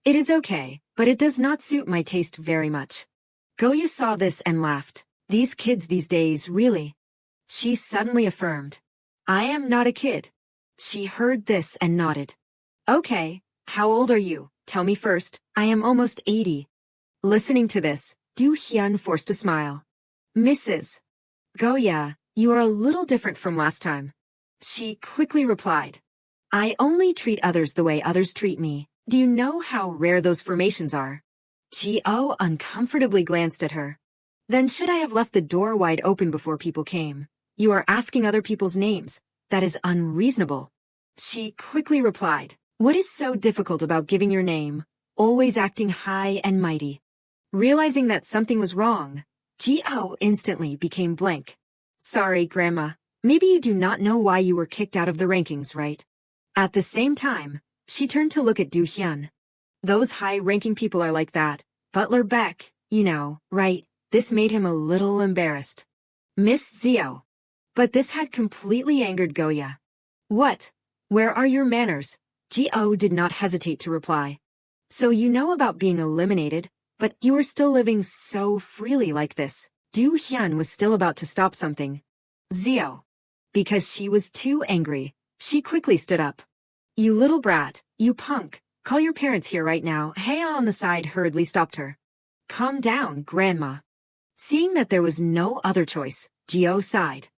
It is okay, but it does not suit my taste very much. Goya saw this and laughed. These kids these days, really. She suddenly affirmed. I am not a kid. She heard this and nodded. Okay, how old are you? Tell me first. I am almost 80. Listening to this, Du Hyun forced a smile. Mrs. Goya, you are a little different from last time. She quickly replied. I only treat others the way others treat me. Do you know how rare those formations are? Geo uncomfortably glanced at her. Then should I have left the door wide open before people came? You are asking other people's names. That is unreasonable. She quickly replied. What is so difficult about giving your name? Always acting high and mighty. Realizing that something was wrong, Geo instantly became blank. Sorry, Grandma. Maybe you do not know why you were kicked out of the rankings, right? At the same time, she turned to look at Du Hyun. Those high-ranking people are like that. Butler Beck, you know, right? This made him a little embarrassed. Miss Zio. But this had completely angered Goya. What? Where are your manners? Geo did not hesitate to reply. So you know about being eliminated, but you are still living so freely like this. Du Hyun was still about to stop something. Zio. Because she was too angry, she quickly stood up. You little brat, you punk, call your parents here right now. Hei-ah on the side hurriedly stopped her. Calm down, Grandma. Seeing that there was no other choice, Geo sighed.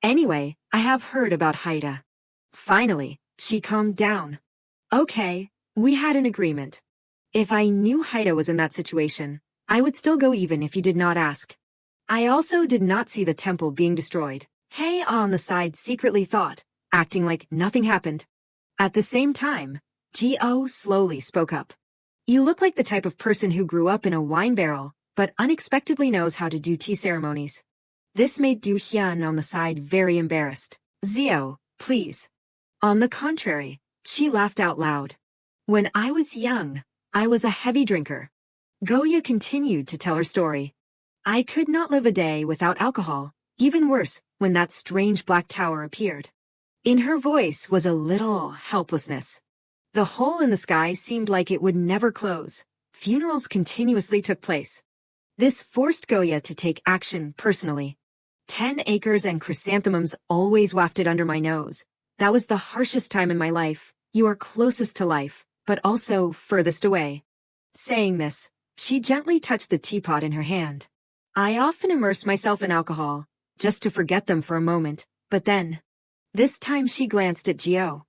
Anyway, I have heard about Haida. Finally, she calmed down. Okay, we had an agreement. If I knew Haida was in that situation, I would still go even if you did not ask. I also did not see the temple being destroyed. Hei-ah on the side secretly thought, acting like nothing happened. At the same time, Geo slowly spoke up. You look like the type of person who grew up in a wine barrel, but unexpectedly knows how to do tea ceremonies. This made Du Hyun on the side very embarrassed. Zio, please. On the contrary, she laughed out loud. When I was young, I was a heavy drinker. Goya continued to tell her story. I could not live a day without alcohol, even worse, when that strange black tower appeared. In her voice was a little helplessness. The hole in the sky seemed like it would never close. Funerals continuously took place. This forced Goya to take action personally. 10 acres and chrysanthemums always wafted under my nose. That was the harshest time in my life. You are closest to life, but also furthest away. Saying this, she gently touched the teapot in her hand. I often immerse myself in alcohol, just to forget them for a moment, but then. This time she glanced at Gio.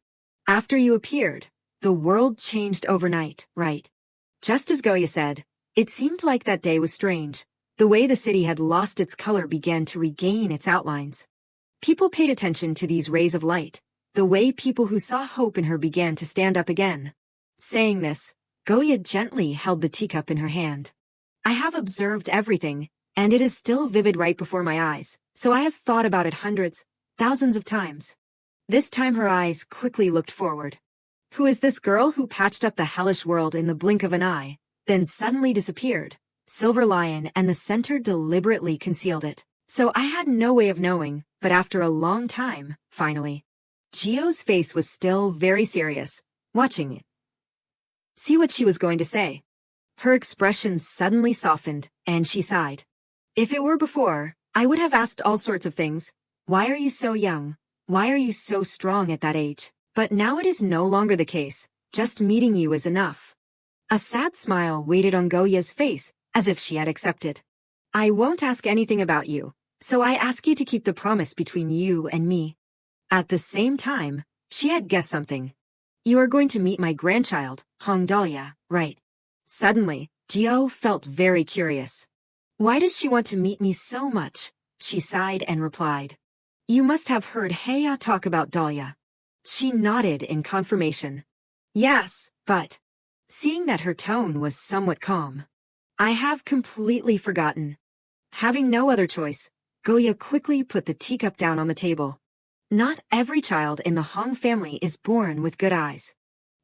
After you appeared, the world changed overnight, right? Just as Goya said, it seemed like that day was strange. The way the city had lost its color began to regain its outlines. People paid attention to these rays of light, the way people who saw hope in her began to stand up again. Saying this, Goya gently held the teacup in her hand. I have observed everything, and it is still vivid right before my eyes, so I have thought about it hundreds, thousands of times. This time her eyes quickly looked forward. Who is this girl who patched up the hellish world in the blink of an eye, then suddenly disappeared? Silver Lion and the center deliberately concealed it, so I had no way of knowing, but after a long time, finally. Gio's face was still very serious, watching it. See what she was going to say. Her expression suddenly softened, and she sighed. If it were before, I would have asked all sorts of things. Why are you so young? Why are you so strong at that age? But now it is no longer the case. Just meeting you is enough. A sad smile waited on Goya's face, as if she had accepted. I won't ask anything about you, so I ask you to keep the promise between you and me. At the same time, she had guessed something. You are going to meet my grandchild, Hong Dahlia, right? Suddenly, Gio felt very curious. Why does she want to meet me so much? She sighed and replied. You must have heard Heya talk about Dahlia. She nodded in confirmation. Yes, but... Seeing that her tone was somewhat calm. I have completely forgotten. Having no other choice, Goya quickly put the teacup down on the table. Not every child in the Hong family is born with good eyes.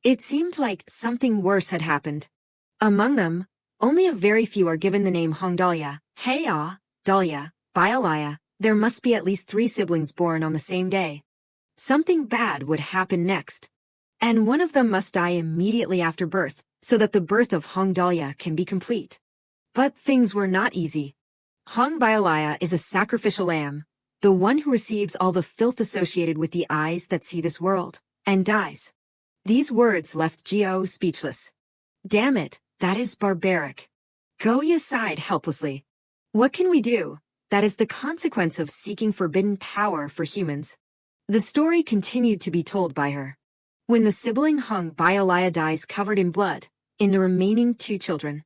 It seemed like something worse had happened. Among them, only a very few are given the name Hong Dahlia, Heya, Dahlia, Bialia. There must be at least 3 siblings born on the same day. Something bad would happen next. And one of them must die immediately after birth, so that the birth of Hong Dahlia can be complete. But things were not easy. Hong Bialia is a sacrificial lamb, the one who receives all the filth associated with the eyes that see this world, and dies. These words left Gio speechless. Damn it, that is barbaric. Goya sighed helplessly. What can we do? That is the consequence of seeking forbidden power for humans. The story continued to be told by her. When the sibling Hong Bialia dies covered in blood, in the remaining 2 children.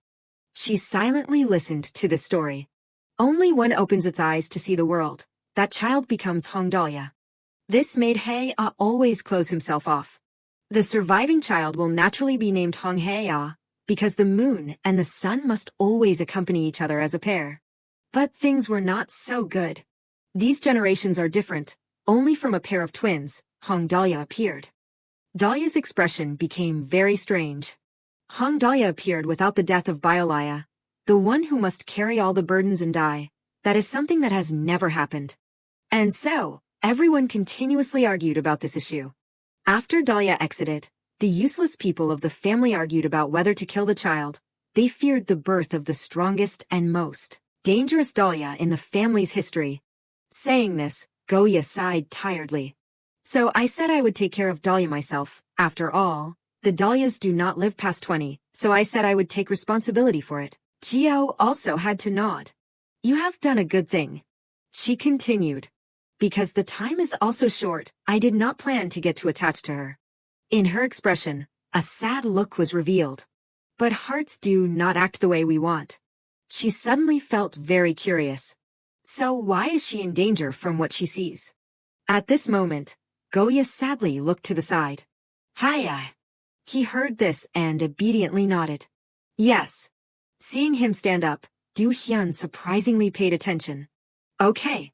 She silently listened to the story. Only one opens its eyes to see the world. That child becomes Hong Dahlia. This made Heya always close himself off. The surviving child will naturally be named Hong Heya, because the moon and the sun must always accompany each other as a pair. But things were not so good. These generations are different. Only from a pair of twins, Hong Dahlia appeared. Dahlia's expression became very strange. Hong Dahlia appeared without the death of Bialia, the one who must carry all the burdens and die. That is something that has never happened. And so, everyone continuously argued about this issue. After Dahlia exited, the useless people of the family argued about whether to kill the child. They feared the birth of the strongest and most dangerous Dahlia in the family's history. Saying this, Goya sighed tiredly. So I said I would take care of Dahlia myself. After all, the Dahlias do not live past 20, so I said I would take responsibility for it. Gio also had to nod. You have done a good thing. She continued. Because the time is also short, I did not plan to get too attached to her. In her expression, a sad look was revealed. But hearts do not act the way we want. She suddenly felt very curious. So why is she in danger from what she sees? At this moment, Goya sadly looked to the side. Hiya. He heard this and obediently nodded. Yes. Seeing him stand up, Du Hyun surprisingly paid attention. Okay.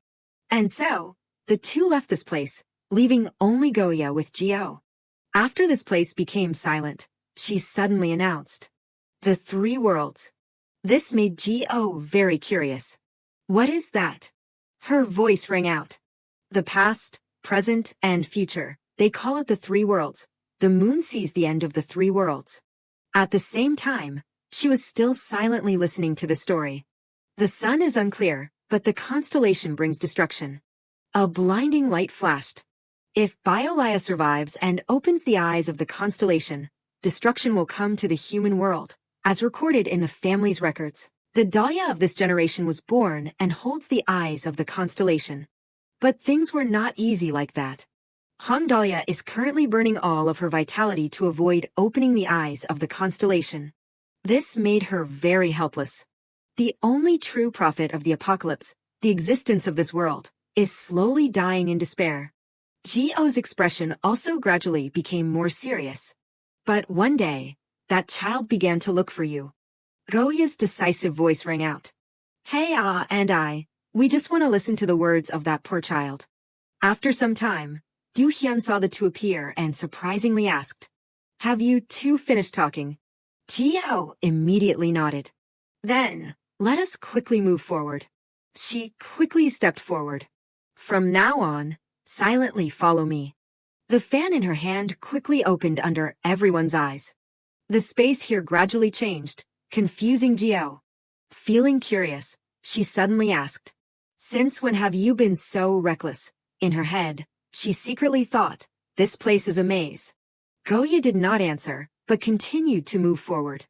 And so, the 2 left this place, leaving only Goya with Gio. After this place became silent, she suddenly announced. The 3 worlds. This made Gio very curious. What is that? Her voice rang out. The past, present, and future. They call it the 3 worlds. The moon sees the end of the 3 worlds. At the same time, she was still silently listening to the story. The sun is unclear, but the constellation brings destruction. A blinding light flashed. If Biolaya survives and opens the eyes of the constellation, destruction will come to the human world, as recorded in the family's records. The Dahlia of this generation was born and holds the eyes of the constellation. But things were not easy like that. Hong Dahlia is currently burning all of her vitality to avoid opening the eyes of the constellation. This made her very helpless. The only true prophet of the apocalypse, the existence of this world, is slowly dying in despair. Gio's expression also gradually became more serious. But one day, that child began to look for you. Goya's decisive voice rang out. Hey and I, we just want to listen to the words of that poor child. After some time, Du Hyun saw the two appear and surprisingly asked, Have you two finished talking? Gio immediately nodded. Then, let us quickly move forward. She quickly stepped forward. From now on, silently follow me. The fan in her hand quickly opened under everyone's eyes. The space here gradually changed, confusing Gio. Feeling curious, she suddenly asked, Since when have you been so reckless? In her head, she secretly thought, this place is a maze. Goya did not answer, but continued to move forward.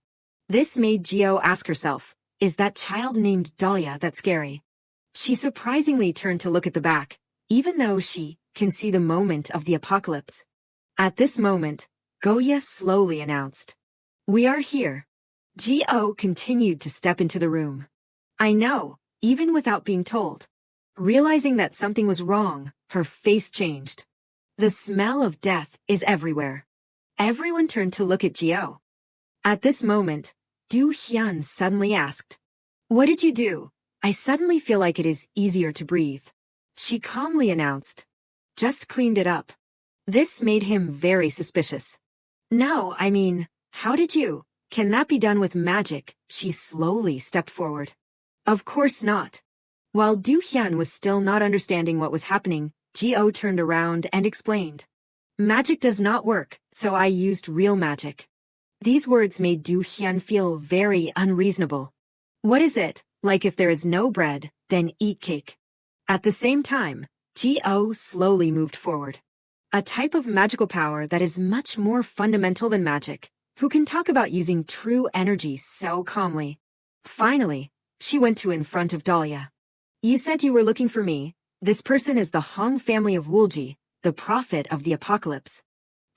This made Gio ask herself, is that child named Dahlia that scary? She surprisingly turned to look at the back, even though she can see the moment of the apocalypse. At this moment, Goya slowly announced, We are here. Gio continued to step into the room. I know, even without being told. Realizing that something was wrong, her face changed. The smell of death is everywhere. Everyone turned to look at Gio. At this moment, Du Hyun suddenly asked, What did you do? I suddenly feel like it is easier to breathe. She calmly announced, Just cleaned it up. This made him very suspicious. No, I mean, how did you? Can that be done with magic? She slowly stepped forward. Of course not. While Du Hyun was still not understanding what was happening, Gio turned around and explained. Magic does not work, so I used real magic. These words made Du Hyun feel very unreasonable. What is it? Like if there is no bread, then eat cake. At the same time, Gio slowly moved forward. A type of magical power that is much more fundamental than magic. Who can talk about using true energy so calmly? Finally, she went to in front of Dahlia. You said you were looking for me. This person is the Hong family of Wulji, the prophet of the apocalypse.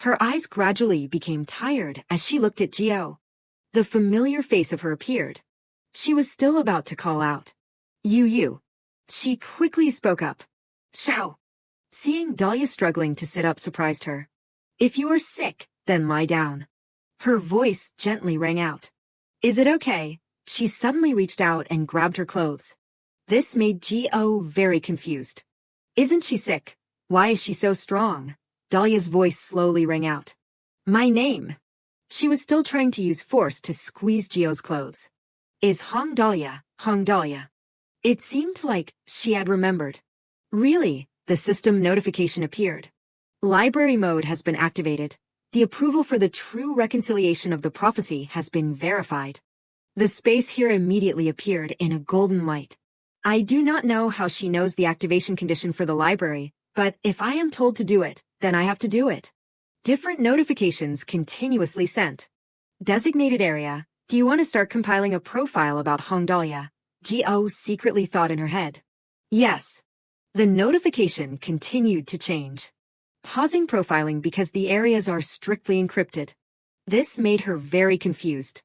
Her eyes gradually became tired as she looked at Gio. The familiar face of her appeared. She was still about to call out. You. She quickly spoke up. Shao. Seeing Dahlia struggling to sit up surprised her. If you are sick, then lie down. Her voice gently rang out. Is it okay? She suddenly reached out and grabbed her clothes. This made Gio very confused. Isn't she sick? Why is she so strong? Dahlia's voice slowly rang out. My name. She was still trying to use force to squeeze Gio's clothes. Is Hong Dahlia, Hong Dahlia. It seemed like she had remembered. Really, the system notification appeared. Library mode has been activated. The approval for the true reconciliation of the prophecy has been verified. The space here immediately appeared in a golden light. I do not know how she knows the activation condition for the library, but if I am told to do it, then I have to do it. Different notifications continuously sent. Designated area, do you want to start compiling a profile about Hong Dahlia? Gio secretly thought in her head. Yes. The notification continued to change. Pausing profiling because the areas are strictly encrypted. This made her very confused.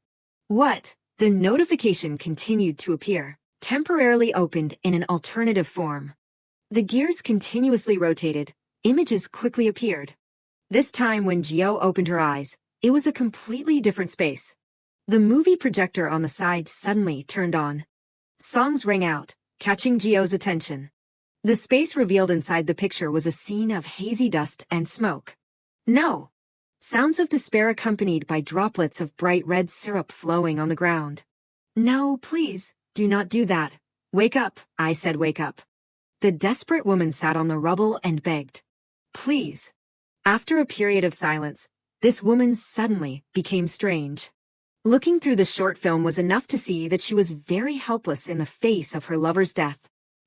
What? The notification continued to appear, temporarily opened in an alternative form. The gears continuously rotated, images quickly appeared. This time when Gio opened her eyes, it was a completely different space. The movie projector on the side suddenly turned on. Songs rang out, catching Gio's attention. The space revealed inside the picture was a scene of hazy dust and smoke. No! Sounds of despair accompanied by droplets of bright red syrup flowing on the ground. No, please, do not do that. Wake up, I said wake up. The desperate woman sat on the rubble and begged. Please. After a period of silence, this woman suddenly became strange. Looking through the short film was enough to see that she was very helpless in the face of her lover's death.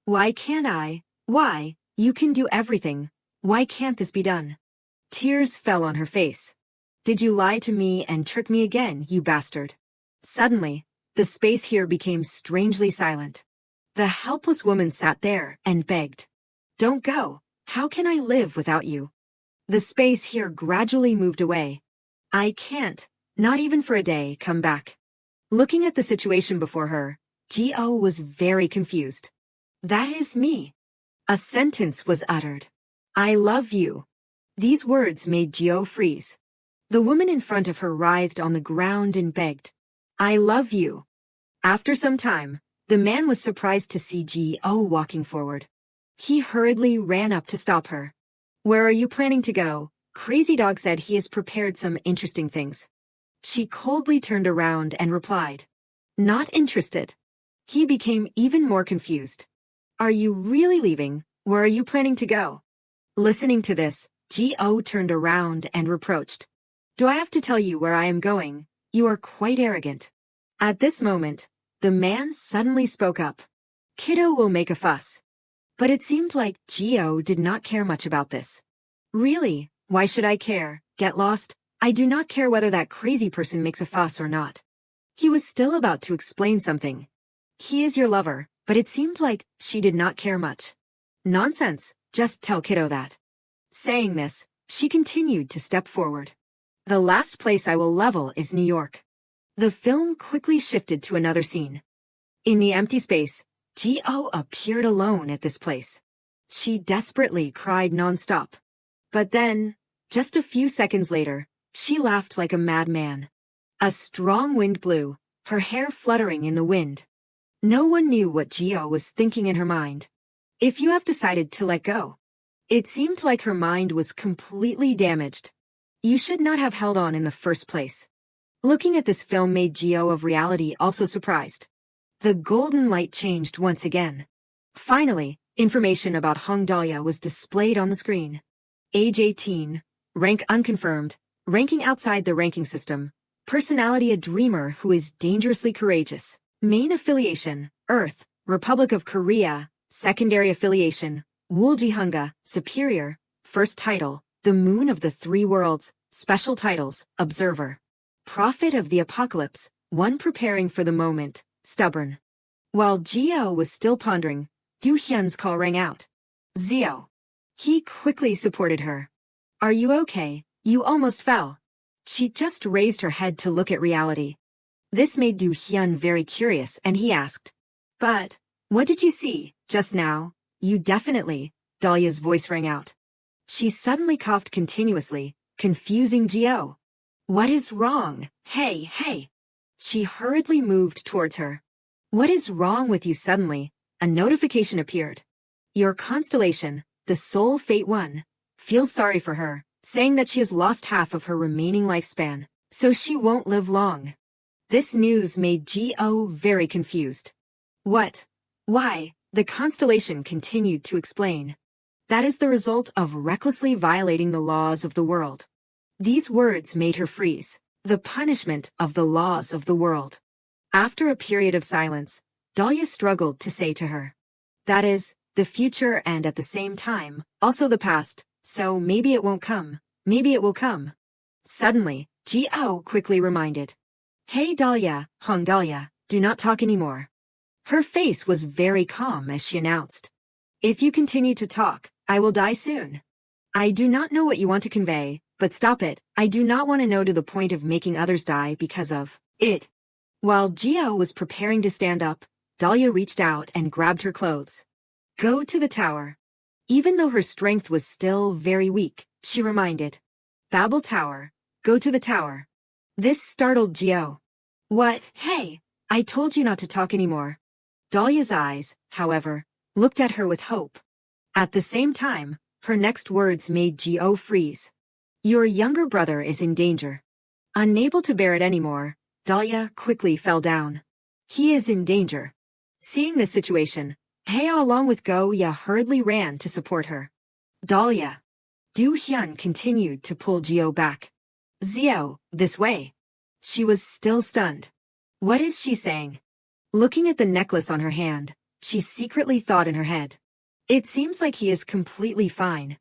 Why can't I? Why? You can do everything. Why can't this be done? Tears fell on her face. Did you lie to me and trick me again, you bastard? Suddenly, the space here became strangely silent. The helpless woman sat there and begged. Don't go. How can I live without you? The space here gradually moved away. I can't, not even for a day, come back. Looking at the situation before her, Gio was very confused. That is me. A sentence was uttered. I love you. These words made Gio freeze. The woman in front of her writhed on the ground and begged. I love you. After some time, the man was surprised to see Gio walking forward. He hurriedly ran up to stop her. Where are you planning to go? Crazy Dog said he has prepared some interesting things. She coldly turned around and replied. Not interested. He became even more confused. Are you really leaving? Where are you planning to go? Listening to this, Gio turned around and reproached. Do I have to tell you where I am going? You are quite arrogant. At this moment, the man suddenly spoke up. Kiddo will make a fuss. But it seemed like Gio did not care much about this. Really, why should I care? Get lost? I do not care whether that crazy person makes a fuss or not. He was still about to explain something. He is your lover, but it seemed like she did not care much. Nonsense, just tell Kiddo that. Saying this, she continued to step forward. The last place I will level is New York. The film quickly shifted to another scene. In the empty space, Gio appeared alone at this place. She desperately cried nonstop. But then, just a few seconds later, she laughed like a madman. A strong wind blew, her hair fluttering in the wind. No one knew what Gio was thinking in her mind. If you have decided to let go. It seemed like her mind was completely damaged. You should not have held on in the first place. Looking at this film made Gio of reality also surprised. The golden light changed once again. Finally, information about Hong Dahlia was displayed on the screen. Age 18, rank unconfirmed, ranking outside the ranking system, personality a dreamer who is dangerously courageous, main affiliation, Earth, Republic of Korea, secondary affiliation, Woolji superior, first title, the Moon of the Three Worlds, special titles, observer. Prophet of the Apocalypse, one preparing for the moment, stubborn. While Gio was still pondering, Du Hyun's call rang out. Zio. He quickly supported her. Are you okay? You almost fell. She just raised her head to look at reality. This made Du Hyun very curious and he asked. But, what did you see, just now? You definitely, Dahlia's voice rang out. She suddenly coughed continuously, confusing Gio. What is wrong? Hey, hey. She hurriedly moved towards her. What is wrong with you suddenly? A notification appeared. Your constellation, the Soul Fate 1, feels sorry for her, saying that she has lost half of her remaining lifespan, so she won't live long. This news made Gio very confused. What? Why? The constellation continued to explain. That is the result of recklessly violating the laws of the world. These words made her freeze. The punishment of the laws of the world. After a period of silence, Dahlia struggled to say to her. That is, the future and at the same time, also the past, so maybe it won't come, maybe it will come. Suddenly, Gio quickly reminded. Hey Dahlia, Hong Dahlia, do not talk anymore. Her face was very calm as she announced. If you continue to talk, I will die soon. I do not know what you want to convey, but stop it. I do not want to know to the point of making others die because of it. While Gio was preparing to stand up, Dahlia reached out and grabbed her clothes. Go to the tower. Even though her strength was still very weak, she reminded. Babel Tower, go to the tower. This startled Gio. What? Hey, I told you not to talk anymore. Dahlia's eyes, however, looked at her with hope. At the same time, her next words made Gio freeze. Your younger brother is in danger. Unable to bear it anymore, Dahlia quickly fell down. He is in danger. Seeing this situation, Hea along with Go Ya hurriedly ran to support her. Dahlia. Du Hyun continued to pull Gio back. Zio, this way. She was still stunned. What is she saying? Looking at the necklace on her hand, she secretly thought in her head. It seems like he is completely fine.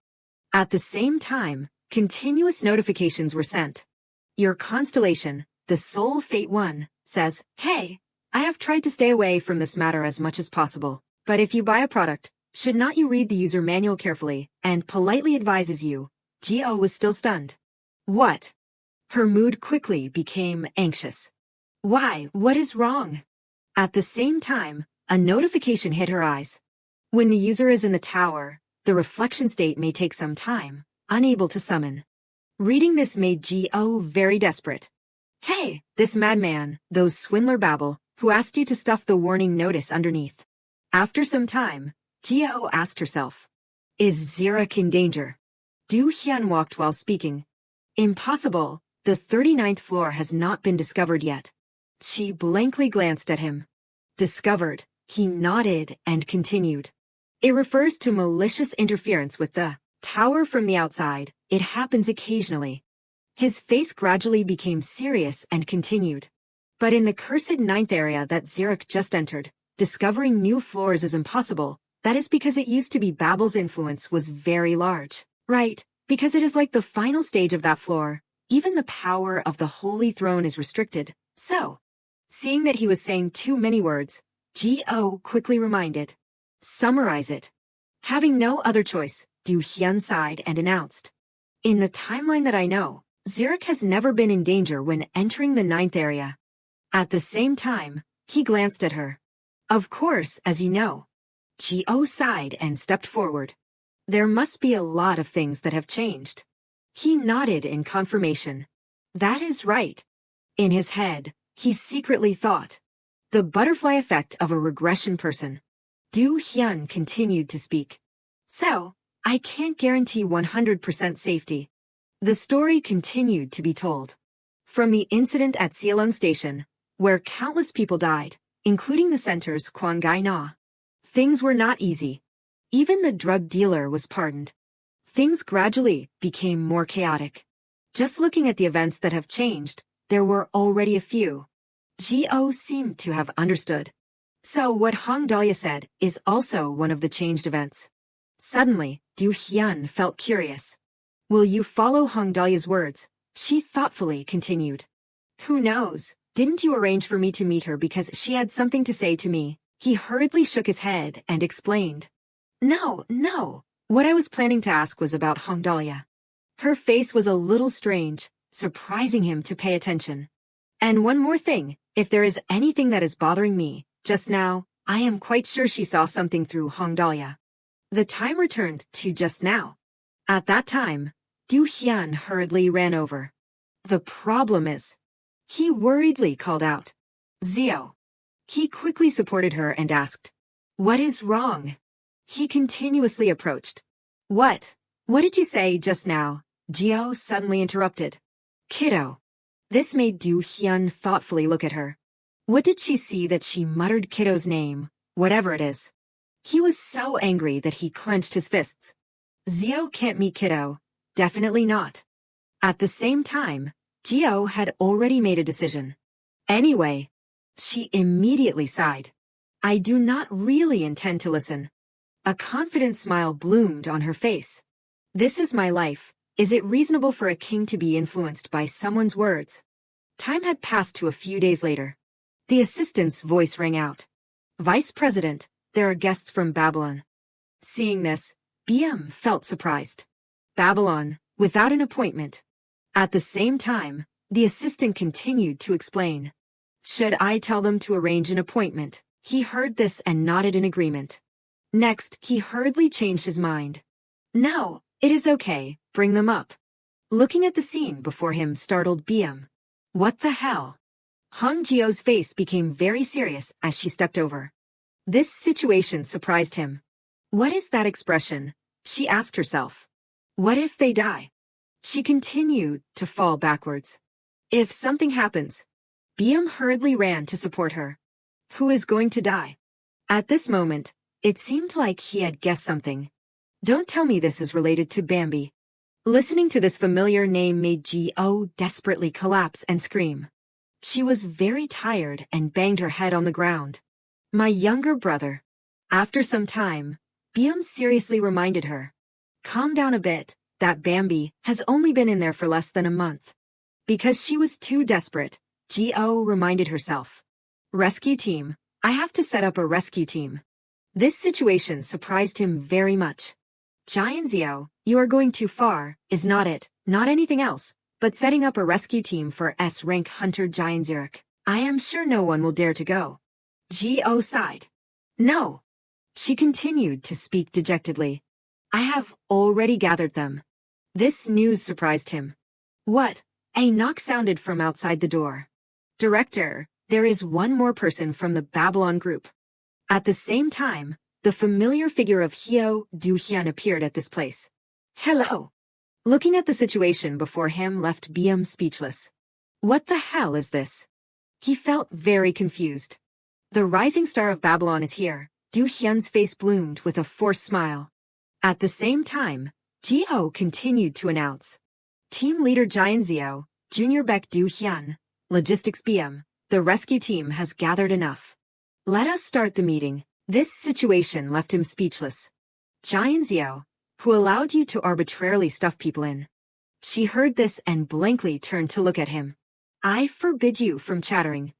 At the same time, continuous notifications were sent. Your constellation, the Soul Fate 1, says, "Hey, I have tried to stay away from this matter as much as possible, but if you buy a product, should not you read the user manual carefully, and politely advises you." Geo was still stunned. What? Her mood quickly became anxious. Why? What is wrong? At the same time, a notification hit her eyes. When the user is in the tower, the reflection state may take some time, unable to summon. Reading this made Geo very desperate. Hey, this madman, those swindler babble, who asked you to stuff the warning notice underneath. After some time, Geo asked herself, is Xeric in danger? Du Hyun walked while speaking. Impossible, the 39th floor has not been discovered yet. She blankly glanced at him. Discovered, he nodded and continued. It refers to malicious interference with the tower from the outside. It happens occasionally. His face gradually became serious and continued. But in the cursed 9th area that Xeric just entered, discovering new floors is impossible. That is because it used to be Babel's influence was very large. Right, because it is like the final stage of that floor. Even the power of the Holy Throne is restricted. So, seeing that he was saying too many words, Geo quickly reminded. Summarize it. Having no other choice, Du Hyun sighed and announced. In the timeline that I know, Xeric has never been in danger when entering the 9th area. At the same time, he glanced at her. Of course, as you know. Geo sighed and stepped forward. There must be a lot of things that have changed. He nodded in confirmation. That is right. In his head, he secretly thought. The butterfly effect of a regression person. Du Hyun continued to speak. So, I can't guarantee 100% safety. The story continued to be told. From the incident at Sealong Station, where countless people died, including the center's Kwon Gai Na. Things were not easy. Even the drug dealer was pardoned. Things gradually became more chaotic. Just looking at the events that have changed, there were already a few. Geo seemed to have understood. So what Hong Dahlia said is also one of the changed events. Suddenly, Du Hyun felt curious. Will you follow Hong Dahlia's words? She thoughtfully continued. Who knows? Didn't you arrange for me to meet her because she had something to say to me? He hurriedly shook his head and explained. No. What I was planning to ask was about Hong Dahlia. Her face was a little strange, surprising him to pay attention. And one more thing, if there is anything that is bothering me, just now, I am quite sure she saw something through Hong Dahlia. The time returned to just now. At that time, Du Hyun hurriedly ran over. The problem is. He worriedly called out. Zio. He quickly supported her and asked. What is wrong? He continuously approached. What did you say just now? Geo suddenly interrupted. Kiddo. This made Du Hyun thoughtfully look at her. What did she see that she muttered Kiddo's name, whatever it is? He was so angry that he clenched his fists. Zio can't meet Kiddo. Definitely not. At the same time, Geo had already made a decision. Anyway, she immediately sighed. I do not really intend to listen. A confident smile bloomed on her face. This is my life. Is it reasonable for a king to be influenced by someone's words? Time had passed to a few days later. The assistant's voice rang out. Vice President, there are guests from Babylon. Seeing this, BM felt surprised. Babylon, without an appointment. At the same time, the assistant continued to explain. Should I tell them to arrange an appointment? He heard this and nodded in agreement. Next, he hurriedly changed his mind. No, it is okay, bring them up. Looking at the scene before him startled BM. What the hell? Hong Jio's face became very serious as she stepped over. This situation surprised him. What is that expression? She asked herself. What if they die? She continued to fall backwards. If something happens, BM hurriedly ran to support her. Who is going to die? At this moment, it seemed like he had guessed something. Don't tell me this is related to Bambi. Listening to this familiar name made Geo desperately collapse and scream. She was very tired and banged her head on the ground. My younger brother. After some time, Biam seriously reminded her. Calm down a bit, that Bambi has only been in there for less than a month. Because she was too desperate, Go reminded herself. Rescue team, I have to set up a rescue team. This situation surprised him very much. Jianzio, you are going too far, is not it, not anything else, but setting up a rescue team for S-rank hunter Jianzirek. I am sure no one will dare to go. Go sighed. No. She continued to speak dejectedly. I have already gathered them. This news surprised him. What? A knock sounded from outside the door. Director, there is one more person from the Babylon group. At the same time, the familiar figure of Hyo Du-hyun appeared at this place. Hello. Looking at the situation before him left Biam speechless. What the hell is this? He felt very confused. The rising star of Babylon is here. Du-hyun's face bloomed with a forced smile. At the same time, Go continued to announce. Team leader Jianzio, Junior Baek Du-hyun, Logistics BM, the rescue team has gathered enough. Let us start the meeting. This situation left him speechless. Jianzio, who allowed you to arbitrarily stuff people in? She heard this and blankly turned to look at him. I forbid you from chattering.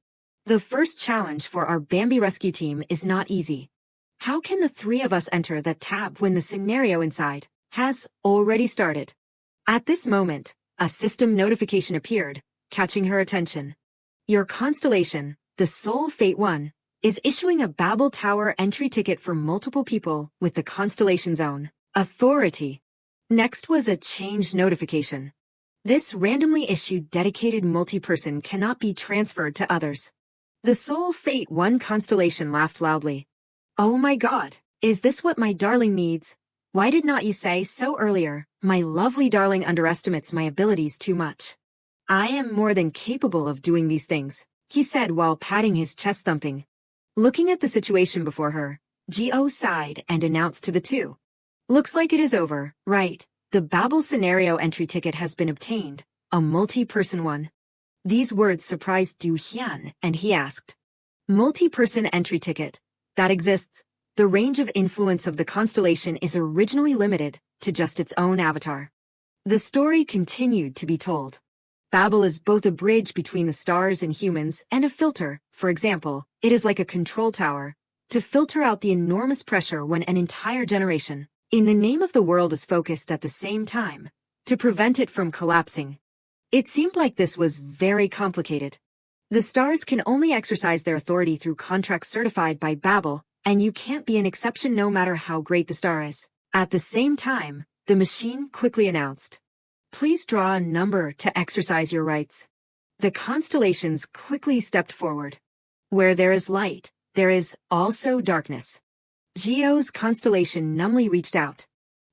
The first challenge for our Bambi rescue team is not easy. How can the three of us enter that tab when the scenario inside has already started? At this moment, a system notification appeared, catching her attention. Your constellation, the Soul Fate 1, is issuing a Babel Tower entry ticket for multiple people with the constellation zone authority. Next was a change notification. This randomly issued dedicated multi-person cannot be transferred to others. The Soul Fate 1 constellation laughed loudly. Oh my god, is this what my darling needs? Why did not you say so earlier? My lovely darling underestimates my abilities too much. I am more than capable of doing these things, he said while patting his chest thumping. Looking at the situation before her, Go sighed and announced to the two. Looks like it is over, right? The Babel scenario entry ticket has been obtained, a multi-person one. These words surprised Du-hyun, and he asked. Multi-person entry ticket. That exists. The range of influence of the constellation is originally limited to just its own avatar. The story continued to be told. Babel is both a bridge between the stars and humans and a filter. For example, it is like a control tower to filter out the enormous pressure when an entire generation, in the name of the world, is focused at the same time, to prevent it from collapsing. It seemed like this was very complicated. The stars can only exercise their authority through contracts certified by Babel, and you can't be an exception no matter how great the star is. At the same time, the machine quickly announced. Please draw a number to exercise your rights. The constellations quickly stepped forward. Where there is light, there is also darkness. Go's constellation numbly reached out.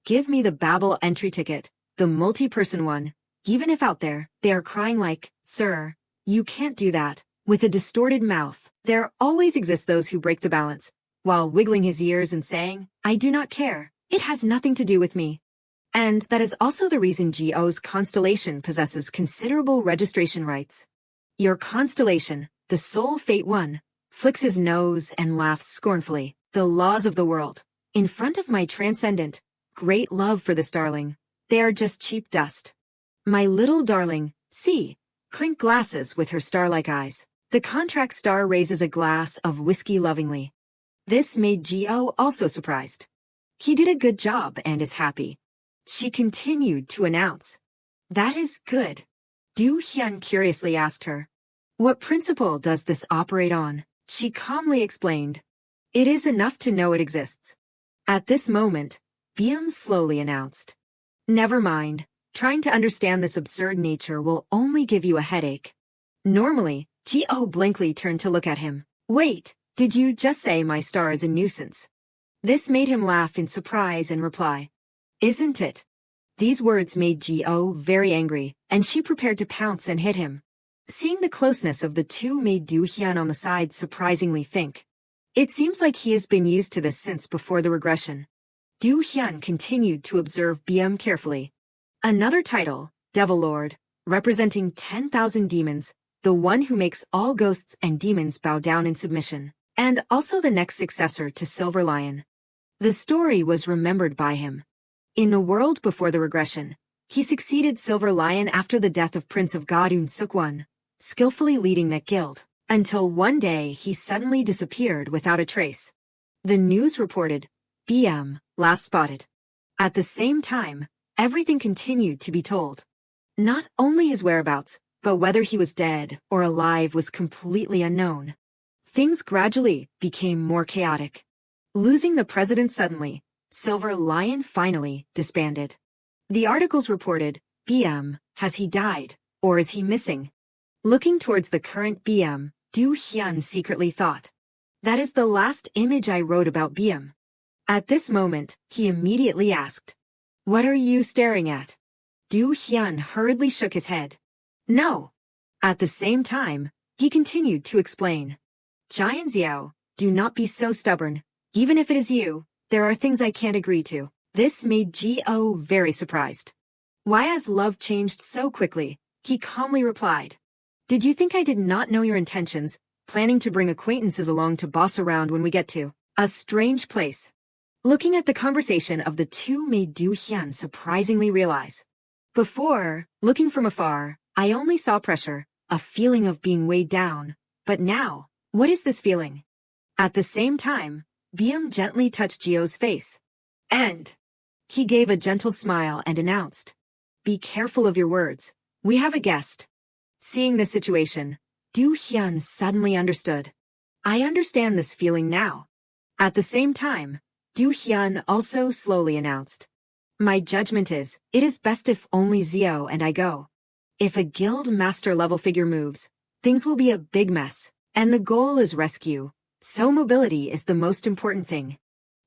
Give me the Babel entry ticket, the multi-person one. Even if out there, they are crying like, Sir, you can't do that. With a distorted mouth, there always exist those who break the balance, while wiggling his ears and saying, I do not care. It has nothing to do with me. And that is also the reason Go's constellation possesses considerable registration rights. Your constellation, the Soul Fate 1, flicks his nose and laughs scornfully. The laws of the world. In front of my transcendent, great love for this darling, they are just cheap dust. My little darling, see, clink glasses with her star-like eyes. The contract star raises a glass of whiskey lovingly. This made Go also surprised. He did a good job and is happy. She continued to announce. That is good. Du-hyun curiously asked her. What principle does this operate on? She calmly explained. It is enough to know it exists. At this moment, Biam slowly announced. Never mind. Trying to understand this absurd nature will only give you a headache. Normally, Go blankly turned to look at him. Wait, did you just say my star is a nuisance? This made him laugh in surprise and reply. Isn't it? These words made Go very angry, and she prepared to pounce and hit him. Seeing the closeness of the two made Du-hyun on the side surprisingly think. It seems like he has been used to this since before the regression. Du-hyun continued to observe Biam carefully. Another title, Devil Lord, representing 10,000 demons, the one who makes all ghosts and demons bow down in submission, and also the next successor to Silver Lion. The story was remembered by him. In the world before the regression, he succeeded Silver Lion after the death of Prince of God Un Suk-won, skillfully leading that guild, until one day he suddenly disappeared without a trace. The news reported, BM, last spotted. At the same time, everything continued to be told. Not only his whereabouts, but whether he was dead or alive was completely unknown. Things gradually became more chaotic. Losing the president suddenly, Silver Lion finally disbanded. The articles reported, BM, has he died, or is he missing? Looking towards the current BM, Do Hyun secretly thought. That is the last image I wrote about BM. At this moment, he immediately asked, What are you staring at? Do Hyun hurriedly shook his head. No. At the same time, he continued to explain. Jian Xiao, do not be so stubborn. Even if it is you, there are things I can't agree to. This made G.O. very surprised. Why has love changed so quickly? He calmly replied. Did you think I did not know your intentions, planning to bring acquaintances along to boss around when we get to a strange place? Looking at the conversation of the two made Du Hyun surprisingly realize. Before, looking from afar, I only saw pressure, a feeling of being weighed down. But now, what is this feeling? At the same time, BM gently touched Gio's face. And he gave a gentle smile and announced, Be careful of your words. We have a guest. Seeing this situation, Du Hyun suddenly understood. I understand this feeling now. At the same time, Du Hyun also slowly announced. My judgment is, it is best if only Zio and I go. If a guild master level figure moves, things will be a big mess, and the goal is rescue, so mobility is the most important thing.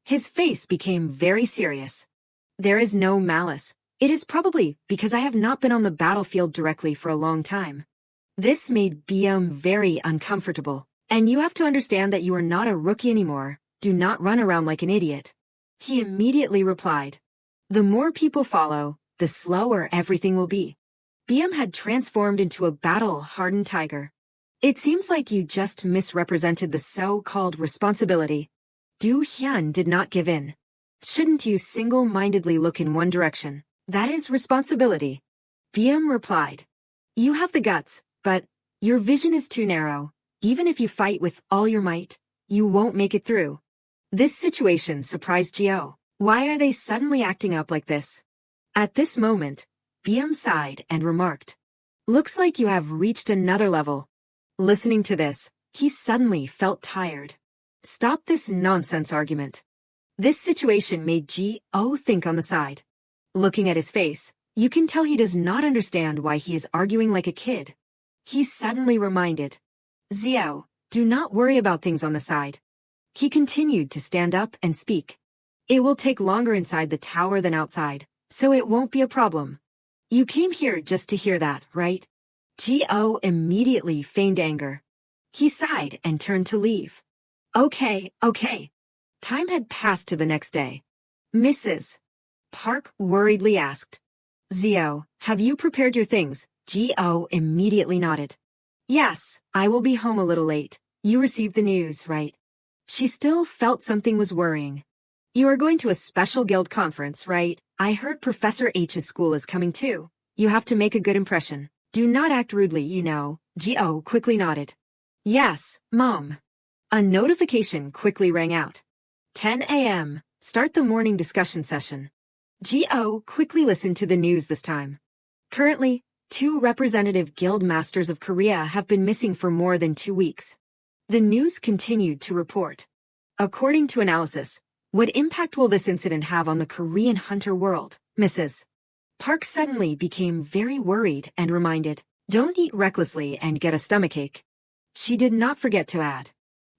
His face became very serious. There is no malice. It is probably because I have not been on the battlefield directly for a long time. This made BM very uncomfortable, and you have to understand that you are not a rookie anymore. Do not run around like an idiot. He immediately replied. The more people follow, the slower everything will be. BM had transformed into a battle-hardened tiger. It seems like you just misrepresented the so-called responsibility. Du Hyun did not give in. Shouldn't you single-mindedly look in one direction? That is responsibility. BM replied. You have the guts, but your vision is too narrow. Even if you fight with all your might, you won't make it through. This situation surprised Gio. Why are they suddenly acting up like this? At this moment, BM sighed and remarked. Looks like you have reached another level. Listening to this, he suddenly felt tired. Stop this nonsense argument. This situation made G.O. think on the side. Looking at his face, you can tell he does not understand why he is arguing like a kid. He suddenly reminded. Zio, do not worry about things on the side. He continued to stand up and speak. It will take longer inside the tower than outside, so it won't be a problem. You came here just to hear that, right? G.O. immediately feigned anger. He sighed and turned to leave. Okay. Time had passed to the next day. Mrs. Park worriedly asked. Zio, have you prepared your things? G.O. immediately nodded. Yes, I will be home a little late. You received the news, right? She still felt something was worrying. You are going to a special guild conference, right? I heard Professor H's school is coming too. You have to make a good impression. Do not act rudely, you know. G.O. quickly nodded. Yes, Mom. A notification quickly rang out. 10 a.m. Start the morning discussion session. G.O. quickly listened to the news this time. Currently, 2 representative guild masters of Korea have been missing for more than 2 weeks. The news continued to report. According to analysis, what impact will this incident have on the Korean hunter world? Mrs. Park suddenly became very worried and reminded, don't eat recklessly and get a stomachache. She did not forget to add,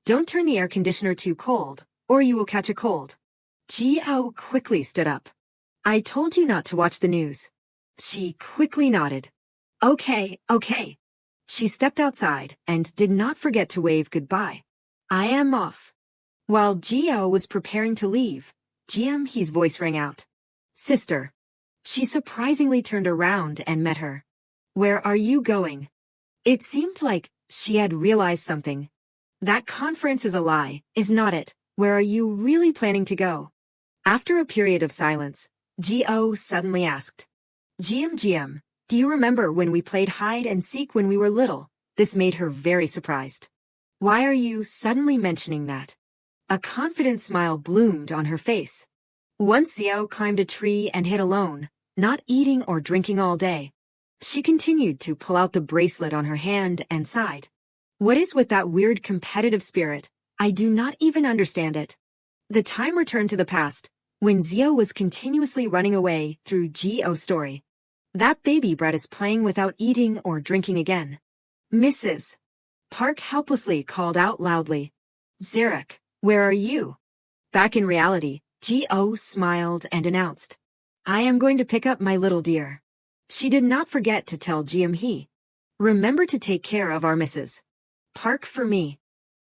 don't turn the air conditioner too cold, or you will catch a cold. G.O. quickly stood up. I told you not to watch the news. She quickly nodded. Okay. She stepped outside and did not forget to wave goodbye. I am off. While Gio was preparing to leave, He's voice rang out. Sister. She surprisingly turned around and met her. Where are you going? It seemed like she had realized something. That conference is a lie, is not it? Where are you really planning to go? After a period of silence, Gio suddenly asked. GM, do you remember when we played hide and seek when we were little? This made her very surprised. Why are you suddenly mentioning that? A confident smile bloomed on her face. Once Xiao climbed a tree and hid alone, not eating or drinking all day. She continued to pull out the bracelet on her hand and sighed. What is with that weird competitive spirit? I do not even understand it. The time returned to the past, when Xiao was continuously running away through Gio's story. That baby brat is playing without eating or drinking again. Mrs. Park helplessly called out loudly. Zarek, where are you? Back in reality, Gio smiled and announced. I am going to pick up my little dear. She did not forget to tell GM he. Remember to take care of our Mrs. Park for me.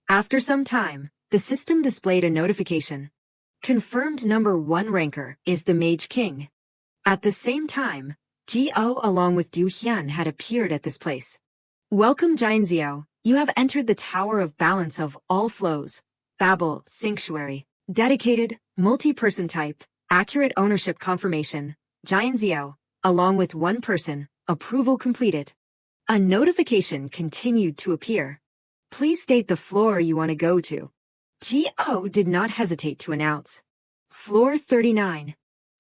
After some time, the system displayed a notification. Confirmed number 1 ranker is the Mage King. At the same time, Gio along with Du Hyun had appeared at this place. Welcome Jian Xiao, you have entered the Tower of Balance of All Flows, Babel Sanctuary. Dedicated, multi-person type, accurate ownership confirmation, Jian Xiao, along with 1 person, approval completed. A notification continued to appear. Please state the floor you want to go to. Gio did not hesitate to announce. Floor 39.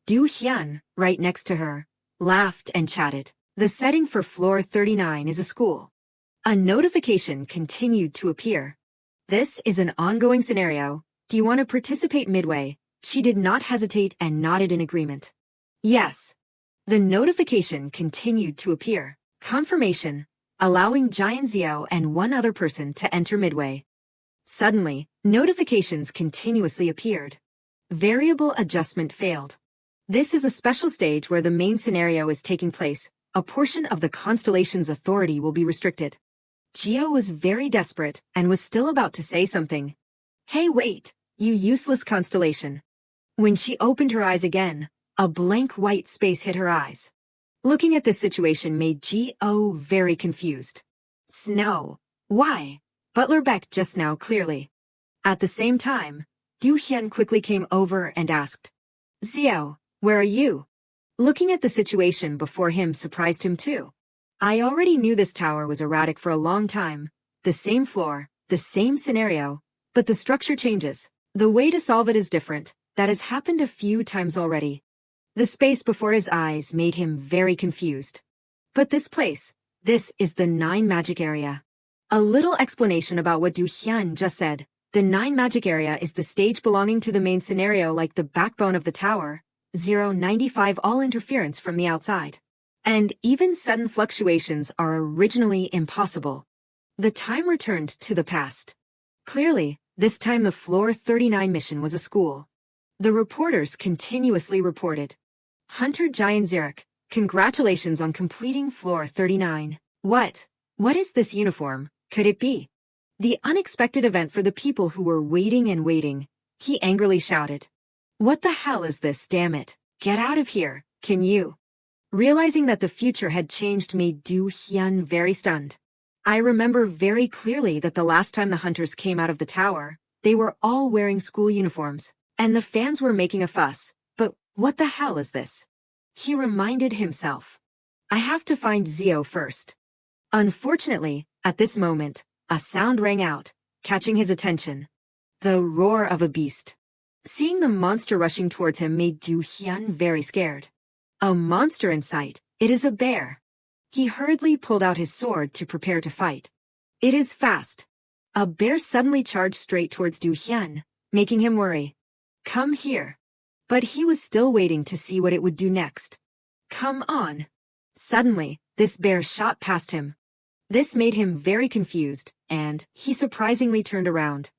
Du Hyun, right next to her, laughed and chatted. The setting for floor 39 is a school. A notification continued to appear. This is an ongoing scenario. Do you want to participate midway? She did not hesitate and nodded in agreement. Yes. The notification continued to appear. Confirmation, allowing Jian Xiao and 1 other person to enter midway. Suddenly, notifications continuously appeared. Variable adjustment failed. This is a special stage where the main scenario is taking place. A portion of the constellation's authority will be restricted. Gio was very desperate and was still about to say something. Hey wait, you useless constellation. When she opened her eyes again, a blank white space hit her eyes. Looking at this situation made Gio very confused. Snow. Why? Butler becked just now clearly. At the same time, Du Hyun quickly came over and asked. Xiao, where are you? Looking at the situation before him surprised him too. I already knew this tower was erratic for a long time. The same floor, the same scenario, but the structure changes. The way to solve it is different. That has happened a few times already. The space before his eyes made him very confused. But this place, this is the 9 magic area. A little explanation about what Du Hyun just said. The 9 magic area is the stage belonging to the main scenario like the backbone of the tower. 095 all interference from the outside. And even sudden fluctuations are originally impossible. The time returned to the past. Clearly, this time the Floor 39 mission was a school. The reporters continuously reported. Hunter Giant Zarek, congratulations on completing Floor 39. What is this uniform? Could it be? The unexpected event for the people who were waiting and waiting. He angrily shouted. What the hell is this, damn it? Get out of here, can you? Realizing that the future had changed made Du Hyun very stunned. I remember very clearly that the last time the hunters came out of the tower, they were all wearing school uniforms, and the fans were making a fuss. But what the hell is this? He reminded himself. I have to find Xiao first. Unfortunately, at this moment, a sound rang out, catching his attention. The roar of a beast. Seeing the monster rushing towards him made Du Hyun very scared. A monster in sight. It is a bear. He hurriedly pulled out his sword to prepare to fight. It is fast. A bear suddenly charged straight towards Du Hyun, making him worry. Come here. But he was still waiting to see what it would do next. Come on. Suddenly, this bear shot past him. This made him very confused, and he surprisingly turned around.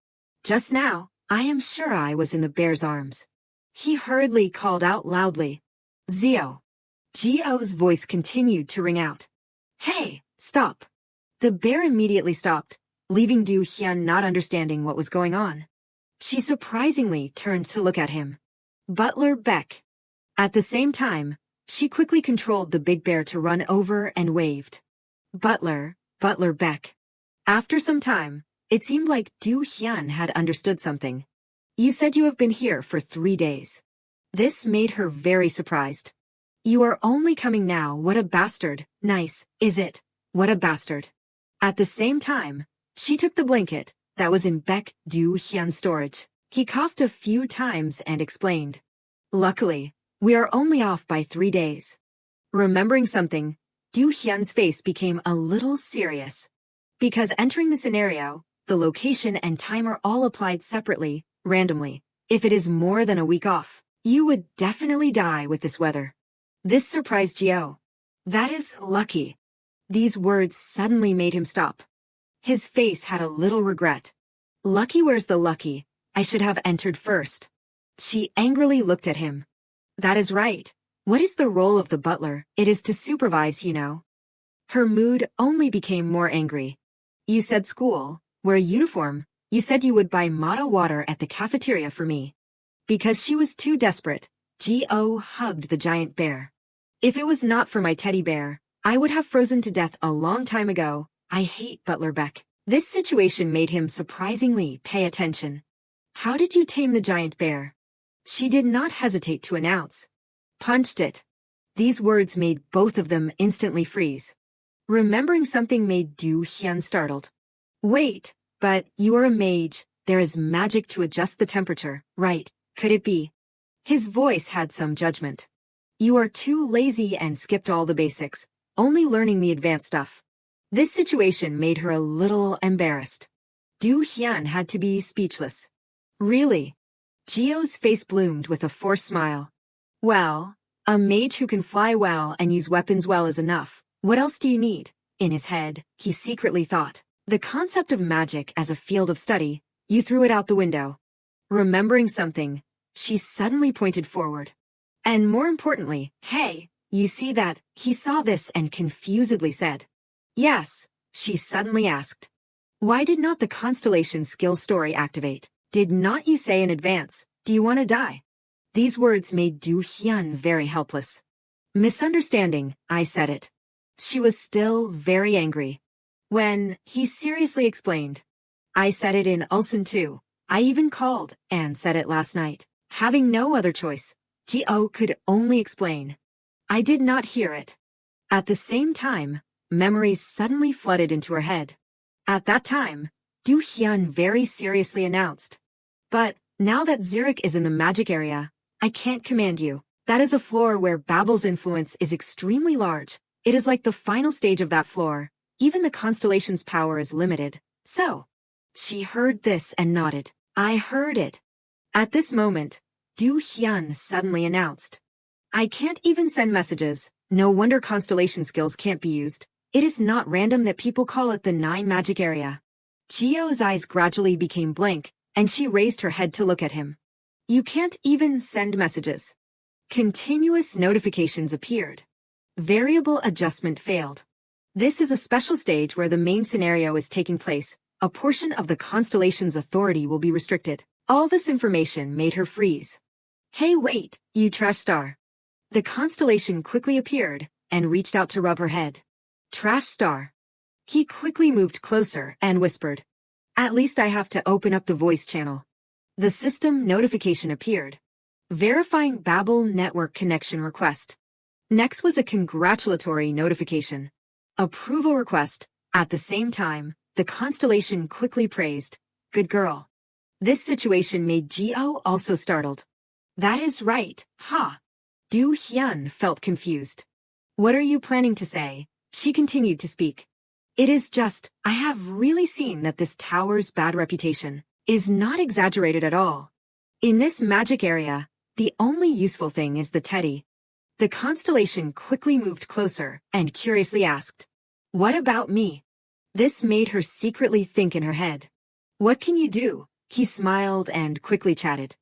Just now, I am sure I was in the bear's arms. He hurriedly called out loudly. Xiao. Gio's voice continued to ring out. Hey, stop. The bear immediately stopped, leaving Du Hyun not understanding what was going on. She surprisingly turned to look at him. Butler Beck. At the same time, she quickly controlled the big bear to run over and waved. Butler, Butler Beck. After some time, it seemed like Du Hyun had understood something. You said you have been here for 3 days. This made her very surprised. You are only coming now, what a bastard. Nice, is it? What a bastard. At the same time, she took the blanket that was in Beck Du Hyun's storage. He coughed a few times and explained. Luckily, we are only off by 3 days. Remembering something, Du Hyun's face became a little serious. Because entering the scenario, the location and time are all applied separately, randomly. If it is more than a week off, you would definitely die with this weather. This surprised Gio. That is lucky. These words suddenly made him stop. His face had a little regret. Lucky, where's the lucky? I should have entered first. She angrily looked at him. That is right. What is the role of the butler? It is to supervise, you know. Her mood only became more angry. You said school, wear a uniform. You said you would buy Mata water at the cafeteria for me. Because she was too desperate, Gio hugged the giant bear. If it was not for my teddy bear, I would have frozen to death a long time ago. I hate Butler Beck. This situation made him surprisingly pay attention. How did you tame the giant bear? She did not hesitate to announce. Punched it. These words made both of them instantly freeze. Remembering something made Du Hyun startled. Wait, but you are a mage. There is magic to adjust the temperature, right? Could it be? His voice had some judgment. You are too lazy and skipped all the basics, only learning the advanced stuff. This situation made her a little embarrassed. Du Hyun had to be speechless. Really? Gio's face bloomed with a forced smile. Well, a mage who can fly well and use weapons well is enough. What else do you need? In his head, he secretly thought. The concept of magic as a field of study, you threw it out the window. Remembering something, she suddenly pointed forward. And more importantly, hey, you see that? He saw this and confusedly said. Yes, she suddenly asked. Why did not the constellation skill story activate? Did not you say in advance, do you want to die? These words made Du Hyun very helpless. Misunderstanding, I said it. She was still very angry. When he seriously explained. I said it in Ulsan too. I even called and said it last night. Having no other choice, Gio could only explain. I did not hear it. At the same time, memories suddenly flooded into her head. At that time, Du Hyun very seriously announced. But, now that Zurich is in the magic area, I can't command you. That is a floor where Babel's influence is extremely large. It is like the final stage of that floor. Even the constellation's power is limited. So, she heard this and nodded. I heard it. At this moment, Du Hyun suddenly announced. I can't even send messages. No wonder constellation skills can't be used. It is not random that people call it the 9 magic area. Gio's eyes gradually became blank, and she raised her head to look at him. You can't even send messages. Continuous notifications appeared. Variable adjustment failed. This is a special stage where the main scenario is taking place. A portion of the constellation's authority will be restricted. All this information made her freeze. Hey, wait, you trash star. The constellation quickly appeared and reached out to rub her head. Trash star. He quickly moved closer and whispered. At least I have to open up the voice channel. The system notification appeared. Verifying Babel network connection request. Next was a congratulatory notification. Approval request. At the same time, the constellation quickly praised. Good girl. This situation made Gio also startled. That is right, ha. Du Hyun felt confused. What are you planning to say? She continued to speak. It is just, I have really seen that this tower's bad reputation is not exaggerated at all. In this magic area, the only useful thing is the teddy. The constellation quickly moved closer and curiously asked, what about me? This made her secretly think in her head. What can you do? He smiled and quickly chatted.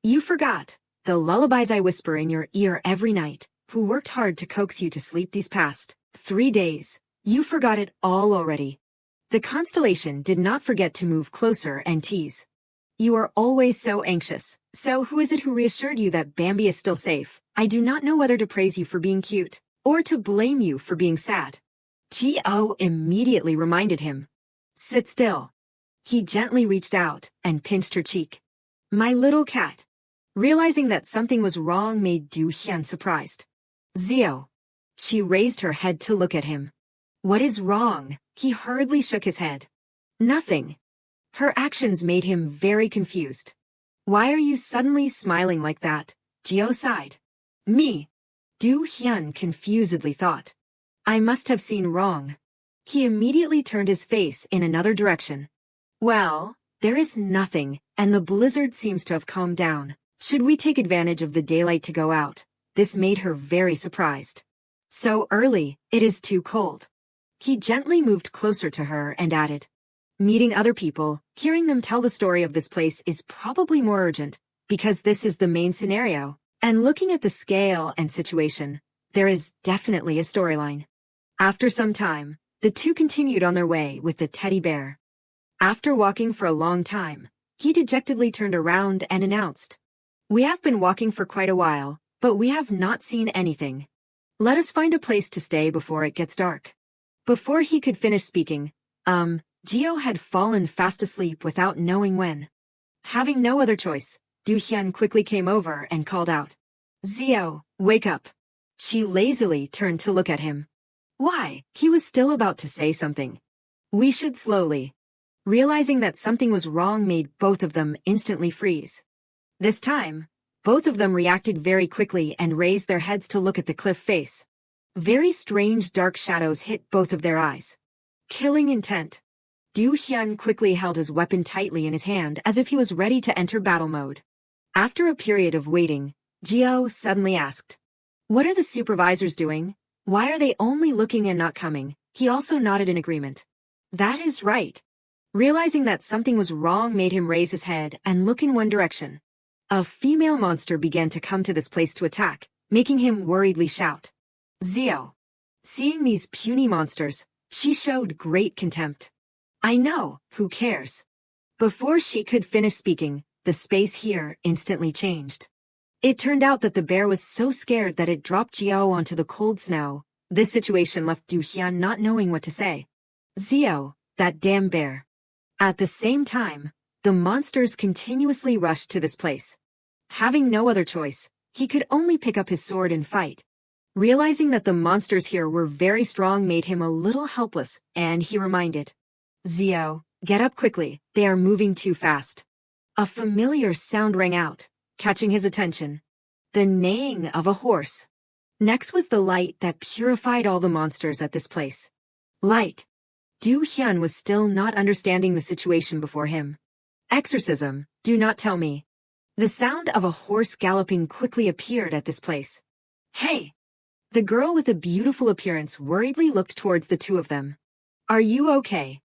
You forgot, the lullabies I whisper in your ear every night, who worked hard to coax you to sleep these past 3 days. You forgot it all already. The constellation did not forget to move closer and tease. You are always so anxious. So who is it who reassured you that Bambi is still safe? I do not know whether to praise you for being cute, or to blame you for being sad. Gio immediately reminded him. Sit still. He gently reached out and pinched her cheek. My little cat. Realizing that something was wrong made Du Hyun surprised. Zio. She raised her head to look at him. What is wrong? He hurriedly shook his head. Nothing. Her actions made him very confused. Why are you suddenly smiling like that? Gio sighed. Me. Du Hyun confusedly thought. I must have seen wrong. He immediately turned his face in another direction. Well, there is nothing, and the blizzard seems to have calmed down. Should we take advantage of the daylight to go out? This made her very surprised. So early, it is too cold. He gently moved closer to her and added. Meeting other people, hearing them tell the story of this place is probably more urgent, because this is the main scenario. And looking at the scale and situation, there is definitely a storyline. After some time, the two continued on their way with the teddy bear. After walking for a long time, he dejectedly turned around and announced. We have been walking for quite a while, but we have not seen anything. Let us find a place to stay before it gets dark. Before he could finish speaking, Gio had fallen fast asleep without knowing when. Having no other choice, Du Hyun quickly came over and called out. Zio, wake up. She lazily turned to look at him. Why? He was still about to say something. We should slowly. Realizing that something was wrong made both of them instantly freeze. This time, both of them reacted very quickly and raised their heads to look at the cliff face. Very strange dark shadows hit both of their eyes. Killing intent. Du Hyun quickly held his weapon tightly in his hand as if he was ready to enter battle mode. After a period of waiting, Gio suddenly asked. What are the supervisors doing? Why are they only looking and not coming? He also nodded in agreement. That is right. Realizing that something was wrong made him raise his head and look in one direction. A female monster began to come to this place to attack, making him worriedly shout. Zio. Seeing these puny monsters, she showed great contempt. I know, who cares? Before she could finish speaking, the space here instantly changed. It turned out that the bear was so scared that it dropped Gio onto the cold snow. This situation left Du Hyun not knowing what to say. Zio, that damn bear. At the same time, the monsters continuously rushed to this place. Having no other choice, he could only pick up his sword and fight. Realizing that the monsters here were very strong made him a little helpless, and he reminded. Zio, get up quickly, they are moving too fast. A familiar sound rang out, catching his attention. The neighing of a horse. Next was the light that purified all the monsters at this place. Light. Du Hyun was still not understanding the situation before him. Exorcism, do not tell me. The sound of a horse galloping quickly appeared at this place. Hey! The girl with a beautiful appearance worriedly looked towards the two of them. Are you okay?